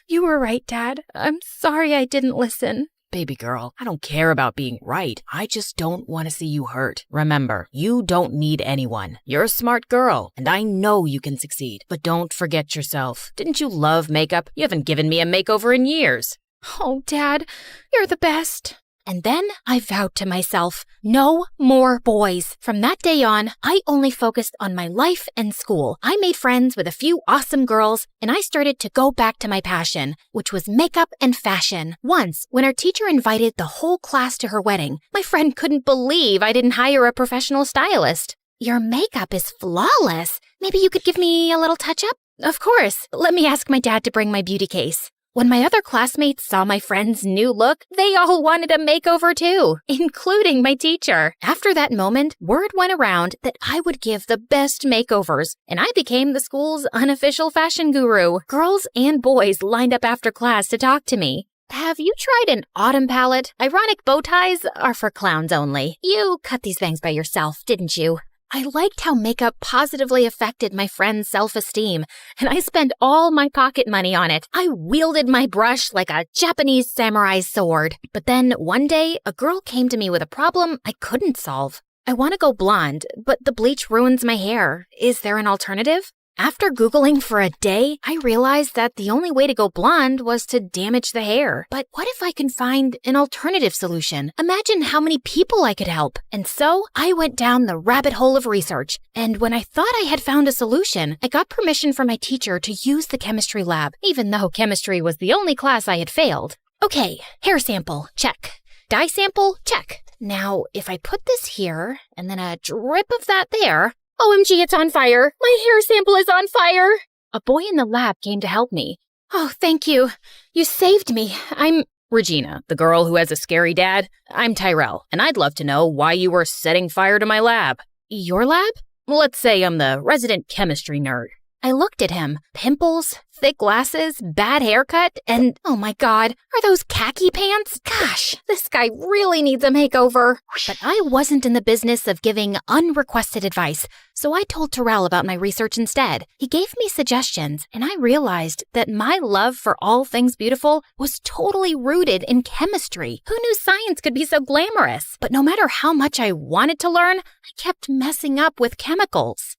You were right, Dad. I'm sorry I didn't listen. Baby girl, I don't care about being right. I just don't want to see you hurt. Remember, you don't need anyone. You're a smart girl, and I know you can succeed. But don't forget yourself. Didn't you love makeup? You haven't given me a makeover in years. Oh, Dad, you're the best. And then I vowed to myself, no more boys. From that day on, I only focused on my life and school. I made friends with a few awesome girls, and I started to go back to my passion, which was makeup and fashion. Once, when our teacher invited the whole class to her wedding, my friend couldn't believe I didn't hire a professional stylist. Your makeup is flawless. Maybe you could give me a little touch-up? Of course. Let me ask my dad to bring my beauty case. When my other classmates saw my friend's new look, they all wanted a makeover too, including my teacher. After that moment, word went around that I would give the best makeovers, and I became the school's unofficial fashion guru. Girls and boys lined up after class to talk to me. Have you tried an autumn palette? Ironic bow ties are for clowns only. You cut these bangs by yourself, didn't you? I liked how makeup positively affected my friend's self-esteem, and I spent all my pocket money on it. I wielded my brush like a Japanese samurai's sword. But then one day, a girl came to me with a problem I couldn't solve. I want to go blonde, but the bleach ruins my hair. Is there an alternative? After Googling for a day, I realized that the only way to go blonde was to damage the hair. But what if I can find an alternative solution? Imagine how many people I could help. And so I went down the rabbit hole of research. And when I thought I had found a solution, I got permission from my teacher to use the chemistry lab, even though chemistry was the only class I had failed. Okay, hair sample, check. Dye sample, check. Now, if I put this here, and then a drip of that there, OMG, it's on fire! My hair sample is on fire! A boy in the lab came to help me. Oh, thank you. You saved me. I'm Regina, the girl who has a scary dad. I'm Tyrell, and I'd love to know why you were setting fire to my lab. Your lab? Let's say I'm the resident chemistry nerd. I looked at him. Pimples, thick glasses, bad haircut, and oh my god, are those khaki pants? Gosh, this guy really needs a makeover. But I wasn't in the business of giving unrequested advice, so I told Terrell about my research instead. He gave me suggestions, and I realized that my love for all things beautiful was totally rooted in chemistry. Who knew science could be so glamorous? But no matter how much I wanted to learn, I kept messing up with chemicals.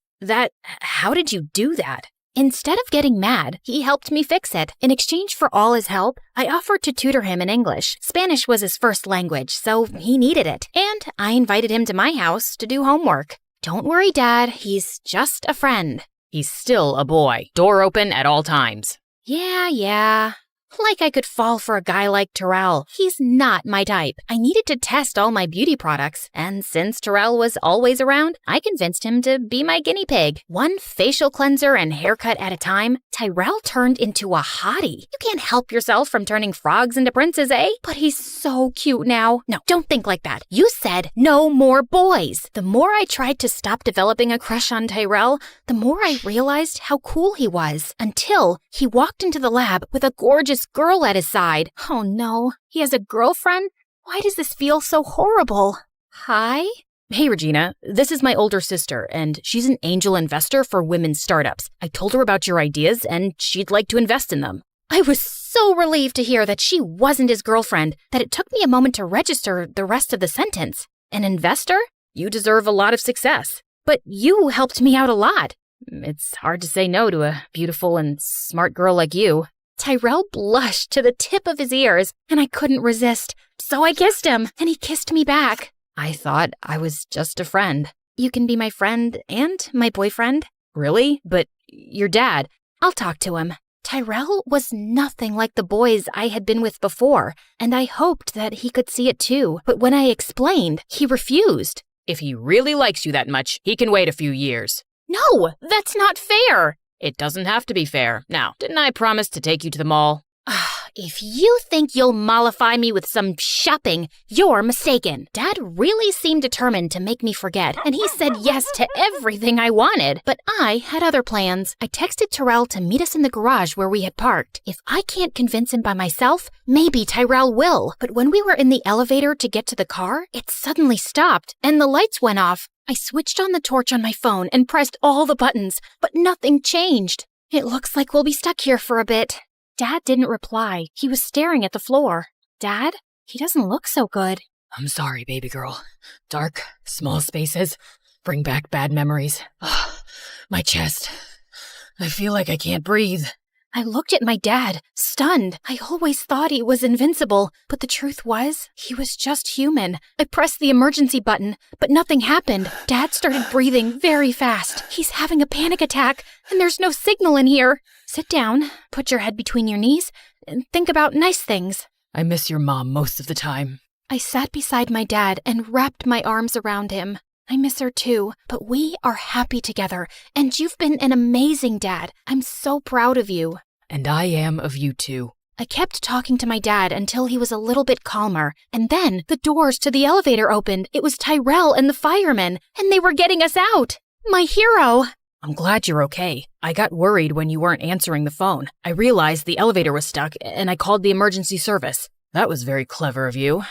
How did you do that? Instead of getting mad, he helped me fix it. In exchange for all his help, I offered to tutor him in English. Spanish was his first language, so he needed it. And I invited him to my house to do homework. Don't worry, Dad. He's just a friend. He's still a boy. Door open at all times. Yeah. Like I could fall for a guy like Terrell. He's not my type. I needed to test all my beauty products, and since Terrell was always around, I convinced him to be my guinea pig. One facial cleanser and haircut at a time, Tyrell turned into a hottie. You can't help yourself from turning frogs into princes, eh? But he's so cute now. No, don't think like that. You said no more boys. The more I tried to stop developing a crush on Tyrell, the more I realized how cool he was, until he walked into the lab with a gorgeous girl at his side. Oh no, he has a girlfriend? Why does this feel so horrible? Hi? Hey, Regina, this is my older sister, and she's an angel investor for women's startups. I told her about your ideas, and she'd like to invest in them. I was so relieved to hear that she wasn't his girlfriend that it took me a moment to register the rest of the sentence. An investor? You deserve a lot of success. But you helped me out a lot. It's hard to say no to a beautiful and smart girl like you. Tyrell blushed to the tip of his ears, and I couldn't resist. So I kissed him, and he kissed me back. I thought I was just a friend. You can be my friend and my boyfriend. Really? But your dad. I'll talk to him. Tyrell was nothing like the boys I had been with before, and I hoped that he could see it too. But when I explained, he refused. If he really likes you that much, he can wait a few years. No, that's not fair. It doesn't have to be fair. Now, didn't I promise to take you to the mall? If you think you'll mollify me with some shopping, you're mistaken. Dad really seemed determined to make me forget, and he said yes to everything I wanted. But I had other plans. I texted Tyrell to meet us in the garage where we had parked. If I can't convince him by myself, maybe Tyrell will. But when we were in the elevator to get to the car, it suddenly stopped, and the lights went off. I switched on the torch on my phone and pressed all the buttons, but nothing changed. It looks like we'll be stuck here for a bit. Dad didn't reply. He was staring at the floor. Dad? He doesn't look so good. I'm sorry, baby girl. Dark, small spaces bring back bad memories. My chest. I feel like I can't breathe. I looked at my dad, stunned. I always thought he was invincible, but the truth was, he was just human. I pressed the emergency button, but nothing happened. Dad started breathing very fast. He's having a panic attack, and there's no signal in here. Sit down, put your head between your knees, and think about nice things. I miss your mom most of the time. I sat beside my dad and wrapped my arms around him. I miss her too, but we are happy together, and you've been an amazing dad. I'm so proud of you. And I am of you too. I kept talking to my dad until he was a little bit calmer, and then the doors to the elevator opened. It was Tyrell and the firemen, and they were getting us out. My hero! I'm glad you're okay. I got worried when you weren't answering the phone. I realized the elevator was stuck, and I called the emergency service. That was very clever of you.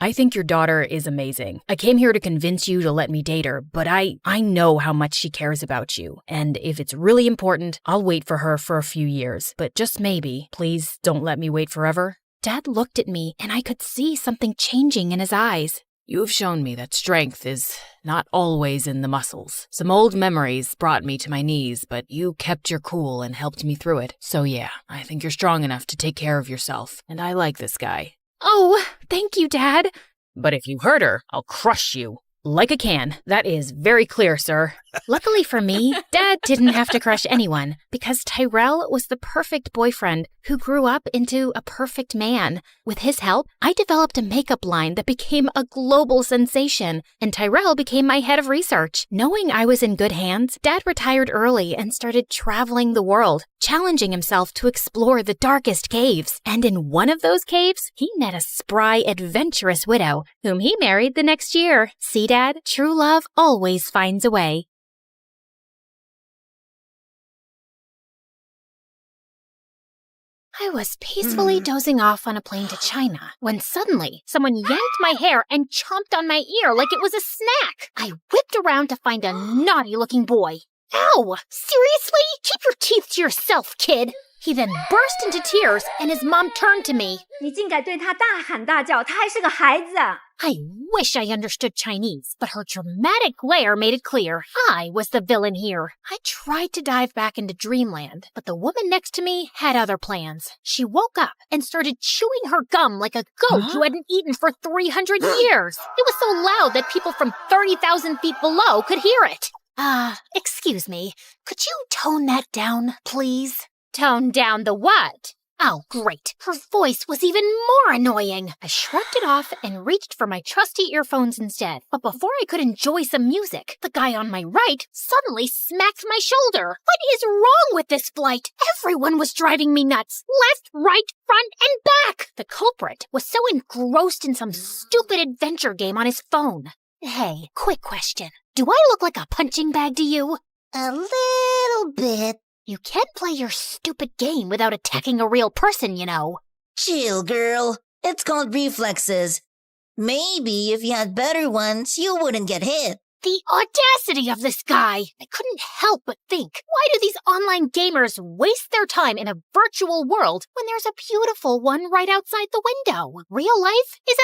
I think your daughter is amazing. I came here to convince you to let me date her, but I know how much she cares about you. And if it's really important, I'll wait for her for a few years. But just maybe, please don't let me wait forever. Dad looked at me, and I could see something changing in his eyes. You've shown me that strength is not always in the muscles. Some old memories brought me to my knees, but you kept your cool and helped me through it. So yeah, I think you're strong enough to take care of yourself. And I like this guy. Oh, thank you, Dad. But if you hurt her, I'll crush you. Like a can. That is very clear, sir. Luckily for me, Dad didn't have to crush anyone because Tyrell was the perfect boyfriend who grew up into a perfect man. With his help, I developed a makeup line that became a global sensation, and Tyrell became my head of research. Knowing I was in good hands, Dad retired early and started traveling the world, challenging himself to explore the darkest caves. And in one of those caves, he met a spry, adventurous widow, whom he married the next year. See, Dad, true love always finds a way. I was peacefully dozing off on a plane to China when suddenly someone yanked my hair and chomped on my ear like it was a snack. I whipped around to find a naughty-looking boy. Ow! Seriously? Keep your teeth to yourself, kid. He then burst into tears, and his mom turned to me. 你竟敢对他大喊大叫，他还是个孩子。 I wish I understood Chinese, but her dramatic glare made it clear I was the villain here. I tried to dive back into dreamland, but the woman next to me had other plans. She woke up and started chewing her gum like a goat who hadn't eaten for 300 years. It was so loud that people from 30,000 feet below could hear it. Excuse me, could you tone that down, please? Tone down the what? Oh, great. Her voice was even more annoying. I shrugged it off and reached for my trusty earphones instead. But before I could enjoy some music, the guy on my right suddenly smacked my shoulder. What is wrong with this flight? Everyone was driving me nuts. Left, right, front, and back. The culprit was so engrossed in some stupid adventure game on his phone. Hey, quick question. Do I look like a punching bag to you? A little bit. You can't play your stupid game without attacking a real person, you know. Chill, girl. It's called reflexes. Maybe if you had better ones, you wouldn't get hit. The audacity of this guy! I couldn't help but think, why do these online gamers waste their time in a virtual world when there's a beautiful one right outside the window? Real life is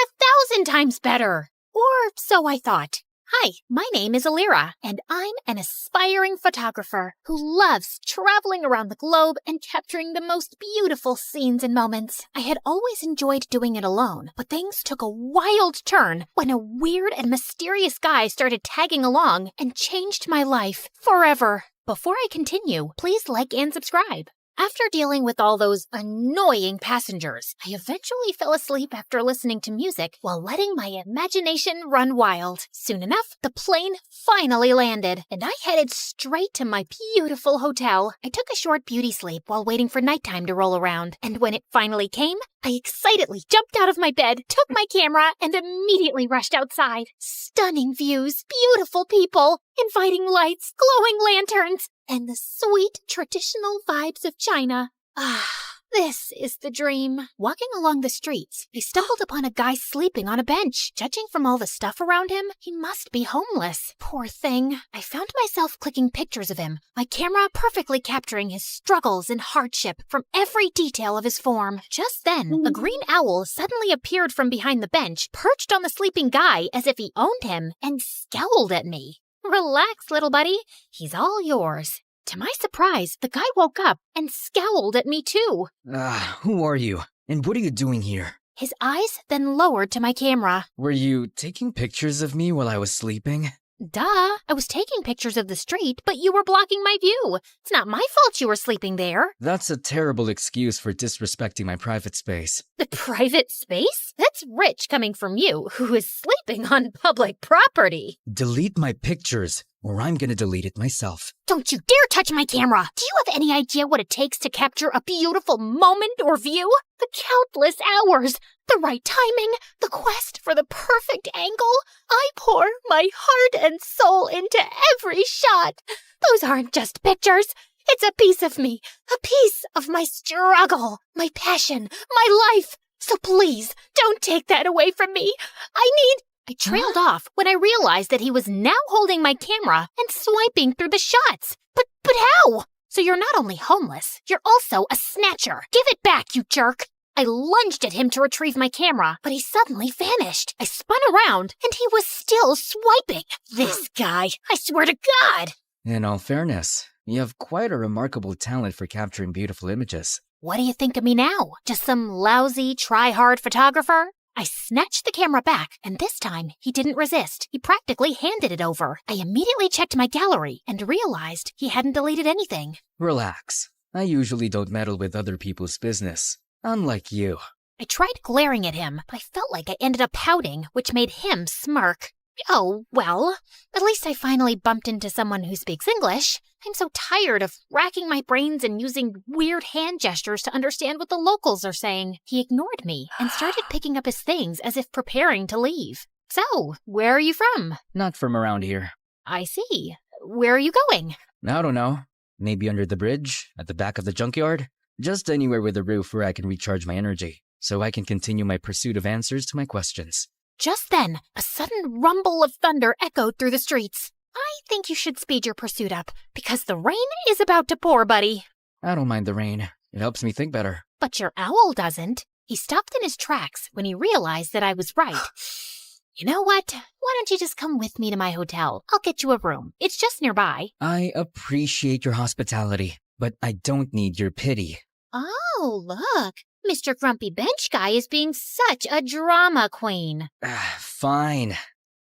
1,000 times better. Or so I thought. Hi, my name is Alira, and I'm an aspiring photographer who loves traveling around the globe and capturing the most beautiful scenes and moments. I had always enjoyed doing it alone, but things took a wild turn when a weird and mysterious guy started tagging along and changed my life forever. Before I continue, please like and subscribe. After dealing with all those annoying passengers, I eventually fell asleep after listening to music while letting my imagination run wild. Soon enough, the plane finally landed, and I headed straight to my beautiful hotel. I took a short beauty sleep while waiting for nighttime to roll around, and when it finally came, I excitedly jumped out of my bed, took my camera, and immediately rushed outside. Stunning views, beautiful people, inviting lights, glowing lanterns, and the sweet traditional vibes of China. This is the dream. Walking along the streets, I stumbled upon a guy sleeping on a bench. Judging from all the stuff around him, he must be homeless. Poor thing. I found myself clicking pictures of him, my camera perfectly capturing his struggles and hardship from every detail of his form. Just then, a green owl suddenly appeared from behind the bench, perched on the sleeping guy as if he owned him, and scowled at me. Relax, little buddy. He's all yours. To my surprise, the guy woke up and scowled at me too. Who are you? And what are you doing here? His eyes then lowered to my camera. Were you taking pictures of me while I was sleeping? Duh, I was taking pictures of the street, but you were blocking my view. It's not my fault you were sleeping there. That's a terrible excuse for disrespecting my private space. The private space? That's rich coming from you, who is sleeping on public property. Delete my pictures, or I'm gonna delete it myself. Don't you dare touch my camera! Do you have any idea what it takes to capture a beautiful moment or view? The countless hours, the right timing, the quest for the perfect angle. I pour my heart and soul into every shot. Those aren't just pictures. It's a piece of me, a piece of my struggle, my passion, my life. So please, don't take that away from me. I trailed off when I realized that he was now holding my camera and swiping through the shots. But how? So you're not only homeless, you're also a snatcher. Give it back, you jerk. I lunged at him to retrieve my camera, but he suddenly vanished. I spun around, and he was still swiping. This guy, I swear to God. In all fairness, you have quite a remarkable talent for capturing beautiful images. What do you think of me now? Just some lousy, try-hard photographer? I snatched the camera back, and this time he didn't resist. He practically handed it over. I immediately checked my gallery and realized he hadn't deleted anything. Relax. I usually don't meddle with other people's business. Unlike you. I tried glaring at him, but I felt like I ended up pouting, which made him smirk. Oh, well, at least I finally bumped into someone who speaks English. I'm so tired of racking my brains and using weird hand gestures to understand what the locals are saying. He ignored me and started picking up his things as if preparing to leave. So, where are you from? Not from around here. I see. Where are you going? I don't know. Maybe under the bridge, at the back of the junkyard? Just anywhere with a roof where I can recharge my energy, so I can continue my pursuit of answers to my questions. Just then, a sudden rumble of thunder echoed through the streets. I think you should speed your pursuit up, because the rain is about to pour, buddy. I don't mind the rain. It helps me think better. But your owl doesn't. He stopped in his tracks when he realized that I was right. You know what? Why don't you just come with me to my hotel? I'll get you a room. It's just nearby. I appreciate your hospitality, but I don't need your pity. Oh, look. Mr. Grumpy Bench Guy is being such a drama queen. Fine.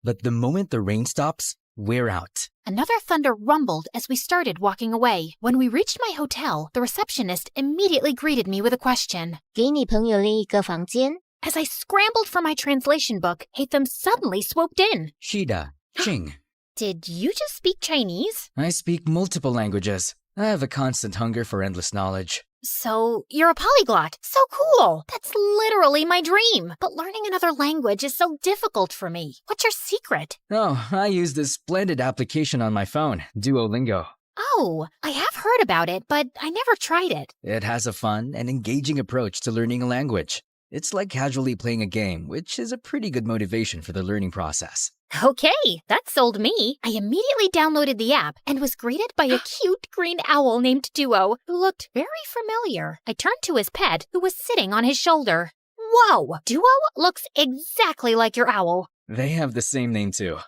But the moment the rain stops, we're out. Another thunder rumbled as we started walking away. When we reached my hotel, the receptionist immediately greeted me with a question. 给你朋友另一个房间. As I scrambled for my translation book, Hatham suddenly swooped in. Shida, Ching. Did you just speak Chinese? I speak multiple languages. I have a constant hunger for endless knowledge. So, you're a polyglot. So cool. That's literally my dream. But learning another language is so difficult for me. What's your secret? Oh, I use this splendid application on my phone, Duolingo. Oh, I have heard about it, but I never tried it. It has a fun and engaging approach to learning a language. It's like casually playing a game, which is a pretty good motivation for the learning process. Okay, that sold me. I immediately downloaded the app and was greeted by a cute green owl named Duo, who looked very familiar. I turned to his pet, who was sitting on his shoulder. Whoa, Duo looks exactly like your owl. They have the same name too.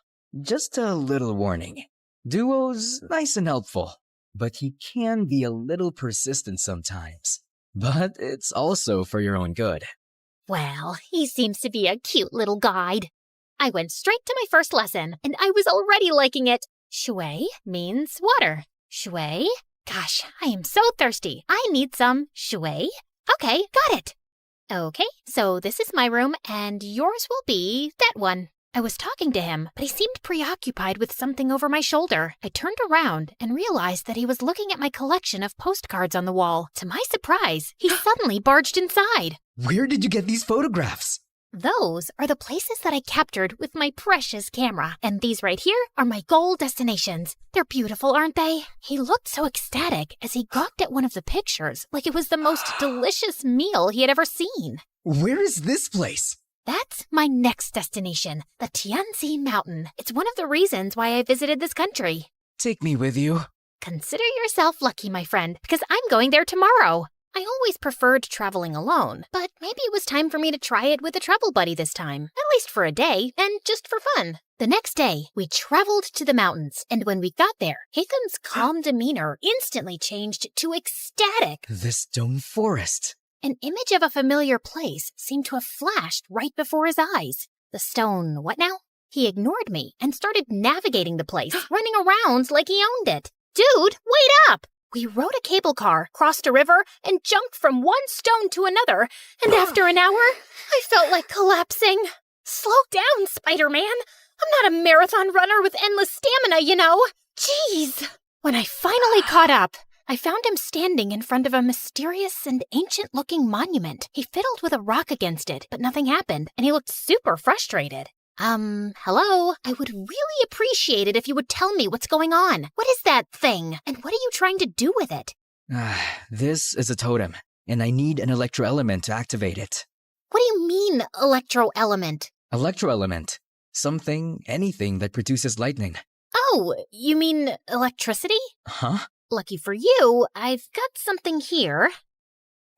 Just a little warning. Duo's nice and helpful, but he can be a little persistent sometimes. But it's also for your own good. Well, he seems to be a cute little guide. I went straight to my first lesson, and I was already liking it. Shui means water. Shui? Gosh, I am so thirsty. I need some shui. Okay, got it. Okay, so this is my room, and yours will be that one. I was talking to him, but he seemed preoccupied with something over my shoulder. I turned around and realized that he was looking at my collection of postcards on the wall. To my surprise, he suddenly barged inside. Where did you get these photographs? Those are the places that I captured with my precious camera. And these right here are my goal destinations. They're beautiful, aren't they? He looked so ecstatic as he gawked at one of the pictures like it was the most delicious meal he had ever seen. Where is this place? That's my next destination, the Tianzi Mountain. It's one of the reasons why I visited this country. Take me with you. Consider yourself lucky, my friend, because I'm going there tomorrow. I always preferred traveling alone, but maybe it was time for me to try it with a travel buddy this time, at least for a day, and just for fun. The next day, we traveled to the mountains, and when we got there, Hatham's calm demeanor instantly changed to ecstatic. The stone forest. An image of a familiar place seemed to have flashed right before his eyes. The stone, what now? He ignored me and started navigating the place, running around like he owned it. Dude, wait up! We rode a cable car, crossed a river, and jumped from one stone to another, and after an hour, I felt like collapsing. Slow down, Spider-Man. I'm not a marathon runner with endless stamina, you know. Jeez. When I finally caught up, I found him standing in front of a mysterious and ancient-looking monument. He fiddled with a rock against it, but nothing happened, and he looked super frustrated. Hello? I would really appreciate it if you would tell me what's going on. What is that thing? And what are you trying to do with it? This is a totem, and I need an electroelement to activate it. What do you mean, electroelement? Electroelement. Something, anything that produces lightning. Oh, you mean electricity? Huh? Lucky for you, I've got something here.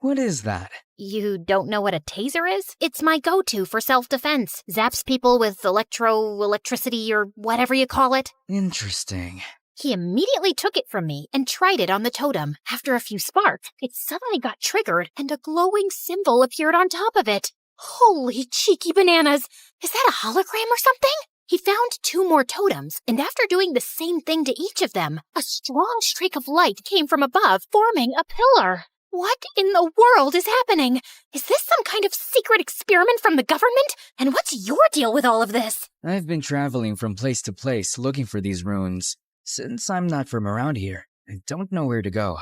What is that? You don't know what a taser is? It's my go-to for self-defense. Zaps people with electricity or whatever you call it. Interesting. He immediately took it from me and tried it on the totem. After a few sparks, it suddenly got triggered and a glowing symbol appeared on top of it. Holy cheeky bananas! Is that a hologram or something? He found 2 more totems, and after doing the same thing to each of them, a strong streak of light came from above, forming a pillar. What in the world is happening? Is this some kind of secret experiment from the government? And what's your deal with all of this? I've been traveling from place to place looking for these runes. Since I'm not from around here, I don't know where to go.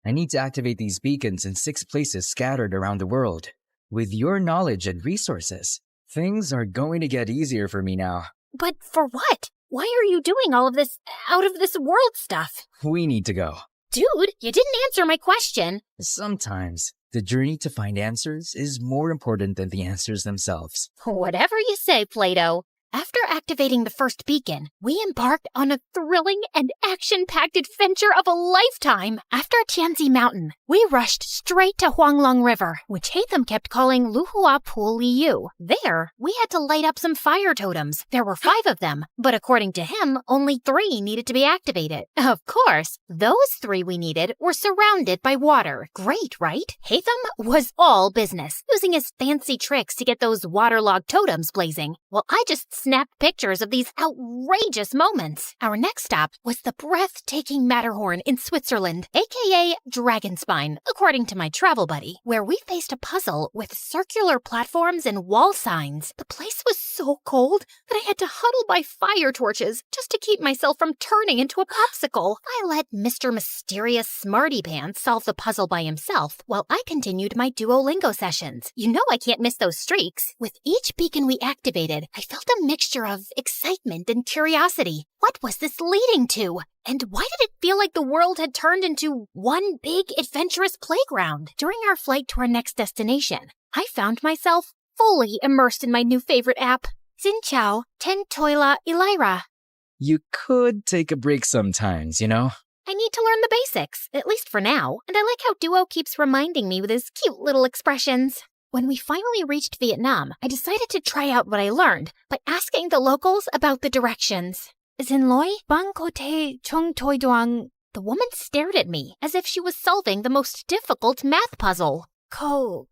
I need to activate these beacons in 6 places scattered around the world. With your knowledge and resources, things are going to get easier for me now. But for what? Why are you doing all of this out-of-this-world stuff? We need to go. Dude, you didn't answer my question. Sometimes, the journey to find answers is more important than the answers themselves. Whatever you say, Plato. After activating the first beacon, we embarked on a thrilling and action-packed adventure of a lifetime. After Tianzi Mountain, we rushed straight to Huanglong River, which Hatham kept calling Luhua Pool Liu. There, we had to light up some fire totems. There were 5 of them, but according to him, only 3 needed to be activated. Of course, those 3 we needed were surrounded by water. Great, right? Hatham was all business, using his fancy tricks to get those waterlogged totems blazing, while I just snapped pictures of these outrageous moments. Our next stop was the breathtaking Matterhorn in Switzerland, aka Dragonspine, according to my travel buddy, where we faced a puzzle with circular platforms and wall signs. The place was so cold that I had to huddle by fire torches just to keep myself from turning into a popsicle. I let Mr. Mysterious Smarty Pants solve the puzzle by himself while I continued my Duolingo sessions. You know I can't miss those streaks. With each beacon we activated, I felt a mixture of excitement and curiosity. What was this leading to? And why did it feel like the world had turned into one big adventurous playground? During our flight to our next destination, I found myself fully immersed in my new favorite app, Xin Ten Toila Elira. You could take a break sometimes, you know? I need to learn the basics, at least for now, and I like how Duo keeps reminding me with his cute little expressions. When we finally reached Vietnam, I decided to try out what I learned by asking the locals about the directions. Xin Loi, Bang Ko Te Chung Toi Duang. The woman stared at me as if she was solving the most difficult math puzzle. Ko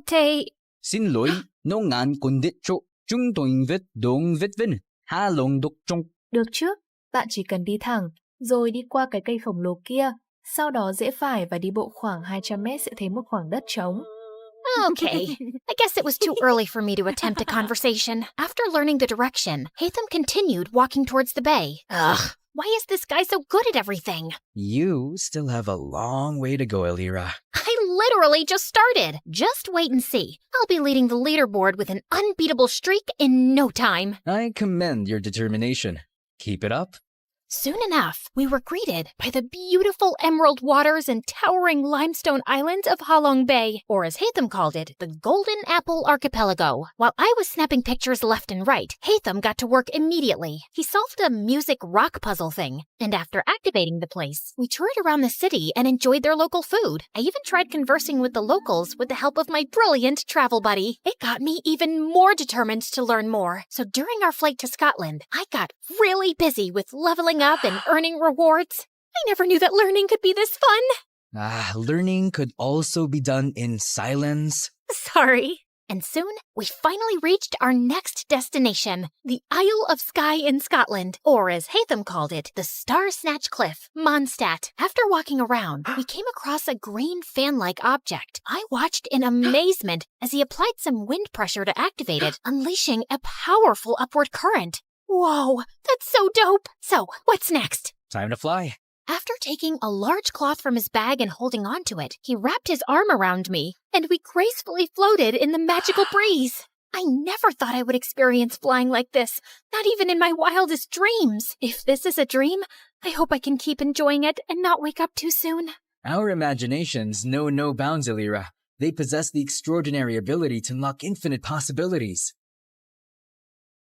Te... Xin lỗi, no ngàn con đít chỗ, chúng tôi viết đông viết vinh, ha lông đục trong. Được chứ, bạn chỉ cần đi thẳng, rồi đi qua cái cây khổng lồ kia, sau đó rẽ phải và đi bộ khoảng 200 mét sẽ thấy một khoảng đất trống. Okay, I guess it was too early for me to attempt a conversation. After learning the direction, Hatham continued walking towards the bay. Ugh, why is this guy so good at everything? You still have a long way to go, Elira. I literally just started. Just wait and see. I'll be leading the leaderboard with an unbeatable streak in no time. I commend your determination. Keep it up. Soon enough, we were greeted by the beautiful emerald waters and towering limestone islands of Halong Bay, or as Hatham called it, the Golden Apple Archipelago. While I was snapping pictures left and right, Hatham got to work immediately. He solved a music rock puzzle thing, and after activating the place, we toured around the city and enjoyed their local food. I even tried conversing with the locals with the help of my brilliant travel buddy. It got me even more determined to learn more. So during our flight to Scotland, I got really busy with leveling up and earning rewards. I never knew that learning could be this fun. Learning could also be done in silence. Sorry. And soon, we finally reached our next destination, the Isle of Skye in Scotland, or as Hatham called it, the Star Snatch Cliff, Mondstadt. After walking around, we came across a green fan-like object. I watched in amazement as he applied some wind pressure to activate it, unleashing a powerful upward current. Whoa, that's so dope! So, what's next? Time to fly. After taking a large cloth from his bag and holding onto it, he wrapped his arm around me, and we gracefully floated in the magical breeze. I never thought I would experience flying like this, not even in my wildest dreams. If this is a dream, I hope I can keep enjoying it and not wake up too soon. Our imaginations know no bounds, Elira. They possess the extraordinary ability to unlock infinite possibilities.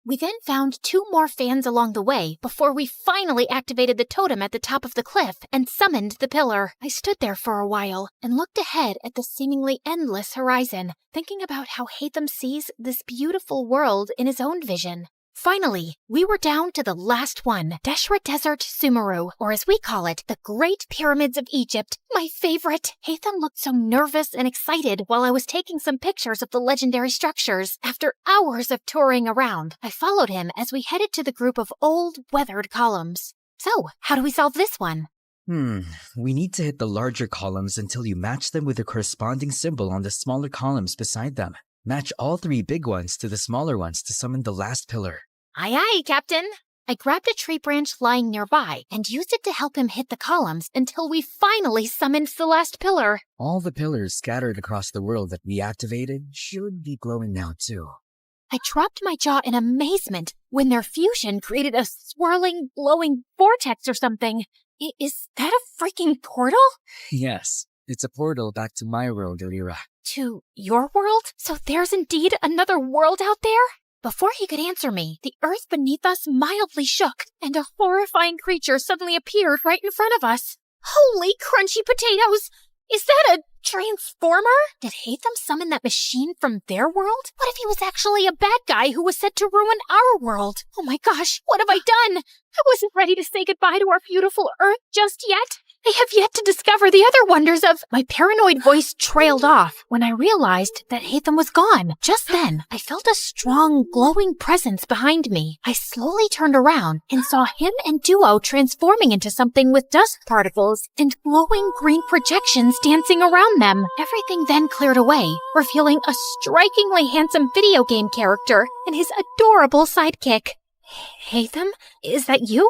We then found 2 more fans along the way before we finally activated the totem at the top of the cliff and summoned the pillar. I stood there for a while and looked ahead at the seemingly endless horizon, thinking about how Hatham sees this beautiful world in his own vision. Finally, we were down to the last one, Deshra Desert Sumeru, or as we call it, the Great Pyramids of Egypt, my favorite. Hatham looked so nervous and excited while I was taking some pictures of the legendary structures. After hours of touring around, I followed him as we headed to the group of old, weathered columns. So, how do we solve this one? We need to hit the larger columns until you match them with the corresponding symbol on the smaller columns beside them. Match all 3 big ones to the smaller ones to summon the last pillar. Aye, aye, Captain. I grabbed a tree branch lying nearby and used it to help him hit the columns until we finally summoned the last pillar. All the pillars scattered across the world that we activated should be glowing now too. I dropped my jaw in amazement when their fusion created a swirling, glowing vortex or something. Is that a freaking portal? Yes, it's a portal back to my world, Elira. To your world? So there's indeed another world out there? Before he could answer me, the earth beneath us mildly shook, and a horrifying creature suddenly appeared right in front of us. Holy crunchy potatoes! Is that a transformer? Did Hatham summon that machine from their world? What if he was actually a bad guy who was set to ruin our world? Oh my gosh, what have I done? I wasn't ready to say goodbye to our beautiful Earth just yet. I have yet to discover the other wonders of... My paranoid voice trailed off when I realized that Hatham was gone. Just then, I felt a strong, glowing presence behind me. I slowly turned around and saw him and Duo transforming into something with dust particles and glowing green projections dancing around them. Everything then cleared away, revealing a strikingly handsome video game character and his adorable sidekick. Hatham, is that you?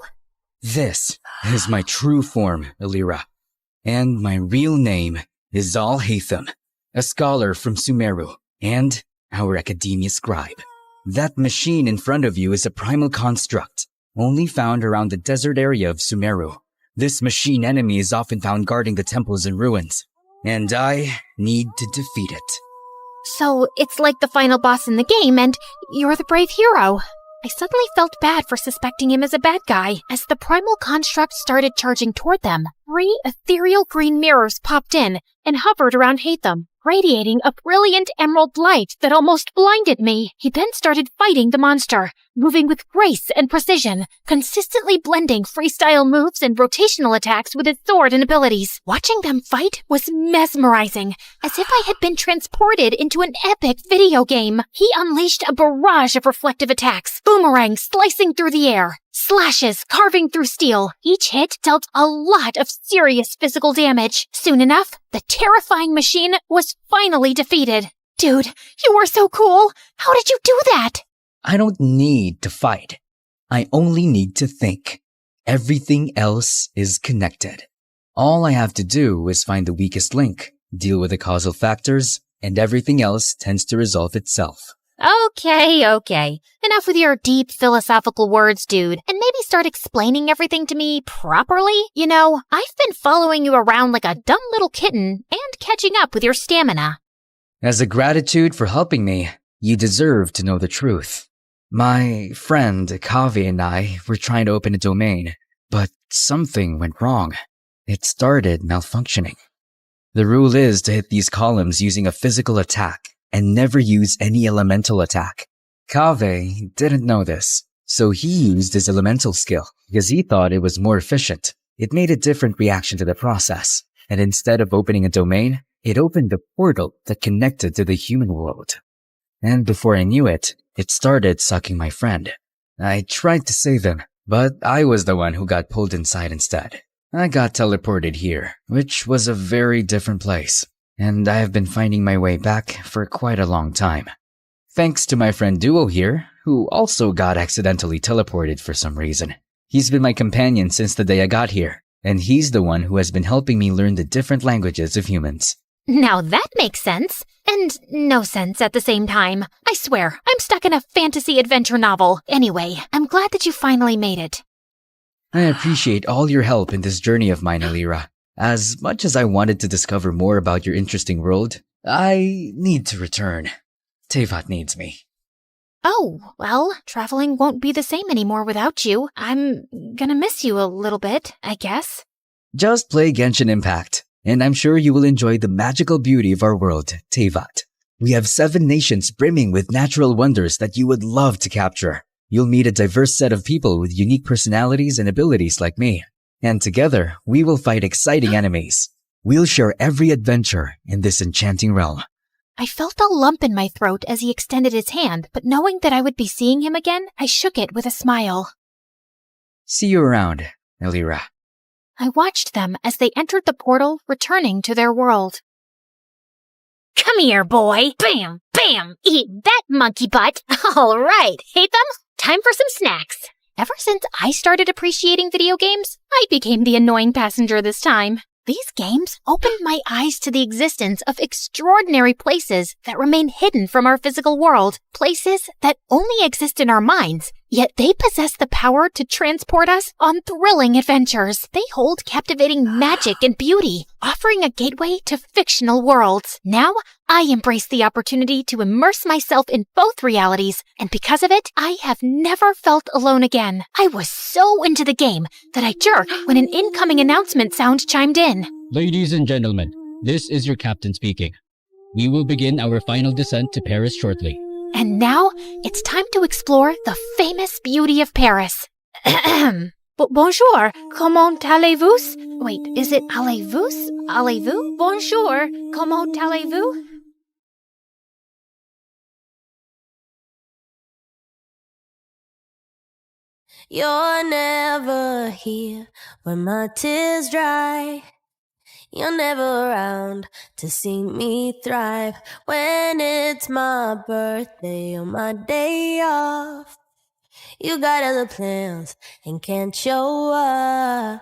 This is my true form, Elira. And my real name is Zal Hatham, a scholar from Sumeru, and our academia scribe. That machine in front of you is a primal construct, only found around the desert area of Sumeru. This machine enemy is often found guarding the temples and ruins, and I need to defeat it. So it's like the final boss in the game, and you're the brave hero. I suddenly felt bad for suspecting him as a bad guy. As the primal construct started charging toward them, 3 ethereal green mirrors popped in and hovered around Hatham, radiating a brilliant emerald light that almost blinded me. He then started fighting the monster, moving with grace and precision, consistently blending freestyle moves and rotational attacks with his sword and abilities. Watching them fight was mesmerizing, as if I had been transported into an epic video game. He unleashed a barrage of reflective attacks, boomerangs slicing through the air, slashes carving through steel. Each hit dealt a lot of serious physical damage. Soon enough, the terrifying machine was finally defeated. Dude, you were so cool! How did you do that? I don't need to fight. I only need to think. Everything else is connected. All I have to do is find the weakest link, deal with the causal factors, and everything else tends to resolve itself. Okay. Enough with your deep philosophical words, dude, and maybe start explaining everything to me properly. You know, I've been following you around like a dumb little kitten and catching up with your stamina. As a gratitude for helping me, you deserve to know the truth. My friend Kaveh and I were trying to open a domain, but something went wrong. It started malfunctioning. The rule is to hit these columns using a physical attack and never use any elemental attack. Kaveh didn't know this, so he used his elemental skill because he thought it was more efficient. It made a different reaction to the process, and instead of opening a domain, it opened a portal that connected to the human world. And before I knew it, it started sucking my friend. I tried to save him, but I was the one who got pulled inside instead. I got teleported here, which was a very different place, and I have been finding my way back for quite a long time. Thanks to my friend Duo here, who also got accidentally teleported for some reason. He's been my companion since the day I got here, and he's the one who has been helping me learn the different languages of humans. Now that makes sense. And no sense at the same time. I swear, I'm stuck in a fantasy adventure novel. Anyway, I'm glad that you finally made it. I appreciate all your help in this journey of mine, Elira. As much as I wanted to discover more about your interesting world, I need to return. Tevat needs me. Oh, well, traveling won't be the same anymore without you. I'm gonna miss you a little bit, I guess. Just play Genshin Impact, and I'm sure you will enjoy the magical beauty of our world, Tevat. We have 7 nations brimming with natural wonders that you would love to capture. You'll meet a diverse set of people with unique personalities and abilities like me. And together, we will fight exciting enemies. We'll share every adventure in this enchanting realm. I felt a lump in my throat as he extended his hand, but knowing that I would be seeing him again, I shook it with a smile. See you around, Elira. I watched them as they entered the portal, returning to their world. Come here, boy. Bam, bam. Eat that monkey butt. All right, Hatham, time for some snacks. Ever since I started appreciating video games, I became the annoying passenger this time. These games opened my eyes to the existence of extraordinary places that remain hidden from our physical world, places that only exist in our minds Yet they possess the power to transport us on thrilling adventures. They hold captivating magic and beauty, offering a gateway to fictional worlds. Now, I embrace the opportunity to immerse myself in both realities, and because of it, I have never felt alone again. I was so into the game that I jerked when an incoming announcement sound chimed in. Ladies and gentlemen, this is your captain speaking. We will begin our final descent to Paris shortly. And now, it's time to explore the famous beauty of Paris. Bonjour, comment allez-vous? Wait, is it allez-vous? Allez-vous? Bonjour, comment allez-vous? You're never here when my tears dry. You're never around to see me thrive. When it's my birthday or my day off, you got other plans and can't show up.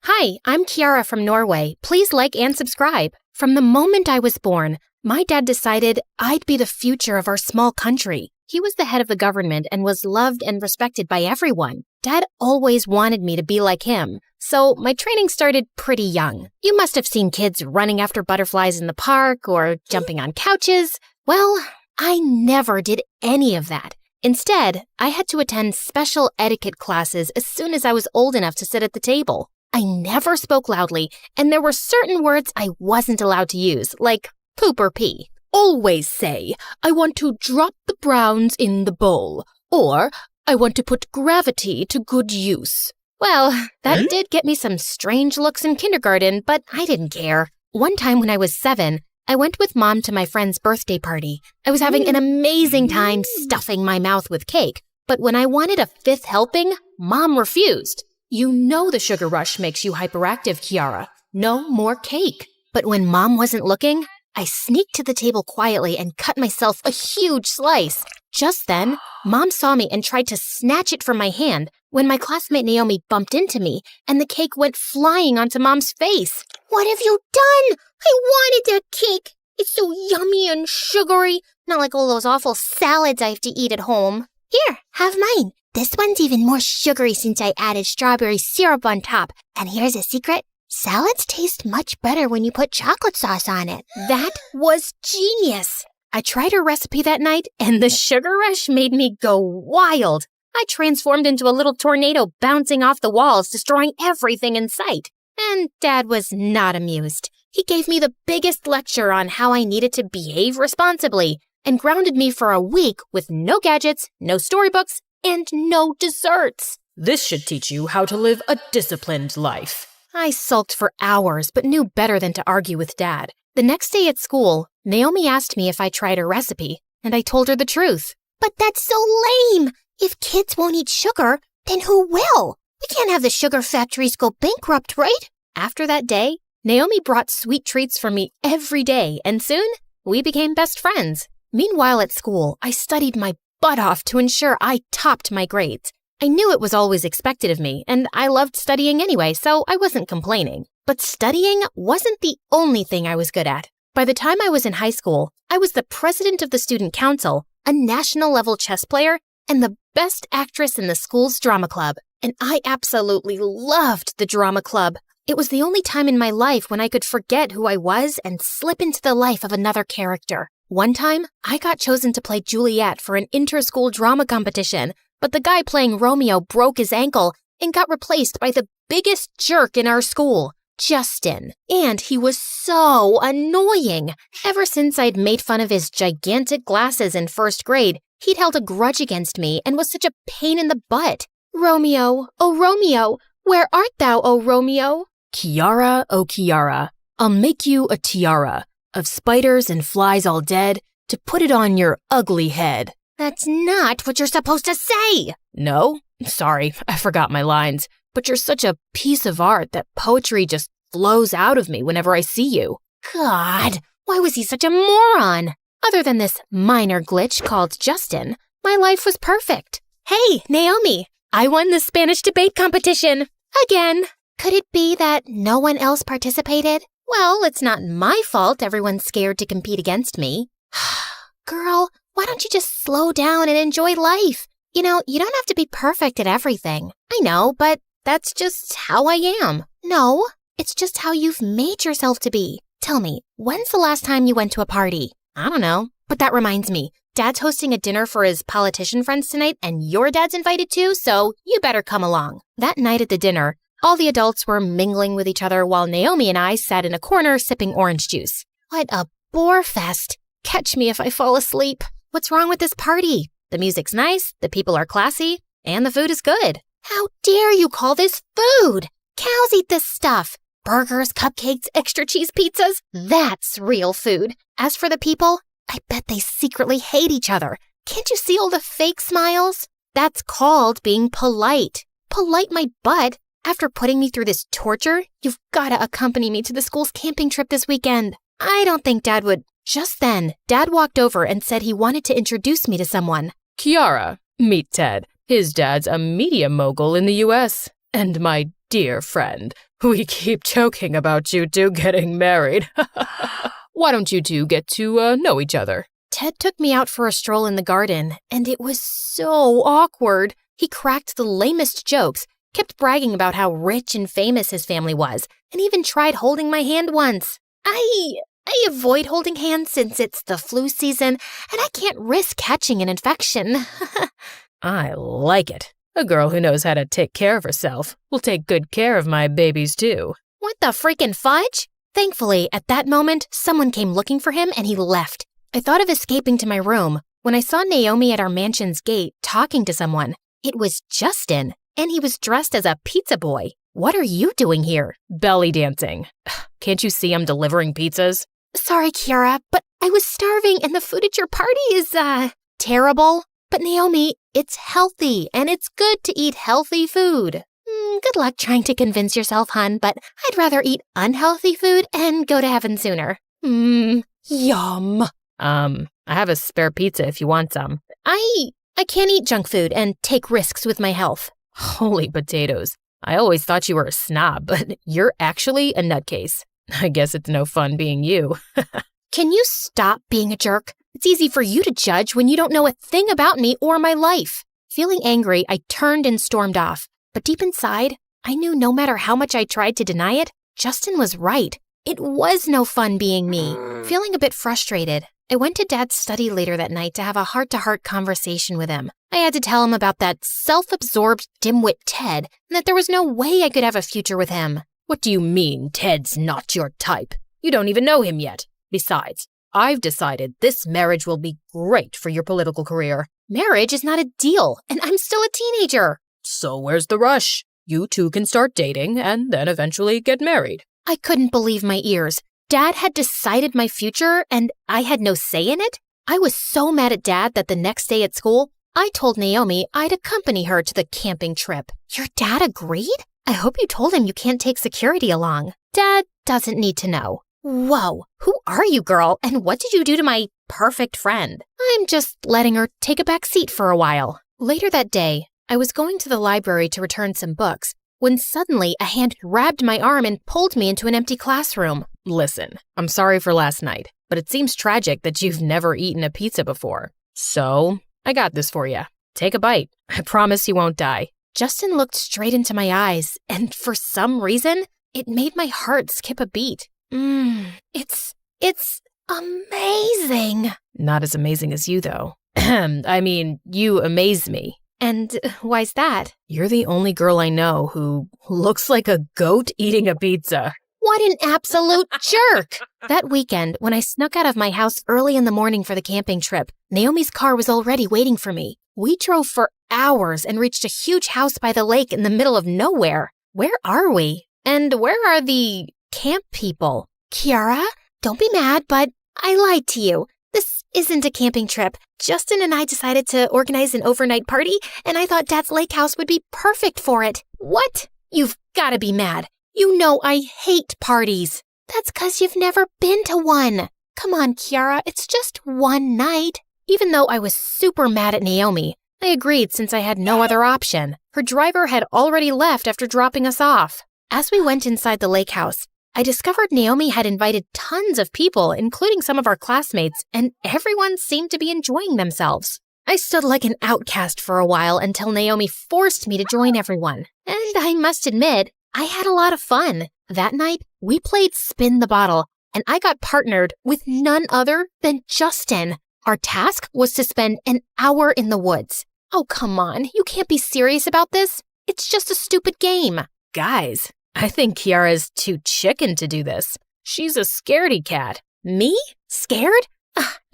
Hi, I'm Kiara from Norway. Please like and subscribe. From the moment I was born, my dad decided I'd be the future of our small country. He was the head of the government and was loved and respected by everyone. Dad always wanted me to be like him, so my training started pretty young. You must have seen kids running after butterflies in the park or jumping on couches. Well, I never did any of that. Instead, I had to attend special etiquette classes as soon as I was old enough to sit at the table. I never spoke loudly, and there were certain words I wasn't allowed to use, like poop or pee. Always say, I want to drop the browns in the bowl, or I want to put gravity to good use. Well, that did get me some strange looks in kindergarten, but I didn't care. One time when I was 7, I went with Mom to my friend's birthday party. I was having an amazing time stuffing my mouth with cake, but when I wanted a 5th helping, Mom refused. You know the sugar rush makes you hyperactive, Kiara. No more cake. But when Mom wasn't looking, I sneaked to the table quietly and cut myself a huge slice. Just then, Mom saw me and tried to snatch it from my hand when my classmate Naomi bumped into me and the cake went flying onto Mom's face. What have you done? I wanted that cake. It's so yummy and sugary. Not like all those awful salads I have to eat at home. Here, have mine. This one's even more sugary since I added strawberry syrup on top. And here's a secret. Salads taste much better when you put chocolate sauce on it. That was genius. I tried her recipe that night, and the sugar rush made me go wild. I transformed into a little tornado bouncing off the walls, destroying everything in sight. And Dad was not amused. He gave me the biggest lecture on how I needed to behave responsibly and grounded me for a week with no gadgets, no storybooks, and no desserts. This should teach you how to live a disciplined life. I sulked for hours, but knew better than to argue with Dad. The next day at school, Naomi asked me if I tried her recipe, and I told her the truth. But that's so lame! If kids won't eat sugar, then who will? We can't have the sugar factories go bankrupt, right? After that day, Naomi brought sweet treats for me every day, and soon, we became best friends. Meanwhile at school, I studied my butt off to ensure I topped my grades. I knew it was always expected of me, and I loved studying anyway, so I wasn't complaining. But studying wasn't the only thing I was good at. By the time I was in high school, I was the president of the student council, a national-level chess player, and the best actress in the school's drama club. And I absolutely loved the drama club. It was the only time in my life when I could forget who I was and slip into the life of another character. One time, I got chosen to play Juliet for an inter-school drama competition, but the guy playing Romeo broke his ankle and got replaced by the biggest jerk in our school, Justin. And he was so annoying. Ever since I'd made fun of his gigantic glasses in 1st grade, he'd held a grudge against me and was such a pain in the butt. Romeo, oh Romeo, where art thou, oh Romeo? Kiara, oh Kiara, I'll make you a tiara of spiders and flies all dead to put it on your ugly head. That's not what you're supposed to say! No? Sorry, I forgot my lines. But you're such a piece of art that poetry just flows out of me whenever I see you. God, why was he such a moron? Other than this minor glitch called Justin, my life was perfect. Hey, Naomi, I won the Spanish debate competition. Again. Could it be that no one else participated? Well, it's not my fault everyone's scared to compete against me. Girl, Why don't you just slow down and enjoy life? You know, you don't have to be perfect at everything. I know, but that's just how I am. No, it's just how you've made yourself to be. Tell me, when's the last time you went to a party? I don't know. But that reminds me, Dad's hosting a dinner for his politician friends tonight, and your dad's invited too, so you better come along. That night at the dinner, all the adults were mingling with each other while Naomi and I sat in a corner sipping orange juice. What a bore fest. Catch me if I fall asleep. What's wrong with this party? The music's nice, the people are classy, and the food is good. How dare you call this food? Cows eat this stuff. Burgers, cupcakes, extra cheese pizzas. That's real food. As for the people, I bet they secretly hate each other. Can't you see all the fake smiles? That's called being polite. Polite my butt. After putting me through this torture, you've got to accompany me to the school's camping trip this weekend. I don't think Dad would. Just then, Dad walked over and said he wanted to introduce me to someone. Kiara, meet Ted. His dad's a media mogul in the U.S. And my dear friend, we keep joking about you two getting married. Why don't you two get to know each other? Ted took me out for a stroll in the garden, and it was so awkward. He cracked the lamest jokes, kept bragging about how rich and famous his family was, and even tried holding my hand once. I avoid holding hands since it's the flu season, and I can't risk catching an infection. I like it. A girl who knows how to take care of herself will take good care of my babies too. What the freaking fudge? Thankfully, at that moment, someone came looking for him and he left. I thought of escaping to my room when I saw Naomi at our mansion's gate talking to someone. It was Justin, and he was dressed as a pizza boy. What are you doing here? Belly dancing. Can't you see I'm delivering pizzas? Sorry, Kiara, but I was starving and the food at your party is, terrible. But Naomi, it's healthy and it's good to eat healthy food. Good luck trying to convince yourself, hun, but I'd rather eat unhealthy food and go to heaven sooner. Yum. I have a spare pizza if you want some. I can't eat junk food and take risks with my health. Holy potatoes. I always thought you were a snob, but you're actually a nutcase. I guess it's no fun being you. Can you stop being a jerk? It's easy for you to judge when you don't know a thing about me or my life. Feeling angry, I turned and stormed off. But deep inside, I knew no matter how much I tried to deny it, Justin was right. It was no fun being me. Feeling a bit frustrated, I went to Dad's study later that night to have a heart-to-heart conversation with him. I had to tell him about that self-absorbed dimwit Ted and that there was no way I could have a future with him. What do you mean, Ted's not your type? You don't even know him yet. Besides, I've decided this marriage will be great for your political career. Marriage is not a deal, and I'm still a teenager. So where's the rush? You two can start dating and then eventually get married. I couldn't believe my ears. Dad had decided my future and I had no say in it? I was so mad at Dad that the next day at school, I told Naomi I'd accompany her to the camping trip. Your dad agreed? I hope you told him you can't take security along. Dad doesn't need to know. Whoa, who are you, girl? And what did you do to my perfect friend? I'm just letting her take a back seat for a while. Later that day, I was going to the library to return some books when suddenly a hand grabbed my arm and pulled me into an empty classroom. Listen, I'm sorry for last night, but it seems tragic that you've never eaten a pizza before. So, I got this for you. Take a bite. I promise you won't die. Justin looked straight into my eyes, and for some reason, it made my heart skip a beat. It's amazing. Not as amazing as you, though. I mean, you amaze me. And why's that? You're the only girl I know who looks like a goat eating a pizza. What an absolute jerk! That weekend, when I snuck out of my house early in the morning for the camping trip, Naomi's car was already waiting for me. We drove for hours and reached a huge house by the lake in the middle of nowhere. Where are we? And where are the camp people? Kiara, don't be mad, but I lied to you. This isn't a camping trip. Justin and I decided to organize an overnight party, and I thought Dad's lake house would be perfect for it. What? You've got to be mad. You know I hate parties. That's 'cause you've never been to one. Come on, Kiara, it's just one night. Even though I was super mad at Naomi, I agreed since I had no other option. Her driver had already left after dropping us off. As we went inside the lake house, I discovered Naomi had invited tons of people, including some of our classmates, and everyone seemed to be enjoying themselves. I stood like an outcast for a while until Naomi forced me to join everyone. And I must admit, I had a lot of fun. That night, we played Spin the Bottle, and I got partnered with none other than Justin. Our task was to spend an hour in the woods. Oh, come on, you can't be serious about this. It's just a stupid game. Guys, I think Kiara's too chicken to do this. She's a scaredy cat. Me? Scared?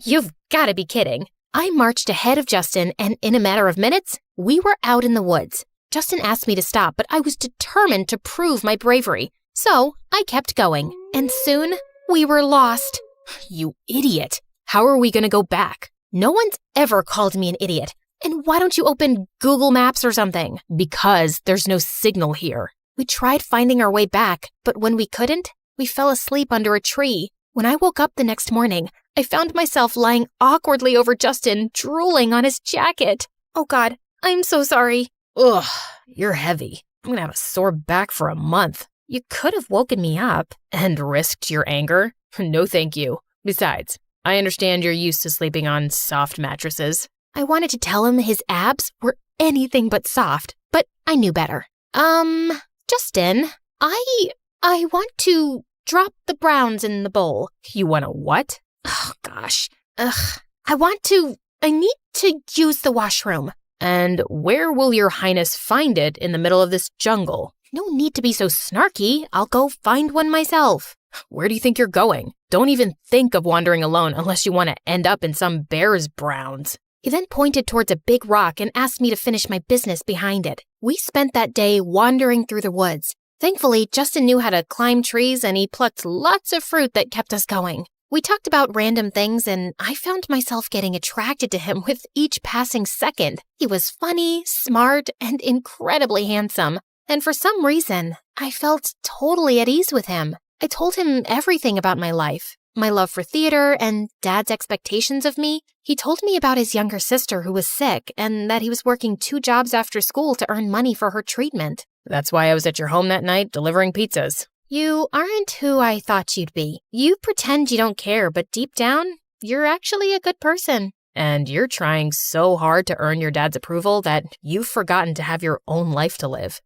You've got to be kidding. I marched ahead of Justin, and in a matter of minutes, we were out in the woods. Justin asked me to stop, but I was determined to prove my bravery. So I kept going, and soon we were lost. You idiot. How are we going to go back? No one's ever called me an idiot. And why don't you open Google Maps or something? Because there's no signal here. We tried finding our way back, but when we couldn't, we fell asleep under a tree. When I woke up the next morning, I found myself lying awkwardly over Justin, drooling on his jacket. Oh God, I'm so sorry. Ugh, you're heavy. I'm gonna have a sore back for a month. You could have woken me up. And risked your anger? No thank you. Besides, I understand you're used to sleeping on soft mattresses. I wanted to tell him his abs were anything but soft, but I knew better. Justin, I want to drop the browns in the bowl. You want to what? Oh, gosh. I need to use the washroom. And where will your highness find it in the middle of this jungle? No need to be so snarky. I'll go find one myself. Where do you think you're going? Don't even think of wandering alone unless you want to end up in some bear's browns. He then pointed towards a big rock and asked me to finish my business behind it. We spent that day wandering through the woods. Thankfully, Justin knew how to climb trees and he plucked lots of fruit that kept us going. We talked about random things and I found myself getting attracted to him with each passing second. He was funny, smart, and incredibly handsome. And for some reason, I felt totally at ease with him. I told him everything about my life, my love for theater and Dad's expectations of me. He told me about his younger sister who was sick and that he was working 2 jobs after school to earn money for her treatment. That's why I was at your home that night delivering pizzas. You aren't who I thought you'd be. You pretend you don't care, but deep down, you're actually a good person. And you're trying so hard to earn your dad's approval that you've forgotten to have your own life to live.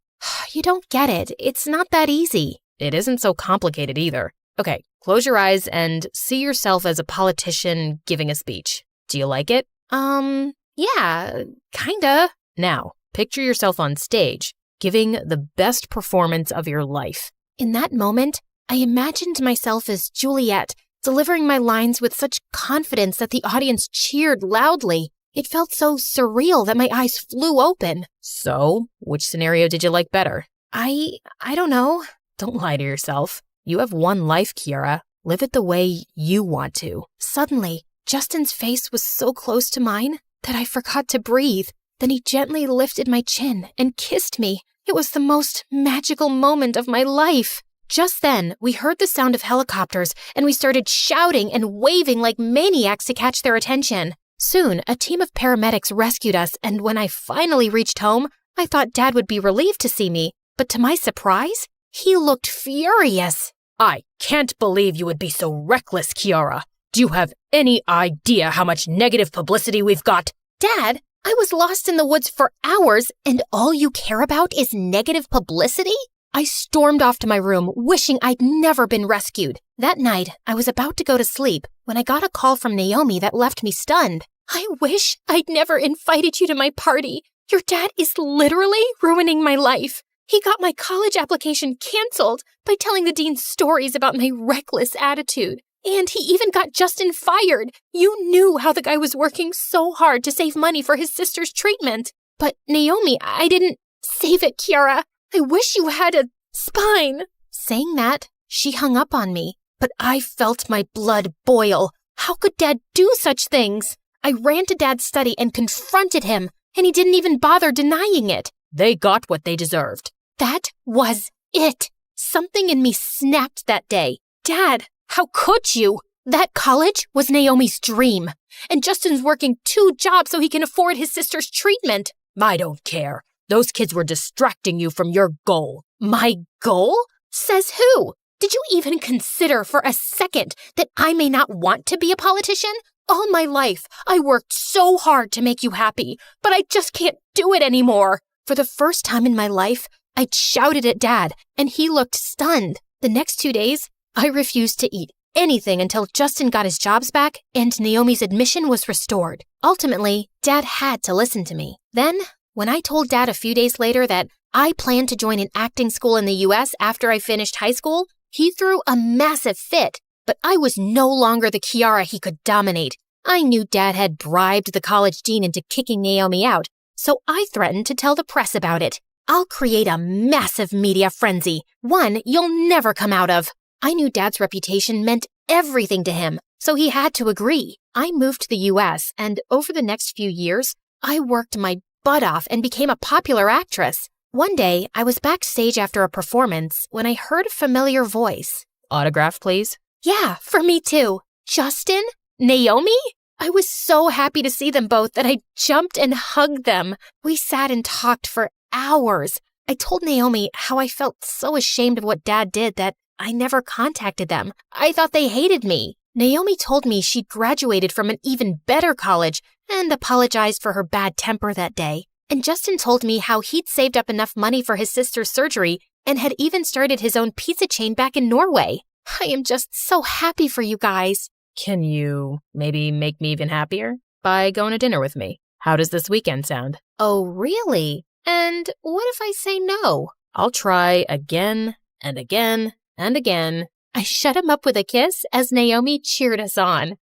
You don't get it. It's not that easy. It isn't so complicated either. Okay, close your eyes and see yourself as a politician giving a speech. Do you like it? Yeah, kinda. Now, picture yourself on stage, giving the best performance of your life. In that moment, I imagined myself as Juliet, delivering my lines with such confidence that the audience cheered loudly. It felt so surreal that my eyes flew open. So, which scenario did you like better? I don't know. Don't lie to yourself. You have one life, Kiara. Live it the way you want to. Suddenly, Justin's face was so close to mine that I forgot to breathe. Then he gently lifted my chin and kissed me. It was the most magical moment of my life. Just then, we heard the sound of helicopters and we started shouting and waving like maniacs to catch their attention. Soon, a team of paramedics rescued us, and when I finally reached home, I thought Dad would be relieved to see me. But to my surprise, he looked furious. I can't believe you would be so reckless, Kiara. Do you have any idea how much negative publicity we've got? Dad, I was lost in the woods for hours, and all you care about is negative publicity? I stormed off to my room, wishing I'd never been rescued. That night, I was about to go to sleep when I got a call from Naomi that left me stunned. I wish I'd never invited you to my party. Your dad is literally ruining my life. He got my college application canceled by telling the dean stories about my reckless attitude. And he even got Justin fired. You knew how the guy was working so hard to save money for his sister's treatment. But Naomi, I didn't save it, Kiara. I wish you had a spine. Saying that, she hung up on me, but I felt my blood boil. How could Dad do such things? I ran to Dad's study and confronted him, and he didn't even bother denying it. They got what they deserved. That was it. Something in me snapped that day. Dad, how could you? That college was Naomi's dream, and Justin's working 2 jobs so he can afford his sister's treatment. I don't care. Those kids were distracting you from your goal. My goal? Says who? Did you even consider for a second that I may not want to be a politician? All my life, I worked so hard to make you happy, but I just can't do it anymore. For the first time in my life, I shouted at Dad, and he looked stunned. The next 2 days, I refused to eat anything until Justin got his jobs back and Naomi's admission was restored. Ultimately, Dad had to listen to me. Then, when I told Dad a few days later that I planned to join an acting school in the US after I finished high school, he threw a massive fit. But I was no longer the Kiara he could dominate. I knew Dad had bribed the college dean into kicking Naomi out, so I threatened to tell the press about it. I'll create a massive media frenzy, one you'll never come out of. I knew Dad's reputation meant everything to him, so he had to agree. I moved to the US, and over the next few years, I worked my butt off and became a popular actress. One day, I was backstage after a performance when I heard a familiar voice. Autograph, please. Yeah, for me too. Justin? Naomi? I was so happy to see them both that I jumped and hugged them. We sat and talked for hours. I told Naomi how I felt so ashamed of what Dad did that I never contacted them. I thought they hated me. Naomi told me she'd graduated from an even better college and apologized for her bad temper that day. And Justin told me how he'd saved up enough money for his sister's surgery and had even started his own pizza chain back in Norway. I am just so happy for you guys. Can you maybe make me even happier by going to dinner with me? How does this weekend sound? Oh, really? And what if I say no? I'll try again and again and again. I shut him up with a kiss as Naomi cheered us on.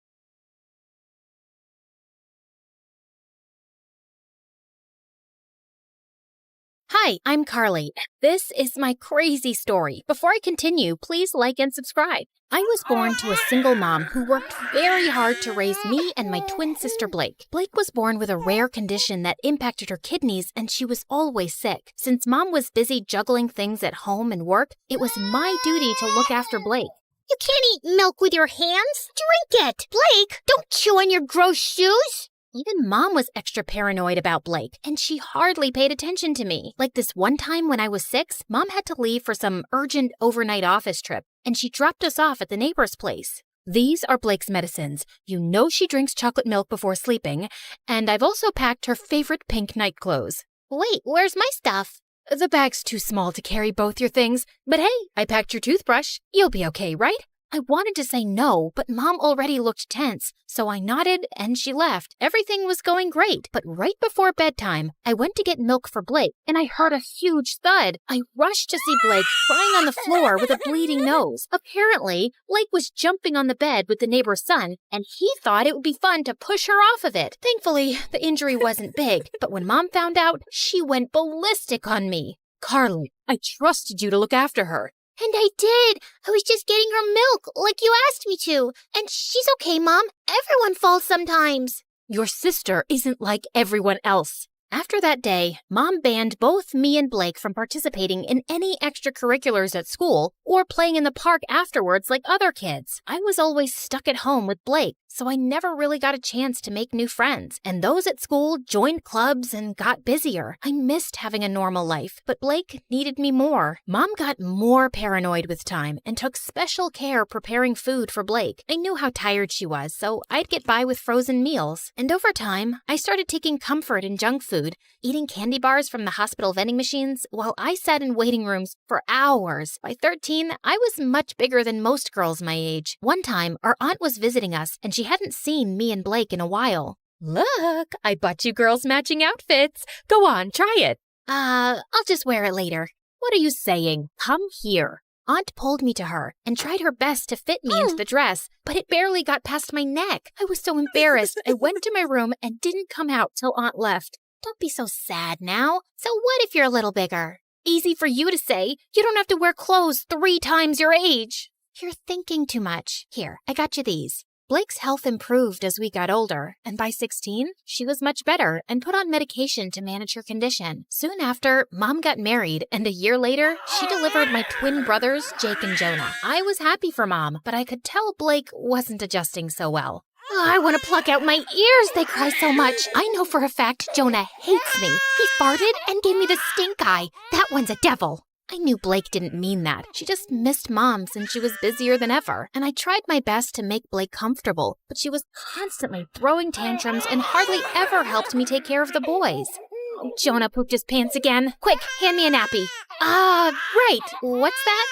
Hi, I'm Carly. This is my crazy story. Before I continue, please like and subscribe. I was born to a single mom who worked very hard to raise me and my twin sister Blake. Blake was born with a rare condition that impacted her kidneys and she was always sick. Since Mom was busy juggling things at home and work, it was my duty to look after Blake. You can't eat milk with your hands. Drink it. Blake, don't chew on your gross shoes. Even Mom was extra paranoid about Blake, and she hardly paid attention to me. Like this one time when I was 6, Mom had to leave for some urgent overnight office trip, and she dropped us off at the neighbor's place. These are Blake's medicines. You know she drinks chocolate milk before sleeping, and I've also packed her favorite pink night clothes. Wait, where's my stuff? The bag's too small to carry both your things, but hey, I packed your toothbrush. You'll be okay, right? I wanted to say no, but Mom already looked tense, so I nodded and she left. Everything was going great, but right before bedtime, I went to get milk for Blake, and I heard a huge thud. I rushed to see Blake crying on the floor with a bleeding nose. Apparently, Blake was jumping on the bed with the neighbor's son, and he thought it would be fun to push her off of it. Thankfully, the injury wasn't big, but when Mom found out, she went ballistic on me. Carly, I trusted you to look after her. And I did. I was just getting her milk, like you asked me to. And she's okay, Mom. Everyone falls sometimes. Your sister isn't like everyone else. After that day, Mom banned both me and Blake from participating in any extracurriculars at school or playing in the park afterwards like other kids. I was always stuck at home with Blake, so I never really got a chance to make new friends. And those at school joined clubs and got busier. I missed having a normal life, but Blake needed me more. Mom got more paranoid with time and took special care preparing food for Blake. I knew how tired she was, so I'd get by with frozen meals. And over time, I started taking comfort in junk food, eating candy bars from the hospital vending machines while I sat in waiting rooms for hours. By 13, I was much bigger than most girls my age. One time, our aunt was visiting us and she hadn't seen me and Blake in a while. Look, I bought you girls matching outfits. Go on, try it. I'll just wear it later. What are you saying? Come here. Aunt pulled me to her and tried her best to fit me into the dress, but it barely got past my neck. I was so embarrassed. I went to my room and didn't come out till Aunt left. Don't be so sad now. So what if you're a little bigger? Easy for you to say. You don't have to wear clothes 3 times your age. You're thinking too much. Here, I got you these. Blake's health improved as we got older, and by 16, she was much better and put on medication to manage her condition. Soon after, Mom got married, and a year later, she delivered my twin brothers, Jake and Jonah. I was happy for Mom, but I could tell Blake wasn't adjusting so well. Oh, I want to pluck out my ears. They cry so much. I know for a fact Jonah hates me. He farted and gave me the stink eye. That one's a devil. I knew Blake didn't mean that. She just missed Mom since she was busier than ever. And I tried my best to make Blake comfortable, but she was constantly throwing tantrums and hardly ever helped me take care of the boys. Oh, Jonah pooped his pants again. Quick, hand me a nappy. Right. What's that?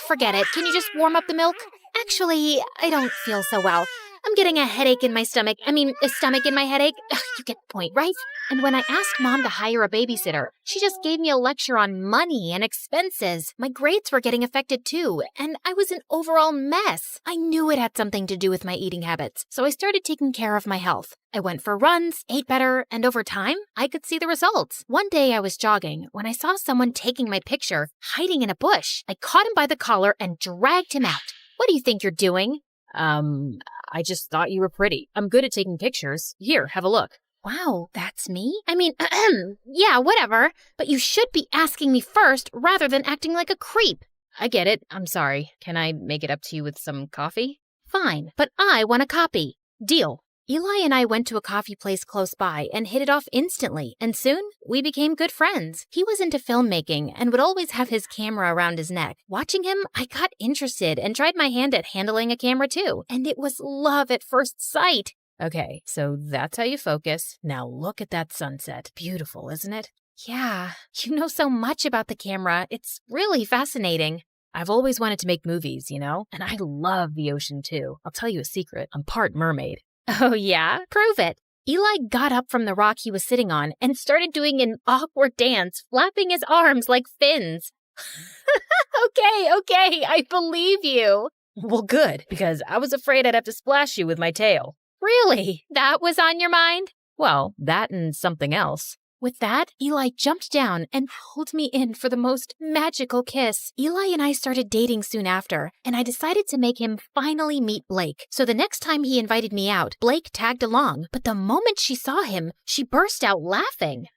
Forget it. Can you just warm up the milk? Actually, I don't feel so well. I'm getting a headache in my stomach. A stomach in my headache. You get the point, right? And when I asked Mom to hire a babysitter, she just gave me a lecture on money and expenses. My grades were getting affected too, and I was an overall mess. I knew it had something to do with my eating habits, so I started taking care of my health. I went for runs, ate better, and over time, I could see the results. One day I was jogging when I saw someone taking my picture, hiding in a bush. I caught him by the collar and dragged him out. What do you think you're doing? I just thought you were pretty. I'm good at taking pictures. Here, have a look. Wow, that's me? Yeah, whatever. But you should be asking me first rather than acting like a creep. I get it. I'm sorry. Can I make it up to you with some coffee? Fine, but I want a copy. Deal. Eli and I went to a coffee place close by and hit it off instantly, and soon we became good friends. He was into filmmaking and would always have his camera around his neck. Watching him, I got interested and tried my hand at handling a camera too, and it was love at first sight. Okay, so that's how you focus. Now look at that sunset. Beautiful, isn't it? Yeah, you know so much about the camera. It's really fascinating. I've always wanted to make movies, and I love the ocean too. I'll tell you a secret. I'm part mermaid. Oh yeah? Prove it. Eli got up from the rock he was sitting on and started doing an awkward dance, flapping his arms like fins. Okay, I believe you. Well, good, because I was afraid I'd have to splash you with my tail. Really? That was on your mind? Well, that and something else. With that, Eli jumped down and pulled me in for the most magical kiss. Eli and I started dating soon after, and I decided to make him finally meet Blake. So the next time he invited me out, Blake tagged along. But the moment she saw him, she burst out laughing.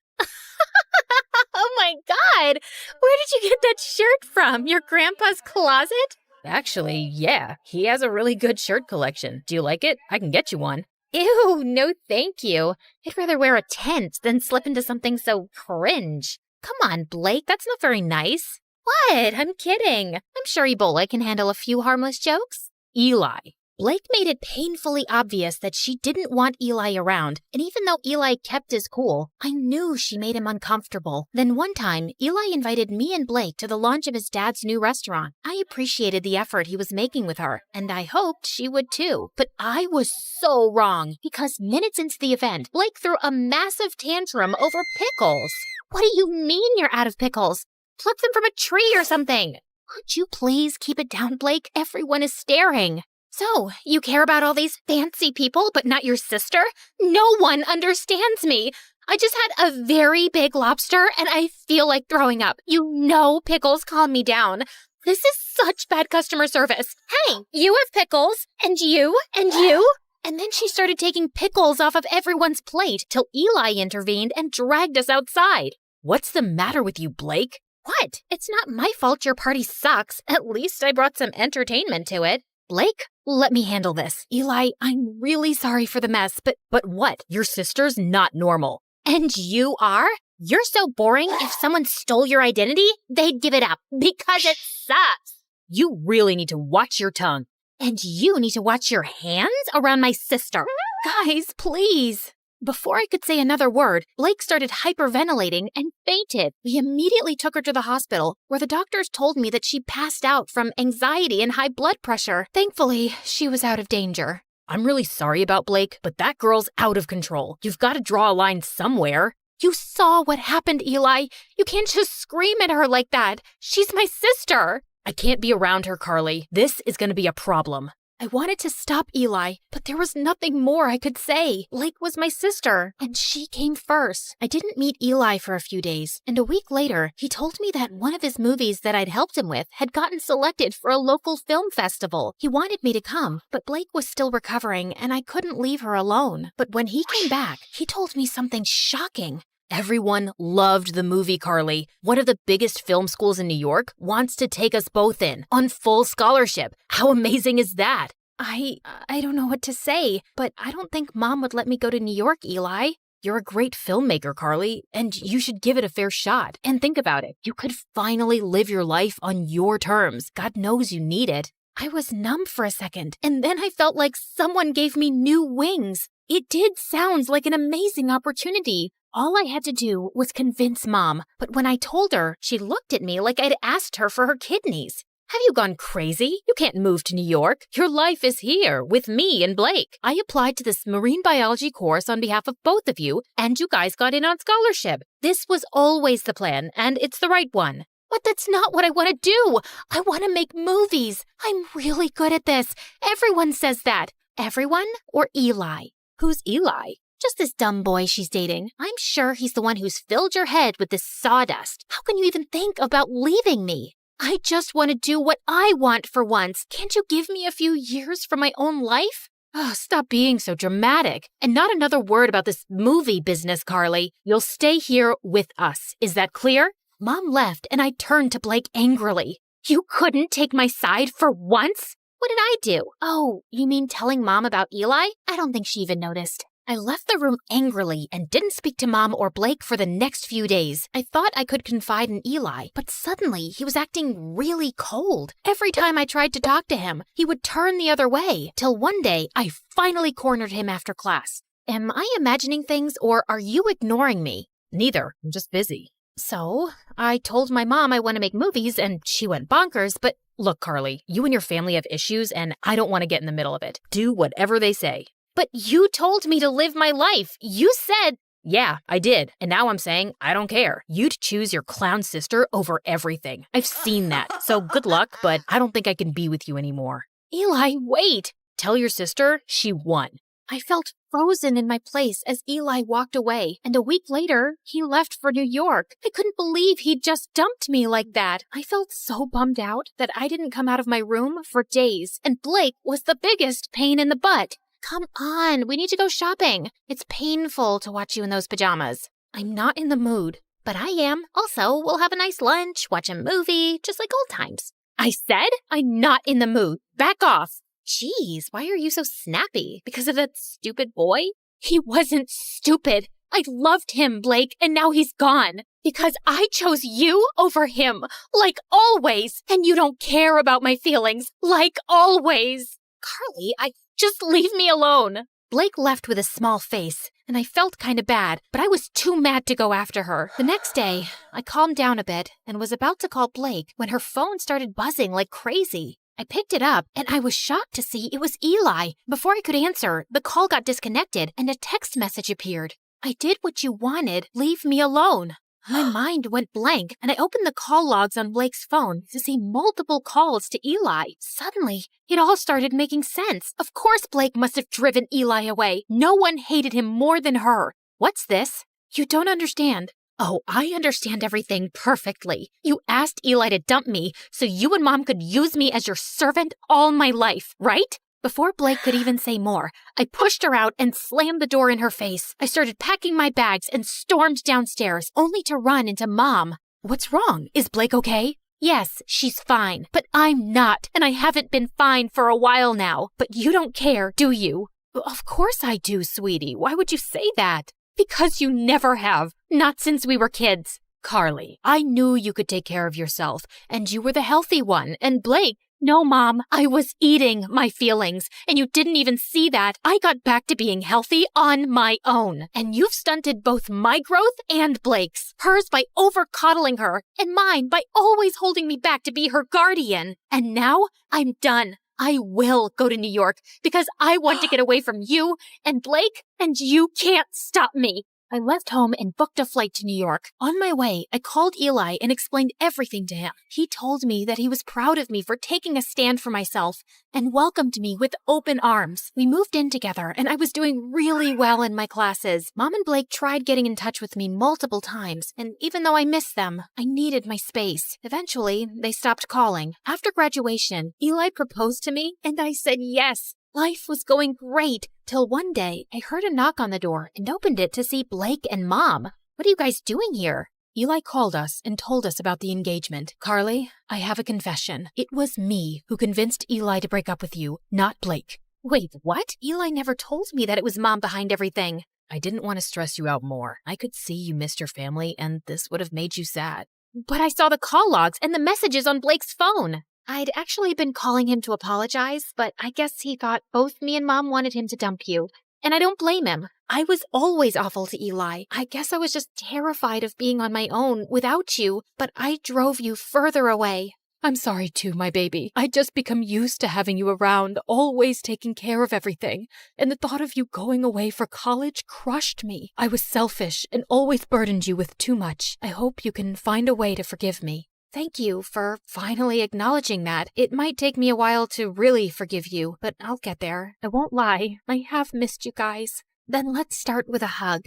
Oh my God! Where did you get that shirt from? Your grandpa's closet? Actually, yeah. He has a really good shirt collection. Do you like it? I can get you one. Ew, no thank you. I'd rather wear a tent than slip into something so cringe. Come on, Blake, that's not very nice. What? I'm kidding. I'm sure Ebola can handle a few harmless jokes. Eli. Blake made it painfully obvious that she didn't want Eli around, and even though Eli kept his cool, I knew she made him uncomfortable. Then one time, Eli invited me and Blake to the launch of his dad's new restaurant. I appreciated the effort he was making with her, and I hoped she would too. But I was so wrong, because minutes into the event, Blake threw a massive tantrum over pickles. What do you mean you're out of pickles? Pluck them from a tree or something. Could you please keep it down, Blake? Everyone is staring. So, you care about all these fancy people, but not your sister? No one understands me. I just had a very big lobster, and I feel like throwing up. You know pickles calm me down. This is such bad customer service. Hey, you have pickles, and you, and you. And then she started taking pickles off of everyone's plate till Eli intervened and dragged us outside. What's the matter with you, Blake? What? It's not my fault your party sucks. At least I brought some entertainment to it. Blake, let me handle this. Eli, I'm really sorry for the mess, but what? Your sister's not normal. And you are? You're so boring. If someone stole your identity, they'd give it up because it sucks. You really need to watch your tongue. And you need to watch your hands around my sister. Guys, please. Before I could say another word, Blake started hyperventilating and fainted. We immediately took her to the hospital, where the doctors told me that she passed out from anxiety and high blood pressure. Thankfully, she was out of danger. I'm really sorry about Blake, but that girl's out of control. You've got to draw a line somewhere. You saw what happened, Eli. You can't just scream at her like that. She's my sister. I can't be around her, Carly. This is going to be a problem. I wanted to stop Eli, but there was nothing more I could say. Blake was my sister, and she came first. I didn't meet Eli for a few days, and a week later, he told me that one of his movies that I'd helped him with had gotten selected for a local film festival. He wanted me to come, but Blake was still recovering, and I couldn't leave her alone. But when he came back, he told me something shocking. Everyone loved the movie, Carly. One of the biggest film schools in New York wants to take us both in on full scholarship. How amazing is that? I don't know what to say, but I don't think Mom would let me go to New York, Eli. You're a great filmmaker, Carly, and you should give it a fair shot. And think about it. You could finally live your life on your terms. God knows you need it. I was numb for a second, and then I felt like someone gave me new wings. It did sound like an amazing opportunity. All I had to do was convince Mom, but when I told her, she looked at me like I'd asked her for her kidneys. Have you gone crazy? You can't move to New York. Your life is here with me and Blake. I applied to this marine biology course on behalf of both of you, and you guys got in on scholarship. This was always the plan, and it's the right one. But that's not what I want to do. I want to make movies. I'm really good at this. Everyone says that. Everyone or Eli? Who's Eli? Just this dumb boy she's dating. I'm sure he's the one who's filled your head with this sawdust. How can you even think about leaving me? I just want to do what I want for once. Can't you give me a few years from my own life? Oh, stop being so dramatic. And not another word about this movie business, Carly. You'll stay here with us. Is that clear? Mom left, and I turned to Blake angrily. You couldn't take my side for once? What did I do? Oh, you mean telling Mom about Eli? I don't think she even noticed. I left the room angrily and didn't speak to Mom or Blake for the next few days. I thought I could confide in Eli, but suddenly he was acting really cold. Every time I tried to talk to him, he would turn the other way, till one day I finally cornered him after class. Am I imagining things, or are you ignoring me? Neither. I'm just busy. So, I told my mom I want to make movies, and she went bonkers, but look, Carly, you and your family have issues, and I don't want to get in the middle of it. Do whatever they say. But you told me to live my life. You said... Yeah, I did. And now I'm saying I don't care. You'd choose your clown sister over everything. I've seen that. So good luck, but I don't think I can be with you anymore. Eli, wait. Tell your sister she won. I felt frozen in my place as Eli walked away, and a week later, he left for New York. I couldn't believe he'd just dumped me like that. I felt so bummed out that I didn't come out of my room for days, and Blake was the biggest pain in the butt. Come on, we need to go shopping. It's painful to watch you in those pajamas. I'm not in the mood, but I am. Also, we'll have a nice lunch, watch a movie, just like old times. I said I'm not in the mood. Back off. Jeez, why are you so snappy? Because of that stupid boy? He wasn't stupid. I loved him, Blake, and now he's gone. Because I chose you over him, like always. And you don't care about my feelings, like always. Carly, just leave me alone. Blake left with a small face, and I felt kind of bad, but I was too mad to go after her. The next day, I calmed down a bit and was about to call Blake when her phone started buzzing like crazy. I picked it up, and I was shocked to see it was Eli. Before I could answer, the call got disconnected, and a text message appeared. I did what you wanted. Leave me alone. My mind went blank, and I opened the call logs on Blake's phone to see multiple calls to Eli. Suddenly, it all started making sense. Of course Blake must have driven Eli away. No one hated him more than her. What's this? You don't understand. Oh, I understand everything perfectly. You asked Eli to dump me so you and Mom could use me as your servant all my life, right? Before Blake could even say more, I pushed her out and slammed the door in her face. I started packing my bags and stormed downstairs, only to run into Mom. What's wrong? Is Blake okay? Yes, she's fine, but I'm not, and I haven't been fine for a while now. But you don't care, do you? Of course I do, sweetie. Why would you say that? Because you never have. Not since we were kids. Carly, I knew you could take care of yourself, and you were the healthy one, and Blake... No, Mom, I was eating my feelings, and you didn't even see that. I got back to being healthy on my own, and you've stunted both my growth and Blake's. Hers by over-coddling her, and mine by always holding me back to be her guardian. And now I'm done. I will go to New York because I want to get away from you and Blake, and you can't stop me. I left home and booked a flight to New York. On my way, I called Eli and explained everything to him. He told me that he was proud of me for taking a stand for myself and welcomed me with open arms. We moved in together, and I was doing really well in my classes. Mom and Blake tried getting in touch with me multiple times, and even though I missed them, I needed my space. Eventually, they stopped calling. After graduation, Eli proposed to me, and I said yes. Life was going great, till one day I heard a knock on the door and opened it to see Blake and Mom. What are you guys doing here? Eli called us and told us about the engagement. Carly, I have a confession. It was me who convinced Eli to break up with you, not Blake. Wait, what? Eli never told me that it was Mom behind everything. I didn't want to stress you out more. I could see you missed your family, and this would have made you sad. But I saw the call logs and the messages on Blake's phone. I'd actually been calling him to apologize, but I guess he thought both me and Mom wanted him to dump you. And I don't blame him. I was always awful to Eli. I guess I was just terrified of being on my own without you, but I drove you further away. I'm sorry too, my baby. I'd just become used to having you around, always taking care of everything. And the thought of you going away for college crushed me. I was selfish and always burdened you with too much. I hope you can find a way to forgive me. Thank you for finally acknowledging that. It might take me a while to really forgive you, but I'll get there. I won't lie. I have missed you guys. Then let's start with a hug.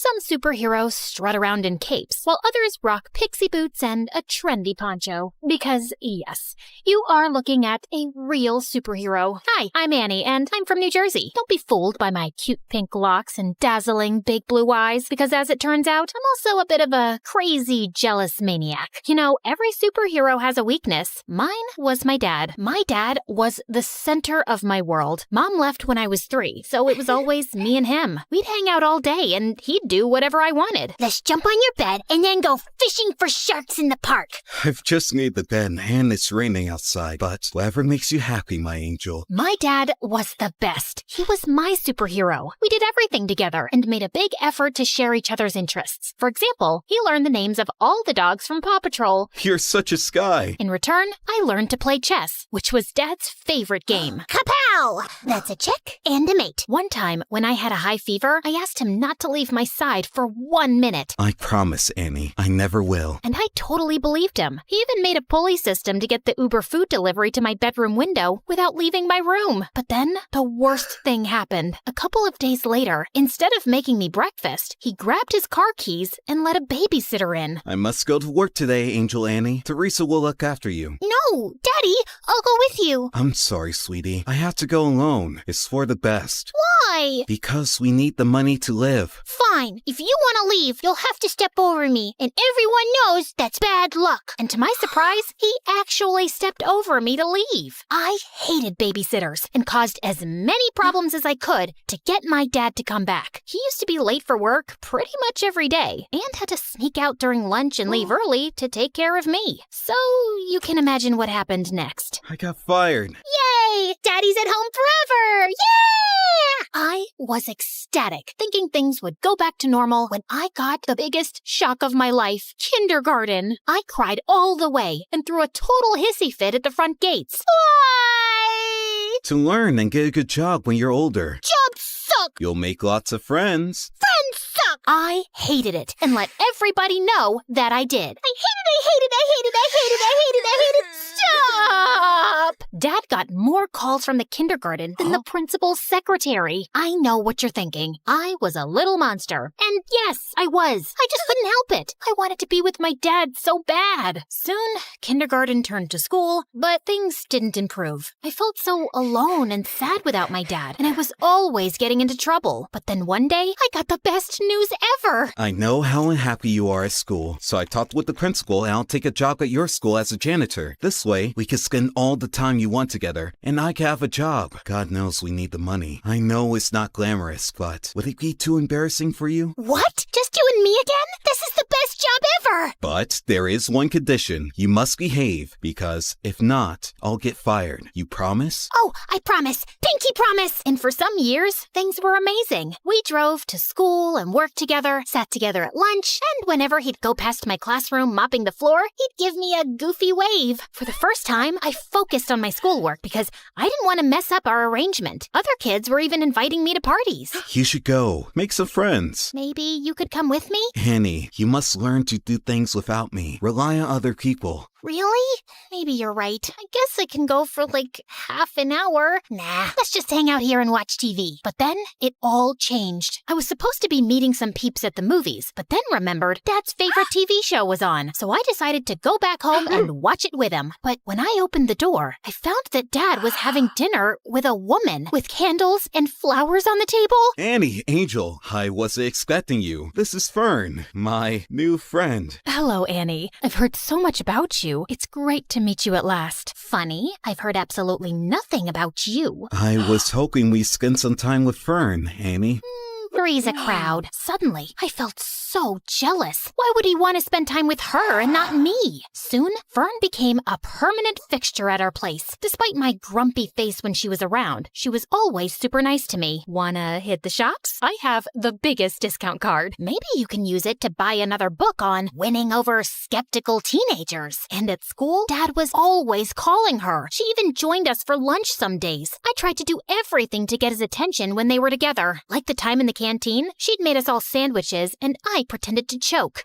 Some superheroes strut around in capes, while others rock pixie boots and a trendy poncho. Because, yes, you are looking at a real superhero. Hi, I'm Annie, and I'm from New Jersey. Don't be fooled by my cute pink locks and dazzling big blue eyes, because as it turns out, I'm also a bit of a crazy, jealous maniac. You know, every superhero has a weakness. Mine was my dad. My dad was the center of my world. Mom left when I was 3, so it was always me and him. We'd hang out all day, and he'd do whatever I wanted. Let's jump on your bed and then go fishing for sharks in the park. I've just made the bed and it's raining outside, but whatever makes you happy, my angel. My dad was the best. He was my superhero. We did everything together and made a big effort to share each other's interests. For example, he learned the names of all the dogs from Paw Patrol. You're such a sky. In return, I learned to play chess, which was Dad's favorite game. Kapow! That's a check and a mate. One time, when I had a high fever, I asked him not to leave my side for 1 minute. I promise, Annie, I never will. And I totally believed him. He even made a pulley system to get the Uber food delivery to my bedroom window without leaving my room. But then, the worst thing happened. A couple of days later, instead of making me breakfast, he grabbed his car keys and let a babysitter in. I must go to work today, Angel Annie. Teresa will look after you. No, Daddy, I'll go with you. I'm sorry, sweetie. I have to go alone. It's for the best. Why? Because we need the money to live. Fine. If you want to leave, you'll have to step over me, and everyone knows that's bad luck. And to my surprise, he actually stepped over me to leave. I hated babysitters and caused as many problems as I could to get my dad to come back. He used to be late for work pretty much every day and had to sneak out during lunch and leave early to take care of me. So you can imagine what happened next. I got fired. Yay! Daddy's at home forever! Yeah! I was ecstatic, thinking things would go back to normal when I got the biggest shock of my life, kindergarten. I cried all the way and threw a total hissy fit at the front gates. Why? To learn and get a good job when you're older. Jobs suck! You'll make lots of friends. Friends suck! I hated it and let everybody know that I did. I hate it! Stop! Dad got more calls from the kindergarten than the principal's secretary. I know what you're thinking. I was a little monster. And yes, I was. I just couldn't help it. I wanted to be with my dad so bad. Soon, kindergarten turned to school, but things didn't improve. I felt so alone and sad without my dad, and I was always getting into trouble. But then one day, I got the best news ever. I know how unhappy you are at school, so I talked with the principal and I'll take a job at your school as a janitor. This way, we can spend all the time you want together, and I can have a job. God knows we need the money. I know it's not glamorous, but would it be too embarrassing for you? What? Just you and me again? This is the best job ever! But there is one condition. You must behave, because if not, I'll get fired. You promise? Oh, I promise. Pinky promise! And for some years, things were amazing. We drove to school and worked together, sat together at lunch, and whenever he'd go past my classroom mopping the floor, he'd give me a goofy wave. For the first time, I focused on my schoolwork because I didn't want to mess up our arrangement. Other kids were even inviting me to parties. You should go. Make some friends. Maybe you could come with me? Annie, you must learn to do things without me. Rely on other people. Really? Maybe you're right. I guess I can go for like half an hour. Nah, let's just hang out here and watch TV. But then it all changed. I was supposed to be meeting some peeps at the movies, but then remembered Dad's favorite TV show was on. So I decided to go back home and watch it with him. But when I opened the door, I found that Dad was having dinner with a woman with candles and flowers on the table. Annie, Angel, I wasn't expecting you. This is Fern, my new friend. Hello, Annie. I've heard so much about you. two. It's great to meet you at last. Funny, I've heard absolutely nothing about you. I was hoping we spend some time with Fern, Annie. Three's a crowd. Suddenly, I felt so jealous. Why would he want to spend time with her and not me? Soon, Fern became a permanent fixture at our place. Despite my grumpy face when she was around, she was always super nice to me. Wanna hit the shops? I have the biggest discount card. Maybe you can use it to buy another book on winning over skeptical teenagers. And at school, Dad was always calling her. She even joined us for lunch some days. I tried to do everything to get his attention when they were together. Like the time in the canteen, she'd made us all sandwiches and I pretended to choke.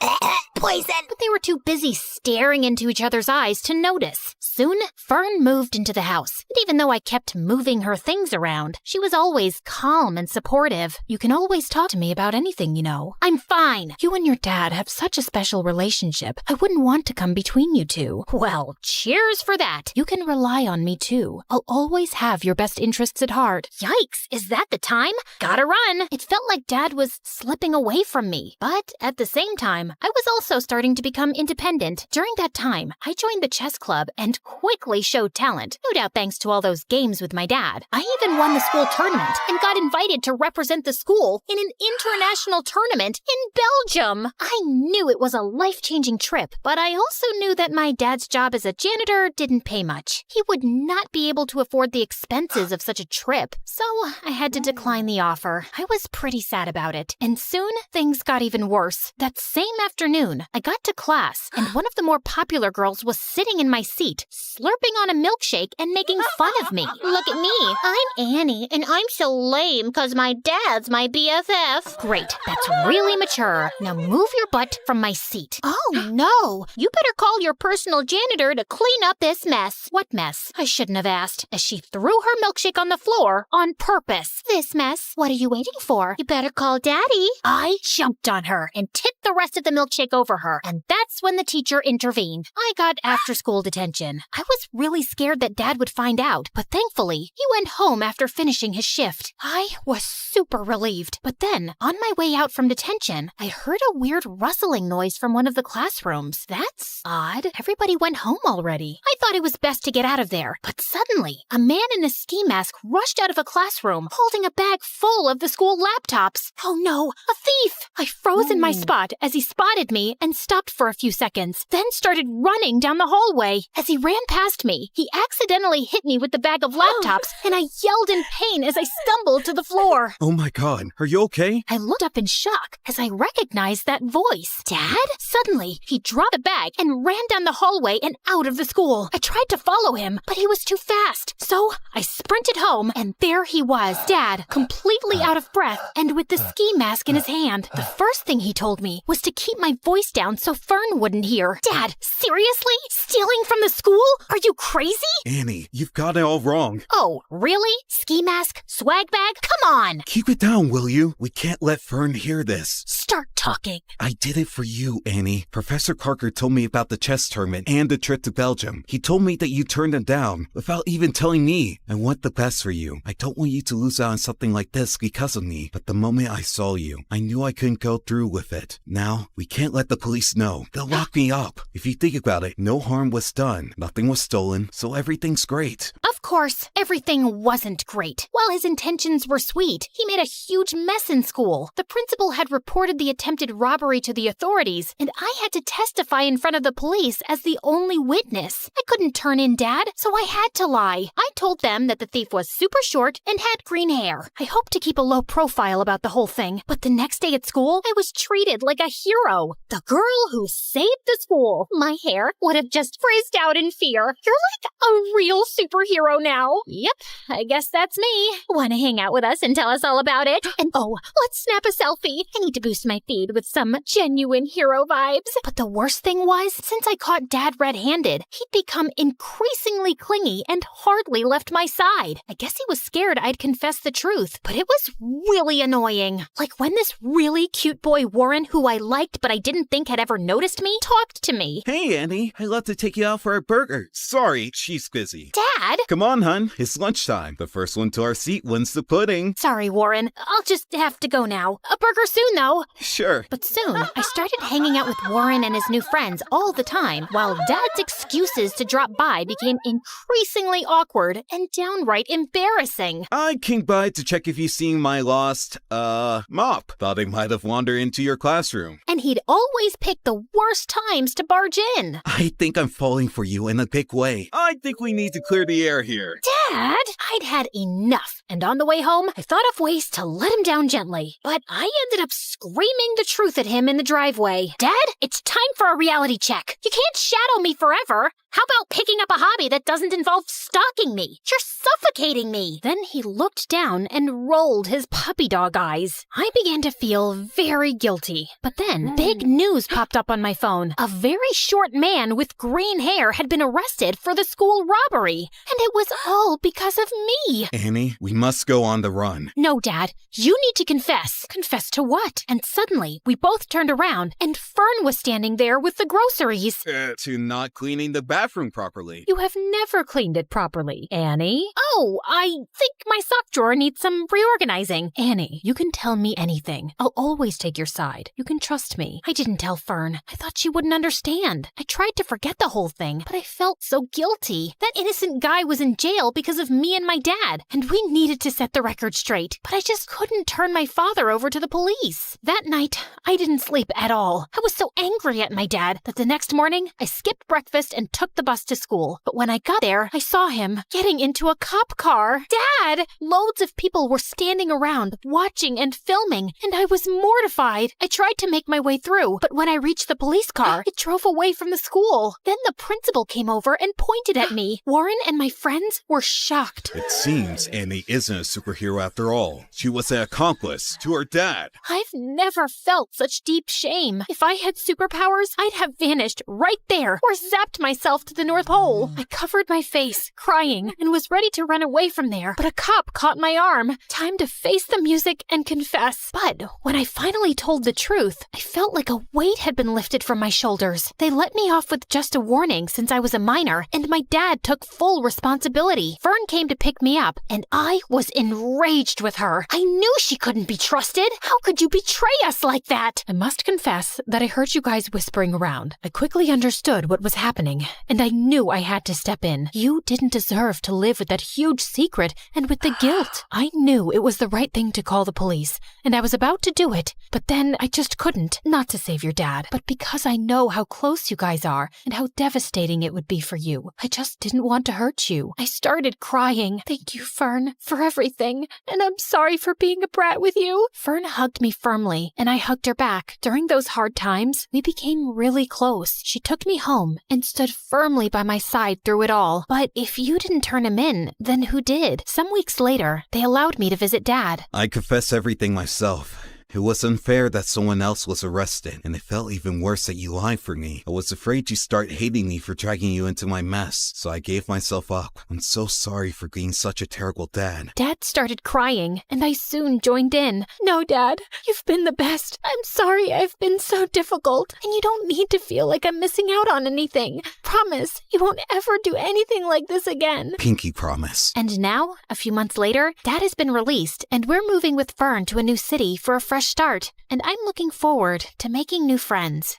Poison! But they were too busy staring into each other's eyes to notice. Soon, Fern moved into the house. And even though I kept moving her things around, she was always calm and supportive. You can always talk to me about anything, you know. I'm fine. You and your dad have such a special relationship. I wouldn't want to come between you two. Well, cheers for that. You can rely on me too. I'll always have your best interests at heart. Yikes, is that the time? Gotta run. It felt like Dad was slipping away from me. But at the same time, I was also starting to become independent. During that time, I joined the chess club and quickly showed talent. No doubt thanks to all those games with my dad. I even won the school tournament and got invited to represent the school in an international tournament in Belgium. I knew it was a life-changing trip, but I also knew that my dad's job as a janitor didn't pay much. He would not be able to afford the expenses of such a trip, so I had to decline the offer. I was pretty sad about it, and soon things got even worse. That same afternoon, I got to class, and one of the more popular girls was sitting in my seat, slurping on a milkshake and making fun of me. Look at me, I'm Annie, and I'm so lame because my dad's my BFF. Great, that's really mature. Now move your butt from my seat. Oh no, you better call your personal janitor to clean up this mess. What mess? I shouldn't have asked, as she threw her milkshake on the floor on purpose. This mess? What are you waiting for? You better call Daddy. I jumped on her and tipped the rest of the milkshake over her, and that's when the teacher intervened. I got after-school detention. I was really scared that Dad would find out, but thankfully, he went home after finishing his shift. I was super relieved. But then, on my way out from detention, I heard a weird rustling noise from one of the classrooms. That's odd. Everybody went home already. I thought it was best to get out of there. But suddenly, a man in a ski mask rushed out of a classroom, holding a bag full of the school laptops. Oh no, a thief! I froze in my spot as he spotted me and stopped for a few seconds, then started running down the hallway. As he ran past me, he accidentally hit me with the bag of laptops, and I yelled in pain as I stumbled to the floor. Oh my god, are you okay? I looked up in shock as I recognized that voice. Dad? Suddenly, he dropped the bag and ran down the hallway and out of the school. I tried to follow him, but he was too fast. So I sprinted home, and there he was, Dad, completely out of breath and with the ski mask in his hand. The first thing he told me was to keep my voice down so Fern wouldn't hear. Dad, seriously? Stealing from the school? Are you crazy? Annie, you've got it all wrong. Oh, really? Ski mask? Swag bag? Come on! Keep it down, will you? We can't let Fern hear this. Start talking. I did it for you, Annie. Professor Carker told me about the chess tournament and the trip to Belgium. He told me that you turned him down without even telling me. I want the best for you. I don't want you to lose out on something like this because of me. But the moment I saw you, I knew I couldn't go through with it. Now, we can't let the police know. They'll lock me up. If you think about it, no harm was done. Nothing was stolen, so everything's great. Of course, everything wasn't great. While his intentions were sweet, he made a huge mess in school. The principal had reported the attempted robbery to the authorities, and I had to testify in front of the police as the only witness. I couldn't turn in Dad, so I had to lie. I told them that the thief was super short and had green hair. I hoped to keep a low profile about the whole thing, but the next day at school, I was treated like a hero. The girl who saved the school. My hair would have just frizzed out in fear. You're like a real superhero now. Yep, I guess that's me. Want to hang out with us and tell us all about it? And oh, let's snap a selfie. I need to boost my feed with some genuine hero vibes. But the worst thing was, since I caught Dad red-handed, he'd become increasingly clingy and hardly left my side. I guess he was scared I'd confess the truth, but it was really annoying. Like when this really cute boy Warren, who I liked but I didn't think had ever noticed me, talked to me. Hey, Annie. I'd love to take you out for a burger. Sorry, she's busy. Dad? Come on, hun. It's lunchtime. The first one to our seat wins the pudding. Sorry, Warren. I'll just have to go now. A burger soon, though. Sure. But soon, I started hanging out with Warren and his new friends all the time, while Dad's excuses to drop by became increasingly awkward and downright embarrassing. I came by to check if you seen my lost, mop. Thought I might have wandered into your classroom. And he'd always pick the worst times to barge in. I think I'm falling for you in a big way. I think we need to clear the air here. Dad! I'd had enough, and on the way home, I thought of ways to let him down gently. But I ended up screaming the truth at him in the driveway. Dad, it's time for a reality check. You can't shadow me forever. How about picking up a hobby that doesn't involve stalking me? You're suffocating me. Then he looked down and rolled his puppy dog eyes. I began to feel very guilty. But then big news popped up on my phone. A very short man with green hair had been arrested for the school robbery. And it was all because of me. Annie, we must go on the run. No, Dad. You need to confess. Confess to what? And suddenly, we both turned around, and Fern was standing there with the groceries. To not cleaning the bathroom properly. You have never cleaned it properly, Annie. Oh, I think my sock drawer needs some reorganizing. Annie, you can tell me anything. I'll always take your side. You can trust me. I didn't tell Fern. I thought she wouldn't understand. I tried to forget the whole thing, but I felt so guilty. That innocent guy was in jail because of me and my dad, and we needed to set the record straight. But I just couldn't turn my father over to the police. That night, I didn't sleep at all. I was so angry at my dad that the next morning, I skipped breakfast and took the bus to school. But when I got there, I saw him getting into a cop car. Dad! Loads of people were standing around, watching and filming, and I was mortified. I tried to make my way through, but when I reached the police car, it drove away from the school. Then the principal came over and pointed at me. Warren and my friends were shocked. It seems Annie isn't a superhero after all. She was an accomplice to her dad. I've never felt such deep shame. If I had superpowers, I'd have vanished right there or zapped myself to the North Pole. I covered my face, crying, and was ready to run away from there, but a cop caught my arm. Time to face the music and confess. But when I finally told the truth, I felt like a weight had been lifted from my shoulders. They let me off with just a warning since I was a minor, and my dad took full responsibility. Fern came to pick me up, and I was enraged with her. I knew she couldn't be trusted. How could you betray us like that? I must confess that I heard you guys whispering around. I quickly understood what was happening, and I knew I had to step in. You didn't deserve to live with that huge secret and with the guilt. I knew it was the right thing to call the police, and I was about to do it, but then I just couldn't. Not to save your dad, but because I know how close you guys are and how devastating it would be for you. I just didn't want to hurt you. I started crying. Thank you, Fern, for everything, and I'm sorry for being a brat with you. Fern hugged me firmly, and I hugged her back. During those hard times, we became really close. She took me home and stood firmly by my side through it all. But if you didn't turn him in, then who did? Some weeks later, they allowed me to visit Dad. I confess everything myself. It was unfair that someone else was arrested, and it felt even worse that you lied for me. I was afraid you'd start hating me for dragging you into my mess, so I gave myself up. I'm so sorry for being such a terrible dad. Dad started crying, and I soon joined in. No, Dad, you've been the best. I'm sorry I've been so difficult, and you don't need to feel like I'm missing out on anything. Promise, you won't ever do anything like this again. Pinky promise. And now, a few months later, Dad has been released, and we're moving with Fern to a new city for a fresh start, and I'm looking forward to making new friends.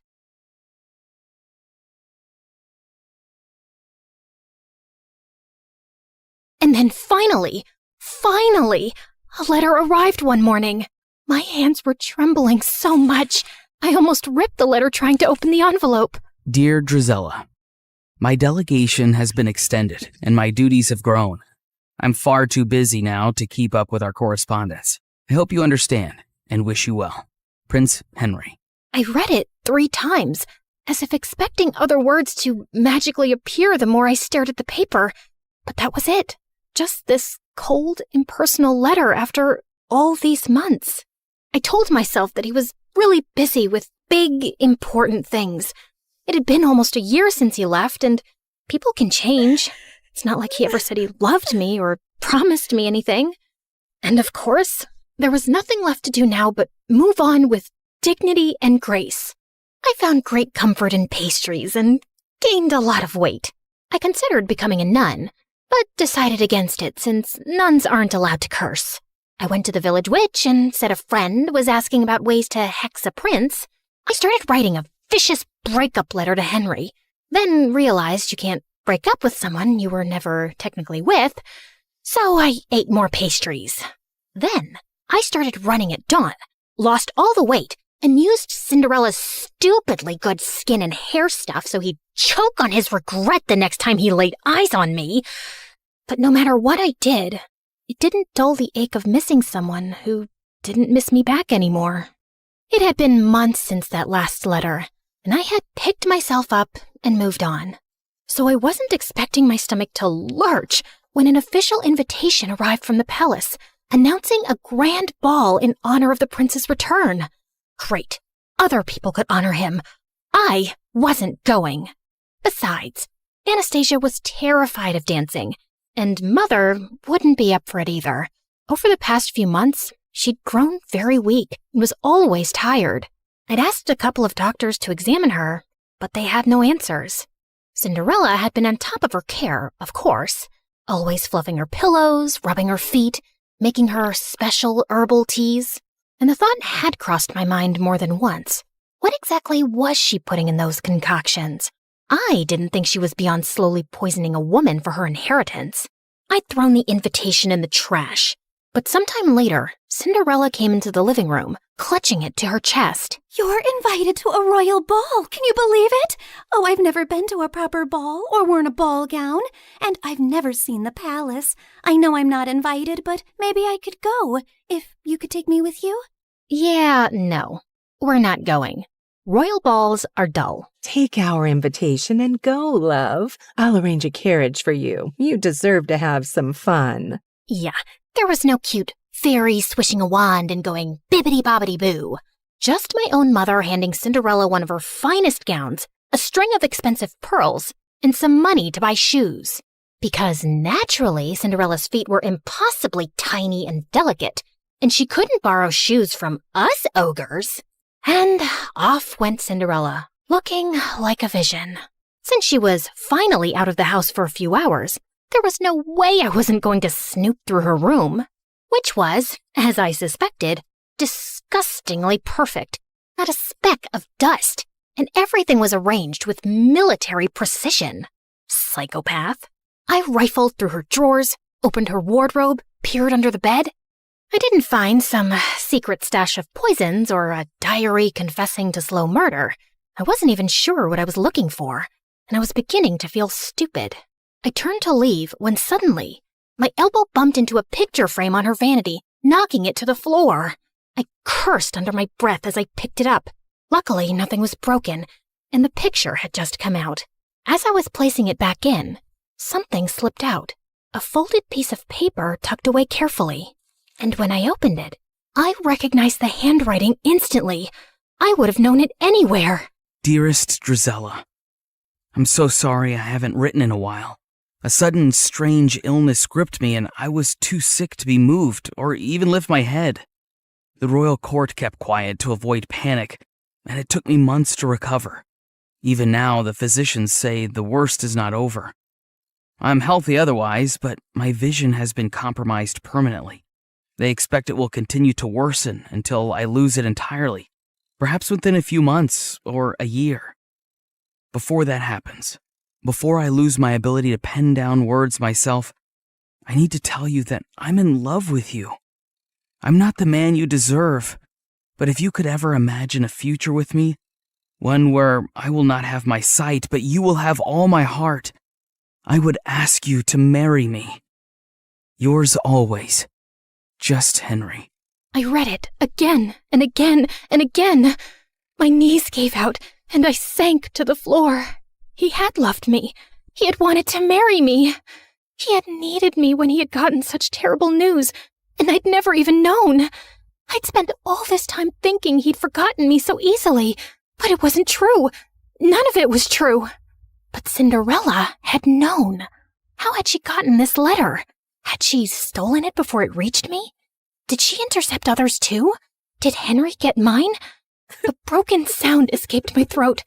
And then finally, a letter arrived one morning. My hands were trembling so much, I almost ripped the letter trying to open the envelope. Dear Drizella, my delegation has been extended, and my duties have grown. I'm far too busy now to keep up with our correspondence. I hope you understand, and wish you well. Prince Henry. I read it 3 times, as if expecting other words to magically appear the more I stared at the paper. But that was it. Just this cold, impersonal letter after all these months. I told myself that he was really busy with big, important things. It had been almost a year since he left, and people can change. It's not like he ever said he loved me or promised me anything. And of course, There was nothing left to do now but move on with dignity and grace. I found great comfort in pastries and gained a lot of weight. I considered becoming a nun, but decided against it since nuns aren't allowed to curse. I went to the village witch and said a friend was asking about ways to hex a prince. I started writing a vicious breakup letter to Henry, then realized you can't break up with someone you were never technically with, so I ate more pastries. Then I started running at dawn, lost all the weight, and used Cinderella's stupidly good skin and hair stuff so he'd choke on his regret the next time he laid eyes on me. But no matter what I did, it didn't dull the ache of missing someone who didn't miss me back anymore. It had been months since that last letter, and I had picked myself up and moved on. So I wasn't expecting my stomach to lurch when an official invitation arrived from the palace, announcing a grand ball in honor of the prince's return. Great. Other people could honor him. I wasn't going. Besides, Anastasia was terrified of dancing, and Mother wouldn't be up for it either. Over the past few months, she'd grown very weak and was always tired. I'd asked a couple of doctors to examine her, but they had no answers. Cinderella had been on top of her care, of course, always fluffing her pillows, rubbing her feet, making her special herbal teas. And the thought had crossed my mind more than once. What exactly was she putting in those concoctions? I didn't think she was beyond slowly poisoning a woman for her inheritance. I'd thrown the invitation in the trash. But sometime later, Cinderella came into the living room, clutching it to her chest. You're invited to a royal ball. Can you believe it? Oh, I've never been to a proper ball or worn a ball gown, and I've never seen the palace. I know I'm not invited, but maybe I could go if you could take me with you. Yeah, no. We're not going. Royal balls are dull. Take our invitation and go, love. I'll arrange a carriage for you. You deserve to have some fun. Yeah, there was no cute fairy swishing a wand and going bibbidi-bobbidi-boo. Just my own mother handing Cinderella one of her finest gowns, a string of expensive pearls, and some money to buy shoes. Because naturally, Cinderella's feet were impossibly tiny and delicate, and she couldn't borrow shoes from us ogres. And off went Cinderella, looking like a vision. Since she was finally out of the house for a few hours, there was no way I wasn't going to snoop through her room, which was, as I suspected, disgustingly perfect. Not a speck of dust, and everything was arranged with military precision. Psychopath. I rifled through her drawers, opened her wardrobe, peered under the bed. I didn't find some secret stash of poisons or a diary confessing to slow murder. I wasn't even sure what I was looking for, and I was beginning to feel stupid. I turned to leave when suddenly, my elbow bumped into a picture frame on her vanity, knocking it to the floor. I cursed under my breath as I picked it up. Luckily, nothing was broken, and the picture had just come out. As I was placing it back in, something slipped out, a folded piece of paper tucked away carefully. And when I opened it, I recognized the handwriting instantly. I would have known it anywhere. Dearest Drizella, I'm so sorry I haven't written in a while. A sudden, strange illness gripped me and I was too sick to be moved or even lift my head. The royal court kept quiet to avoid panic, and it took me months to recover. Even now, the physicians say the worst is not over. I'm healthy otherwise, but my vision has been compromised permanently. They expect it will continue to worsen until I lose it entirely, perhaps within a few months or a year. Before that happens, before I lose my ability to pen down words myself, I need to tell you that I'm in love with you. I'm not the man you deserve, but if you could ever imagine a future with me, one where I will not have my sight, but you will have all my heart, I would ask you to marry me. Yours always, Just Henry. I read it again and again and again. My knees gave out and I sank to the floor. He had loved me. He had wanted to marry me. He had needed me when he had gotten such terrible news, and I'd never even known. I'd spent all this time thinking he'd forgotten me so easily, but it wasn't true. None of it was true. But Cinderella had known. How had she gotten this letter? Had she stolen it before it reached me? Did she intercept others too? Did Henry get mine? A broken sound escaped my throat.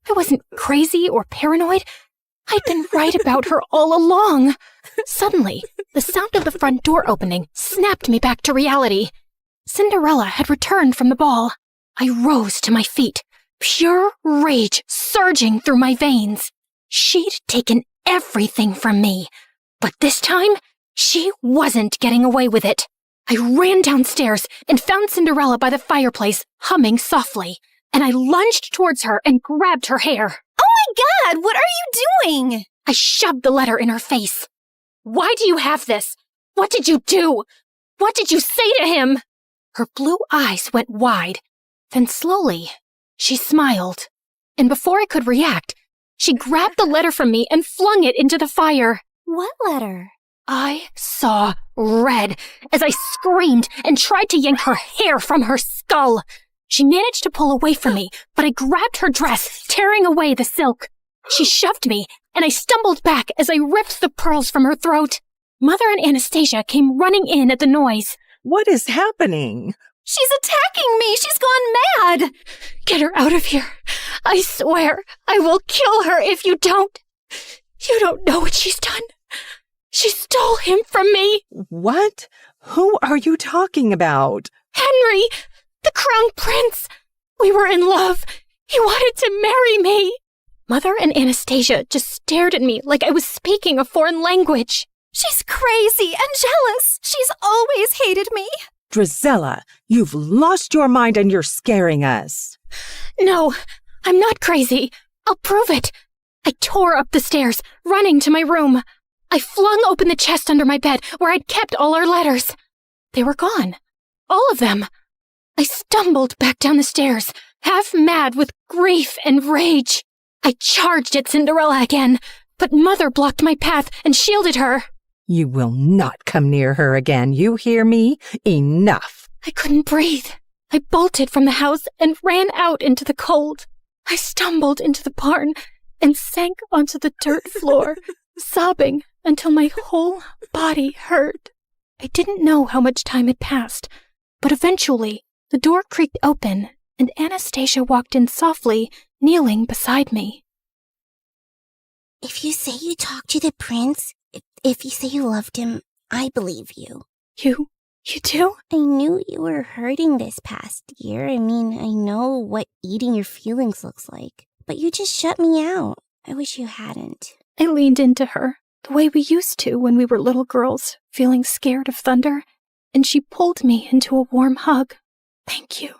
I wasn't crazy or paranoid. I'd been right about her all along. Suddenly, the sound of the front door opening snapped me back to reality. Cinderella had returned from the ball. I rose to my feet, pure rage surging through my veins. She'd taken everything from me, but this time, she wasn't getting away with it. I ran downstairs and found Cinderella by the fireplace, humming softly, and I lunged towards her and grabbed her hair. Oh my God, what are you doing? I shoved the letter in her face. Why do you have this? What did you do? What did you say to him? Her blue eyes went wide. Then slowly, she smiled. And before I could react, she grabbed the letter from me and flung it into the fire. What letter? I saw red as I screamed and tried to yank her hair from her skull. She managed to pull away from me, but I grabbed her dress, tearing away the silk. She shoved me, and I stumbled back as I ripped the pearls from her throat. Mother and Anastasia came running in at the noise. What is happening? She's attacking me! She's gone mad! Get her out of here. I swear I will kill her if you don't. You don't know what she's done. She stole him from me. What? Who are you talking about? Henry, the crown prince. We were in love. He wanted to marry me. Mother and Anastasia just stared at me like I was speaking a foreign language. She's crazy and jealous. She's always hated me. Drizella, you've lost your mind and you're scaring us. No, I'm not crazy. I'll prove it. I tore up the stairs, running to my room. I flung open the chest under my bed where I'd kept all our letters. They were gone. All of them. I stumbled back down the stairs, half mad with grief and rage. I charged at Cinderella again, but Mother blocked my path and shielded her. You will not come near her again, you hear me? Enough. I couldn't breathe. I bolted from the house and ran out into the cold. I stumbled into the barn and sank onto the dirt floor, sobbing until my whole body hurt. I didn't know how much time had passed, but eventually the door creaked open and Anastasia walked in softly, kneeling beside me. If you say you talked to the prince, if you say you loved him, I believe you. You do? I knew you were hurting this past year. I mean, I know what eating your feelings looks like. But you just shut me out. I wish you hadn't. I leaned into her, the way we used to when we were little girls, feeling scared of thunder, and she pulled me into a warm hug. Thank you.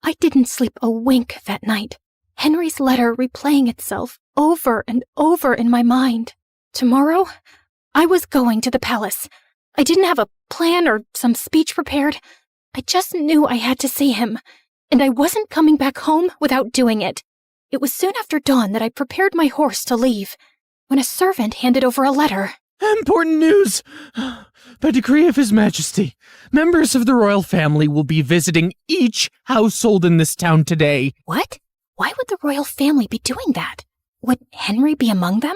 I didn't sleep a wink that night. Henry's letter replaying itself over and over in my mind. Tomorrow, I was going to the palace. I didn't have a plan or some speech prepared. I just knew I had to see him, and I wasn't coming back home without doing it. It was soon after dawn that I prepared my horse to leave, when a servant handed over a letter. Important news! By decree of His Majesty, members of the royal family will be visiting each household in this town today. What? Why would the royal family be doing that? Would Henry be among them?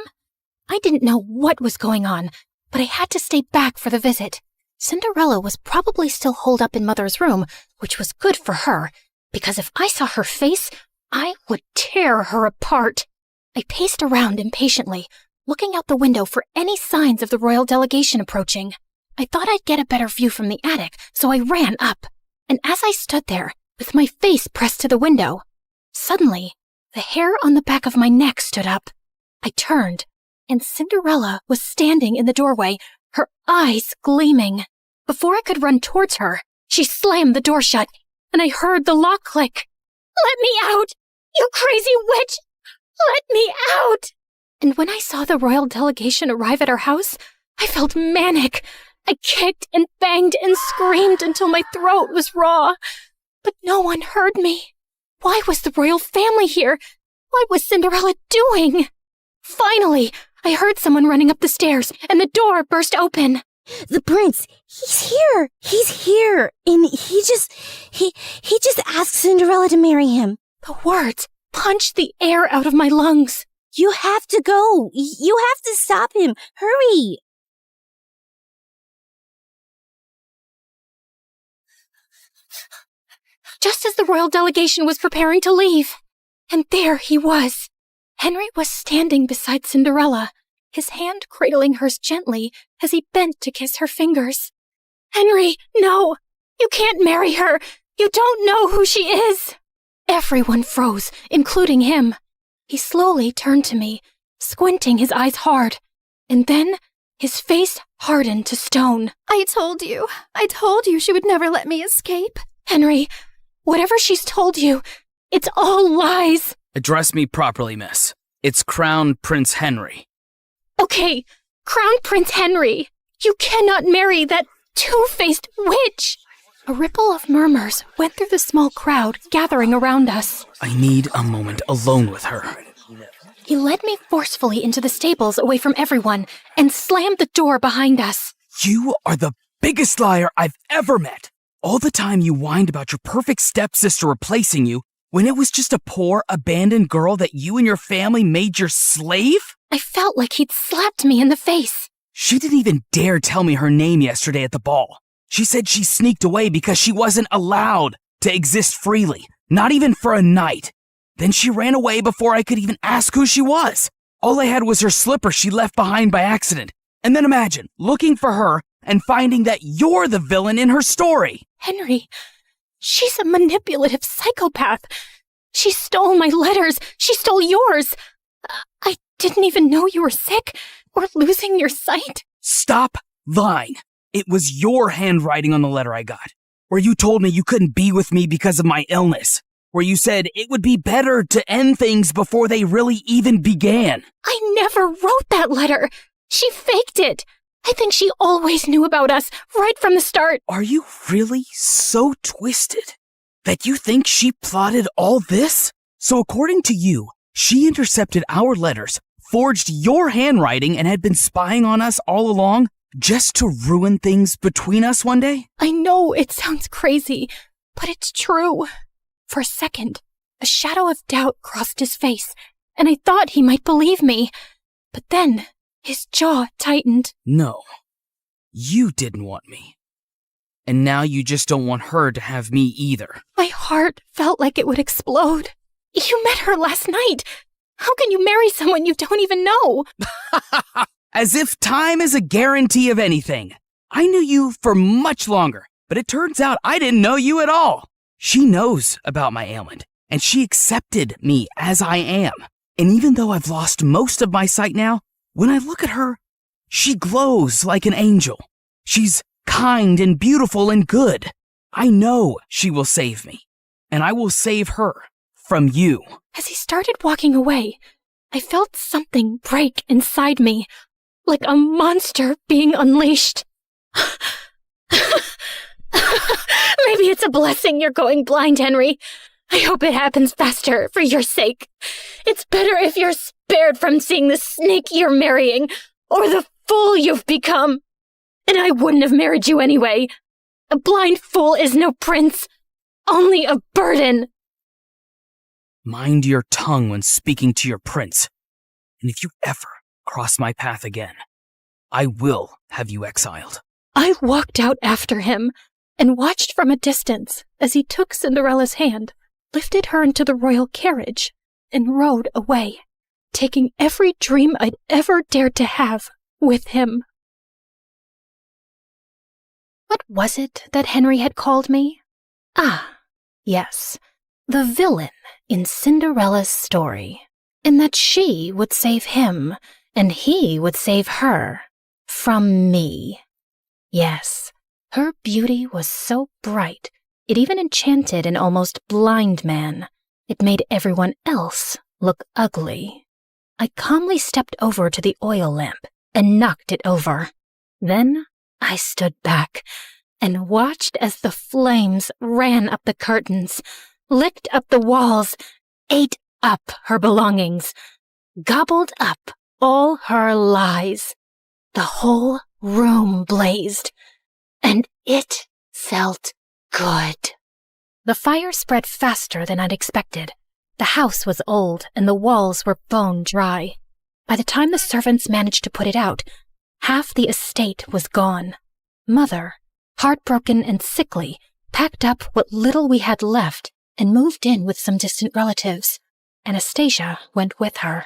I didn't know what was going on, but I had to stay back for the visit. Cinderella was probably still holed up in Mother's room, which was good for her, because if I saw her face, I would tear her apart. I paced around impatiently, looking out the window for any signs of the royal delegation approaching. I thought I'd get a better view from the attic, so I ran up. And as I stood there, with my face pressed to the window, suddenly, the hair on the back of my neck stood up. I turned, and Cinderella was standing in the doorway, her eyes gleaming. Before I could run towards her, she slammed the door shut, and I heard the lock click. "Let me out! You crazy witch! Let me out!" And when I saw the royal delegation arrive at our house, I felt manic. I kicked and banged and screamed until my throat was raw. But no one heard me. Why was the royal family here? What was Cinderella doing? Finally, I heard someone running up the stairs, and the door burst open. The prince, he's here. He's here. And he just asked Cinderella to marry him. The words punched the air out of my lungs. You have to go. You have to stop him. Hurry. just as the royal delegation was preparing to leave. And there he was. Henry was standing beside Cinderella, his hand cradling hers gently as he bent to kiss her fingers. Henry, no! You can't marry her! You don't know who she is! Everyone froze, including him. He slowly turned to me, squinting his eyes hard, and then his face hardened to stone. I told you she would never let me escape. Henry, whatever she's told you, it's all lies. Address me properly, miss. It's Crown Prince Henry. Okay, Crown Prince Henry. You cannot marry that two-faced witch. A ripple of murmurs went through the small crowd gathering around us. I need a moment alone with her. He led me forcefully into the stables away from everyone and slammed the door behind us. You are the biggest liar I've ever met. All the time you whined about your perfect stepsister replacing you when it was just a poor, abandoned girl that you and your family made your slave? I felt like he'd slapped me in the face. She didn't even dare tell me her name yesterday at the ball. She said she sneaked away because she wasn't allowed to exist freely, not even for a night. Then she ran away before I could even ask who she was. All I had was her slipper she left behind by accident. And then imagine looking for her and finding that you're the villain in her story. Henry, she's a manipulative psychopath. She stole my letters. She stole yours. I didn't even know you were sick or losing your sight. Stop lying. It was your handwriting on the letter I got, where you told me you couldn't be with me because of my illness, where you said it would be better to end things before they really even began. I never wrote that letter. She faked it. I think she always knew about us right from the start. Are you really so twisted that you think she plotted all this? So according to you, she intercepted our letters, forged your handwriting, and had been spying on us all along just to ruin things between us one day? I know it sounds crazy, but it's true. For a second, a shadow of doubt crossed his face, and I thought he might believe me. But then his jaw tightened. No, you didn't want me. And now you just don't want her to have me either. My heart felt like it would explode. You met her last night. How can you marry someone you don't even know? As if time is a guarantee of anything. I knew you for much longer, but it turns out I didn't know you at all. She knows about my ailment, and she accepted me as I am. And even though I've lost most of my sight now, when I look at her, she glows like an angel. She's kind and beautiful and good. I know she will save me, and I will save her from you. As he started walking away, I felt something break inside me, like a monster being unleashed. Maybe it's a blessing you're going blind, Henry. I hope it happens faster for your sake. It's better if you're spared from seeing the snake you're marrying or the fool you've become. And I wouldn't have married you anyway. A blind fool is no prince, only a burden. Mind your tongue when speaking to your prince. And if you ever cross my path again, I will have you exiled. I walked out after him and watched from a distance as he took Cinderella's hand, lifted her into the royal carriage, and rode away, taking every dream I'd ever dared to have with him. What was it that Henry had called me? Ah, yes, the villain in Cinderella's story, and that she would save him, and he would save her from me. Yes, her beauty was so bright, it even enchanted an almost blind man. It made everyone else look ugly. I calmly stepped over to the oil lamp and knocked it over. Then I stood back and watched as the flames ran up the curtains, licked up the walls, ate up her belongings, gobbled up all her lies. The whole room blazed, and it felt good. The fire spread faster than I'd expected. The house was old, and the walls were bone dry. By the time the servants managed to put it out, half the estate was gone. Mother, heartbroken and sickly, packed up what little we had left, and moved in with some distant relatives. Anastasia went with her.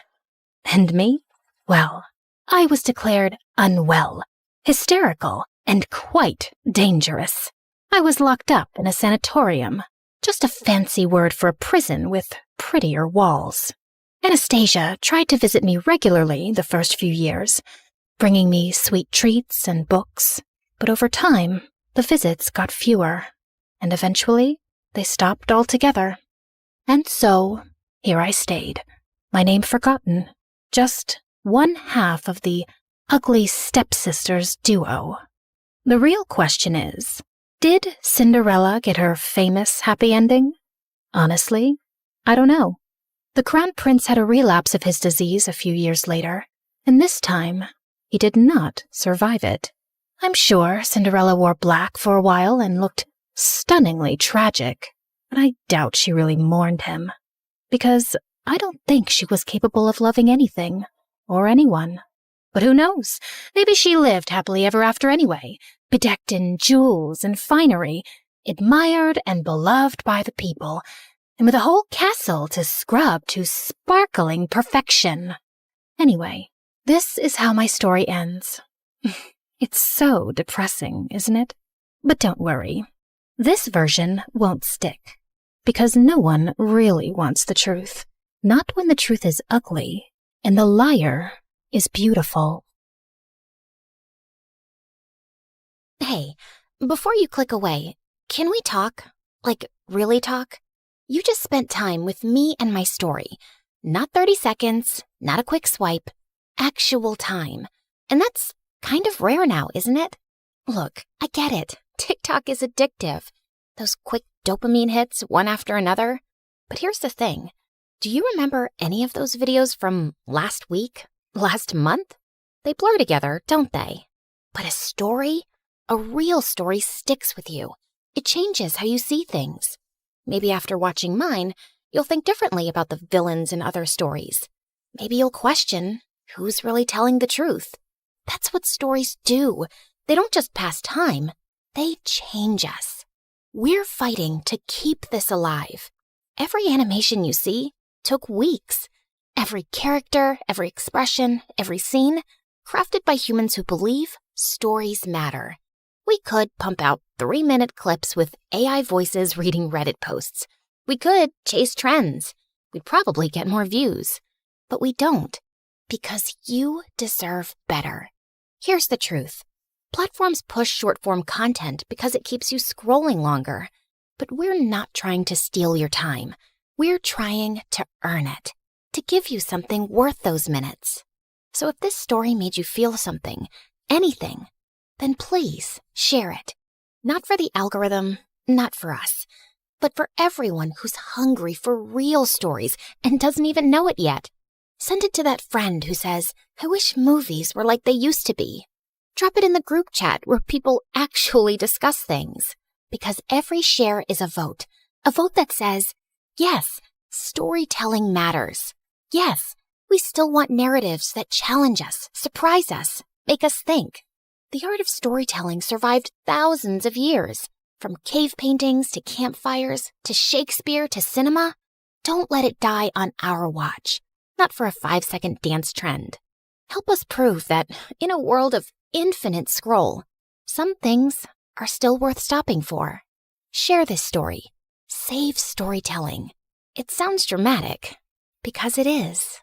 And me? Well, I was declared unwell, hysterical, and quite dangerous. I was locked up in a sanatorium, just a fancy word for a prison with prettier walls. Anastasia tried to visit me regularly the first few years, bringing me sweet treats and books, but over time, the visits got fewer, and eventually they stopped altogether. And so, here I stayed, my name forgotten, just one half of the ugly stepsisters duo. The real question is, did Cinderella get her famous happy ending? Honestly, I don't know. The Crown Prince had a relapse of his disease a few years later, and this time, he did not survive it. I'm sure Cinderella wore black for a while and looked stunningly tragic, but I doubt she really mourned him, because I don't think she was capable of loving anything or anyone. But who knows? Maybe she lived happily ever after anyway, bedecked in jewels and finery, admired and beloved by the people, and with a whole castle to scrub to sparkling perfection. Anyway, this is how my story ends. It's so depressing, isn't it? But don't worry. This version won't stick, because no one really wants the truth. Not when the truth is ugly and the liar is beautiful. Hey, before you click away, can we talk? Like, really talk? You just spent time with me and my story. Not 30 seconds, not a quick swipe, actual time. And that's kind of rare now, isn't it? Look, I get it. TikTok is addictive. Those quick dopamine hits, one after another. But here's the thing. Do you remember any of those videos from last week? Last month? They blur together, don't they? But a story? A real story sticks with you. It changes how you see things. Maybe after watching mine, you'll think differently about the villains in other stories. Maybe you'll question who's really telling the truth. That's what stories do. They don't just pass time. They change us. We're fighting to keep this alive. Every animation you see took weeks. Every character, every expression, every scene, crafted by humans who believe stories matter. We could pump out 3-minute clips with AI voices reading Reddit posts. We could chase trends. We'd probably get more views. But we don't, because you deserve better. Here's the truth. Platforms push short-form content because it keeps you scrolling longer. But we're not trying to steal your time. We're trying to earn it, to give you something worth those minutes. So if this story made you feel something, anything, then please share it. Not for the algorithm, not for us, but for everyone who's hungry for real stories and doesn't even know it yet. Send it to that friend who says, I wish movies were like they used to be. Drop it in the group chat where people actually discuss things. Because every share is a vote that says, yes, storytelling matters. Yes, we still want narratives that challenge us, surprise us, make us think. The art of storytelling survived thousands of years, from cave paintings to campfires to Shakespeare to cinema. Don't let it die on our watch, not for a 5-second dance trend. Help us prove that in a world of infinite scroll, some things are still worth stopping for. Share this story. Save storytelling. It sounds dramatic, because it is.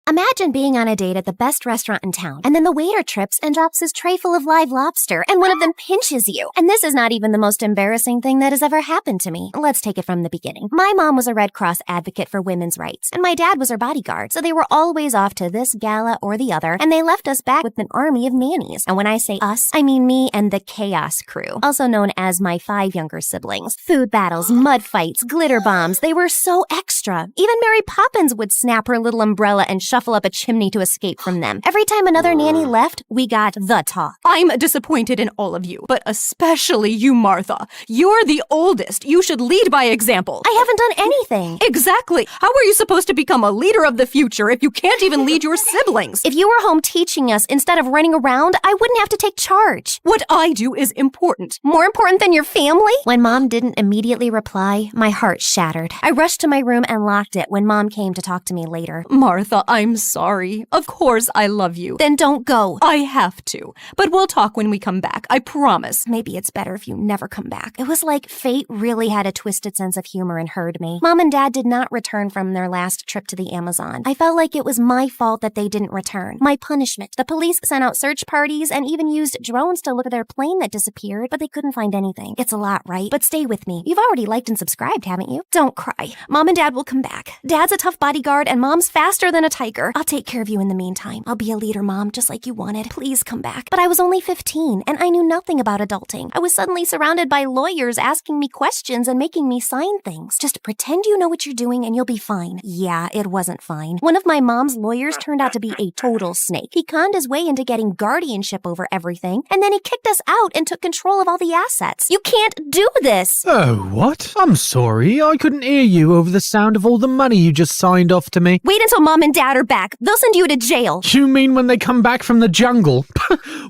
Imagine being on a date at the best restaurant in town, and then the waiter trips and drops his tray full of live lobster, and one of them pinches you. And this is not even the most embarrassing thing that has ever happened to me. Let's take it from the beginning. My mom was a Red Cross advocate for women's rights, and my dad was her bodyguard, so they were always off to this gala or the other, and they left us back with an army of nannies. And when I say us, I mean me and the Chaos Crew, also known as my 5 younger siblings. Food battles, mud fights, glitter bombs, they were so extra. Even Mary Poppins would snap her little umbrella and shuffle shuffle up a chimney to escape from them. Every time another nanny left, we got the talk. I'm disappointed in all of you, but especially you, Martha. You're the oldest. You should lead by example. I haven't done anything. Exactly. How are you supposed to become a leader of the future if you can't even lead your siblings? If you were home teaching us instead of running around, I wouldn't have to take charge. What I do is important. More important than your family? When Mom didn't immediately reply, my heart shattered. I rushed to my room and locked it when Mom came to talk to me later. Martha, I'm sorry. Of course I love you. Then don't go. I have to. But we'll talk when we come back. I promise. Maybe it's better if you never come back. It was like fate really had a twisted sense of humor and heard me. Mom and Dad did not return from their last trip to the Amazon. I felt like it was my fault that they didn't return. My punishment. The police sent out search parties and even used drones to look at their plane that disappeared, but they couldn't find anything. It's a lot, right? But stay with me. You've already liked and subscribed, haven't you? Don't cry. Mom and Dad will come back. Dad's a tough bodyguard and Mom's faster than a tiger. I'll take care of you in the meantime. I'll be a leader, Mom, just like you wanted. Please come back. But I was only 15 and I knew nothing about adulting. I was suddenly surrounded by lawyers asking me questions and making me sign things. Just pretend you know what you're doing and you'll be fine. Yeah, it wasn't fine. One of my mom's lawyers turned out to be a total snake. He conned his way into getting guardianship over everything, and then he kicked us out and took control of all the assets. You can't do this! Oh, what? I'm sorry. I couldn't hear you over the sound of all the money you just signed off to me. Wait until Mom and Dad are back. They'll send you to jail. You mean when they come back from the jungle?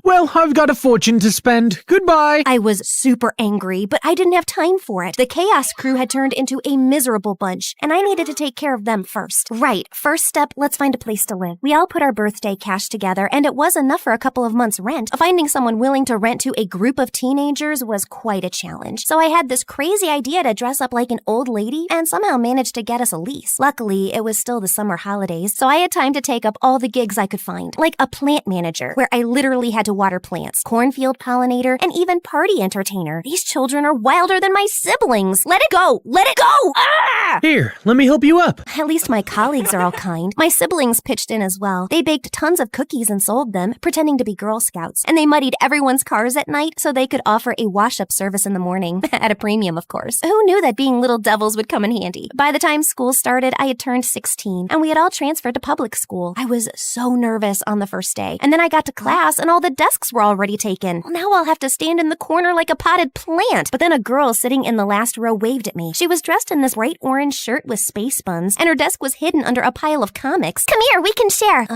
Well, I've got a fortune to spend. Goodbye. I was super angry, but I didn't have time for it. The Chaos crew had turned into a miserable bunch, and I needed to take care of them first. Right, first step, let's find a place to live. We all put our birthday cash together, and it was enough for a couple of months' rent. Finding someone willing to rent to a group of teenagers was quite a challenge. So I had this crazy idea to dress up like an old lady, and somehow managed to get us a lease. Luckily, it was still the summer holidays, so I had time to take up all the gigs I could find, like a plant manager, where I literally had to water plants, cornfield pollinator, and even party entertainer. These children are wilder than my siblings. Let it go! Let it go! Ah! Here, let me help you up. At least my colleagues are all kind. My siblings pitched in as well. They baked tons of cookies and sold them, pretending to be Girl Scouts. And they muddied everyone's cars at night so they could offer a wash-up service in the morning. At a premium, of course. Who knew that being little devils would come in handy? By the time school started, I had turned 16, and we had all transferred to public school. I was so nervous on the first day. And then I got to class, and all the desks were already taken. Well, now I'll have to stand in the corner like a potted plant. But then a girl sitting in the last row waved at me. She was dressed in this bright orange shirt with space buns, and her desk was hidden under a pile of comics. Come here, we can share.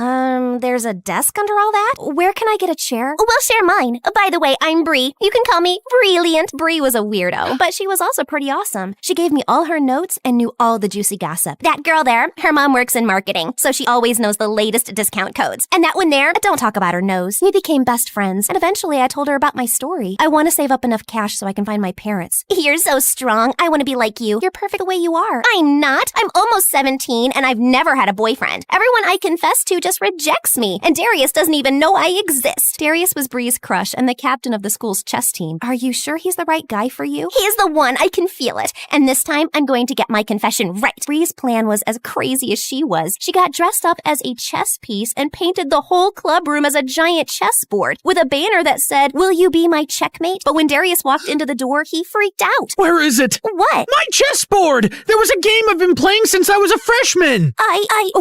There's a desk under all that? Where can I get a chair? We'll share mine. By the way, I'm Bree. You can call me Brilliant. Bree was a weirdo, but she was also pretty awesome. She gave me all her notes and knew all the juicy gossip. That girl there, her mom works in marketing, so she always knows the latest discount codes. And that one there, don't talk about her nose. We became best friends, and eventually I told her about my story. I want to save up enough cash so I can find my parents. You're so strong. I want to be like you. You're perfect the way you are. I'm not. I'm almost 17, and I've never had a boyfriend. Everyone I confess to just rejects me, and Darius doesn't even know I exist. Darius was Bree's crush and the captain of the school's chess team. Are you sure he's the right guy for you? He's the one. I can feel it. And this time, I'm going to get my confession right. Bree's plan was as crazy as she was. She got dressed up as a chess piece and painted the whole club room as a giant chessboard with a banner that said, "Will you be my checkmate?" But when Darius walked into the door, he freaked out. Where is it? What? My chessboard! There was a game I've been playing since I was a freshman!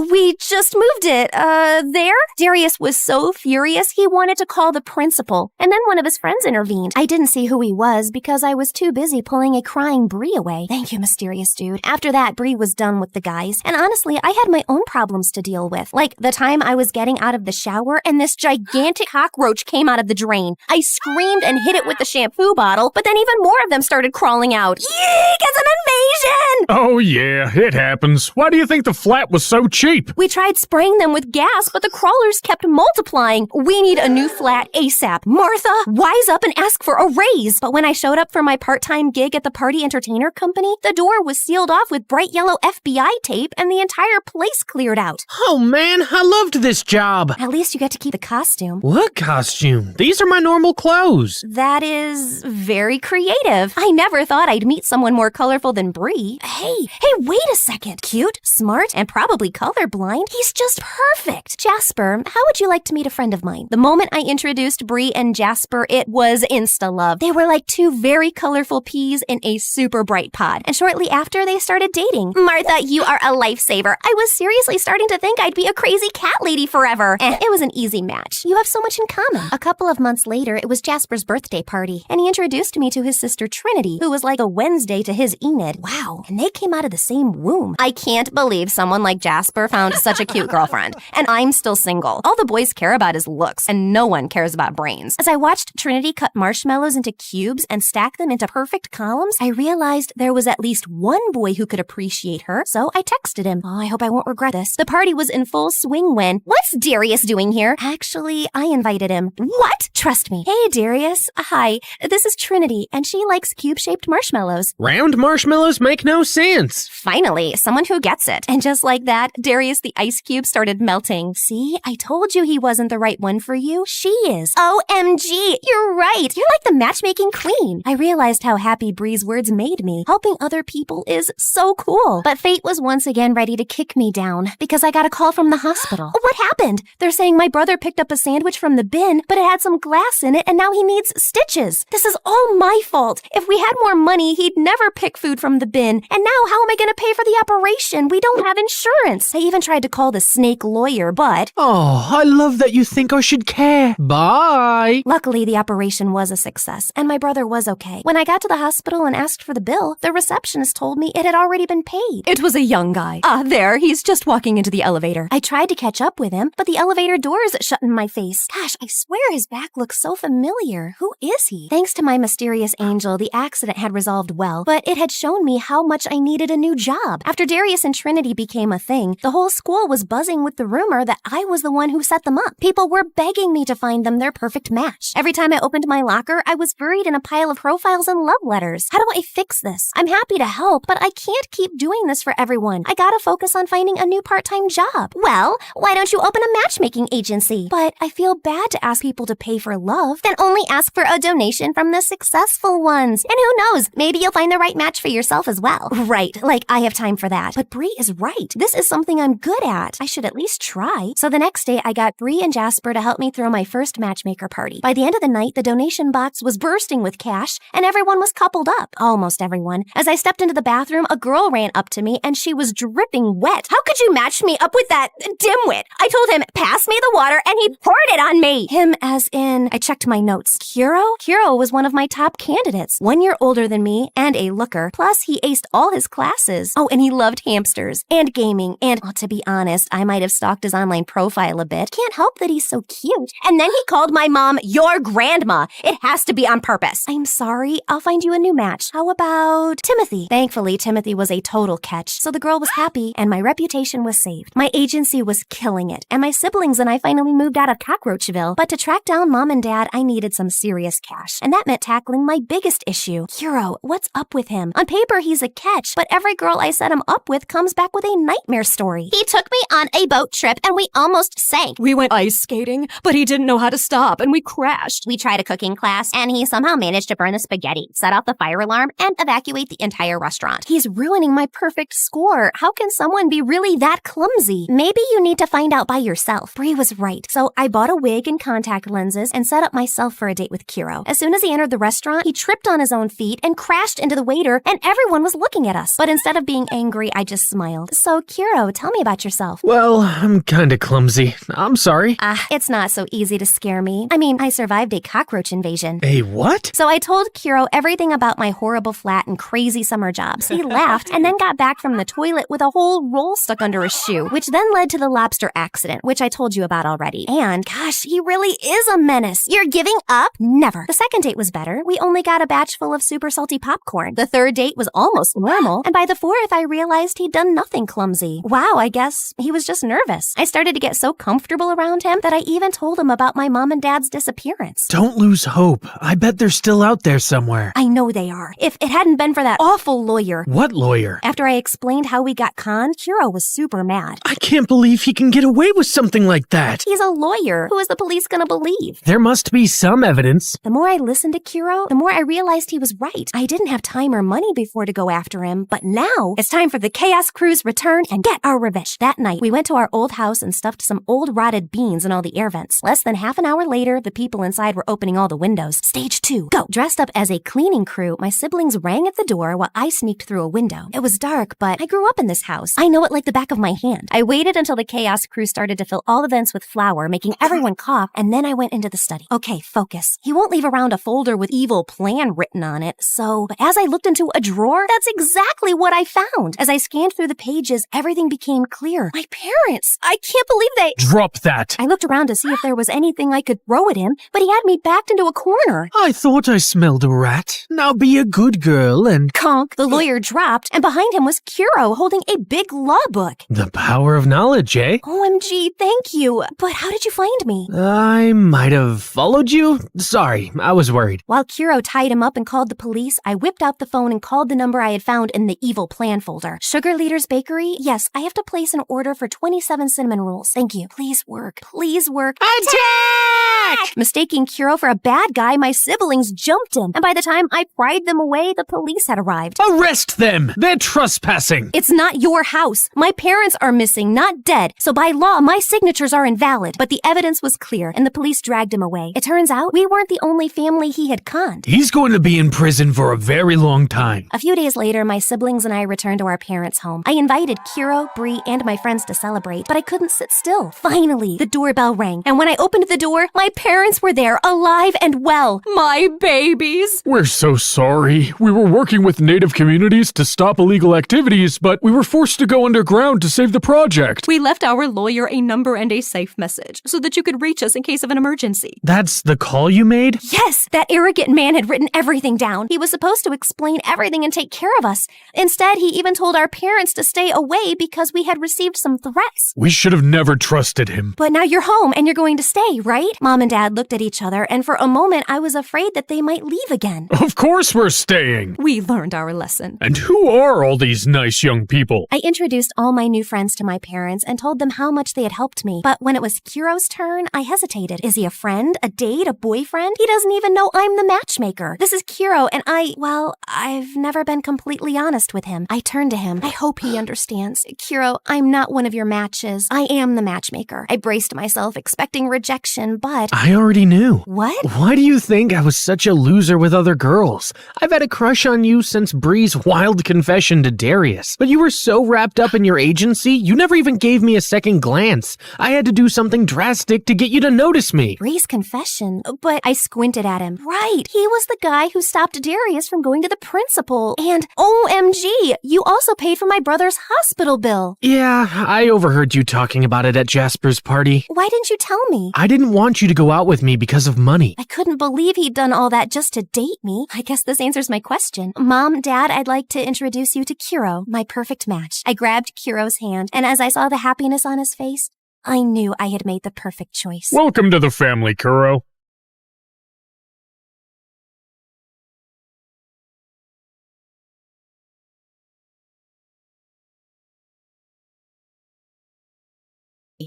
We just moved it. There? Darius was so furious, he wanted to call the principal. And then one of his friends intervened. I didn't see who he was because I was too busy pulling a crying Bree away. Thank you, mysterious dude. After that, Bree was done with the guys. And honestly, I had my own problems to deal with. Like the time I was getting out of the shower and this gigantic cockroach came out of the drain. I screamed and hit it with the shampoo bottle, but then even more of them started crawling out. Eek! It's an invasion! Oh yeah, it happens. Why do you think the flat was so cheap? We tried spraying them with gas, but the crawlers kept multiplying. We need a new flat ASAP. Martha, wise up and ask for a raise. But when I showed up for my part-time gig at the party entertainer company, the door was sealed off with bright yellow FBI tape and the entire place cleared out. Oh man, I loved this job. At least you get to keep the costume. What costume? These are my normal clothes. That is very creative. I never thought I'd meet someone more colorful than Bree. Hey, wait a second. Cute, smart, and probably colorblind. He's just perfect. Jasper, how would you like to meet a friend of mine? The moment I introduced Bree and Jasper, it was insta-love. They were like two very colorful peas in a super bright pod. And shortly after, they started dating. Martha, you are a lifesaver. I was seriously starting to think I'd be a crazy cat lady forever. It was an easy match. You have so much in common. A couple of months later, it was Jasper's birthday party, and he introduced me to his sister Trinity, who was like a Wednesday to his Enid. Wow, and they came out of the same womb. I can't believe someone like Jasper found such a cute girlfriend, and I'm still single. All the boys care about is looks, and no one cares about brains. As I watched Trinity cut marshmallows into cubes and stack them into perfect columns, I realized there was at least one boy who could appreciate her, so I texted him. Oh, I hope I won't regret this. The party was in full swing when, what's Darius doing here? Actually, I invited him. What? Trust me. Hey, Darius. Hi, this is Trinity, and she likes cube-shaped marshmallows. Round marshmallows make no sense. Finally, someone who gets it. And just like that, Darius the ice cube started melting. See, I told you he wasn't the right one for you. She is. OMG, you're right. You're like the matchmaking queen. I realized how happy Bree's words made me. Helping other people is so cool. But fate was once again ready to kick me down because I got a call from the hospital. What happened? They're saying my brother picked up a sandwich from the bin, but it had some glass in it and now he needs stitches. This is all my fault. If we had more money, he'd never pick food from the bin. And now how am I going to pay for the operation? We don't have insurance. I even tried to call the snake lawyer, but... Oh, I love that you think I should care. Bye. Luckily, the operation was a success, and my brother was okay. When I got to the hospital and asked for the bill, the receptionist told me it had already been paid. It was a young guy. There, he's just walking into the elevator. I tried to catch up with him, but the elevator doors shut in my face. Gosh, I swear his back looks so familiar. Who is he? Thanks to my mysterious angel, the accident had resolved well, but it had shown me how much I needed a new job. After Darius and Trinity became a thing, the whole school was buzzing with the rumor that I was the one who set them up. People were begging me to find them their perfect match. Every time I opened my locker, I was buried in a pile of profiles and love letters. How do I fix this? I'm happy to help, but I can't keep doing this for everyone. I gotta focus on finding a new part-time job. Well, why don't you open a matchmaking agency? But I feel bad to ask people to pay for love. Then only ask for a donation from the successful ones. And who knows, maybe you'll find the right match for yourself as well. Right, like I have time for that. But Bree is right. This is something I'm good at. I should at least try. So the next day, I got Bree and Jasper to help me throw my first matchmaker party. By the end of the night, the donation box was bursting with cash, and everyone was coupled up. Almost everyone. As I stepped into the bathroom, a girl ran up to me, and she was dripping wet. How could you match me up with that dimwit? I told him, pass me the water, and he poured it on me. Him as in, I checked my notes. Kuro? Kuro was one of my top candidates. 1 year older than me, and a looker. Plus, he aced all his classes. Oh, and he loved hamsters, and gaming, and, to be honest, I might have stalked his online profile a bit. Can't help that he's so cute. And then he called my mom your grandma. It has to be on purpose. I'm sorry. I'll find you a new match. How about Timothy? Thankfully, Timothy was a total catch, so the girl was happy, and my reputation was saved. My agency was killing it, and my siblings and I finally moved out of Cockroachville. But to track down Mom and Dad, I needed some serious cash, and that meant tackling my biggest issue. Hero, what's up with him? On paper, he's a catch, but every girl I set him up with comes back with a nightmare story. He took me on a boat trip, and we almost sank. We went ice skating, but he didn't know how to stop, and we crashed. We tried a cooking class, and he somehow managed to burn the spaghetti, set off the fire alarm, and evacuate the entire restaurant. He's ruining my perfect score. How can someone be really that clumsy? Maybe you need to find out by yourself. Bree was right. So I bought a wig and contact lenses and set up myself for a date with Kuro. As soon as he entered the restaurant, he tripped on his own feet and crashed into the waiter, and everyone was looking at us. But instead of being angry, I just smiled. So Kuro, tell me about yourself. Well, I'm kinda clumsy. I'm sorry. It's not so easy to scare me. I mean, I survived a cockroach invasion. A what? So I told Kuro everything about my horrible flat and crazy summer jobs. He laughed and then got back from the toilet with a whole roll stuck under his shoe, which then led to the lobster accident, which I told you about already. And gosh, he really is a menace. You're giving up? Never. The second date was better. We only got a batch full of super salty popcorn. The third date was almost normal. And by the fourth, I realized he'd done nothing clumsy. Wow, I guess he was just nervous. I started to get so comfortable around him that I even told him about my mom and dad's disappearance. Don't lose hope. I bet they're still out there somewhere. I know they are. If it hadn't been for that awful lawyer. What lawyer? After I explained how we got conned, Kuro was super mad. I can't believe he can get away with something like that. He's a lawyer. Who is the police gonna believe? There must be some evidence. The more I listened to Kuro, the more I realized he was right. I didn't have time or money before to go after him, but now it's time for the Chaos Crew's return and get our revenge. That night, we went to our old house and stuffed some old rotted beans in all the air vents. Less than half an hour later, the people inside were opening all the windows. Stage 2, go! Dressed up as a cleaning crew, my siblings rang at the door while I sneaked through a window. It was dark, but I grew up in this house. I know it like the back of my hand. happened. I waited until the chaos crew started to fill all the vents with flour, making everyone cough, and then I went into the study. Okay, focus. He won't leave around a folder with evil plan written on it, but as I looked into a drawer, that's exactly what I found. As I scanned through the pages, everything became clear. My parents! I can't believe they— Drop that! I looked around to see if there was anything I could throw at him, but he had me backed into a corner. I thought I smelled a rat. Now be a good girl and— Conk. The lawyer dropped, and behind him was Kuro holding a big law book. The power of knowledge, eh? OMG, thank you. But how did you find me? I might have followed you? Sorry, I was worried. While Kuro tied him up and called the police, I whipped out the phone and called the number I had found in the evil plan folder. Sugar Leader's Bakery? Yes, I have to place an order for 27 cinnamon rolls. Thank you. Please work. Please work. Attack! Mistaking Kuro for a bad guy, my siblings jumped him, and by the time I pried them away, the police had arrived. Arrest them! They're trespassing! It's not your house. My parents are missing, not dead, so by law, my signatures are invalid. But the evidence was clear, and the police dragged him away. It turns out we weren't the only family he had conned. He's going to be in prison for a very long time. A few days later, my siblings and I returned to our parents' home. I invited Kuro, Bree, and my friends to celebrate, but I couldn't sit still. Finally, the doorbell rang, and when I opened the door, my parents were there, alive and well. My babies! We're so sorry. We were working with native communities to stop illegal activities, but we were forced to go underground to save the project. We left our lawyer a number and a safe message so that you could reach us in case of an emergency. That's the call you made? Yes! That arrogant man had written everything down. He was supposed to explain everything and take care of us. Instead, he even told our parents to stay away because we had received some threats. We should have never trusted him. But now you're home and you're going to stay, right? Mom and Dad looked at each other, and for a moment I was afraid that they might leave again. Of course we're staying. We learned our lesson. And who are all these nice young people? I introduced all my new friends to my parents and told them how much they had helped me. But when it was Kuro's turn, I hesitated. Is he a friend, a date, a boyfriend? He doesn't even know I'm the matchmaker. This is Kuro, and I've never been completely honest with him. I turned to him. I hope he understands. Kuro, I'm not one of your matches. I am the matchmaker. I braced myself, expecting rejection, but— I already knew. What? Why do you think I was such a loser with other girls? I've had a crush on you since Bree's wild confession to Darius. But you were so wrapped up in your agency, you never even gave me a second glance. I had to do something drastic to get you to notice me. Bree's confession? But I squinted at him. Right, he was the guy who stopped Darius from going to the principal. And OMG, you also paid for my brother's hospital bill. Yeah, I overheard you talking about it at Jasper's party. Why didn't you tell me? I didn't want you to go out with me because of money. I couldn't believe he'd done all that just to date me. I guess this answers my question. Mom, Dad, I'd like to introduce you to Kuro, my perfect match. I grabbed Kuro's hand, and as I saw the happiness on his face, I knew I had made the perfect choice. Welcome to the family, Kuro.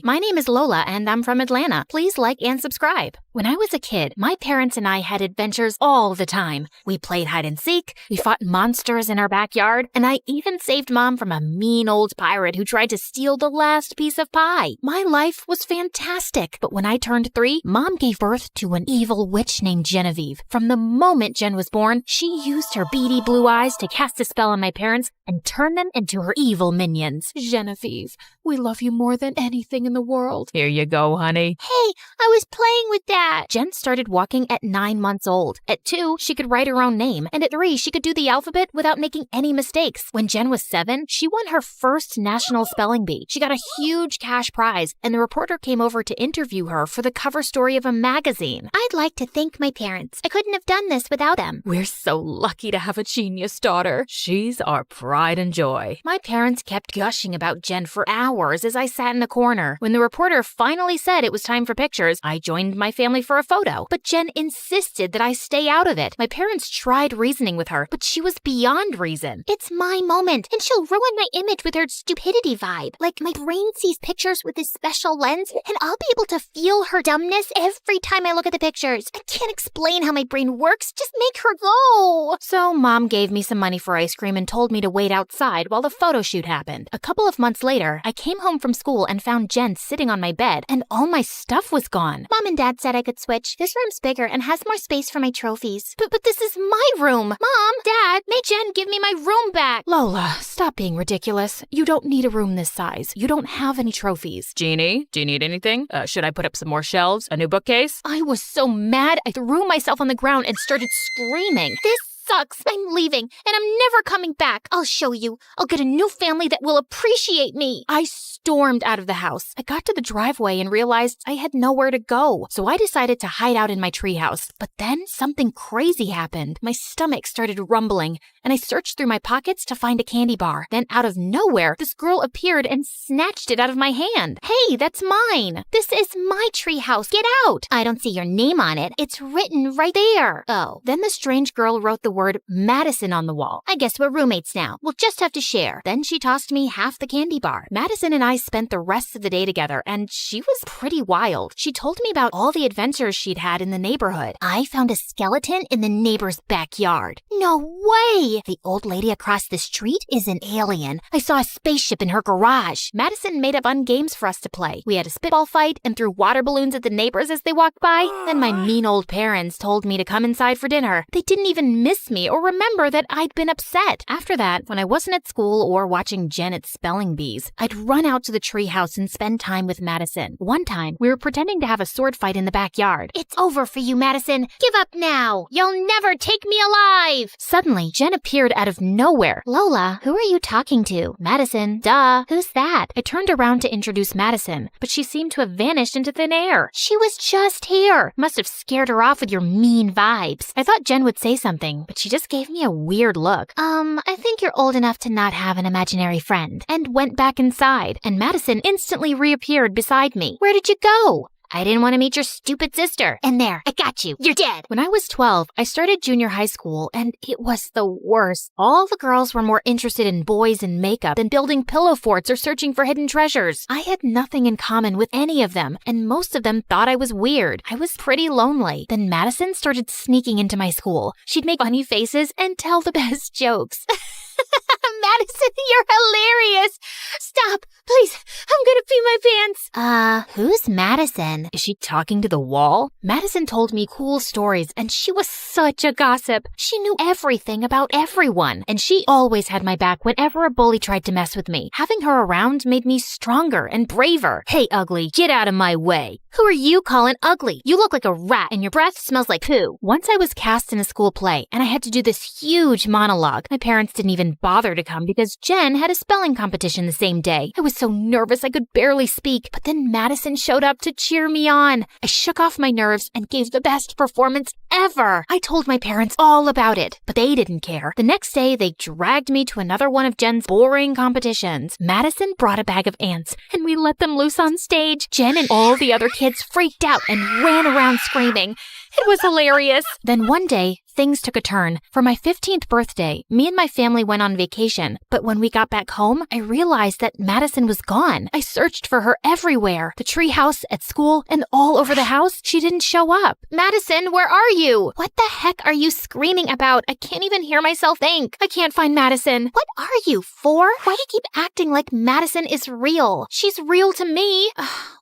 My name is Lola, and I'm from Atlanta. Please like and subscribe. When I was a kid, my parents and I had adventures all the time. We played hide and seek, we fought monsters in our backyard, and I even saved Mom from a mean old pirate who tried to steal the last piece of pie. My life was fantastic, but when I turned 3, Mom gave birth to an evil witch named Genevieve. From the moment Jen was born, she used her beady blue eyes to cast a spell on my parents and turn them into her evil minions. Genevieve, we love you more than anything in the world. Here you go, honey. Hey, I was playing with that. Jen started walking at 9 months old. At 2, she could write her own name. And at 3, she could do the alphabet without making any mistakes. When Jen was 7, she won her first national spelling bee. She got a huge cash prize, and the reporter came over to interview her for the cover story of a magazine. I'd like to thank my parents. I couldn't have done this without them. We're so lucky to have a genius daughter. She's our pride and joy. My parents kept gushing about Jen for hours as I sat in the corner. When the reporter finally said it was time for pictures, I joined my family for a photo. But Jen insisted that I stay out of it. My parents tried reasoning with her, but she was beyond reason. It's my moment, and she'll ruin my image with her stupidity vibe. Like, my brain sees pictures with this special lens, and I'll be able to feel her dumbness every time I look at the pictures. I can't explain how my brain works. Just make her go. So Mom gave me some money for ice cream and told me to wait outside while the photo shoot happened. A couple of months later, I came home from school and found Jen sitting on my bed, and all my stuff was gone. Mom and Dad said I could switch. This room's bigger and has more space for my trophies. But this is my room. Mom, Dad, make Jen give me my room back. Lola, stop being ridiculous. You don't need a room this size. You don't have any trophies. Jeannie, do you need anything? Should I put up some more shelves? A new bookcase? I was so mad, I threw myself on the ground and started screaming. This sucks. I'm leaving, and I'm never coming back. I'll show you. I'll get a new family that will appreciate me. I stormed out of the house. I got to the driveway and realized I had nowhere to go. So I decided to hide out in my treehouse. But then something crazy happened. My stomach started rumbling, and I searched through my pockets to find a candy bar. Then out of nowhere, this girl appeared and snatched it out of my hand. Hey, that's mine. This is my treehouse. Get out. I don't see your name on it. It's written right there. Oh, then the strange girl wrote the word Madison on the wall. I guess we're roommates now. We'll just have to share. Then she tossed me half the candy bar. Madison and I spent the rest of the day together, and she was pretty wild. She told me about all the adventures she'd had in the neighborhood. I found a skeleton in the neighbor's backyard. No way! The old lady across the street is an alien. I saw a spaceship in her garage. Madison made up fun games for us to play. We had a spitball fight and threw water balloons at the neighbors as they walked by. Then my mean old parents told me to come inside for dinner. They didn't even miss me or remember that I'd been upset. After that, when I wasn't at school or watching Janet's spelling bees, I'd run out to the treehouse and spend time with Madison. One time, we were pretending to have a sword fight in the backyard. It's over for you, Madison. Give up now. You'll never take me alive. Suddenly, Jen appeared out of nowhere. Lola, who are you talking to? Madison. Duh. Who's that? I turned around to introduce Madison, but she seemed to have vanished into thin air. She was just here. Must have scared her off with your mean vibes. I thought Jen would say something, but she just gave me a weird look. I think you're old enough to not have an imaginary friend. And went back inside, and Madison instantly reappeared beside me. Where did you go? I didn't want to meet your stupid sister. And there, I got you. You're dead. When I was 12, I started junior high school, and it was the worst. All the girls were more interested in boys and makeup than building pillow forts or searching for hidden treasures. I had nothing in common with any of them, and most of them thought I was weird. I was pretty lonely. Then Madison started sneaking into my school. She'd make funny faces and tell the best jokes. Madison, you're hilarious. Stop, please. I'm gonna pee my pants. Who's Madison? Is she talking to the wall? Madison told me cool stories, and she was such a gossip. She knew everything about everyone, and she always had my back whenever a bully tried to mess with me. Having her around made me stronger and braver. Hey, ugly, get out of my way. Who are you calling ugly? You look like a rat, and your breath smells like poo. Once I was cast in a school play, and I had to do this huge monologue. My parents didn't even bother to come because Jen had a spelling competition the same day. I was so nervous I could barely speak, but then Madison showed up to cheer me on. I shook off my nerves and gave the best performance ever. I told my parents all about it, but they didn't care. The next day, they dragged me to another one of Jen's boring competitions. Madison brought a bag of ants, and we let them loose on stage. Jen and all the other kids freaked out and ran around screaming. It was hilarious. Then one day, things took a turn. For my 15th birthday, me and my family went on vacation, but when we got back home, I realized that Madison was gone. I searched for her everywhere. The treehouse, at school, and all over the house. She didn't show up. Madison, where are you? What the heck are you screaming about? I can't even hear myself think. I can't find Madison. What are you, 4? Why do you keep acting like Madison is real? She's real to me.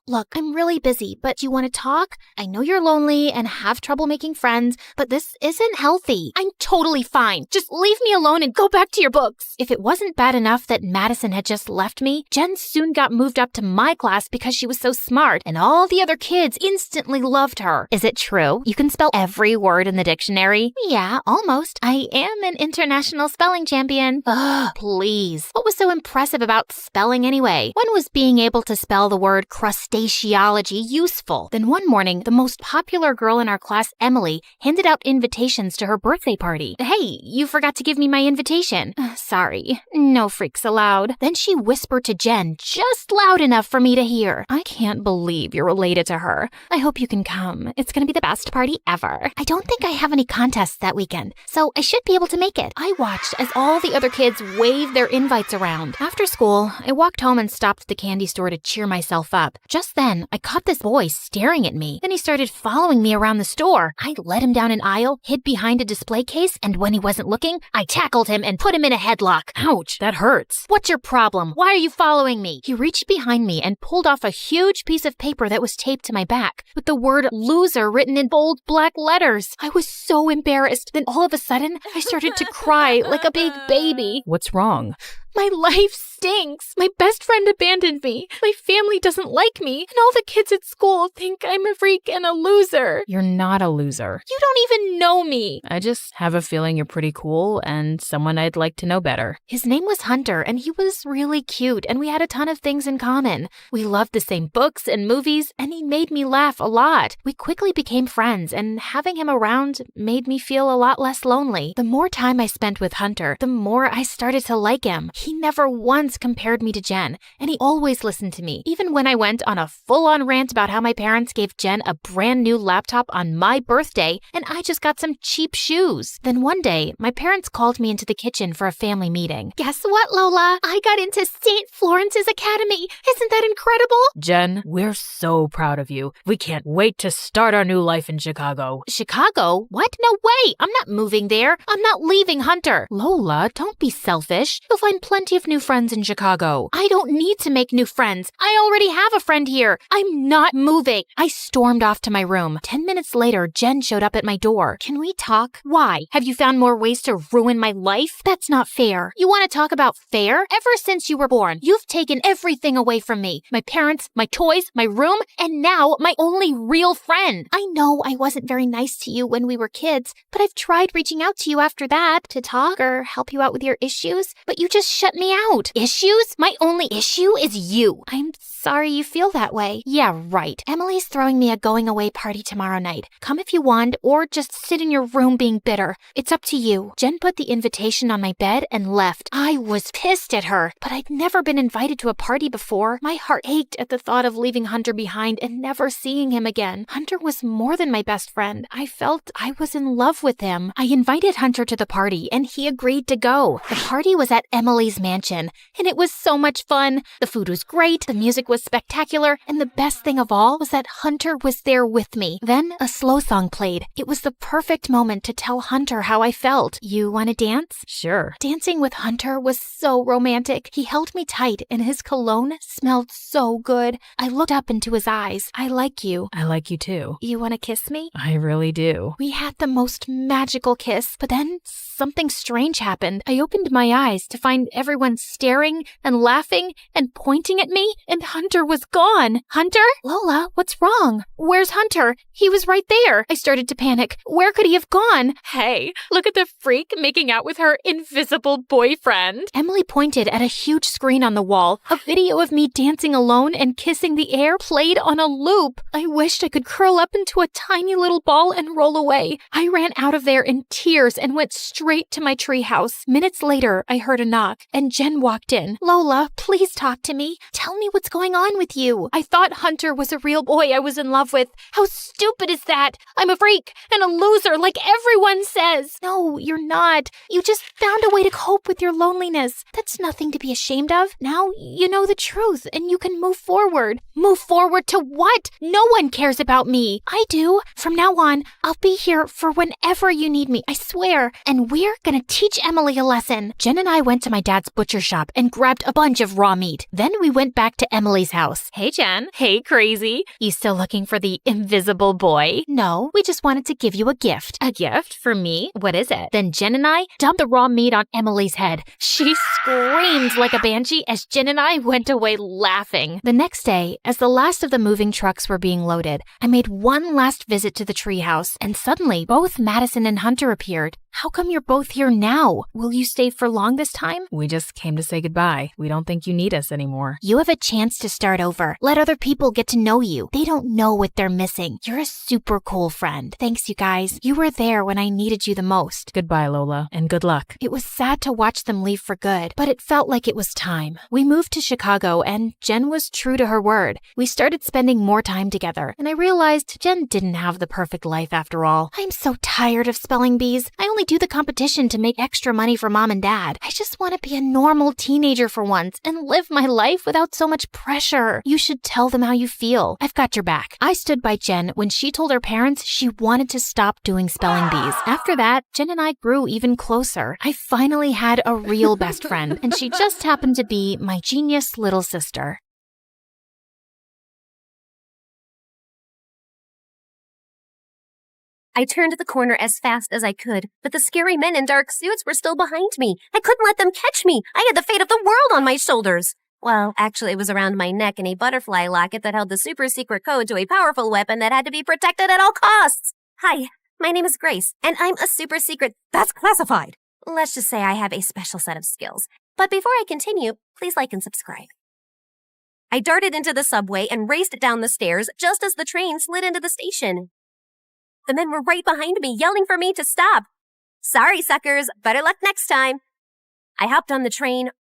Look, I'm really busy, but do you want to talk? I know you're lonely and have trouble making friends, but this isn't healthy. I'm totally fine. Just leave me alone and go back to your books. If it wasn't bad enough that Madison had just left me, Jen soon got moved up to my class because she was so smart, and all the other kids instantly loved her. Is it true? You can spell every word in the dictionary? Yeah, almost. I am an international spelling champion. Ugh, please. What was so impressive about spelling anyway? When was being able to spell the word crustaceology useful? Then one morning, the most popular girl in our class, Emily, handed out invitations to her birthday party. Hey, you forgot to give me my invitation. Sorry, no freaks allowed. Then she whispered to Jen just loud enough for me to hear. I can't believe you're related to her. I hope you can come. It's gonna be the best party ever. I don't think I have any contests that weekend, so I should be able to make it. I watched as all the other kids waved their invites around. After school, I walked home and stopped at the candy store to cheer myself up. Just then, I caught this boy staring at me. Then he started following me around the store. I led him down an aisle, hid behind behind a display case, and when he wasn't looking, I tackled him and put him in a headlock. Ouch, that hurts. What's your problem? Why are you following me? He reached behind me and pulled off a huge piece of paper that was taped to my back with the word loser written in bold black letters. I was so embarrassed. Then all of a sudden, I started to cry like a big baby. What's wrong? My life stinks. My best friend abandoned me. My family doesn't like me. And all the kids at school think I'm a freak and a loser. You're not a loser. You don't even know me. I just have a feeling you're pretty cool and someone I'd like to know better. His name was Hunter, and he was really cute, and we had a ton of things in common. We loved the same books and movies, and he made me laugh a lot. We quickly became friends, and having him around made me feel a lot less lonely. The more time I spent with Hunter, the more I started to like him. He never once compared me to Jen, and he always listened to me, even when I went on a full-on rant about how my parents gave Jen a brand new laptop on my birthday, and I just got some cheap shoes. Then one day, my parents called me into the kitchen for a family meeting. Guess what, Lola? I got into St. Florence's Academy. Isn't that incredible? Jen, we're so proud of you. We can't wait to start our new life in Chicago. Chicago? What? No way! I'm not moving there. I'm not leaving Hunter. Lola, don't be selfish. You'll find plenty of new friends in Chicago. I don't need to make new friends. I already have a friend here. I'm not moving. I stormed off to my room. 10 minutes later, Jen showed up at my door. Can we talk? Why? Have you found more ways to ruin my life? That's not fair. You want to talk about fair? Ever since you were born, you've taken everything away from me. My parents, my toys, my room, and now my only real friend. I know I wasn't very nice to you when we were kids, but I've tried reaching out to you after that to talk or help you out with your issues, but you just shut me out. Issues? My only issue is you. I'm sorry you feel that way. Yeah, right. Emily's throwing me a going away party tomorrow night. Come if you want, or just sit in your room being bitter. It's up to you. Jen put the invitation on my bed and left. I was pissed at her, but I'd never been invited to a party before. My heart ached at the thought of leaving Hunter behind and never seeing him again. Hunter was more than my best friend. I felt I was in love with him. I invited Hunter to the party, and he agreed to go. The party was at Emily's mansion, and it was so much fun. The food was great, the music was spectacular, and the best thing of all was that Hunter was there with me. Then a slow song played. It was the perfect moment to tell Hunter how I felt. You want to dance? Sure. Dancing with Hunter was so romantic. He held me tight, and his cologne smelled so good. I looked up into his eyes. I like you. I like you too. You want to kiss me? I really do. We had the most magical kiss, but then something strange happened. I opened my eyes to find everyone staring and laughing and pointing at me, and Hunter was gone. Hunter? Lola, what's wrong? Where's Hunter? He was right there. I started to panic. Where could he have gone? Hey, look at the freak making out with her invisible boyfriend. Emily pointed at a huge screen on the wall. A video of me dancing alone and kissing the air played on a loop. I wished I could curl up into a tiny little ball and roll away. I ran out of there in tears and went straight to my treehouse. Minutes later, I heard a knock, and Jen walked in. Lola, please talk to me. Tell me what's going on with you. I thought Hunter was a real boy I was in love with. How stupid is that? I'm a freak and a loser like everyone says. No, you're not. You just found a way to cope with your loneliness. That's nothing to be ashamed of. Now you know the truth and you can move forward. Move forward to what? No one cares about me. I do. From now on, I'll be here for whenever you need me, I swear. And we're gonna teach Emily a lesson. Jen and I went to my dad's butcher shop and grabbed a bunch of raw meat. Then we went back to Emily's house. Hey, Jen. Hey, crazy. You still looking for the invisible boy? No, we just wanted to give you a gift. A gift? For me? What is it? Then Jen and I dumped the raw meat on Emily's head. She screamed like a banshee as Jen and I went away laughing. The next day, as the last of the moving trucks were being loaded, I made one last visit to the treehouse, and suddenly both Madison and Hunter appeared. How come you're both here now? Will you stay for long this time? We just came to say goodbye. We don't think you need us anymore. You have a chance to start over. Let other people get to know you. They don't know what they're missing. You're a super cool friend. Thanks, you guys. You were there when I needed you the most. Goodbye, Lola, and good luck. It was sad to watch them leave for good, but it felt like it was time. We moved to Chicago, and Jen was true to her word. We started spending more time together, and I realized Jen didn't have the perfect life after all. I'm so tired of spelling bees. I only do the competition to make extra money for mom and dad. I just want to be a normal teenager for once and live my life without so much pressure. You should tell them how you feel. I've got your back. I stood by Jen when she told her parents she wanted to stop doing spelling bees. After that, Jen and I grew even closer. I finally had a real best friend, and she just happened to be my genius little sister. I turned the corner as fast as I could, but the scary men in dark suits were still behind me. I couldn't let them catch me. I had the fate of the world on my shoulders. Well, actually, it was around my neck in a butterfly locket that held the super secret code to a powerful weapon that had to be protected at all costs. Hi, my name is Grace, and I'm a super secret. That's classified. Let's just say I have a special set of skills. But before I continue, please like and subscribe. I darted into the subway and raced down the stairs just as the train slid into the station. The men were right behind me, yelling for me to stop. Sorry, suckers. Better luck next time. I hopped on the train,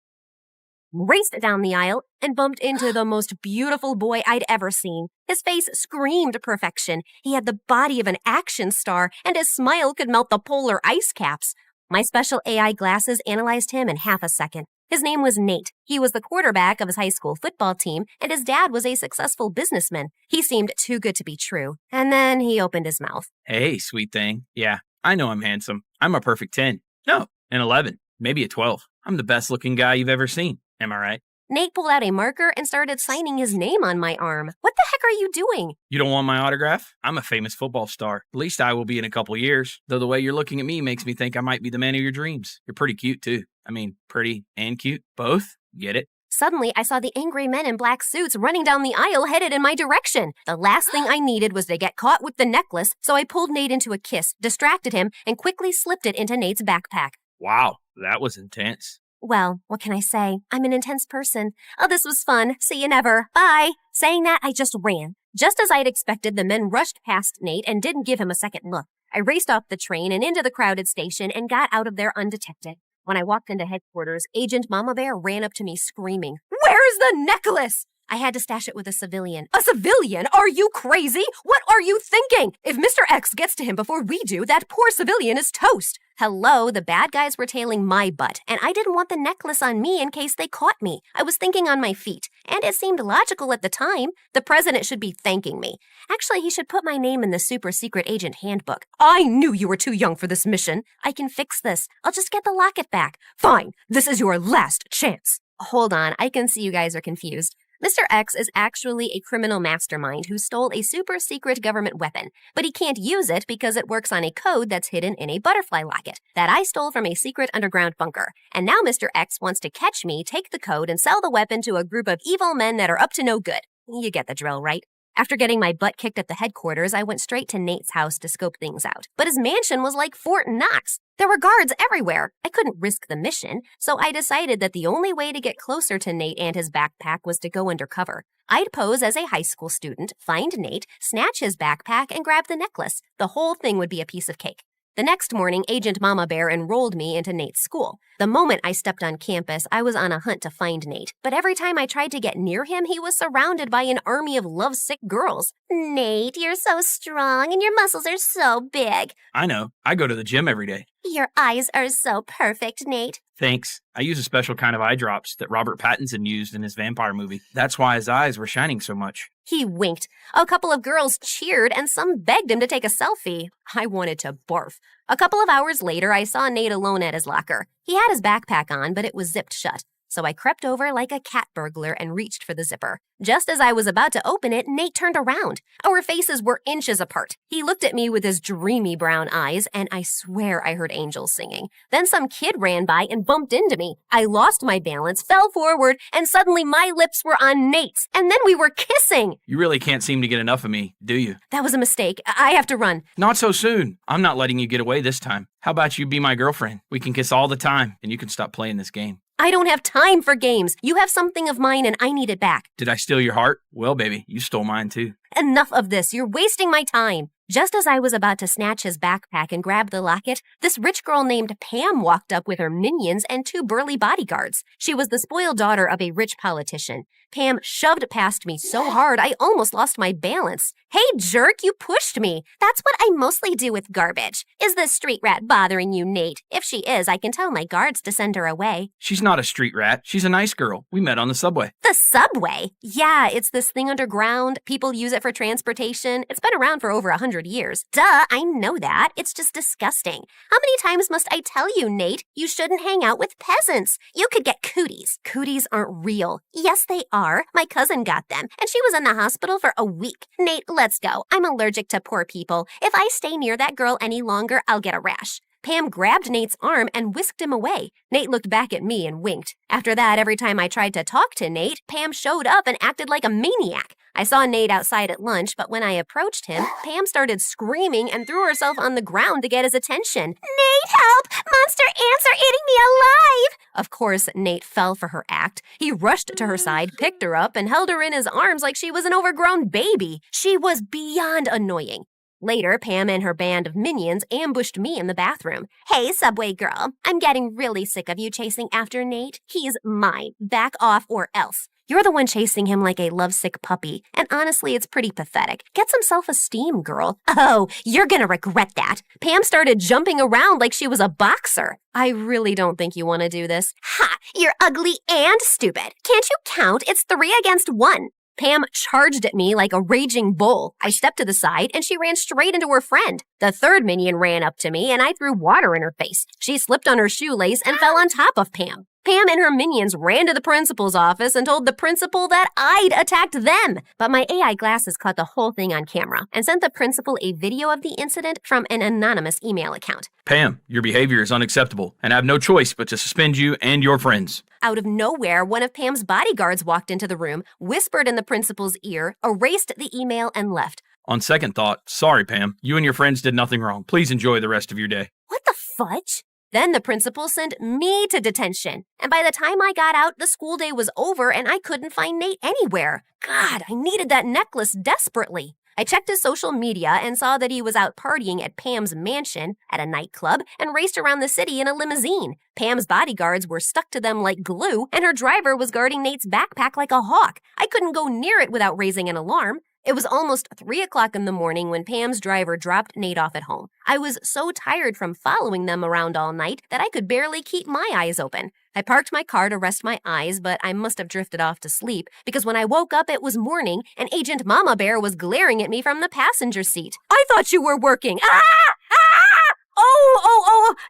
raced down the aisle, and bumped into the most beautiful boy I'd ever seen. His face screamed perfection. He had the body of an action star, and his smile could melt the polar ice caps. My special AI glasses analyzed him in half a second. His name was Nate. He was the quarterback of his high school football team, and his dad was a successful businessman. He seemed too good to be true. And then he opened his mouth. Hey, sweet thing. Yeah, I know I'm handsome. I'm a perfect 10. No, an 11. Maybe a 12. I'm the best looking guy you've ever seen. Am I right? Nate pulled out a marker and started signing his name on my arm. What the heck are you doing? You don't want my autograph? I'm a famous football star. At least I will be in a couple years. Though the way you're looking at me makes me think I might be the man of your dreams. You're pretty cute, too. I mean, pretty and cute. Both? Get it? Suddenly, I saw the angry men in black suits running down the aisle headed in my direction. The last thing I needed was to get caught with the necklace, so I pulled Nate into a kiss, distracted him, and quickly slipped it into Nate's backpack. Wow, that was intense. Well, what can I say? I'm an intense person. Oh, this was fun. See you never. Bye. Saying that, I just ran. Just as I'd expected, the men rushed past Nate and didn't give him a second look. I raced off the train and into the crowded station and got out of there undetected. When I walked into headquarters, Agent Mama Bear ran up to me screaming, "Where's the necklace?" I had to stash it with a civilian. A civilian? Are you crazy? What are you thinking? If Mr. X gets to him before we do, that poor civilian is toast. Hello, the bad guys were tailing my butt, and I didn't want the necklace on me in case they caught me. I was thinking on my feet, and it seemed logical at the time. The president should be thanking me. Actually, he should put my name in the super secret agent handbook. I knew you were too young for this mission. I can fix this. I'll just get the locket back. Fine, this is your last chance. Hold on, I can see you guys are confused. Mr. X is actually a criminal mastermind who stole a super secret government weapon, but he can't use it because it works on a code that's hidden in a butterfly locket that I stole from a secret underground bunker. And now Mr. X wants to catch me, take the code, and sell the weapon to a group of evil men that are up to no good. You get the drill, right? After getting my butt kicked at the headquarters, I went straight to Nate's house to scope things out. But his mansion was like Fort Knox. There were guards everywhere. I couldn't risk the mission, so I decided that the only way to get closer to Nate and his backpack was to go undercover. I'd pose as a high school student, find Nate, snatch his backpack, and grab the necklace. The whole thing would be a piece of cake. The next morning, Agent Mama Bear enrolled me into Nate's school. The moment I stepped on campus, I was on a hunt to find Nate. But every time I tried to get near him, he was surrounded by an army of lovesick girls. Nate, you're so strong and your muscles are so big. I know. I go to the gym every day. Your eyes are so perfect, Nate. Thanks. I use a special kind of eye drops that Robert Pattinson used in his vampire movie. That's why his eyes were shining so much. He winked. A couple of girls cheered and some begged him to take a selfie. I wanted to barf. A couple of hours later, I saw Nate alone at his locker. He had his backpack on, but it was zipped shut. So I crept over like a cat burglar and reached for the zipper. Just as I was about to open it, Nate turned around. Our faces were inches apart. He looked at me with his dreamy brown eyes, and I swear I heard angels singing. Then some kid ran by and bumped into me. I lost my balance, fell forward, and suddenly my lips were on Nate's. And then we were kissing. You really can't seem to get enough of me, do you? That was a mistake. I have to run. Not so soon. I'm not letting you get away this time. How about you be my girlfriend? We can kiss all the time, and you can stop playing this game. I don't have time for games. You have something of mine and I need it back. Did I steal your heart? Well, baby, you stole mine too. Enough of this. You're wasting my time. Just as I was about to snatch his backpack and grab the locket, this rich girl named Pam walked up with her minions and 2 burly bodyguards. She was the spoiled daughter of a rich politician. Pam shoved past me so hard I almost lost my balance. Hey, jerk, you pushed me. That's what I mostly do with garbage. Is this street rat bothering you, Nate? If she is, I can tell my guards to send her away. She's not a street rat. She's a nice girl. We met on the subway. The subway? Yeah, it's this thing underground. People use it for transportation. It's been around for over 100 years. Duh, I know that. It's just disgusting. How many times must I tell you, Nate? You shouldn't hang out with peasants. You could get cooties. Cooties aren't real. Yes, they are. My cousin got them, and she was in the hospital for a week. Nate, let's go. I'm allergic to poor people. If I stay near that girl any longer, I'll get a rash. Pam grabbed Nate's arm and whisked him away. Nate looked back at me and winked. After that, every time I tried to talk to Nate, Pam showed up and acted like a maniac. I saw Nate outside at lunch, but when I approached him, Pam started screaming and threw herself on the ground to get his attention. Nate, help! Monster ants are eating me alive! Of course, Nate fell for her act. He rushed to her side, picked her up, and held her in his arms like she was an overgrown baby. She was beyond annoying. Later, Pam and her band of minions ambushed me in the bathroom. Hey, subway girl, I'm getting really sick of you chasing after Nate. He's mine. Back off or else. You're the one chasing him like a lovesick puppy, and honestly, it's pretty pathetic. Get some self-esteem, girl. Oh, you're gonna regret that. Pam started jumping around like she was a boxer. I really don't think you want to do this. Ha! You're ugly and stupid. Can't you count? It's 3 against 1. Pam charged at me like a raging bull. I stepped to the side, and she ran straight into her friend. The third minion ran up to me, and I threw water in her face. She slipped on her shoelace and fell on top of Pam. Pam and her minions ran to the principal's office and told the principal that I'd attacked them. But my AI glasses caught the whole thing on camera and sent the principal a video of the incident from an anonymous email account. Pam, your behavior is unacceptable, and I have no choice but to suspend you and your friends. Out of nowhere, one of Pam's bodyguards walked into the room, whispered in the principal's ear, erased the email, and left. On second thought, sorry, Pam. You and your friends did nothing wrong. Please enjoy the rest of your day. What the fudge? Then the principal sent me to detention. And by the time I got out, the school day was over and I couldn't find Nate anywhere. God, I needed that necklace desperately. I checked his social media and saw that he was out partying at Pam's mansion, at a nightclub, and raced around the city in a limousine. Pam's bodyguards were stuck to them like glue, and her driver was guarding Nate's backpack like a hawk. I couldn't go near it without raising an alarm. It was almost 3 o'clock in the morning when Pam's driver dropped Nate off at home. I was so tired from following them around all night that I could barely keep my eyes open. I parked my car to rest my eyes, but I must have drifted off to sleep because when I woke up, it was morning and Agent Mama Bear was glaring at me from the passenger seat. I thought you were working. Ah!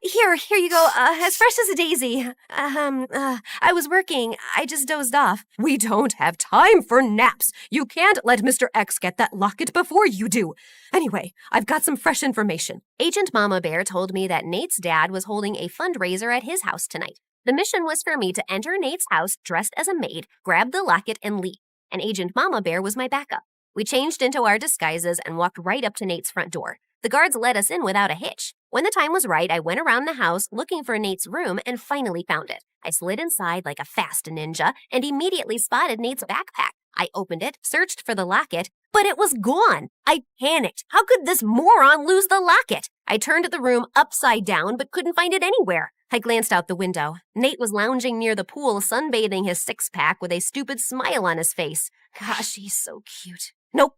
Here you go. As fresh as a daisy. I was working. I just dozed off. We don't have time for naps. You can't let Mr. X get that locket before you do. Anyway, I've got some fresh information. Agent Mama Bear told me that Nate's dad was holding a fundraiser at his house tonight. The mission was for me to enter Nate's house dressed as a maid, grab the locket, and leave. And Agent Mama Bear was my backup. We changed into our disguises and walked right up to Nate's front door. The guards let us in without a hitch. When the time was right, I went around the house looking for Nate's room and finally found it. I slid inside like a fast ninja and immediately spotted Nate's backpack. I opened it, searched for the locket, but it was gone. I panicked. How could this moron lose the locket? I turned the room upside down but couldn't find it anywhere. I glanced out the window. Nate was lounging near the pool, sunbathing his six-pack with a stupid smile on his face. Gosh, he's so cute. Nope.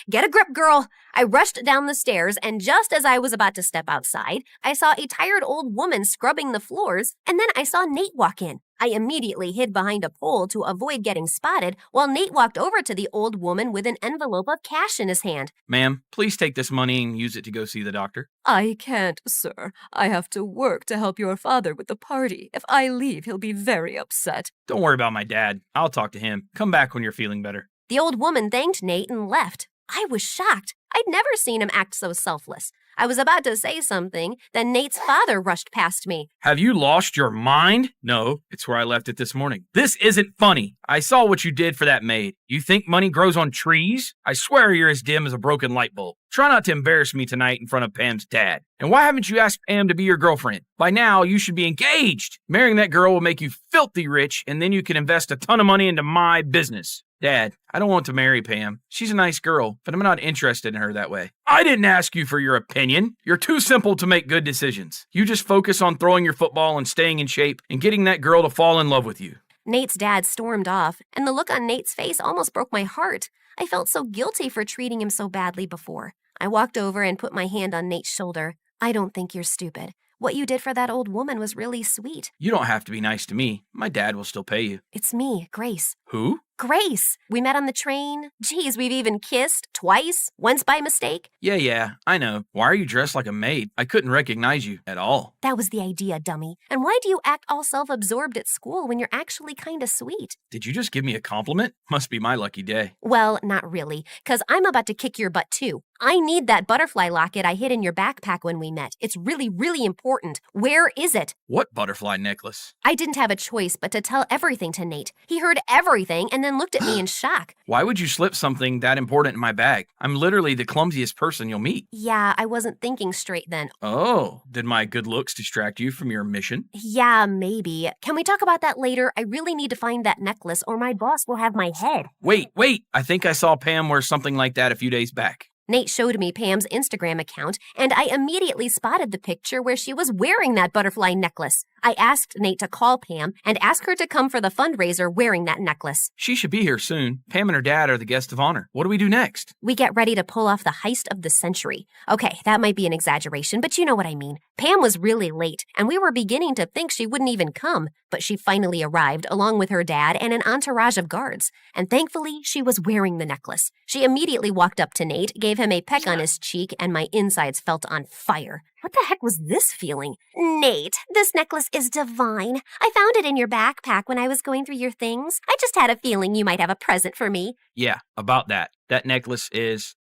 Get a grip, girl. I rushed down the stairs, and just as I was about to step outside, I saw a tired old woman scrubbing the floors, and then I saw Nate walk in. I immediately hid behind a pole to avoid getting spotted, while Nate walked over to the old woman with an envelope of cash in his hand. Ma'am, please take this money and use it to go see the doctor. I can't, sir. I have to work to help your father with the party. If I leave, he'll be very upset. Don't worry about my dad. I'll talk to him. Come back when you're feeling better. The old woman thanked Nate and left. I was shocked. I'd never seen him act so selfless. I was about to say something, then Nate's father rushed past me. Have you lost your mind? No, it's where I left it this morning. This isn't funny. I saw what you did for that maid. You think money grows on trees? I swear you're as dim as a broken light bulb. Try not to embarrass me tonight in front of Pam's dad. And why haven't you asked Pam to be your girlfriend? By now, you should be engaged. Marrying that girl will make you filthy rich, and then you can invest a ton of money into my business. Dad, I don't want to marry Pam. She's a nice girl, but I'm not interested in her that way. I didn't ask you for your opinion. You're too simple to make good decisions. You just focus on throwing your football and staying in shape and getting that girl to fall in love with you. Nate's dad stormed off, and the look on Nate's face almost broke my heart. I felt so guilty for treating him so badly before. I walked over and put my hand on Nate's shoulder. I don't think you're stupid. What you did for that old woman was really sweet. You don't have to be nice to me. My dad will still pay you. It's me, Grace. Who? Grace! We met on the train. Geez, we've even kissed twice, once by mistake. Yeah, I know. Why are you dressed like a maid? I couldn't recognize you at all. That was the idea, dummy. And why do you act all self-absorbed at school when you're actually kinda sweet? Did you just give me a compliment? Must be my lucky day. Well, not really, 'cause I'm about to kick your butt too. I need that butterfly locket I hid in your backpack when we met. It's really, really important. Where is it? What butterfly necklace? I didn't have a choice but to tell everything to Nate. He heard everything and then looked at me in shock. Why would you slip something that important in my bag? I'm literally the clumsiest person you'll meet. Yeah, I wasn't thinking straight then. Oh, did my good looks distract you from your mission? Yeah, maybe. Can we talk about that later? I really need to find that necklace or my boss will have my head. Wait. I think I saw Pam wear something like that a few days back. Nate showed me Pam's Instagram account, and I immediately spotted the picture where she was wearing that butterfly necklace. I asked Nate to call Pam and ask her to come for the fundraiser wearing that necklace. She should be here soon. Pam and her dad are the guests of honor. What do we do next? We get ready to pull off the heist of the century. Okay, that might be an exaggeration, but you know what I mean. Pam was really late, and we were beginning to think she wouldn't even come, but she finally arrived along with her dad and an entourage of guards. And thankfully, she was wearing the necklace. She immediately walked up to Nate, gave him a peck on his cheek, and my insides felt on fire. What the heck was this feeling? Nate, this necklace is divine. I found it in your backpack when I was going through your things. I just had a feeling you might have a present for me. Yeah, about that. That necklace is,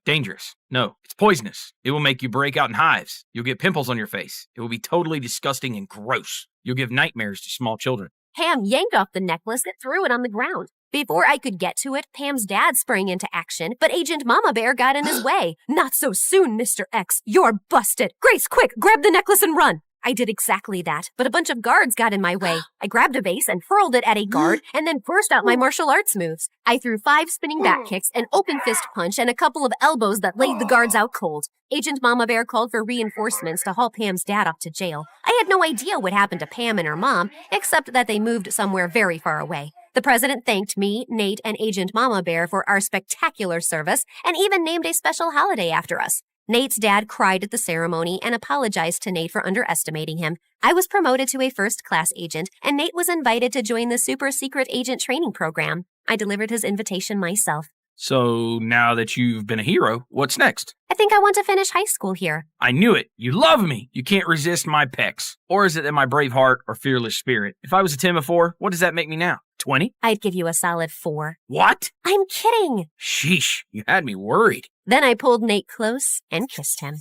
dangerous. No, it's poisonous. It will make you break out in hives. You'll get pimples on your face. It will be totally disgusting and gross. You'll give nightmares to small children. Pam yanked off the necklace and threw it on the ground. Before I could get to it, Pam's dad sprang into action, but Agent Mama Bear got in his way. Not so soon, Mr. X. You're busted. Grace, quick, grab the necklace and run. I did exactly that, but a bunch of guards got in my way. I grabbed a vase and hurled it at a guard and then burst out my martial arts moves. I threw 5 spinning back kicks, an open fist punch, and a couple of elbows that laid the guards out cold. Agent Mama Bear called for reinforcements to haul Pam's dad off to jail. I had no idea what happened to Pam and her mom, except that they moved somewhere very far away. The president thanked me, Nate, and Agent Mama Bear for our spectacular service and even named a special holiday after us. Nate's dad cried at the ceremony and apologized to Nate for underestimating him. I was promoted to a first-class agent, and Nate was invited to join the super-secret agent training program. I delivered his invitation myself. So now that you've been a hero, what's next? I think I want to finish high school here. I knew it. You love me. You can't resist my pecs. Or is it that my brave heart or fearless spirit? If I was a 10 before, what does that make me now? 20? I'd give you a solid 4. What? I'm kidding. Sheesh, you had me worried. Then I pulled Nate close and kissed him.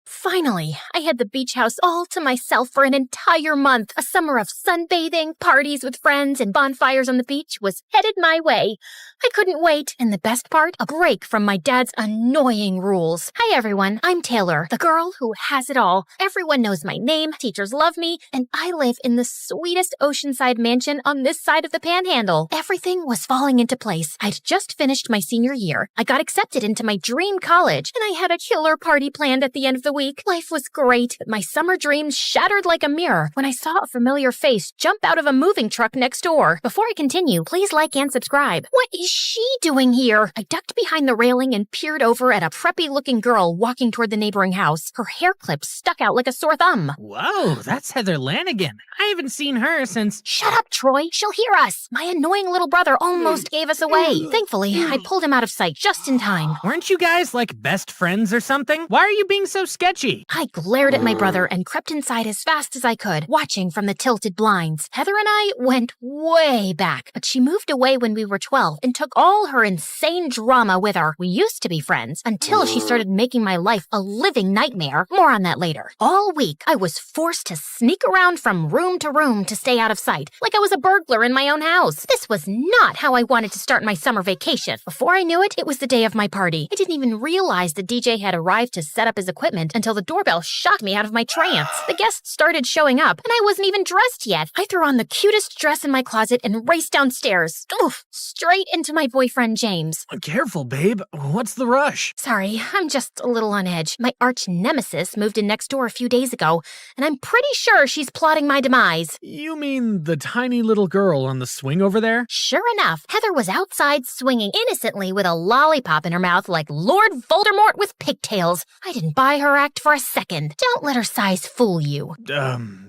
Finally, I had the beach house all to myself for an entire month. A summer of sunbathing, parties with friends, and bonfires on the beach was headed my way. I couldn't wait, and the best part, a break from my dad's annoying rules. Hi everyone, I'm Taylor, the girl who has it all. Everyone knows my name, teachers love me, and I live in the sweetest oceanside mansion on this side of the panhandle. Everything was falling into place. I'd just finished my senior year. I got accepted into my dream college, and I had a killer party planned at the end of the week. Life was great, but my summer dreams shattered like a mirror when I saw a familiar face jump out of a moving truck next door. Before I continue, please like and subscribe. What is she doing here? I ducked behind the railing and peered over at a preppy-looking girl walking toward the neighboring house. Her hair clips stuck out like a sore thumb. Whoa, that's Heather Lanigan. I haven't seen her since... Shut up, Troy. She'll hear us. My annoying little brother almost gave us away. Thankfully, I pulled him out of sight just in time. Weren't you guys like best friends or something? Why are you being so sketchy sketchy. I glared at my brother and crept inside as fast as I could, watching from the tilted blinds. Heather and I went way back, but she moved away when we were 12 and took all her insane drama with her. We used to be friends until she started making my life a living nightmare. More on that later. All week, I was forced to sneak around from room to room to stay out of sight, like I was a burglar in my own house. This was not how I wanted to start my summer vacation. Before I knew it, it was the day of my party. I didn't even realize the DJ had arrived to set up his equipment until the doorbell shocked me out of my trance. The guests started showing up, and I wasn't even dressed yet. I threw on the cutest dress in my closet and raced downstairs. Oof, straight into my boyfriend, James. Careful, babe. What's the rush? Sorry, I'm just a little on edge. My arch nemesis moved in next door a few days ago, and I'm pretty sure she's plotting my demise. You mean the tiny little girl on the swing over there? Sure enough, Heather was outside swinging innocently with a lollipop in her mouth like Lord Voldemort with pigtails. I didn't buy her act for a second. Don't let her size fool you.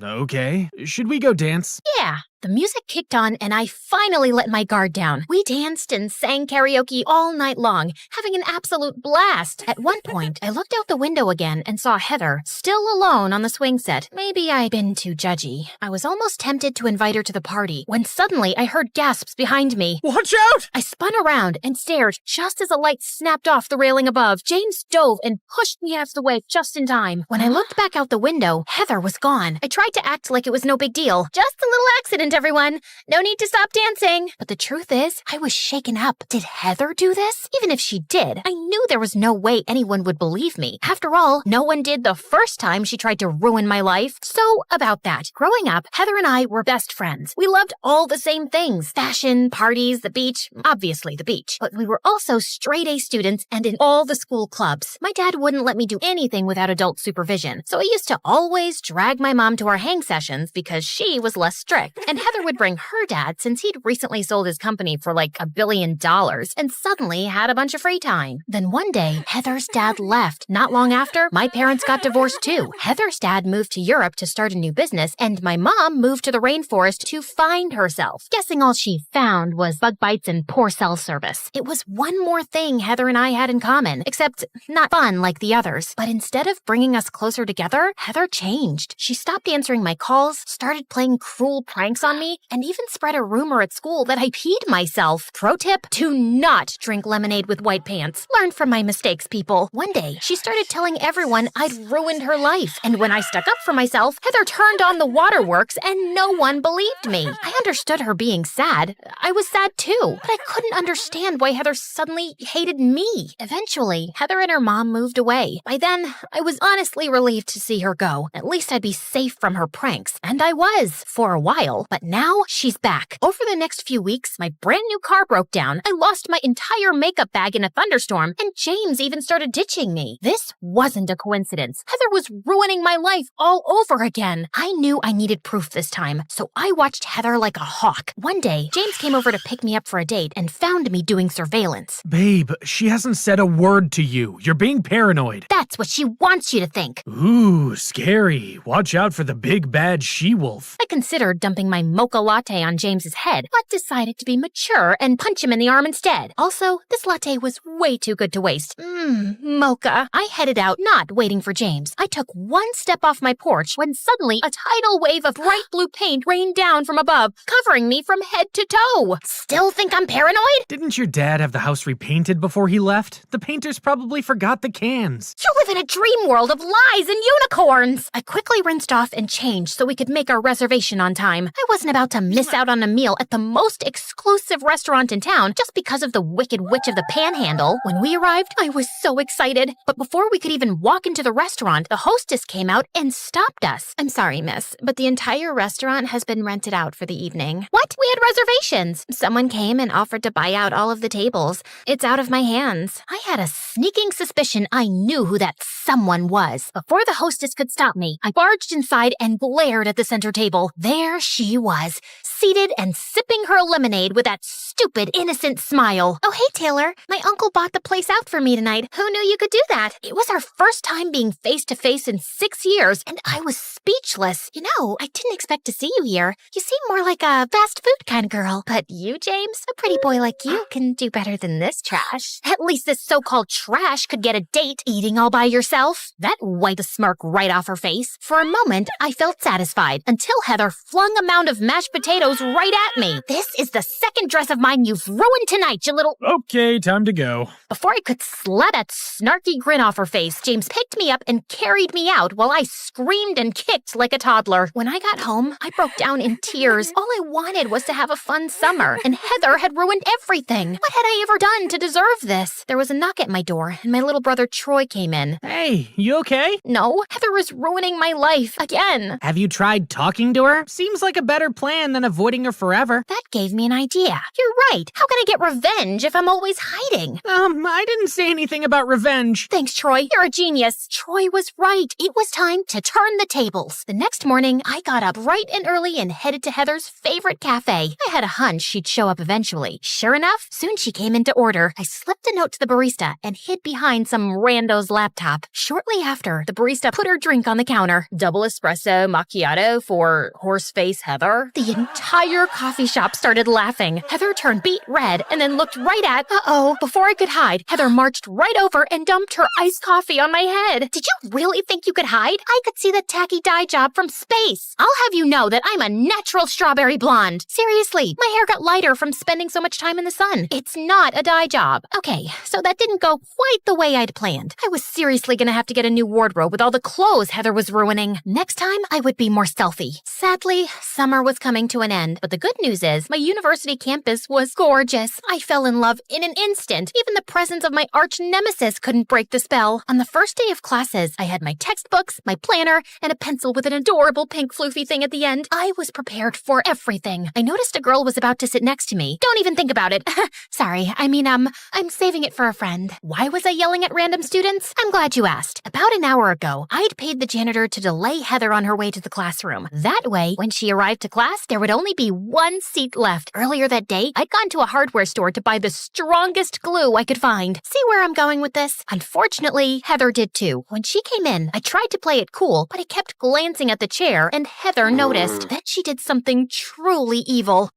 Okay. Should we go dance? Yeah. The music kicked on and I finally let my guard down. We danced and sang karaoke all night long, having an absolute blast. At one point, I looked out the window again and saw Heather, still alone on the swing set. Maybe I'd been too judgy. I was almost tempted to invite her to the party when suddenly I heard gasps behind me. Watch out! I spun around and stared just as a light snapped off the railing above. James dove and pushed me out of the way just in time. When I looked back out the window, Heather was gone. I tried to act like it was no big deal. Just a little accident, everyone. No need to stop dancing. But the truth is, I was shaken up. Did Heather do this? Even if she did, I knew there was no way anyone would believe me. After all, no one did the first time she tried to ruin my life. So, about that. Growing up, Heather and I were best friends. We loved all the same things. Fashion, parties, the beach. Obviously the beach. But we were also straight-A students and in all the school clubs. My dad wouldn't let me do anything without adult supervision. So I used to always drag my mom to our hang sessions because she was less strict. And Heather would bring her dad since he'd recently sold his company for like $1 billion and suddenly had a bunch of free time. Then one day, Heather's dad left. Not long after, my parents got divorced too. Heather's dad moved to Europe to start a new business, and my mom moved to the rainforest to find herself. Guessing all she found was bug bites and poor cell service. It was one more thing Heather and I had in common, except not fun like the others. But instead of bringing us closer together, Heather changed. She stopped answering my calls, started playing cruel pranks on me, and even spread a rumor at school that I peed myself. Pro tip, do not drink lemonade with white pants. Learn from my mistakes, people. One day, she started telling everyone I'd ruined her life. And when I stuck up for myself, Heather turned on the waterworks and no one believed me. I understood her being sad. I was sad too, but I couldn't understand why Heather suddenly hated me. Eventually, Heather and her mom moved away. By then, I was honestly relieved to see her go. At least I'd be safe from her pranks. And I was, for a while. But now, she's back. Over the next few weeks, my brand new car broke down. I lost my entire makeup bag in a thunderstorm, and James even started ditching me. This wasn't a coincidence. Heather was ruining my life all over again. I knew I needed proof this time, so I watched Heather like a hawk. One day, James came over to pick me up for a date and found me doing surveillance. Babe, she hasn't said a word to you. You're being paranoid. That's what she wants you to think. Ooh, scary. Watch out for the big bad she-wolf. I considered dumping my mocha latte on James's head, but decided to be mature and punch him in the arm instead. Also, this latte was way too good to waste. Mocha. I headed out, not waiting for James. I took one step off my porch when suddenly a tidal wave of bright blue paint rained down from above, covering me from head to toe. Still think I'm paranoid? Didn't your dad have the house repainted before he left? The painters probably forgot the cans. You live in a dream world of lies and unicorns. I quickly rinsed off and changed so we could make our reservation on time. I wasn't about to miss out on a meal at the most exclusive restaurant in town just because of the Wicked Witch of the Panhandle. When we arrived, I was so excited. But before we could even walk into the restaurant, the hostess came out and stopped us. I'm sorry, miss, but the entire restaurant has been rented out for the evening. What? We had reservations. Someone came and offered to buy out all of the tables. It's out of my hands. I had a sneaking suspicion I knew who that someone was. Before the hostess could stop me, I barged inside and glared at the center table. There she was, seated and sipping her lemonade with that stupid, innocent smile. Oh, hey, Taylor. My uncle bought the place out for me tonight. Who knew you could do that? It was our first time being face-to-face in 6 years, and I was speechless. You know, I didn't expect to see you here. You seem more like a fast food kind of girl. But you, James, a pretty boy like you, can do better than this trash. At least this so-called trash could get a date eating all by yourself. That wiped the smirk right off her face. For a moment, I felt satisfied until Heather flung a mound of mashed potatoes right at me. This is the second dress of mine you've ruined tonight, you little... Okay, time to go. Before I could slap that snarky grin off her face, James picked me up and carried me out while I screamed and kicked like a toddler. When I got home, I broke down in tears. All I wanted was to have a fun summer, and Heather had ruined everything. What had I ever done to deserve this? There was a knock at my door, and my little brother Troy came in. Hey, you okay? No, Heather is ruining my life again. Have you tried talking to her? Seems like a better plan than avoiding her forever. That gave me an idea. You're right. How can I get revenge if I'm always hiding? I didn't say anything about revenge. Thanks, Troy. You're a genius. Troy was right. It was time to turn the tables. The next morning, I got up bright and early and headed to Heather's favorite cafe. I had a hunch she'd show up eventually. Sure enough, soon she came in to order. I slipped a note to the barista and hid behind some rando's laptop. Shortly after, the barista put her drink on the counter. Double espresso macchiato for horseface Heather. The entire coffee shop started laughing. Heather turned beet red and then looked right at... Uh-oh. Before I could hide, Heather marched right over and dumped her iced coffee on my head. Did you really think you could hide? I could see the tacky dye job from space. I'll have you know that I'm a natural strawberry blonde. Seriously, my hair got lighter from spending so much time in the sun. It's not a dye job. Okay, so that didn't go quite the way I'd planned. I was seriously gonna have to get a new wardrobe with all the clothes Heather was ruining. Next time, I would be more stealthy. Sadly, summer was coming to an end, but the good news is my university campus was gorgeous. I fell in love in an instant. Even the presence of my arch nemesis couldn't break the spell. On the first day of classes, I had my textbooks, my planner, and a pencil with an adorable pink floofy thing at the end. I was prepared for everything. I noticed a girl was about to sit next to me. Don't even think about it. Sorry, I'm saving it for a friend. Why was I yelling at random students? I'm glad you asked. About an hour ago, I'd paid the janitor to delay Heather on her way to the classroom. That way, when she arrived to class, there would only be one seat left. Earlier that day, I'd gone to a hardware store to buy the strongest glue I could find. See where I'm going with this? Unfortunately, Heather did too. When she came in, I tried to play it cool, but I kept glancing at the chair, and Heather noticed. Then she did something truly evil.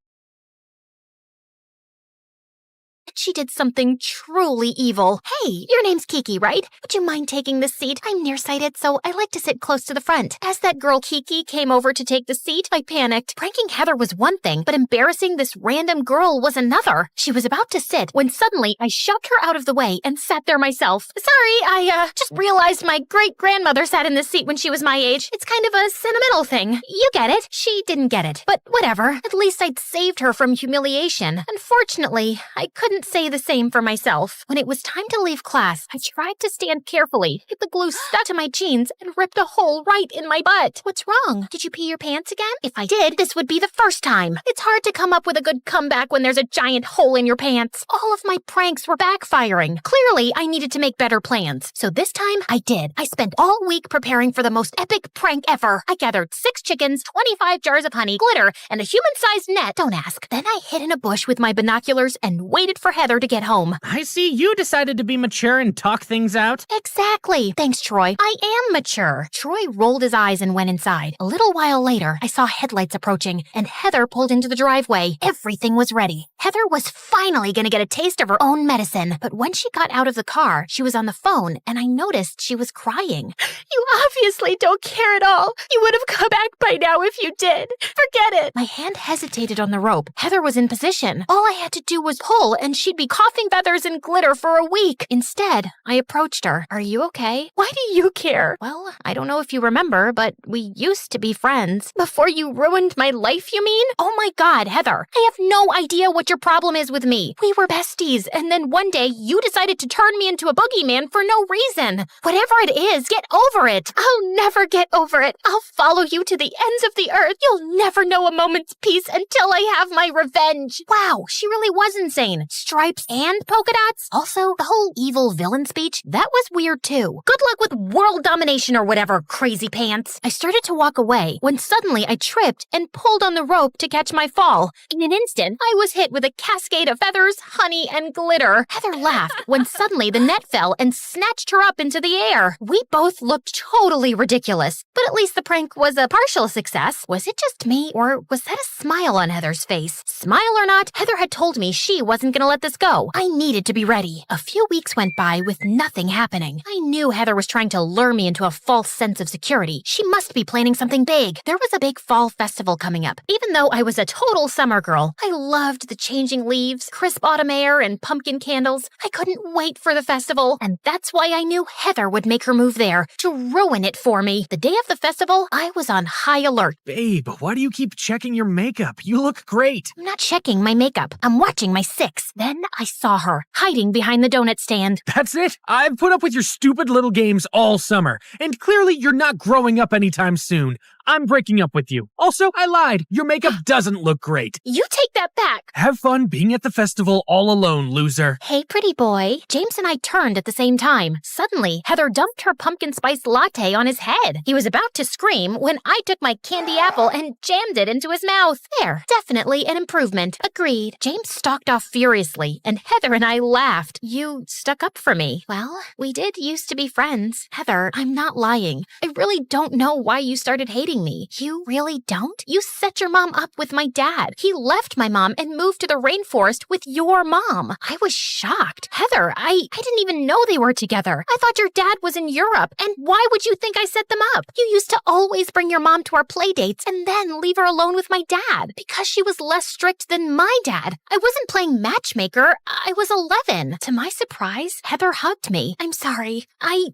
Hey, your name's Kiki, right? Would you mind taking this seat? I'm nearsighted, so I like to sit close to the front. As that girl Kiki came over to take the seat, I panicked. Pranking Heather was one thing, but embarrassing this random girl was another. She was about to sit when suddenly I shoved her out of the way and sat there myself. Sorry, I just realized my great-grandmother sat in this seat when she was my age. It's kind of a sentimental thing. You get it. She didn't get it. But whatever. At least I'd saved her from humiliation. Unfortunately, I couldn't say the same for myself. When it was time to leave class, I tried to stand carefully, yet the glue stuck to my jeans and ripped a hole right in my butt. What's wrong? Did you pee your pants again? If I did, this would be the first time. It's hard to come up with a good comeback when there's a giant hole in your pants. All of my pranks were backfiring. Clearly, I needed to make better plans. So this time, I did. I spent all week preparing for the most epic prank ever. I gathered 6 chickens, 25 jars of honey, glitter, and a human-sized net. Don't ask. Then I hid in a bush with my binoculars and waited for Heather to get home. I see you decided to be mature and talk things out. Exactly. Thanks, Troy. I am mature. Troy rolled his eyes and went inside. A little while later, I saw headlights approaching, and Heather pulled into the driveway. Everything was ready. Heather was finally going to get a taste of her own medicine. But when she got out of the car, she was on the phone, and I noticed she was crying. You obviously don't care at all. You would have come back by now if you did. Forget it. My hand hesitated on the rope. Heather was in position. All I had to do was pull, and she'd be coughing feathers and glitter for a week. Instead, I approached her. Are you okay? Why do you care? Well, I don't know if you remember, but we used to be friends. Before you ruined my life, you mean? Oh my God, Heather. I have no idea what your problem is with me. We were besties, and then one day you decided to turn me into a boogeyman for no reason. Whatever it is, get over it. I'll never get over it. I'll follow you to the ends of the earth. You'll never know a moment's peace until I have my revenge. Wow, she really was insane. stripes and polka dots. Also, the whole evil villain speech, that was weird too. Good luck with world domination or whatever, crazy pants. I started to walk away when suddenly I tripped and pulled on the rope to catch my fall. In an instant, I was hit with a cascade of feathers, honey, and glitter. Heather laughed when suddenly the net fell and snatched her up into the air. We both looked totally ridiculous, but at least the prank was a partial success. Was it just me, or was that a smile on Heather's face? Smile or not, Heather had told me she wasn't gonna let this go. I needed to be ready. A few weeks went by with nothing happening. I knew Heather was trying to lure me into a false sense of security. She must be planning something big. There was a big fall festival coming up. Even though I was a total summer girl, I loved the changing leaves, crisp autumn air, and pumpkin candles. I couldn't wait for the festival, and that's why I knew Heather would make her move there to ruin it for me. The day of the festival, I was on high alert. Babe, why do you keep checking your makeup? You look great. I'm not checking my makeup. I'm watching my 6. Then I saw her, hiding behind the donut stand. That's it? I've put up with your stupid little games all summer, and clearly you're not growing up anytime soon. I'm breaking up with you. Also, I lied. Your makeup doesn't look great. You take that back. Have fun being at the festival all alone, loser. Hey, pretty boy. James and I turned at the same time. Suddenly, Heather dumped her pumpkin spice latte on his head. He was about to scream when I took my candy apple and jammed it into his mouth. There, definitely an improvement. Agreed. James stalked off furiously, and Heather and I laughed. You stuck up for me. Well, we did used to be friends. Heather, I'm not lying. I really don't know why you started hating me. You really don't? You set your mom up with my dad. He left my mom and moved to the rainforest with your mom. I was shocked. Heather, I didn't even know they were together. I thought your dad was in Europe. And why would you think I set them up? You used to always bring your mom to our play dates and then leave her alone with my dad because she was less strict than my dad. I wasn't playing matchmaker. I was 11. To my surprise, Heather hugged me. I'm sorry.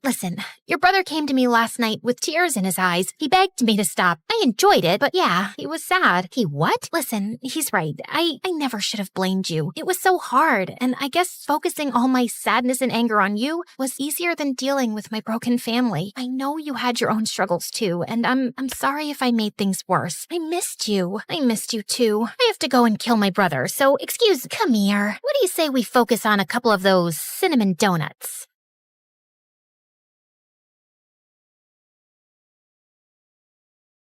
Listen, your brother came to me last night with tears in his eyes. He begged me to stop. I enjoyed it, but yeah, he was sad. He what? Listen, he's right. I never should have blamed you. It was so hard, and I guess focusing all my sadness and anger on you was easier than dealing with my broken family. I know you had your own struggles too, and I'm sorry if I made things worse. I missed you. I missed you too. I have to go and kill my brother, so come here. What do you say we focus on a couple of those cinnamon donuts?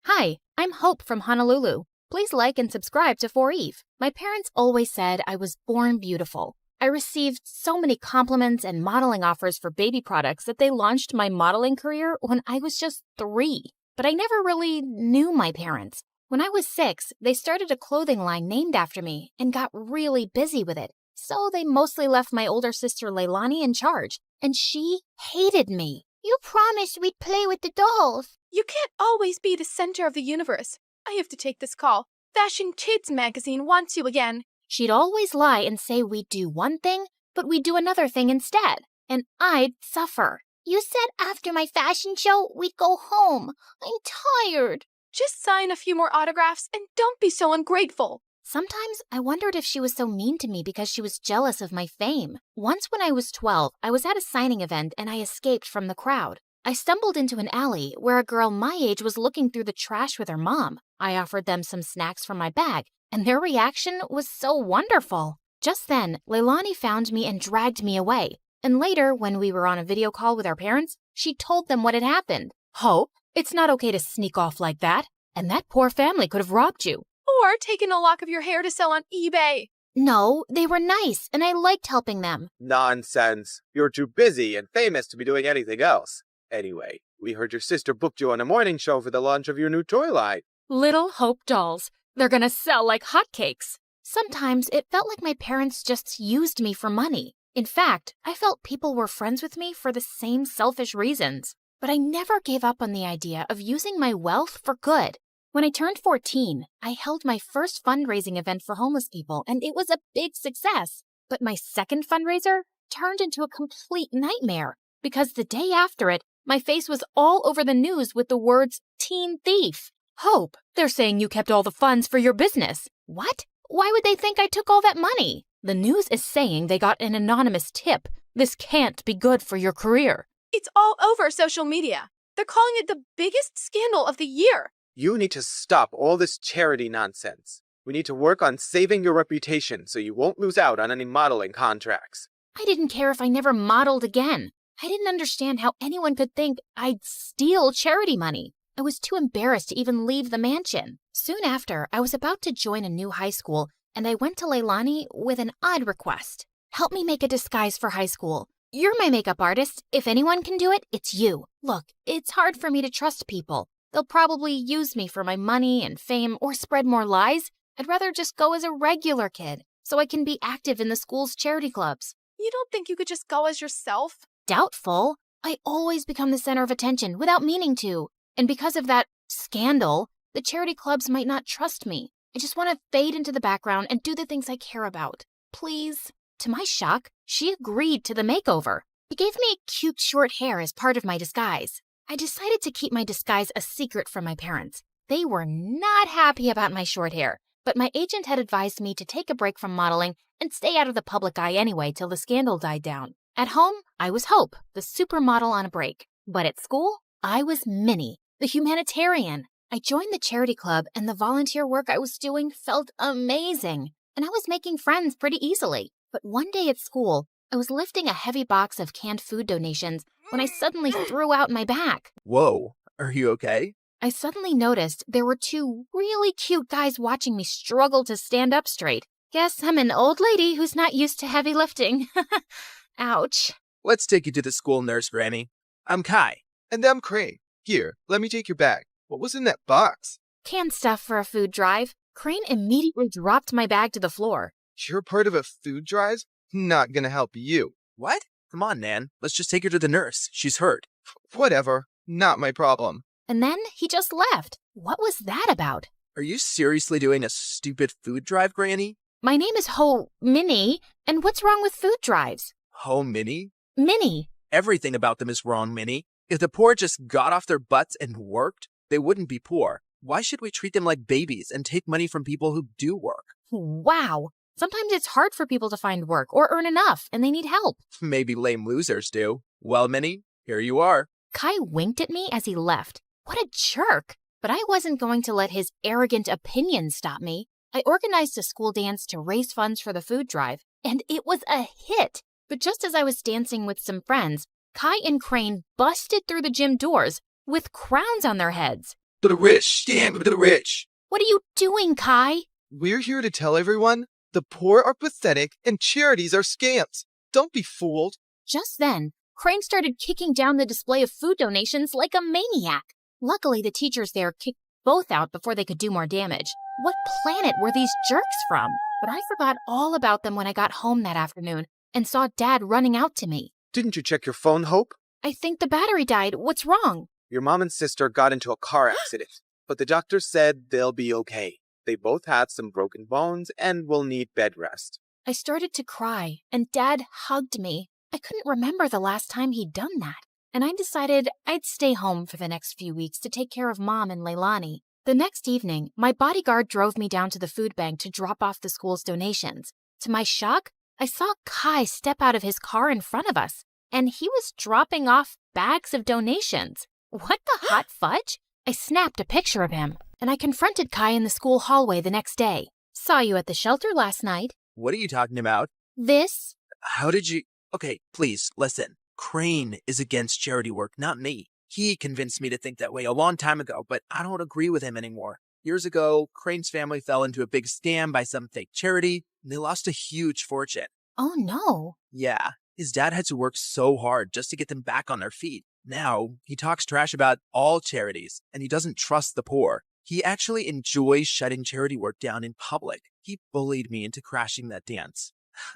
Hi, I'm Hope from Honolulu. Please like and subscribe to For Eve. My parents always said I was born beautiful. I received so many compliments and modeling offers for baby products that they launched my modeling career when I was just 3. But I never really knew my parents. When I was 6, they started a clothing line named after me and got really busy with it. So they mostly left my older sister Leilani in charge, and she hated me. You promised we'd play with the dolls. You can't always be the center of the universe. I have to take this call. Fashion Kids magazine wants you again. She'd always lie and say we'd do one thing, but we'd do another thing instead, and I'd suffer. You said after my fashion show, we'd go home. I'm tired. Just sign a few more autographs and don't be so ungrateful. Sometimes I wondered if she was so mean to me because she was jealous of my fame. Once when I was 12, I was at a signing event and I escaped from the crowd. I stumbled into an alley where a girl my age was looking through the trash with her mom. I offered them some snacks from my bag, and their reaction was so wonderful. Just then, Leilani found me and dragged me away. And later, when we were on a video call with our parents, she told them what had happened. Hope, it's not okay to sneak off like that. And that poor family could have robbed you. Or taken a lock of your hair to sell on eBay. No, they were nice, and I liked helping them. Nonsense. You're too busy and famous to be doing anything else. Anyway, we heard your sister booked you on a morning show for the launch of your new toy line. Little Hope dolls. They're gonna sell like hotcakes. Sometimes it felt like my parents just used me for money. In fact, I felt people were friends with me for the same selfish reasons. But I never gave up on the idea of using my wealth for good. When I turned 14, I held my first fundraising event for homeless people, and it was a big success. But my second fundraiser turned into a complete nightmare, because the day after it, my face was all over the news with the words, "Teen Thief." Hope, they're saying you kept all the funds for your business. What? Why would they think I took all that money? The news is saying they got an anonymous tip. This can't be good for your career. It's all over social media. They're calling it the biggest scandal of the year. You need to stop all this charity nonsense. We need to work on saving your reputation so you won't lose out on any modeling contracts. I didn't care if I never modeled again. I didn't understand how anyone could think I'd steal charity money. I was too embarrassed to even leave the mansion. Soon after, I was about to join a new high school, and I went to Leilani with an odd request. Help me make a disguise for high school. You're my makeup artist. If anyone can do it, it's you. Look, it's hard for me to trust people. They'll probably use me for my money and fame or spread more lies. I'd rather just go as a regular kid so I can be active in the school's charity clubs. You don't think you could just go as yourself? Doubtful. I always become the center of attention without meaning to. And because of that scandal, the charity clubs might not trust me. I just want to fade into the background and do the things I care about. Please. To my shock, she agreed to the makeover. She gave me cute short hair as part of my disguise. I decided to keep my disguise a secret from my parents. They were not happy about my short hair, but my agent had advised me to take a break from modeling and stay out of the public eye anyway till the scandal died down. At home, I was Hope, the supermodel on a break. But at school, I was Minnie, the humanitarian. I joined the charity club, and the volunteer work I was doing felt amazing. And I was making friends pretty easily. But one day at school, I was lifting a heavy box of canned food donations when I suddenly threw out my back. Whoa, are you okay? I suddenly noticed there were two really cute guys watching me struggle to stand up straight. Guess I'm an old lady who's not used to heavy lifting. Ouch. Let's take you to the school nurse, Granny. I'm Kai. And I'm Crane. Here, let me take your bag. What was in that box? Canned stuff for a food drive. Crane immediately dropped my bag to the floor. You're part of a food drive? Not gonna help you. What? Come on, Nan. Let's just take her to the nurse. She's hurt. Whatever. Not my problem. And then he just left. What was that about? Are you seriously doing a stupid food drive, Granny? My name is Minnie, and what's wrong with food drives? Minnie? Minnie. Everything about them is wrong, Minnie. If the poor just got off their butts and worked, they wouldn't be poor. Why should we treat them like babies and take money from people who do work? Wow. Sometimes it's hard for people to find work or earn enough, and they need help. Maybe lame losers do. Well, Minnie, here you are. Kai winked at me as he left. What a jerk. But I wasn't going to let his arrogant opinion stop me. I organized a school dance to raise funds for the food drive, and it was a hit. But just as I was dancing with some friends, Kai and Crane busted through the gym doors with crowns on their heads. To the rich, stand with the rich. What are you doing, Kai? We're here to tell everyone the poor are pathetic and charities are scams. Don't be fooled. Just then, Crane started kicking down the display of food donations like a maniac. Luckily, the teachers there kicked both out before they could do more damage. What planet were these jerks from? But I forgot all about them when I got home that afternoon and saw Dad running out to me. Didn't you check your phone, Hope? I think the battery died. What's wrong? Your mom and sister got into a car accident, but the doctor said they'll be okay. They both had some broken bones and will need bed rest. I started to cry, and Dad hugged me. I couldn't remember the last time he'd done that, and I decided I'd stay home for the next few weeks to take care of Mom and Leilani. The next evening, my bodyguard drove me down to the food bank to drop off the school's donations. To my shock, I saw Kai step out of his car in front of us, and he was dropping off bags of donations. What the hot fudge? I snapped a picture of him, and I confronted Kai in the school hallway the next day. Saw you at the shelter last night. What are you talking about? This? How did you... Okay, please, listen. Crane is against charity work, not me. He convinced me to think that way a long time ago, but I don't agree with him anymore. Years ago, Crane's family fell into a big scam by some fake charity, and they lost a huge fortune. Oh, no. Yeah, his dad had to work so hard just to get them back on their feet. Now, he talks trash about all charities, and he doesn't trust the poor. He actually enjoys shutting charity work down in public. He bullied me into crashing that dance.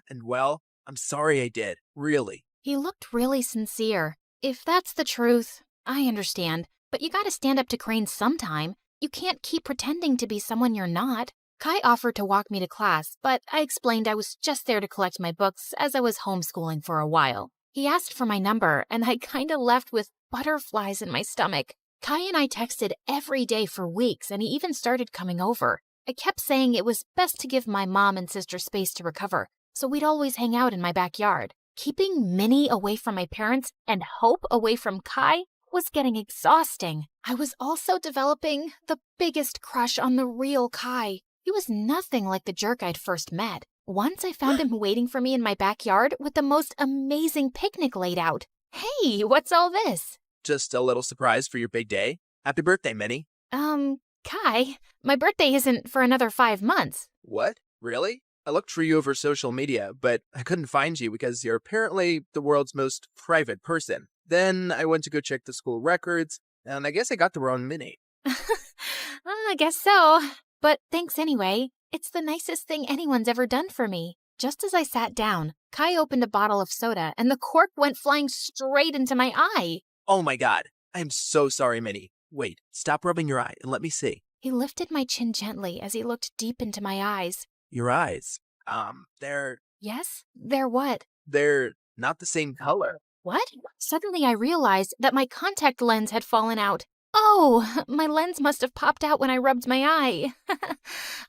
And well, I'm sorry I did, really. He looked really sincere. If that's the truth, I understand. But you gotta stand up to Crane sometime. You can't keep pretending to be someone you're not. Kai offered to walk me to class, but I explained I was just there to collect my books as I was homeschooling for a while. He asked for my number, and I kinda left with butterflies in my stomach. Kai and I texted every day for weeks, and he even started coming over. I kept saying it was best to give my mom and sister space to recover, so we'd always hang out in my backyard. Keeping Minnie away from my parents and Hope away from Kai was getting exhausting. I was also developing the biggest crush on the real Kai. He was nothing like the jerk I'd first met. Once I found him waiting for me in my backyard with the most amazing picnic laid out. Hey, what's all this? Just a little surprise for your big day. Happy birthday, Minnie. Kai, my birthday isn't for another 5 months. What? Really? I looked for you over social media, but I couldn't find you because you're apparently the world's most private person. Then I went to go check the school records, and I guess I got the wrong Minnie. I guess so. But thanks anyway. It's the nicest thing anyone's ever done for me. Just as I sat down, Kai opened a bottle of soda, and the cork went flying straight into my eye. Oh my god. I am so sorry, Minnie. Wait, stop rubbing your eye and let me see. He lifted my chin gently as he looked deep into my eyes. Your eyes. They're... Yes? They're what? They're not the same color. What? Suddenly I realized that my contact lens had fallen out. Oh, my lens must have popped out when I rubbed my eye.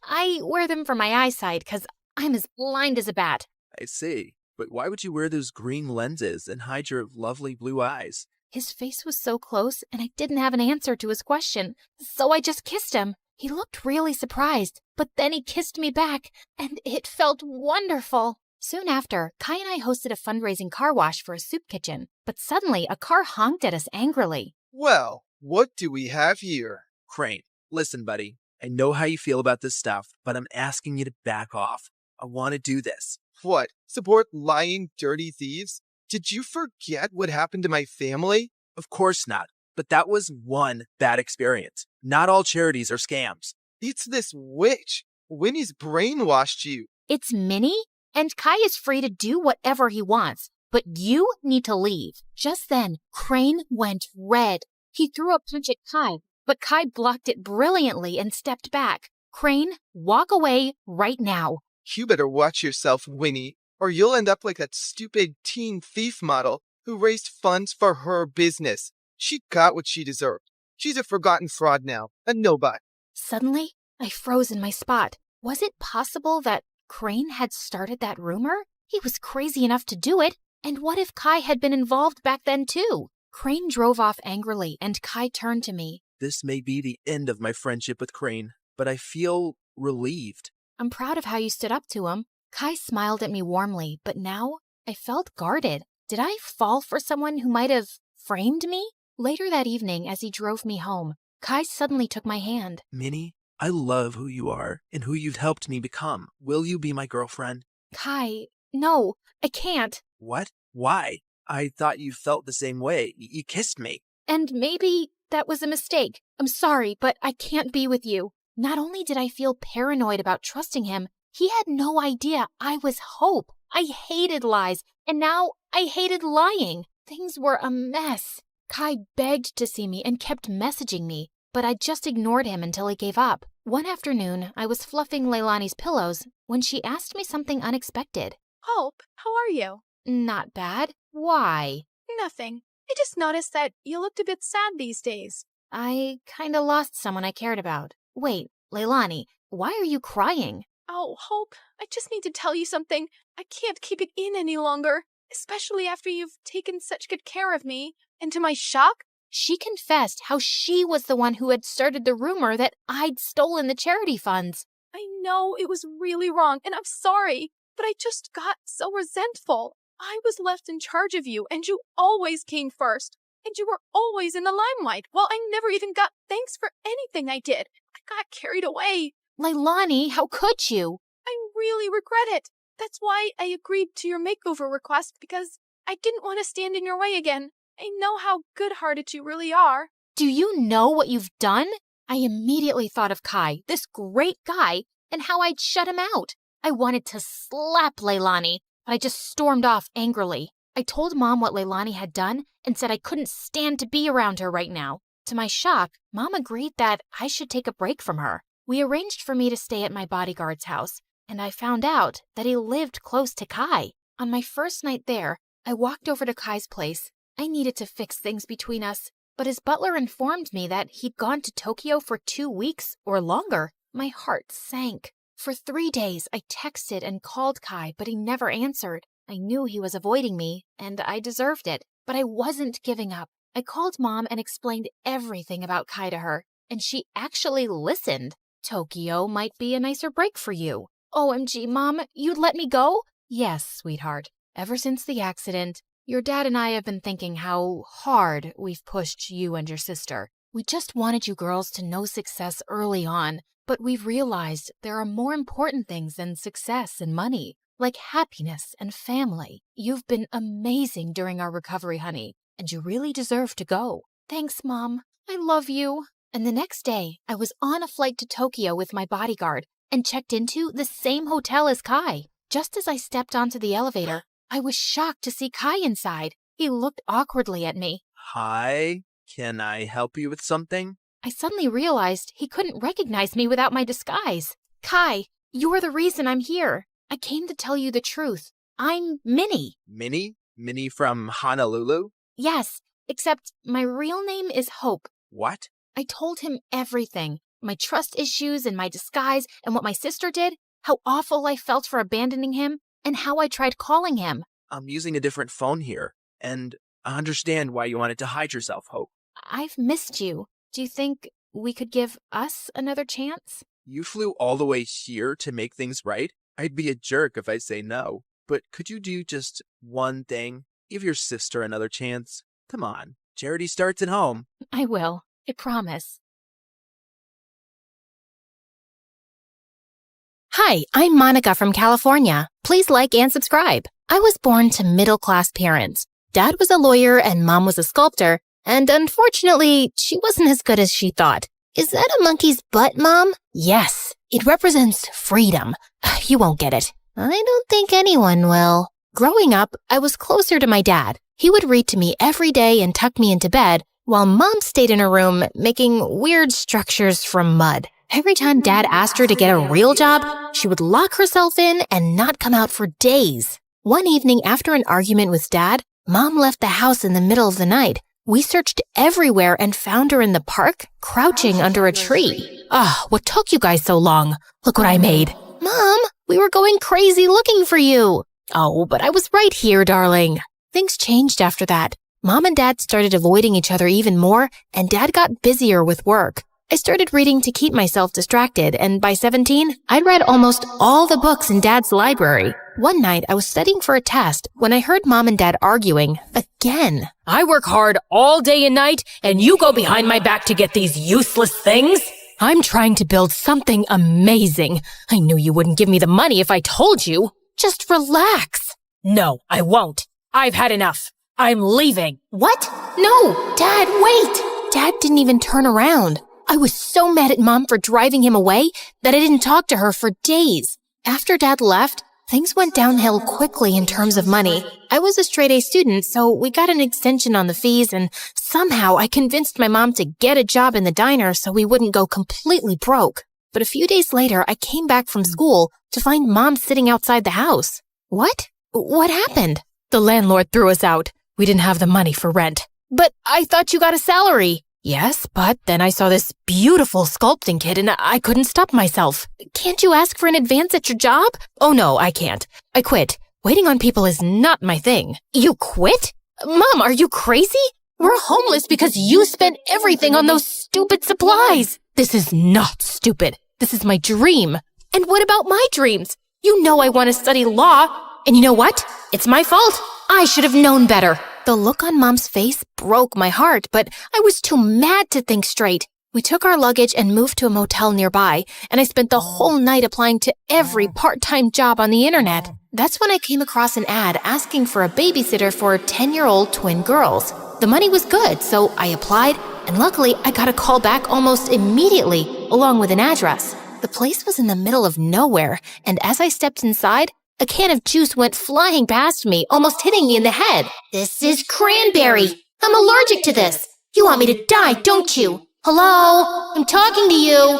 I wear them for my eyesight because I'm as blind as a bat. I see. But why would you wear those green lenses and hide your lovely blue eyes? His face was so close, and I didn't have an answer to his question, so I just kissed him. He looked really surprised, but then he kissed me back, and it felt wonderful. Soon after, Kai and I hosted a fundraising car wash for a soup kitchen, but suddenly a car honked at us angrily. Well, what do we have here? Crane, listen, buddy. I know how you feel about this stuff, but I'm asking you to back off. I want to do this. What? Support lying, dirty thieves? Did you forget what happened to my family? Of course not. But that was one bad experience. Not all charities are scams. It's this witch. Winnie's brainwashed you. It's Minnie, and Kai is free to do whatever he wants, but you need to leave. Just then, Crane went red. He threw a punch at Kai, but Kai blocked it brilliantly and stepped back. Crane, walk away right now. You better watch yourself, Winnie, or you'll end up like that stupid teen thief model who raised funds for her business. She got what she deserved. She's a forgotten fraud now, a nobody. Suddenly, I froze in my spot. Was it possible that Crane had started that rumor? He was crazy enough to do it. And what if Kai had been involved back then too? Crane drove off angrily, and Kai turned to me. This may be the end of my friendship with Crane, but I feel relieved. I'm proud of how you stood up to him. Kai smiled at me warmly, but now I felt guarded. Did I fall for someone who might have framed me? Later that evening, as he drove me home, Kai suddenly took my hand. Minnie, I love who you are and who you've helped me become. Will you be my girlfriend? Kai, no, I can't. What? Why? I thought you felt the same way. You kissed me. And maybe that was a mistake. I'm sorry, but I can't be with you. Not only did I feel paranoid about trusting him, he had no idea I was Hope. I hated lies, and now I hated lying. Things were a mess. Kai begged to see me and kept messaging me, but I just ignored him until he gave up. One afternoon, I was fluffing Leilani's pillows when she asked me something unexpected. Hope, how are you? Not bad. Why? Nothing. I just noticed that you looked a bit sad these days. I kinda lost someone I cared about. Wait, Leilani, why are you crying? Oh, Hope, I just need to tell you something. I can't keep it in any longer, especially after you've taken such good care of me. And to my shock, she confessed how she was the one who had started the rumor that I'd stolen the charity funds. I know it was really wrong, and I'm sorry, but I just got so resentful. I was left in charge of you, and you always came first. And you were always in the limelight, while I never even got thanks for anything I did. I got carried away. Leilani, how could you? I really regret it. That's why I agreed to your makeover request, because I didn't want to stand in your way again. I know how good-hearted you really are. Do you know what you've done? I immediately thought of Kai, this great guy, and how I'd shut him out. I wanted to slap Leilani, but I just stormed off angrily. I told Mom what Leilani had done and said I couldn't stand to be around her right now. To my shock, Mom agreed that I should take a break from her. We arranged for me to stay at my bodyguard's house, and I found out that he lived close to Kai. On my first night there, I walked over to Kai's place. I needed to fix things between us, but his butler informed me that he'd gone to Tokyo for 2 weeks or longer. My heart sank. For 3 days, I texted and called Kai, but he never answered. I knew he was avoiding me, and I deserved it, but I wasn't giving up. I called Mom and explained everything about Kai to her, and she actually listened. Tokyo might be a nicer break for you. OMG, Mom, you'd let me go? Yes, sweetheart. Ever since the accident, your dad and I have been thinking how hard we've pushed you and your sister. We just wanted you girls to know success early on, but we've realized there are more important things than success and money, like happiness and family. You've been amazing during our recovery, honey, and you really deserve to go. Thanks, Mom. I love you. And the next day, I was on a flight to Tokyo with my bodyguard and checked into the same hotel as Kai. Just as I stepped onto the elevator, I was shocked to see Kai inside. He looked awkwardly at me. Hi, can I help you with something? I suddenly realized he couldn't recognize me without my disguise. Kai, you're the reason I'm here. I came to tell you the truth. I'm Minnie. Minnie? Minnie from Honolulu? Yes, except my real name is Hope. What? I told him everything. My trust issues and my disguise and what my sister did, how awful I felt for abandoning him, and how I tried calling him. I'm using a different phone here, and I understand why you wanted to hide yourself, Hope. I've missed you. Do you think we could give us another chance? You flew all the way here to make things right? I'd be a jerk if I say no. But could you do just one thing? Give your sister another chance. Come on. Charity starts at home. I will. I promise. Hi, I'm Monica from California. Please like and subscribe. I was born to middle-class parents. Dad was a lawyer and Mom was a sculptor, and unfortunately, she wasn't as good as she thought. Is that a monkey's butt, Mom? Yes, it represents freedom. You won't get it. I don't think anyone will. Growing up, I was closer to my dad. He would read to me every day and tuck me into bed, while Mom stayed in her room making weird structures from mud. Every time Dad asked her to get a real job, she would lock herself in and not come out for days. One evening after an argument with Dad, Mom left the house in the middle of the night. We searched everywhere and found her in the park, crouching under a tree. What took you guys so long? Look what I made. Mom, we were going crazy looking for you. Oh, but I was right here, darling. Things changed after that. Mom and Dad started avoiding each other even more, and Dad got busier with work. I started reading to keep myself distracted, and by 17, I'd read almost all the books in Dad's library. One night, I was studying for a test when I heard Mom and Dad arguing again. I work hard all day and night, and you go behind my back to get these useless things? I'm trying to build something amazing. I knew you wouldn't give me the money if I told you. Just relax. No, I won't. I've had enough. I'm leaving. What? No, Dad, wait. Dad didn't even turn around. I was so mad at Mom for driving him away that I didn't talk to her for days. After Dad left, things went downhill quickly in terms of money. I was a straight-A student, so we got an extension on the fees, and somehow I convinced my mom to get a job in the diner so we wouldn't go completely broke. But a few days later, I came back from school to find Mom sitting outside the house. What? What happened? The landlord threw us out. We didn't have the money for rent. But I thought you got a salary. Yes, but then I saw this beautiful sculpting kit and I couldn't stop myself. Can't you ask for an advance at your job? Oh no, I can't. I quit. Waiting on people is not my thing. You quit? Mom, are you crazy? We're homeless because you spent everything on those stupid supplies. This is not stupid. This is my dream. And what about my dreams? You know I want to study law. And you know what? It's my fault. I should have known better. The look on Mom's face broke my heart, but I was too mad to think straight. We took our luggage and moved to a motel nearby, and I spent the whole night applying to every part-time job on the internet. That's when I came across an ad asking for a babysitter for 10-year-old twin girls. The money was good, so I applied, and luckily I got a call back almost immediately, along with an address. The place was in the middle of nowhere, and as I stepped inside, a can of juice went flying past me, almost hitting me in the head. This is cranberry. I'm allergic to this. You want me to die, don't you? Hello? I'm talking to you.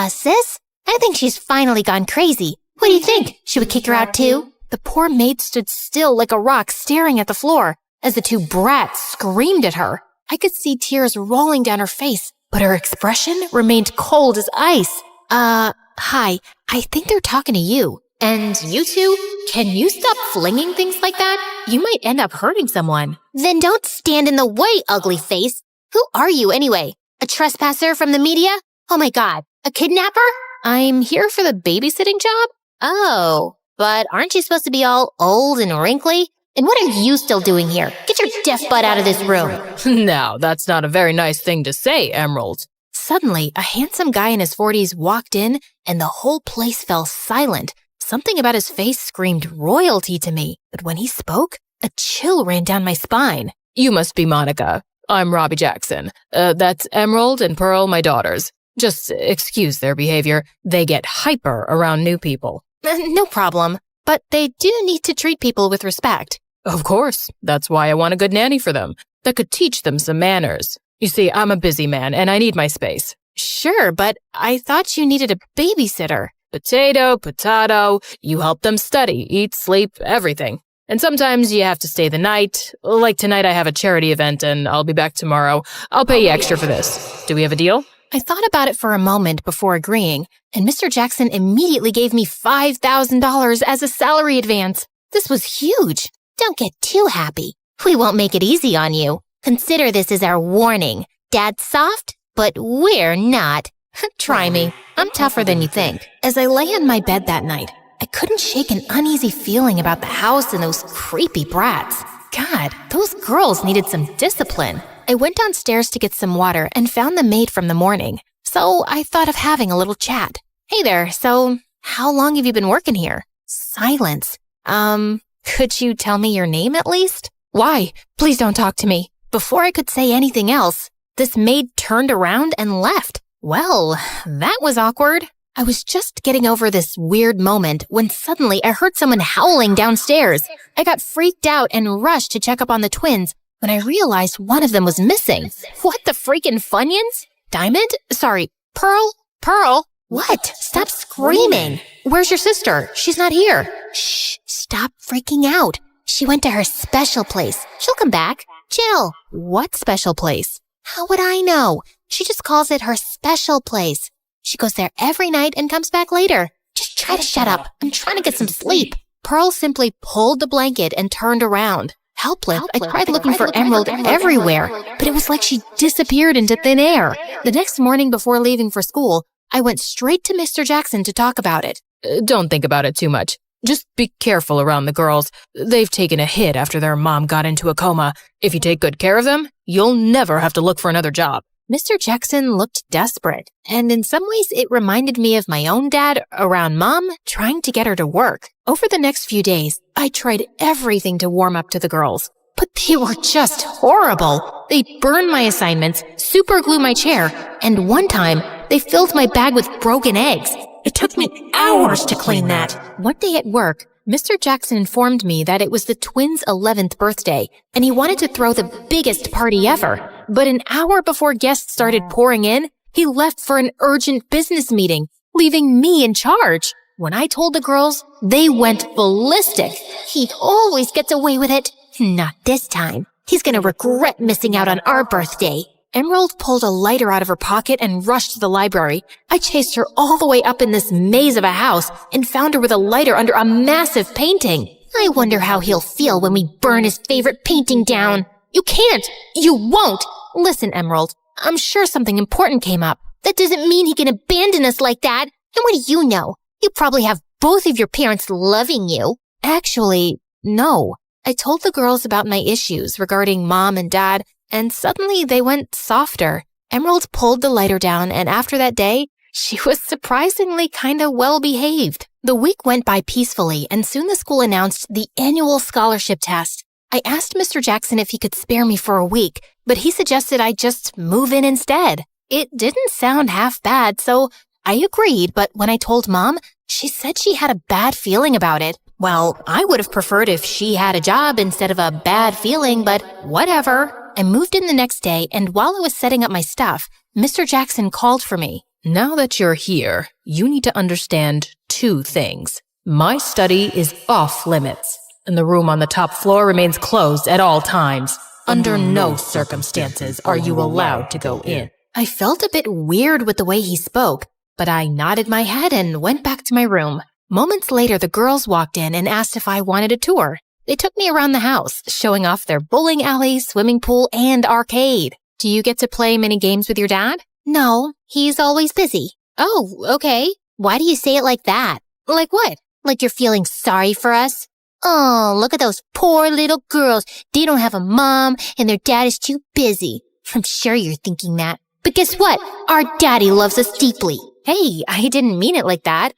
Sis? I think she's finally gone crazy. What do you think? Should we kick her out too? The poor maid stood still like a rock staring at the floor as the two brats screamed at her. I could see tears rolling down her face, but her expression remained cold as ice. Hi, I think they're talking to you. And you two, can you stop flinging things like that? You might end up hurting someone. Then don't stand in the way, ugly face. Who are you anyway? A trespasser from the media? Oh my God, A kidnapper? I'm here for the babysitting job? Oh, but aren't you supposed to be all old and wrinkly? And what are you still doing here? Get your deaf butt out of this room. Now, that's not a very nice thing to say, Emerald. Suddenly, a handsome guy in his 40s walked in, and the whole place fell silent. Something about his face screamed royalty to me, but when he spoke, a chill ran down my spine. You must be Monica. I'm Robbie Jackson. That's Emerald and Pearl, my daughters. Just excuse their behavior. They get hyper around new people. No problem, but they do need to treat people with respect. Of course. That's why I want a good nanny for them that could teach them some manners. You see, I'm a busy man and I need my space. Sure, but I thought you needed a babysitter. Potato, potato. You help them study, eat, sleep, everything. And sometimes you have to stay the night. Like tonight I have a charity event and I'll be back tomorrow. I'll pay you extra for this. Do we have a deal? I thought about it for a moment before agreeing, and Mr. Jackson immediately gave me $5,000 as a salary advance. This was huge. Don't get too happy. We won't make it easy on you. Consider this as our warning. Dad's soft, but we're not. Try me. I'm tougher than you think. As I lay on my bed that night, I couldn't shake an uneasy feeling about the house and those creepy brats. God, those girls needed some discipline. I went downstairs to get some water and found the maid from the morning. So I thought of having a little chat. Hey there, so how long have you been working here? Silence. Could you tell me your name at least? Why? Please don't talk to me. Before I could say anything else, this maid turned around and left. Well, that was awkward. I was just getting over this weird moment when suddenly I heard someone howling downstairs. I got freaked out and rushed to check up on the twins when I realized one of them was missing. What the freaking Funyuns? Diamond? Sorry, Pearl? Pearl? What? Stop screaming. Where's your sister? She's not here. Shh, stop freaking out. She went to her special place. She'll come back. Chill. What special place? How would I know? She just calls it her special place. She goes there every night and comes back later. Just try to shut up. I'm trying to get some sleep. Pearl simply pulled the blanket and turned around. Helpless, I tried looking for Emerald everywhere, but it was like she disappeared into thin air. The next morning before leaving for school, I went straight to Mr. Jackson to talk about it. Don't think about it too much. Just be careful around the girls. They've taken a hit after their mom got into a coma. If you take good care of them, you'll never have to look for another job. Mr. Jackson looked desperate, and in some ways it reminded me of my own dad around Mom trying to get her to work. Over the next few days, I tried everything to warm up to the girls, but they were just horrible. They burned my assignments, superglued my chair, and one time they filled my bag with broken eggs. It took me hours to clean that. One day at work, Mr. Jackson informed me that it was the twins' 11th birthday, and he wanted to throw the biggest party ever. But an hour before guests started pouring in, he left for an urgent business meeting, leaving me in charge. When I told the girls, they went ballistic. He always gets away with it. Not this time. He's gonna regret missing out on our birthday. Emerald pulled a lighter out of her pocket and rushed to the library. I chased her all the way up in this maze of a house and found her with a lighter under a massive painting. I wonder how he'll feel when we burn his favorite painting down. You can't! You won't! Listen, Emerald, I'm sure something important came up. That doesn't mean he can abandon us like that. And what do you know? You probably have both of your parents loving you. Actually, no. I told the girls about my issues regarding Mom and Dad, and suddenly they went softer. Emerald pulled the lighter down, and after that day, she was surprisingly kinda well-behaved. The week went by peacefully, and soon the school announced the annual scholarship test. I asked Mr. Jackson if he could spare me for a week, but he suggested I just move in instead. It didn't sound half bad, so I agreed, but when I told Mom, she said she had a bad feeling about it. Well, I would have preferred if she had a job instead of a bad feeling, but whatever. I moved in the next day, and while I was setting up my stuff, Mr. Jackson called for me. Now that you're here, you need to understand two things. My study is off limits, and the room on the top floor remains closed at all times. Under no circumstances are you allowed to go in. I felt a bit weird with the way he spoke, but I nodded my head and went back to my room. Moments later, the girls walked in and asked if I wanted a tour. They took me around the house, showing off their bowling alley, swimming pool, and arcade. Do you get to play many games with your dad? No, he's always busy. Oh, okay. Why do you say it like that? Like what? Like you're feeling sorry for us? Oh, look at those poor little girls. They don't have a mom and their dad is too busy. I'm sure you're thinking that. But guess what? Our daddy loves us deeply. Hey, I didn't mean it like that.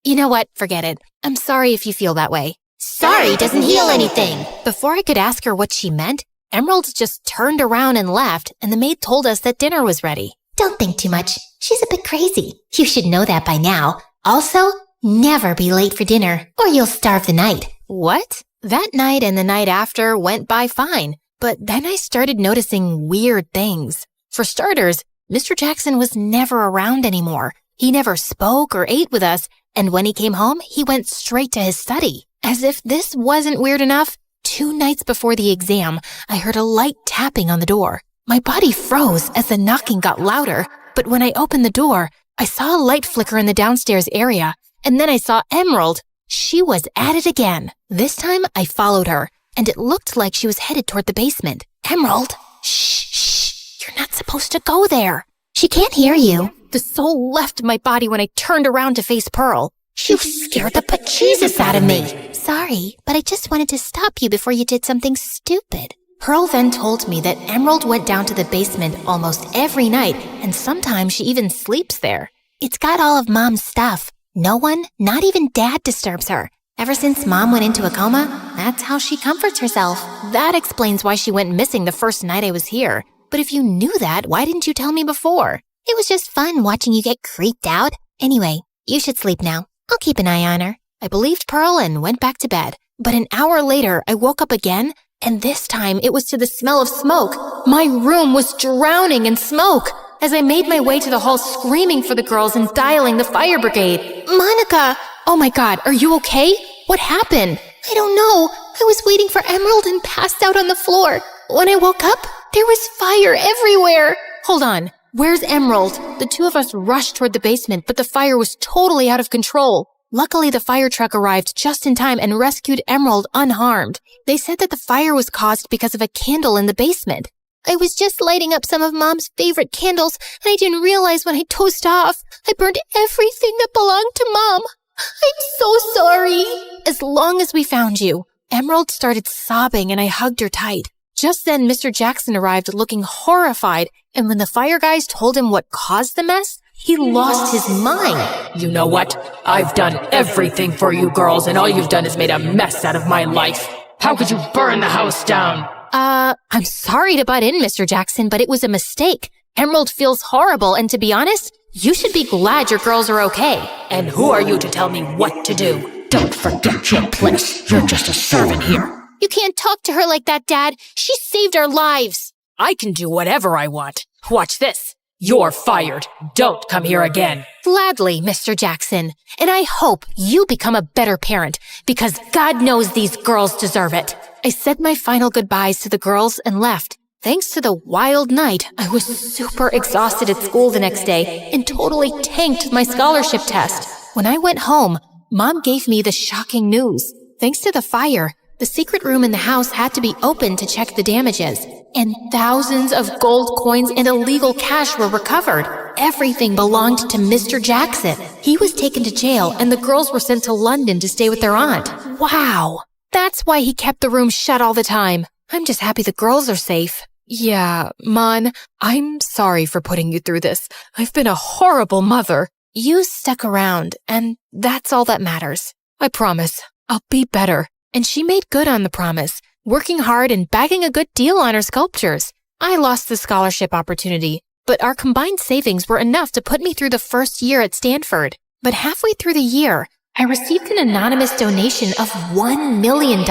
You know what? Forget it. I'm sorry if you feel that way. Sorry doesn't heal anything. Before I could ask her what she meant, Emerald just turned around and left, and the maid told us that dinner was ready. Don't think too much. She's a bit crazy. You should know that by now. Also, never be late for dinner, or you'll starve the night. What? That night and the night after went by fine, but then I started noticing weird things. For starters, Mr. Jackson was never around anymore. He never spoke or ate with us, and when he came home, he went straight to his study. As if this wasn't weird enough, 2 nights before the exam, I heard a light tapping on the door. My body froze as the knocking got louder, but when I opened the door, I saw a light flicker in the downstairs area, and then I saw Emerald. She was at it again. This time, I followed her, and it looked like she was headed toward the basement. Emerald, shh, you're not supposed to go there. She can't hear you. The soul left my body when I turned around to face Pearl. You scared the bejesus out of me. Sorry, but I just wanted to stop you before you did something stupid. Pearl then told me that Emerald went down to the basement almost every night, and sometimes she even sleeps there. It's got all of Mom's stuff. No one, not even Dad, disturbs her. Ever since Mom went into a coma, that's how she comforts herself. That explains why she went missing the first night I was here. But if you knew that, why didn't you tell me before? It was just fun watching you get creeped out. Anyway, you should sleep now. I'll keep an eye on her. I believed Pearl and went back to bed. But an hour later, I woke up again, and this time it was to the smell of smoke. My room was drowning in smoke. As I made my way to the hall screaming for the girls and dialing the fire brigade. Monica! Oh my God, are you okay? What happened? I don't know. I was waiting for Emerald and passed out on the floor. When I woke up, there was fire everywhere. Hold on. Where's Emerald? The 2 of us rushed toward the basement, but the fire was totally out of control. Luckily, the fire truck arrived just in time and rescued Emerald unharmed. They said that the fire was caused because of a candle in the basement. I was just lighting up some of Mom's favorite candles, and I didn't realize when I dozed off. I burned everything that belonged to Mom. I'm so sorry. As long as we found you. Emerald started sobbing, and I hugged her tight. Just then, Mr. Jackson arrived looking horrified, and when the fire guys told him what caused the mess, he lost his mind. You know what? I've done everything for you girls, and all you've done is made a mess out of my life. How could you burn the house down? I'm sorry to butt in, Mr. Jackson, but it was a mistake. Emerald feels horrible, and to be honest, you should be glad your girls are okay. And who are you to tell me what to do? Don't forget your place. You're just a servant here. You can't talk to her like that, Dad. She saved our lives. I can do whatever I want. Watch this. You're fired. Don't come here again. Gladly, Mr. Jackson. And I hope you become a better parent, because God knows these girls deserve it. I said my final goodbyes to the girls and left. Thanks to the wild night, I was super exhausted at school the next day and totally tanked my scholarship test. When I went home, Mom gave me the shocking news. Thanks to the fire, the secret room in the house had to be opened to check the damages, and thousands of gold coins and illegal cash were recovered. Everything belonged to Mr. Jackson. He was taken to jail, and the girls were sent to London to stay with their aunt. Wow! That's why he kept the room shut all the time. I'm just happy the girls are safe. Yeah, Mon, I'm sorry for putting you through this. I've been a horrible mother. You stuck around, and that's all that matters. I promise, I'll be better. And she made good on the promise, working hard and bagging a good deal on her sculptures. I lost the scholarship opportunity, but our combined savings were enough to put me through the first year at Stanford. But halfway through the year, I received an anonymous donation of $1 million.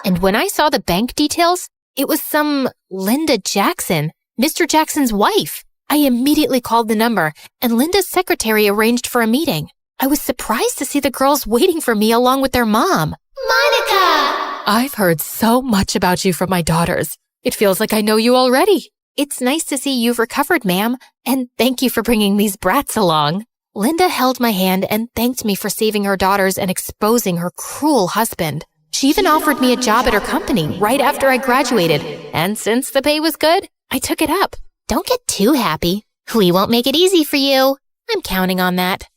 And when I saw the bank details, it was some Linda Jackson, Mr. Jackson's wife. I immediately called the number, and Linda's secretary arranged for a meeting. I was surprised to see the girls waiting for me along with their mom. Monica! I've heard so much about you from my daughters. It feels like I know you already. It's nice to see you've recovered, ma'am, and thank you for bringing these brats along. Linda held my hand and thanked me for saving her daughters and exposing her cruel husband. She even offered me a job at her company right after I graduated, and since the pay was good, I took it up. Don't get too happy. We won't make it easy for you. I'm counting on that.